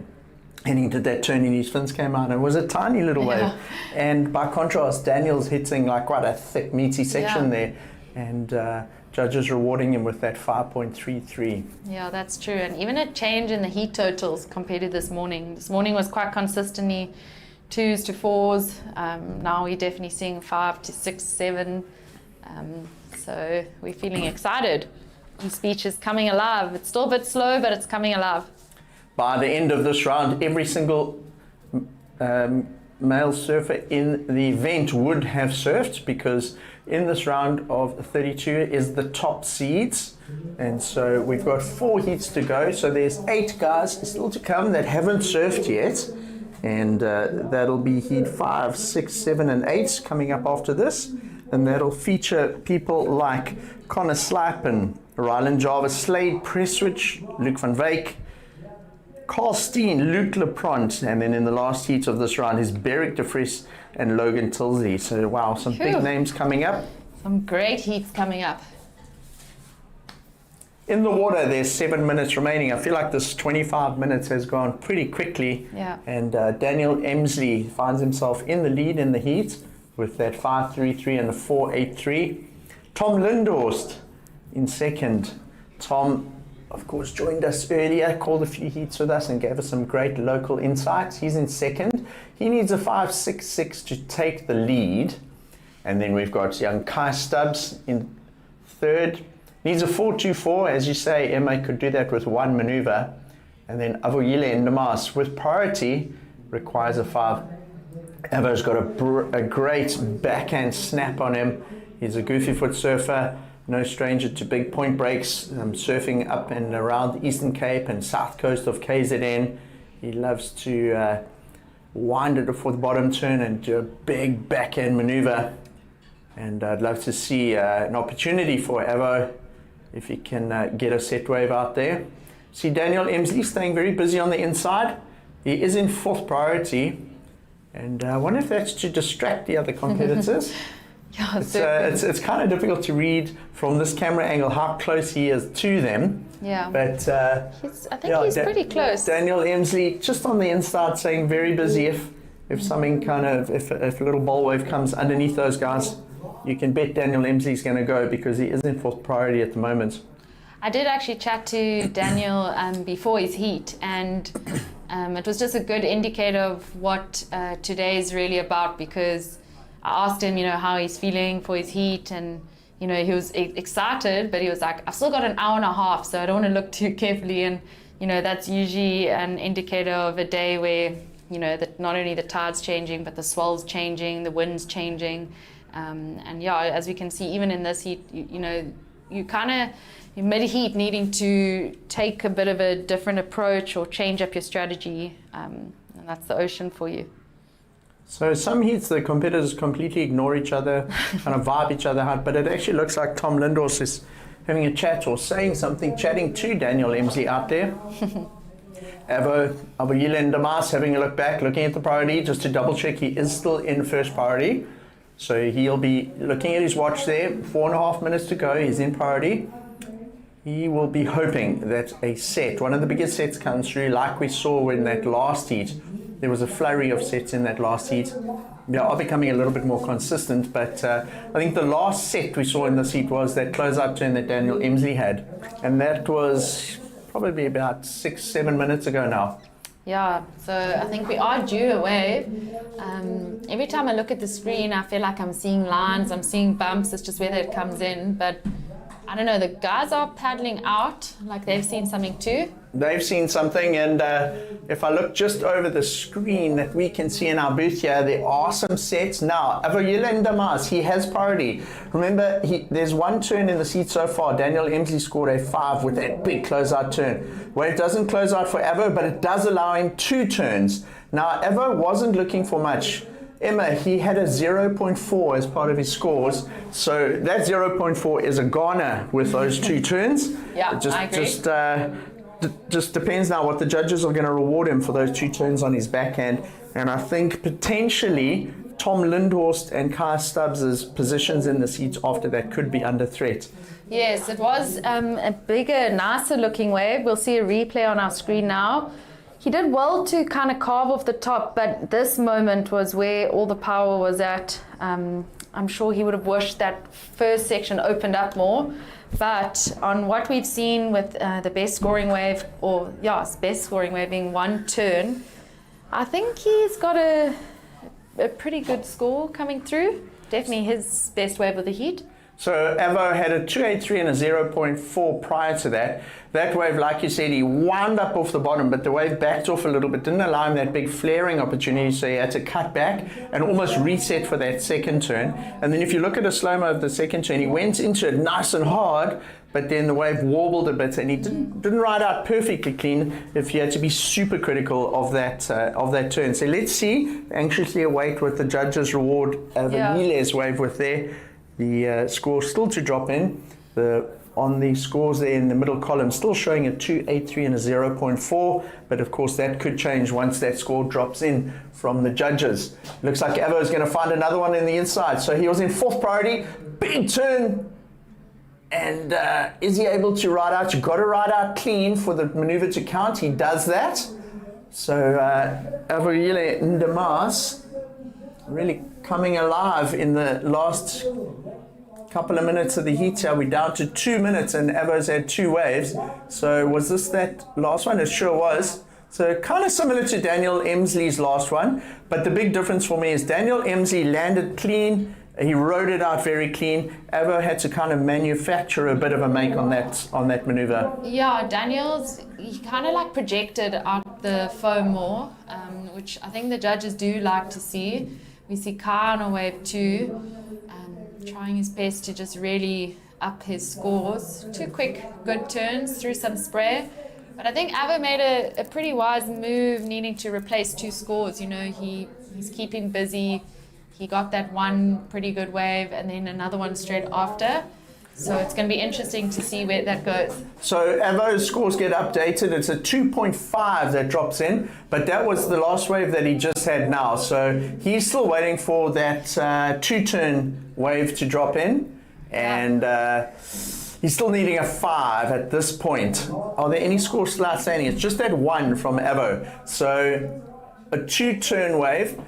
And he did that turn and his fins came out and it was a tiny little wave. And by contrast, Daniel's hitting like quite a thick, meaty section there. And judges rewarding him with that 5.33. Yeah, that's true. And even a change in the heat totals compared to this morning. This morning was quite consistently 2s to 4s. Now we're definitely seeing 5 to 6, 7. So we're feeling excited. East Beach is coming alive. It's still a bit slow, but it's coming alive. By the end of this round, every single male surfer in the event would have surfed, because in this round of 32 is the top seeds. And so we've got 4 heats to go. So there's 8 guys still to come that haven't surfed yet. And that'll be heat 5, 6, 7, and 8 coming up after this. And that'll feature people like Connor Slipen, Ryland Jarvis, Slade Prestwich, Luke van Wyk, Carl Steen, Luke Lepront, and then in the last heat of this round is Beric de Vries and Logan Tilsley. So wow, some big names coming up. Some great heats coming up. In the water, there's 7 minutes remaining. I feel like this 25 minutes has gone pretty quickly. Yeah. And Daniel Emsley finds himself in the lead in the heat with that 5.33 and the 4.83. Tom Lindhorst in second. Tom, of course, joined us earlier, called a few heats with us and gave us some great local insights. He's in second. He needs a 5.66 to take the lead. And then we've got young Kai Stubbs in third. Needs a 4.24. As you say, Emma could do that with one maneuver. And then Avoyile Ndamas with priority requires a 5. Avo's got a great backhand snap on him. He's a goofy foot surfer. No stranger to big point breaks, surfing up and around the Eastern Cape and south coast of KZN. He loves to wind it for the bottom turn and do a big backhand maneuver. And I'd love to see an opportunity for Avo if he can get a set wave out there. See Daniel Emsley staying very busy on the inside. He is in 4th priority. And I wonder if that's to distract the other competitors. Yeah, it's kind of difficult to read from this camera angle how close he is to them. Yeah. But I think he's pretty close. Daniel Emsley just on the inside saying very busy. If something kind of, if a little bowl wave comes underneath those guys, you can bet Daniel Emsley's going to go because he is in 4th priority at the moment. I did actually chat to Daniel before his heat, and it was just a good indicator of what today is really about, because I asked him, how he's feeling for his heat, and he was excited, but he was like, I've still got an hour and a half, so I don't want to look too carefully. And that's usually an indicator of a day where that not only the tide's changing, but the swell's changing, the wind's changing, and yeah, as we can see, even in this heat, you kind of mid-heat needing to take a bit of a different approach or change up your strategy, and that's the ocean for you. So some heats the competitors completely ignore each other, kind of vibe each other out, but it actually looks like Tom Lindhorst is having a chat or saying something, chatting to Daniel Emsley out there. Avoyile Ndamas having a look back, looking at the priority just to double check he is still in 1st priority. So he'll be looking at his watch there, 4.5 minutes to go, he's in priority. He will be hoping that a set, one of the biggest sets comes through, like we saw in that last heat. There was a flurry of sets in that last heat. They are becoming a little bit more consistent, but I think the last set we saw in this heat was that closeout turn that Daniel Emsley had. And that was probably about 6-7 minutes ago now. Yeah, so I think we are due a wave. Every time I look at the screen, I feel like I'm seeing lines, I'm seeing bumps, it's just whether it comes in. But I don't know, the guys are paddling out, like they've seen something too. They've seen something, and if I look just over the screen that we can see in our booth here, there are some sets. Now, Avoyile Ndamas, he has priority. Remember, there's one turn in the seat so far. Daniel Emsley scored a 5 with that big closeout turn. Well, it doesn't close out for Avo, but it does allow him 2 turns. Now, Avo wasn't looking for much. Emma, he had a 0.4 as part of his scores. So that 0.4 is a Ghana with those 2 turns. Yeah, I agree. Just depends now what the judges are going to reward him for those 2 turns on his backhand. And I think potentially Tom Lindhorst and Kai Stubbs' positions in the seats after that could be under threat. Yes, it was a bigger, nicer looking wave. We'll see a replay on our screen now. He did well to kind of carve off the top, but this moment was where all the power was at. I'm sure he would have wished that first section opened up more. But on what we've seen with the best scoring wave, best scoring wave being 1 turn, I think he's got a pretty good score coming through. Definitely his best wave of the heat. So Avo had a 283 and a 0.4 prior to that. That wave, like you said, he wound up off the bottom, but the wave backed off a little bit, didn't allow him that big flaring opportunity, so he had to cut back and almost reset for that second turn. And then if you look at a slow-mo of the second turn, he went into it nice and hard, but then the wave warbled a bit, and he didn't ride out perfectly clean if you had to be super critical of that turn. So let's see, anxiously await with the judges' reward of Mile's wave with the score still to drop in. On the scores there in the middle column, still showing a 283 and a 0.4, but of course that could change once that score drops in from the judges. Looks like Avo is going to find another one in the inside. So he was in 4th priority, big turn, and is he able to ride out? You've got to ride out clean for the maneuver to count. He does that. So Avoyele Ndamas really coming alive in the last couple of minutes of the heat here. We're down to 2 minutes and Avo's had 2 waves. So was this that last one? It sure was. So kind of similar to Daniel Emsley's last one, but the big difference for me is Daniel Emsley landed clean. He rode it out very clean. Avo had to kind of manufacture a bit of a make on that maneuver. Yeah, he kind of like projected out the foam more, which I think the judges do like to see. We see Kai on a wave 2, trying his best to just really up his scores. 2 quick, good turns through some spray. But I think Avo made a pretty wise move, needing to replace 2 scores. You know, he's keeping busy. He got that one pretty good wave and then another one straight after. So it's going to be interesting to see where that goes. So Avo's scores get updated. It's a 2.5 that drops in, but that was the last wave that he just had now. So he's still waiting for that 2-turn wave to drop in, and he's still needing a 5 at this point. Are there any scores still outstanding? It's just that 1 from Avo. So a 2-turn wave.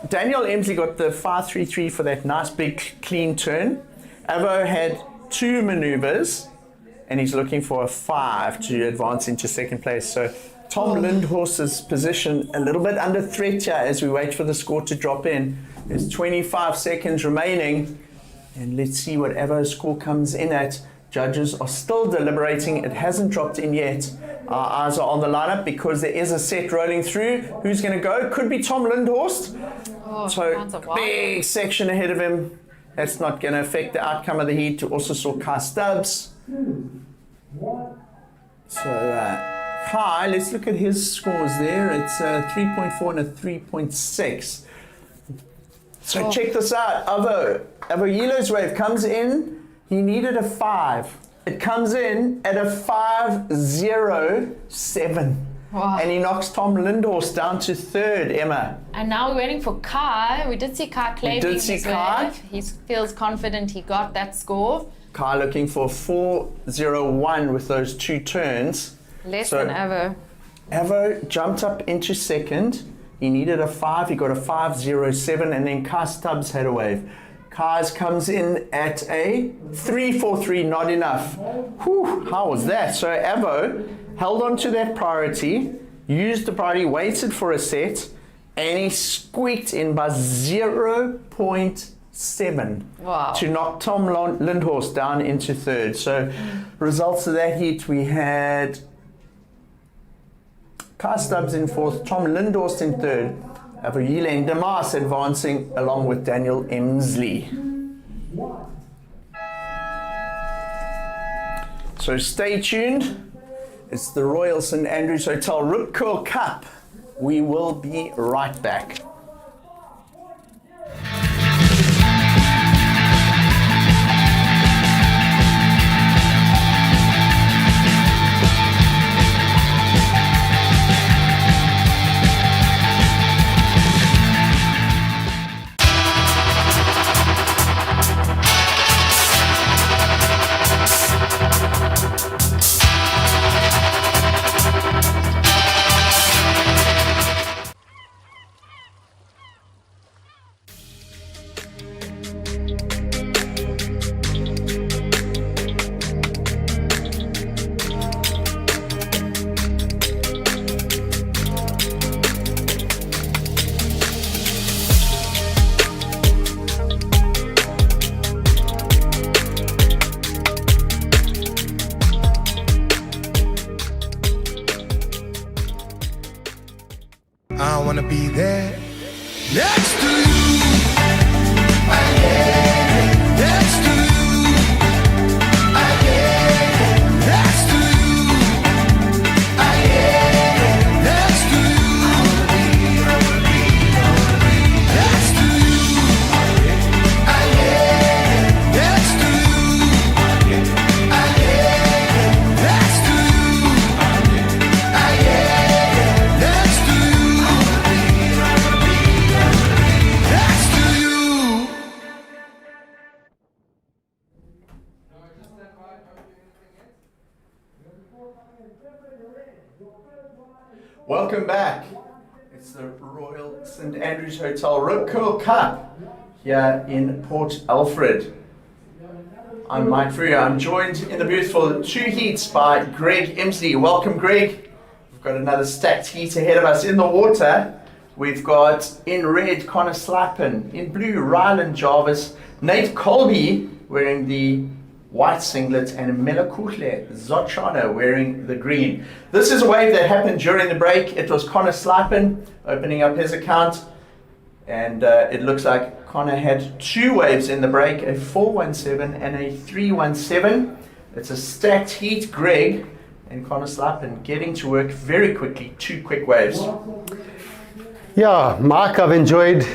Daniel Emsley got the 533 for that nice big clean turn. Avo had 2 maneuvers, and he's looking for a 5 to advance into second place. So Tom Lindhorst's position a little bit under threat here as we wait for the score to drop in. There's 25 seconds remaining, and let's see what Avo's score comes in at. Judges are still deliberating. It hasn't dropped in yet. Our eyes are on the lineup because there is a set rolling through. Who's going to go? Could be Tom Lindhorst. So big section ahead of him. That's not going to affect the outcome of the heat. We also saw Kai Stubbs. So Kai, let's look at his scores there. It's a 3.4 and a 3.6. So check this out. Avoyilo's wave comes in. He needed a 5. It comes in at a 5.07. Wow. And he knocks Tom Lindhorst down to 3rd, Emma. And now we're waiting for Kai. We did see Kai claiming his wave. He feels confident he got that score. Kai looking for 4.01 with those 2 turns. Less than Avo. Avo jumped up into 2nd. He needed a 5. He got a 5.07, and then Kai Stubbs had a wave. Kai's comes in at a 3.43, not enough. Whew, how was that? So Avo held on to that priority, used the priority, waited for a set, and he squeaked in by 0.7 to knock Tom Lindhorst down into 3rd. So results of that heat, we had Kai Stubbs in 4th, Tom Lindhorst in 3rd, Avoyele Ndamas advancing along with Daniel Emsley. So stay tuned. It's the Royal St Andrews Hotel Rip Curl Cup. We will be right back. I wanna be there next to you. Next to you. Next to you. Next to you. Next to you. Next to you. Next to Welcome back. It's the Royal St Andrews Hotel Rip Curl Cup here in Port Alfred. I'm Mike Freer. I'm joined in the booth for 2 heats by Greg Emsley. Welcome, Greg. We've got another stacked heat ahead of us. In the water, we've got in red Connor Slappin, in blue Ryland Jarvis, Nate Colby wearing the white singlet, and Melakule Zochana wearing the green. This is a wave that happened during the break. It was Connor Slappin opening up his account, and it looks like Connor had 2 waves in the break, a 417 and a 317. It's a stacked heat. Greg and Connor Slappin getting to work very quickly. 2 quick waves. Yeah, Mark, I've enjoyed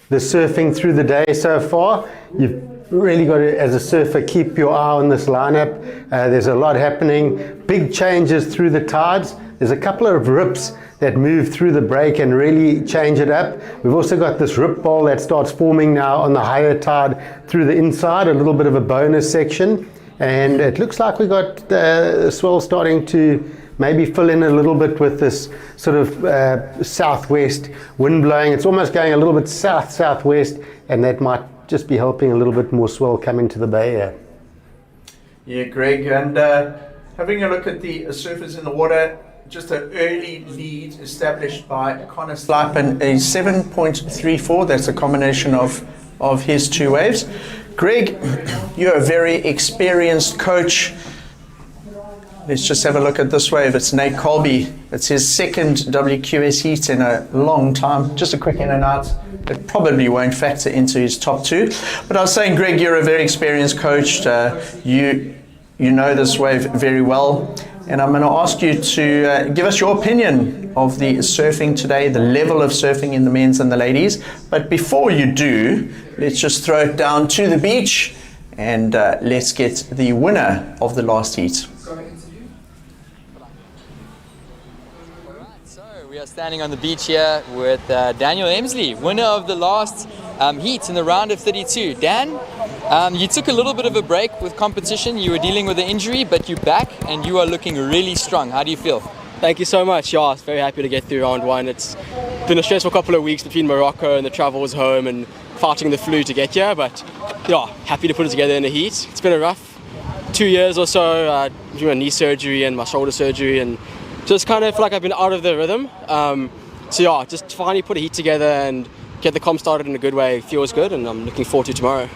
the surfing through the day so far. You've really got to, as a surfer, keep your eye on this lineup. There's a lot happening. Big changes through the tides. There's a couple of rips that move through the break and really change it up. We've also got this rip bowl that starts forming now on the higher tide through the inside, a little bit of a bonus section. And it looks like we got the swell starting to maybe fill in a little bit with this sort of southwest wind blowing. It's almost going a little bit south-southwest, and that might just be helping a little bit more swell come into the bay here. Yeah, Greg, and having a look at the surfers in the water, just an early lead established by Connor Slappin, a 7.34. That's a combination of his 2 waves. Greg, you're a very experienced coach. Let's just have a look at this wave. It's Nate Colby. It's his 2nd WQS heat in a long time. Just a quick in and out. It probably won't factor into his top 2. But I was saying, Greg, you're a very experienced coach. You know this wave very well. And I'm going to ask you to give us your opinion of the surfing today, the level of surfing in the men's and the ladies. But before you do, let's just throw it down to the beach and let's get the winner of the last heat. We are standing on the beach here with Daniel Emsley, winner of the last heat in the round of 32. Dan, you took a little bit of a break with competition. You were dealing with an injury, but you're back and you are looking really strong. How do you feel? Thank you so much. Yeah, I was very happy to get through round 1. It's been a stressful couple of weeks between Morocco and the travels home and fighting the flu to get here, but yeah, happy to put it together in the heat. It's been a rough 2 years or so, doing my knee surgery and my shoulder surgery, and just kind of feel like I've been out of the rhythm. So yeah, just finally put a heat together and get the comp started in a good way feels good, and I'm looking forward to tomorrow.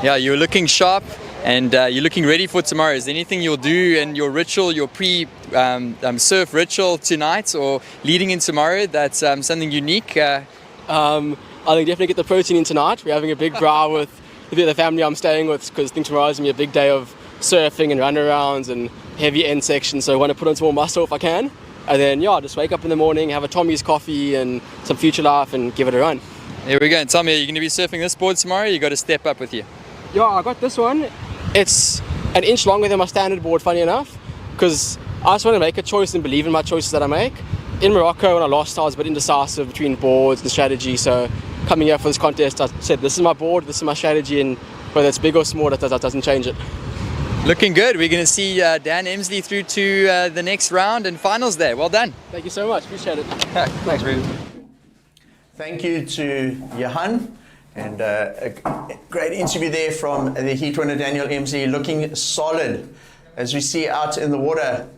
Yeah, you're looking sharp and you're looking ready for tomorrow. Is there anything you'll do in your ritual, your pre-surf ritual tonight or leading in tomorrow that's something unique? I think definitely get the protein in tonight. We're having a big brow with the family I'm staying with because I think tomorrow's going to be a big day of surfing and runarounds and heavy end section, so I want to put on some more muscle if I can. And then, yeah, just wake up in the morning, have a Tommy's coffee and some Future Life and give it a run. There we go. And Tommy, are you going to be surfing this board tomorrow? You got to step up with you. Yeah, I got this one. It's an inch longer than my standard board, funny enough, because I just want to make a choice and believe in my choices that I make. In Morocco, when I lost, I was a bit indecisive between boards and strategy, so coming here for this contest, I said, this is my board, this is my strategy, and whether it's big or small, that doesn't change it. Looking good. We're going to see Dan Emsley through to the next round and finals there. Well done. Thank you so much. Appreciate it. Thanks, Ruben. Thank you to Johan, and a great interview there from the heat winner Daniel Emsley, looking solid as we see out in the water.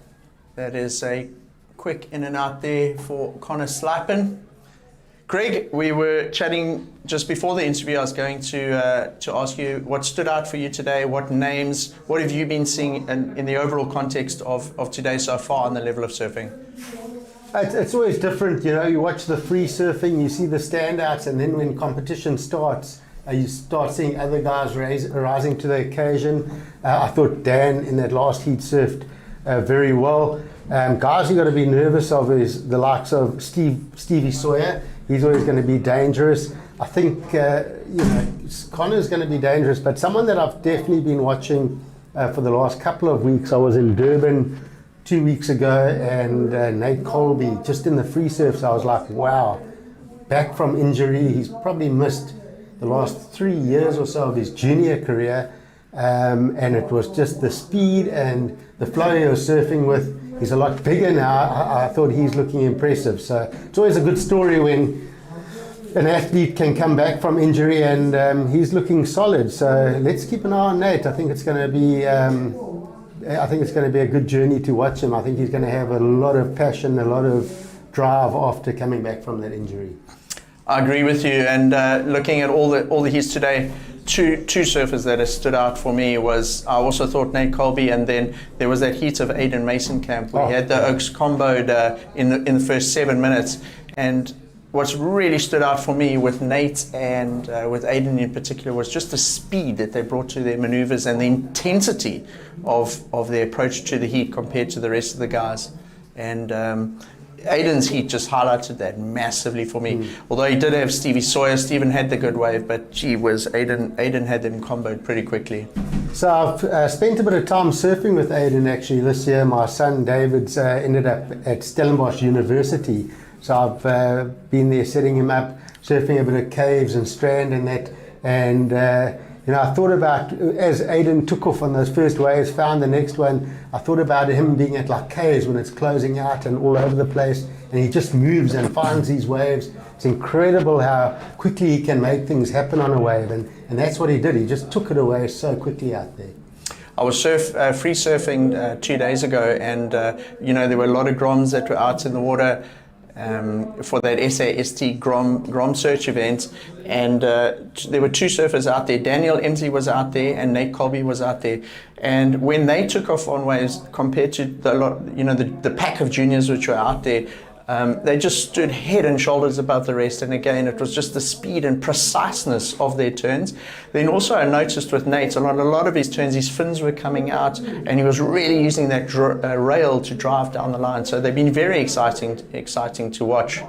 That is a quick in and out there for Connor Slappin. Greg, we were chatting just before the interview. I was going to ask you what stood out for you today, what names, what have you been seeing in the overall context of today so far on the level of surfing? It's always different, you know. You watch the free surfing, you see the standouts, and then when competition starts, you start seeing other guys rising to the occasion. I thought Dan in that last heat surfed very well. Guys you got to be nervous of is the likes of Stevie Sawyer. He's always going to be dangerous. I think Connor's going to be dangerous, but someone that I've definitely been watching for the last couple of weeks. I was in Durban 2 weeks ago, and Nate Colby, just in the free surfs, I was like, wow, back from injury. He's probably missed the last 3 years or so of his junior career, and it was just the speed and the flow he was surfing with. He's a lot bigger now. I thought he's looking impressive. So it's always a good story when an athlete can come back from injury, and he's looking solid. So let's keep an eye on Nate. I think it's going to be a good journey to watch him. I think he's going to have a lot of passion, a lot of drive after coming back from that injury. I agree with you. And looking at all the heats today, two surfers that have stood out for me was, I also thought Nate Colby, and then there was that heat of Aiden Mason-Camp. We had the Oaks comboed in the first 7 minutes, and what's really stood out for me with Nate and with Aiden in particular was just the speed that they brought to their maneuvers and the intensity of their approach to the heat compared to the rest of the guys. And Aiden's heat just highlighted that massively for me. Although he did have Stevie Sawyer, Stephen had the good wave, but gee whiz, Aiden had them comboed pretty quickly. So I've spent a bit of time surfing with Aiden actually this year. My son David's ended up at Stellenbosch University. So I've been there setting him up, surfing a bit of caves and strand and that. And I thought about, as Aiden took off on those first waves, found the next one, I thought about him being at like caves when it's closing out and all over the place. And he just moves and finds these waves. It's incredible how quickly he can make things happen on a wave. And that's what he did. He just took it away so quickly out there. I was free surfing 2 days ago, and there were a lot of groms that were out in the water for that SAST Grom search event, and there were two surfers out there. Daniel Emsley was out there and Nate Colby was out there, and when they took off on waves compared to the pack of juniors which were out there, they just stood head and shoulders above the rest. And again, it was just the speed and preciseness of their turns. Then also I noticed with Nate, a lot of his turns, his fins were coming out, and he was really using that rail to drive down the line. So they've been very exciting to watch.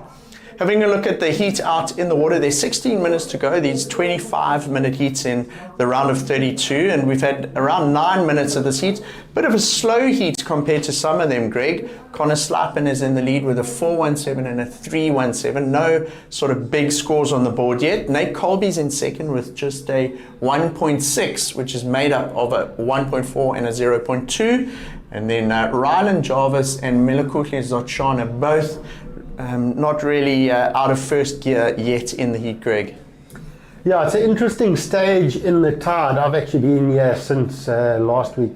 Having a look at the heat out in the water, there's 16 minutes to go. These 25-minute heats in the round of 32, and we've had around 9 minutes of this heat. Bit of a slow heat compared to some of them, Greg. Connor Slipen is in the lead with a 4.17 and a 3.17. No sort of big scores on the board yet. Nate Colby's in second with just a 1.6, which is made up of a 1.4 and a 0.2. And then Rylan Jarvis and Melakutli Zotchan are both not really out of first gear yet in the heat, Greg. Yeah, it's an interesting stage in the tide. I've actually been here since last week,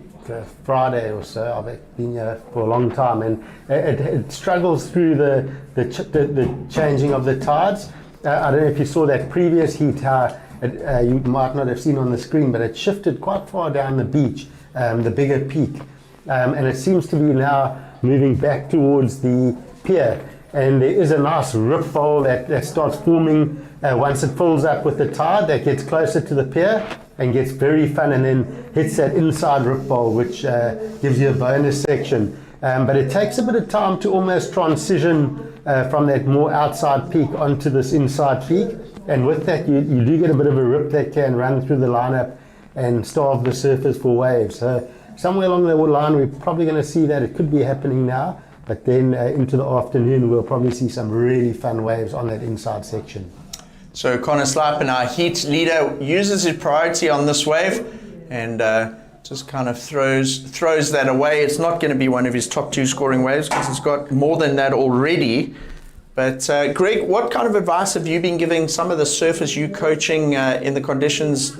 Friday or so. I've been here for a long time, and it struggles through the changing of the tides. I don't know if you saw that previous heat, how you might not have seen on the screen, but it shifted quite far down the beach, the bigger peak, and it seems to be now moving back towards the pier. And there is a nice rip bowl that starts forming once it fills up with the tide, that gets closer to the pier and gets very fun, and then hits that inside rip bowl, which gives you a bonus section. But it takes a bit of time to almost transition from that more outside peak onto this inside peak. And with that, you do get a bit of a rip that can run through the lineup and starve the surfers for waves. So somewhere along the line, we're probably going to see that. It could be happening now. But then into the afternoon, we'll probably see some really fun waves on that inside section. So Connor Slipen, our heat leader, uses his priority on this wave and just kind of throws that away. It's not going to be one of his top 2 scoring waves because it's got more than that already. But Greg, what kind of advice have you been giving some of the surfers you coaching in the conditions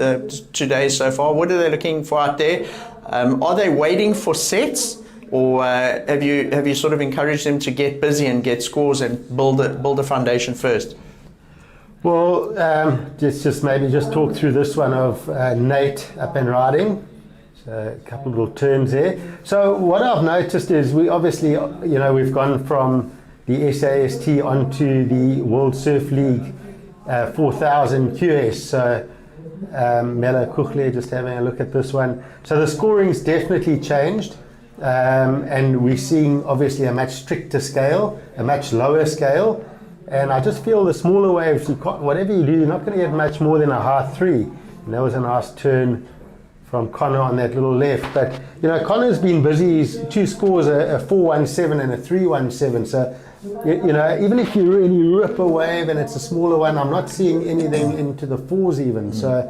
today so far? What are they looking for out there? Are they waiting for sets? Or have you sort of encouraged them to get busy and get scores and build a foundation first? Well, just maybe talk through this one of Nate up and riding. So a couple of little turns there. So what I've noticed is we obviously, we've gone from the SAST onto the World Surf League 4000 QS. So Mela Kuchle, just having a look at this one. So the scoring's definitely changed, and we're seeing obviously a much stricter scale, a much lower scale, and I just feel the smaller waves, whatever you do, you're not going to get much more than a high 3. And that was a nice turn from Connor on that little left. But you know, Connor's been busy. He's 2 scores, a 417 and a 317. So you know, even if you really rip a wave and it's a smaller one, I'm not seeing anything into the 4s even. So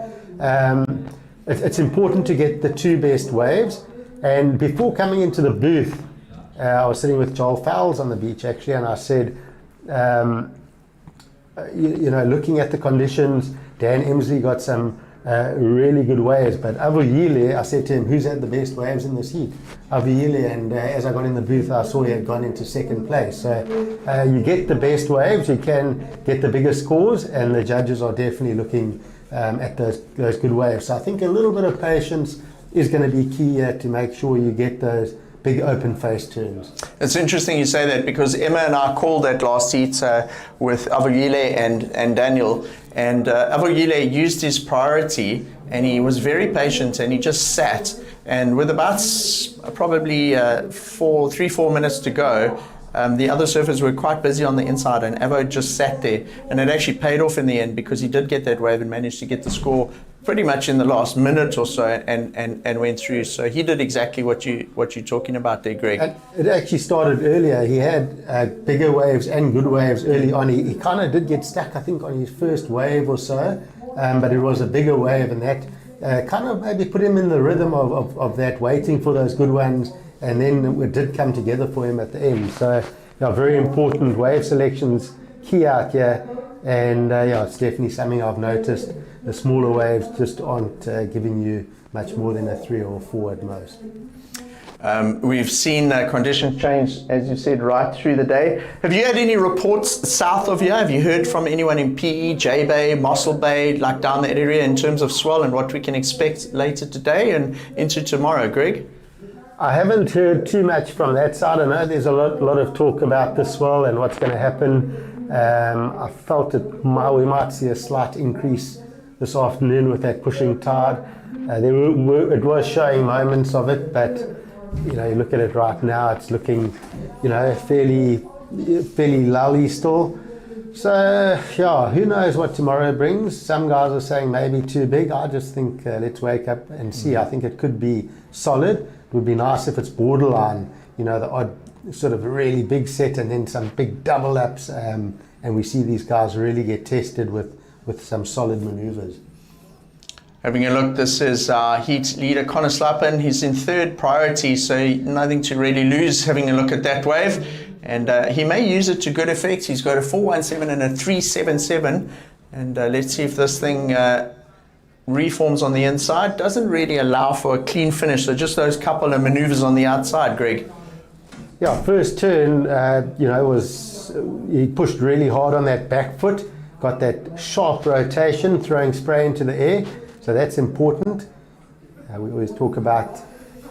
it's important to get the 2 best waves. And before coming into the booth, I was sitting with Joel Fowles on the beach actually, and I said, you know, looking at the conditions, Dan Emsley got some really good waves, but Avuyile, I said to him, who's had the best waves in this heat? Avuyile, and as I got in the booth, I saw he had gone into 2nd place. So you get the best waves, you can get the biggest scores, and the judges are definitely looking at those good waves. So I think a little bit of patience is going to be key here to make sure you get those big open face turns. It's interesting you say that, because Emma and I called that last heat with Avuyile and Daniel, and Avuyile used his priority and he was very patient and he just sat, and with about probably 3-4 minutes to go, the other surfers were quite busy on the inside and Avo just sat there, and it actually paid off in the end because he did get that wave and managed to get the score pretty much in the last minute or so and went through. So he did exactly what you're talking about there, Greg. And it actually started earlier. He had bigger waves and good waves early on. He kind of did get stuck, I think, on his first wave or so, but it was a bigger wave, and that kind of maybe put him in the rhythm of that, waiting for those good ones, and then it did come together for him at the end. So yeah, very important wave selections key out here, and yeah, it's definitely something I've noticed. The smaller waves just aren't giving you much more than a 3 or 4 at most. We've seen conditions change, as you said, right through the day. Have you had any reports south of here? Have you heard from anyone in PE, J Bay, Mossel Bay, like down that area, in terms of swell and what we can expect later today and into tomorrow, Greg? I haven't heard too much from that side. I know there's a lot of talk about the swell and what's going to happen. I felt we might see a slight increase this afternoon with that pushing tide. It was showing moments of it, but you know, you look at it right now, it's looking, you know, fairly lully still. So yeah, who knows what tomorrow brings? Some guys are saying maybe too big. I just think let's wake up and see. I think it could be solid. It would be nice if it's borderline, you know, the odd sort of really big set and then some big double ups, and we see these guys really get tested with some solid maneuvers. Having a look, this is our heat leader, Connor Slappen. He's in 3rd priority, so nothing to really lose having a look at that wave. And he may use it to good effect. He's got a 417 and a 377. And let's see if this thing reforms on the inside. Doesn't really allow for a clean finish, so just those couple of maneuvers on the outside, Greg. Yeah, first turn, you know, he pushed really hard on that back foot. Got that sharp rotation, throwing spray into the air, so that's important. We always talk about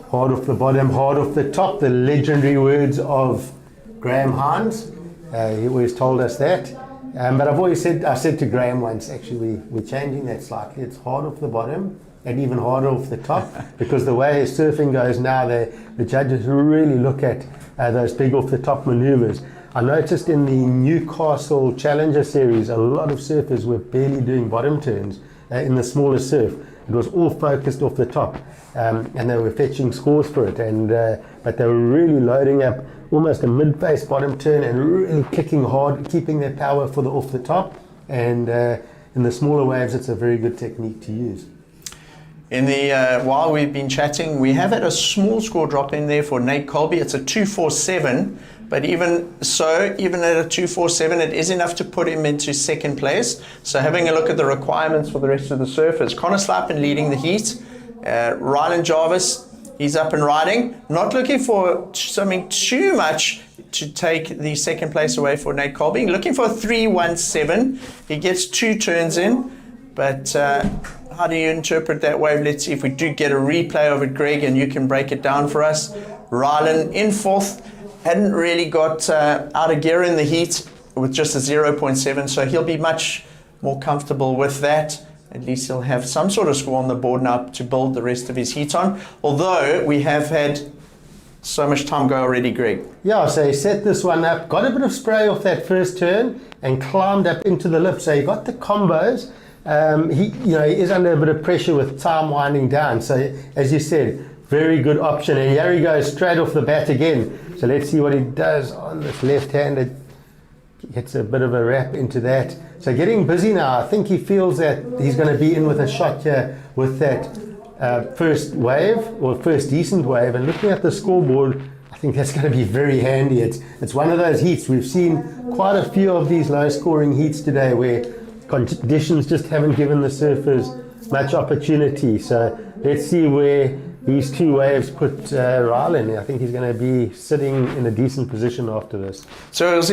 hard off the bottom, hard off the top, the legendary words of Graham Hines. He always told us that. But I said to Graham once, actually, we're changing that slightly. It's hard off the bottom and even harder off the top, because the way surfing goes now, the judges really look at those big off the top maneuvers. I noticed in the Newcastle Challenger Series, a lot of surfers were barely doing bottom turns in the smaller surf. It was all focused off the top, and they were fetching scores for it. But they were really loading up almost a mid-face bottom turn and really kicking hard, keeping their power for the off the top. And in the smaller waves, it's a very good technique to use. In the while we've been chatting, we have had a small score drop in there for Nate Colby. It's a 247. But even so, even at a 247, it is enough to put him into 2nd place. So having a look at the requirements for the rest of the surfers, Connor Slappen leading the heat. Rylan Jarvis, he's up and riding. Not looking for something too much to take the 2nd place away for Nate Colby. Looking for a 317. He gets 2 turns in. But how do you interpret that wave? Let's see if we do get a replay of it, Greg, and you can break it down for us. Rylan in 4th. hadn't really got out of gear in the heat with just a 0.7, so he'll be much more comfortable with that. At least he'll have some sort of score on the board now to build the rest of his heat on. Although we have had so much time go already, Greg. Yeah, so he set this one up, got a bit of spray off that first turn, and climbed up into the lip. So he got the combos. He is under a bit of pressure with time winding down. So as you said, very good option. And here he goes straight off the bat again. So let's see what he does on this left-handed. Gets a bit of a wrap into that. So getting busy now. I think he feels that he's going to be in with a shot here with that first wave, or first decent wave. And looking at the scoreboard, I think that's going to be very handy. It's one of those heats. We've seen quite a few of these low-scoring heats today where conditions just haven't given the surfers much opportunity. So let's see where these two waves put Rylan. I think he's going to be sitting in a decent position after this. So he was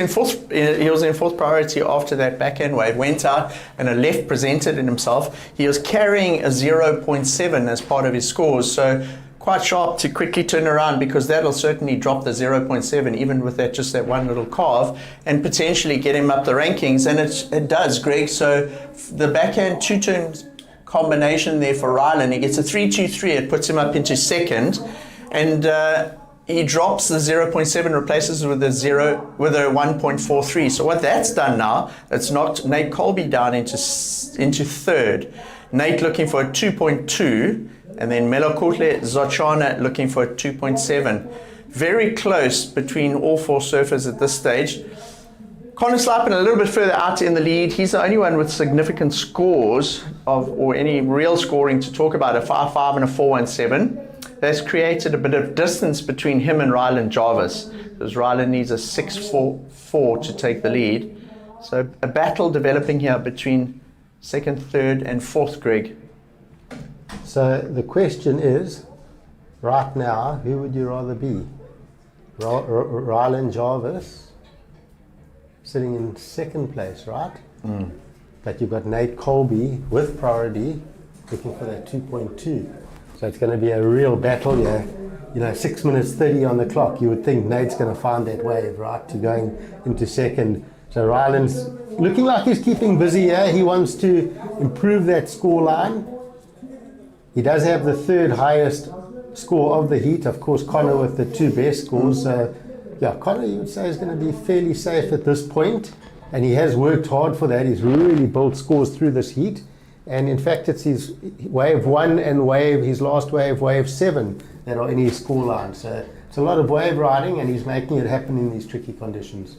in fourth priority after that backhand wave, went out and a left presented in himself. He was carrying a 0.7 as part of his scores, so quite sharp to quickly turn around, because that'll certainly drop the 0.7 even with just that one little carve, and potentially get him up the rankings. And it does, Greg. So the backhand two turns combination there for Rylan, he gets a 3-2-3. It puts him up into second, and he drops the 0.7, replaces it with a 1.43. So what that's done now, it's knocked Nate Colby down into third. Nate looking for a 2.2, and then Melokotle Zochana looking for a 2.7. Very close between all four surfers at this stage. Connor Slipen a little bit further out in the lead. He's the only one with significant scores or any real scoring to talk about, a 5-5 and a 4-1-7. That's created a bit of distance between him and Rylan Jarvis, because Rylan needs a 6-4 to take the lead. So a battle developing here between second, third and fourth, Greg. So the question is, right now, who would you rather be? Rylan Jarvis sitting in second place, right? But you've got Nate Colby with priority looking for that 2.2. So it's going to be a real battle here. 6 minutes 30 on the clock. You would think Nate's going to find that wave, right, to going into second. So Rylan's looking like he's keeping busy here. He wants to improve that score line. He does have the third highest score of the heat. Of course, Connor with the two best scores. Yeah, Connor, you would say, is going to be fairly safe at this point, and he has worked hard for that. He's really built scores through this heat, and in fact, it's his wave 1 and his last wave 7, that are in his score line. So it's a lot of wave riding, and he's making it happen in these tricky conditions.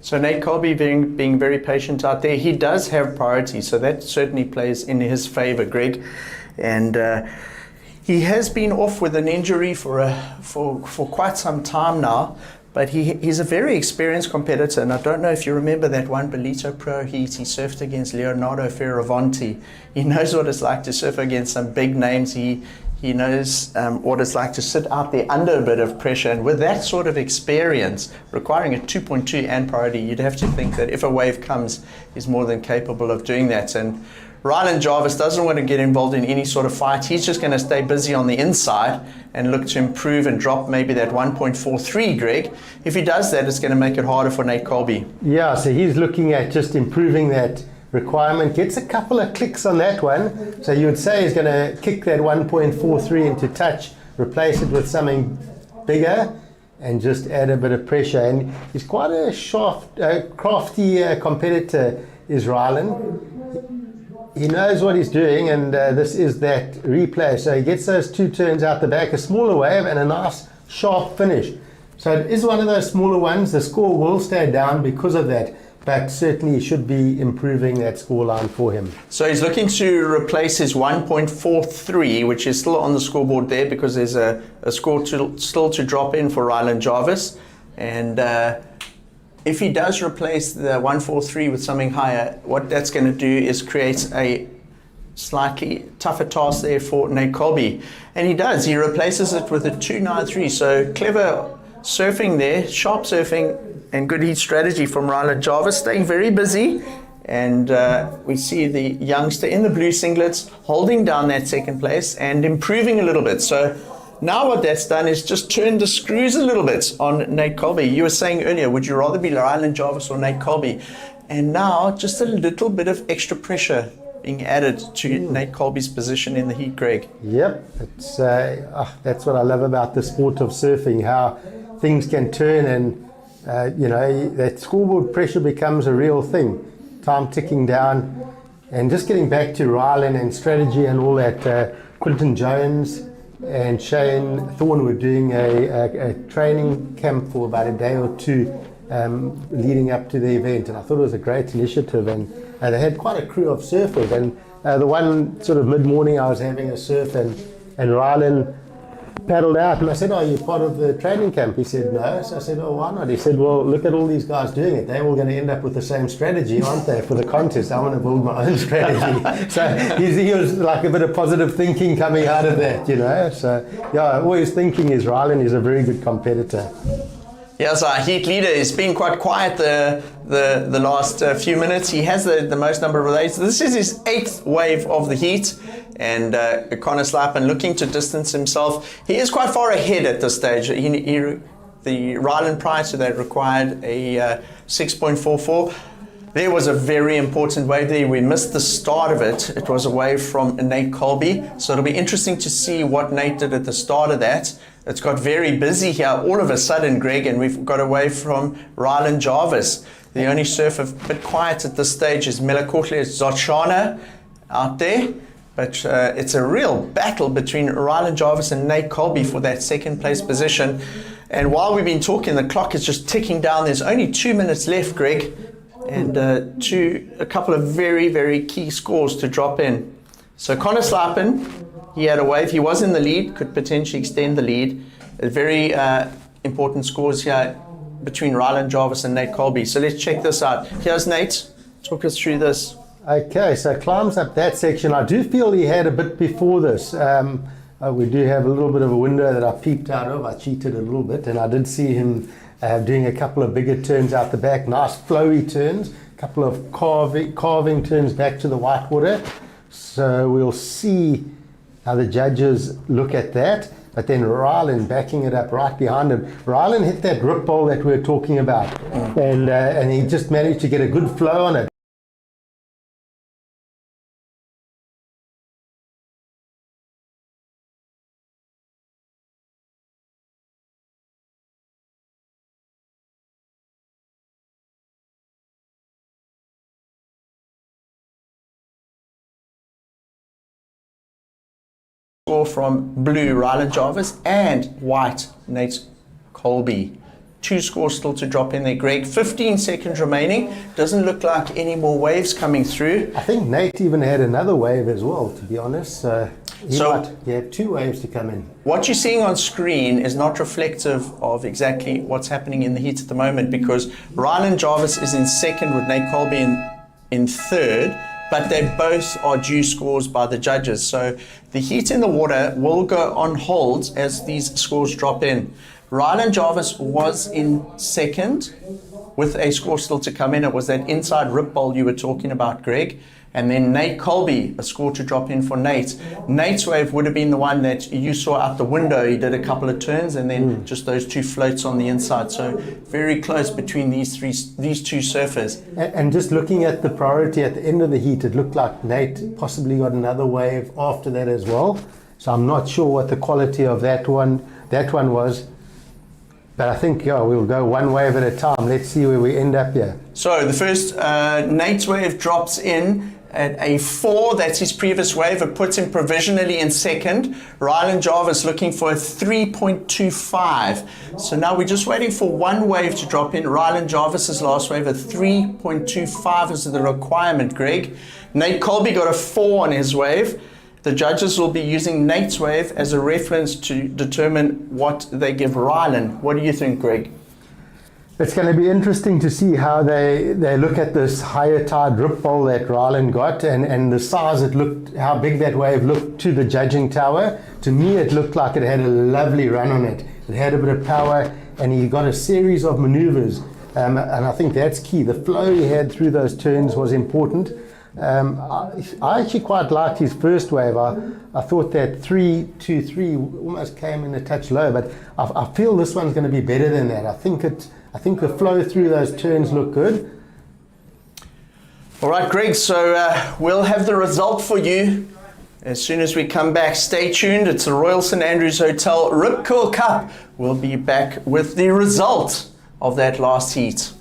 So Nate Colby being very patient out there. He does have priority, so that certainly plays in his favor, Greg. And he has been off with an injury for quite some time now. But he's a very experienced competitor, and I don't know if you remember that one Belito Pro heat he surfed against Leonardo Fioravanti. He knows what it's like to surf against some big names. He knows what it's like to sit out there under a bit of pressure, and with that sort of experience, requiring a 2.2 and priority, you'd have to think that if a wave comes, he's more than capable of doing that. And Rylan Jarvis doesn't want to get involved in any sort of fight. He's just going to stay busy on the inside and look to improve and drop maybe that 1.43, Greg. If he does that, it's going to make it harder for Nate Colby. Yeah, so he's looking at just improving that requirement. Gets a couple of clicks on that one. So you would say he's going to kick that 1.43 into touch, replace it with something bigger, and just add a bit of pressure. And he's quite a crafty competitor, is Rylan. He knows what he's doing, and this is that replay. So he gets those two turns out the back, a smaller wave and a nice sharp finish. So it is one of those smaller ones. The score will stay down because of that, but certainly he should be improving that score line for him. So he's looking to replace his 1.43, which is still on the scoreboard there, because there's a score still to drop in for Rylan Jarvis. And if he does replace the 1.43 with something higher, what that's going to do is create a slightly tougher task there for Nate Colby. And he does. He replaces it with a 2.93. So clever surfing there, sharp surfing, and good heat strategy from Rylan Jarvis, staying very busy. And we see the youngster in the blue singlets holding down that second place and improving a little bit. So Now what that's done is just turned the screws a little bit on Nate Colby. You were saying earlier, would you rather be Ryland Jarvis or Nate Colby? And now just a little bit of extra pressure being added to Nate Colby's position in the heat, Greg. Yep, it's that's what I love about the sport of surfing, how things can turn and that scoreboard pressure becomes a real thing. Time ticking down, and just getting back to Ryland and strategy and all that. Quinton Jones and Shane Thorne were doing a training camp for about a day or two leading up to the event, and I thought it was a great initiative, and they had quite a crew of surfers, and the one sort of mid-morning I was having a surf, and Ryland paddled out, and I said, "Oh, you're part of the training camp?" He said, "No." So I said, "Oh, why not?" He said, "Well, look at all these guys doing it. They're all going to end up with the same strategy, aren't they, for the contest? I want to build my own strategy." So he was like a bit of positive thinking coming out of that, So yeah, always thinking is Ryland is a very good competitor. Yes, our heat leader has been quite quiet the last few minutes. He has the most number of relays. This is his 8th wave of the heat, and Connor Slappen looking to distance himself. He is quite far ahead at this stage. The Ryland prior to that required a 6.44. There was a very important wave there. We missed the start of it. It was a wave from Nate Colby. So it'll be interesting to see what Nate did at the start of that. It's got very busy here all of a sudden, Greg, and we've got a wave from Ryland Jarvis. The only surfer a bit quiet at this stage is Melakotle Zochana out there. But it's a real battle between Ryland Jarvis and Nate Colby for that second place position. And while we've been talking, the clock is just ticking down. There's only 2 minutes left, Greg. And a couple of very, very key scores to drop in. So Connor Slappen, he had a wave. He was in the lead, could potentially extend the lead. Very important scores here between Ryland Jarvis and Nate Colby. So let's check this out. Here's Nate. Talk us through this. Okay, so climbs up that section. I do feel he had a bit before this. We do have a little bit of a window that I peeped out of. I cheated a little bit, and I did see him doing a couple of bigger turns out the back, nice flowy turns, a couple of carving turns back to the whitewater. So we'll see how the judges look at that. But then Ryland backing it up right behind him. Ryland hit that rip bowl that we were talking about, and he just managed to get a good flow on it. From blue Ryland Jarvis and white Nate Colby. 2 scores still to drop in there, Greg. 15 seconds remaining. Doesn't look like any more waves coming through. I think Nate even had another wave as well, to be honest. He had 2 waves to come in. What you're seeing on screen is not reflective of exactly what's happening in the heat at the moment, because Ryland Jarvis is in second with Nate Colby in third. But they both are due scores by the judges. So the heat in the water will go on hold as these scores drop in. Ryland Jarvis was in second with a score still to come in. It was that inside rip bowl you were talking about, Greg. And then Nate Colby, a score to drop in for Nate. Nate's wave would have been the one that you saw out the window. He did a couple of turns and then just those 2 floats on the inside. So very close between these 2 surfers. And just looking at the priority at the end of the heat, it looked like Nate possibly got another wave after that as well. So I'm not sure what the quality of that one was. But I think, we'll go one wave at a time. Let's see where we end up here. So the first Nate's wave drops in at a 4. That's his previous wave. It puts him provisionally in second. Ryland Jarvis looking for a 3.25. So now we're just waiting for one wave to drop in. Ryland Jarvis's last wave, a 3.25 is the requirement, Greg. Nate Colby got a 4 on his wave. The judges will be using Nate's wave as a reference to determine what they give Ryland. What do you think, Greg? It's going to be interesting to see how they look at this higher tide rip bowl that Ryland got and the size it looked, how big that wave looked to the judging tower. To me, it looked like it had a lovely run on it. It had a bit of power and he got a series of maneuvers. And I think that's key. The flow he had through those turns was important. I actually quite liked his first wave. I thought that 3-2-3 almost came in a touch low, but I feel this one's going to be better than that. I think the flow through those turns look good. All right, Greg, so we'll have the result for you as soon as we come back. Stay tuned. It's the Royal St Andrews Hotel Rip Curl Cup. We'll be back with the result of that last heat.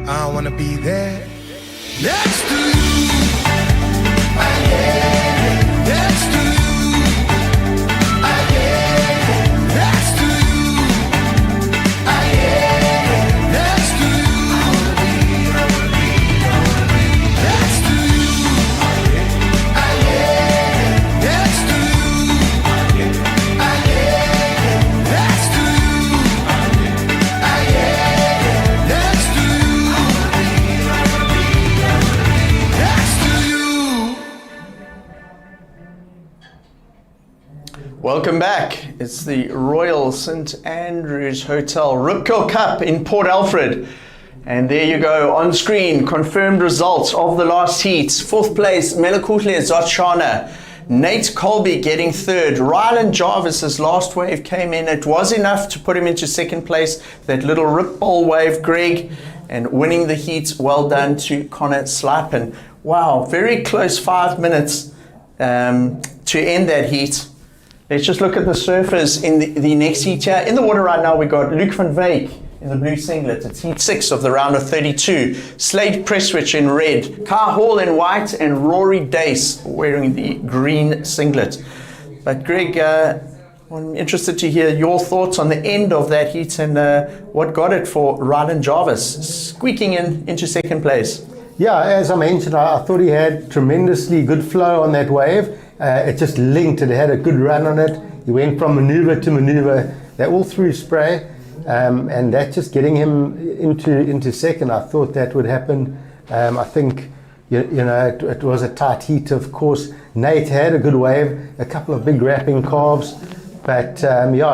I wanna be there next to you. Next to you. Next to you. Next to you. Next to you. Next to you. Next to Welcome back. It's the Royal St Andrews Hotel Rip Curl Cup in Port Alfred. And there you go on screen, confirmed results of the last heat. Fourth place, Melakutle Zotshana. Nate Colby getting third. Rylan Jarvis's last wave came in. It was enough to put him into second place. That little rip ball wave, Greg, and winning the heat. Well done to Connor Slipen. Wow, very close 5 minutes to end that heat. Let's just look at the surfers in the next heat here. In the water right now, we got Luke van Wyk in the blue singlet. It's heat 6 of the round of 32. Slade Prestwich in red. Kai Hall in white, and Rory Dace wearing the green singlet. But Greg, I'm interested to hear your thoughts on the end of that heat and what got it for Rylan Jarvis, squeaking into second place. Yeah, as I mentioned, I thought he had tremendously good flow on that wave. It just linked. It had a good run on it. He went from maneuver to maneuver. They're all through spray, and that just getting him into second. I thought that would happen. I think it was a tight heat. Of course, Nate had a good wave, a couple of big wrapping calves, but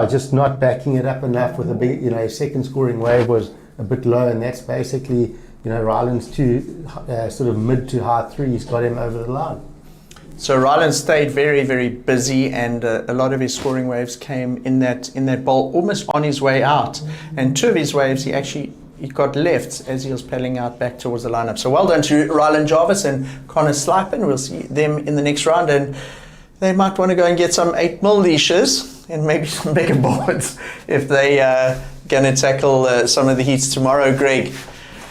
just not backing it up enough with a big. Second scoring wave was a bit low, and that's basically Rylan's two sort of mid to high threes got him over the line. So Rylan stayed very, very busy, and a lot of his scoring waves came in that bowl almost on his way out. And two of his waves he got left as he was paddling out back towards the lineup. So well done to Rylan Jarvis and Connor Slipen. We'll see them in the next round, and they might want to go and get some 8mm leashes and maybe some bigger boards if they going to tackle some of the heats tomorrow, Greg.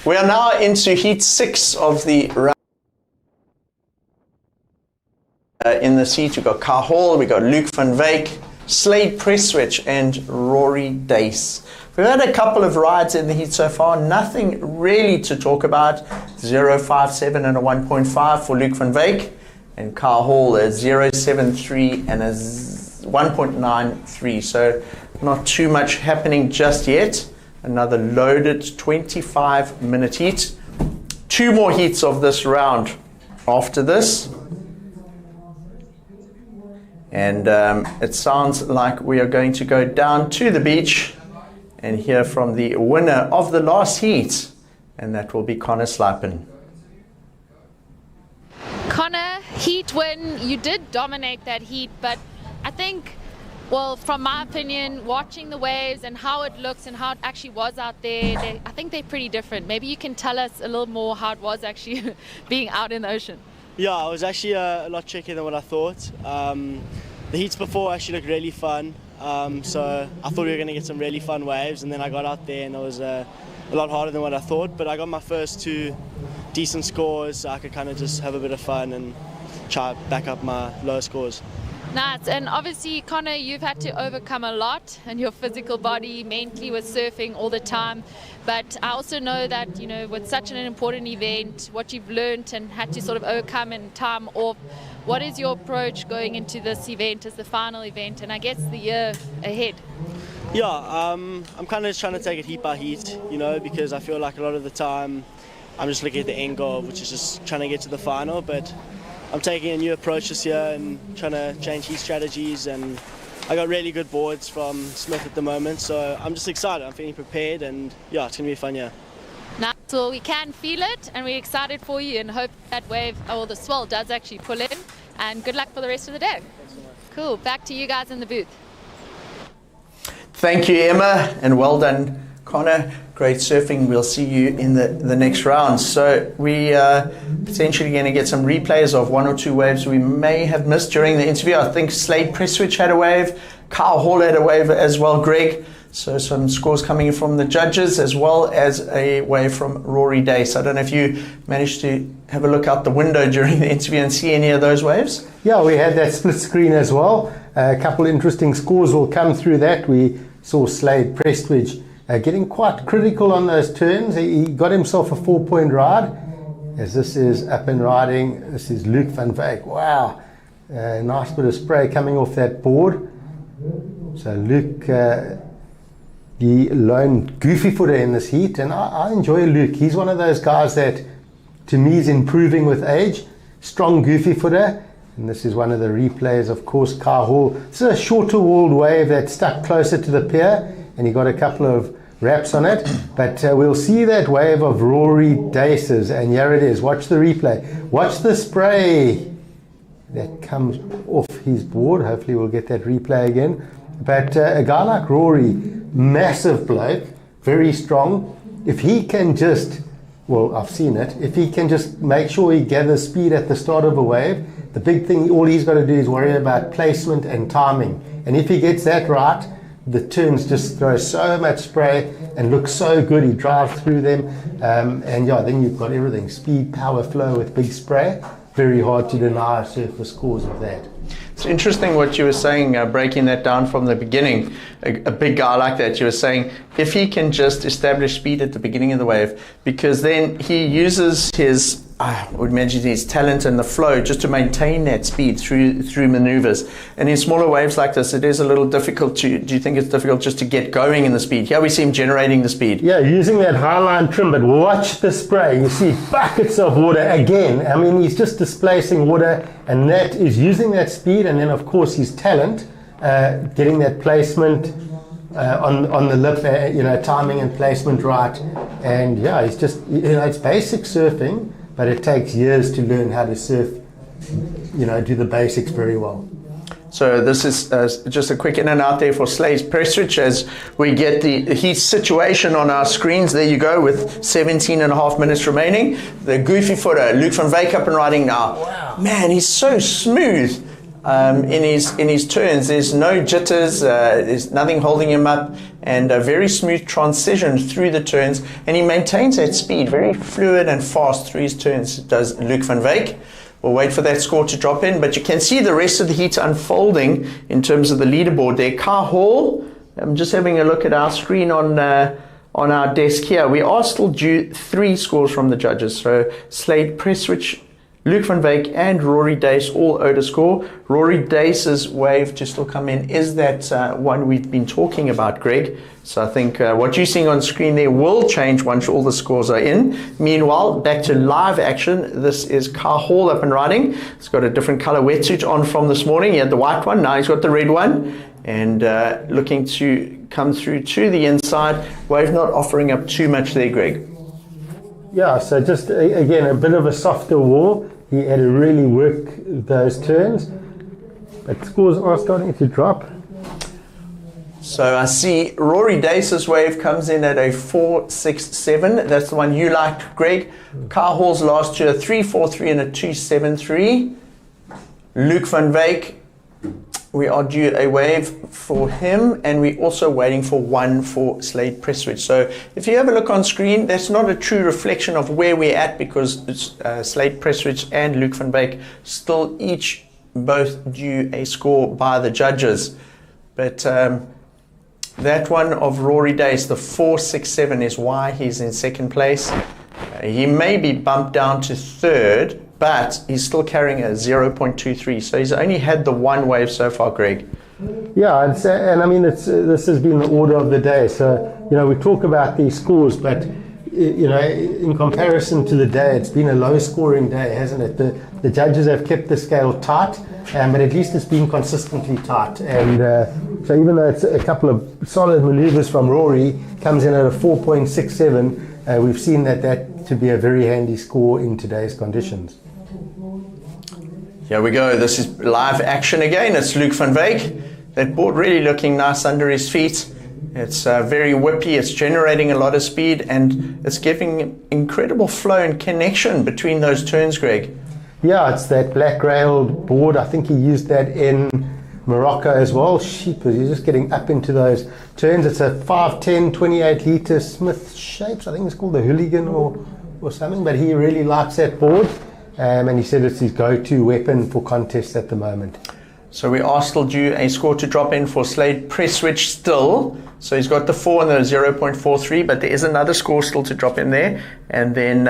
We are now into heat 6 of the round. In the seat, we've got Kai Hall, we've got Luke van Wyk, Slade Prestwich, and Rory Dace. We've had a couple of rides in the heat so far, nothing really to talk about. 0.57 and a 1.5 for Luke van Wyk, and Kai Hall a 0.73 and a 1.93. So not too much happening just yet. Another loaded 25-minute heat. 2 more heats of this round after this. And it sounds like we are going to go down to the beach and hear from the winner of the last heat, and that will be Connor Slipen. Connor, heat win. You did dominate that heat, but I think, well, from my opinion, watching the waves and how it looks and how it actually was out there, I think they're pretty different. Maybe you can tell us a little more how it was actually being out in the ocean. Yeah, I was actually a lot trickier than what I thought. The heats before actually looked really fun, so I thought we were going to get some really fun waves, and then I got out there and it was a lot harder than what I thought, but I got my first 2 decent scores, so I could kind of just have a bit of fun and try back up my low scores. Nice. And obviously, Connor, you've had to overcome a lot and your physical body mentally with surfing all the time. But I also know that, you know, with such an important event, what you've learned and had to sort of overcome in time off, what is your approach going into this event as the final event and I guess the year ahead? Yeah, I'm kind of just trying to take it heat by heat, you know, because I feel like a lot of the time I'm just looking at the end goal, which is just trying to get to the final. But I'm taking a new approach this year and trying to change heat strategies, and I got really good boards from Smith at the moment, so I'm just excited. I'm feeling prepared, and yeah, it's going to be a fun year. Nice. Well, we can feel it and we're excited for you and hope that wave or the swell does actually pull in, and good luck for the rest of the day. Cool. Back to you guys in the booth. Thank you, Emma, and well done, Connor. Great surfing. We'll see you in the next round. So we are potentially going to get some replays of 1 or 2 waves we may have missed during the interview. I think Slade Prestwich had a wave. Kyle Hall had a wave as well, Greg. So some scores coming from the judges as well as a wave from Rory Dace. I don't know if you managed to have a look out the window during the interview and see any of those waves? Yeah, we had that split screen as well. A couple interesting scores will come through that. We saw Slade Prestwich getting quite critical on those turns. He got himself a 4-point ride. As this is up and riding, this is Luke van Wyk. Wow, nice bit of spray coming off that board. So Luke, the lone goofy footer in this heat, and I enjoy Luke. He's one of those guys that, to me, is improving with age. Strong goofy footer. And this is one of the replays, of course, Kyle Hall. This is a shorter walled wave that stuck closer to the pier, and he got a couple of wraps on it. But we'll see that wave of Rory Dace's, and here it is. Watch the replay. Watch the spray that comes off his board. Hopefully we'll get that replay again. But a guy like Rory, massive bloke, very strong. If he can just, well, I've seen it, if he can just make sure he gathers speed at the start of a wave, the big thing, all he's got to do is worry about placement and timing. And if he gets that right, the turns just throw so much spray and look so good. He drives through them. And yeah, then you've got everything. Speed, power, flow with big spray. Very hard to deny surfer scores of that. It's interesting what you were saying, breaking that down from the beginning. A big guy like that, you were saying, if he can just establish speed at the beginning of the wave, because then he uses his, I would imagine his talent and the flow just to maintain that speed through maneuvers. And in smaller waves like this, it is a little difficult to, do you think it's difficult just to get going in the speed? Here we see him generating the speed. Yeah, using that high line trim, but watch the spray. You see buckets of water again. I mean, he's just displacing water, and that is using that speed, and then of course his talent, getting that placement on the lip, timing and placement right. And yeah, it's just, it's basic surfing, but it takes years to learn how to surf, do the basics very well. So this is just a quick in and out there for Slade Prestwich as we get the heat situation on our screens. There you go, with 17 and a half minutes remaining. The goofy footer, Luke van Wyk, up and riding now. Wow. Man, he's so smooth in his turns. There's no jitters, there's nothing holding him up, and a very smooth transition through the turns, and he maintains that speed, very fluid and fast through his turns, does Luke van Wyk. We'll wait for that score to drop in, but you can see the rest of the heat unfolding in terms of the leaderboard there. Kyle Hall, I'm just having a look at our screen on our desk here. We are still due 3 scores from the judges. So Slade Prestwich, Luke van Wyk and Rory Dace all owed a score. Rory Dace's wave to still come in is that one we've been talking about, Greg. So I think what you're seeing on screen there will change once all the scores are in. Meanwhile, back to live action. This is Kyle Hall up and riding. He's got a different color wetsuit on from this morning. He had the white one, now he's got the red one. And looking to come through to the inside. Wave not offering up too much there, Greg. Yeah, so just again, a bit of a softer wall. He had to really work those turns, but scores are starting to drop. So I see Rory Dace's wave comes in at a 4.67. That's the one you liked, Greg. Kyle Hall's last year, 3.43 and a 2.73. Luke van Wyk, we are due a wave for him, and we're also waiting for one for Slade Prestwich. So if you have a look on screen, that's not a true reflection of where we're at, because Slade Prestwich and Luke van Wyk still each both due a score by the judges. But that one of Rory Dace, the 4.67, is why he's in second place. He may be bumped down to third, but he's still carrying a 0.23. So he's only had the one wave so far, Greg. Yeah, and I mean, this has been the order of the day. So, you know, we talk about these scores, but, you know, in comparison to the day, it's been a low-scoring day, hasn't it? The judges have kept the scale tight, but at least it's been consistently tight. And so even though it's a couple of solid maneuvers from Rory, comes in at a 4.67, we've seen that to be a very handy score in today's conditions. Here we go. This is live action again. It's Luke van Wyk. That board really looking nice under his feet. It's very whippy. It's generating a lot of speed, and it's giving incredible flow and connection between those turns, Greg. Yeah, it's that black railed board. I think he used that in Morocco as well. Sheepers, you're just getting up into those turns. It's a 510 28 litre Smith shapes. I think it's called the Hooligan or something, but he really likes that board, and he said it's his go-to weapon for contests at the moment. So we are still due a score to drop in for Slade Prestwich still. So he's got the 4 and the 0.43, but there is another score still to drop in there. And then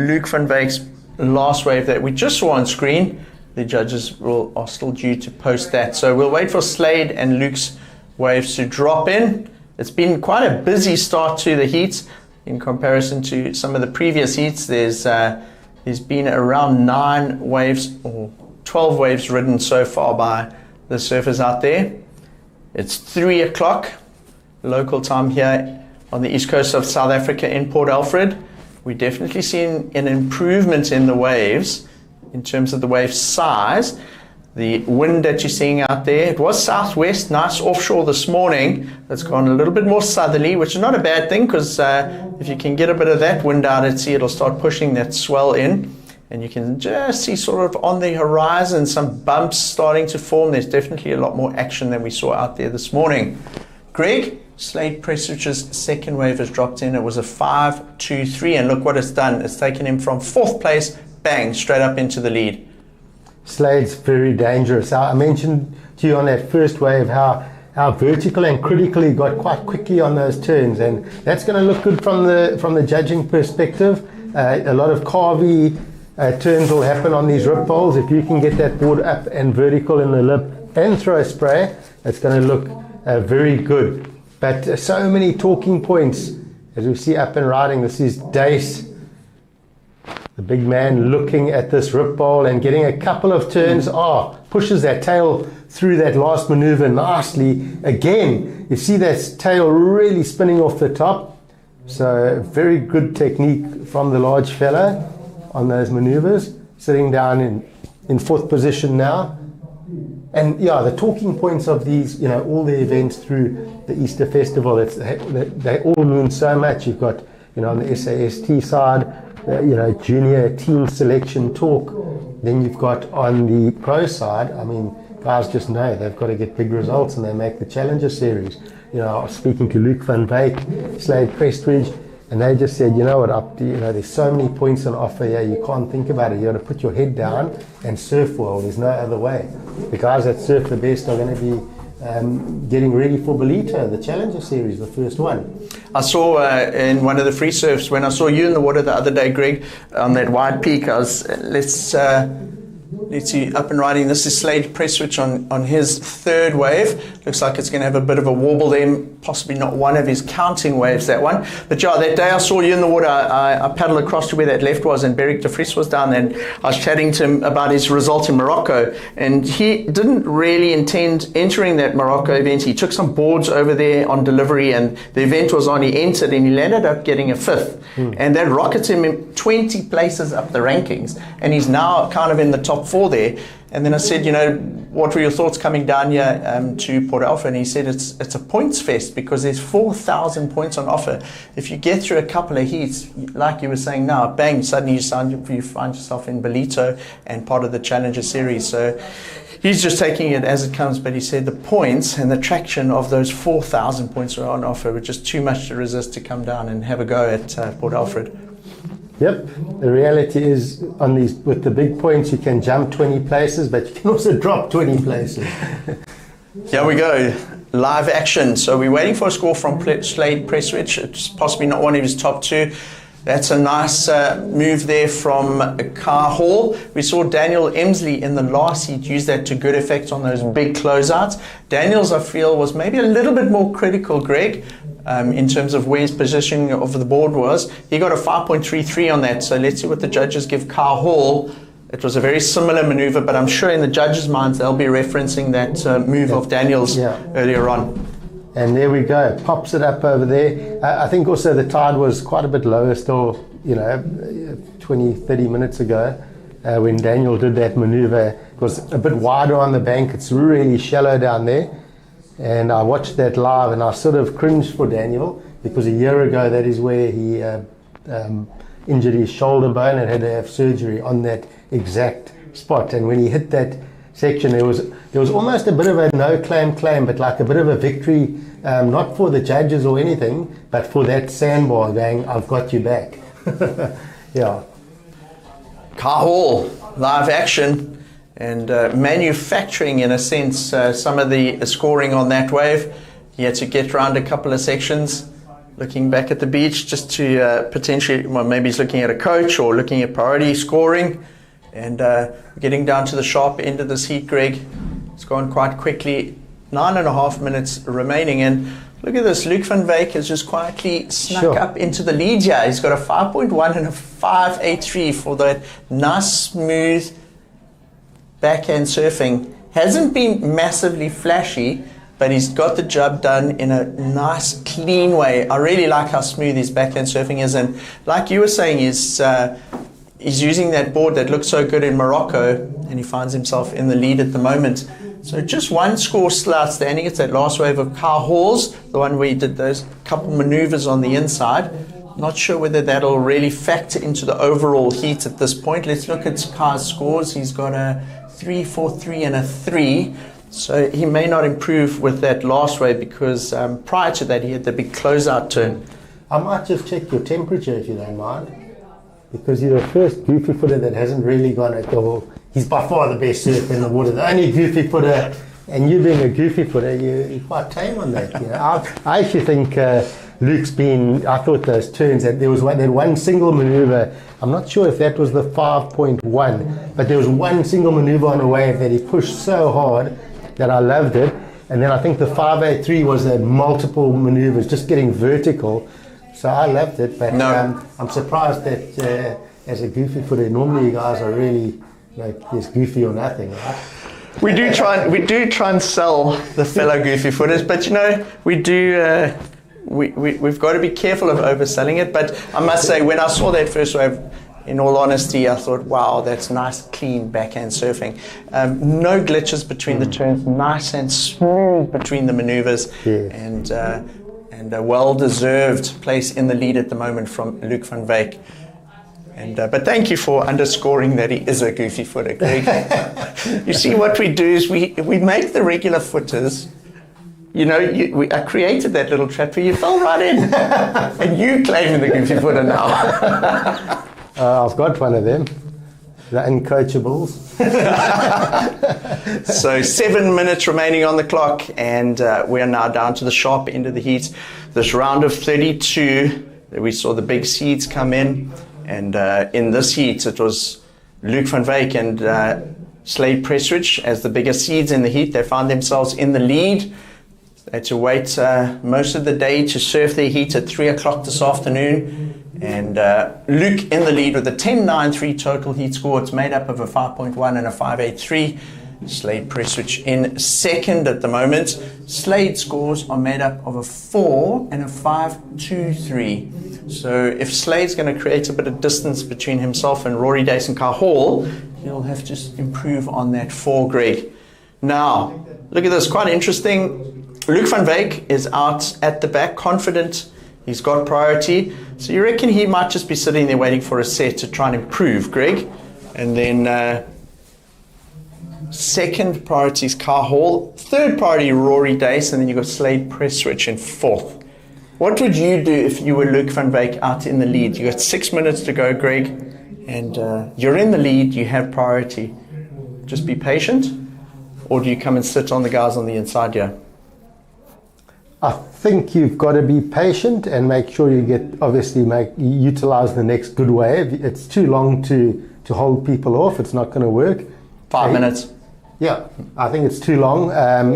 Luke van Wyk's last wave that we just saw on screen, the judges are still due to post that. So we'll wait for Slade and Luke's waves to drop in. It's been quite a busy start to the heats in comparison to some of the previous heats. There's been around 9 waves or 12 waves ridden so far by the surfers out there. It's 3 o'clock local time here on the east coast of South Africa in Port Alfred. We're definitely seeing an improvement in the waves in terms of the wave size. The wind that you're seeing out there, it was southwest, nice offshore this morning. It's gone a little bit more southerly, which is not a bad thing, because if you can get a bit of that wind out at sea, it'll start pushing that swell in. And you can just see sort of on the horizon some bumps starting to form. There's definitely a lot more action than we saw out there this morning. Greg, Slade Prestwich's second wave has dropped in. It was a 5.23, and look what it's done. It's taken him from 4th place, bang, straight up into the lead. Slade's very dangerous. I mentioned to you on that first wave how vertical and critical he got quite quickly on those turns, and that's going to look good from the judging perspective. A lot of carvy turns will happen on these rip bowls. If you can get that board up and vertical in the lip and throw a spray, it's going to look very good. But so many talking points as we see up and riding. This is Dace, the big man, looking at this rip bowl and getting a couple of turns. Pushes that tail through that last maneuver nicely. Again, you see that tail really spinning off the top. So very good technique from the large fella on those maneuvers, sitting down in 4th position now. And yeah, the talking points of these, you know, all the events through the Easter Festival, they all mean so much. You've got, you know, on the SAST side, you know, junior team selection talk. Then you've got on the pro side, I mean, guys just know they've got to get big results, and they make the Challenger Series. You know, I was speaking to Luke van Wyk, Slade Prestwich, and they just said, you know what, there's so many points on offer here, you can't think about it. You got to put your head down and surf well. There's no other way. The guys that surf the best are going to be getting ready for Belita, the Challenger Series, the first one. I saw in one of the free surfs, when I saw you in the water the other day, Greg, on that wide peak, I was, let's see, up and riding. This is Slade Prestwich on his 3rd wave. Looks like it's going to have a bit of a wobble there, possibly not one of his counting waves, that one. But yeah, that day I saw you in the water, I paddled across to where that left was, and Beric de Vries was down there, and I was chatting to him about his result in Morocco, and he didn't really intend entering that Morocco event. He took some boards over there on delivery, and the event was on. He entered, and he landed up getting a 5th. And that rocketed him 20 places up the rankings, and he's now kind of in the top 4. before there. And then I said, what were your thoughts coming down here to Port Alfred? And he said it's a points fest because there's 4,000 points on offer. If you get through a couple of heats, like you were saying now, bang, suddenly you find yourself in Belito and part of the Challenger Series. So he's just taking it as it comes, but he said the points and the traction of those 4,000 points are on offer were just too much to resist to come down and have a go at Port Alfred. Yep, the reality is on these with the big points you can jump 20 places, but you can also drop 20 places. Here we go, live action. So we're waiting for a score from Slade Prestwich. It's possibly not one of his top two. That's a nice move there from Car Hall. We saw Daniel Emsley in the last heat use that to good effect on those big closeouts. Daniels, I feel, was maybe a little bit more critical, Greg, in terms of where his positioning of the board was. He got a 5.33 on that, so let's see what the judges give Car Hall. It was a very similar maneuver, but I'm sure in the judges' minds they'll be referencing that move of Daniels earlier on. And there we go, pops it up over there. I think also the tide was quite a bit lower still, 20, 30 minutes ago when Daniel did that maneuver. It was a bit wider on the bank, it's really shallow down there. And I watched that live and I sort of cringed for Daniel because a year ago that is where he injured his shoulder bone and had to have surgery on that exact spot. And when he hit that section, there was almost a bit of a no claim, but like a bit of a victory, not for the judges or anything, but for that sandbar going, I've got you back. Yeah. Car Hall, live action. And manufacturing, in a sense, some of the scoring on that wave. He had to get around a couple of sections, looking back at the beach just to potentially, well, maybe he's looking at a coach or looking at priority scoring. And getting down to the sharp end of this heat, Greg. It's gone quite quickly. 9.5 minutes remaining. And look at this, Luke van Wyk has just quietly snuck up into the lead here. He's got a 5.1 and a 5.83 for that nice, smooth backhand surfing. Hasn't been massively flashy, but he's got the job done in a nice, clean way. I really like how smooth his backhand surfing is, and like you were saying, he's using that board that looks so good in Morocco, and he finds himself in the lead at the moment. So just one score still outstanding. It's that last wave of Car Hall's, the one where he did those couple maneuvers on the inside. Not sure whether that'll really factor into the overall heat at this point. Let's look at Car's scores. He's got a 3.43 and a 3, so he may not improve with that last wave because prior to that he had the big closeout turn. I might just check your temperature if you don't mind, because you're the first goofy footer that hasn't really gone at the wall. He's by far the best surfer in the water, the only goofy footer, and you being a goofy footer, you're quite tame on that. I actually think Luke's been, I thought those turns, that there was that one single maneuver, I'm not sure if that was the 5.1, but there was one single maneuver on a wave that he pushed so hard that I loved it. And then I think the 5.83 was the multiple maneuvers, just getting vertical. So I loved it, but I'm surprised that as a goofy footer, normally you guys are really like this goofy or nothing, right? We do try and sell the fellow goofy footers, but we do. We've got to be careful of overselling it. But I must say, when I saw that first wave, in all honesty, I thought, wow, that's nice, clean backhand surfing. No glitches between the turns, nice and smooth between the maneuvers, and a well-deserved place in the lead at the moment from Luke van Wyk. But thank you for underscoring that he is a goofy footer, Greg. You see, what we do is we make the regular footers. I created that little trap for you. Fell right in, and you claiming the goofy footer now. I've got one of them, the uncoachables. So 7 minutes remaining on the clock, and we are now down to the sharp end of the heat. This round of 32, we saw the big seeds come in, and in this heat it was Luke van Wyk and Slade Prestwich as the bigger seeds in the heat. They found themselves in the lead. They had to wait most of the day to surf their heat at 3 o'clock this afternoon. And Luke in the lead with a 10.93 total heat score. It's made up of a 5.1 and a 5.83. Slade Prestwich in second at the moment. Slade scores are made up of a 4 and a 5.23. So if Slade's going to create a bit of distance between himself and Rory Dace and Car Hall, he'll have to improve on that 4, Greg. Now, look at this, quite interesting. Luke van Wyk is out at the back, confident. He's got priority. So you reckon he might just be sitting there waiting for a set to try and improve, Greg? And then second priority is Car Hall. Third priority, Rory Dace. And then you've got Slade Prestwich in 4th. What would you do if you were Luke van Wyk out in the lead? You've got 6 minutes to go, Greg. And you're in the lead, you have priority. Just be patient? Or do you come and sit on the guys on the inside here? I think you've got to be patient and make sure you utilize the next good wave. It's too long to hold people off. It's not going to work. 5 minutes. Yeah, I think it's too long.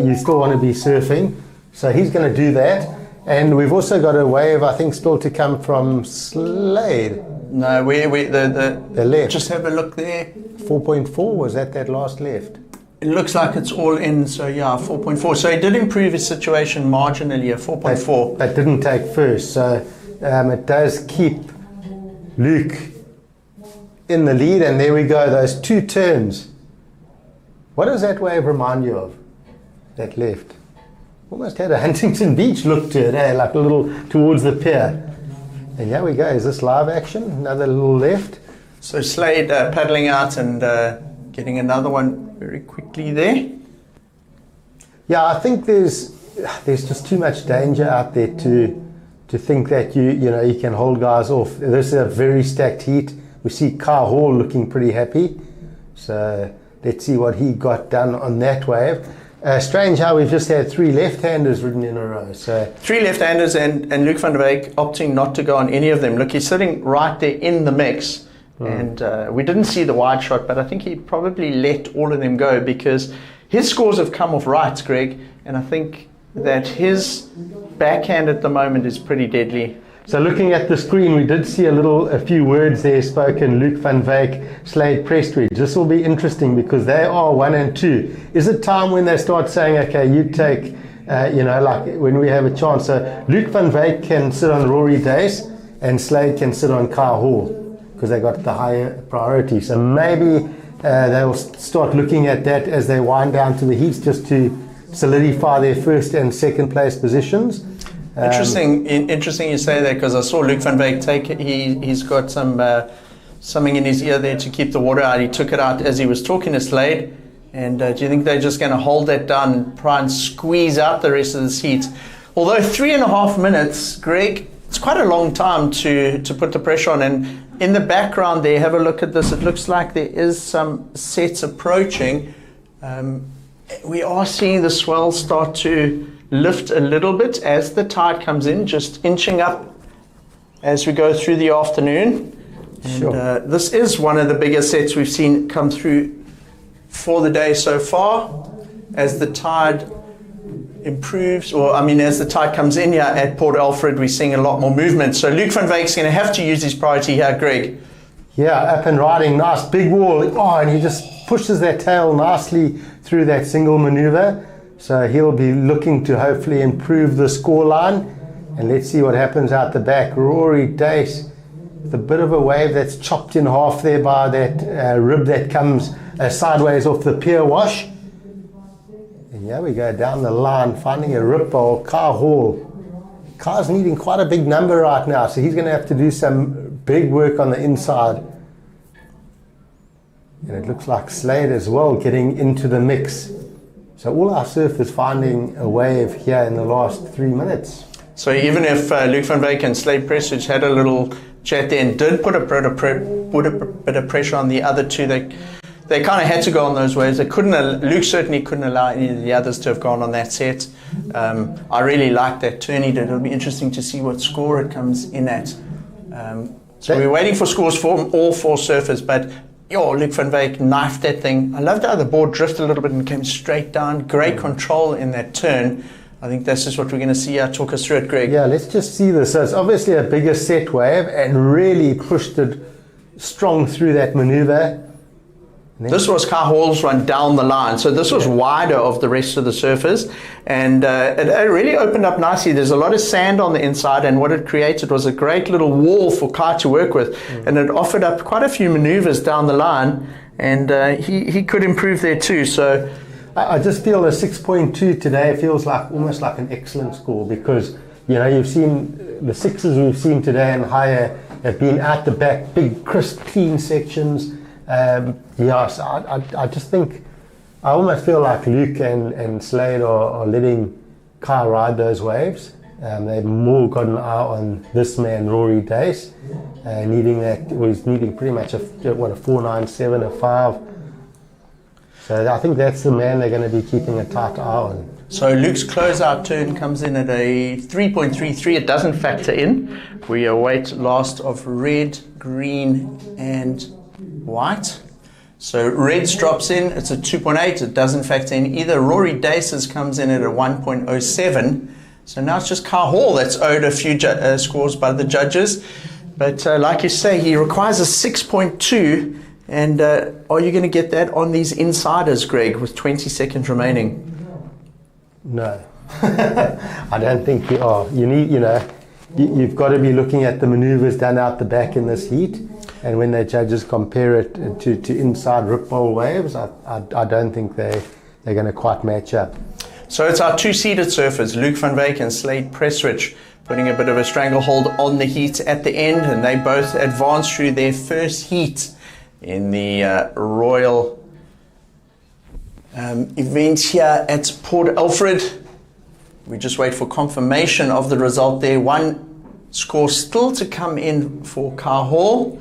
You still want to be surfing. So he's going to do that. And we've also got a wave, I think, still to come from Slade. No, the left. Just have a look there. 4.4, was that last left? It looks like it's all in, so yeah, 4.4. So he did improve his situation marginally at 4.4. That didn't take first, so it does keep Luke in the lead, and there we go, those 2 turns. What does that wave remind you of, that left? Almost had a Huntington Beach look to it, like a little towards the pier. And here we go, is this live action? Another little left. So Slade paddling out and getting another one very quickly there. Yeah, I think there's just too much danger out there to think that you can hold guys off. This is a very stacked heat. We see Car Hall looking pretty happy. So let's see what he got done on that wave. Strange how we've just had 3 left-handers ridden in a row. So 3 left-handers and Luke van Wyk opting not to go on any of them. Look, he's sitting right there in the mix. And we didn't see the wide shot, but I think he probably let all of them go because his scores have come off right, Greg. And I think that his backhand at the moment is pretty deadly. So looking at the screen, we did see a few words there spoken. Luke van Wyk, Slade Prestwich. This will be interesting because they are 1 and 2. Is it time when they start saying, okay, you take, like when we have a chance. So Luke van Wyk can sit on Rory Dace and Slade can sit on Car Hall, because they got the higher priority. So maybe they'll start looking at that as they wind down to the heats, just to solidify their first and second place positions. Interesting you say that, because I saw Luke van Wyk take it. He's got something in his ear there to keep the water out. He took it out as he was talking to Slade. And do you think they're just going to hold that down and try and squeeze out the rest of this heat? Although 3.5 minutes, Greg, it's quite a long time to put the pressure on. And in the background there, have a look at this. It looks like there is some sets approaching. We are seeing the swell start to lift a little bit as the tide comes in, just inching up as we go through the afternoon. Sure. And this is one of the bigger sets we've seen come through for the day so far. As the tide improves, as the tide comes in here at Port Alfred, we're seeing a lot more movement. So Luke van Wyk's going to have to use his priority here, Greg. Yeah, up and riding, nice big wall. And he just pushes that tail nicely through that single maneuver. So he'll be looking to hopefully improve the scoreline. And let's see what happens out the back. Rory Dace with a bit of a wave that's chopped in half there by that rib that comes sideways off the pier wash. And here we go down the line, finding a rip hole. Car Hall. Car's needing quite a big number right now, so he's going to have to do some big work on the inside. And it looks like Slade as well getting into the mix. So all our surfers finding a wave here in the last 3 minutes. So even if Luke van Wyk and Slade Prestwich had a little chat there and did put a bit of pressure on the other two, they kind of had to go on those waves. Luke certainly couldn't allow any of the others to have gone on that set. I really like that turn he did. It'll be interesting to see what score it comes in at. So we're waiting for scores for all 4 surfers, but Luke van Wyk knifed that thing. I loved how the board drifted a little bit and came straight down. Great control in that turn. I think that's just what we're going to see. Talk us through it, Greg. Yeah, let's just see this. So it's obviously a bigger set wave and really pushed it strong through that maneuver. This was Kai Hall's run down the line, so this was wider of the rest of the surface, and it really opened up nicely. There's a lot of sand on the inside, and what it created was a great little wall for Kai to work with, and it offered up quite a few maneuvers down the line, and he could improve there too. So I just feel a 6.2 today feels like almost like an excellent score, because you've seen the sixes we've seen today and higher have been out the back, big, crisp, clean sections. So I just think, I almost feel like Luke and Slade are letting Kai ride those waves. They've more got an eye on this man, Rory Dace, he's needing pretty much a 4.97, a 5. So I think that's the man they're going to be keeping a tight eye on. So Luke's closeout turn comes in at a 3.33. It doesn't factor in. We await last of red, green, and white. So reds drops in, it's a 2.8. It doesn't factor in either. Rory Dace's comes in at a 1.07. So now it's just Kai Hall that's owed a few scores by the judges. But like you say, he requires a 6.2. And are you going to get that on these insiders, Greg, with 20 seconds remaining? No, I don't think you are. You need, you've got to be looking at the maneuvers done out the back in this heat. And when the judges compare it to inside rip bowl waves, I don't think they're going to quite match up. So it's our two-seeded surfers, Luke van Wyk and Slade Prestwich, putting a bit of a stranglehold on the heat at the end, and they both advanced through their first heat in the Royal event here at Port Alfred. We just wait for confirmation of the result there. One score still to come in for Kai Hall.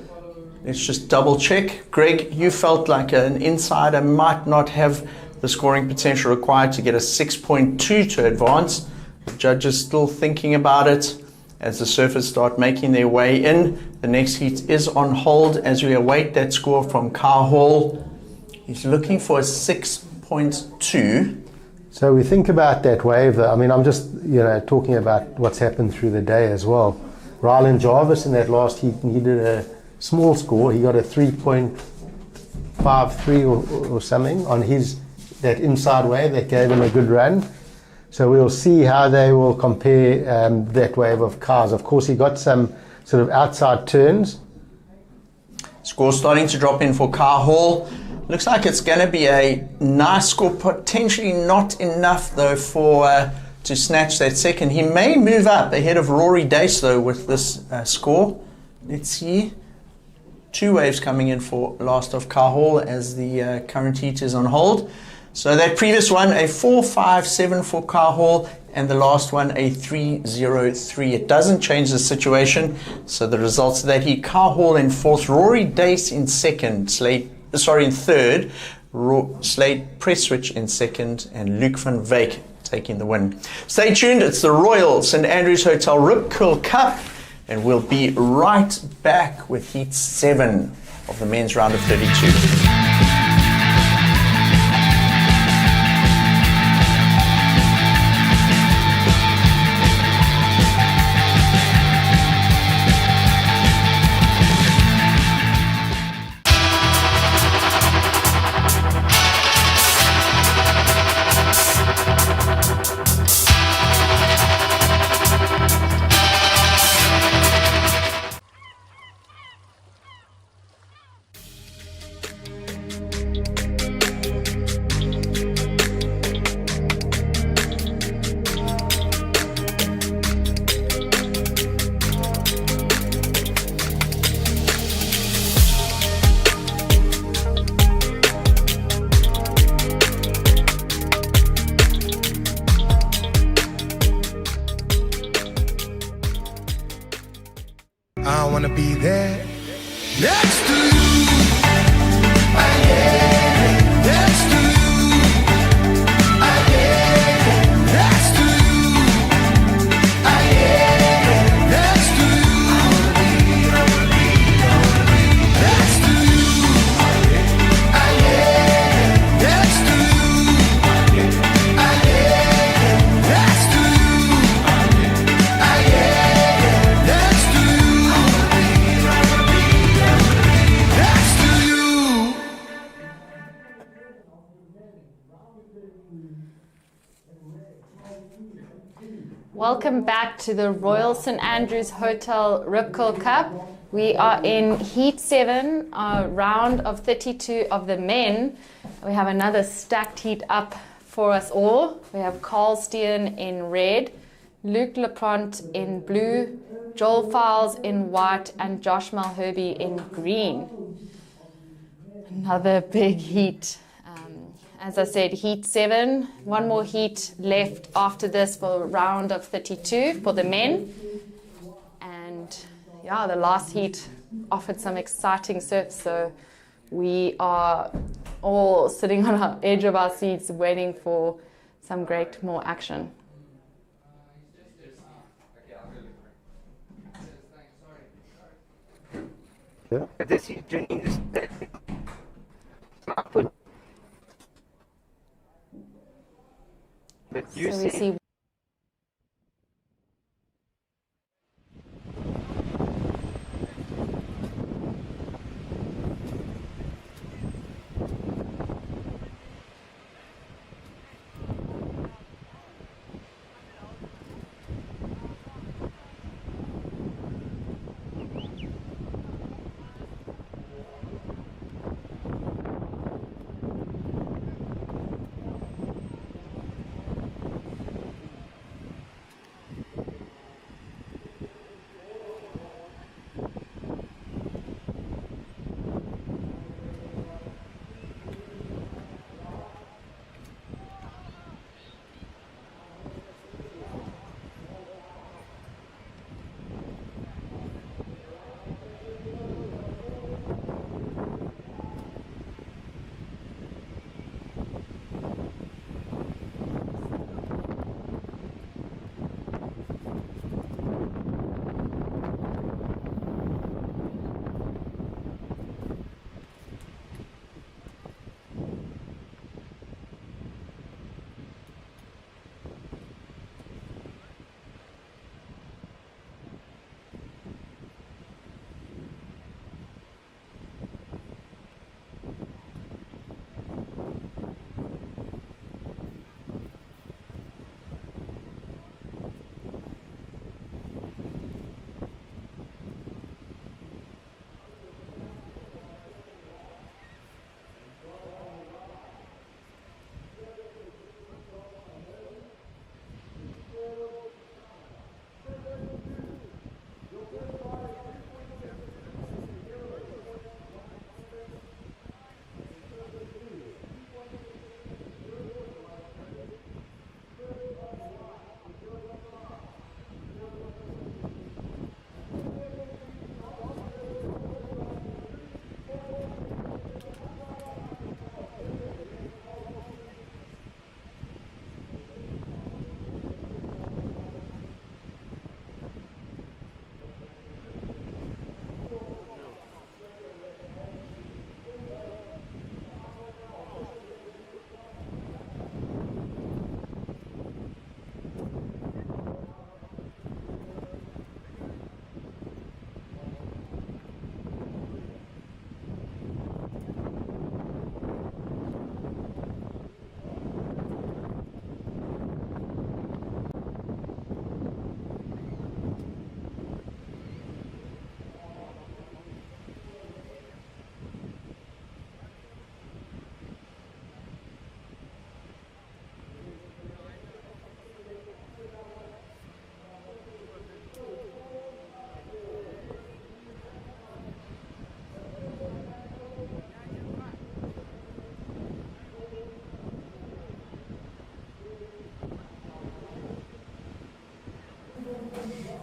Let's just double check. Greg, you felt like an insider might not have the scoring potential required to get a 6.2 to advance. The judges still thinking about it as the surfers start making their way in. The next heat is on hold as we await that score from Kai Hall. He's looking for a 6.2. So we think about that wave. I mean, I'm just talking about what's happened through the day as well. Ryland Jarvis in that last heat, he did a small score. He got a 3.53 or something on that inside wave that gave him a good run. So we'll see how they will compare that wave of Kai's. Of course, he got some sort of outside turns. Score starting to drop in for Kai Hall. Looks like it's going to be a nice score, potentially not enough though for to snatch that second. He may move up ahead of Rory Dace though with this score. Let's see. Two waves coming in for last of Kai Hall as the current heat is on hold. So that previous one, a 4.57 for Kai Hall, and the last one, a 3.03. It doesn't change the situation. So the results of that heat, Kai Hall in fourth, Rory Dace in second, in third, Slade Prestwich in second, and Luke van Wyk taking the win. Stay tuned, it's the Royal St Andrews Hotel Rip Curl Cup, and we'll be right back with heat 7 of the men's round of 32. Welcome back to the Royal St Andrews Hotel Rip Curl Cup. We are in Heat 7, round of 32 of the men. We have another stacked heat up for us all. We have Carl Steen in red, Luke Lapront in blue, Joel Files in white, and Josh Malherbe in green. Another big heat. As I said, Heat 7, one more heat left after this for round of 32 for the men. And yeah, the last heat offered some exciting surfs, so we are all sitting on the edge of our seats waiting for some great more action. Yeah. This is drinking this. But you So we see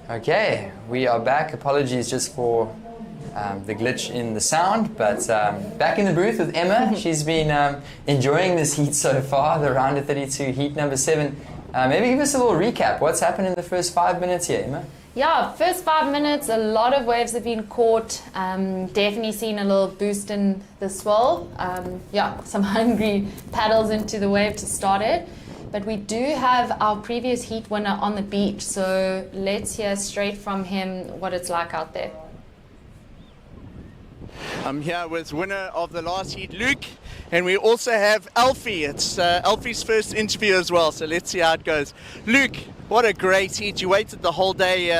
Okay, we are back. Apologies just for the glitch in the sound, but back in the booth with Emma. She's been enjoying this heat so far, the round of 32, heat number 7. Maybe give us a little recap. What's happened in the first 5 minutes here, Emma? Yeah, first 5 minutes, a lot of waves have been caught. Definitely seen a little boost in the swell. Yeah, some hungry paddles into the wave to start it. But we do have our previous heat winner on the beach, so let's hear straight from him what it's like out there. I'm here with winner of the last heat, Luke. And we also have Alfie. It's Alfie's first interview as well, so let's see how it goes. Luke, what a great heat. You waited the whole day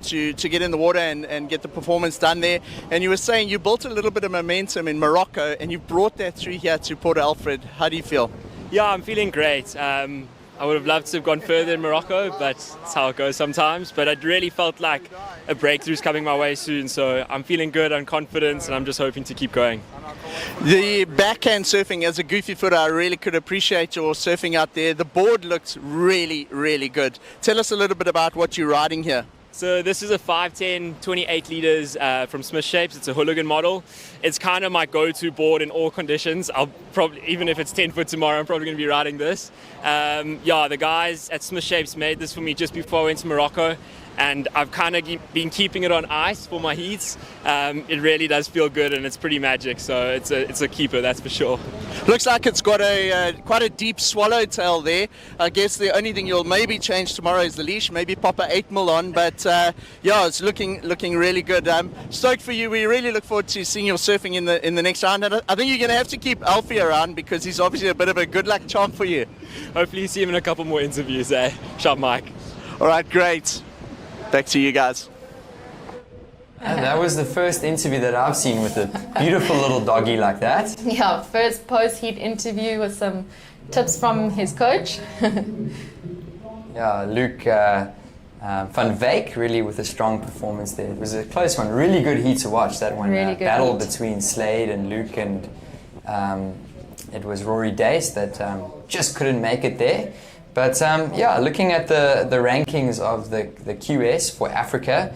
to get in the water and get the performance done there. And you were saying you built a little bit of momentum in Morocco and you brought that through here to Port Alfred. How do you feel? Yeah, I'm feeling great. I would have loved to have gone further in Morocco, but it's how it goes sometimes. But it really felt like a breakthrough's coming my way soon. So I'm feeling good, I'm confident, and I'm just hoping to keep going. The backhand surfing, as a goofy footer, I really could appreciate your surfing out there. The board looks really, really good. Tell us a little bit about what you're riding here. So this is a 510 28 liters from Smith Shapes. It's a hooligan model. It's kind of my go-to board in all conditions. I'll probably, even if it's 10 foot tomorrow, I'm probably going to be riding this. Yeah, the guys at Smith Shapes made this for me just before I went to Morocco, and I've kind of been keeping it on ice for my heats. It really does feel good, and it's pretty magic. So it's a keeper, that's for sure. Looks like it's got a quite a deep swallowtail there. I guess the only thing you'll maybe change tomorrow is the leash, maybe pop a 8mm on, but yeah, it's looking really good. Stoked for you. We really look forward to seeing your surfing in the next round. And I think you're going to have to keep Alfie around because he's obviously a bit of a good luck charm for you. Hopefully you see him in a couple more interviews, eh? Sharp Mike. All right, great. Back to you guys. That was the first interview that I've seen with a beautiful little doggy like that. Yeah, first post-heat interview with some tips from his coach. Yeah, Luke van Wyk really with a strong performance there. It was a close one, really good heat to watch, that one. Really good battle heat. between Slade and Luke, and it was Rory Dace that just couldn't make it there. But yeah, looking at the rankings of the QS for Africa,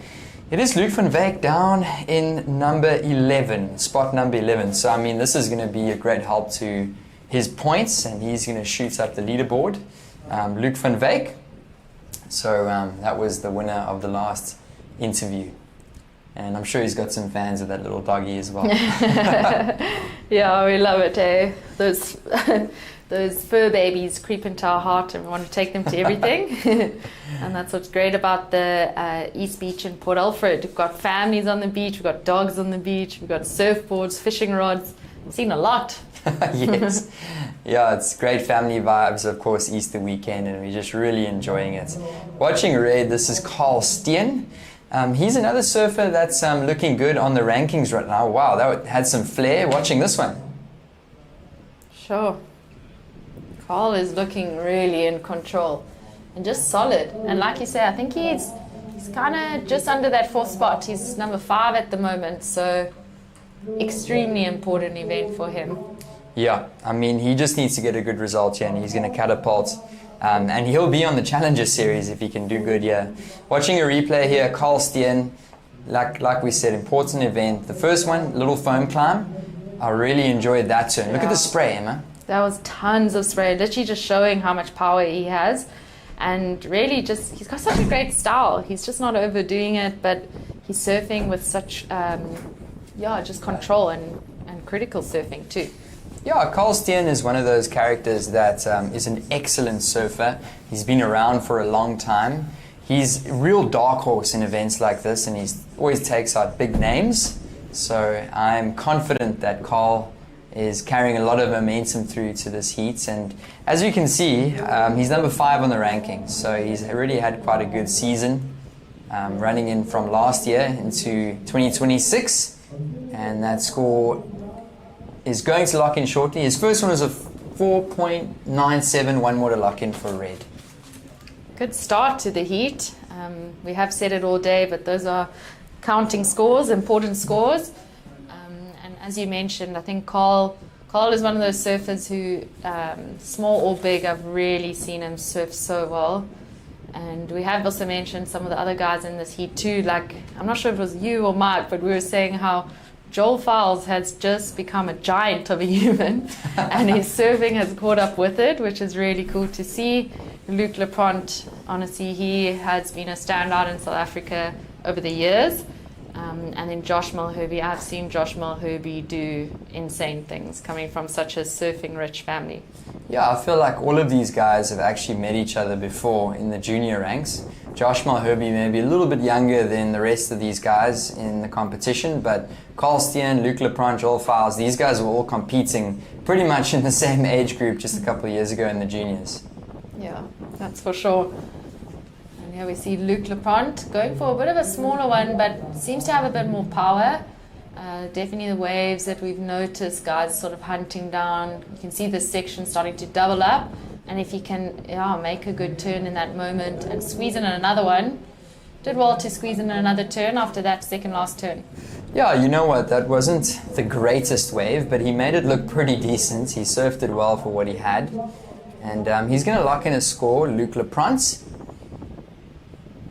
it is Luke van Wyk down in number 11, spot number 11. So, I mean, this is going to be a great help to his points, and he's going to shoot up the leaderboard. Luke van Wyk. So, that was the winner of the last interview. And I'm sure he's got some fans of that little doggy as well. Yeah, we love it, eh? Those fur babies creep into our heart and we want to take them to everything. And that's what's great about the East Beach in Port Alfred. We've got families on the beach, we've got dogs on the beach, we've got surfboards, fishing rods. We've seen a lot. Yes. Yeah, it's great family vibes, of course, Easter weekend, and we're just really enjoying it. Watching Red, this is Carl Steen. He's another surfer that's looking good on the rankings right now. Wow, that had some flair watching this one. Sure. Carl is looking really in control and just solid. And like you say, I think he's kind of just under that 4th spot. He's number 5 at the moment, so extremely important event for him. Yeah, I mean, he just needs to get a good result here, and he's going to catapult. And he'll be on the Challenger Series if he can do good here. Watching a replay here, Carl Steen, like we said, important event. The first one, little foam climb, I really enjoyed that turn. Look at the spray, Emma. That was tons of spray, literally just showing how much power he has. And really just, he's got such a great style. He's just not overdoing it, but he's surfing with such, just control and critical surfing too. Yeah, Carl Steen is one of those characters that is an excellent surfer. He's been around for a long time. He's a real dark horse in events like this, and he always takes out big names. So I'm confident that Carl is carrying a lot of momentum through to this heat. And as you can see, he's number 5 on the rankings. So he's already had quite a good season, running in from last year into 2026. And that score is going to lock in shortly. His first one was a 4.97, one more to lock in for Red. Good start to the heat. We have said it all day, but those are counting scores, important scores. And as you mentioned, I think Carl is one of those surfers who, small or big, I've really seen him surf so well. And we have also mentioned some of the other guys in this heat too. Like, I'm not sure if it was you or Mike, but we were saying how Joel Fowles has just become a giant of a human, and his surfing has caught up with it, which is really cool to see. Luc Lepront, honestly, he has been a standout in South Africa over the years. And then Josh Mulherby, I've seen Josh Mulherby do insane things coming from such a surfing-rich family. Yeah, I feel like all of these guys have actually met each other before in the junior ranks. Josh Malherbe maybe a little bit younger than the rest of these guys in the competition, but Carl Steen, Luc Leprand, Joel Files, these guys were all competing pretty much in the same age group just a couple of years ago in the juniors. Yeah, that's for sure. And here we see Luc Leprand going for a bit of a smaller one, but seems to have a bit more power. Definitely the waves that we've noticed, guys sort of hunting down. You can see this section starting to double up. And if he can make a good turn in that moment and squeeze in another one, did well to squeeze in another turn after that second last turn. Yeah, you know what, that wasn't the greatest wave, but he made it look pretty decent. He surfed it well for what he had. And he's going to lock in a score, Luc Leprand.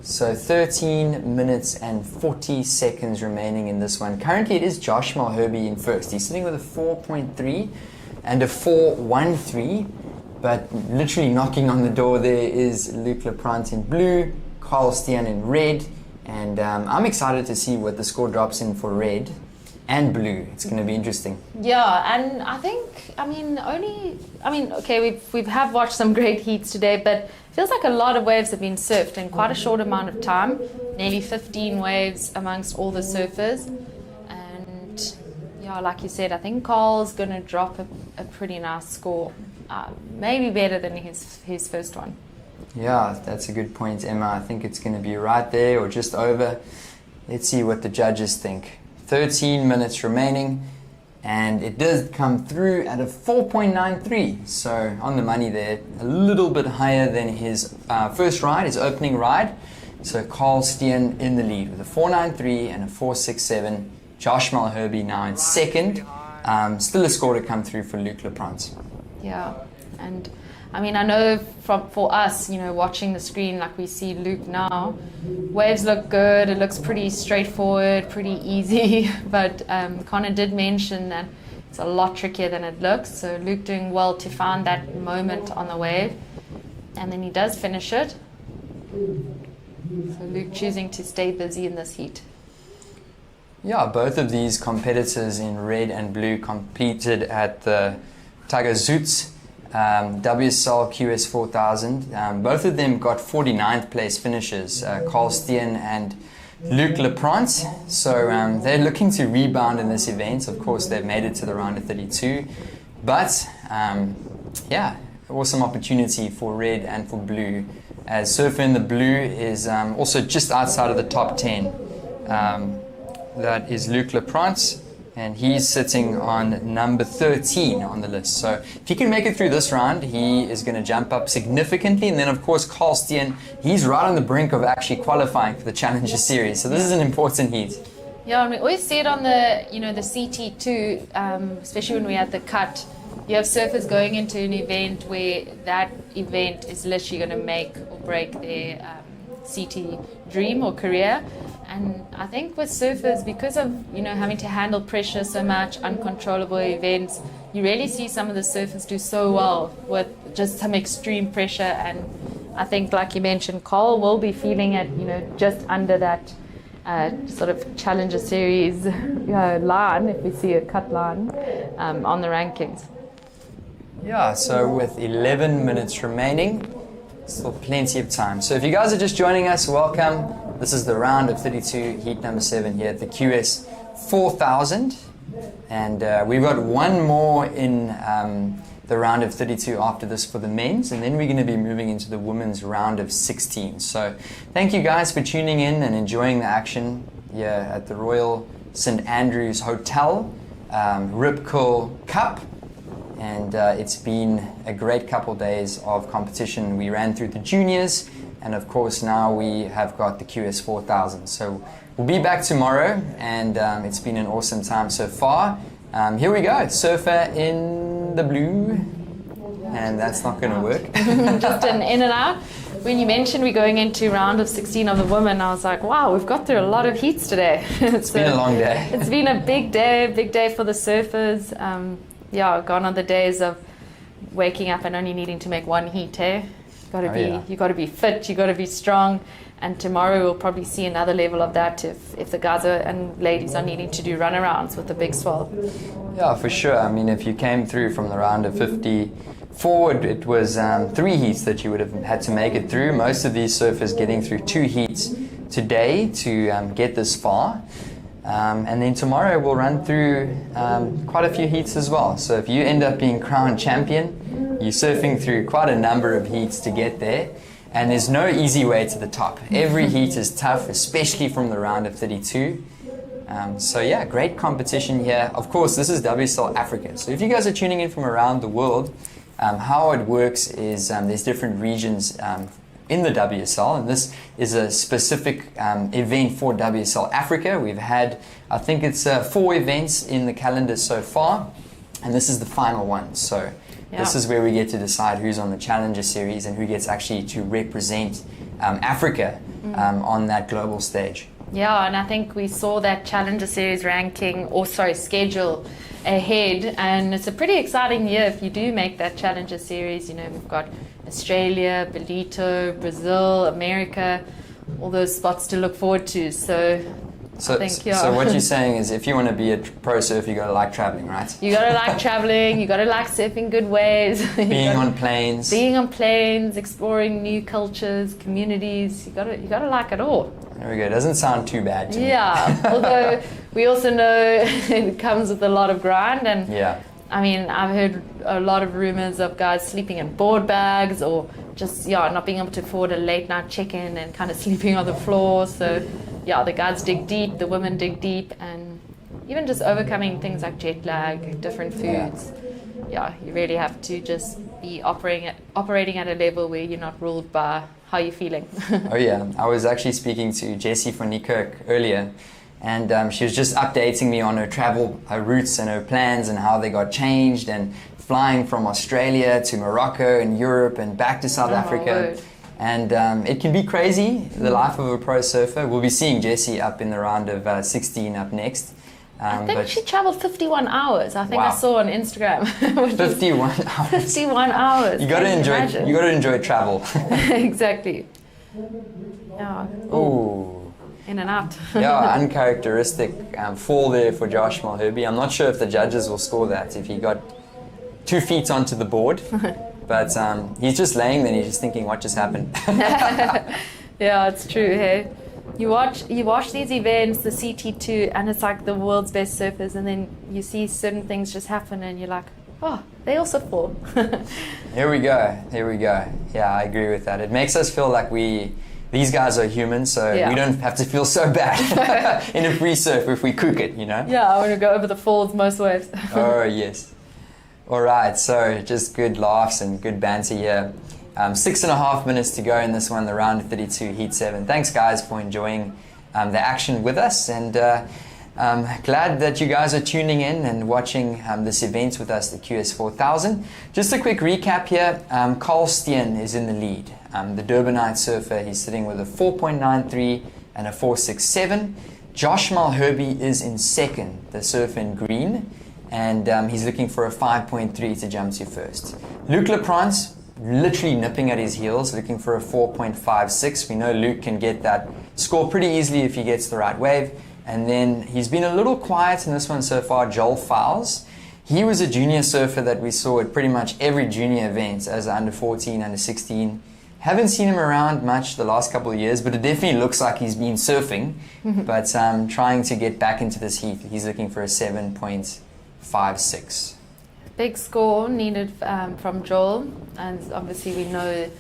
So 13 minutes and 40 seconds remaining in this one. Currently it is Josh Malherbe in first. He's sitting with a 4.3 and a 4.13. But literally knocking on the door there is Luc Leprand in blue, Carl Steen in red, and I'm excited to see what the score drops in for red and blue. It's going to be interesting. Yeah, and I think, okay, we have watched some great heats today, but it feels like a lot of waves have been surfed in quite a short amount of time, nearly 15 waves amongst all the surfers. And yeah, like you said, I think Carl's going to drop a pretty nice score. Maybe better than his first one. Yeah, that's a good point, Emma. I think it's going to be right there or just over. Let's see what the judges think. 13 minutes remaining, and it does come through at a 4.93. So on the money there, a little bit higher than his first ride, his opening ride. So Carl Steen in the lead with a 4.93 and a 4.67. Josh Malherbe now in second. Still a score to come through for Luc Leprand. Yeah, and I know for us, watching the screen like we see Luke now, waves look good, it looks pretty straightforward, pretty easy, but Connor did mention that it's a lot trickier than it looks, so Luke doing well to find that moment on the wave, and then he does finish it. So Luke choosing to stay busy in this heat. Yeah, both of these competitors in red and blue competed at the Tagazoot's WSL QS 4000. Both of them got 49th place finishes, Carl Steen and Luc Leprand. So they're looking to rebound in this event. Of course, they've made it to the round of 32. But yeah, awesome opportunity for red and for blue. As surfer in the blue is also just outside of the top 10. That is Luc Leprand, and he's sitting on number 13 on the list. So if he can make it through this round, he is going to jump up significantly. And then, of course, Carl Steen, he's right on the brink of actually qualifying for the Challenger Series. So this is an important heat. Yeah, and we always see it on the, the CT2, especially when we had the cut. You have surfers going into an event where that event is literally going to make or break their CT dream or career. And I think with surfers, because of having to handle pressure so much, uncontrollable events, you really see some of the surfers do so well with just some extreme pressure. And I think, like you mentioned, Carl will be feeling it, just under that sort of Challenger Series line, if we see a cut line on the rankings. Yeah, so with 11 minutes remaining, still plenty of time. So if you guys are just joining us, welcome. This is the round of 32, heat number 7 here at the QS 4000. And we've got one more in the round of 32 after this for the men's. And then we're going to be moving into the women's round of 16. So thank you guys for tuning in and enjoying the action here at the Royal St. Andrews Hotel, Rip Curl Cup. And it's been a great couple days of competition. We ran through the juniors, and of course now we have got the QS 4000. So we'll be back tomorrow, and it's been an awesome time so far. Here we go, surfer in the blue, and that's not going to work. Just an in and out. When you mentioned we're going into round of 16 of the women, I was like, wow, we've got through a lot of heats today. It's been a long day. It's been a big day for the surfers. Gone are the days of waking up and only needing to make one heat, eh? You got to be fit, you got to be strong, and tomorrow we'll probably see another level of that if the guys and ladies are needing to do runarounds with the big swell. Yeah, for sure. I mean, if you came through from the round of 50 forward, it was 3 heats that you would have had to make it through. Most of these surfers getting through 2 heats today to get this far. And then tomorrow we'll run through quite a few heats as well. So if you end up being crowned champion, you're surfing through quite a number of heats to get there. And there's no easy way to the top. Every heat is tough, especially from the round of 32. So yeah, great competition here. Of course, this is WSL Africa. So if you guys are tuning in from around the world, how it works is there's different regions in the WSL, and this is a specific event for WSL Africa. We've had, I think it's 4 events in the calendar so far, and this is the final one. So this is where we get to decide who's on the Challenger Series and who gets actually to represent Africa on that global stage. Yeah, and I think we saw that Challenger Series ranking, or sorry, schedule ahead, and it's a pretty exciting year if you do make that Challenger Series. You know, we've got Australia, Belito, Brazil, America, all those spots to look forward to. So I think, so what you're saying is if you want to be a pro surfer, you got to like traveling, right? You got to like traveling, you got to like surfing good waves. Being on planes. Being on planes, exploring new cultures, communities. You got to like it all. There we go. It doesn't sound too bad to me. Yeah, although we also know it comes with a lot of grind. And yeah. I mean, I've heard a lot of rumors of guys sleeping in board bags or just, not being able to afford a late night check-in and kind of sleeping on the floor. So, yeah, the guys dig deep, the women dig deep, and even just overcoming things like jet lag, different foods. Yeah, you really have to just be operating at a level where you're not ruled by how you're feeling. Oh yeah, I was actually speaking to Jessie van Niekerk earlier, and she was just updating me on her travel, her routes and her plans and how they got changed, and flying from Australia to Morocco and Europe and back to South Africa. And it can be crazy, the life of a pro surfer. We'll be seeing Jessie up in the round of 16 up next. I think she traveled 51 hours. I think I saw on Instagram. 51 hours. 51 hours. You got to enjoy travel. Exactly. Yeah. Ooh. In and out. Yeah, uncharacteristic fall there for Josh Malherbe. I'm not sure if the judges will score that if he got 2 feet onto the board. But he's just laying there and he's just thinking, what just happened? Yeah, it's true. Hey, you watch these events, the CT2, and it's like the world's best surfers, and then you see certain things just happen, and you're like, oh, they also fall. Here we go. Yeah, I agree with that. It makes us feel like these guys are human, so we don't have to feel so bad in a free surf if we cook it, you know? Yeah, I want to go over the falls most waves. Oh, yes. All right, so just good laughs and good banter here. 6.5 minutes to go in this one, the round of 32, heat 7. Thanks, guys, for enjoying the action with us, and glad that you guys are tuning in and watching this event with us, the QS4000. Just a quick recap here. Carl Steen is in the lead. The Durbanite surfer, he's sitting with a 4.93 and a 4.67. Josh Malherbe is in second, the surfer in green, and he's looking for a 5.3 to jump to first. Luke Leprance, literally nipping at his heels, looking for a 4.56. We know Luke can get that score pretty easily if he gets the right wave. And then he's been a little quiet in this one so far, Joel Fowles. He was a junior surfer that we saw at pretty much every junior event as under 14, under 16. Haven't seen him around much the last couple of years, but it definitely looks like he's been surfing. But trying to get back into this heat, he's looking for a 7.56. Big score needed from Joel, and obviously we know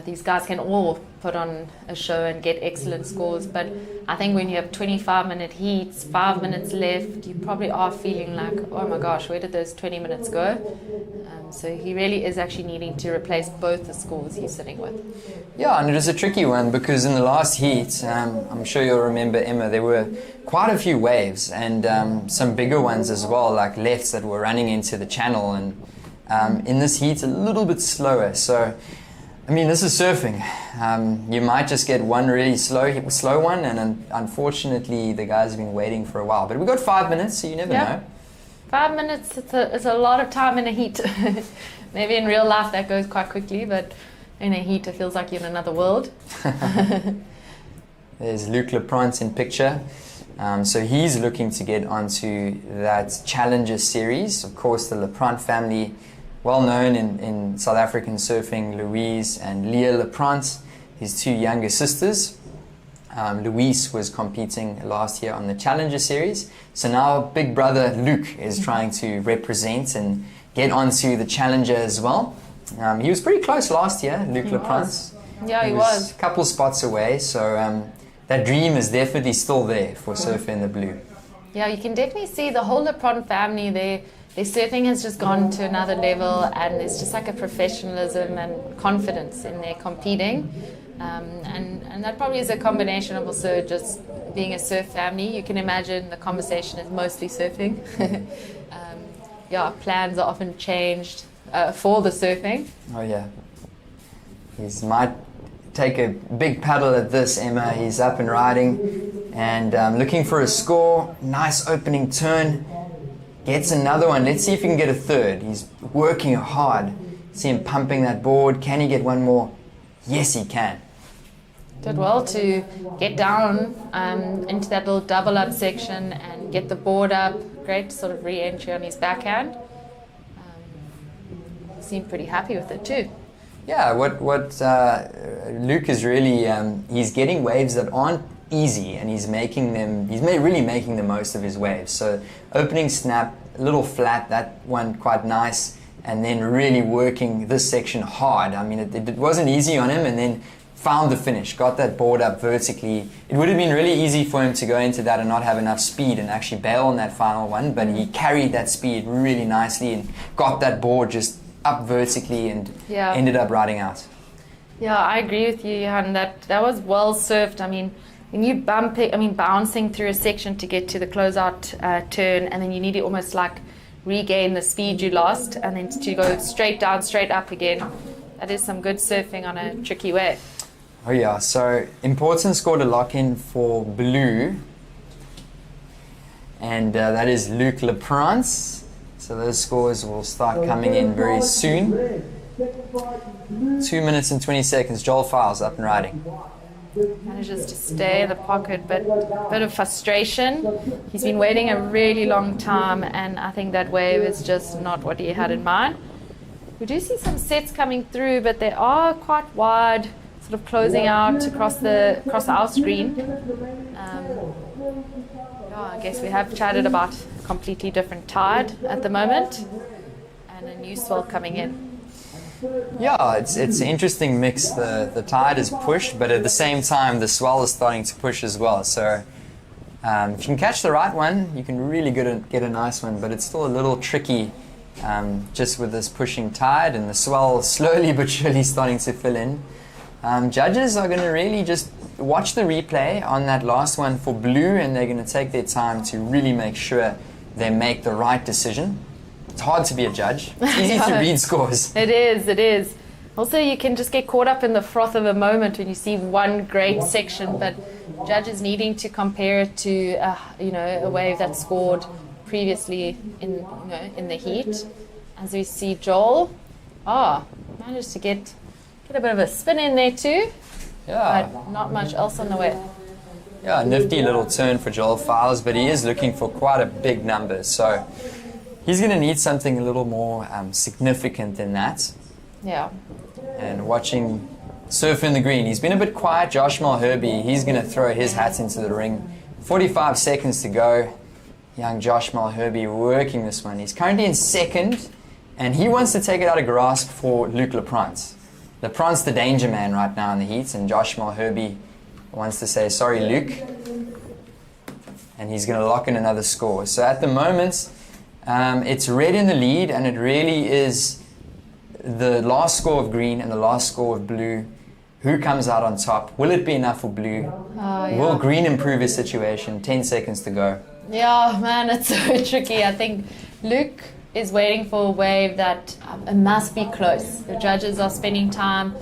these guys can all put on a show and get excellent scores, but I think when you have 25-minute heats, 5 minutes left, you probably are feeling like, oh my gosh, where did those 20 minutes go? So he really is actually needing to replace both the scores he's sitting with. Yeah, and it was a tricky one because in the last heat, I'm sure you'll remember, Emma, there were quite a few waves and some bigger ones as well, like lefts that were running into the channel, and in this heat a little bit slower. So I mean, this is surfing. You might just get one really slow one, and unfortunately the guys have been waiting for a while. But we got 5 minutes, so you never know. 5 minutes, it's a lot of time in a heat. Maybe in real life that goes quite quickly, but in a heat it feels like you're in another world. There's Luke Leprance in picture. So he's looking to get onto that Challenger Series. Of course, the Leprance family well known in South African surfing, Louise and Leah Leprance, his two younger sisters. Louise was competing last year on the Challenger Series, so now big brother Luke is trying to represent and get onto the Challenger as well. He was pretty close last year, Luke Leprance. Yeah, he was. A couple spots away, so that dream is definitely still there for Surfer in the Blue. Yeah, you can definitely see the whole Lepron family. Their surfing has just gone to another level, and there's just like a professionalism and confidence in their competing. And that probably is a combination of also just being a surf family. You can imagine the conversation is mostly surfing. Plans are often changed for the surfing. Oh yeah. He might take a big paddle at this, Emma. He's up and riding and looking for a score. Nice opening turn. Gets another one. Let's see if he can get a third. He's working hard. See him pumping that board. Can he get one more? Yes, he can. Did well to get down into that little double up section and get the board up. Great sort of re-entry on his backhand. Seemed pretty happy with it too. Yeah, what Luke is really, he's getting waves that aren't easy, and he's really making the most of his waves. So opening snap, a little flat, that one quite nice, and then really working this section hard. I mean, it wasn't easy on him, and then found the finish, got that board up vertically. It would have been really easy for him to go into that and not have enough speed and actually bail on that final one, but he carried that speed really nicely and got that board just up vertically and ended up riding out. Yeah, I agree with you, Johan. That was well surfed. I mean, when you bouncing through a section to get to the closeout turn, and then you need to almost like regain the speed you lost, and then to go straight down, straight up again. That is some good surfing on a tricky wave. Oh yeah, so important score to lock in for Blue, and that is Luke Leprance. So those scores will start coming in very soon. 2 minutes and 20 seconds. Joel Files up and riding. Manages to stay in the pocket, but a bit of frustration. He's been waiting a really long time, and I think that wave is just not what he had in mind. We do see some sets coming through, but they are quite wide, sort of closing out across our screen. I guess we have chatted about a completely different tide at the moment, and a new swell coming in. Yeah, it's an interesting mix. The tide is pushed, but at the same time the swell is starting to push as well. So if you can catch the right one, you can really get a nice one, but it's still a little tricky just with this pushing tide and the swell slowly but surely starting to fill in. Judges are going to really just watch the replay on that last one for Blue, and they're going to take their time to really make sure they make the right decision. It's hard to be a judge. It's easy to read scores. It is. Also, you can just get caught up in the froth of a moment when you see one great section, but judges needing to compare it to a wave that scored previously in the heat. As we see Joel, managed to get a bit of a spin in there too. Yeah. But not much else on the way. Yeah, nifty little turn for Joel Files, but he is looking for quite a big number, so he's going to need something a little more significant than that. Yeah. And watching Surf in the Green, he's been a bit quiet. Josh Mulherby, he's going to throw his hat into the ring. 45 seconds to go. Young Josh Mulherby working this one. He's currently in second, and he wants to take it out of grasp for Luke Leprance. Leprance the danger man right now in the heat, and Josh Mulherby wants to say, sorry Luke, and he's going to lock in another score. So at the moment, it's red in the lead, and it really is the last score of green and the last score of blue. Who comes out on top? Will it be enough for blue? Will green improve his situation? 10 seconds to go. Yeah, man, it's so tricky. I think Luke is waiting for a wave that must be close. The judges are spending time,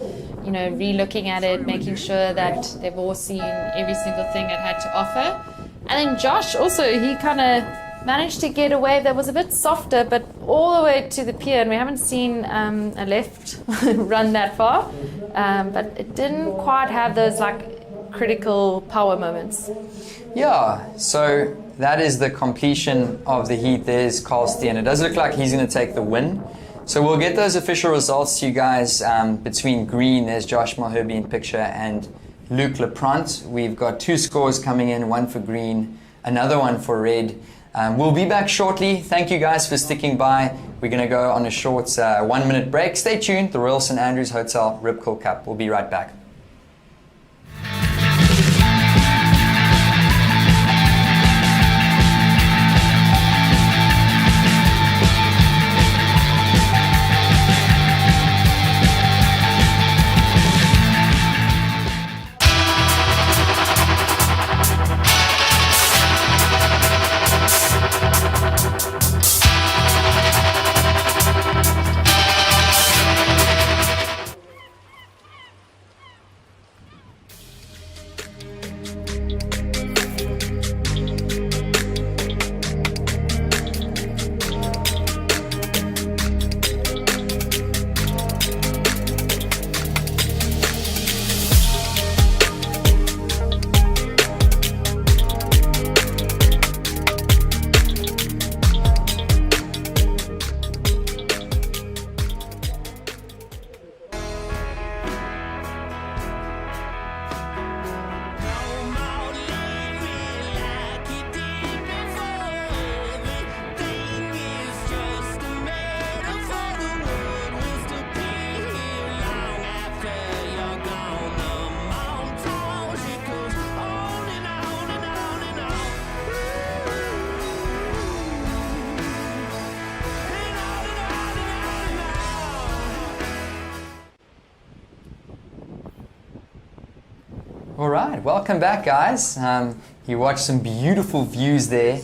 re-looking at it, making sure that they've all seen every single thing it had to offer. And then Josh also, he kind of managed to get a wave that was a bit softer, but all the way to the pier, and we haven't seen a left run that far, but it didn't quite have those critical power moments. Yeah, so that is the completion of the heat. There's Carl Steen. It does look like he's going to take the win. So we'll get those official results to you guys between Green, there's Josh Malherbe in picture, and Luc Leprant. We've got 2 scores coming in, one for Green, another one for Red. We'll be back shortly. Thank you guys for sticking by. We're going to go on a short 1-minute break. Stay tuned. The Royal St. Andrews Hotel Rip Curl Cup. We'll be right back. All right, welcome back, guys. You watched some beautiful views there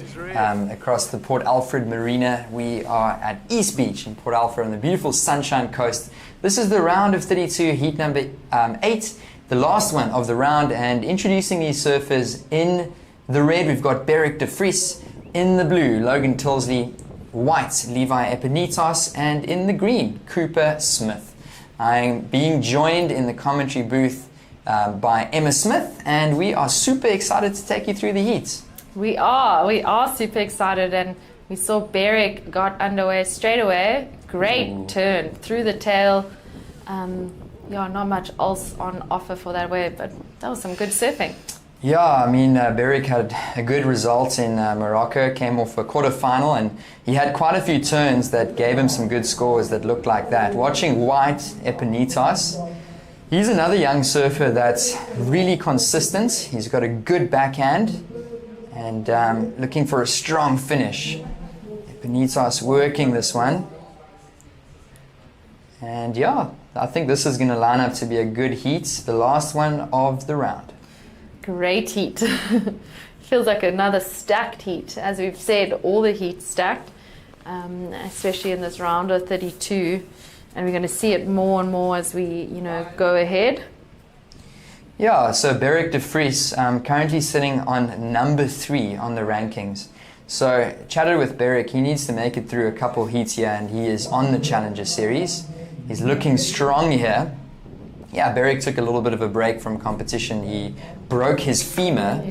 across the Port Alfred Marina. We are at East Beach in Port Alfred on the beautiful Sunshine Coast. This is the round of 32, heat number 8, the last one of the round. And introducing these surfers, in the red, we've got Beric de Vries. In the blue, Logan Tilsley. White, Levi Epinitas. And in the green, Cooper Smith. I'm being joined in the commentary booth by Emma Smith, and we are super excited to take you through the heats. We are super excited, and we saw Beric got underway straight away. Great turn through the tail. Not much else on offer for that wave, but that was some good surfing. Yeah, I mean, Beric had a good result in Morocco, came off a quarterfinal, and he had quite a few turns that gave him some good scores that looked like that. Watching White Epinitas, he's another young surfer that's really consistent. He's got a good backhand and looking for a strong finish. Epinitas working this one. And yeah, I think this is going to line up to be a good heat, the last one of the round. Great heat. Feels like another stacked heat. As we've said, all the heats stacked, especially in this round of 32. And we're going to see it more and more as we, go ahead. Yeah, so Beric de Vries currently sitting on number 3 on the rankings. So chatted with Beric, he needs to make it through a couple heats here, and he is on the Challenger Series. He's looking strong here. Yeah, Beric took a little bit of a break from competition. He broke his femur,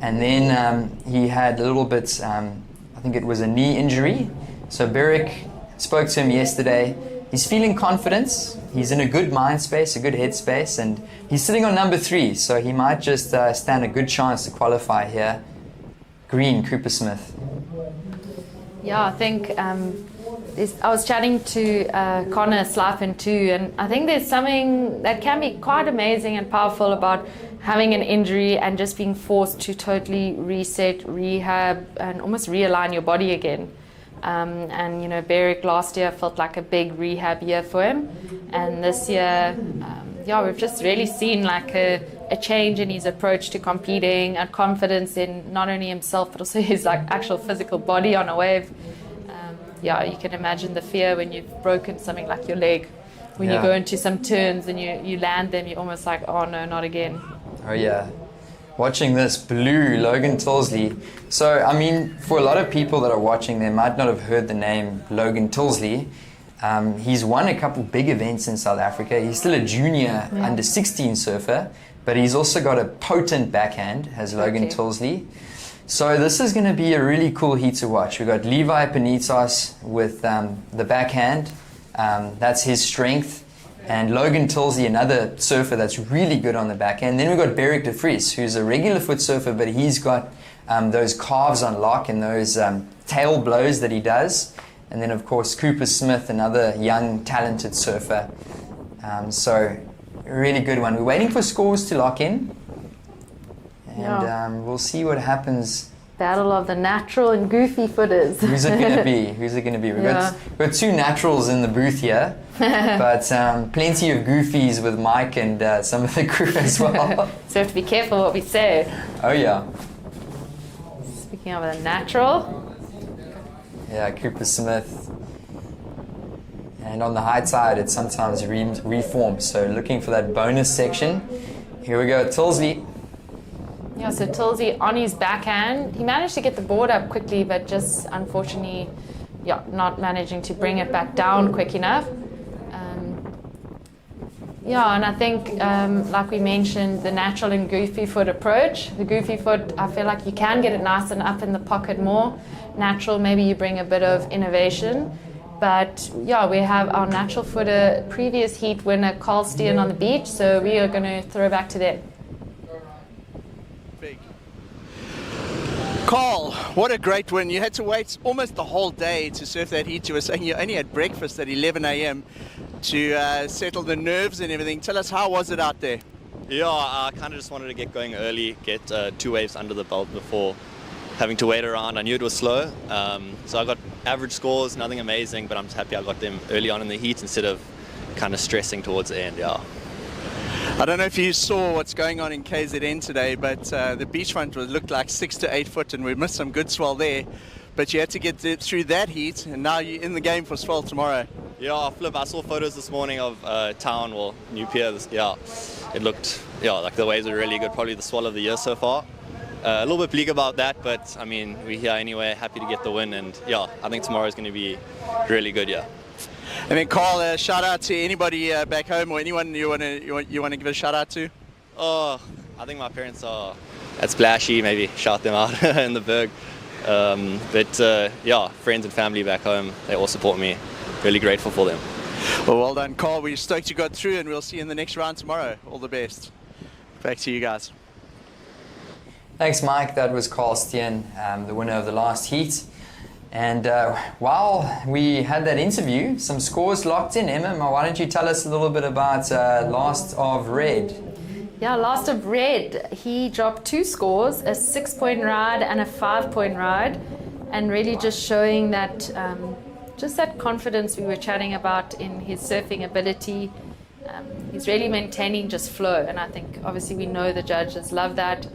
and then he had a little bit, I think it was a knee injury. So Beric spoke to him yesterday. He's feeling confident. He's in a good mind space, a good head space, and he's sitting on number 3, so he might just stand a good chance to qualify here. Green, Cooper Smith. Yeah, I think I was chatting to Connor Slifen too, and I think there's something that can be quite amazing and powerful about having an injury and just being forced to totally reset, rehab, and almost realign your body again. And Beric last year felt like a big rehab year for him, and this year, we've just really seen like a change in his approach to competing and confidence in not only himself but also his like actual physical body on a wave. You can imagine the fear when you've broken something like your leg. When you go into some turns and you land them, you're almost like, oh no, not again. Oh yeah. Watching this blue, Logan Tilsley. So, I mean, for a lot of people that are watching, they might not have heard the name Logan Tilsley. He's won a couple big events in South Africa. He's still a junior under 16 surfer, but he's also got a potent backhand, has Logan Tilsley. So this is going to be a really cool heat to watch. We've got Levi Epinitas with the backhand, That's his strength. And Logan Tilsley, another surfer that's really good on the back end. Then we've got Beric de Vries, who's a regular foot surfer, but he's got those calves on lock and those tail blows that he does. And then, of course, Cooper Smith, another young, talented surfer. So, a really good one. We're waiting for scores to lock in. And we'll see what happens. Battle of the natural and goofy footers. Who's it going to be? Who's it going to be? We've got two naturals in the booth here, but plenty of goofies with Mike and some of the crew as well. So we have to be careful what we say. Oh yeah. Speaking of the natural. Yeah, Cooper Smith. And on the high tide, it sometimes reforms. So looking for that bonus section. Here we go, Tilsley. Yeah, so Tilsley on his backhand, he managed to get the board up quickly, but just unfortunately, not managing to bring it back down quick enough. And I think, like we mentioned, the natural and goofy foot approach. The goofy foot, I feel like you can get it nice and up in the pocket more. Natural, maybe you bring a bit of innovation. But yeah, we have our natural footer, previous heat winner, Carl Steen on the beach, so we are going to throw back to them. Carl, what a great win. You had to wait almost the whole day to surf that heat. You were saying you only had breakfast at 11 a.m. to settle the nerves and everything. Tell us, how was it out there? Yeah, I kind of just wanted to get going early, get 2 waves under the belt before having to wait around. I knew it was slow, so I got average scores, nothing amazing, but I'm just happy I got them early on in the heat instead of kind of stressing towards the end, I don't know if you saw what's going on in KZN today, but the beachfront looked like 6 to 8 foot, and we missed some good swell there. But you had to get through that heat, and now you're in the game for swell tomorrow. Yeah, Flip, I saw photos this morning of town, well, New Pier. It looked, like the waves are really good, probably the swell of the year so far. A little bit bleak about that, but I mean, we're here anyway, happy to get the win, and I think tomorrow is going to be really good, And then Carl, shout out to anybody back home or anyone you want to give a shout out to? Oh, I think my parents are at Splashy, maybe shout them out in the Berg. Friends and family back home, they all support me. Really grateful for them. Well done, Carl. We're stoked you got through, and we'll see you in the next round tomorrow. All the best. Back to you guys. Thanks, Mike. That was Carl Steen, the winner of the last heat. And while we had that interview, some scores locked in. Emma, why don't you tell us a little bit about Last of Red? Yeah, Last of Red, he dropped 2 scores, a 6-point ride and a 5-point ride, and really just showing that, just that confidence we were chatting about in his surfing ability. He's really maintaining just flow, and I think obviously we know the judges love that.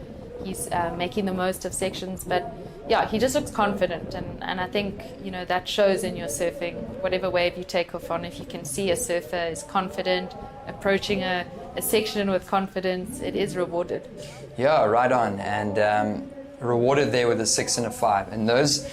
He's making the most of sections, but yeah, he just looks confident, and I think, that shows in your surfing. Whatever wave you take off on, if you can see a surfer is confident, approaching a section with confidence, it is rewarded. Yeah, right on, and rewarded there with a 6 and a 5. And those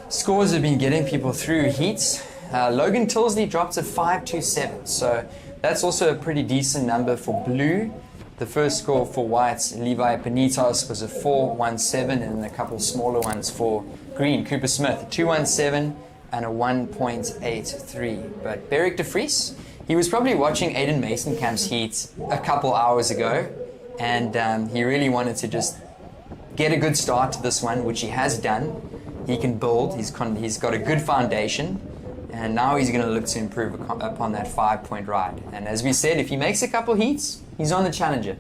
scores have been getting people through heats. Logan Tilsley dropped a 5.27, so that's also a pretty decent number for blue. The first score for whites, Levi Panitos, was a 4.17, and a couple smaller ones for green. Cooper Smith, a 2.17 and a 1.83. But Beric de Vries, he was probably watching Aiden Masenkamp's heat a couple hours ago, and he really wanted to just get a good start to this one, which he has done. He can build, he's got a good foundation, and now he's going to look to improve upon that 5-point ride. And as we said, if he makes a couple heats, he's on the Challenger.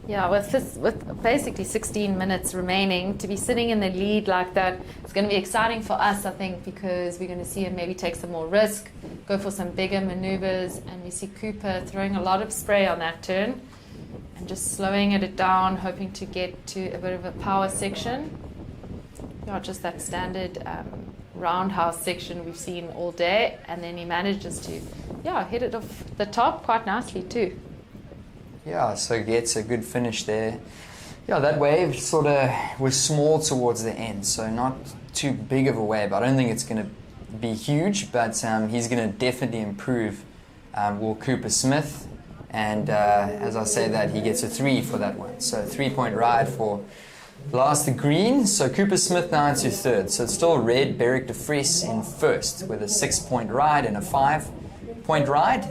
Yeah, with basically 16 minutes remaining, to be sitting in the lead like that, it's going to be exciting for us, I think, because we're going to see him maybe take some more risk, go for some bigger maneuvers, and we see Cooper throwing a lot of spray on that turn and just slowing it down, hoping to get to a bit of a power section. Yeah, just that standard roundhouse section we've seen all day, and then he manages to hit it off the top quite nicely too. Yeah, so gets a good finish there. Yeah, that wave sort of was small towards the end, so not too big of a wave. I don't think it's going to be huge, but he's going to definitely improve. Will Cooper Smith, and as I say that, he gets a 3 for that one. So 3-point ride for last the green. So Cooper Smith now into 3rd. So it's still red, Beric de Vries in 1st with a 6-point ride and a 5. point ride.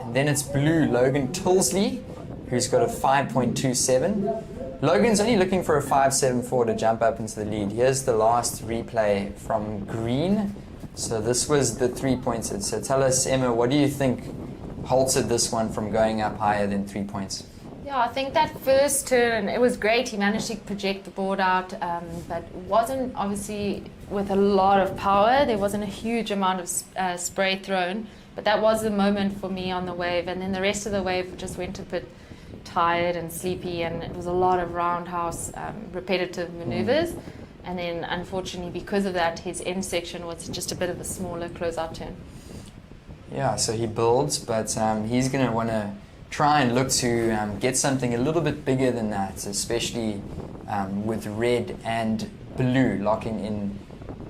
And then it's blue Logan Tilsley, who's got a 5.27. Logan's only looking for a 5.74 to jump up into the lead. Here's the last replay from green. So this was the 3-pointed. So tell us, Emma, what do you think halted this one from going up higher than 3 points? Yeah, I think that first turn, it was great. He managed to project the board out, but wasn't obviously with a lot of power. There wasn't a huge amount of spray thrown, but that was the moment for me on the wave. And then the rest of the wave just went a bit tired and sleepy, and it was a lot of roundhouse, repetitive maneuvers. And then, unfortunately, because of that, his end section was just a bit of a smaller closeout turn. Yeah, so he builds, but he's going to want to try and look to get something a little bit bigger than that, especially with red and blue locking in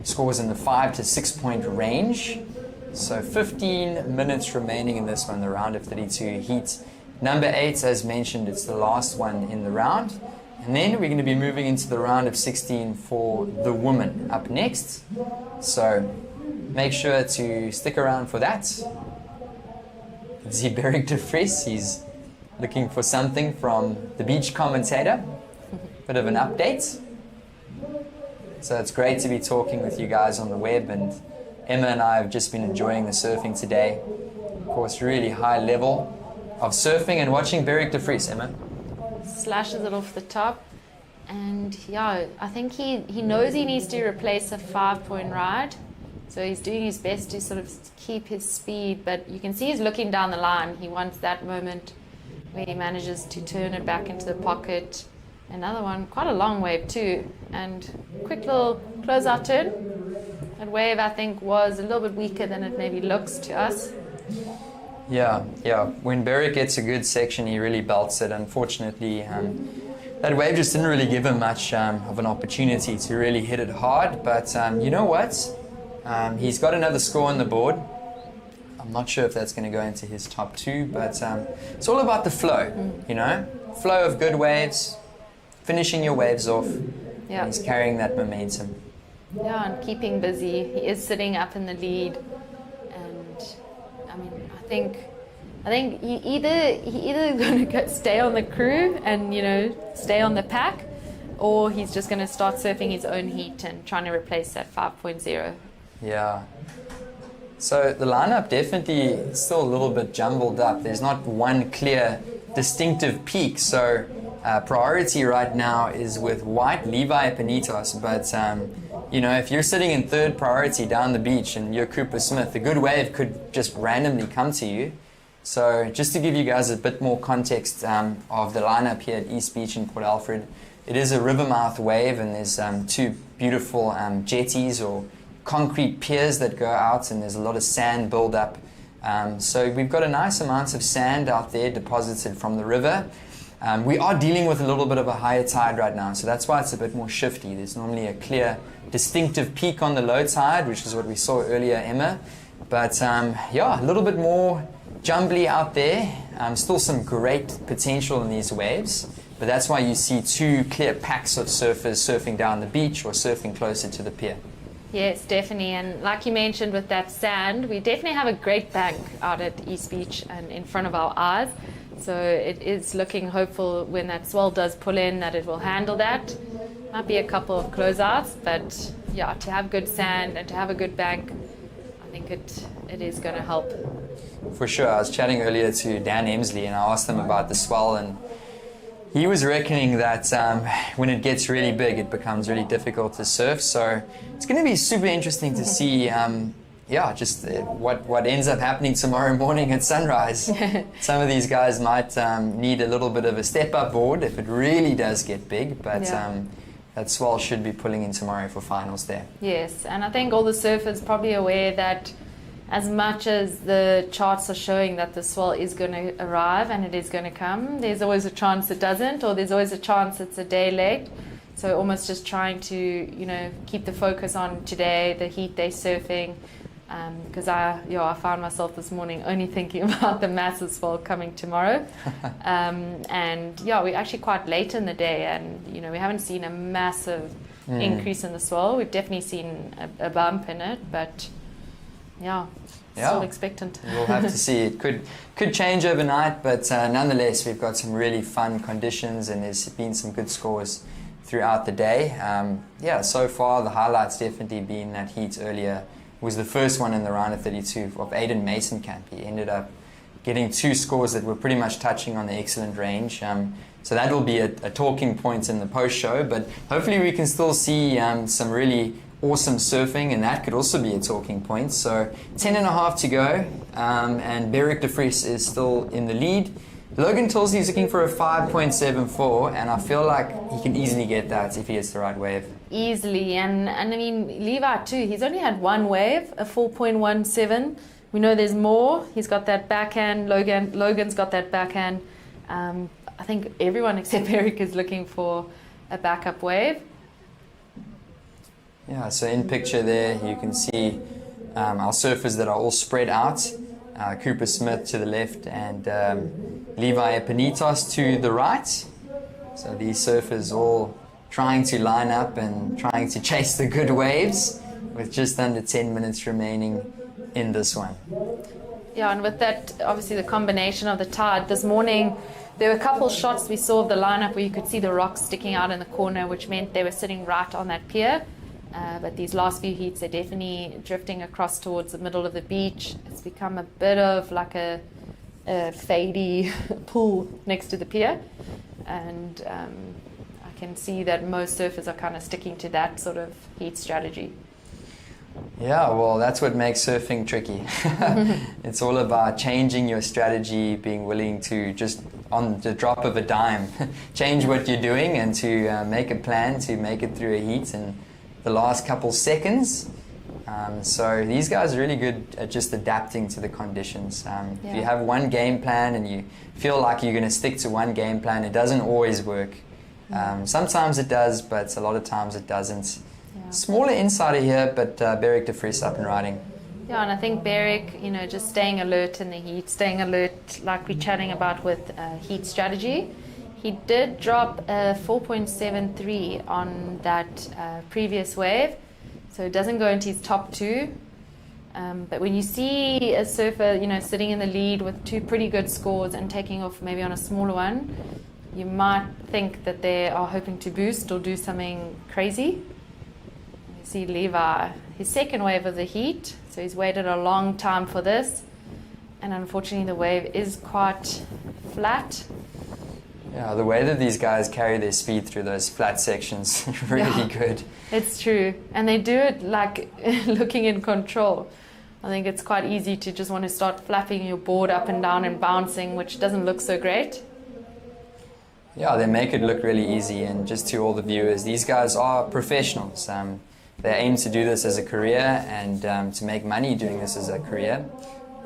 scores in the 5 to 6 point range. So 15 minutes remaining in this one, the round of 32 heat. Number 8, as mentioned, it's the last one in the round. And then we're going to be moving into the round of 16 for the women up next. So make sure to stick around for that. Beric de Vries, he's looking for something from the beach commentator. Bit of an update. So it's great to be talking with you guys on the web, and Emma and I have just been enjoying the surfing today. Of course, really high level of surfing and watching Beric de Vries, Emma. Slashes it off the top, and yeah, I think he knows he needs to replace a 5-point ride. So he's doing his best to sort of keep his speed, but you can see he's looking down the line. He wants that moment where he manages to turn it back into the pocket. Another one, quite a long wave too, and quick little closeout turn. That wave, I think, was a little bit weaker than it maybe looks to us. Yeah. When Beric gets a good section, he really belts it. Unfortunately, that wave just didn't really give him much of an opportunity to really hit it hard. But you know what? He's got another score on the board. I'm not sure if that's going to go into his top 2, but it's all about the flow, you know? Flow of good waves, finishing your waves off. Yeah. And he's carrying that momentum. Yeah, and keeping busy. He is sitting up in the lead, and I mean, I think he either going to stay on the crew and stay on the pack, or he's just going to start surfing his own heat and trying to replace that 5.0. Yeah. So the lineup definitely still a little bit jumbled up. There's not one clear, distinctive peak. So priority right now is with White, Levi, Panitos. But if you're sitting in third priority down the beach and you're Cooper Smith, a good wave could just randomly come to you. So just to give you guys a bit more context of the lineup here at East Beach in Port Alfred, it is a rivermouth wave, and there's 2 beautiful jetties or concrete piers that go out, and there's a lot of sand build up. So we've got a nice amount of sand out there deposited from the river. We are dealing with a little bit of a higher tide right now, so that's why it's a bit more shifty. There's normally a clear, distinctive peak on the low tide, which is what we saw earlier, Emma. But a little bit more jumbly out there. Still some great potential in these waves, but that's why you see 2 clear packs of surfers surfing down the beach or surfing closer to the pier. Yes, definitely. And like you mentioned with that sand, we definitely have a great bank out at East Beach and in front of our eyes. So it is looking hopeful when that swell does pull in that it will handle that. Might be a couple of closeouts, but yeah, to have good sand and to have a good bank, I think it is going to help. For sure. I was chatting earlier to Dan Emsley, and I asked him about the swell, and he was reckoning that when it gets really big, it becomes really difficult to surf. So it's going to be super interesting to see, what ends up happening tomorrow morning at sunrise. Some of these guys might need a little bit of a step-up board if it really does get big, but that swell should be pulling in tomorrow for finals there. Yes, and I think all the surfers probably aware that as much as the charts are showing that the swell is going to arrive and it is going to come, there's always a chance it doesn't, or there's always a chance it's a day late. So almost just trying to, keep the focus on today, the heat they're surfing, because I found myself this morning only thinking about the massive swell coming tomorrow. We're actually quite late in the day, and, we haven't seen a massive increase in the swell. We've definitely seen a bump in it, but yeah. Still expectant. We'll have to see. It could change overnight, but nonetheless, we've got some really fun conditions, and there's been some good scores throughout the day. Yeah, so far the highlights definitely been that heat earlier. Was the first one in the round of 32 of Aidan Mason Camp. He ended up getting 2 scores that were pretty much touching on the excellent range. So that will be a talking point in the post-show, but hopefully we can still see some really awesome surfing, and that could also be a talking point. So 10.5 to go, and Beric de Vries is still in the lead. Logan Tilsley is looking for a 5.74, and I feel like he can easily get that if he gets the right wave. Easily, and I mean, Levi too, he's only had one wave, a 4.17. We know there's more. He's got that backhand. Logan's got that backhand. I think everyone except Eric is looking for a backup wave. Yeah, so in picture there you can see our surfers that are all spread out. Cooper Smith to the left and Levi Epinitos to the right. So these surfers all trying to line up and trying to chase the good waves with just under 10 minutes remaining in this one. Yeah, and with that, obviously the combination of the tide, this morning there were a couple shots we saw of the lineup where you could see the rocks sticking out in the corner, which meant they were sitting right on that pier. But these last few heats, they're definitely drifting across towards the middle of the beach. It's become a bit of like a fadey pool next to the pier. And I can see that most surfers are kind of sticking to that sort of heat strategy. Yeah, well, that's what makes surfing tricky. It's all about changing your strategy, being willing to just, on the drop of a dime, change what you're doing and to make a plan to make it through a heat in the last couple seconds. So these guys are really good at just adapting to the conditions. If you have one game plan and you feel like you're going to stick to one game plan, it doesn't always work. Sometimes it does, but a lot of times it doesn't. Smaller insider here, but Beric de Vries up and riding. Yeah, and I think Beric, just staying alert in the heat, staying alert like we're chatting about with heat strategy. He did drop a 4.73 on that previous wave, so it doesn't go into his top 2. But when you see a surfer, sitting in the lead with 2 pretty good scores and taking off maybe on a smaller one, you might think that they are hoping to boost or do something crazy. See Levi, his second wave of the heat, so he's waited a long time for this, and unfortunately the wave is quite flat. Yeah, the way that these guys carry their speed through those flat sections is really good. It's true, and they do it like looking in control. I think it's quite easy to just want to start flapping your board up and down and bouncing, which doesn't look so great. Yeah, they make it look really easy, and just to all the viewers, these guys are professionals. They aim to do this as a career and to make money doing this as a career.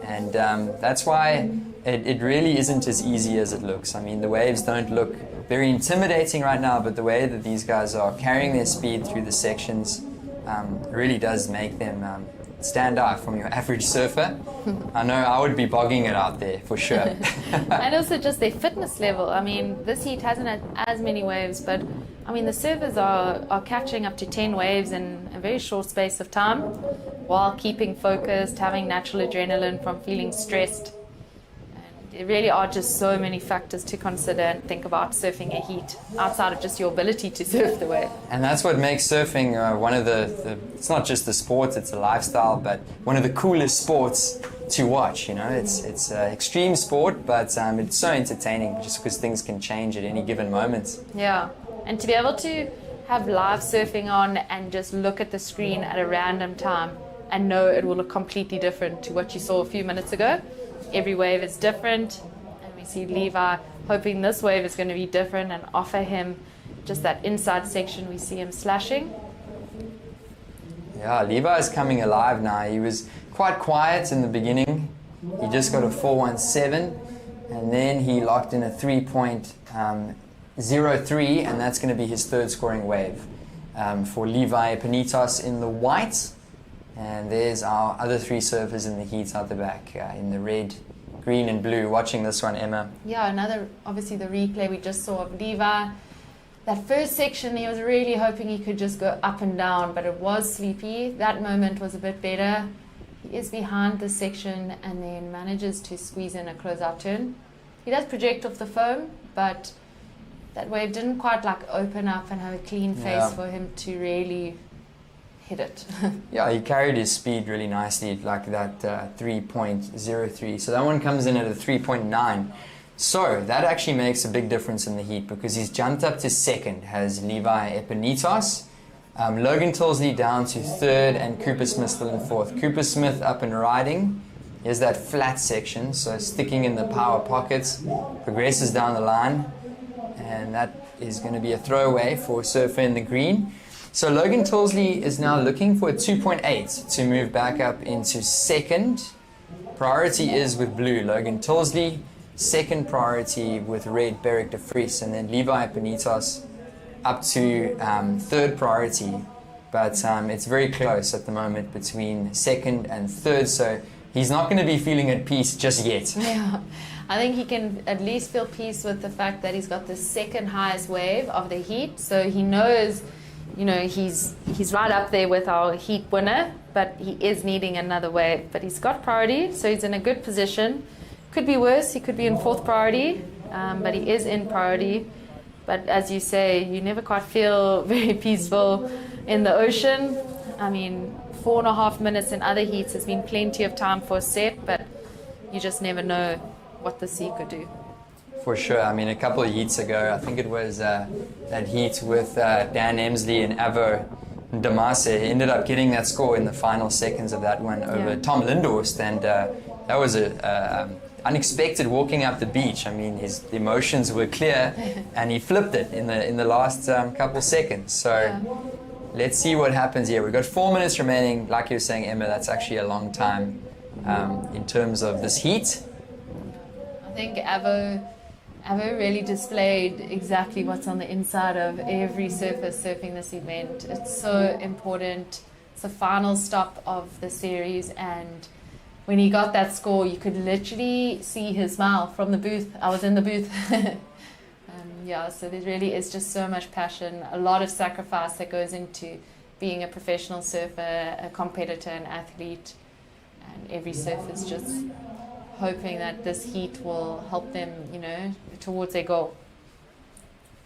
And that's why it really isn't as easy as it looks. I mean, the waves don't look very intimidating right now, but the way that these guys are carrying their speed through the sections really does make them stand out from your average surfer. I know I would be bogging it out there for sure. And also just their fitness level. I mean, this heat hasn't had as many waves, but I mean, the surfers are catching up to 10 waves in a very short space of time while keeping focused, having natural adrenaline from feeling stressed. And there really are just so many factors to consider and think about surfing a heat outside of just your ability to surf the wave. And that's what makes surfing one of the it's not just the sport, it's a lifestyle, but one of the coolest sports to watch. It's extreme sport, but it's so entertaining just because things can change at any given moment. Yeah. And to be able to have live surfing on and just look at the screen at a random time and know it will look completely different to what you saw a few minutes ago. Every wave is different, and we see Levi hoping this wave is going to be different and offer him just that inside section. We see him slashing. Yeah, Levi is coming alive now. He was quite quiet in the beginning. He just got a 4.17, and then he locked in a 3.03, and that's going to be his third scoring wave for Levi Epinitos in the white. And there's our other 3 surfers in the heat out the back in the red, green and blue. Watching this one, Emma. Yeah, obviously the replay we just saw of Levi. That first section, he was really hoping he could just go up and down, but it was sleepy. That moment was a bit better. He He is behind this section and then manages to squeeze in a closeout turn. He does project off the foam, but that wave didn't quite like open up and have a clean face for him to really hit it. Yeah, he carried his speed really nicely, like that 3.03. So that one comes in at a 3.9. So that actually makes a big difference in the heat because he's jumped up to second, has Levi Epinitas. Logan Tilsley down to third and Cooper Smith still in fourth. Cooper Smith up and riding. Here's that flat section, so sticking in the power pockets, progresses down the line, and that is going to be a throwaway for Surfer in the green. So Logan Tilsley is now looking for a 2.8 to move back up into second. Priority is with blue, Logan Tilsley. Second priority with red, Beric de Vries, and then Levi Epinitas up to third priority. But it's very close at the moment between second and third, so he's not going to be feeling at peace just yet. Yeah, I think he can at least feel peace with the fact that he's got the second highest wave of the heat, so he knows, you know, he's right up there with our heat winner, but he is needing another wave. But he's got priority, so he's in a good position. Could be worse, he could be in fourth priority, but he is in priority. But as you say, you never quite feel very peaceful in the ocean. I mean, 4.5 minutes in other heats has been plenty of time for a set, but you just never know what the sea could do. For sure. I mean, a couple of heats ago, I think it was that heat with Dan Emsley and Avo Damase. He ended up getting that score in the final seconds of that one over Tom Lindhorst, and that was a unexpected walking up the beach. I mean, his emotions were clear, and he flipped it in the last couple seconds. So let's see what happens here. We've got 4 minutes remaining. Like you were saying, Emma, that's actually a long time in terms of this heat. I think Avo really displayed exactly what's on the inside of every surfer surfing this event. It's so important. It's the final stop of the series, and when he got that score, you could literally see his smile from the booth. I was in the booth. So there really is just so much passion, a lot of sacrifice that goes into being a professional surfer, a competitor, an athlete, and every surfer's just hoping that this heat will help them, you know, towards their goal.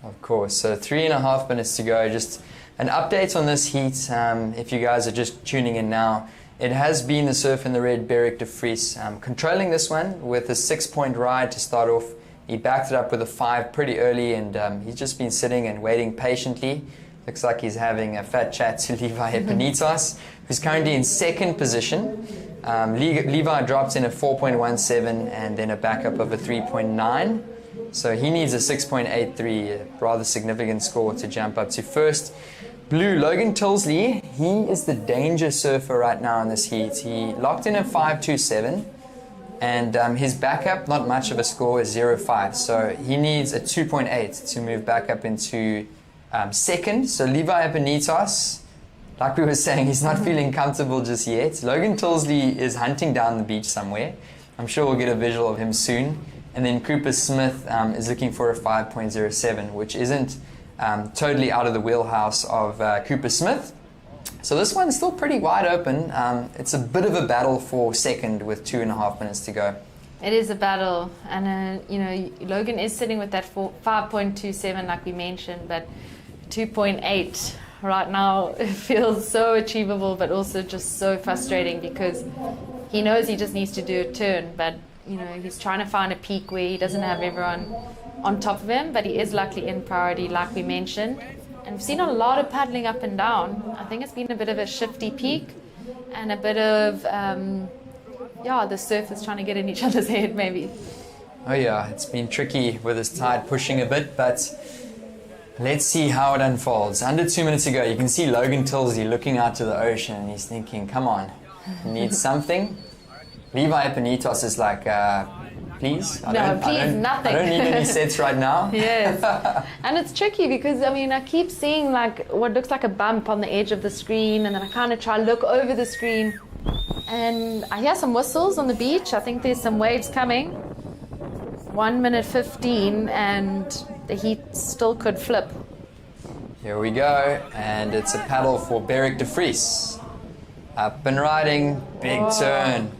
Of course. So 3.5 minutes to go. Just an update on this heat. If you guys are just tuning in now, it has been the surf in the red, Beric de Vries, controlling this one with a 6-point ride to start off. He backed it up with a 5 pretty early, and he's just been sitting and waiting patiently. Looks like he's having a fat chat to Levi Epinitas, who's currently in second position. Levi dropped in a 4.17 and then a backup of a 3.9. So he needs a 6.83, a rather significant score to jump up to first. Blue, Logan Tilsley, he is the danger surfer right now in this heat. He locked in a 5.27. And his backup, not much of a score, is 0.5. So he needs a 2.8 to move back up into second. So Levi Epinitas, like we were saying, he's not feeling comfortable just yet. Logan Tilsley is hunting down the beach somewhere. I'm sure we'll get a visual of him soon. And then Cooper Smith is looking for a 5.07, which isn't totally out of the wheelhouse of Cooper Smith. So this one's still pretty wide open. It's a bit of a battle for second with 2.5 minutes to go. It is a battle, and you know, Logan is sitting with that 5.27 like we mentioned, but 2.8 right now it feels so achievable, but also just so frustrating because he knows he just needs to do a turn, but you know, he's trying to find a peak where he doesn't have everyone on top of him, but he is luckily in priority like we mentioned. And we've seen a lot of paddling up and down. I think it's been a bit of a shifty peak and a bit of, the surfers trying to get in each other's head maybe. Oh yeah, it's been tricky with this tide pushing a bit, but let's see how it unfolds. Under 2 minutes ago, you can see Logan Tilsley looking out to the ocean and he's thinking, come on, he needs something. Levi Epinitas is like, please? Nothing. I don't need any sets right now. Yes. And it's tricky because, I mean, I keep seeing like what looks like a bump on the edge of the screen, and then I kind of try to look over the screen and I hear some whistles on the beach. I think there's some waves coming. 1 minute 15 and the heat still could flip. Here we go, and it's a paddle for Beric de Vries. Up and riding, big turn.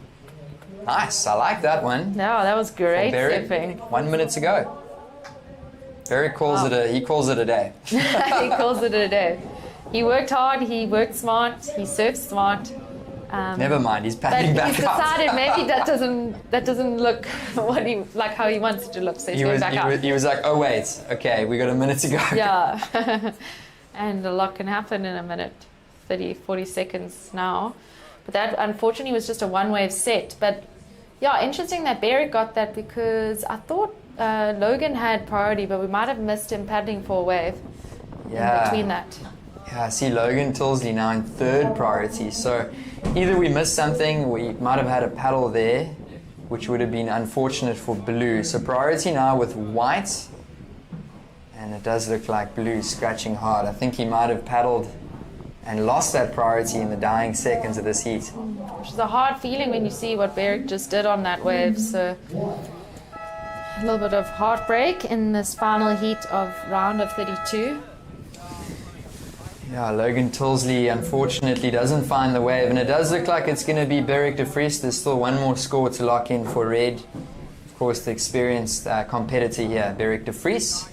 Nice, I like that one. No, that was great Beric, surfing. 1 minute to go. Beric calls it a day. He calls it a day. He worked hard, he worked smart, he surfed smart. Never mind, he's paddling back He's decided maybe that doesn't look how he wants it to look, so he's going back out. He was like, oh wait, okay, we got a minute to go. Yeah. And a lot can happen in a minute, 30, 40 seconds now. But that unfortunately was just a one-wave set. But yeah, interesting that Beric got that, because I thought Logan had priority, but we might have missed him paddling for a wave in between that. Yeah, I see Logan Tilsley now in third priority. So either we missed something, we might have had a paddle there, which would have been unfortunate for blue. So priority now with white, and it does look like blue scratching hard. I think he might have paddled and lost that priority in the dying seconds of this heat. Which is a hard feeling when you see what Beric just did on that wave. So a little bit of heartbreak in this final heat of round of 32. Yeah, Logan Tilsley unfortunately doesn't find the wave, and it does look like it's going to be Beric de Vries. There's still one more score to lock in for red. Of course, the experienced competitor here, Beric de Vries.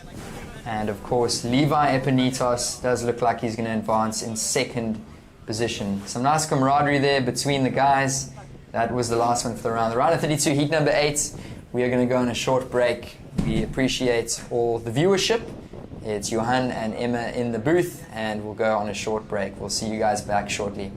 And of course, Levi Epinitos does look like he's going to advance in second position. Some nice camaraderie there between the guys. That was the last one for the round. The round of 32, heat number 8. We are going to go on a short break. We appreciate all the viewership. It's Johan and Emma in the booth, and we'll go on a short break. We'll see you guys back shortly.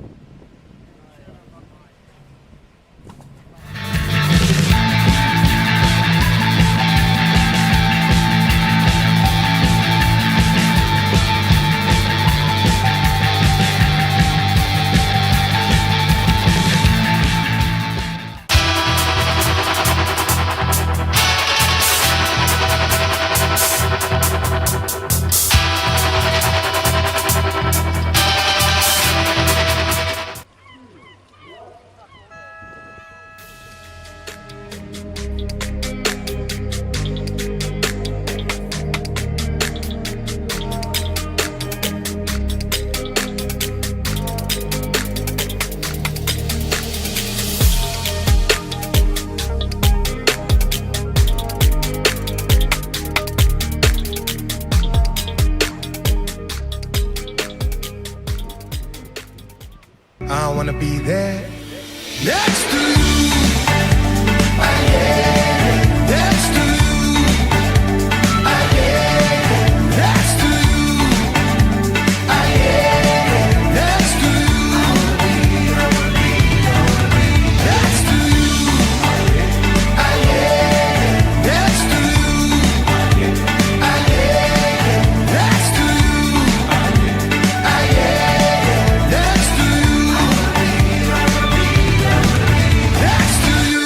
I wanna be there next to you. Next to you. Next to you. Next to you. Next to you. Next to you. Next to you.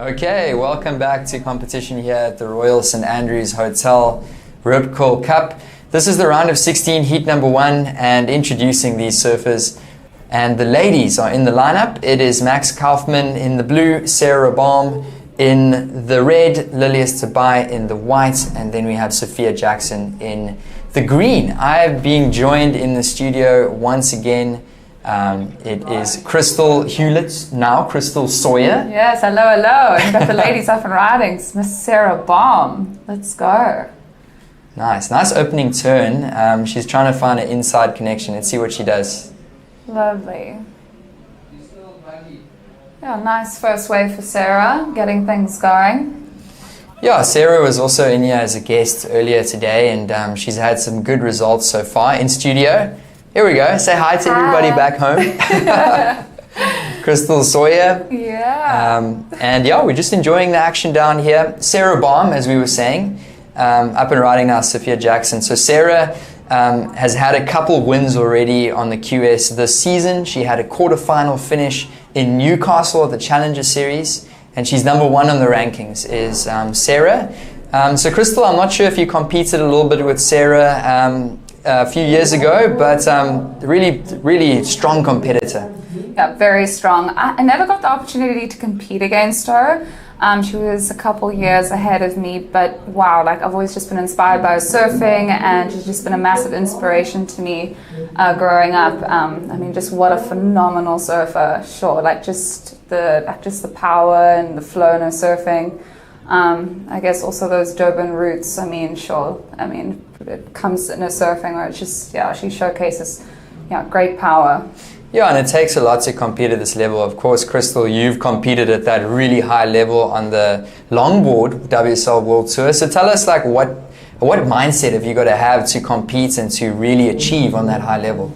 Okay, welcome back to competition here at the Royal St Andrews Hotel Rip Curl Cup. This is the round of 16, heat number 1, and introducing these surfers. And the ladies are in the lineup. It is Max Kaufman in the blue, Sarah Baum in the red, Lilias Tabai in the white, and then we have Sophia Jackson in the green. I am being joined in the studio once again. It is Crystal Hewlett, now Crystal Sawyer. Yes, hello. And got the ladies up and riding. It's Miss Sarah Baum. Let's go. Nice opening turn. She's trying to find an inside connection. Let's see what she does. Lovely. Yeah, nice first wave for Sarah, getting things going. Yeah, Sarah was also in here as a guest earlier today, and she's had some good results so far in studio. Here we go. Say hi to everybody back home. Crystal Sawyer. Yeah. And yeah, we're just enjoying the action down here. Sarah Baum, as we were saying, up and riding now, Sophia Jackson. So Sarah has had a couple wins already on the QS this season. She had a quarterfinal finish in Newcastle at the Challenger Series, and she's number 1 on the rankings, is Sarah. So Crystal, I'm not sure if you competed a little bit with Sarah a few years ago, but really strong competitor. Yeah, very strong. I never got the opportunity to compete against her. She was a couple years ahead of me, but wow, like I've always just been inspired by her surfing, and she's just been a massive inspiration to me growing up. I mean, just what a phenomenal surfer, sure, like just the power and the flow in her surfing. I guess also those Durban roots, I mean, sure, I mean, it comes in her surfing where it's just, yeah, she showcases, yeah, great power. Yeah, and it takes a lot to compete at this level. Of course, Crystal, you've competed at that really high level on the longboard WSL World Tour. So tell us, like, what mindset have you got to have to compete and to really achieve on that high level?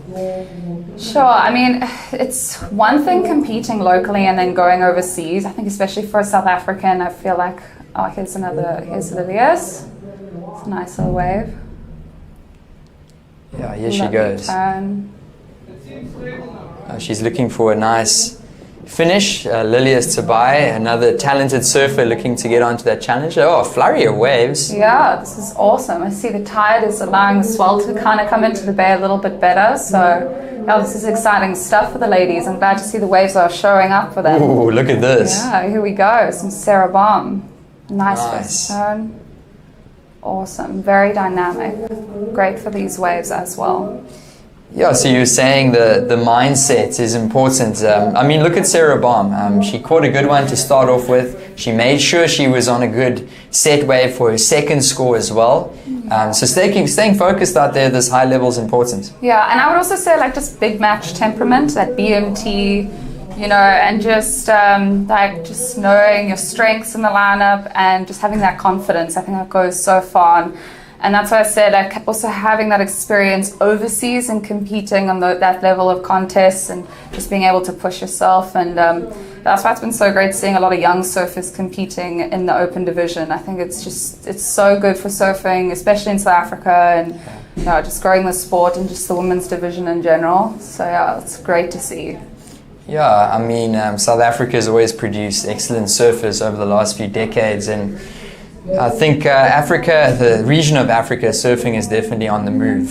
Sure, I mean, it's one thing competing locally and then going overseas. I think especially for a South African, I feel like, oh, here's Olivia's. It's a nice little wave. Yeah, here she goes. Turn. She's looking for a nice finish. Lilias Tabai, another talented surfer looking to get onto that challenge. Oh, a flurry of waves. Yeah, this is awesome. I see the tide is allowing the swell to kind of come into the bay a little bit better. So, yeah, this is exciting stuff for the ladies. I'm glad to see the waves are showing up for them. Ooh, look at this. Yeah, here we go. Some Sarah Bomb. Nice first turn. Awesome. Very dynamic. Great for these waves as well. Yeah, so you were saying the mindset is important. I mean, look at Sarah Baum. She caught a good one to start off with. She made sure she was on a good set wave for her second score as well. So staying focused out there at this high level is important. Yeah, and I would also say like just big match temperament, that BMT, you know, and just like just knowing your strengths in the lineup and just having that confidence. I think that goes so far. And that's why I said, like, also having that experience overseas and competing on that level of contests and just being able to push yourself. And that's why it's been so great seeing a lot of young surfers competing in the open division. I think it's so good for surfing, especially in South Africa, and you know, just growing the sport and just the women's division in general. So yeah, it's great to see. Yeah, I mean, South Africa has always produced excellent surfers over the last few decades, and I think Africa, the region of Africa, surfing is definitely on the move.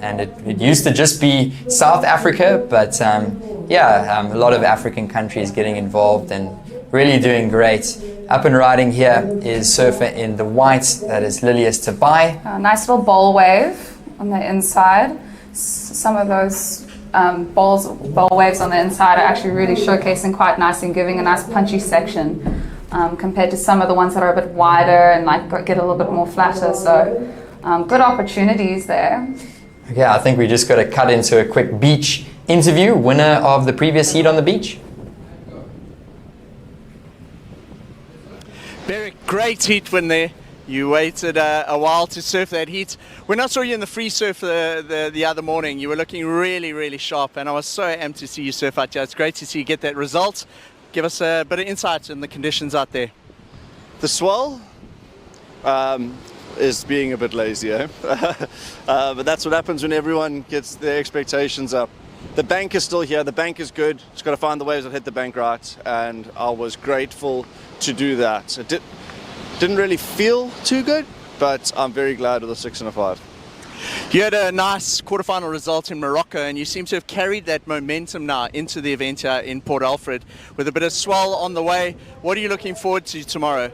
And it used to just be South Africa, but a lot of African countries getting involved and really doing great. Up and riding here is surfer in the white, that is Lilias Tabai. A nice little bowl wave on the inside. Some of those bowl waves on the inside are actually really showcasing quite nicely and giving a nice punchy section. Compared to some of the ones that are a bit wider and like get a little bit more flatter. So good opportunities there. Okay, I think we just got to cut into a quick beach interview. Winner of the previous heat on the beach. Beric, great heat win there. You waited a while to surf that heat. When I saw you in the free surf the other morning, you were looking really, really sharp, and I was so amped to see you surf out here. It's great to see you get that result. Give us a bit of insight in the conditions out there. The swell is being a bit lazy, eh? But that's what happens when everyone gets their expectations up. The bank is still here, the bank is good. Just got to find the waves that hit the bank right, and I was grateful to do that. It didn't really feel too good, but I'm very glad with a 6 and a 5. You had a nice quarterfinal result in Morocco, and you seem to have carried that momentum now into the event here in Port Alfred with a bit of swell on the way. What are you looking forward to tomorrow?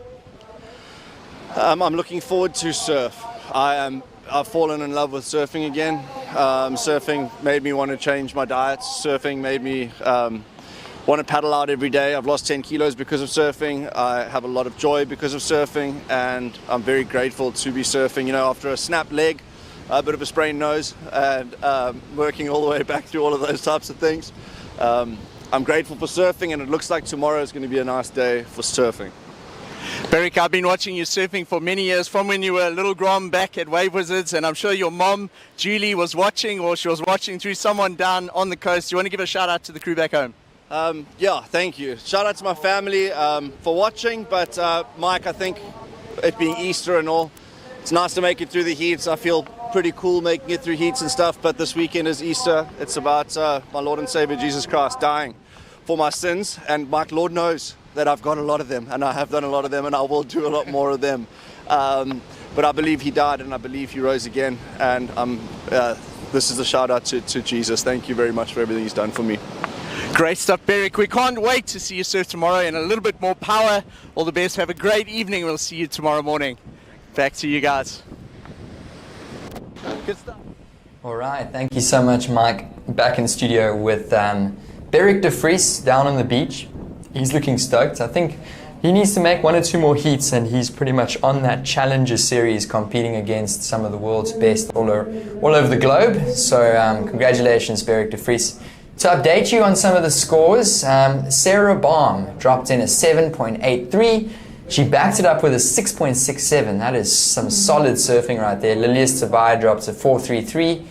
I'm looking forward to surf. I've fallen in love with surfing again. Surfing made me want to change my diet. Surfing made me want to paddle out every day. I've lost 10 kilos because of surfing. I have a lot of joy because of surfing, and I'm very grateful to be surfing. You know, after a snapped leg, a bit of a sprained nose, and working all the way back through all of those types of things. I'm grateful for surfing, and it looks like tomorrow is going to be a nice day for surfing. Beric, I've been watching you surfing for many years, from when you were a little grom back at Wave Wizards, and I'm sure your mom, Julie, was watching, or she was watching through someone down on the coast. Do you want to give a shout out to the crew back home? Yeah, thank you. Shout out to my family for watching, but Mike, I think it being Easter and all, it's nice to make it through the heats. I feel pretty cool making it through heats and stuff, but this weekend is Easter. It's about my Lord and Savior Jesus Christ dying for my sins, and Mike, Lord knows that I've got a lot of them, and I have done a lot of them, and I will do a lot more of them. But I believe he died, and I believe he rose again, and this is a shout out to Jesus. Thank you very much for everything he's done for me. Great stuff, Beric. We can't wait to see you surf tomorrow in a little bit more power. All the best. Have a great evening. We'll see you tomorrow morning. Back to you guys. Good stuff. All right, thank you so much, Mike. Back in studio with Beric de Vries down on the beach. He's looking stoked. I think he needs to make 1 or 2 more heats, and he's pretty much on that Challenger series, competing against some of the world's best all over the globe. So congratulations, Beric de Vries. To update you on some of the scores, Sarah Baum dropped in a 7.83. She backed it up with a 6.67. That is some solid surfing right there. Lilias Tobias dropped a 4.33.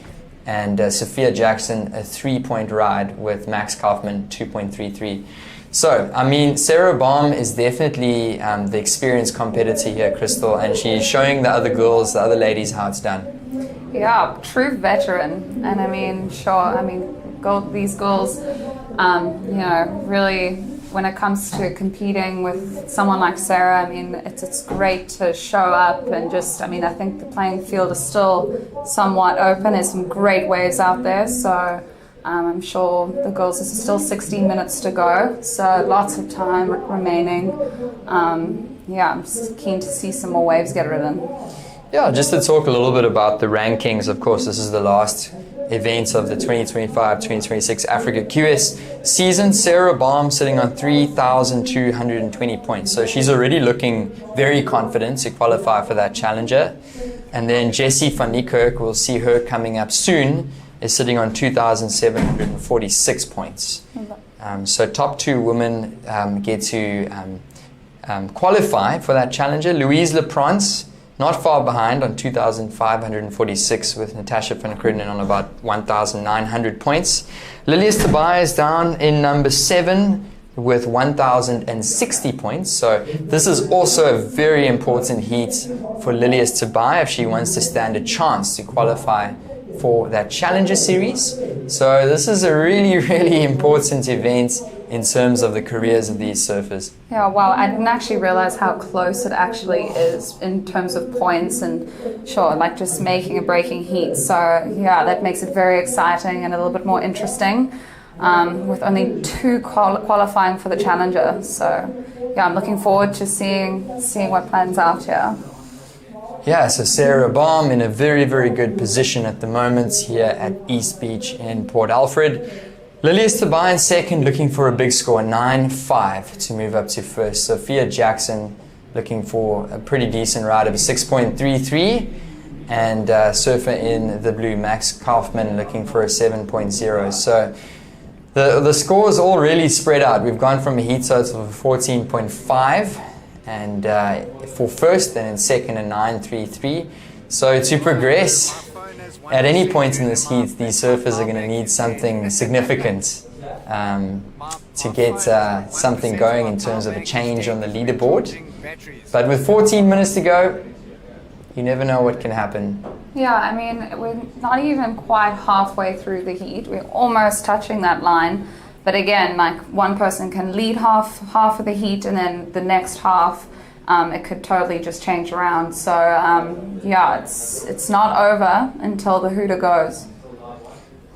And Sophia Jackson a 3-point ride with Max Kaufman 2.33. So, I mean, Sarah Baum is definitely the experienced competitor here, Crystal, and she's showing the other girls, the other ladies, how it's done. Yeah, true veteran. And I mean, these girls, really, when it comes to competing with someone like Sarah, I mean, it's great to show up and just, I think the playing field is still somewhat open. There's some great waves out there, so I'm sure the girls, there's still 16 minutes to go, so lots of time remaining. I'm just keen to see some more waves get ridden. Yeah, just to talk a little bit about the rankings. Of course, this is the last event of the 2025-2026 Africa QS season. Sarah Baum sitting on 3,220 points. So she's already looking very confident to qualify for that challenger. And then Jessie van Niekerk, we'll see her coming up soon, is sitting on 2,746 points. So top 2 women get to qualify for that challenger. Louise Leprance, not far behind on 2,546 with Natasha van Kroonen on about 1,900 points. Lilias Tobias down in number 7 with 1,060 points. So this is also a very important heat for Lilias Tobias if she wants to stand a chance to qualify for that Challenger Series. So this is a really, really important event in terms of the careers of these surfers. Yeah, wow, I didn't actually realize how close it actually is in terms of points and just making a breaking heat. So yeah, that makes it very exciting and a little bit more interesting with only 2 qualifying for the Challenger. So yeah, I'm looking forward to seeing what plans out here. Yeah, so Sarah Baum in a very, very good position at the moment here at East Beach in Port Alfred. Lilias Tobias second, looking for a big score, 9.5 to move up to first. Sophia Jackson looking for a pretty decent ride of a 6.33. And surfer in the blue, Max Kaufman, looking for a 7.0. So the scores all really spread out. We've gone from a heat total of 14.5 and for first, and in second a 9.33. So to progress at any point in this heat, these surfers are going to need something significant to get something going in terms of a change on the leaderboard. But with 14 minutes to go, you never know what can happen. Yeah, we're not even quite halfway through the heat. We're almost touching that line. But again, one person can lead half of the heat, and then the next half, it could totally just change around. So it's not over until the hooter goes.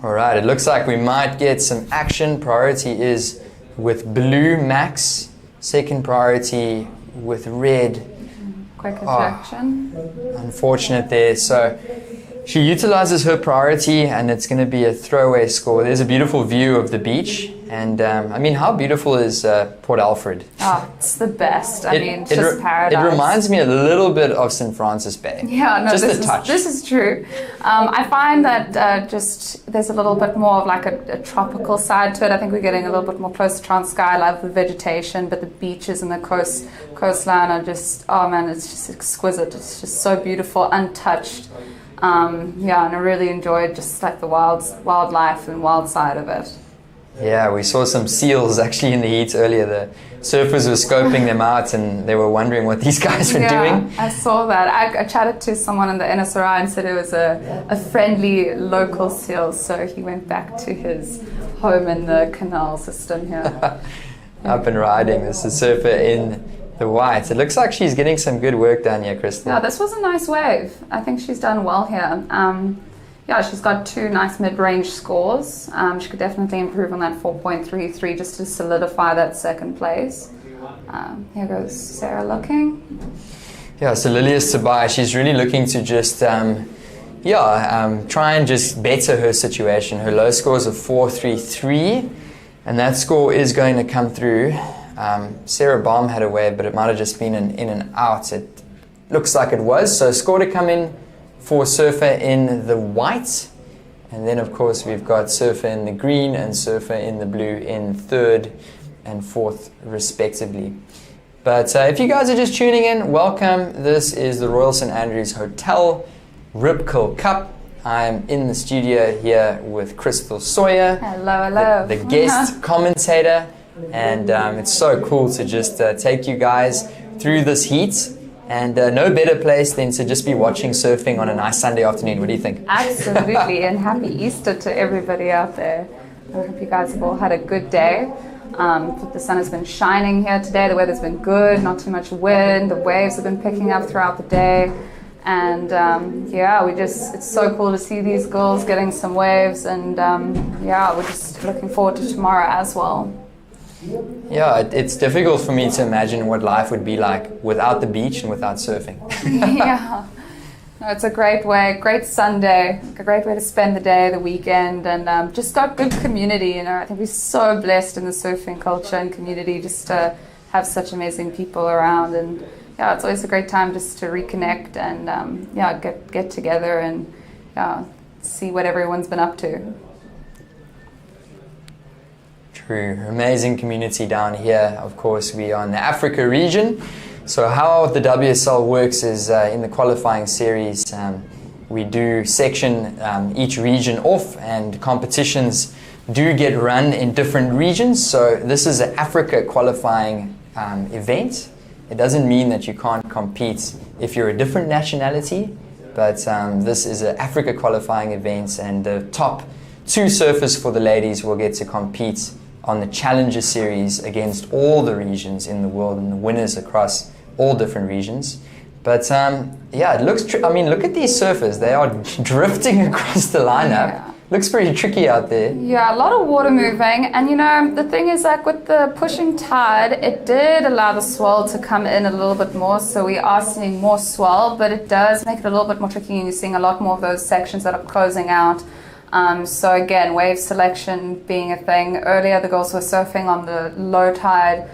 All right, it looks like we might get some action. Priority is with blue, Max. Second priority with red. Quick action. Unfortunate there. So she utilizes her priority, and it's going to be a throwaway score. There's a beautiful view of the beach, and how beautiful is Port Alfred? Oh, it's the best. It's just paradise. It reminds me a little bit of St. Francis Bay. Yeah, no, just a touch. This is true. I find that there's a little bit more of a tropical side to it. I think we're getting a little bit more close to Transkei. I love the vegetation, but the beaches and the coastline are just, it's just exquisite. It's just so beautiful, untouched. And I really enjoyed just the wildlife and wild side of it. Yeah, we saw some seals actually in the heat earlier. The surfers were scoping them out, and they were wondering what these guys were doing. I saw that. I chatted to someone in the NSRI and said it was a friendly local seal, so he went back to his home in the canal system here. Up and riding. This is a surfer in the white. It looks like she's getting some good work done here, Crystal. Yeah, this was a nice wave. I think she's done well here. yeah, she's got 2 nice mid-range scores. She could definitely improve on that 4.33 just to solidify that second place. Here goes Sarah looking. Yeah, so Lilias Tobias, she's really looking to just, try and just better her situation. Her low score is a 4.33, and that score is going to come through. Sarah Baum had a wave, but it might have just been an in and out. It looks like it was. So score to come in for Surfer in the white. And then, of course, we've got Surfer in the green and Surfer in the blue in 3rd and 4th, respectively. But if you guys are just tuning in, welcome. This is the Royal St. Andrews Hotel Rip Curl Cup. I'm in the studio here with Crystal Sawyer. Hello. The guest commentator. And it's so cool to just take you guys through this heat. And no better place than to just be watching surfing on a nice Sunday afternoon. What do you think? Absolutely, and happy Easter to everybody out there. I hope you guys have all had a good day. The sun has been shining here today, the weather's been good, not too much wind, the waves have been picking up throughout the day. And it's so cool to see these girls getting some waves, and we're just looking forward to tomorrow as well. Yeah, it's difficult for me to imagine what life would be like without the beach and without surfing. Yeah, no, it's a great Sunday, a great way to spend the day, the weekend, and just got good community. I think we're so blessed in the surfing culture and community just to have such amazing people around. And it's always a great time just to reconnect and get together and see what everyone's been up to. True. Amazing community down here. Of course, we are in the Africa region. So how the WSL works is in the qualifying series, we do section each region off, and competitions do get run in different regions. So this is an Africa qualifying event. It doesn't mean that you can't compete if you're a different nationality, but this is an Africa qualifying event, and the top 2 surfers for the ladies will get to compete on the Challenger Series against all the regions in the world and the winners across all different regions. But it looks, look at these surfers. They are drifting across the lineup. Yeah. Looks pretty tricky out there. Yeah, a lot of water moving. And the thing is, like with the pushing tide, it did allow the swell to come in a little bit more. So we are seeing more swell, but it does make it a little bit more tricky, and you're seeing a lot more of those sections that are closing out. So again, wave selection being a thing. Earlier, the girls were surfing on the low tide,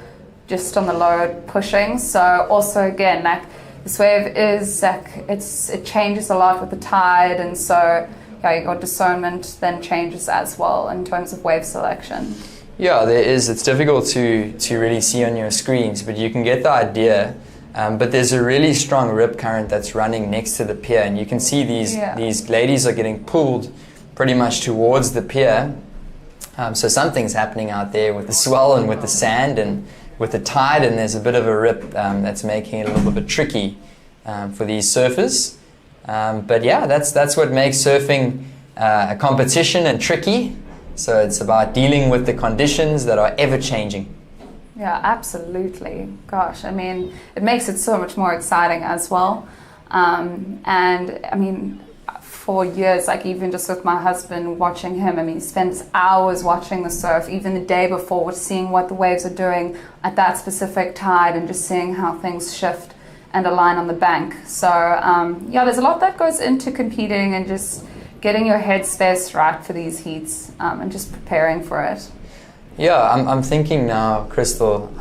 just on the low pushing. So also again, like this wave is it changes a lot with the tide, and so your discernment then changes as well in terms of wave selection. Yeah, there is. It's difficult to really see on your screens, but you can get the idea. But there's a really strong rip current that's running next to the pier, and you can see these ladies are getting pulled pretty much towards the pier. So something's happening out there with the swell and with the sand and with the tide, and there's a bit of a rip that's making it a little bit tricky for these surfers. But yeah, that's what makes surfing a competition and tricky. So it's about dealing with the conditions that are ever changing. Yeah, absolutely. Gosh, it makes it so much more exciting as well. For years, like even just with my husband, watching him, he spends hours watching the surf, even the day before, seeing what the waves are doing at that specific tide and just seeing how things shift and align on the bank. So there's a lot that goes into competing and just getting your headspace right for these heats and just preparing for it. Yeah, I'm thinking now, Crystal.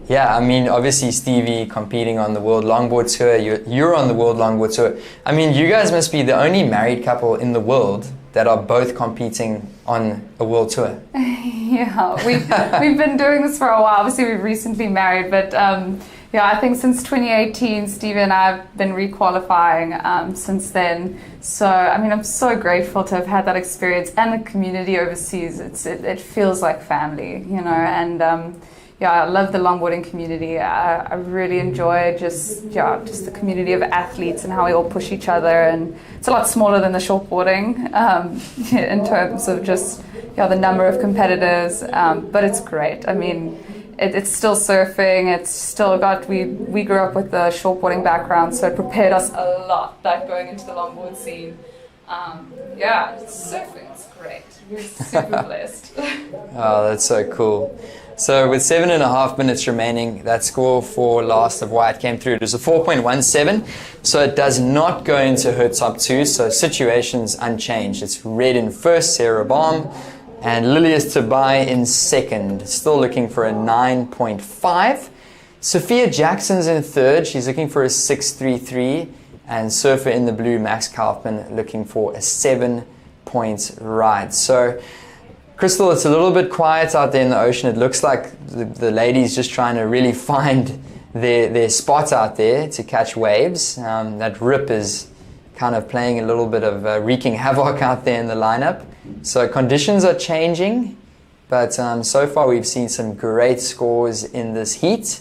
Obviously Stevie competing on the World Longboard Tour. You're on the World Longboard Tour. You guys must be the only married couple in the world that are both competing on a world tour. Yeah, we've been doing this for a while. Obviously, we've recently married, but I think since 2018, Stevie and I have been requalifying since then. So, I'm so grateful to have had that experience, and the community overseas. It feels like family, and I love the longboarding community. I really enjoy just the community of athletes and how we all push each other. And it's a lot smaller than the shortboarding in terms of just the number of competitors. But it's great. It's still surfing. It's still we grew up with the shortboarding background, so it prepared us a lot. That going into the longboard scene. Yeah, surfing is great. We're super blessed. Oh, that's so cool. So with 7.5 minutes remaining, that score for last of White came through. It was a 4.17, so it does not go into her top two, so situation's unchanged. It's red in first, Sarah Baum, and Lilias Tobai in second, still looking for a 9.5. Sophia Jackson's in third, she's looking for a 6.33, and surfer in the blue, Max Kaufman, looking for a 7-point ride. So Crystal, it's a little bit quiet out there in the ocean. It looks like the ladies just trying to really find their spot out there to catch waves. That rip is kind of playing a little bit of wreaking havoc out there in the lineup. So conditions are changing, but so far we've seen some great scores in this heat,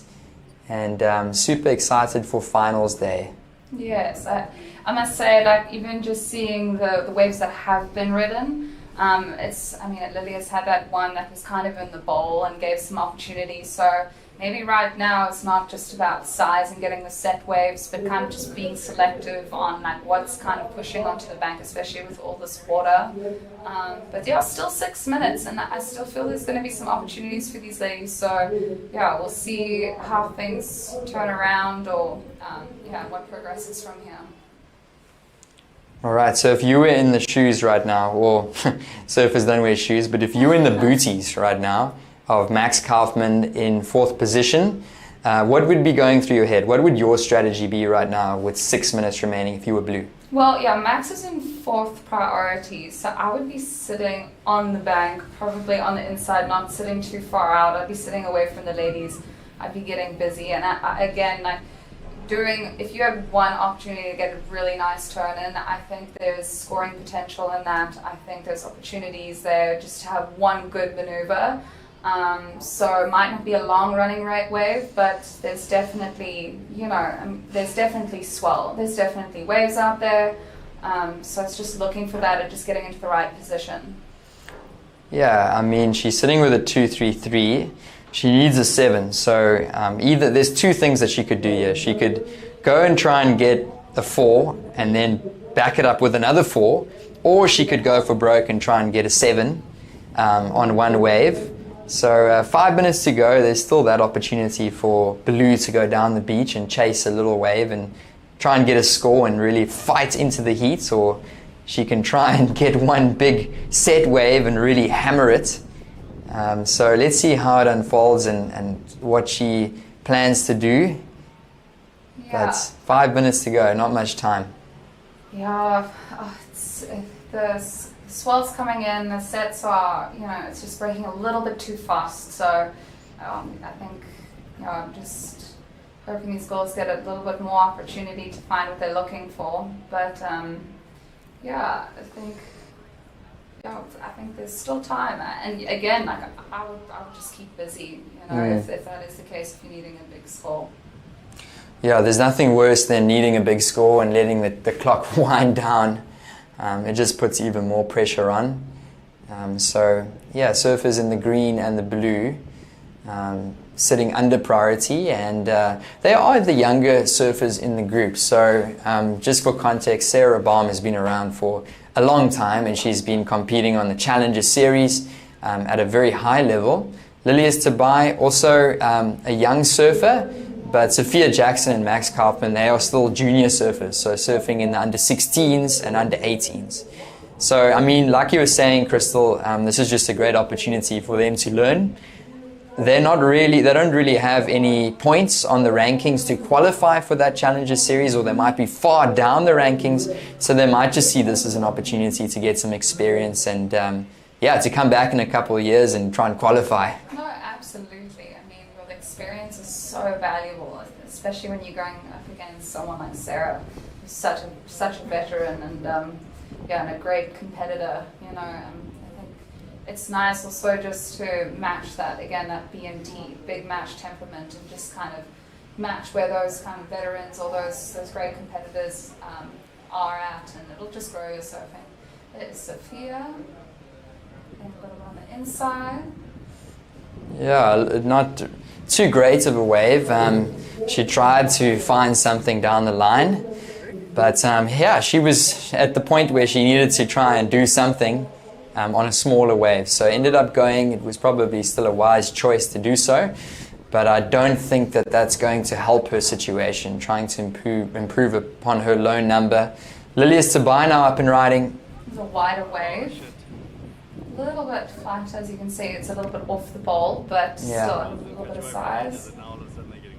and super excited for finals day. Yes, I must say, like, even just seeing the waves that have been ridden, Lilia's had that one that was kind of in the bowl and gave some opportunities. So maybe right now it's not just about size and getting the set waves, but kind of just being selective on like what's kind of pushing onto the bank, especially with all this water. But yeah, still 6 minutes, and I still feel there's going to be some opportunities for these ladies. So yeah, we'll see how things turn around, or what progresses from here. All right, so if you were in the shoes right now, well, surfers don't wear shoes, but if you were in the booties right now of Max Kaufman in fourth position, what would be going through your head? What would your strategy be right now with 6 minutes remaining if you were blue? Well, yeah, Max is in fourth priority, so I would be sitting on the bank, probably on the inside, not sitting too far out. I'd be sitting away from the ladies. I'd be getting busy, and if you have one opportunity to get a really nice turn in, I think there's scoring potential in that. I think there's opportunities there just to have one good maneuver. So it might not be a long running wave, but there's definitely, there's definitely swell. There's definitely waves out there. So it's just looking for that and just getting into the right position. Yeah, I mean, she's sitting with a 2.33. She needs a 7, so either there's two things that she could do here. She could go and try and get a 4 and then back it up with another 4, or she could go for broke and try and get a 7 on one wave. So 5 minutes to go, there's still that opportunity for blue to go down the beach and chase a little wave and try and get a score and really fight into the heat, or she can try and get one big set wave and really hammer it. So let's see how it unfolds and what she plans to do. Yeah. That's 5 minutes to go, not much time. Yeah, the swell's coming in, the sets are, it's just breaking a little bit too fast. So I think, I'm just hoping these girls get a little bit more opportunity to find what they're looking for. But I think there's still time, and again, I would just keep busy, if that is the case, if you're needing a big score. Yeah, there's nothing worse than needing a big score and letting the clock wind down. It just puts even more pressure on. Surfers in the green and the blue sitting under priority, and they are the younger surfers in the group. So just for context, Sarah Baum has been around for a long time, and she's been competing on the Challenger Series at a very high level. Lilias Tobai, also a young surfer, but Sophia Jackson and Max Kaufman, they are still junior surfers, so surfing in the under 16s and under 18s. So, I mean, like you were saying, Crystal, this is just a great opportunity for them to learn. They don't really have any points on the rankings to qualify for that Challenger Series, or they might be far down the rankings, so they might just see this as an opportunity to get some experience and to come back in a couple of years and try and qualify. No, absolutely. I mean, the experience is so valuable, especially when you're going up against someone like Sarah, who's such a veteran and a great competitor. It's nice also just to match that, again, that BMT, big match temperament, and just kind of match where those kind of veterans or those great competitors are at, and it'll just grow your surfing. There's Sophia, and a little bit on the inside. Yeah, not too great of a wave. She tried to find something down the line. But yeah, she was at the point where she needed to try and do something on a smaller wave. So ended up going, it was probably still a wise choice to do so, but I don't think that that's going to help her situation, trying to improve upon her low number. Lilius Tabai now up and riding. The wider wave. A little bit flat, as you can see. It's a little bit off the bowl, but Yeah. still a little bit of size.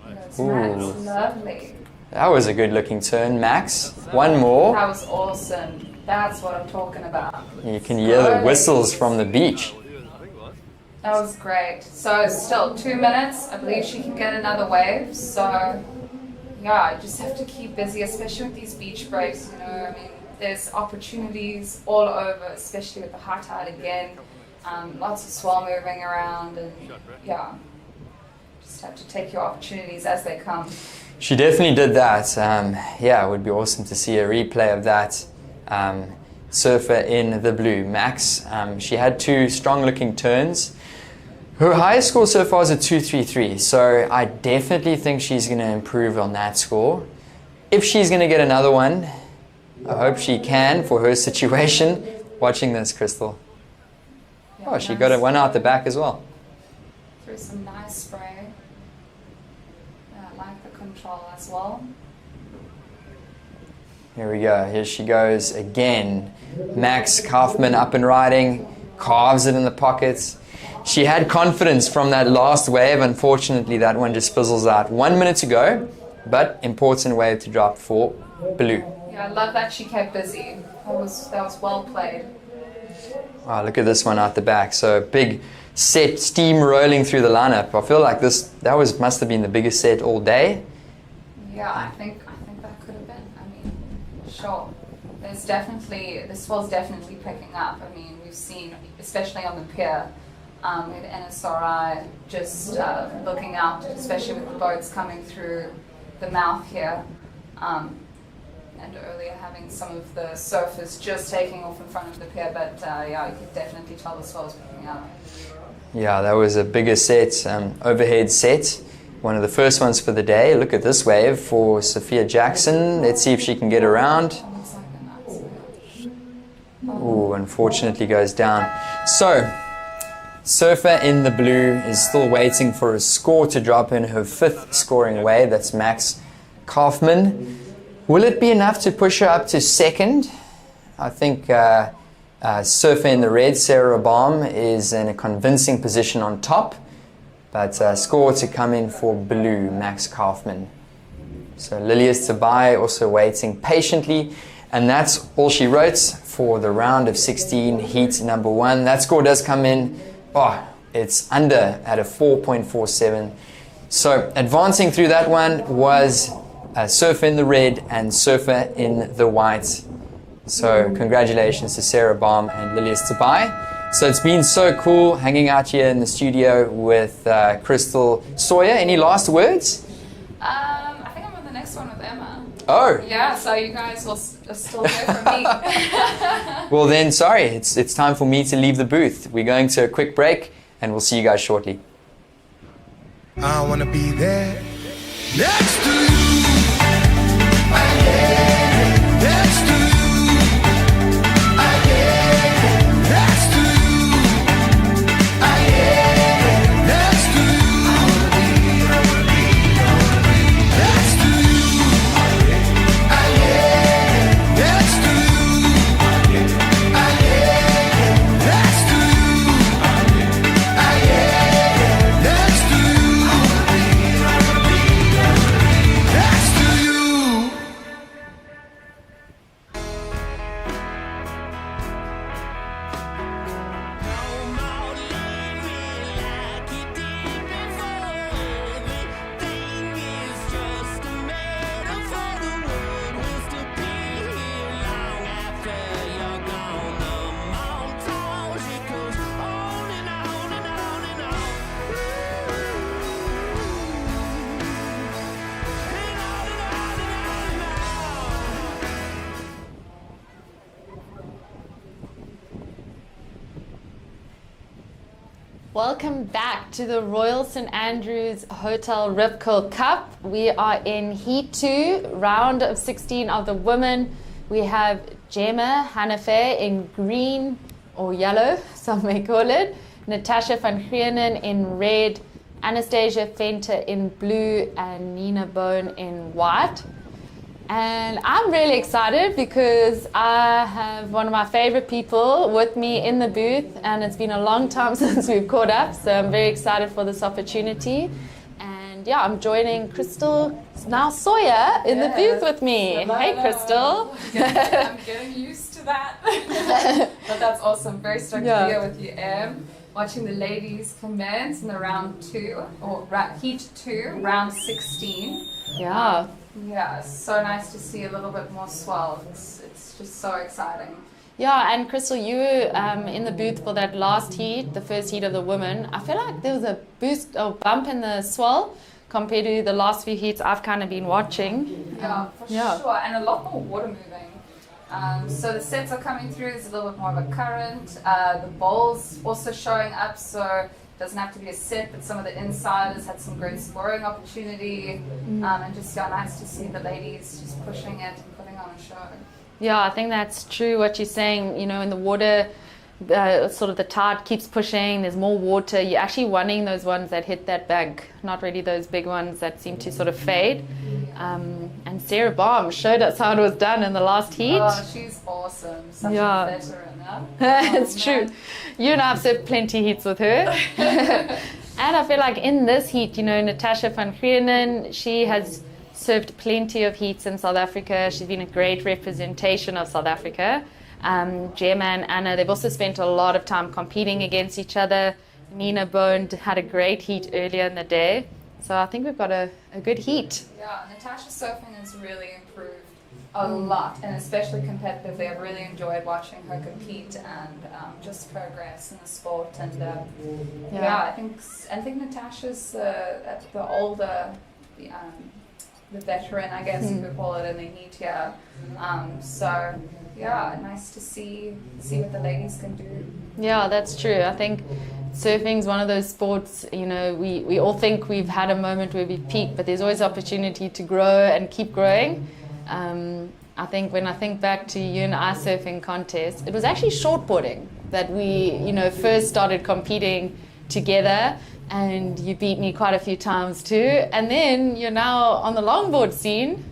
That's Ooh. nice. Lovely. That was a good looking turn, Max. One more. That was awesome. That's what I'm talking about. You can hear the whistles from the beach. That was great. So still 2 minutes. I believe she can get another wave. So yeah, I just have to keep busy, especially with these beach breaks. You know, I mean, there's opportunities all over, especially with the high tide again. Lots of swell moving around, and yeah, just have to take your opportunities as they come. She definitely did that. Yeah, it would be awesome to see a replay of that. Surfer in the blue, Max. She had 2 strong-looking turns. Her highest score so far is a 2.33, so I definitely think she's going to improve on that score. If she's going to get another one, I hope she can for her situation. Watching this, Crystal. Oh, she got one out the back as well. Through some nice spray. Yeah, I like the control as well. Here we go. Here she goes again. Max Kaufman up and riding, carves it in the pockets. She had confidence from that last wave. Unfortunately, that one just fizzles out. 1 minute to go, but important wave to drop for blue. Yeah, I love that she kept busy. That was well played. Wow, look at this one out the back. So big set, steam rolling through the lineup. I feel like must have been the biggest set all day. Yeah, I think that could have been. I mean, sure. This was definitely picking up. I mean, we've seen, especially on the pier, with NSRI just looking out, especially with the boats coming through the mouth here, and earlier having some of the surfers just taking off in front of the pier. But yeah, you could definitely tell the swell was picking up. Yeah, that was a bigger set, overhead set. One of the first ones for the day. Look at this wave for Sophia Jackson. Let's see if she can get around. Ooh, unfortunately goes down. So, Surfer in the blue is still waiting for a score to drop in her 5th scoring wave. That's Max Kaufman. Will it be enough to push her up to 2nd? I think Surfer in the red, Sarah Baum, is in a convincing position on top. But score to come in for blue, Max Kaufman. So Lilius Tabai also waiting patiently. And that's all she wrote for the round of 16, heat number 1. That score does come in. Oh, it's under at a 4.47. So advancing through that one was Surfer in the red and Surfer in the white. So congratulations to Sarah Baum and Lilius Tabai. So it's been so cool hanging out here in the studio with Crystal Sawyer. Any last words? I think I'm on the next one with Emma. Oh. Yeah, so you guys will still hear from me. Well then, sorry, it's time for me to leave the booth. We're going to a quick break and we'll see you guys shortly. I wanna be there next to you. Next to you. Next to you. Next to you. Next to you. Next to you. Next to you. Next to you. welcome back to the Royal St Andrews Hotel Rip Curl Cup. We are in Heat 2, round of 16 of the women. We have Gemma Hanafe in green or yellow, some may call it, Natasha van Grienen in red, Anastasia Venter in blue, and Nina Bone in white. And I'm really excited because I have one of my favorite people with me in the booth, and it's been a long time since we've caught up, so I'm very excited for this opportunity. And yeah, I'm joining Crystal now Sawyer in the booth with me. Hello, hey, hello. Crystal. I'm getting used to that. But that's awesome. Very stoked to be here with you, Em. Watching the ladies commence in the round 2, or Heat 2, round 16. Yeah. Yeah, it's so nice to see a little bit more swell. It's just so exciting. Yeah, and Crystal, you were in the booth for that last heat, the first heat of the women. I feel like there was a boost or bump in the swell compared to the last few heats I've kind of been watching. Yeah, for sure, and a lot more water moving. So the sets are coming through, there's a little bit more of a current. The bowls also showing up, so it doesn't have to be a set, but some of the insiders had some great scoring opportunity. And just nice to see the ladies just pushing it and putting on a show. Yeah, I think that's true what you're saying. You know, in the water, sort of the tide keeps pushing, there's more water. You're actually wanting those ones that hit that bag, not really those big ones that seem to sort of fade. And Sarah Baum showed us how it was done in the last heat. Oh, she's awesome. Such a veteran, huh? It's true. You and I have served plenty heats with her. And I feel like in this heat, you know, Natasha van Grienen, she has served plenty of heats in South Africa. She's been a great representation of South Africa. Gemma and Anna, they've also spent a lot of time competing against each other. Nina Bone had a great heat earlier in the day. So I think we've got a good heat. Yeah, Natasha's surfing has really improved a lot, and especially competitively. I've really enjoyed watching her compete and just progress in the sport. And I think Natasha's the older, the veteran, I guess you could call it, in the heat here. So yeah, nice to see what the ladies can do. Yeah, that's true. I think surfing is one of those sports, you know, we all think we've had a moment where we've peaked, but there's always opportunity to grow and keep growing. I think when I think back to you and I surfing contest, it was actually shortboarding that we, you know, first started competing together, and you beat me quite a few times too. And then you're now on the longboard scene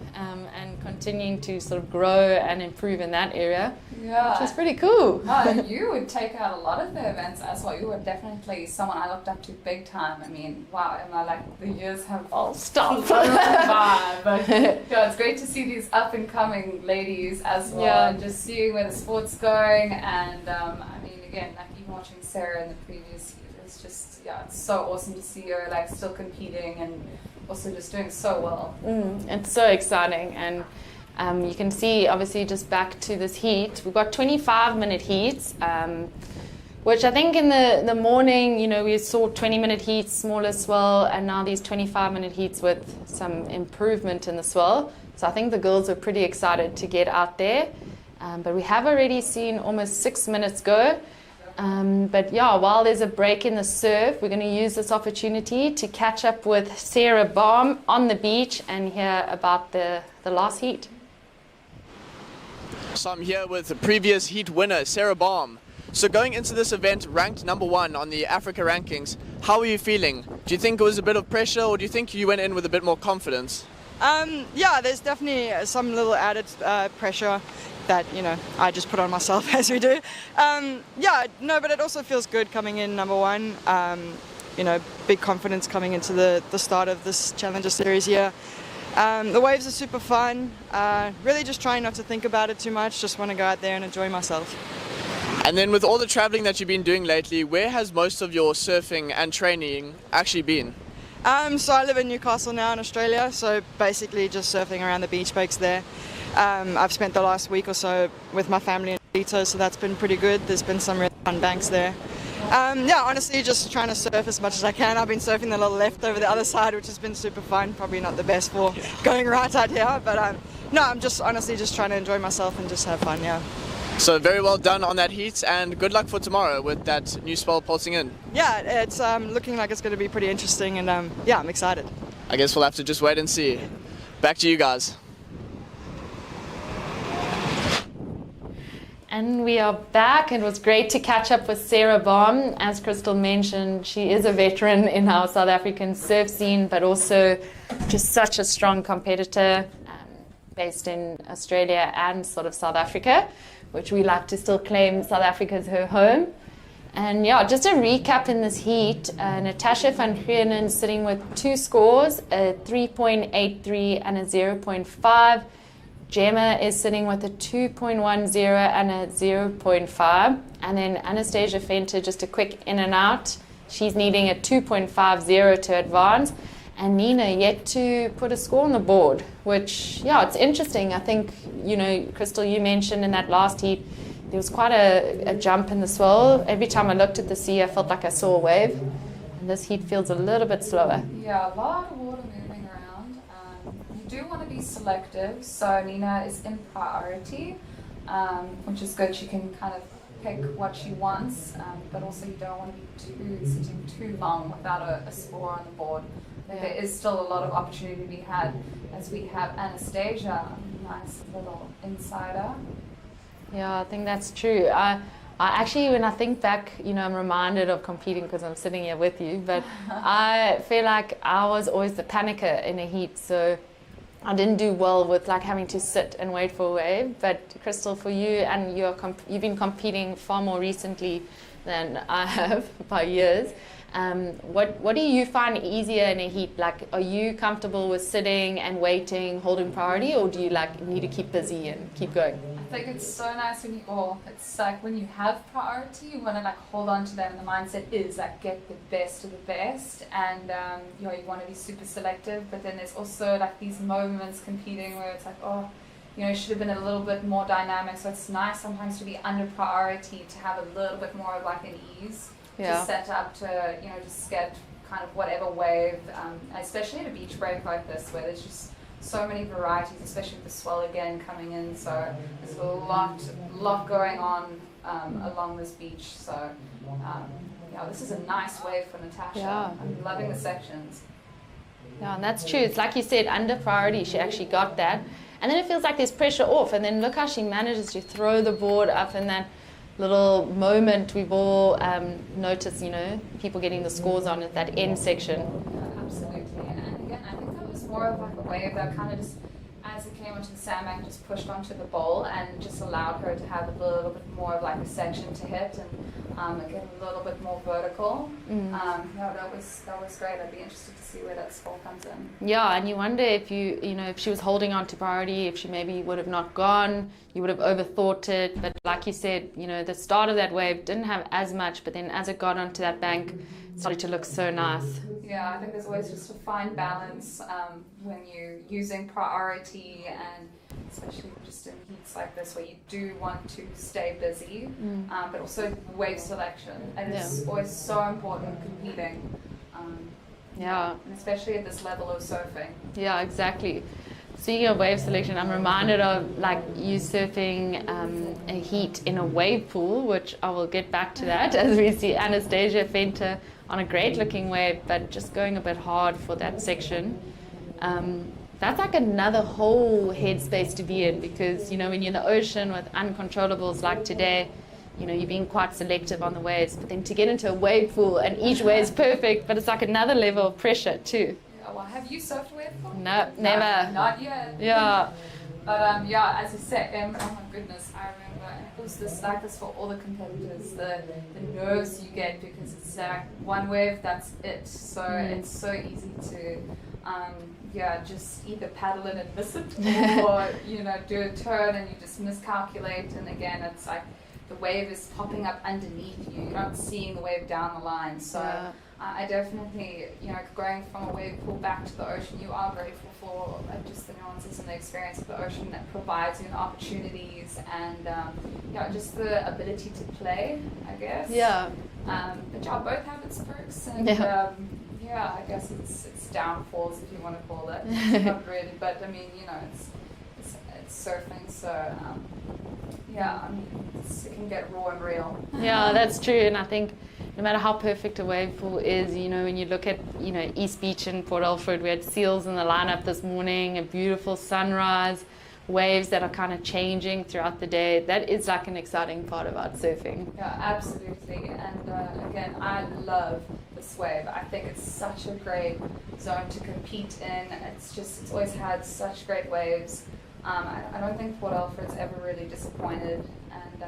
and continuing to sort of grow and improve in that area. Yeah. Which is pretty cool. Oh, you would take out a lot of the events as well. You were definitely someone I looked up to big time. I mean, wow, and like the years have stop. flown by. But yeah, it's great to see these up and coming ladies as well, Yeah. and just seeing where the sport's going. And I mean, again, like even watching Sarah in the previous year, it's just it's so awesome to see her like still competing and also just doing so well. It's so exciting, and you can see, obviously, just back to this heat, we've got 25-minute heats, which I think in the morning, you know, we saw 20-minute heats, smaller swell, and now these 25-minute heats with some improvement in the swell. So I think the girls are pretty excited to get out there. But we have already seen almost 6 minutes go. But yeah, while there's a break in the surf, we're going to use this opportunity to catch up with Sarah Baum on the beach and hear about the last heat. So I'm here with the previous heat winner, Sarah Baum. So going into this event ranked number 1 on the Africa rankings, how are you feeling? Do you think it was a bit of pressure, or do you think you went in with a bit more confidence? Yeah, there's definitely some little added pressure that, you know, I just put on myself as we do. But it also feels good coming in number 1. You know, big confidence coming into the start of this Challenger Series here. The waves are super fun. Really just trying not to think about it too much. Just want to go out there and enjoy myself. And then with all the traveling that you've been doing lately, where has most of your surfing and training actually been? So I live in Newcastle now in Australia, so basically just surfing around the beach breaks there. I've spent the last week or so with my family in Rito, so that's been pretty good. There's been some really fun banks there. Honestly, just trying to surf as much as I can. I've been surfing the little left over the other side, which has been super fun. Probably not the best for going right out here, but I'm just honestly just trying to enjoy myself and just have fun, yeah. So very well done on that heat, and good luck for tomorrow with that new spell pulsing in. Yeah, it's looking like it's going to be pretty interesting, and yeah, I'm excited. I guess we'll have to just wait and see. Back to you guys. And we are back. It was great to catch up with Sarah Baum. As Crystal mentioned, she is a veteran in our South African surf scene, but also just such a strong competitor based in Australia and sort of South Africa, which we like to still claim South Africa as her home. And yeah, just a recap in this heat, Natasha van Gienen sitting with 2 scores, a 3.83 and a 0.5. Gemma is sitting with a 2.10 and a 0.5. And then Anastasia Venter, just a quick in and out. She's needing a 2.50 to advance. And Nina yet to put a score on the board, which, yeah, it's interesting. I think, you know, Crystal, you mentioned in that last heat, there was quite a jump in the swell. Every time I looked at the sea, I felt like I saw a wave. And this heat feels a little bit slower. Yeah, a lot of water moving around. You do want to be selective, so Nina is in priority, which is good. She can kind of pick what she wants, but also you don't want to be sitting too long without a score on the board. There is still a lot of opportunity to be had, as we have Anastasia, a nice little insider. Yeah, I think that's true. I actually, when I think back, you know, I'm reminded of competing because I'm sitting here with you, but I feel like I was always the panicker in a heat, so I didn't do well with like having to sit and wait for a wave. But Crystal, for you, and you've been competing far more recently than I have by years. What do you find easier in a heat? Like, are you comfortable with sitting and waiting, holding priority, or do you like need to keep busy and keep going? I think it's so nice when it's like when you have priority, you want to like hold on to that, and the mindset is like get the best of the best, and you know, you want to be super selective. But then there's also like these moments competing where it's like, oh, you know, it should have been a little bit more dynamic. So it's nice sometimes to be under priority, to have a little bit more of like an ease. Yeah. To set up to, you know, just get kind of whatever wave, especially at a beach break like this where there's just so many varieties, especially with the swell again coming in. So there's a lot going on along this beach. So yeah, this is a nice wave for Natasha. Yeah. I'm loving the sections. Yeah, and that's true. It's like you said, under priority, she actually got that. And then it feels like there's pressure off. And then look how she manages to throw the board up in that little moment we've all noticed, you know, people getting the scores on at that end section. Absolutely, and again, I think that was more of like a wave that kind of just, as it came onto the sandbank, just pushed onto the bowl and just allowed her to have a little bit more of like a section to hit and get a little bit more vertical. Yeah, that was great. I'd be interested to see where that score comes in. Yeah, and you wonder if you know, if she was holding on to priority, if she maybe would have not gone, you would have overthought it. But like you said, you know, the start of that wave didn't have as much, but then as it got onto that bank, it started to look so nice. Yeah, I think there's always just a fine balance when you're using priority, and especially just in heats like this where you do want to stay busy, but also wave selection. And it's always so important competing. Yeah. And especially at this level of surfing. Yeah, exactly. Speaking of wave selection, I'm reminded of like you surfing a heat in a wave pool, which I will get back to that as we see Anastasia Venter on a great looking wave, but just going a bit hard for that section. That's like another whole headspace to be in, because, you know, when you're in the ocean with uncontrollables like today, you know, you're being quite selective on the waves, but then to get into a wave pool and each wave is perfect, but it's like another level of pressure too. Yeah, well, have you surfed wave pool? No, never. Not yet. Yeah. But yeah, as you said, oh my goodness, I remember it was like this for all the competitors, the nerves you get, because it's like one wave, that's it. So it's so easy to just either paddle in and miss it, or you know, do a turn and you just miscalculate, and again it's like the wave is popping up underneath you. You're not seeing the wave down the line. So I definitely, you know, going from a wave pool back to the ocean, you are grateful for just the nuances and the experience of the ocean that provides you opportunities and just the ability to play, I guess. Yeah. But yeah, both have its perks, and I guess it's downfalls, if you want to call it. Not really, but I mean, you know, it's surfing, so yeah, I mean, it can get raw and real. Yeah, that's true. And I think no matter how perfect a wave pool is, you know, when you look at, you know, East Beach and Port Alfred, we had seals in the lineup this morning, a beautiful sunrise, waves that are kind of changing throughout the day. That is like an exciting part about surfing. Yeah, absolutely. And again, I love this wave. I think it's such a great zone to compete in. It's always had such great waves. I don't think Port Alfred's ever really disappointed. And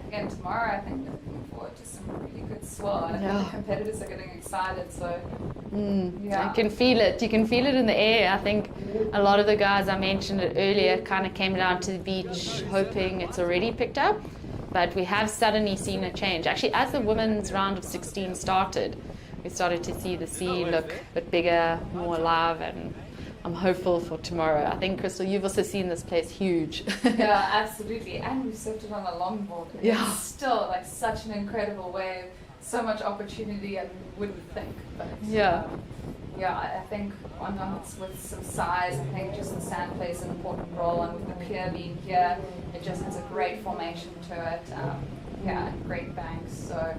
again, tomorrow I think we're looking forward to some really good swell. And I think the competitors are getting excited. So I can feel it. You can feel it in the air. I think a lot of the guys, I mentioned it earlier, kind of came down to the beach hoping it's already picked up. But we have suddenly seen a change. Actually, as the women's round of 16 started, we started to see the sea look a bit bigger, more alive, and I'm hopeful for tomorrow. I think, Crystal, you've also seen this place huge. yeah, absolutely. And we surfed it on a longboard. Yeah. It's still like such an incredible wave. So much opportunity, I wouldn't think. But yeah, I think with some size, I think just the sand plays an important role. And with the pier being here, it just has a great formation to it. Great banks. So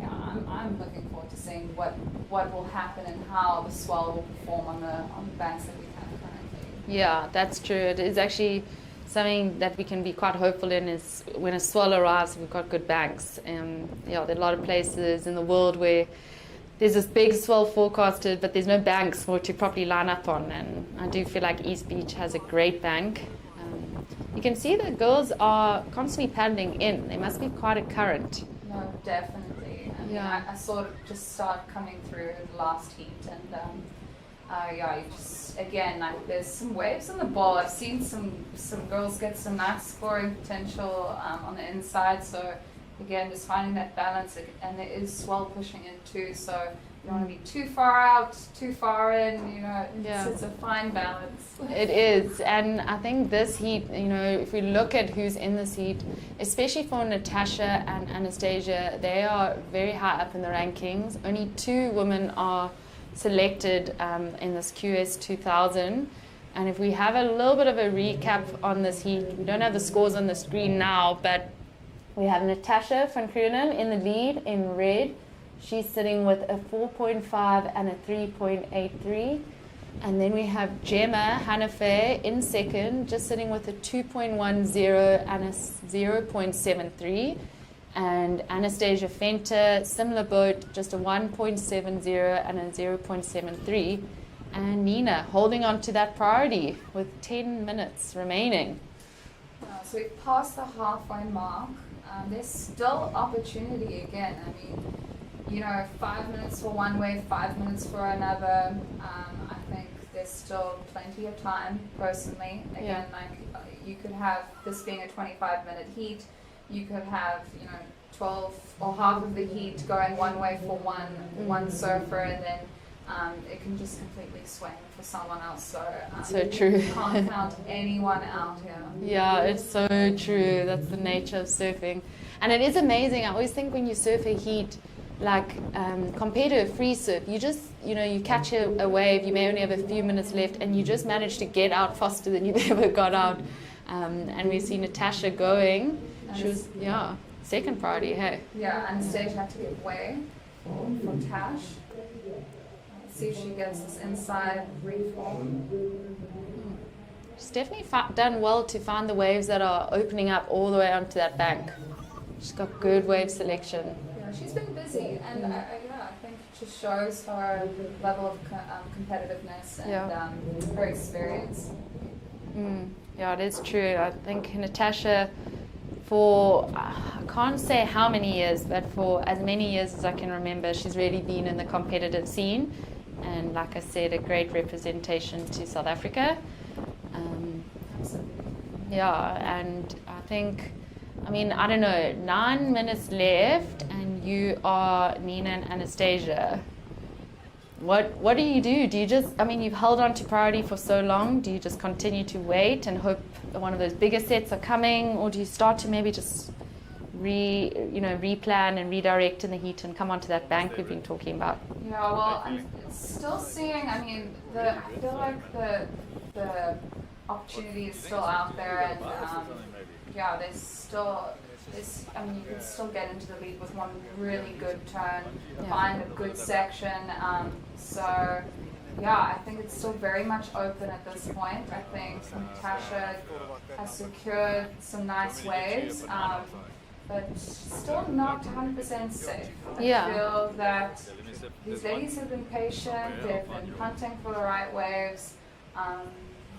yeah, I'm looking forward to seeing what will happen and how the swell will perform on the banks that we have currently. Yeah, that's true. It is actually something that we can be quite hopeful in is when a swell arrives, we've got good banks. There are a lot of places in the world where there's this big swell forecasted, but there's no banks for it to properly line up on. And I do feel like East Beach has a great bank. You can see the girls are constantly paddling in. There must be quite a current. No, definitely. I mean, I saw it just start coming through the last heat, and you just again, like there's some waves on the ball. I've seen some girls get some nice scoring potential on the inside. So again, just finding that balance, and there is swell pushing in too. So you don't want to be too far out, too far in. You know, it's a fine balance. It is, and I think this heat, you know, if we look at who's in this heat, especially for Natasha and Anastasia, they are very high up in the rankings. Only 2 women are selected in this QS 2000. And if we have a little bit of a recap on this heat, we don't have the scores on the screen now, but we have Natasha van Kroonen in the lead in red. She's sitting with a 4.5 and a 3.83. And then we have Gemma Hanafe in second, just sitting with a 2.10 and a 0.73. And Anastasia Fenter, similar boat, just a 1.70 and a 0.73. And Nina holding on to that priority with 10 minutes remaining. So we've passed the halfway mark. There's still opportunity again. I mean, you know, 5 minutes for one wave, 5 minutes for another. I think there's still plenty of time, personally. Again, like you could have this being a 25-minute heat. You could have, you know, 12 or half of the heat going one way for one surfer, and then it can just completely swing for someone else. So true. You can't count anyone out here. Yeah, it's so true. That's the nature of surfing. And it is amazing. I always think when you surf a heat, like compared to a free surf, you just, you know, you catch a wave, you may only have a few minutes left, and you just manage to get out faster than you've ever got out. And we see Natasha going. She was, second priority, hey. Yeah, and stage had to give way for Tash. Let's see if she gets this inside reform. She's definitely done well to find the waves that are opening up all the way onto that bank. She's got good wave selection. Yeah, she's been busy, and I think it just shows her level of competitiveness and her experience. Yeah, it is true. I think Natasha, for I can't say how many years, but for as many years as I can remember, she's really been in the competitive scene, and like I said, a great representation to South Africa. And I think, I mean, I don't know, 9 minutes left, and you are Nina and Anastasia. What do you do? Do you just, I mean, you've held on to priority for so long. Do you just continue to wait and hope that one of those bigger sets are coming, or do you start to maybe just replan and redirect in the heat and come onto that bank we've been talking about? Yeah, well, I'm still seeing. I mean, I feel like the opportunity is still out there, and yeah, I mean, you can still get into the lead with one really good turn, find a good section. So, yeah, I think it's still very much open at this point. I think Natasha has secured some nice waves, but still not 100% safe. I feel that these ladies have been patient, they've been hunting for the right waves.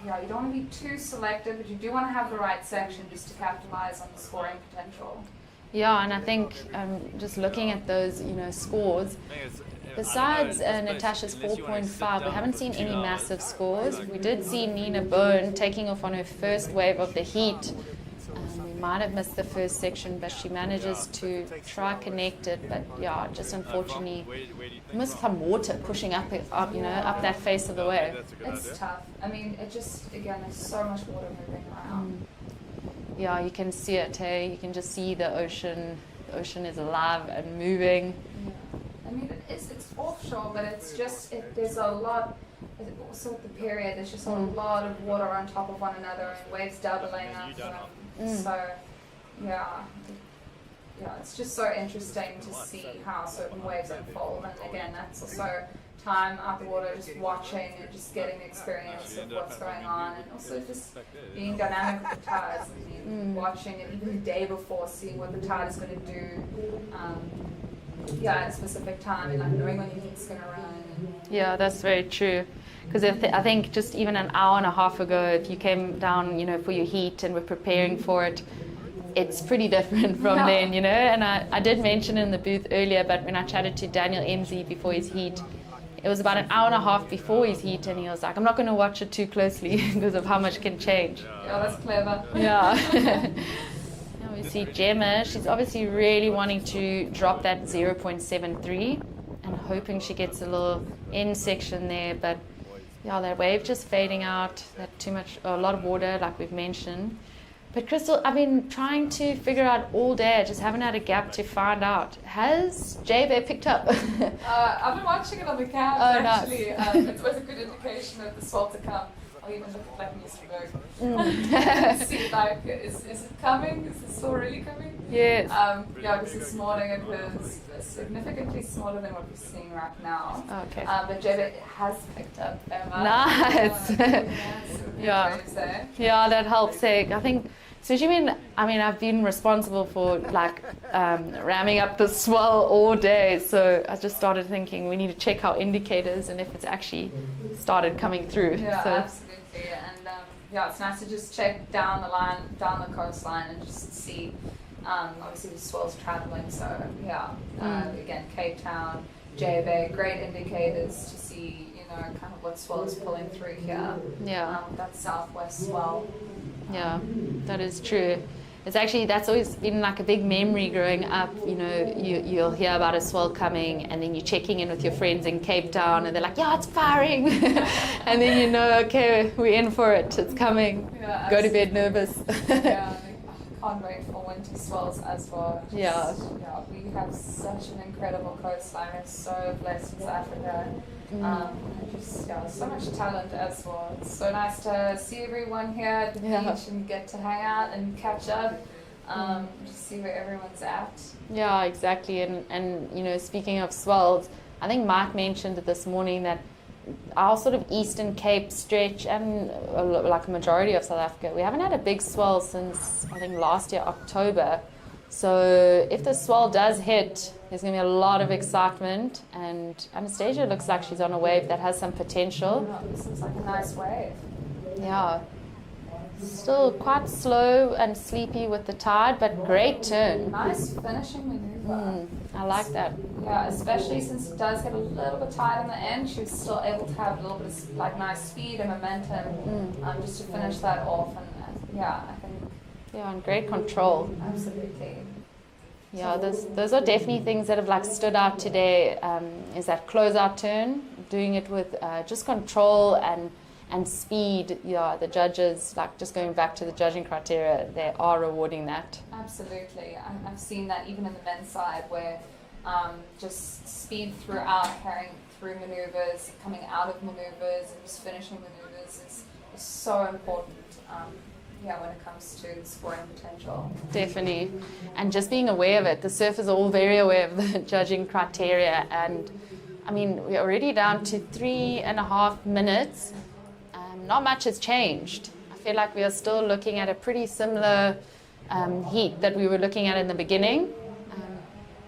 Yeah, you don't want to be too selective, but you do want to have the right section just to capitalize on the scoring potential. Yeah, and I think just looking at those, scores, besides Natasha's 4.5, we haven't seen any massive scores. We did see Nina Byrne taking off on her first wave of the heat. We might have missed the first section, but she manages to try connect it. But yeah, just unfortunately missed some water pushing up that face of the wave. It's tough. I mean, it just, again, there's so much water moving around. Yeah, you can see it, hey? You can just see the ocean. The ocean is alive and moving. I mean, it's offshore, but it's just, there's a lot, also at the period, there's just a lot of water on top of one another and waves doubling up. So, yeah, it's just so interesting to see how certain waves unfold. And again, that's also time out the water, just watching and just getting the experience of what's going on, and also just being dynamic with the tides. I mean, watching it even the day before, seeing what the tide is going to do. At a specific time, and like knowing when the heat's going to run. Yeah, that's very true. Because I think just even an hour and a half ago, if you came down, for your heat and were preparing for it, it's pretty different from then, And I did mention in the booth earlier, but when I chatted to Daniel MZ before his heat, it was about an hour and a half before his heat, and he was like, I'm not going to watch it too closely because of how much can change. Yeah, that's clever. Yeah. We see Gemma, she's obviously really wanting to drop that 0.73 and hoping she gets a little end section there, but yeah, that wave just fading out, a lot of water like we've mentioned. But Crystal, I've been trying to figure out all day, I just haven't had a gap to find out. Has J-Bear picked up? I've been watching it on the cam, actually. Nice. It's always a good indication of the swell to come. I'll even look at Black News Berg. See, like, is it coming? Is it still really coming? Yes. Because this morning it was significantly smaller than what we're seeing right now. Okay. But Jada has picked up Emma. Nice. Yeah, that helps. I think, especially when, I've been responsible for ramming up the swell all day, so I just started thinking we need to check our indicators and if it's actually started coming through. Yeah, so. absolutely. And it's nice to just check down the line, down the coastline, and just see. Obviously, the swell's traveling, so again, Cape Town, J Bay, great indicators to see, kind of what swell is pulling through here. Yeah. That southwest swell. Yeah, that is true. That's always been like a big memory growing up. You'll hear about a swell coming, and then you're checking in with your friends in Cape Town, and they're like, yeah, it's firing. And then okay, we're in for it, it's coming. Yeah, go to bed nervous. Can't wait for winter swells as well. We have such an incredible coastline. We're so blessed in South Africa. So much talent as well. It's so nice to see everyone here at the beach and get to hang out and catch up. Just see where everyone's at. Yeah, exactly. And speaking of swells, I think Mike mentioned it this morning that our sort of Eastern Cape stretch and like a majority of South Africa, we haven't had a big swell since I think last year October. So if the swell does hit, there's going to be a lot of excitement, and Anastasia looks like she's on a wave that has some potential. This looks like a nice wave. Yeah. Still quite slow and sleepy with the tide, but great turn. Nice finishing maneuver. I like that. Yeah, especially since it does get a little bit tight on the end, she was still able to have a little bit of nice speed and momentum just to finish that off. And I think. Yeah, and great control. Absolutely. Yeah, those are definitely things that have stood out today. Is that closeout turn, doing it with just control and speed. Yeah, the judges, just going back to the judging criteria, they are rewarding that. Absolutely. I've seen that even in the men's side where just speed throughout, carrying through maneuvers, coming out of maneuvers, and just finishing maneuvers is so important. when it comes to scoring potential. Definitely. And just being aware of it. The surfers are all very aware of the judging criteria. And I mean, we're already down to 3.5 minutes. Not much has changed. I feel like we are still looking at a pretty similar heat that we were looking at in the beginning.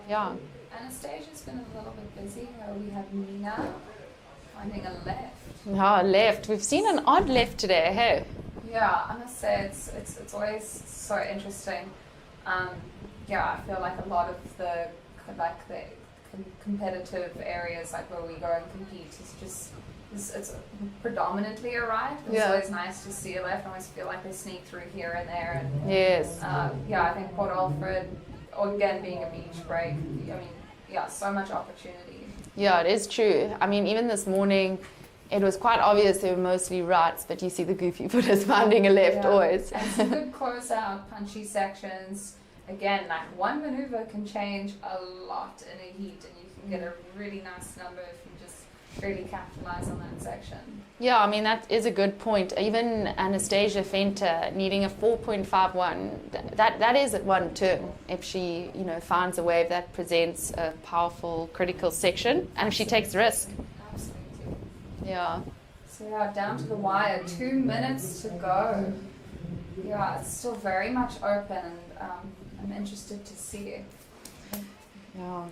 Yeah. Anastasia's been a little bit busy. We have Nina finding a left. Yeah, left. We've seen an odd left today, hey? Yeah, I must say it's always so interesting. Yeah, I feel like a lot of the competitive areas, like where we go and compete, is just it's predominantly a right. It's always nice to see a left. I always feel like they sneak through here and there. And, yes. Yeah, I think Port Alfred, again being a beach break, I mean, yeah, so much opportunity. Yeah, it is true. I mean, even this morning, it was quite obvious they were mostly rights, but you see the goofy footers finding a left always. And some good close out, punchy sections. Again, like one maneuver can change a lot in a heat, and you can get a really nice number if you just really capitalize on that section. Yeah, I mean, that is a good point. Even Anastasia Fenter needing a 4.51, that is at one turn if she, finds a wave that presents a powerful critical section and if she takes the risk. Absolutely. Yeah. So yeah, down to the wire, 2 minutes to go. Yeah, it's still very much open, and I'm interested to see. Yeah.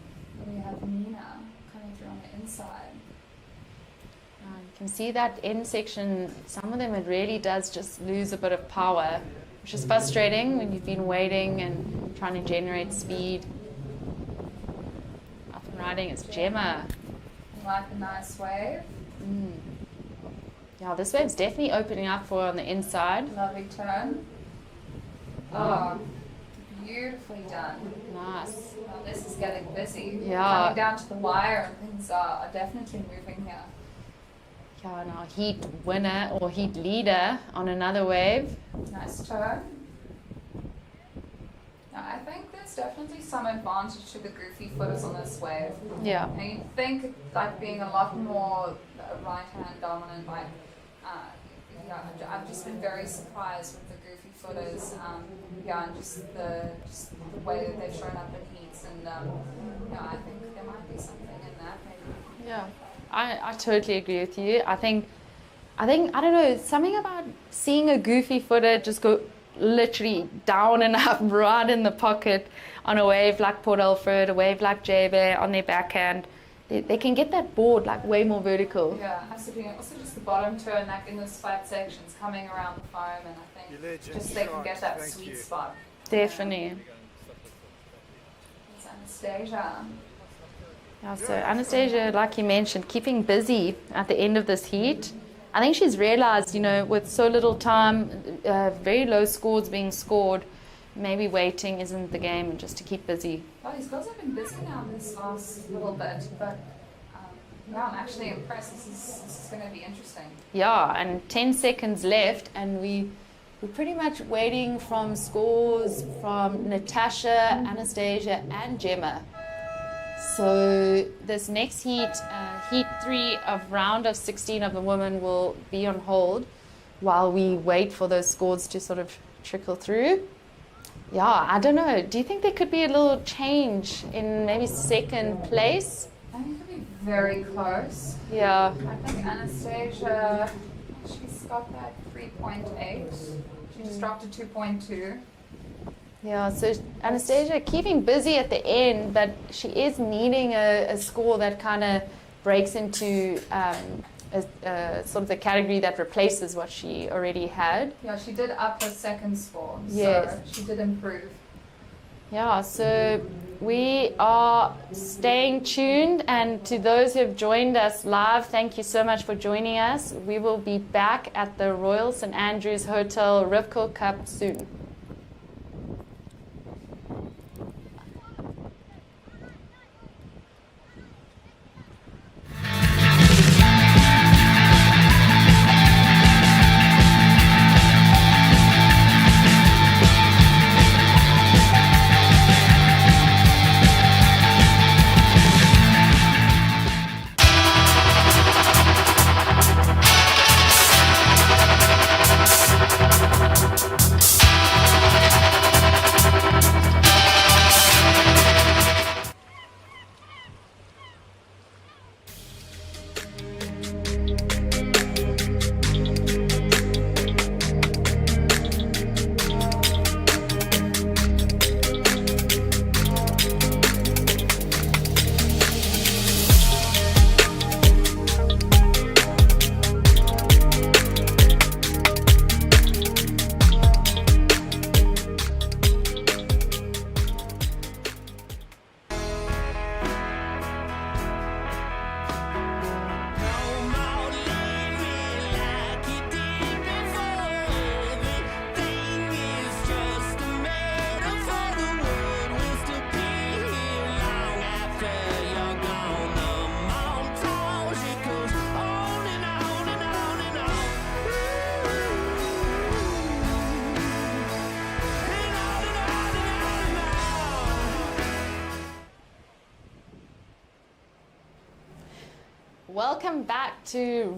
We have Nina coming through on the inside. You can see that end section, some of them it really does just lose a bit of power, which is frustrating when you've been waiting and trying to generate speed. Up and riding, it's Gemma. You like the nice wave? Yeah, this wave's definitely opening up for her on the inside. Lovely turn. Oh, beautifully done. Nice. Well, this is getting busy. Yeah. Coming down to the wire, and things are definitely moving here. Yeah, now heat winner or heat leader on another wave. Nice turn. Now, I think there's definitely some advantage to the goofy footers on this wave. Yeah. And you think like being a lot more right-hand dominant, like I've just been very surprised with the goofy footers. And just the way that they've shown up in heats, and I think there might be something in that maybe. Yeah. I totally agree with you. I think I don't know, something about seeing a goofy footer just go literally down and up right in the pocket on a wave like Port Alfred, a wave like J-Bear on their backhand. They can get that board like way more vertical. Yeah, absolutely. Also just the bottom turn, like in those flat sections, coming around the foam, and I think just they can get that sweet spot. Definitely. It's Anastasia. Yeah, so Anastasia, like you mentioned, keeping busy at the end of this heat. I think she's realized, with so little time, very low scores being scored, maybe waiting isn't the game, and just to keep busy. Well, these girls have been busy now this last little bit, but I'm actually impressed. This is going to be interesting. Yeah, and 10 seconds left, and we're pretty much waiting from scores from Natasha, Anastasia, and Gemma. So this next heat, heat 3 of round of 16 of the women, will be on hold while we wait for those scores to sort of trickle through. Yeah, I don't know. Do you think there could be a little change in maybe second place? I think it could be very close. Yeah. I think Anastasia, she's got that 3.8. She just dropped to 2.2. Yeah, so Anastasia keeping busy at the end, but she is needing a score that kind of breaks into sort of the category that replaces what she already had. Yeah, she did up her second score, yes. So she did improve. Yeah, so we are staying tuned, and to those who have joined us live, thank you so much for joining us. We will be back at the Royal St Andrews Hotel Rivco Cup soon. welcome back to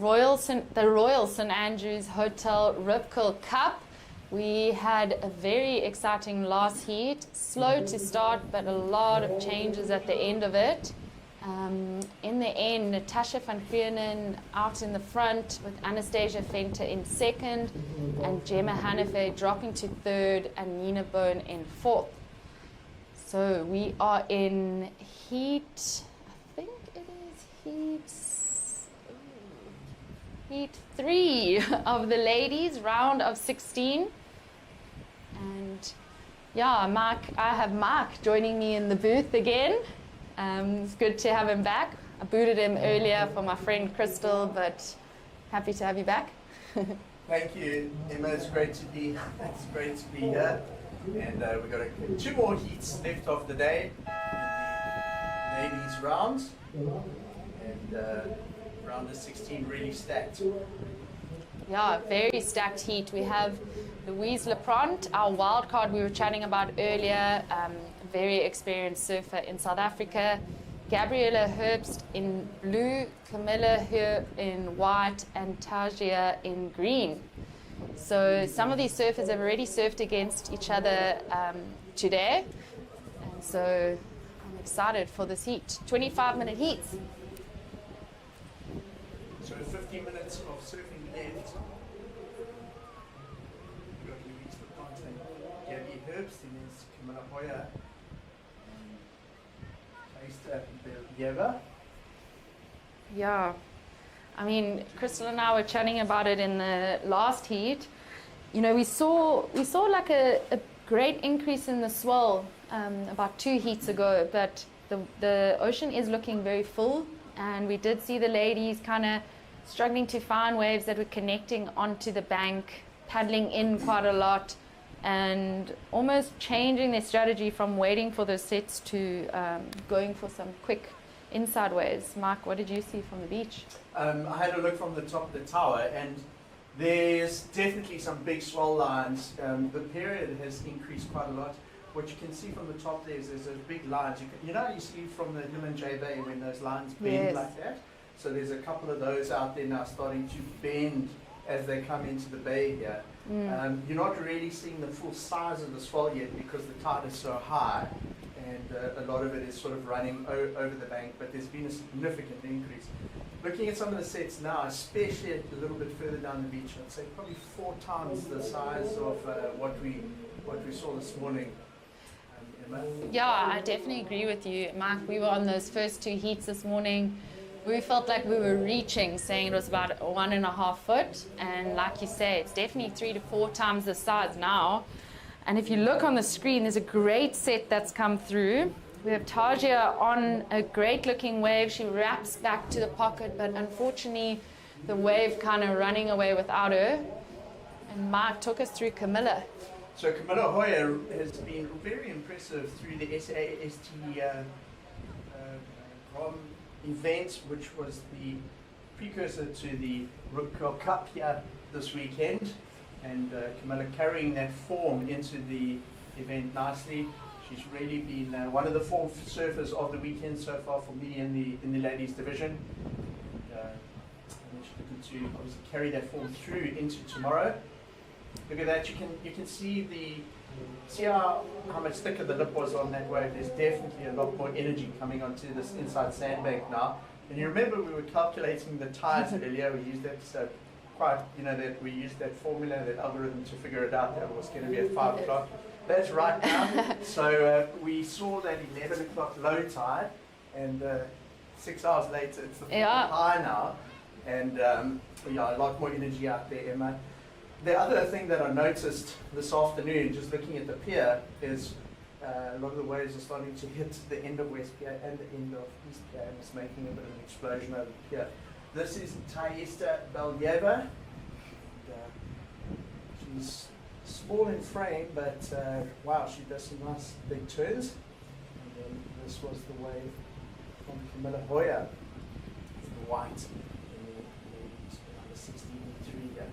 the Royal St Andrews Hotel Rip Curl Cup. We had a very exciting last heat, slow to start, but a lot of changes at the end of it. In the end, Natasha van Viernen out in the front with Anastasia Venter in second and Gemma Hannefe dropping to third and Nina Bone in fourth. So we are in heat, I think it is heat 3 of the ladies, round of 16. And yeah, I have Mark joining me in the booth again. It's good to have him back. I booted him earlier for my friend Crystal, but happy to have you back. Thank you, Emma. It's great to be here. And we've got 2 more heats left of the day. Ladies round. And round of 16 really stacked. Yeah, very stacked heat. We have Louise Leprant, our wild card we were chatting about earlier, very experienced surfer in South Africa. Gabriella Herbst in blue, Camilla Her in white, and Tajia in green. So some of these surfers have already surfed against each other today. And so I'm excited for this heat. 25-minute heats. So 15 minutes of surfing left. We've got Louise Leprant and Gabby Herbst, and there's Camilla Hoyer. Yeah, I mean, Crystal and I were chatting about it in the last heat. You know, we saw like a great increase in the swell about 2 heats ago, but the ocean is looking very full, and we did see the ladies kind of struggling to find waves that were connecting onto the bank, paddling in quite a lot, and almost changing their strategy from waiting for those sets to going for some quick inside waves. Mark, what did you see from the beach? I had a look from the top of the tower, and there's definitely some big swell lines. The period has increased quite a lot. What you can see from the top there's those big lines. You see from the Hill and J Bay when those lines bend like that? So there's a couple of those out there now starting to bend as they come into the bay here. You're not really seeing the full size of the swell yet because the tide is so high, and a lot of it is sort of running over the bank, but there's been a significant increase. Looking at some of the sets now, especially a little bit further down the beach, I'd say probably 4 times the size of what we saw this morning. Emma? Yeah, I definitely agree with you, Mark. We were on those first 2 heats this morning. We felt like we were reaching, saying it was about 1.5 foot, and like you say, it's definitely 3 to 4 times the size now. And if you look on the screen, there's a great set that's come through. We have Tajia on a great looking wave. She wraps back to the pocket, but unfortunately the wave kind of running away without her. And Mark took us through Camilla. So Camilla Hoyer has been very impressive through the SAST event, which was the precursor to the Rip Curl Cup here this weekend, and Camilla carrying that form into the event nicely. She's really been one of the 4 surfers of the weekend so far for me in the ladies division. And she's looking to obviously carry that form through into tomorrow. Look at that! You can see how much thicker the lip was on that wave. There's definitely a lot more energy coming onto this inside sandbank now. And you remember we were calculating the tides earlier. We used that that we used that formula, that algorithm to figure it out. That it was going to be at 5 o'clock. That's right now. So we saw that 11 o'clock low tide, and 6 hours later it's the high now, and a lot more energy out there, Emma. The other thing that I noticed this afternoon, just looking at the pier, is a lot of the waves are starting to hit the end of West Pier and the end of East Pier, and it's making a bit of an explosion over the pier. This is Tayesta Belyeva. She's small in frame, but wow, she does some nice big turns. And then this was the wave from Camilla Hoyer, the white, and the 16.3 here.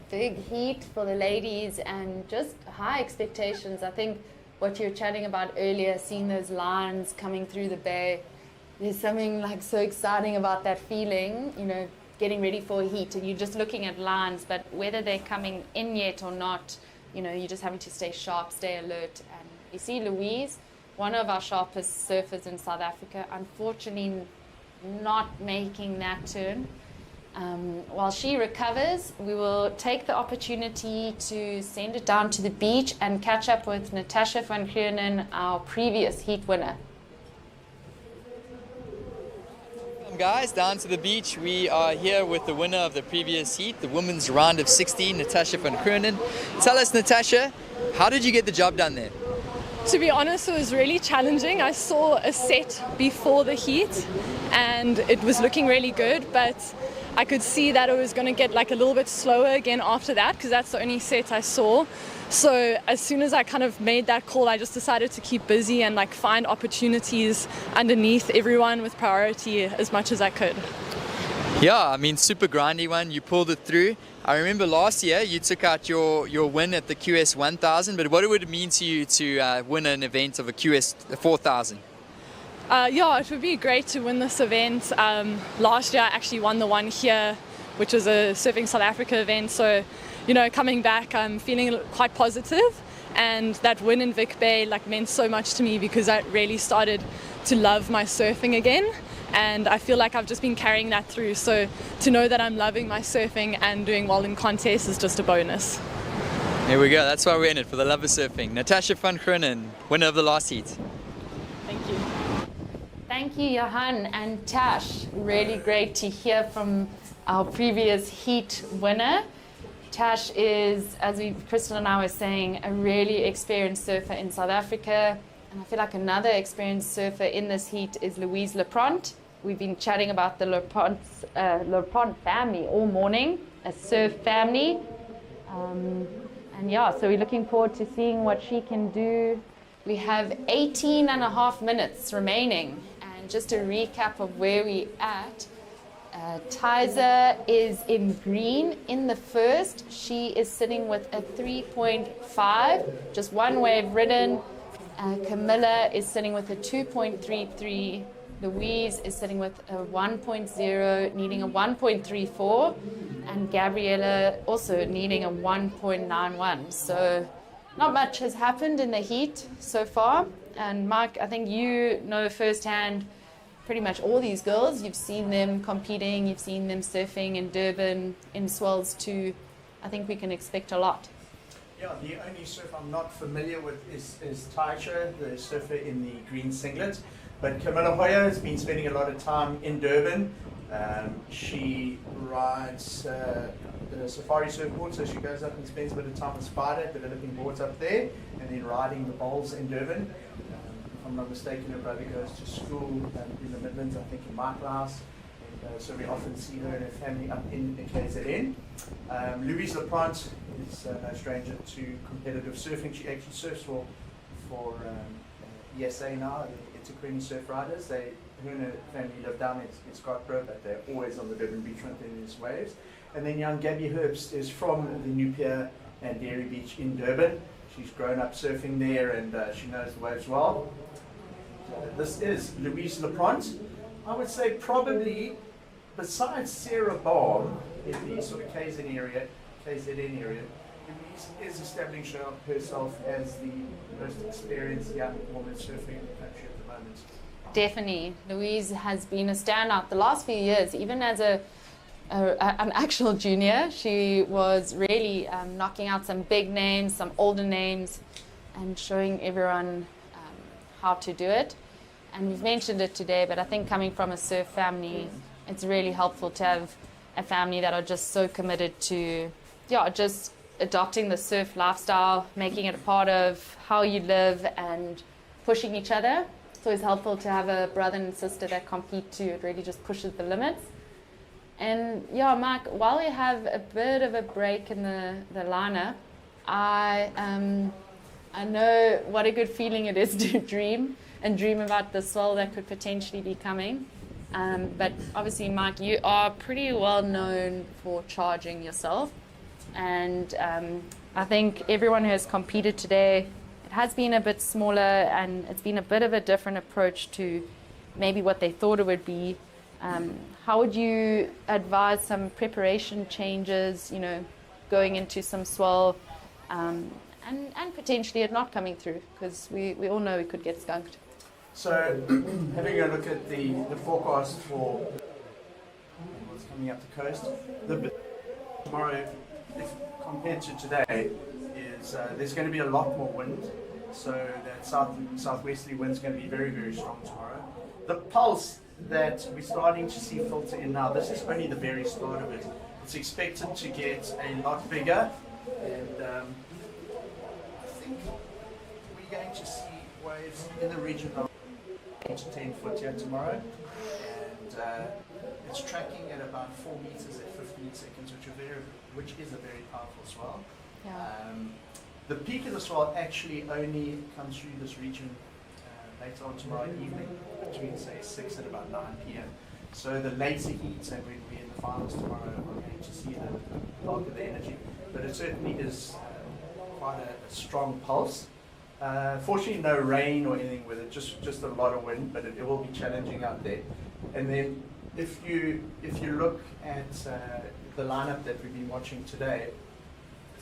Big heat for the ladies and just high expectations. I think what you were chatting about earlier, seeing those lines coming through the bay, there's something like so exciting about that feeling, you know, getting ready for a heat and you're just looking at lines, but whether they're coming in yet or not, you know, you're just having to stay sharp, stay alert. And you see Louise, one of our sharpest surfers in South Africa, unfortunately not making that turn. While she recovers, we will take the opportunity to send it down to the beach and catch up with Natasha van Groenen, our previous heat winner. Welcome guys, down to the beach. We are here with the winner of the previous heat, the women's round of 16, Natasha van Groenen. Tell us, Natasha, how did you get the job done there? To be honest, it was really challenging. I saw a set before the heat and it was looking really good, but I could see that it was going to get like a little bit slower again after that because that's the only set I saw. So as soon as I kind of made that call, I just decided to keep busy and like find opportunities underneath everyone with priority as much as I could. Yeah, I mean, super grindy one. You pulled it through. I remember last year you took out your win at the QS 1000, but what would it mean to you to win an event of a QS 4000? Yeah, it would be great to win this event. Last year I actually won the one here, which was a Surfing South Africa event. So, you know, coming back, I'm feeling quite positive, and that win in Vic Bay like meant so much to me because I really started to love my surfing again. And I feel like I've just been carrying that through. So to know that I'm loving my surfing and doing well in contests is just a bonus. There we go. That's why we're in it, for the love of surfing. Natasha van Groenen, winner of the last heat. Thank you. Thank you, Johan and Tash. Really great to hear from our previous heat winner. Tash is, as Crystal and I were saying, a really experienced surfer in South Africa. And I feel like another experienced surfer in this heat is Louise Lepront. We've been chatting about the Lepront family all morning, a surf family. And yeah, so we're looking forward to seeing what she can do. We have 18 and a half minutes remaining. And just a recap of where we're at. Tizer is in green in the first. She is sitting with a 3.5, just one wave ridden. Camilla is sitting with a 2.33. Louise is sitting with a 1.0, needing a 1.34. And Gabriella also needing a 1.91. So not much has happened in the heat so far. And Mike, I think you know firsthand pretty much all these girls. You've seen them competing, you've seen them surfing in Durban, in Swells too. I think we can expect a lot. Yeah, the only surf I'm not familiar with is Taisha, the surfer in the green singlet. But Camilla Hoyer has been spending a lot of time in Durban. She rides the safari surfboard, so she goes up and spends a bit of time with Spider, developing boards up there, and then riding the bowls in Durban. If I'm not mistaken, her brother goes to school in the Midlands, I think in my class. So we often see her and her family up in KZN. Louise Lepront is no stranger to competitive surfing. She actually surfs for ESA now, the Itaquini Surf Riders. Her and her family live down in Scottsboro, but they're always on the Durban beachfront in these waves. And then young Gabby Herbst is from the New Pier and Dairy Beach in Durban. She's grown up surfing there and she knows the waves well. This is Louise Lepront. I would say probably, besides Sarah Baum in the sort of KZN area, Louise is establishing herself as the most experienced young woman surfing in the country at the moment. Definitely. Louise has been a standout the last few years, even as an actual junior. She was really knocking out some big names, some older names, and showing everyone how to do it. And we've mentioned it today, but I think coming from a surf family, it's really helpful to have a family that are just so committed to, just adopting the surf lifestyle, making it a part of how you live and pushing each other. It's always helpful to have a brother and sister that compete too. It really just pushes the limits. And yeah, Mike, while we have a bit of a break in the lineup, I know what a good feeling it is to dream about the swell that could potentially be coming. But obviously, Mike, you are pretty well known for charging yourself. And I think everyone who has competed today, it has been a bit smaller and it's been a bit of a different approach to maybe what they thought it would be. How would you advise some preparation changes, you know, going into some swell, and potentially it not coming through, because we all know we could get skunked. So, having a look at the forecast for what's coming up the coast, tomorrow, if compared to today, is there's going to be a lot more wind. So that southwesterly wind is going to be very, very strong tomorrow. The pulse that we're starting to see filter in now, this is only the very start of it. It's expected to get a lot bigger, and I think we're going to see waves in the region of 8 to 10 foot here tomorrow, and it's tracking at about 4 meters at 15 seconds, which is a very powerful swell. Yeah. The peak of the swell actually only comes through this region later on tomorrow evening, between say 6 and about 9 p.m. So the later heats, and when we're in the finals tomorrow, are going to see the bulk of the energy. But it certainly is quite a strong pulse. Fortunately, no rain or anything with it, just a lot of wind, but it will be challenging out there. And then if you look at the lineup that we've been watching today,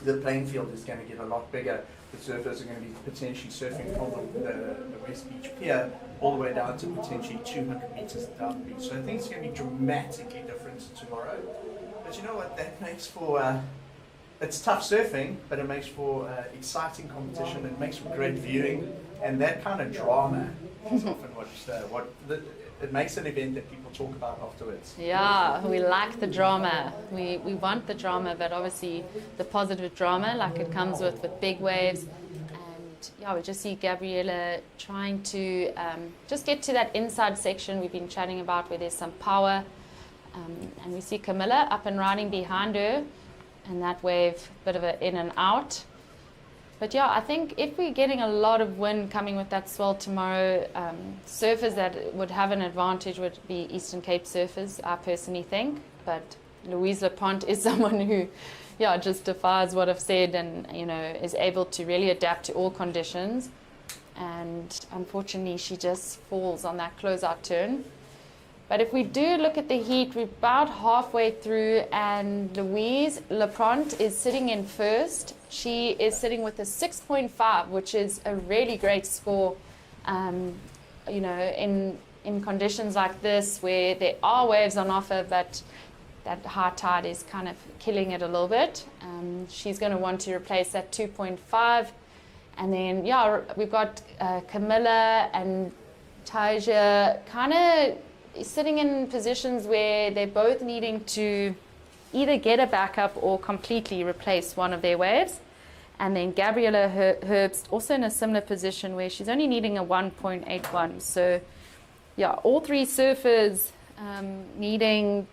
the playing field is going to get a lot bigger. The surfers are going to be potentially surfing from the West Beach Pier all the way down to potentially 200 meters down the beach. So I think it's going to be dramatically different tomorrow. But you know what? That makes for it's tough surfing, but it makes for exciting competition. It makes for great viewing, and that kind of drama is often it makes an event that people talk about afterwards. Yeah, we like the drama. We want the drama, but obviously the positive drama, like it comes with big waves. And yeah, we just see Gabriella trying to just get to that inside section we've been chatting about, where there's some power. And we see Camilla up and riding behind her, and that wave, bit of an in and out. But yeah, I think if we're getting a lot of wind coming with that swell tomorrow, surfers that would have an advantage would be Eastern Cape surfers, I personally think. But Louise Lapront is someone who, yeah, just defies what I've said, and you know, is able to really adapt to all conditions. And unfortunately, she just falls on that closeout turn. But if we do look at the heat, we're about halfway through, and Louise Lapront is sitting in first. She is sitting with a 6.5, which is a really great score. You know, in conditions like this, where there are waves on offer, but that high tide is kind of killing it a little bit. She's going to want to replace that 2.5. And then, yeah, we've got Camilla and Taja kind of sitting in positions where they're both needing to either get a backup or completely replace one of their waves. And then Gabriella Herbst also in a similar position where she's only needing a 1.81. So yeah, all three surfers needing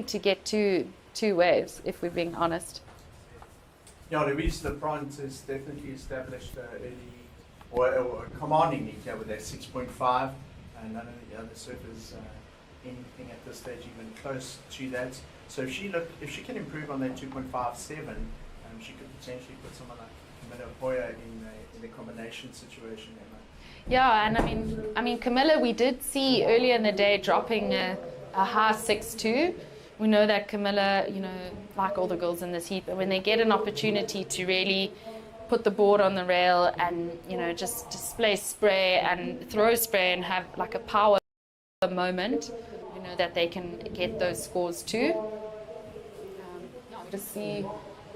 to get two waves, if we're being honest. Yeah, Louise Lapront has definitely established a commanding lead here with that 6.5. And none of the other surfers anything at this stage even close to that. So if she can improve on that 2.57, she could potentially put someone like Camilla Hoyer in a combination situation. Yeah, and I mean Camilla, we did see earlier in the day dropping a high 6.2. We know that Camilla, you know, like all the girls in this heat, but when they get an opportunity to really put the board on the rail and, you know, just display spray and throw spray and have like a power moment, you know, that they can get those scores too. Just see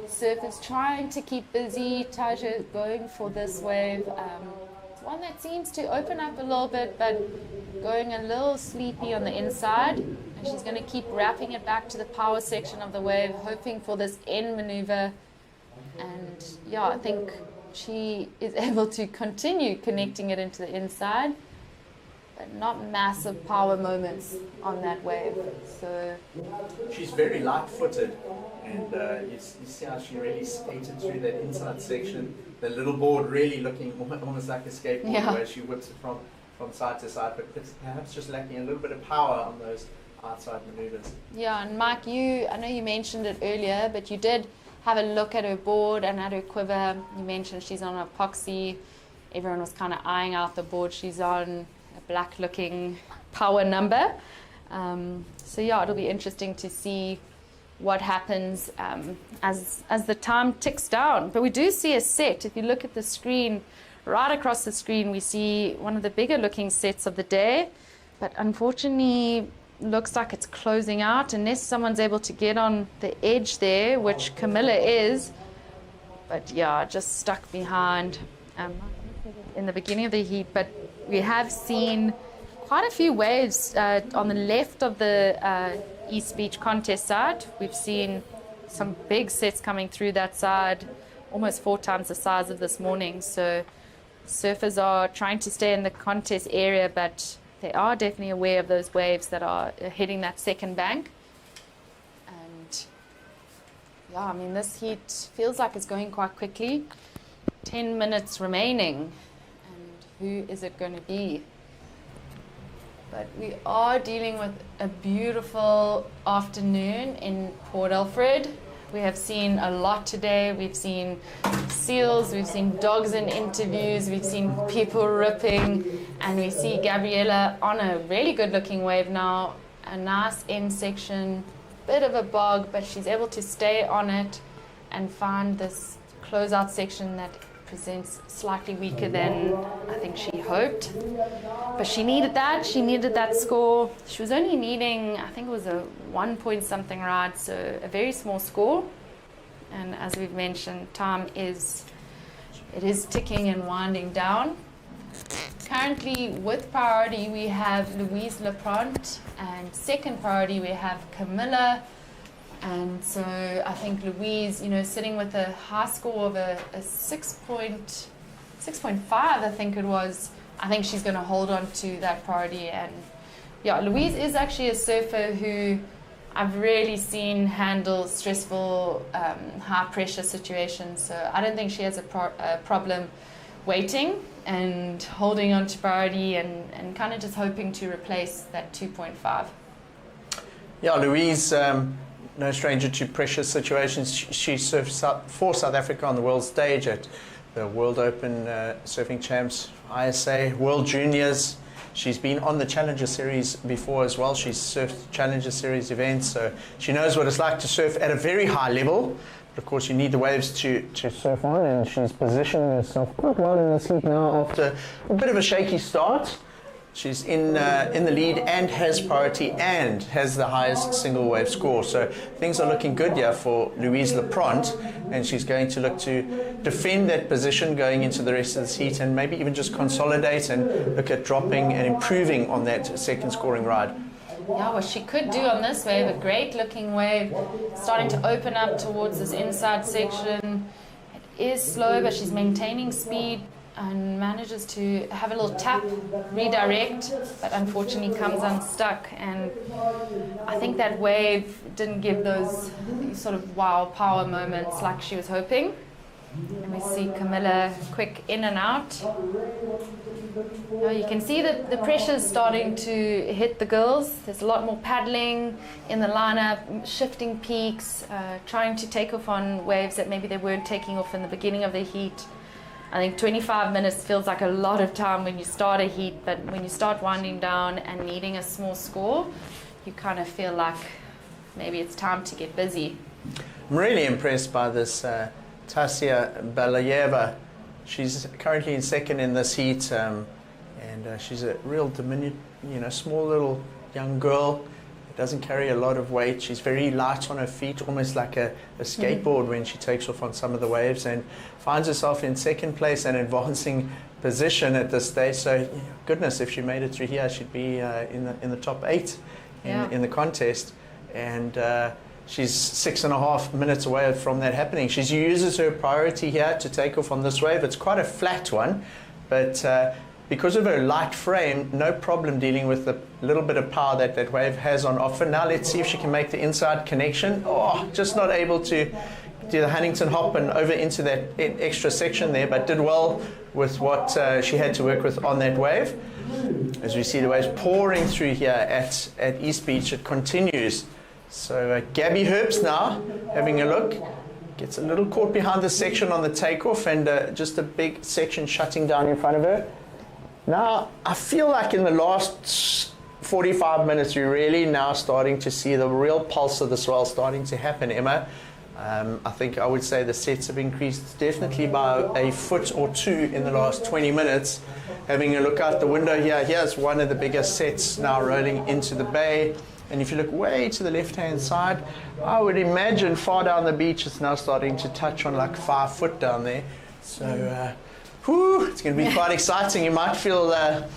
surfers trying to keep busy. Taja going for this wave. It's one that seems to open up a little bit, but going a little sleepy on the inside. And she's going to keep wrapping it back to the power section of the wave, hoping for this end maneuver. And yeah, I think she is able to continue connecting it into the inside, but not massive power moments on that wave. So she's very light-footed, and you see how she really skated through that inside section. The little board really looking almost like a skateboard, yeah, where she whips it from side to side, but it's perhaps just lacking a little bit of power on those outside maneuvers. Yeah, and Mike, I know you mentioned it earlier, but you did have a look at her board and at her quiver. You mentioned she's on epoxy. Everyone was kind of eyeing out the board she's on, black looking power number. So yeah, it'll be interesting to see what happens as the time ticks down. But we do see a set. If you look at the screen, right across the screen, we see one of the bigger looking sets of the day. But unfortunately, looks like it's closing out unless someone's able to get on the edge there, which Camilla is. But yeah, just stuck behind in the beginning of the heat. But we have seen quite a few waves on the left of the East Beach contest side. We've seen some big sets coming through that side, almost 4 times the size of this morning. So surfers are trying to stay in the contest area, but they are definitely aware of those waves that are hitting that second bank. And yeah, I mean, this heat feels like it's going quite quickly. 10 minutes remaining, and who is it going to be? But we are dealing with a beautiful afternoon in Port Alfred. We have seen a lot today. We've seen seals, we've seen dogs in interviews, we've seen people ripping, and we see Gabriella on a really good looking wave now. A nice end section, bit of a bog, but she's able to stay on it and find this closeout section that presents slightly weaker than I think she hoped. But she needed that score. She was only needing, I think it was a 1 point something ride, so a very small score. And as we've mentioned, time is ticking and winding down. Currently with priority we have Louise Lapront, and second priority we have Camilla. And so I think Louise, sitting with a high score of a 6.5, I think it was. I think she's going to hold on to that priority. And yeah, Louise is actually a surfer who I've really seen handle stressful, high pressure situations. So I don't think she has a problem waiting and holding on to priority and kind of just hoping to replace that 2.5. Yeah, Louise, no stranger to pressure situations. She surfs for South Africa on the world stage at the World Open Surfing Champs, ISA, World Juniors. She's been on the Challenger Series before as well. She's surfed Challenger Series events, so she knows what it's like to surf at a very high level. But of course, you need the waves to surf on, and she's positioning herself quite well in this heat now after a bit of a shaky start. She's in the lead and has priority and has the highest single wave score. So things are looking good here for Louise Lapront, and she's going to look to defend that position going into the rest of this heat and maybe even just consolidate and look at dropping and improving on that second scoring ride. Yeah, what she could do on this wave, a great looking wave, starting to open up towards this inside section. It is slow, but she's maintaining speed and manages to have a little tap, redirect, but unfortunately comes unstuck. And I think that wave didn't give those sort of wow power moments like she was hoping. And we see Camilla quick in and out. You can see that the pressure is starting to hit the girls. There's a lot more paddling in the lineup, shifting peaks, trying to take off on waves that maybe they weren't taking off in the beginning of the heat. I think 25 minutes feels like a lot of time when you start a heat, but when you start winding down and needing a small score, you kind of feel like maybe it's time to get busy. I'm really impressed by this Tasia Balayeva. She's currently in second in this heat, and she's a real small little young girl. Doesn't carry a lot of weight. She's very light on her feet, almost like a skateboard when she takes off on some of the waves, and finds herself in second place and advancing position at this stage. So goodness, if she made it through here, she'd be in the top 8 in the contest. And she's 6.5 minutes away from that happening. She uses her priority here to take off on this wave. It's quite a flat one, but because of her light frame, no problem dealing with the little bit of power that wave has on offer. Now let's see if she can make the inside connection. Oh, just not able to do the Huntington hop and over into that extra section there, but did well with what she had to work with on that wave. As we see the waves pouring through here at East Beach, it continues. So Gabby Herbst now having a look. Gets a little caught behind the section on the takeoff, and just a big section shutting down in front of her. Now, I feel like in the last 45 minutes, you're really now starting to see the real pulse of the swell starting to happen, Emma. I think I would say the sets have increased definitely by a foot or two in the last 20 minutes. Having a look out the window here, here's one of the biggest sets now rolling into the bay. And if you look way to the left-hand side, I would imagine far down the beach, it's now starting to touch on like 5 foot down there. So, it's going to be quite exciting. You might feel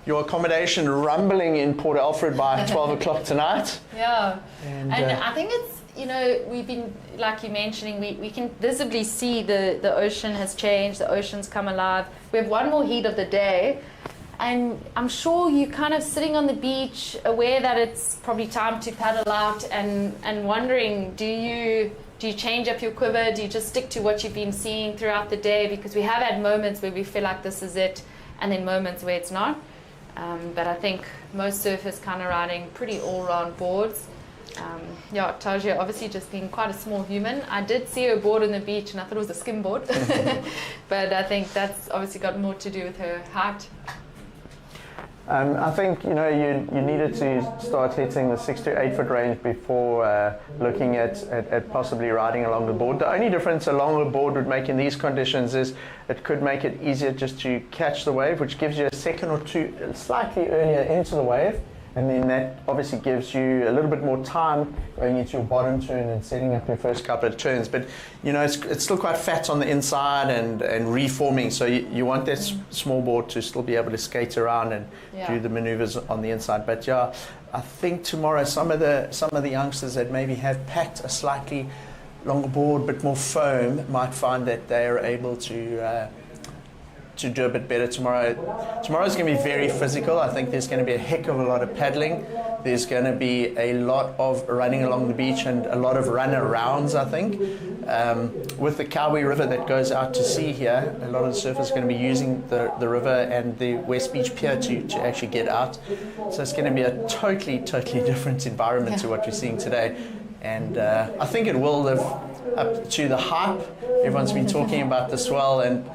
your accommodation rumbling in Port Alfred by 12 o'clock tonight. Yeah, and I think it's, we've been, like you're mentioning, we can visibly see the ocean has changed, the ocean's come alive. We have one more heat of the day, and I'm sure you're kind of sitting on the beach, aware that it's probably time to paddle out, and wondering, do you change up your quiver? Do you just stick to what you've been seeing throughout the day? Because we have had moments where we feel like this is it, and then moments where it's not. But I think most surfers kind of riding pretty all-round boards. Tajia obviously just being quite a small human. I did see her board on the beach and I thought it was a skim board. But I think that's obviously got more to do with her height. I think you needed to start hitting the 6 to 8 foot range before looking at possibly riding along the board. The only difference along the board would make in these conditions is it could make it easier just to catch the wave, which gives you a second or two slightly earlier into the wave, and then that obviously gives you a little bit more time going into your bottom turn and setting up your first couple of turns. But it's still quite fat on the inside and reforming, so you want that small board to still be able to skate around and do the maneuvers on the inside. But I think tomorrow some of the youngsters that maybe have packed a slightly longer board, bit more foam, might find that they are able to do a bit better tomorrow. Tomorrow's going to be very physical. I think there's going to be a heck of a lot of paddling. There's going to be a lot of running along the beach and a lot of run-arounds, I think. With the Kawi River that goes out to sea here, a lot of the surfers are going to be using the river and the West Beach Pier to actually get out. So it's going to be a totally different environment to what we're seeing today. And I think it will live up to the hype. Everyone's been talking about the swell, and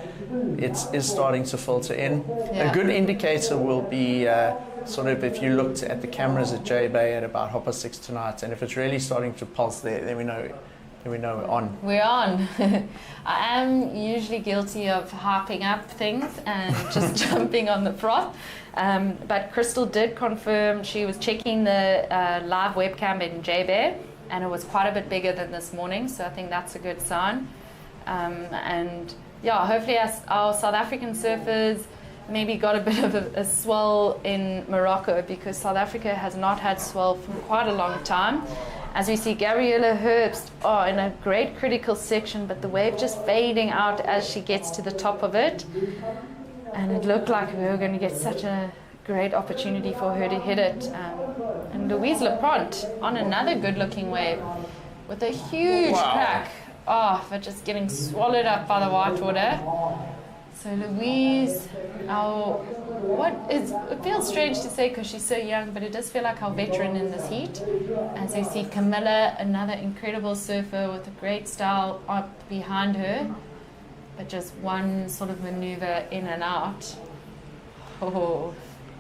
it is starting to filter in. A good indicator will be sort of if you looked at the cameras at J Bay at about 6:30 tonight, and if it's really starting to pulse there, then we know we're on. We're on. I am usually guilty of harping up things and just jumping on the froth. But Crystal did confirm she was checking the live webcam in J Bay, and it was quite a bit bigger than this morning, so I think that's a good sign. Hopefully our South African surfers maybe got a bit of a swell in Morocco, because South Africa has not had swell for quite a long time. As we see Gabriella Herbst in a great critical section, but the wave just fading out as she gets to the top of it. And it looked like we were going to get such a great opportunity for her to hit it. And Louise Lapront on another good looking wave with a huge crack. For just getting swallowed up by the whitewater. So Louise, it feels strange to say because she's so young, but it does feel like our veteran in this heat. As you see Camilla, another incredible surfer with a great style up behind her, but just one sort of maneuver in and out.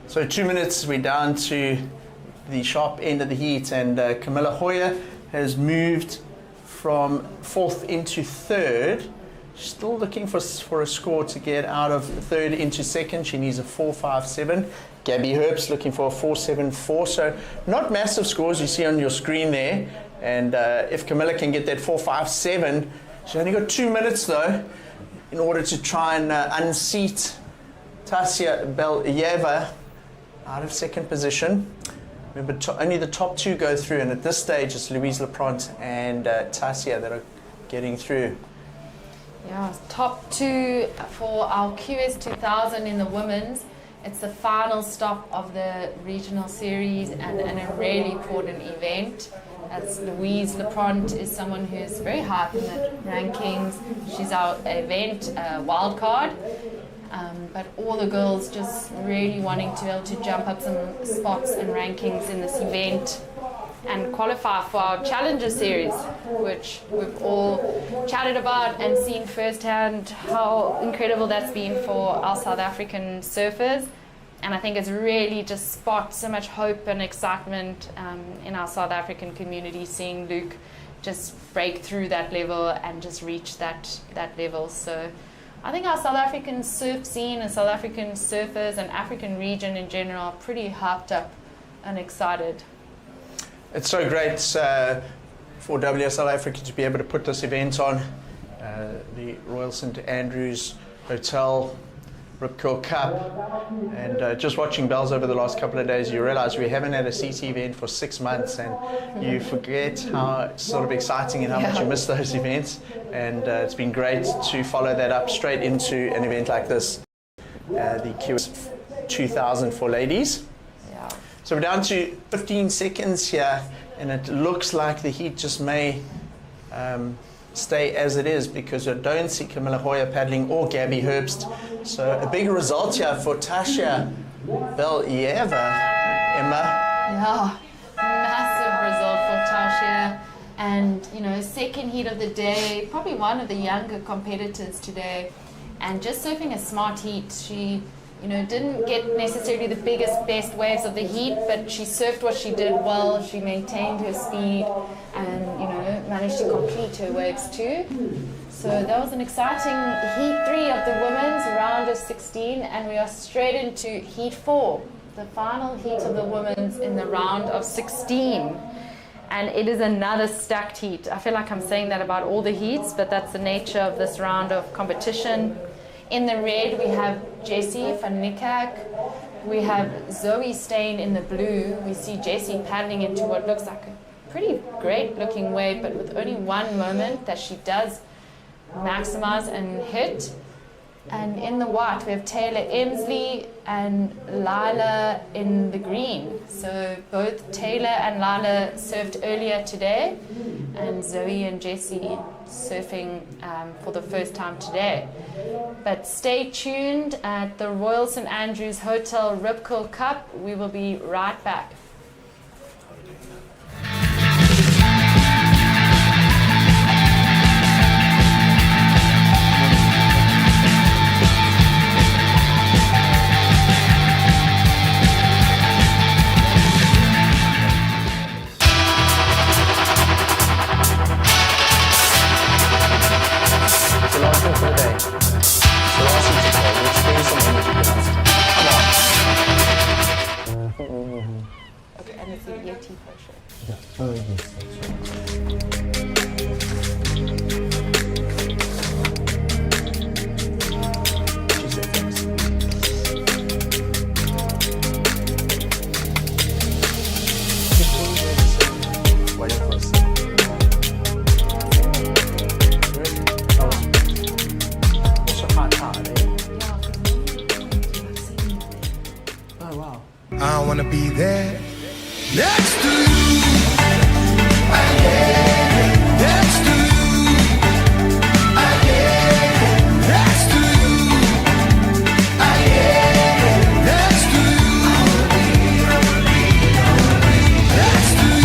So 2 minutes, we're down to the sharp end of the heat, and Camilla Hoyer has moved from 4th into 3rd. Still looking for a score to get out of 3rd into 2nd. She needs a 4.57. Gabby Herbst looking for a 4.74. So not massive scores you see on your screen there. And if Camilla can get that 4.57, she's only got 2 minutes though in order to try and unseat Tasia Beljeva out of 2nd position. Remember, only the top 2 go through, and at this stage it's Louise Lapront and Tasia that are getting through. Top 2 for our QS 2000 in the women's. It's the final stop of the regional series and a really important event. As Louise Lapront is someone who is very high in the rankings. She's our event wildcard. But all the girls just really wanting to be able to jump up some spots and rankings in this event and qualify for our Challenger Series, which we've all chatted about and seen firsthand how incredible that's been for our South African surfers. And I think it's really just sparked so much hope and excitement in our South African community, seeing Luke just break through that level and just reach that level. So I think our South African surf scene and South African surfers and African region in general are pretty hyped up and excited. It's so great for WS South Africa to be able to put this event on. The Royal St Andrews Hotel Rip Curl Cup, and just watching Bells over the last couple of days, you realize we haven't had a CT event for 6 months, and you forget how sort of exciting and how much you miss those events. And it's been great to follow that up straight into an event like this, the QS 2000 for ladies. So we're down to 15 seconds here, and it looks like the heat just may stay as it is, because I don't see Camilla Hoyer paddling or Gabby Herbst. So a big result here for Tasha Believa, Emma. Yeah, massive result for Tasha. And, you know, second heat of the day, probably one of the younger competitors today. And just surfing a smart heat. She, you know, didn't get necessarily the biggest, best waves of the heat, but she surfed what she did well. She maintained her speed and, you know, managed to complete her waves too. So that was an exciting heat 3 of the women's round of 16, and we are straight into heat 4, the final heat of the women's in the round of 16. And it is another stacked heat. I feel like I'm saying that about all the heats, but that's the nature of this round of competition. In the red, we have Jessie van Niekerk. We have Zoe Stain in the blue. We see Jessie paddling into what looks like a pretty great looking wave, but with only one moment that she does maximize and hit. And in the white, we have Taylor Emsley and Lila in the green. So both Taylor and Lila surfed earlier today, and Zoe and Jessie surfing for the first time today. But stay tuned at the Royal St Andrews Hotel Rip Curl Cup. We will be right back. Okay, and it's a Yeti pressure. I wanna be there next to you. Next to you. Next to you. Next to you. Next to you. Next to you.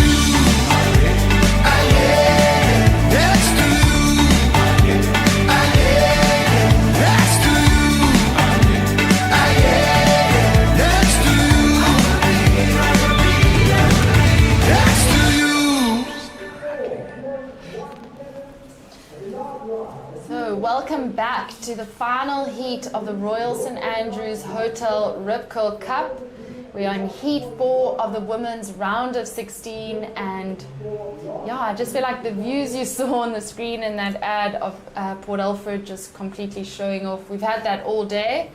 Next to So welcome back to the final heat of the Royal St Andrews Hotel Rip Curl Cup. We are in heat 4 of the women's round of 16, and yeah, I just feel like the views you saw on the screen in that ad of Port Alfred just completely showing off. We've had that all day.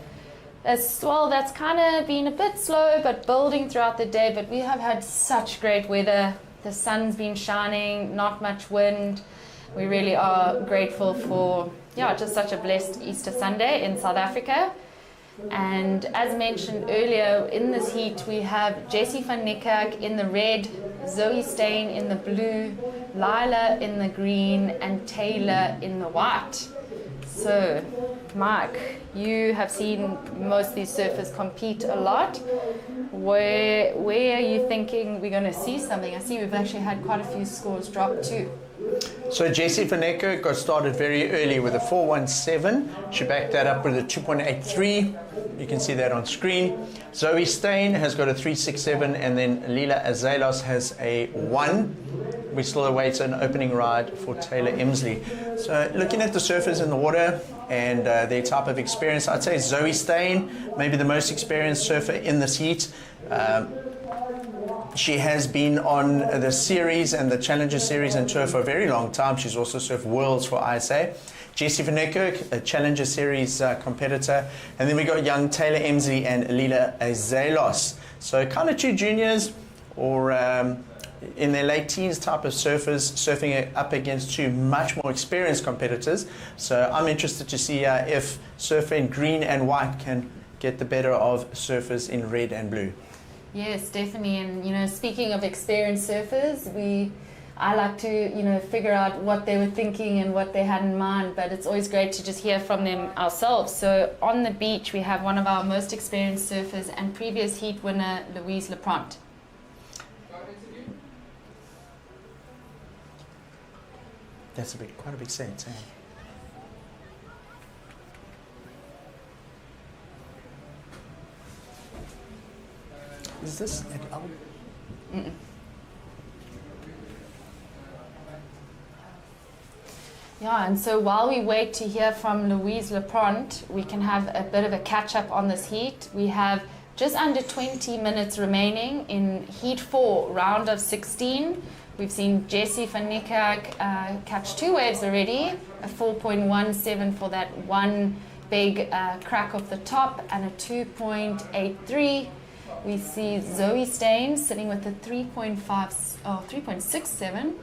That's kind of been a bit slow but building throughout the day, but we have had such great weather. The sun's been shining, not much wind. We really are grateful for just such a blessed Easter Sunday in South Africa. And as mentioned earlier, in this heat we have Jessie van Niekerk in the red, Zoe Stain in the blue, Lila in the green and Taylor in the white. So, Mike, you have seen most of these surfers compete a lot. Where are you thinking we're going to see something? I see we've actually had quite a few scores drop too. So Jessie van Niekerk got started very early with a 4.17. She backed that up with a 2.83. You can see that on screen. Zoe Steyn has got a 3.67, and then Lila Azelos has a 1. We still await an opening ride for Taylor Emsley. So looking at the surfers in the water and their type of experience, I'd say Zoe Steyn, maybe the most experienced surfer in this heat. She has been on the series and the Challenger series and tour for a very long time. She's also surfed Worlds for ISA. Jessie van Niekerk, a Challenger series competitor. And then we got young Taylor Emsley and Lila Azelos. So kind of two juniors or in their late teens type of surfers surfing up against two much more experienced competitors. So I'm interested to see if surfer in green and white can get the better of surfers in red and blue. Yes, definitely. And speaking of experienced surfers, I like to figure out what they were thinking and what they had in mind. But it's always great to just hear from them ourselves. So on the beach, we have one of our most experienced surfers and previous heat winner, Louise Lepront. That's quite a big sense. Is this at L? Yeah, and so while we wait to hear from Louise Lepront, we can have a bit of a catch-up on this heat. We have just under 20 minutes remaining in Heat 4, round of 16. We've seen Jessie van Niekerk catch 2 waves already, a 4.17 for that one big crack off the top and a 2.83. We see Zoe Steyn sitting with a 3.67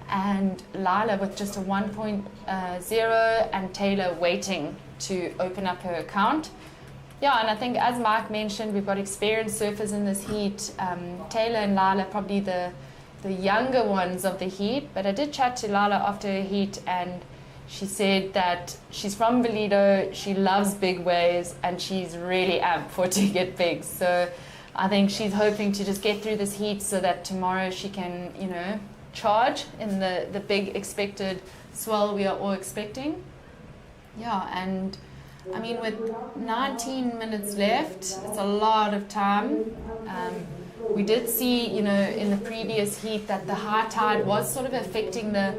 and Lila with just a 1.0 and Taylor waiting to open up her account. Yeah, and I think as Mike mentioned, we've got experienced surfers in this heat. Taylor and Lila probably the younger ones of the heat, but I did chat to Lila after her heat and she said that she's from Valido, she loves big waves and she's really amped for it to get big. So I think she's hoping to just get through this heat so that tomorrow she can, charge in the big expected swell we are all expecting. Yeah, and I mean with 19 minutes left, it's a lot of time. We did see, in the previous heat that the high tide was sort of affecting the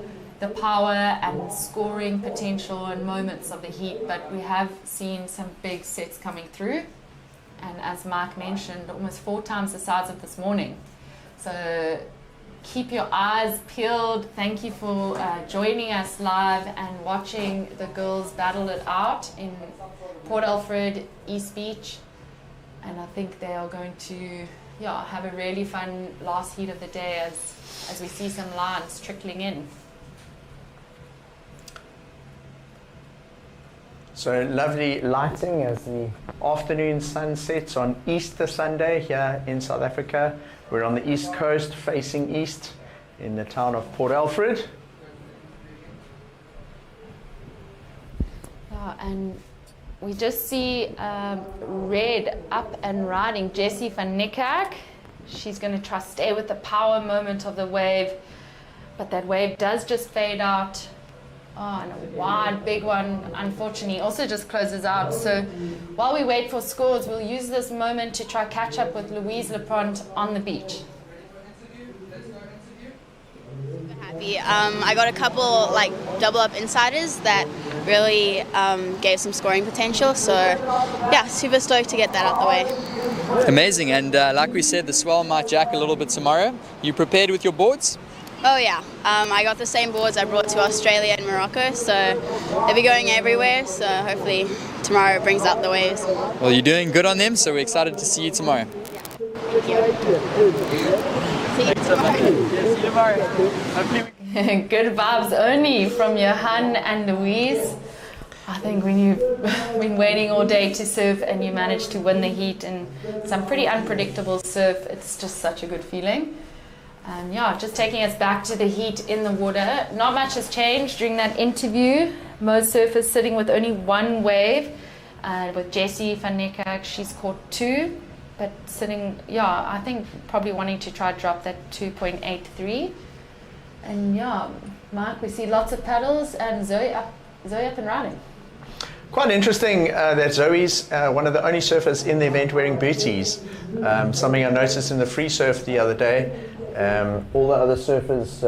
power and scoring potential and moments of the heat, but we have seen some big sets coming through. And as Mark mentioned, almost 4 times the size of this morning. So keep your eyes peeled. Thank you for joining us live and watching the girls battle it out in Port Alfred, East Beach. And I think they are going to have a really fun last heat of the day as we see some lines trickling in. So lovely lighting as the afternoon sun sets on Easter Sunday here in South Africa. We're on the east coast facing east in the town of Port Alfred. And we just see red up and riding Jessie van Niekerk. She's going to try to stay with the power moment of the wave, but that wave does just fade out. Oh, and a wide, big one, unfortunately, also just closes out. So while we wait for scores, we'll use this moment to try catch up with Louise Lepront on the beach. Happy. I got a couple double up insiders that really gave some scoring potential. So yeah, super stoked to get that out the way. Amazing, and like we said, the swell might jack a little bit tomorrow. You prepared with your boards? Oh yeah, I got the same boards I brought to Australia and Morocco, so they'll be going everywhere, so hopefully tomorrow brings up the waves. Well, you're doing good on them, so we're excited to see you tomorrow. Thank you. See you tomorrow. Good vibes only from Johan and Louise. I think when you've been waiting all day to surf and you manage to win the heat in some pretty unpredictable surf, it's just such a good feeling. And yeah, just taking us back to the heat in the water. Not much has changed during that interview. Most surfers sitting with only one wave. With Jessie van Niekerk, she's caught 2. But sitting, yeah, I think probably wanting to try drop that 2.83. And yeah, Mark, we see lots of paddles and Zoe up and riding. Quite interesting that Zoe's one of the only surfers in the event wearing booties. Something I noticed in the free surf the other day. All the other surfers,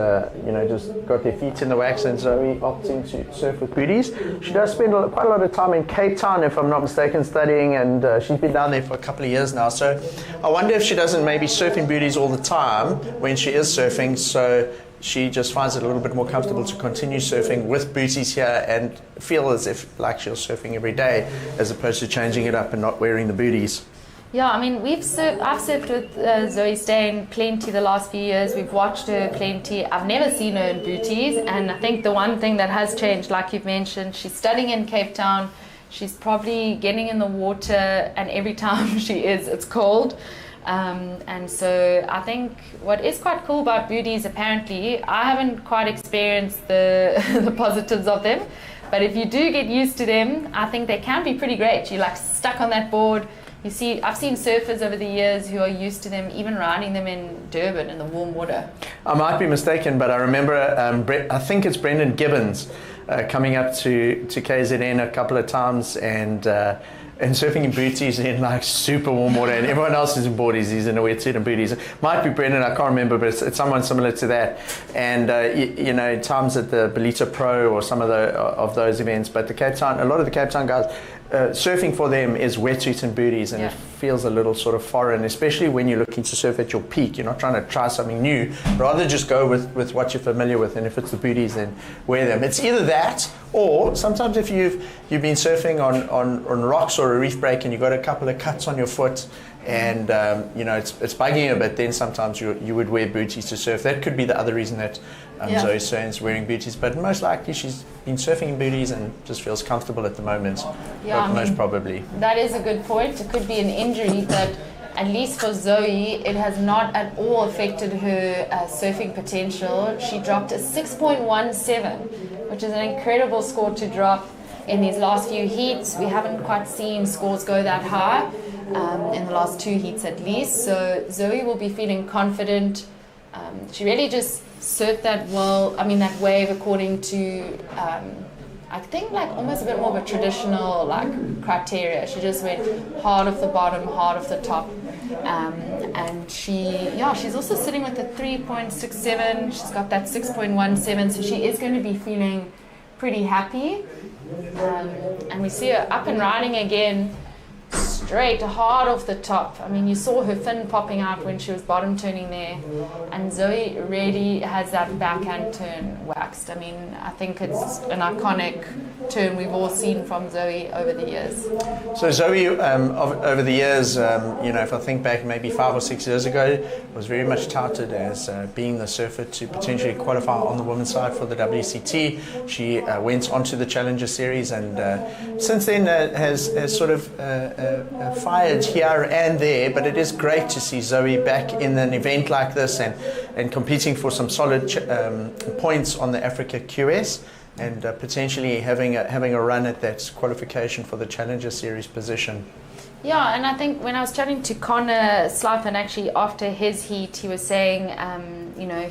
just got their feet in the wax, and Zoe opting to surf with booties. She does spend quite a lot of time in Cape Town, if I'm not mistaken, studying, and she's been down there for a couple of years now. So I wonder if she doesn't maybe surf in booties all the time when she is surfing, so she just finds it a little bit more comfortable to continue surfing with booties here and feel as if like she's surfing every day, as opposed to changing it up and not wearing the booties. Yeah, I mean, I've surfed with Zoe Stain plenty the last few years. We've watched her plenty. I've never seen her in booties, and I think the one thing that has changed, like you've mentioned, she's studying in Cape Town. She's probably getting in the water, and every time she is, it's cold. And so I think what is quite cool about booties, apparently, I haven't quite experienced the positives of them, but if you do get used to them, I think they can be pretty great. You're like stuck on that board. You see, I've seen surfers over the years who are used to them, even riding them in Durban in the warm water. I might be mistaken, but I remember, I think it's Brendan Gibbons coming up to KZN a couple of times and surfing in booties in like super warm water, and everyone else is in boardies. He's in a wetsuit and booties. Might be Brendan, I can't remember, but it's someone similar to that. And times at the Belita Pro or some of those events. But the Cape Town, a lot of the Cape Town guys, surfing for them is wetsuits and booties, and it feels a little sort of foreign, especially when you're looking to surf at your peak. You're not trying to try something new, rather just go with what you're familiar with, and if it's the booties, then wear them. It's either that, or sometimes if you've been surfing on rocks or a reef break and you've got a couple of cuts on your foot, and it's bugging you a bit, then sometimes you would wear booties to surf. That could be the other reason that Zoe Stone's wearing booties, but most likely she's been surfing in booties and just feels comfortable at the moment. Most probably. That is a good point. It could be an injury, but at least for Zoe, it has not at all affected her surfing potential. She dropped a 6.17, which is an incredible score to drop in these last few heats. We haven't quite seen scores go that high in the last 2 heats at least. So Zoe will be feeling confident. She really just surfed that wave according to I think like almost a bit more of a traditional like criteria. She just went hard off the bottom, hard off the top, and she's also sitting with a 3.67. She's got that 6.17, so she is going to be feeling pretty happy. And we see her up and riding again, straight, hard off the top. I mean, you saw her fin popping out when she was bottom turning there, and Zoe really has that backhand turn waxed. I mean, I think it's an iconic turn we've all seen from Zoe over the years. So Zoe, over the years, if I think back maybe 5 or 6 years ago, was very much touted as being the surfer to potentially qualify on the women's side for the WCT. She went onto the Challenger Series, and since then has sort of fired here and there, but it is great to see Zoe back in an event like this and competing for some solid points on the Africa QS, and potentially having a run at that qualification for the Challenger Series position. Yeah, and I think when I was chatting to Connor Slythan actually after his heat, he was saying,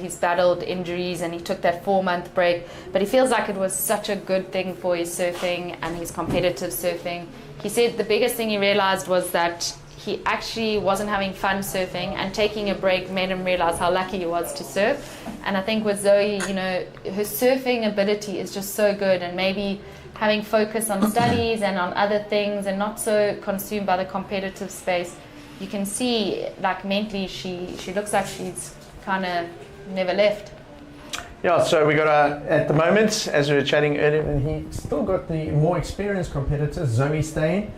he's battled injuries and he took that 4-month break, but he feels like it was such a good thing for his surfing and his competitive surfing. He said the biggest thing he realized was that he actually wasn't having fun surfing, and taking a break made him realize how lucky he was to surf. And I think with Zoe, her surfing ability is just so good, and maybe having focus on studies and on other things and not so consumed by the competitive space, you can see like mentally she looks like she's kind of never left. Yeah, so we got at the moment, as we were chatting earlier, and he still got the more experienced competitor, Zoe Stain.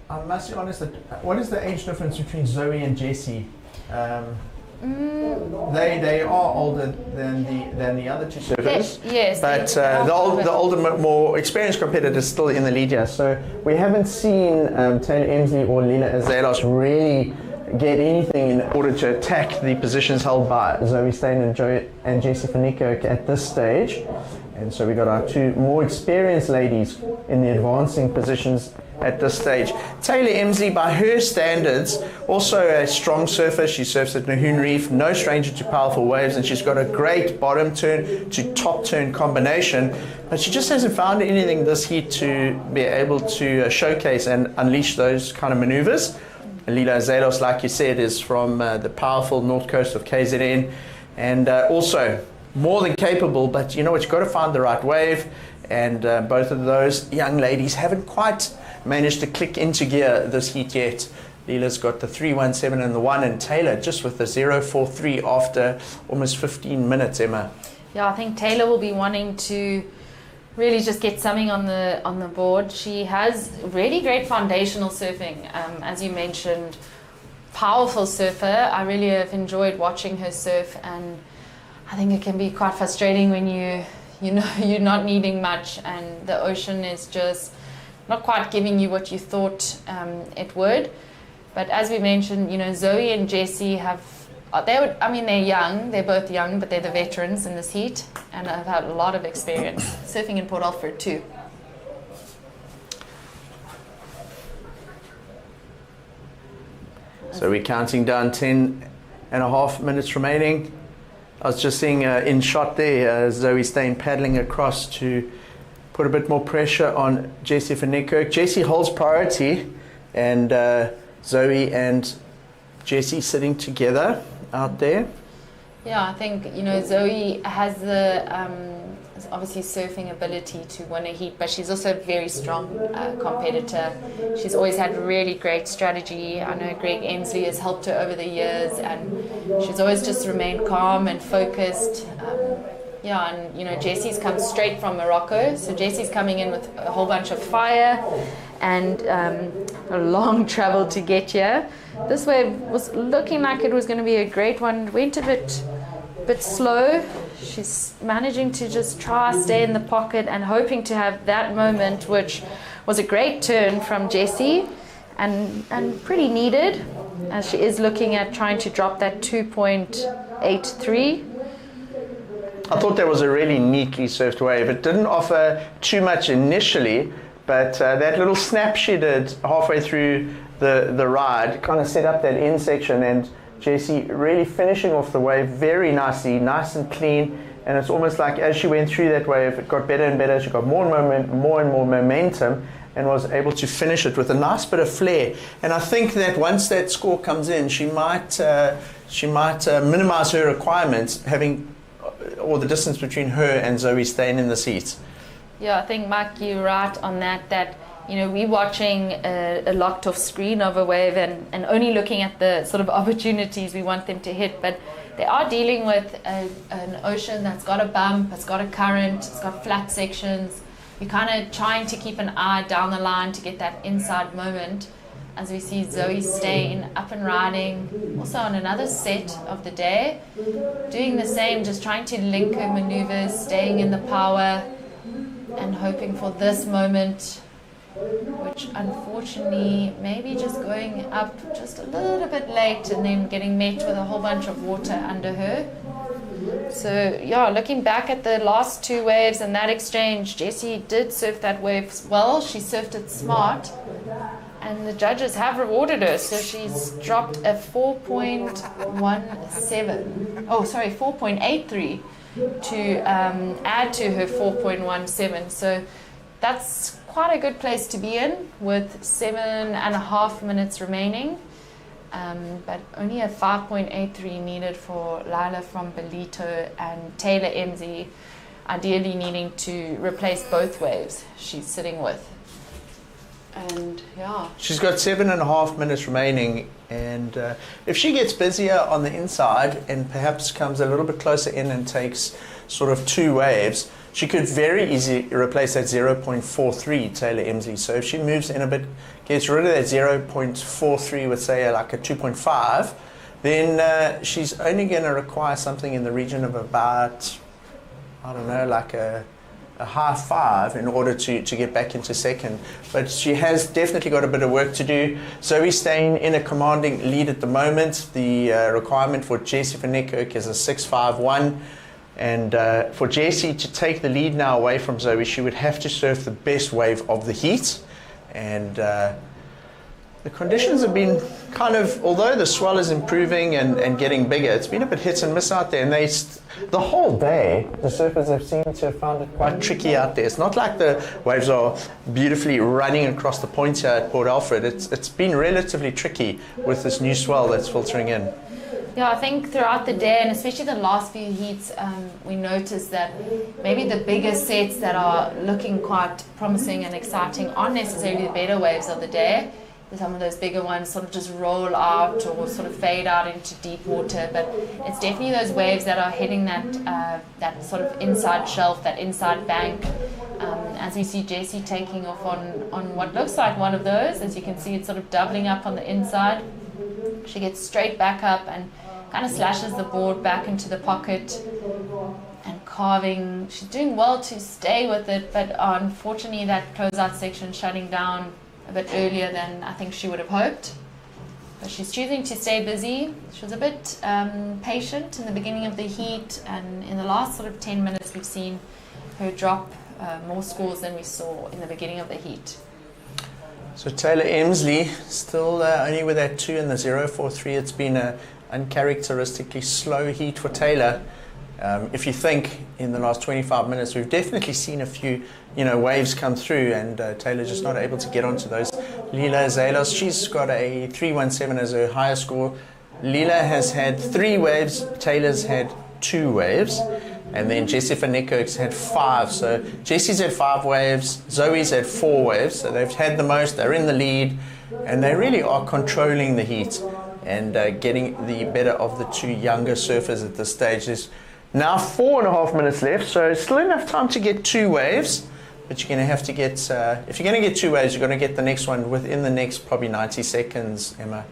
I must be honest, what is the age difference between Zoe and Jessie? They are older than the other two surfers. Yes, but the older, more experienced competitor is still in the lead here. So we haven't seen Taylor Emsley or Lena Azalos really get anything in order to attack the positions held by Zoe Stein and Jessie van Niekerk at this stage. And so we got our two more experienced ladies in the advancing positions at this stage. Taylor Emsley, by her standards, also a strong surfer. She surfs at Nahoon Reef, no stranger to powerful waves, and she's got a great bottom turn to top turn combination, but she just hasn't found anything this heat to be able to showcase and unleash those kind of maneuvers. Lila Zalos, like you said, is from the powerful north coast of KZN, and also more than capable, but you know what, you've got to find the right wave, and both of those young ladies haven't quite managed to click into gear this heat yet. Lila's got the 317 and the 1, and Taylor just with the 043 after almost 15 minutes, Emma. Yeah, I think Taylor will be wanting to really just get something on the board. She has really great foundational surfing, as you mentioned, powerful surfer. I really have enjoyed watching her surf, and I think it can be quite frustrating when you know you're not needing much and the ocean is just not quite giving you what you thought it would. But as we mentioned, you know, Zoe and Jessie they're young, they're both young, but they're the veterans in this heat and have had a lot of experience surfing in Port Alfred too. So we're counting down 10.5 minutes remaining. I was just seeing in shot there, Zoe Stein paddling across to put a bit more pressure on Jessie van Niekerk. Jessie holds priority, and Zoe and Jessie sitting together out there. Yeah, I think, you know, Zoe has the obviously surfing ability to win a heat, but she's also a very strong competitor. She's always had really great strategy. I know Greg Emsley has helped her over the years, and she's always just remained calm and focused. Yeah, and you know, Jessie's come straight from Morocco, so Jessie's coming in with a whole bunch of fire and a long travel to get here. This wave was looking like it was going to be a great one. Went a bit slow. She's managing to just try stay in the pocket and hoping to have that moment, which was a great turn from Jessie and pretty needed, as she is looking at trying to drop that 2.83. I thought that was a really neatly surfed wave. It didn't offer too much initially, but that little snap she did halfway through the ride kind of set up that end section, and Jessie really finishing off the wave very nicely, nice and clean. And it's almost like as she went through that wave, it got better and better. She got more and more momentum, and was able to finish it with a nice bit of flair. And I think that once that score comes in, she might minimize her requirements, having or the distance between her and Zoe Stein in the seats. Yeah, I think, Mike, you're right on that you know, we're watching a locked off screen of a wave and only looking at the sort of opportunities we want them to hit, but they are dealing with an ocean that's got a bump, it's got a current, it's got flat sections. You're kind of trying to keep an eye down the line to get that inside moment, as we see Zoe Stein up and riding, also on another set of the day, doing the same, just trying to link her maneuvers, staying in the power and hoping for this moment, which unfortunately maybe just going up just a little bit late and then getting met with a whole bunch of water under her. So yeah, looking back at the last two waves and that exchange, Jessie did surf that wave well. She surfed it smart, and the judges have rewarded her. So she's dropped a 4.83 to add to her 4.17. So that's quite a good place to be in with 7.5 minutes remaining. But only a 5.83 needed for Lila from Belito and Taylor Emsley, ideally needing to replace both waves she's sitting with. And yeah, she's got 7.5 minutes remaining, and if she gets busier on the inside and perhaps comes a little bit closer in and takes sort of two waves, she could very easily replace that 0.43 Taylor Emsley. So if she moves in a bit, gets rid of that 0.43 with say like a 2.5, then she's only going to require something in the region of about, I don't know, like a a high 5 in order to get back into second. But she has definitely got a bit of work to do. Zoe staying in a commanding lead at the moment. The requirement for Jessie van Niekerk is a 6.51. And for Jessie to take the lead now away from Zoe, she would have to surf the best wave of the heat. And the conditions have been kind of, although the swell is improving and getting bigger, it's been a bit hit and miss out there. And the whole day, the surfers have seemed to have found it quite tricky out there. It's not like the waves are beautifully running across the point here at Port Alfred. It's been relatively tricky with this new swell that's filtering in. Yeah, I think throughout the day, and especially the last few heats, we noticed that maybe the bigger sets that are looking quite promising and exciting aren't necessarily the better waves of the day. Some of those bigger ones sort of just roll out or sort of fade out into deep water, but it's definitely those waves that are hitting that sort of inside shelf, that inside bank. As we see Jessie taking off on what looks like one of those, as you can see it's sort of doubling up on the inside. She gets straight back up and kind of slashes the board back into the pocket and carving. She's doing well to stay with it, but unfortunately that closeout section shutting down a bit earlier than I think she would have hoped. But she's choosing to stay busy. She was a bit patient in the beginning of the heat, and in the last sort of 10 minutes we've seen her drop more scores than we saw in the beginning of the heat. So Taylor Emsley still only with that 2 in the 0.43. It's been an uncharacteristically slow heat for Taylor. If you think in the last 25 minutes, we've definitely seen a few, waves come through, and Taylor just not able to get onto those. Lila Zalos, she's got a 3.17 as her highest score. Lila has had 3 waves, Taylor's had 2 waves, and then Jessie van Niekerk's had 5. So Jessie's had 5 waves, Zoe's had 4 waves, so they've had the most, they're in the lead, and they really are controlling the heat and getting the better of the 2 younger surfers at this stage. There's now 4.5 minutes left, so still enough time to get 2 waves, but you're going to have to get, if you're going to get 2 waves, you're going to get the next one within the next probably 90 seconds, Emma.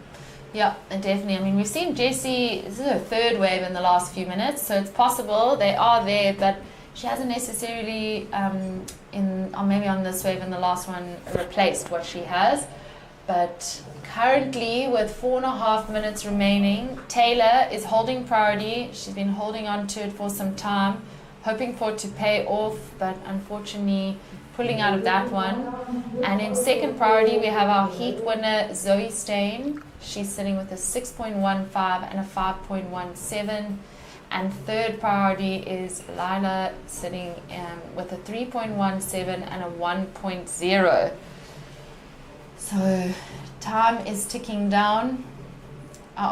Yeah, definitely. I mean, we've seen Jessie, this is her 3rd wave in the last few minutes, so it's possible they are there, but she hasn't necessarily, or maybe on this wave in the last one, replaced what she has. But currently, with 4.5 minutes remaining, Taylor is holding priority. She's been holding on to it for some time, hoping for it to pay off, but unfortunately pulling out of that one. And in second priority, we have our heat winner, Zoe Stain. She's sitting with a 6.15 and a 5.17. And third priority is Lila sitting with a 3.17 and a 1.0. So time is ticking down. I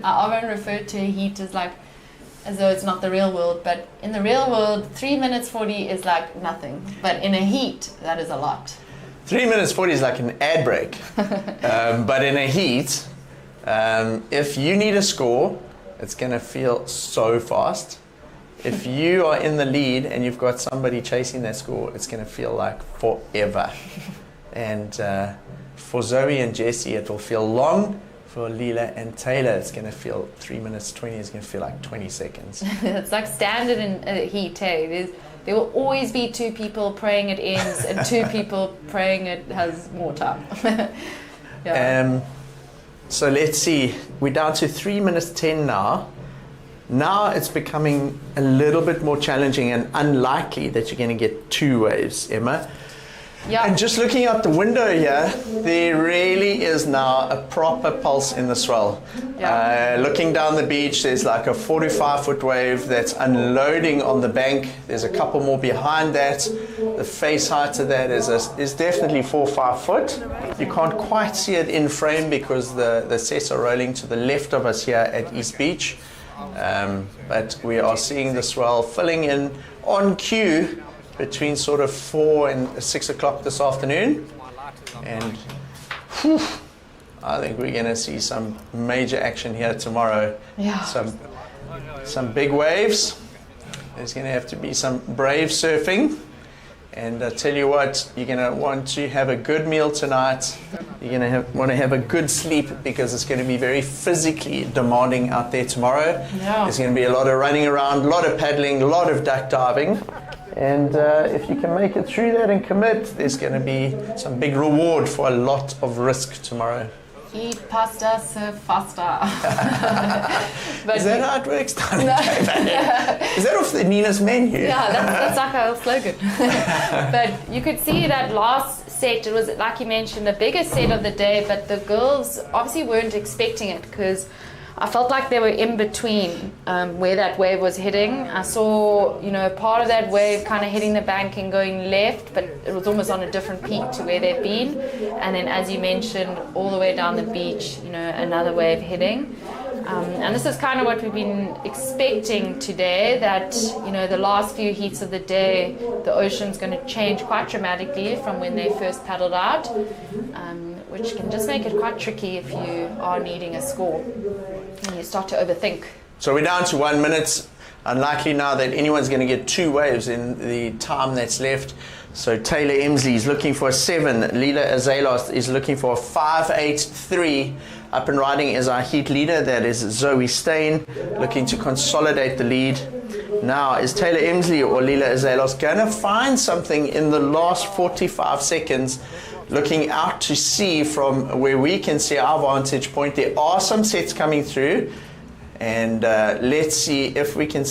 often refer to a heat as though it's not the real world, but in the real world, 3 minutes 40 is like nothing. But in a heat, that is a lot. 3 minutes 40 is like an ad break. But in a heat, if you need a score, it's going to feel so fast. If you are in the lead and you've got somebody chasing that score, it's going to feel like forever. And for Zoe and Jessie, it will feel long. For Lila and Taylor, it's going to feel 3 minutes 20 is going to feel like 20 seconds. It's like standard in a heat, hey? There will always be 2 people praying it ends and 2 people praying it has more time. Yeah. So let's see. We're down to 3 minutes 10 now. Now it's becoming a little bit more challenging and unlikely that you're going to get 2 waves, Emma. Yeah. And just looking out the window here, there really is now a proper pulse in the swell. Yeah. Looking down the beach, there's like a 45-foot wave that's unloading on the bank. There's a couple more behind that. The face height of that is definitely 4 or 5 foot. You can't quite see it in frame because the sets are rolling to the left of us here at East Beach. But we are seeing the swell filling in on cue between sort of 4 and 6 o'clock this afternoon, and I think we're going to see some major action here tomorrow. Yeah. Some big waves. There's going to have to be some brave surfing, and I tell you what, you're going to want to have a good meal tonight. You're going to want to have a good sleep because it's going to be very physically demanding out there tomorrow. Yeah. There's going to be a lot of running around, a lot of paddling, a lot of duck diving. And if you can make it through that and commit, there's going to be some big reward for a lot of risk tomorrow. Eat pasta, serve faster. Is that how it works? Is that off the Nina's menu? Yeah, that's like our slogan. But you could see that last set, it was, like you mentioned, the biggest set of the day, but the girls obviously weren't expecting it because I felt like they were in between where that wave was hitting. I saw, part of that wave kind of hitting the bank and going left, but it was almost on a different peak to where they've been. And then, as you mentioned, all the way down the beach, another wave hitting. And this is kind of what we've been expecting today, that, the last few heats of the day, the ocean's going to change quite dramatically from when they first paddled out, which can just make it quite tricky if you are needing a score and you start to overthink. So we're down to 1 minute. Unlikely now that anyone's going to get 2 waves in the time that's left. So Taylor Emsley is looking for a 7. Lila Azalos is looking for a 5-8-3. Up and riding is our heat leader. That is Zoe Stain, looking to consolidate the lead. Now, is Taylor Emsley or Lila Azalos going to find something in the last 45 seconds? Looking out to see from where we can see our vantage point. There are some sets coming through, and let's see if we can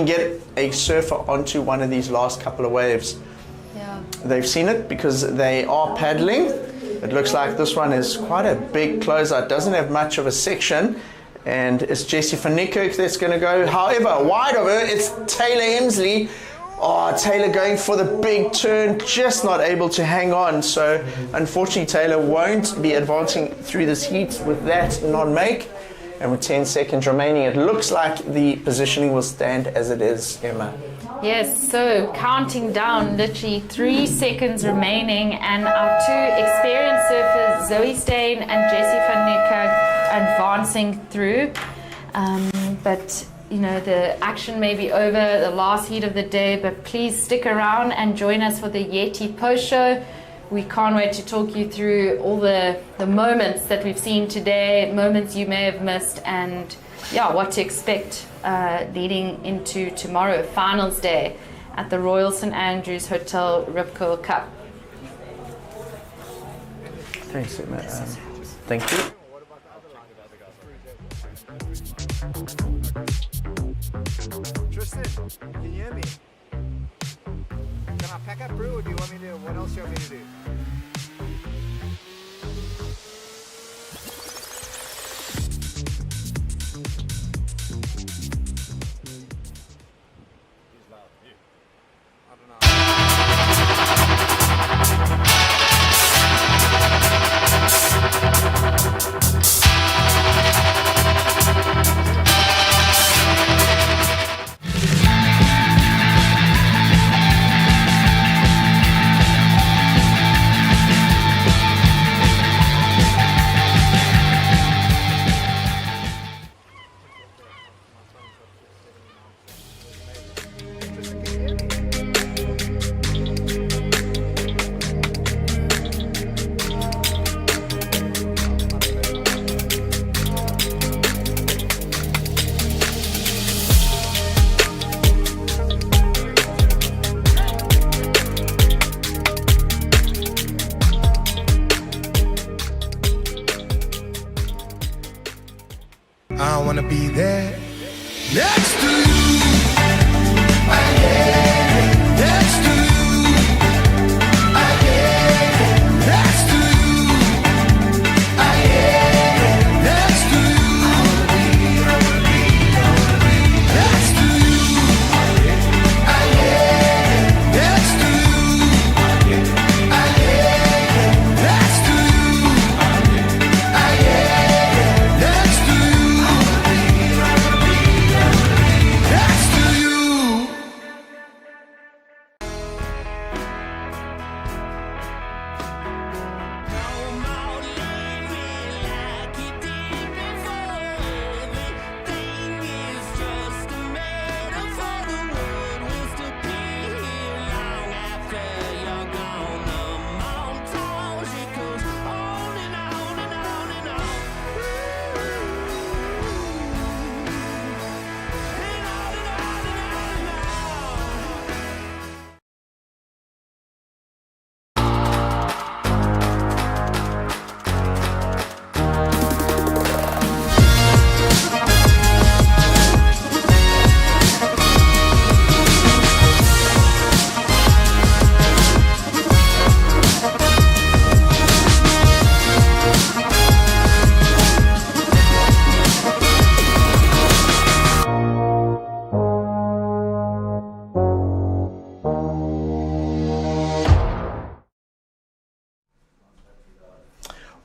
get a surfer onto one of these last couple of waves. Yeah. They've seen it because they are paddling. It looks like this one is quite a big closeout, doesn't have much of a section, and it's Jessie van Niekerk that's going to go. However, wide of her, it's Taylor Emsley. Oh, Taylor going for the big turn, just not able to hang on. So unfortunately, Taylor won't be advancing through this heat with that non-make. And with 10 seconds remaining, it looks like the positioning will stand as it is, Emma. Yes, so counting down, literally 3 seconds remaining, and our 2 experienced surfers, Zoe Stain and Jessie van Niekerk, advancing through. But the action may be over, the last heat of the day, but please stick around and join us for the Yeti post show. We can't wait to talk you through all the moments that we've seen today, moments you may have missed, and what to expect leading into tomorrow, finals day at the Royal St Andrews Hotel Rip Curl Cup. Thanks, Emma. Thank you. Tristan, can you hear me? Can I pack up brew, or do you want me to, what else do you want me to do? I wanna be there next to you. Next to you. Next to you. Next to you. Next to you. Next to you. Next to you. Next to you.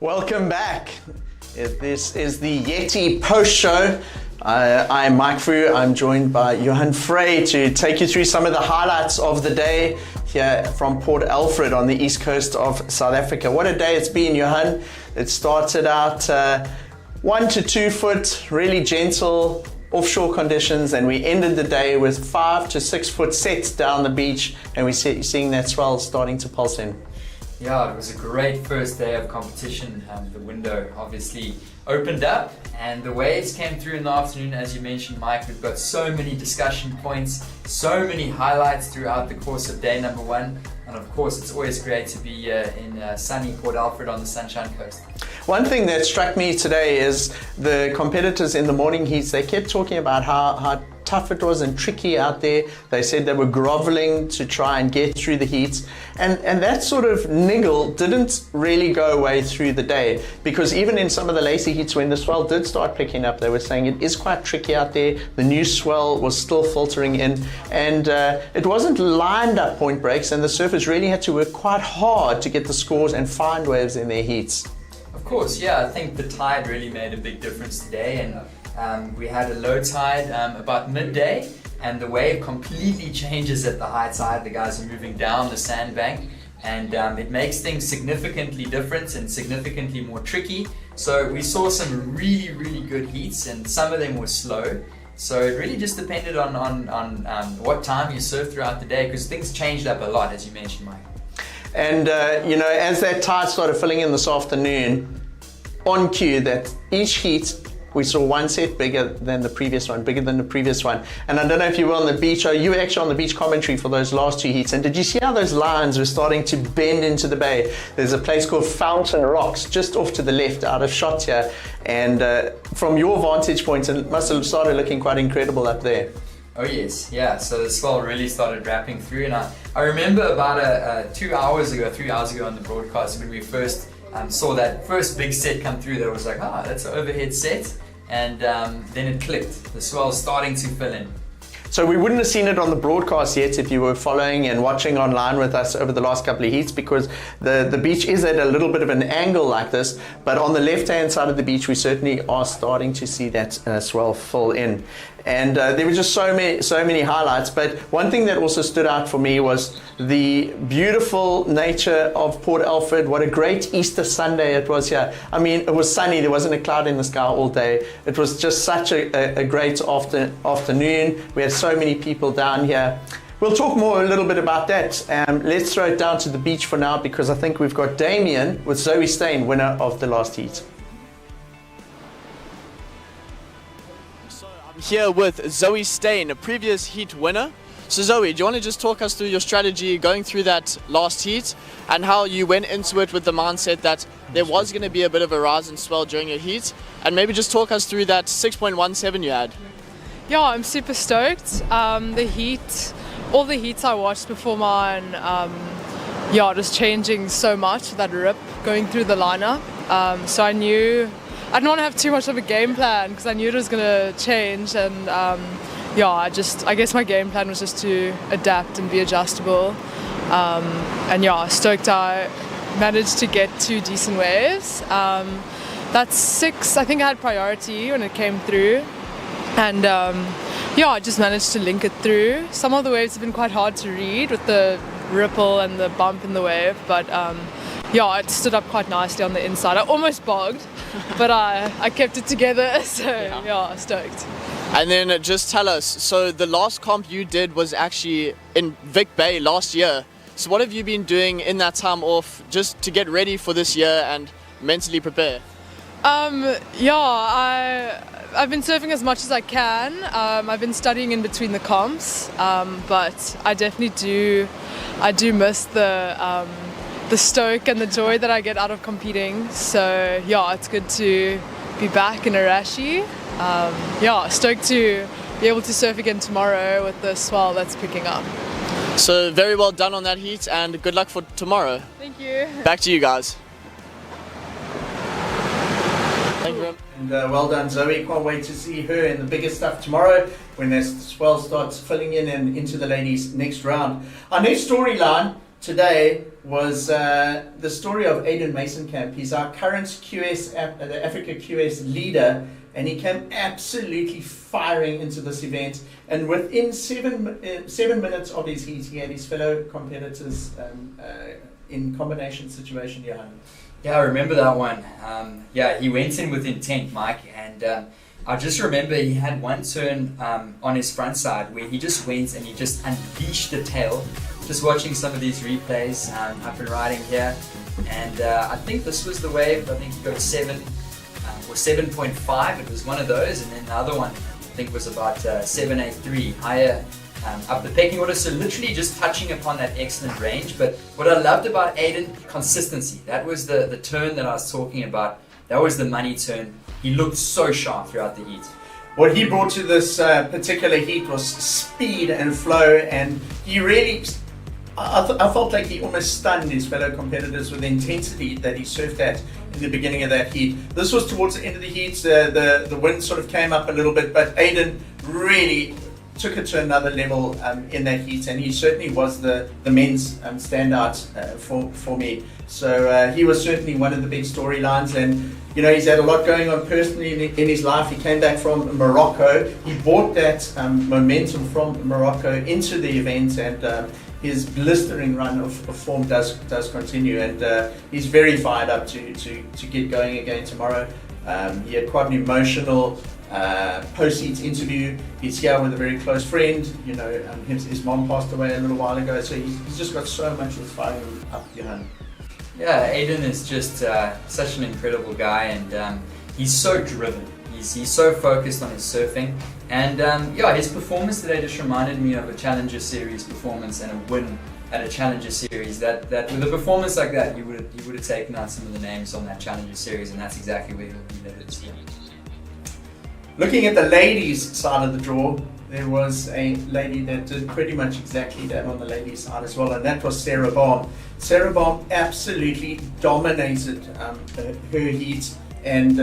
Welcome back. This is the Yeti post show. I'm Mike Frew. I'm joined by Johan Frey to take you through some of the highlights of the day here from Port Alfred on the east coast of South Africa. What a day it's been, Johan. It started out 1 to 2 foot, really gentle offshore conditions, and we ended the day with 5 to 6 foot sets down the beach, and we're seeing that swell starting to pulse in. Yeah, it was a great first day of competition. The window obviously opened up and the waves came through in the afternoon. As you mentioned, Mike, we've got so many discussion points, so many highlights throughout the course of day number 1. And of course, it's always great to be in sunny Port Alfred on the Sunshine Coast. One thing that struck me today is the competitors in the morning heats, they kept talking about how tough it was and tricky out there. They said they were groveling to try and get through the heats. And that sort of niggle didn't really go away through the day, because even in some of the lacy heats when the swell did start picking up, they were saying it is quite tricky out there. The new swell was still filtering in, and it wasn't lined up point breaks, and the surfers really had to work quite hard to get the scores and find waves in their heats. Of course, yeah, I think the tide really made a big difference today, and we had a low tide about midday, and the wave completely changes at the high tide. The guys are moving down the sandbank, and it makes things significantly different and significantly more tricky. So we saw some really, really good heats, and some of them were slow. So it really just depended on what time you surf throughout the day, because things changed up a lot, as you mentioned, Mike. And as that tide started filling in this afternoon, on cue that each heat we saw one set bigger than the previous one. And I don't know if you were on the beach, or you were actually on the beach commentary for those last 2 heats, and did you see how those lines were starting to bend into the bay? There's a place called Fountain Rocks just off to the left out of shot here, and from your vantage point it must have started looking quite incredible up there. Oh yes, yeah, so the swell really started wrapping through, and I remember about 3 hours ago on the broadcast when we first saw that first big set come through, that was like, that's an overhead set, and then it clicked. The swell starting to fill in. So we wouldn't have seen it on the broadcast yet if you were following and watching online with us over the last couple of heats, because the beach is at a little bit of an angle like this, but on the left-hand side of the beach we certainly are starting to see that swell fill in. And there were just so many highlights, but one thing that also stood out for me was the beautiful nature of Port Alfred. What a great Easter Sunday it was here. I mean, it was sunny, there wasn't a cloud in the sky all day. It was just such a great afternoon. We had so many people down here. We'll talk more a little bit about that. Let's throw it down to the beach for now, because I think we've got Damien with Zoe Steyn, winner of the last heat. Here with Zoe Steyn, a previous heat winner. So Zoe, do you want to just talk us through your strategy going through that last heat, and how you went into it with the mindset that there was going to be a bit of a rise and swell during your heat, and maybe just talk us through that 6.17 you had? Yeah, I'm super stoked. All the heats I watched before mine, just changing so much, that rip going through the lineup. So I knew I didn't want to have too much of a game plan, because I knew it was going to change, and I guess my game plan was just to adapt and be adjustable. Stoked I managed to get 2 decent waves. That's 6, I think I had priority when it came through, and I just managed to link it through. Some of the waves have been quite hard to read with the ripple and the bump in the wave, but it stood up quite nicely on the inside. I almost bogged, but I kept it together, so stoked. And then just tell us, so the last comp you did was actually in Vic Bay last year. So what have you been doing in that time off, just to get ready for this year and mentally prepare? I've been surfing as much as I can. I've been studying in between the comps, but I definitely do miss the stoke and the joy that I get out of competing. So it's good to be back in Arashi. Stoked to be able to surf again tomorrow with the swell that's picking up. So very well done on that heat, and good luck for tomorrow. Thank you. Back to you guys. Thank you. And well done, Zoe. Can't wait to see her in the bigger stuff tomorrow when the swell starts filling in and into the ladies' next round. Our next storyline today was the story of Aiden Masonkamp. He's our current QS, the Africa QS leader, and he came absolutely firing into this event. And within 7 minutes of his heat, he had his fellow competitors in combination situation, Johan. Yeah, I remember that one. Yeah, he went in with intent, Mike, and I just remember he had one turn on his front side where he just went and he just unleashed the tail. Just watching some of these replays up and riding here, and I think this was the wave. I think he got 7 or 7.5. It was one of those, and then the other one I think was about 7.83, higher up the pecking order. So literally just touching upon that excellent range. But what I loved about Aiden, consistency. That was the turn that I was talking about. That was the money turn. He looked so sharp throughout the heat. What he brought to this particular heat was speed and flow, and he really, I felt like he almost stunned his fellow competitors with the intensity that he surfed at in the beginning of that heat. This was towards the end of the heat. The wind sort of came up a little bit, but Aiden really took it to another level in that heat, and he certainly was the men's standout for me. So he was certainly one of the big storylines, and you know, he's had a lot going on personally in his life. He came back from Morocco. He brought that momentum from Morocco into the event, and his blistering run of form does continue, and he's very fired up to get going again tomorrow. He had quite an emotional post-heat interview. He's here with a very close friend. You know, his mom passed away a little while ago, so he's just got so much that's firing him up, you know. Yeah, Aiden is just such an incredible guy, and he's so driven. He's so focused on his surfing, and yeah, his performance today just reminded me of a Challenger Series performance and a win at a Challenger Series. That with a performance like that, you would have taken out some of the names on that Challenger Series, and that's exactly where he'll be later this year. Looking at the ladies' side of the draw, there was a lady that did pretty much exactly that on the ladies' side as well, and that was Sarah Baum. Sarah Baum absolutely dominated her heat and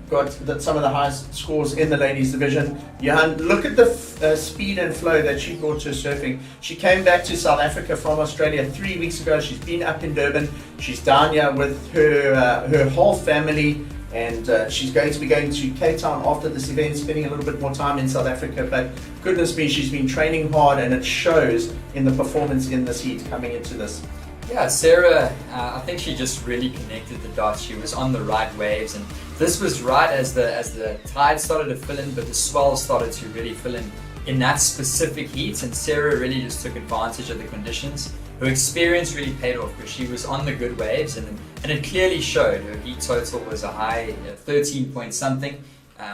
got some of the highest scores in the ladies' division. Johan, look at the speed and flow that she brought to surfing. She came back to South Africa from Australia 3 weeks ago. She's been up in Durban. She's down here with her whole family. And she's going to be going to Cape Town after this event, spending a little bit more time in South Africa. But goodness me, she's been training hard, and it shows in the performance in this heat coming into this. Yeah, Sarah, I think she just really connected the dots. She was on the right waves, and this was right as the tide started to fill in, but the swell started to really fill in that specific heat. And Sarah really just took advantage of the conditions. Her experience really paid off because she was on the good waves, and it clearly showed. Her heat total was a high 13 point something,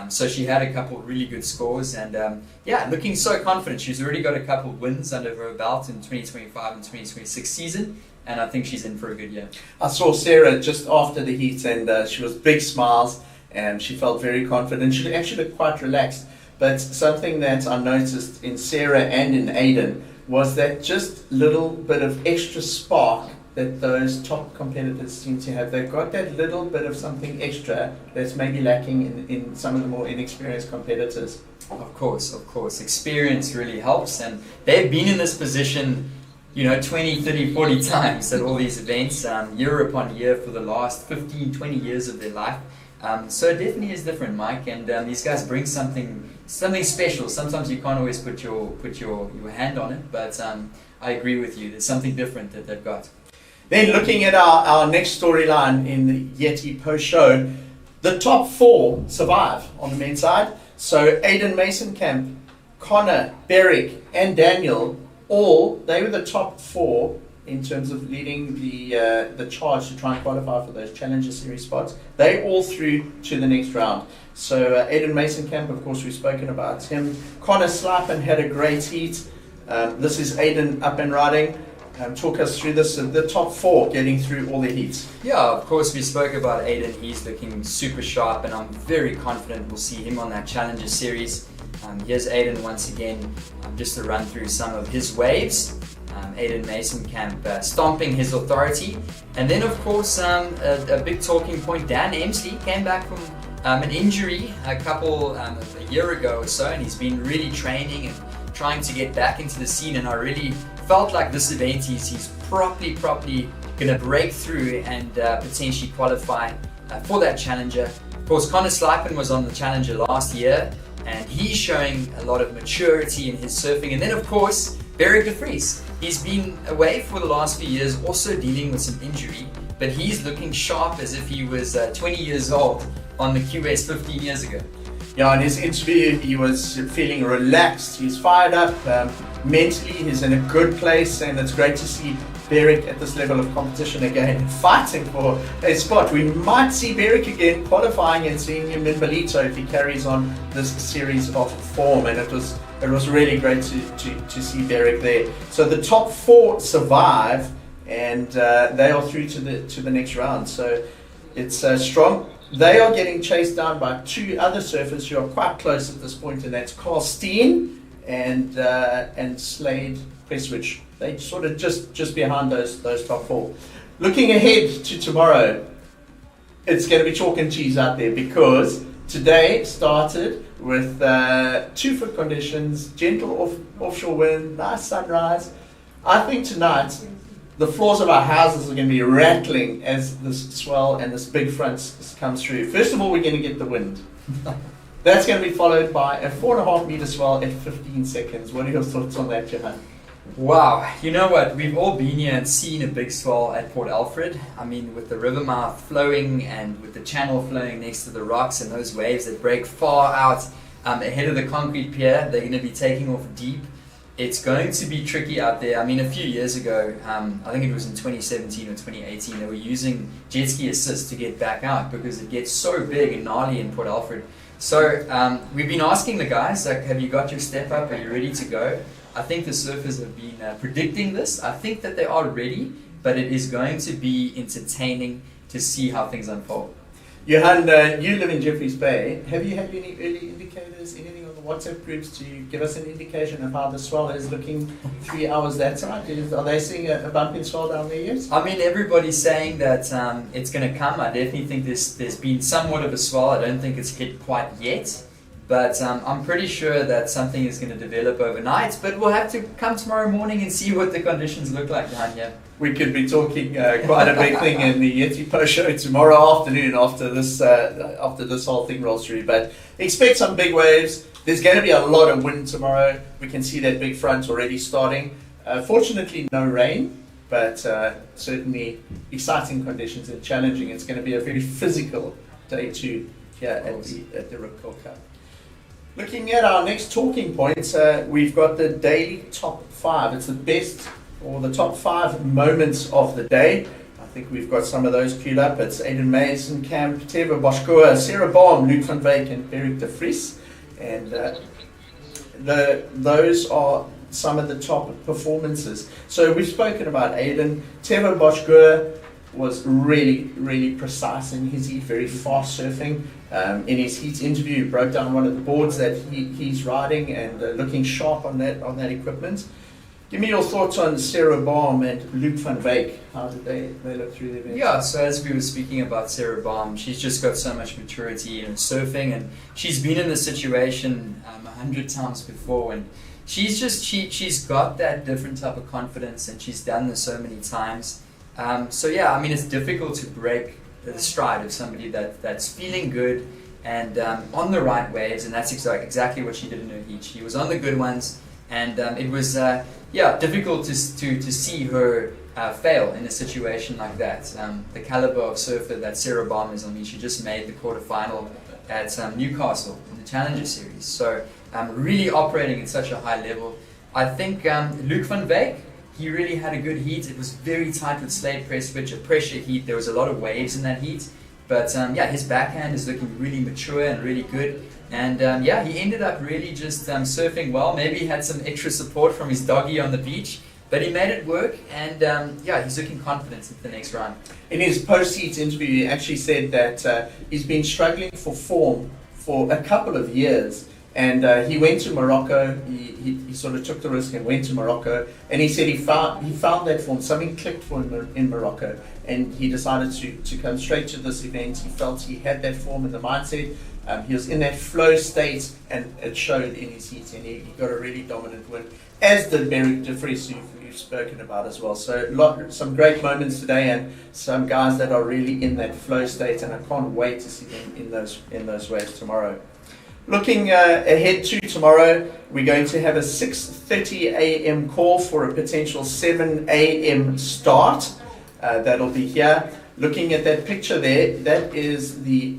so she had a couple of really good scores, and yeah, looking so confident. She's already got a couple of wins under her belt in 2025 and 2026 season, and I think she's in for a good year. I saw Sarah just after the heat, and she was big smiles, and she felt very confident. She actually looked quite relaxed, but something that I noticed in Sarah and in Aiden was that just little bit of extra spark that those top competitors seem to have. They've got that little bit of something extra that's maybe lacking in some of the more inexperienced competitors. Of course. Experience really helps, and they've been in this position, you know, 20, 30, 40 times at all these events, year upon year for the last 15, 20 years of their life. So it definitely is different, Mike, and these guys bring something special. Sometimes you can't always put your hand on it, but I agree with you. There's something different that they've got. Then looking at our next storyline in the Yeti post-show, the top 4 survive on the men's side. So Aiden Masonkamp, Connor, Beric, and Daniel, they were the top 4 in terms of leading the charge to try and qualify for those Challenger Series spots. They all through to the next round. So Aiden Masonkamp, of course, we've spoken about him. Connor Slipen had a great heat. This is Aiden up and riding. Talk us through this, the top 4 getting through all the heats. Yeah, of course, we spoke about Aiden. He's looking super sharp, and I'm very confident we'll see him on that Challenger Series. Here's Aiden once again, just to run through some of his waves. Aiden Masonkamp stomping his authority. And then, of course, a big talking point, Dan Emsley came back from an injury a year ago or so, and he's been really training and trying to get back into the scene, and I really felt like this event he's properly going to break through and potentially qualify for that challenger. Of course, Connor Slipen was on the challenger last year, and he's showing a lot of maturity in his surfing. And then, of course, Beric de Vries. He's been away for the last few years, also dealing with some injury, but he's looking sharp as if he was 20 years old on the QS 15 years ago. Yeah, in his interview, he was feeling relaxed. He's fired up. Mentally, he's in a good place, and it's great to see Beric at this level of competition again, fighting for a spot. We might see Beric again qualifying and seeing him in Belito if he carries on this series of form, and it was really great to see Beric there. So the top 4 survive, and they are through to the next round. So it's strong. They are getting chased down by 2 other surfers who are quite close at this point, and that's Carl Steen and Slade Prestwich. They sort of just behind those top 4. Looking ahead to tomorrow, it's going to be chalk and cheese out there, because today started with 2-foot conditions, gentle offshore wind, nice sunrise. I think tonight the floors of our houses are going to be rattling as this swell and this big front comes through. First of all, we're going to get the wind. That's going to be followed by a 4.5 meter swell at 15 seconds. What are your thoughts on that, Johan? Wow, you know what? We've all been here and seen a big swell at Port Alfred. I mean, with the river mouth flowing and with the channel flowing next to the rocks and those waves that break far out ahead of the concrete pier, they're going to be taking off deep. It's going to be tricky out there. I mean, a few years ago, I think it was in 2017 or 2018, they were using jet ski assist to get back out because it gets so big and gnarly in Port Alfred. So we've been asking the guys, like, have you got your step up? Are you ready to go? I think the surfers have been predicting this. I think that they are ready, but it is going to be entertaining to see how things unfold. Johan, you live in Jeffreys Bay. Have you had any early indicators, anything on the WhatsApp groups to give us an indication of how the swell is looking 3 hours that side? Are they seeing a bump in swell down there yet? I mean, everybody's saying that it's going to come. I definitely think there's been somewhat of a swell. I don't think it's hit quite yet. But I'm pretty sure that something is going to develop overnight. But we'll have to come tomorrow morning and see what the conditions look like down here. We could be talking quite a big thing in the Yeti Post Show tomorrow afternoon after this whole thing rolls through. But expect some big waves. There's going to be a lot of wind tomorrow. We can see that big front already starting. Fortunately, no rain, but certainly exciting conditions and challenging. It's going to be a very physical day 2 here at the Rip Curl Cup. Looking at our next talking points, we've got the daily top 5. It's the best, or the top 5 moments of the day. I think we've got some of those queued up. It's Aiden Mason, Camp, Teva Boschkoa, Sarah Baum, Luc van Wyk, and Beric de Vries. And those are some of the top performances. So we've spoken about Aiden. Teva Boschkoa was really precise in his heat, very fast surfing. In his heat interview, he broke down one of the boards that he's riding and looking sharp on that equipment. Give me your thoughts on Sarah Baum and Luc van Wyk. How did they look through the event? Yeah, so as we were speaking about Sarah Baum, she's just got so much maturity in surfing, and she's been in this situation 100 times before, and she's got that different type of confidence, and she's done this so many times. So yeah, I mean, it's difficult to break the stride of somebody that's feeling good and on the right waves, and that's exactly what she did in her heat. She was on the good ones, and it was difficult to see her fail in a situation like that. The caliber of surfer that Sarah Baum is, I mean, she just made the quarterfinal at Newcastle in the Challenger Series, so really operating at such a high level. I think Luc van Wyk, he really had a good heat. It was very tight with Slade Prestwich, a pressure heat. There was a lot of waves in that heat. But his backhand is looking really mature and really good. And he ended up really just surfing well. Maybe he had some extra support from his doggy on the beach. But he made it work, and he's looking confident in the next round. In his post-heat interview, he actually said that he's been struggling for form for a couple of years. And he went to Morocco. He sort of took the risk and went to Morocco. And he said he found that form. Something clicked for him in Morocco, and he decided to come straight to this event. He felt he had that form and the mindset. He was in that flow state, and it showed in his heat. And he got a really dominant win, as did Beric de Vries, who spoken about as well. So some great moments today, and some guys that are really in that flow state, and I can't wait to see them in those waves tomorrow. Looking ahead to tomorrow, we're going to have a 6:30 a.m. call for a potential 7 a.m. start. That'll be here. Looking at that picture there, that is the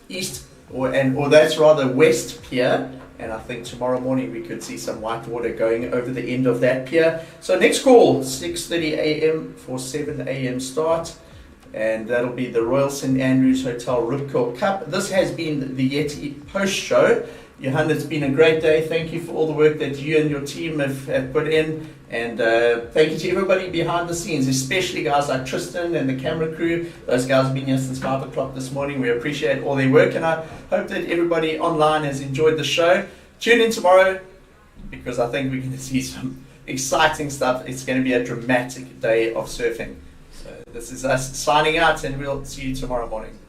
east, or that's rather west pier. And I think tomorrow morning we could see some white water going over the end of that pier. So next call, 6:30 a.m. for 7 a.m. start. And that'll be the Royal St Andrews Hotel Ripcord Cup. This has been the Yeti post show. Johan, it's been a great day. Thank you for all the work that you and your team have put in. And thank you to everybody behind the scenes, especially guys like Tristan and the camera crew. Those guys have been here since 5 o'clock this morning. We appreciate all their work, and I hope that everybody online has enjoyed the show. Tune in tomorrow, because I think we're going to see some exciting stuff. It's going to be a dramatic day of surfing. So this is us signing out, and we'll see you tomorrow morning.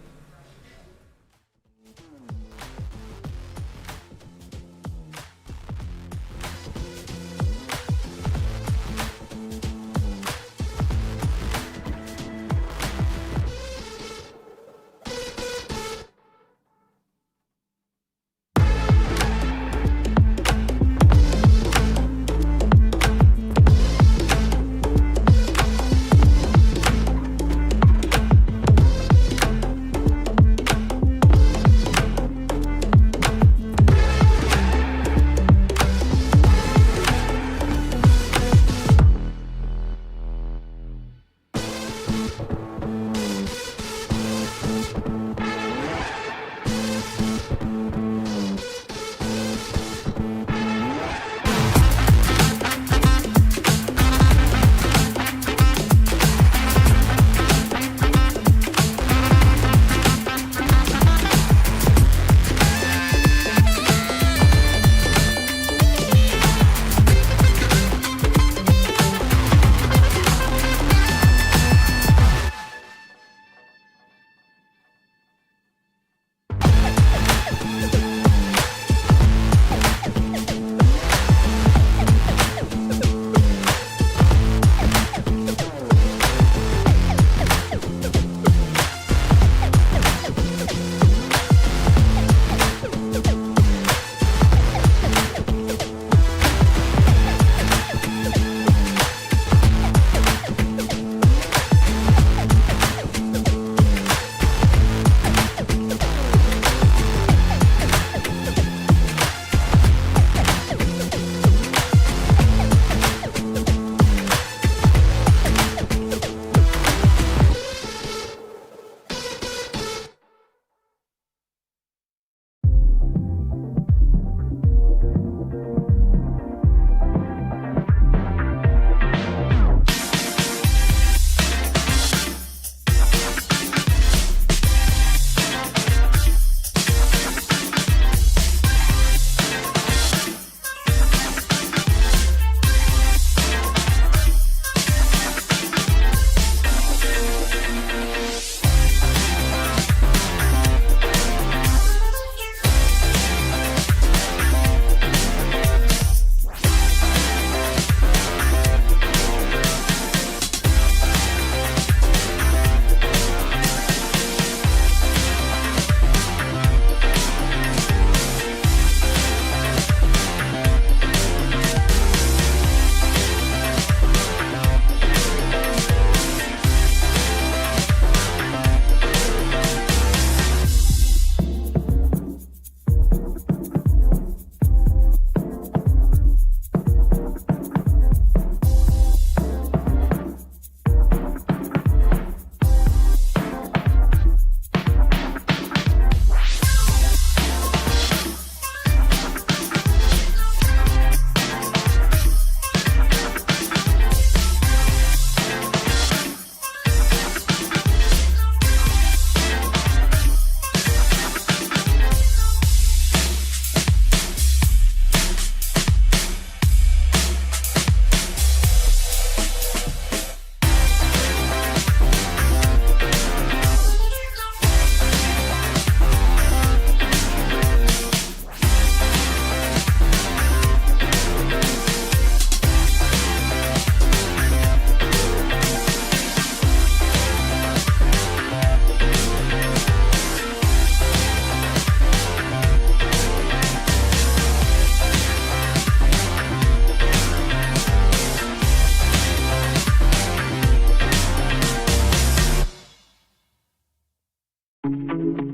Bye.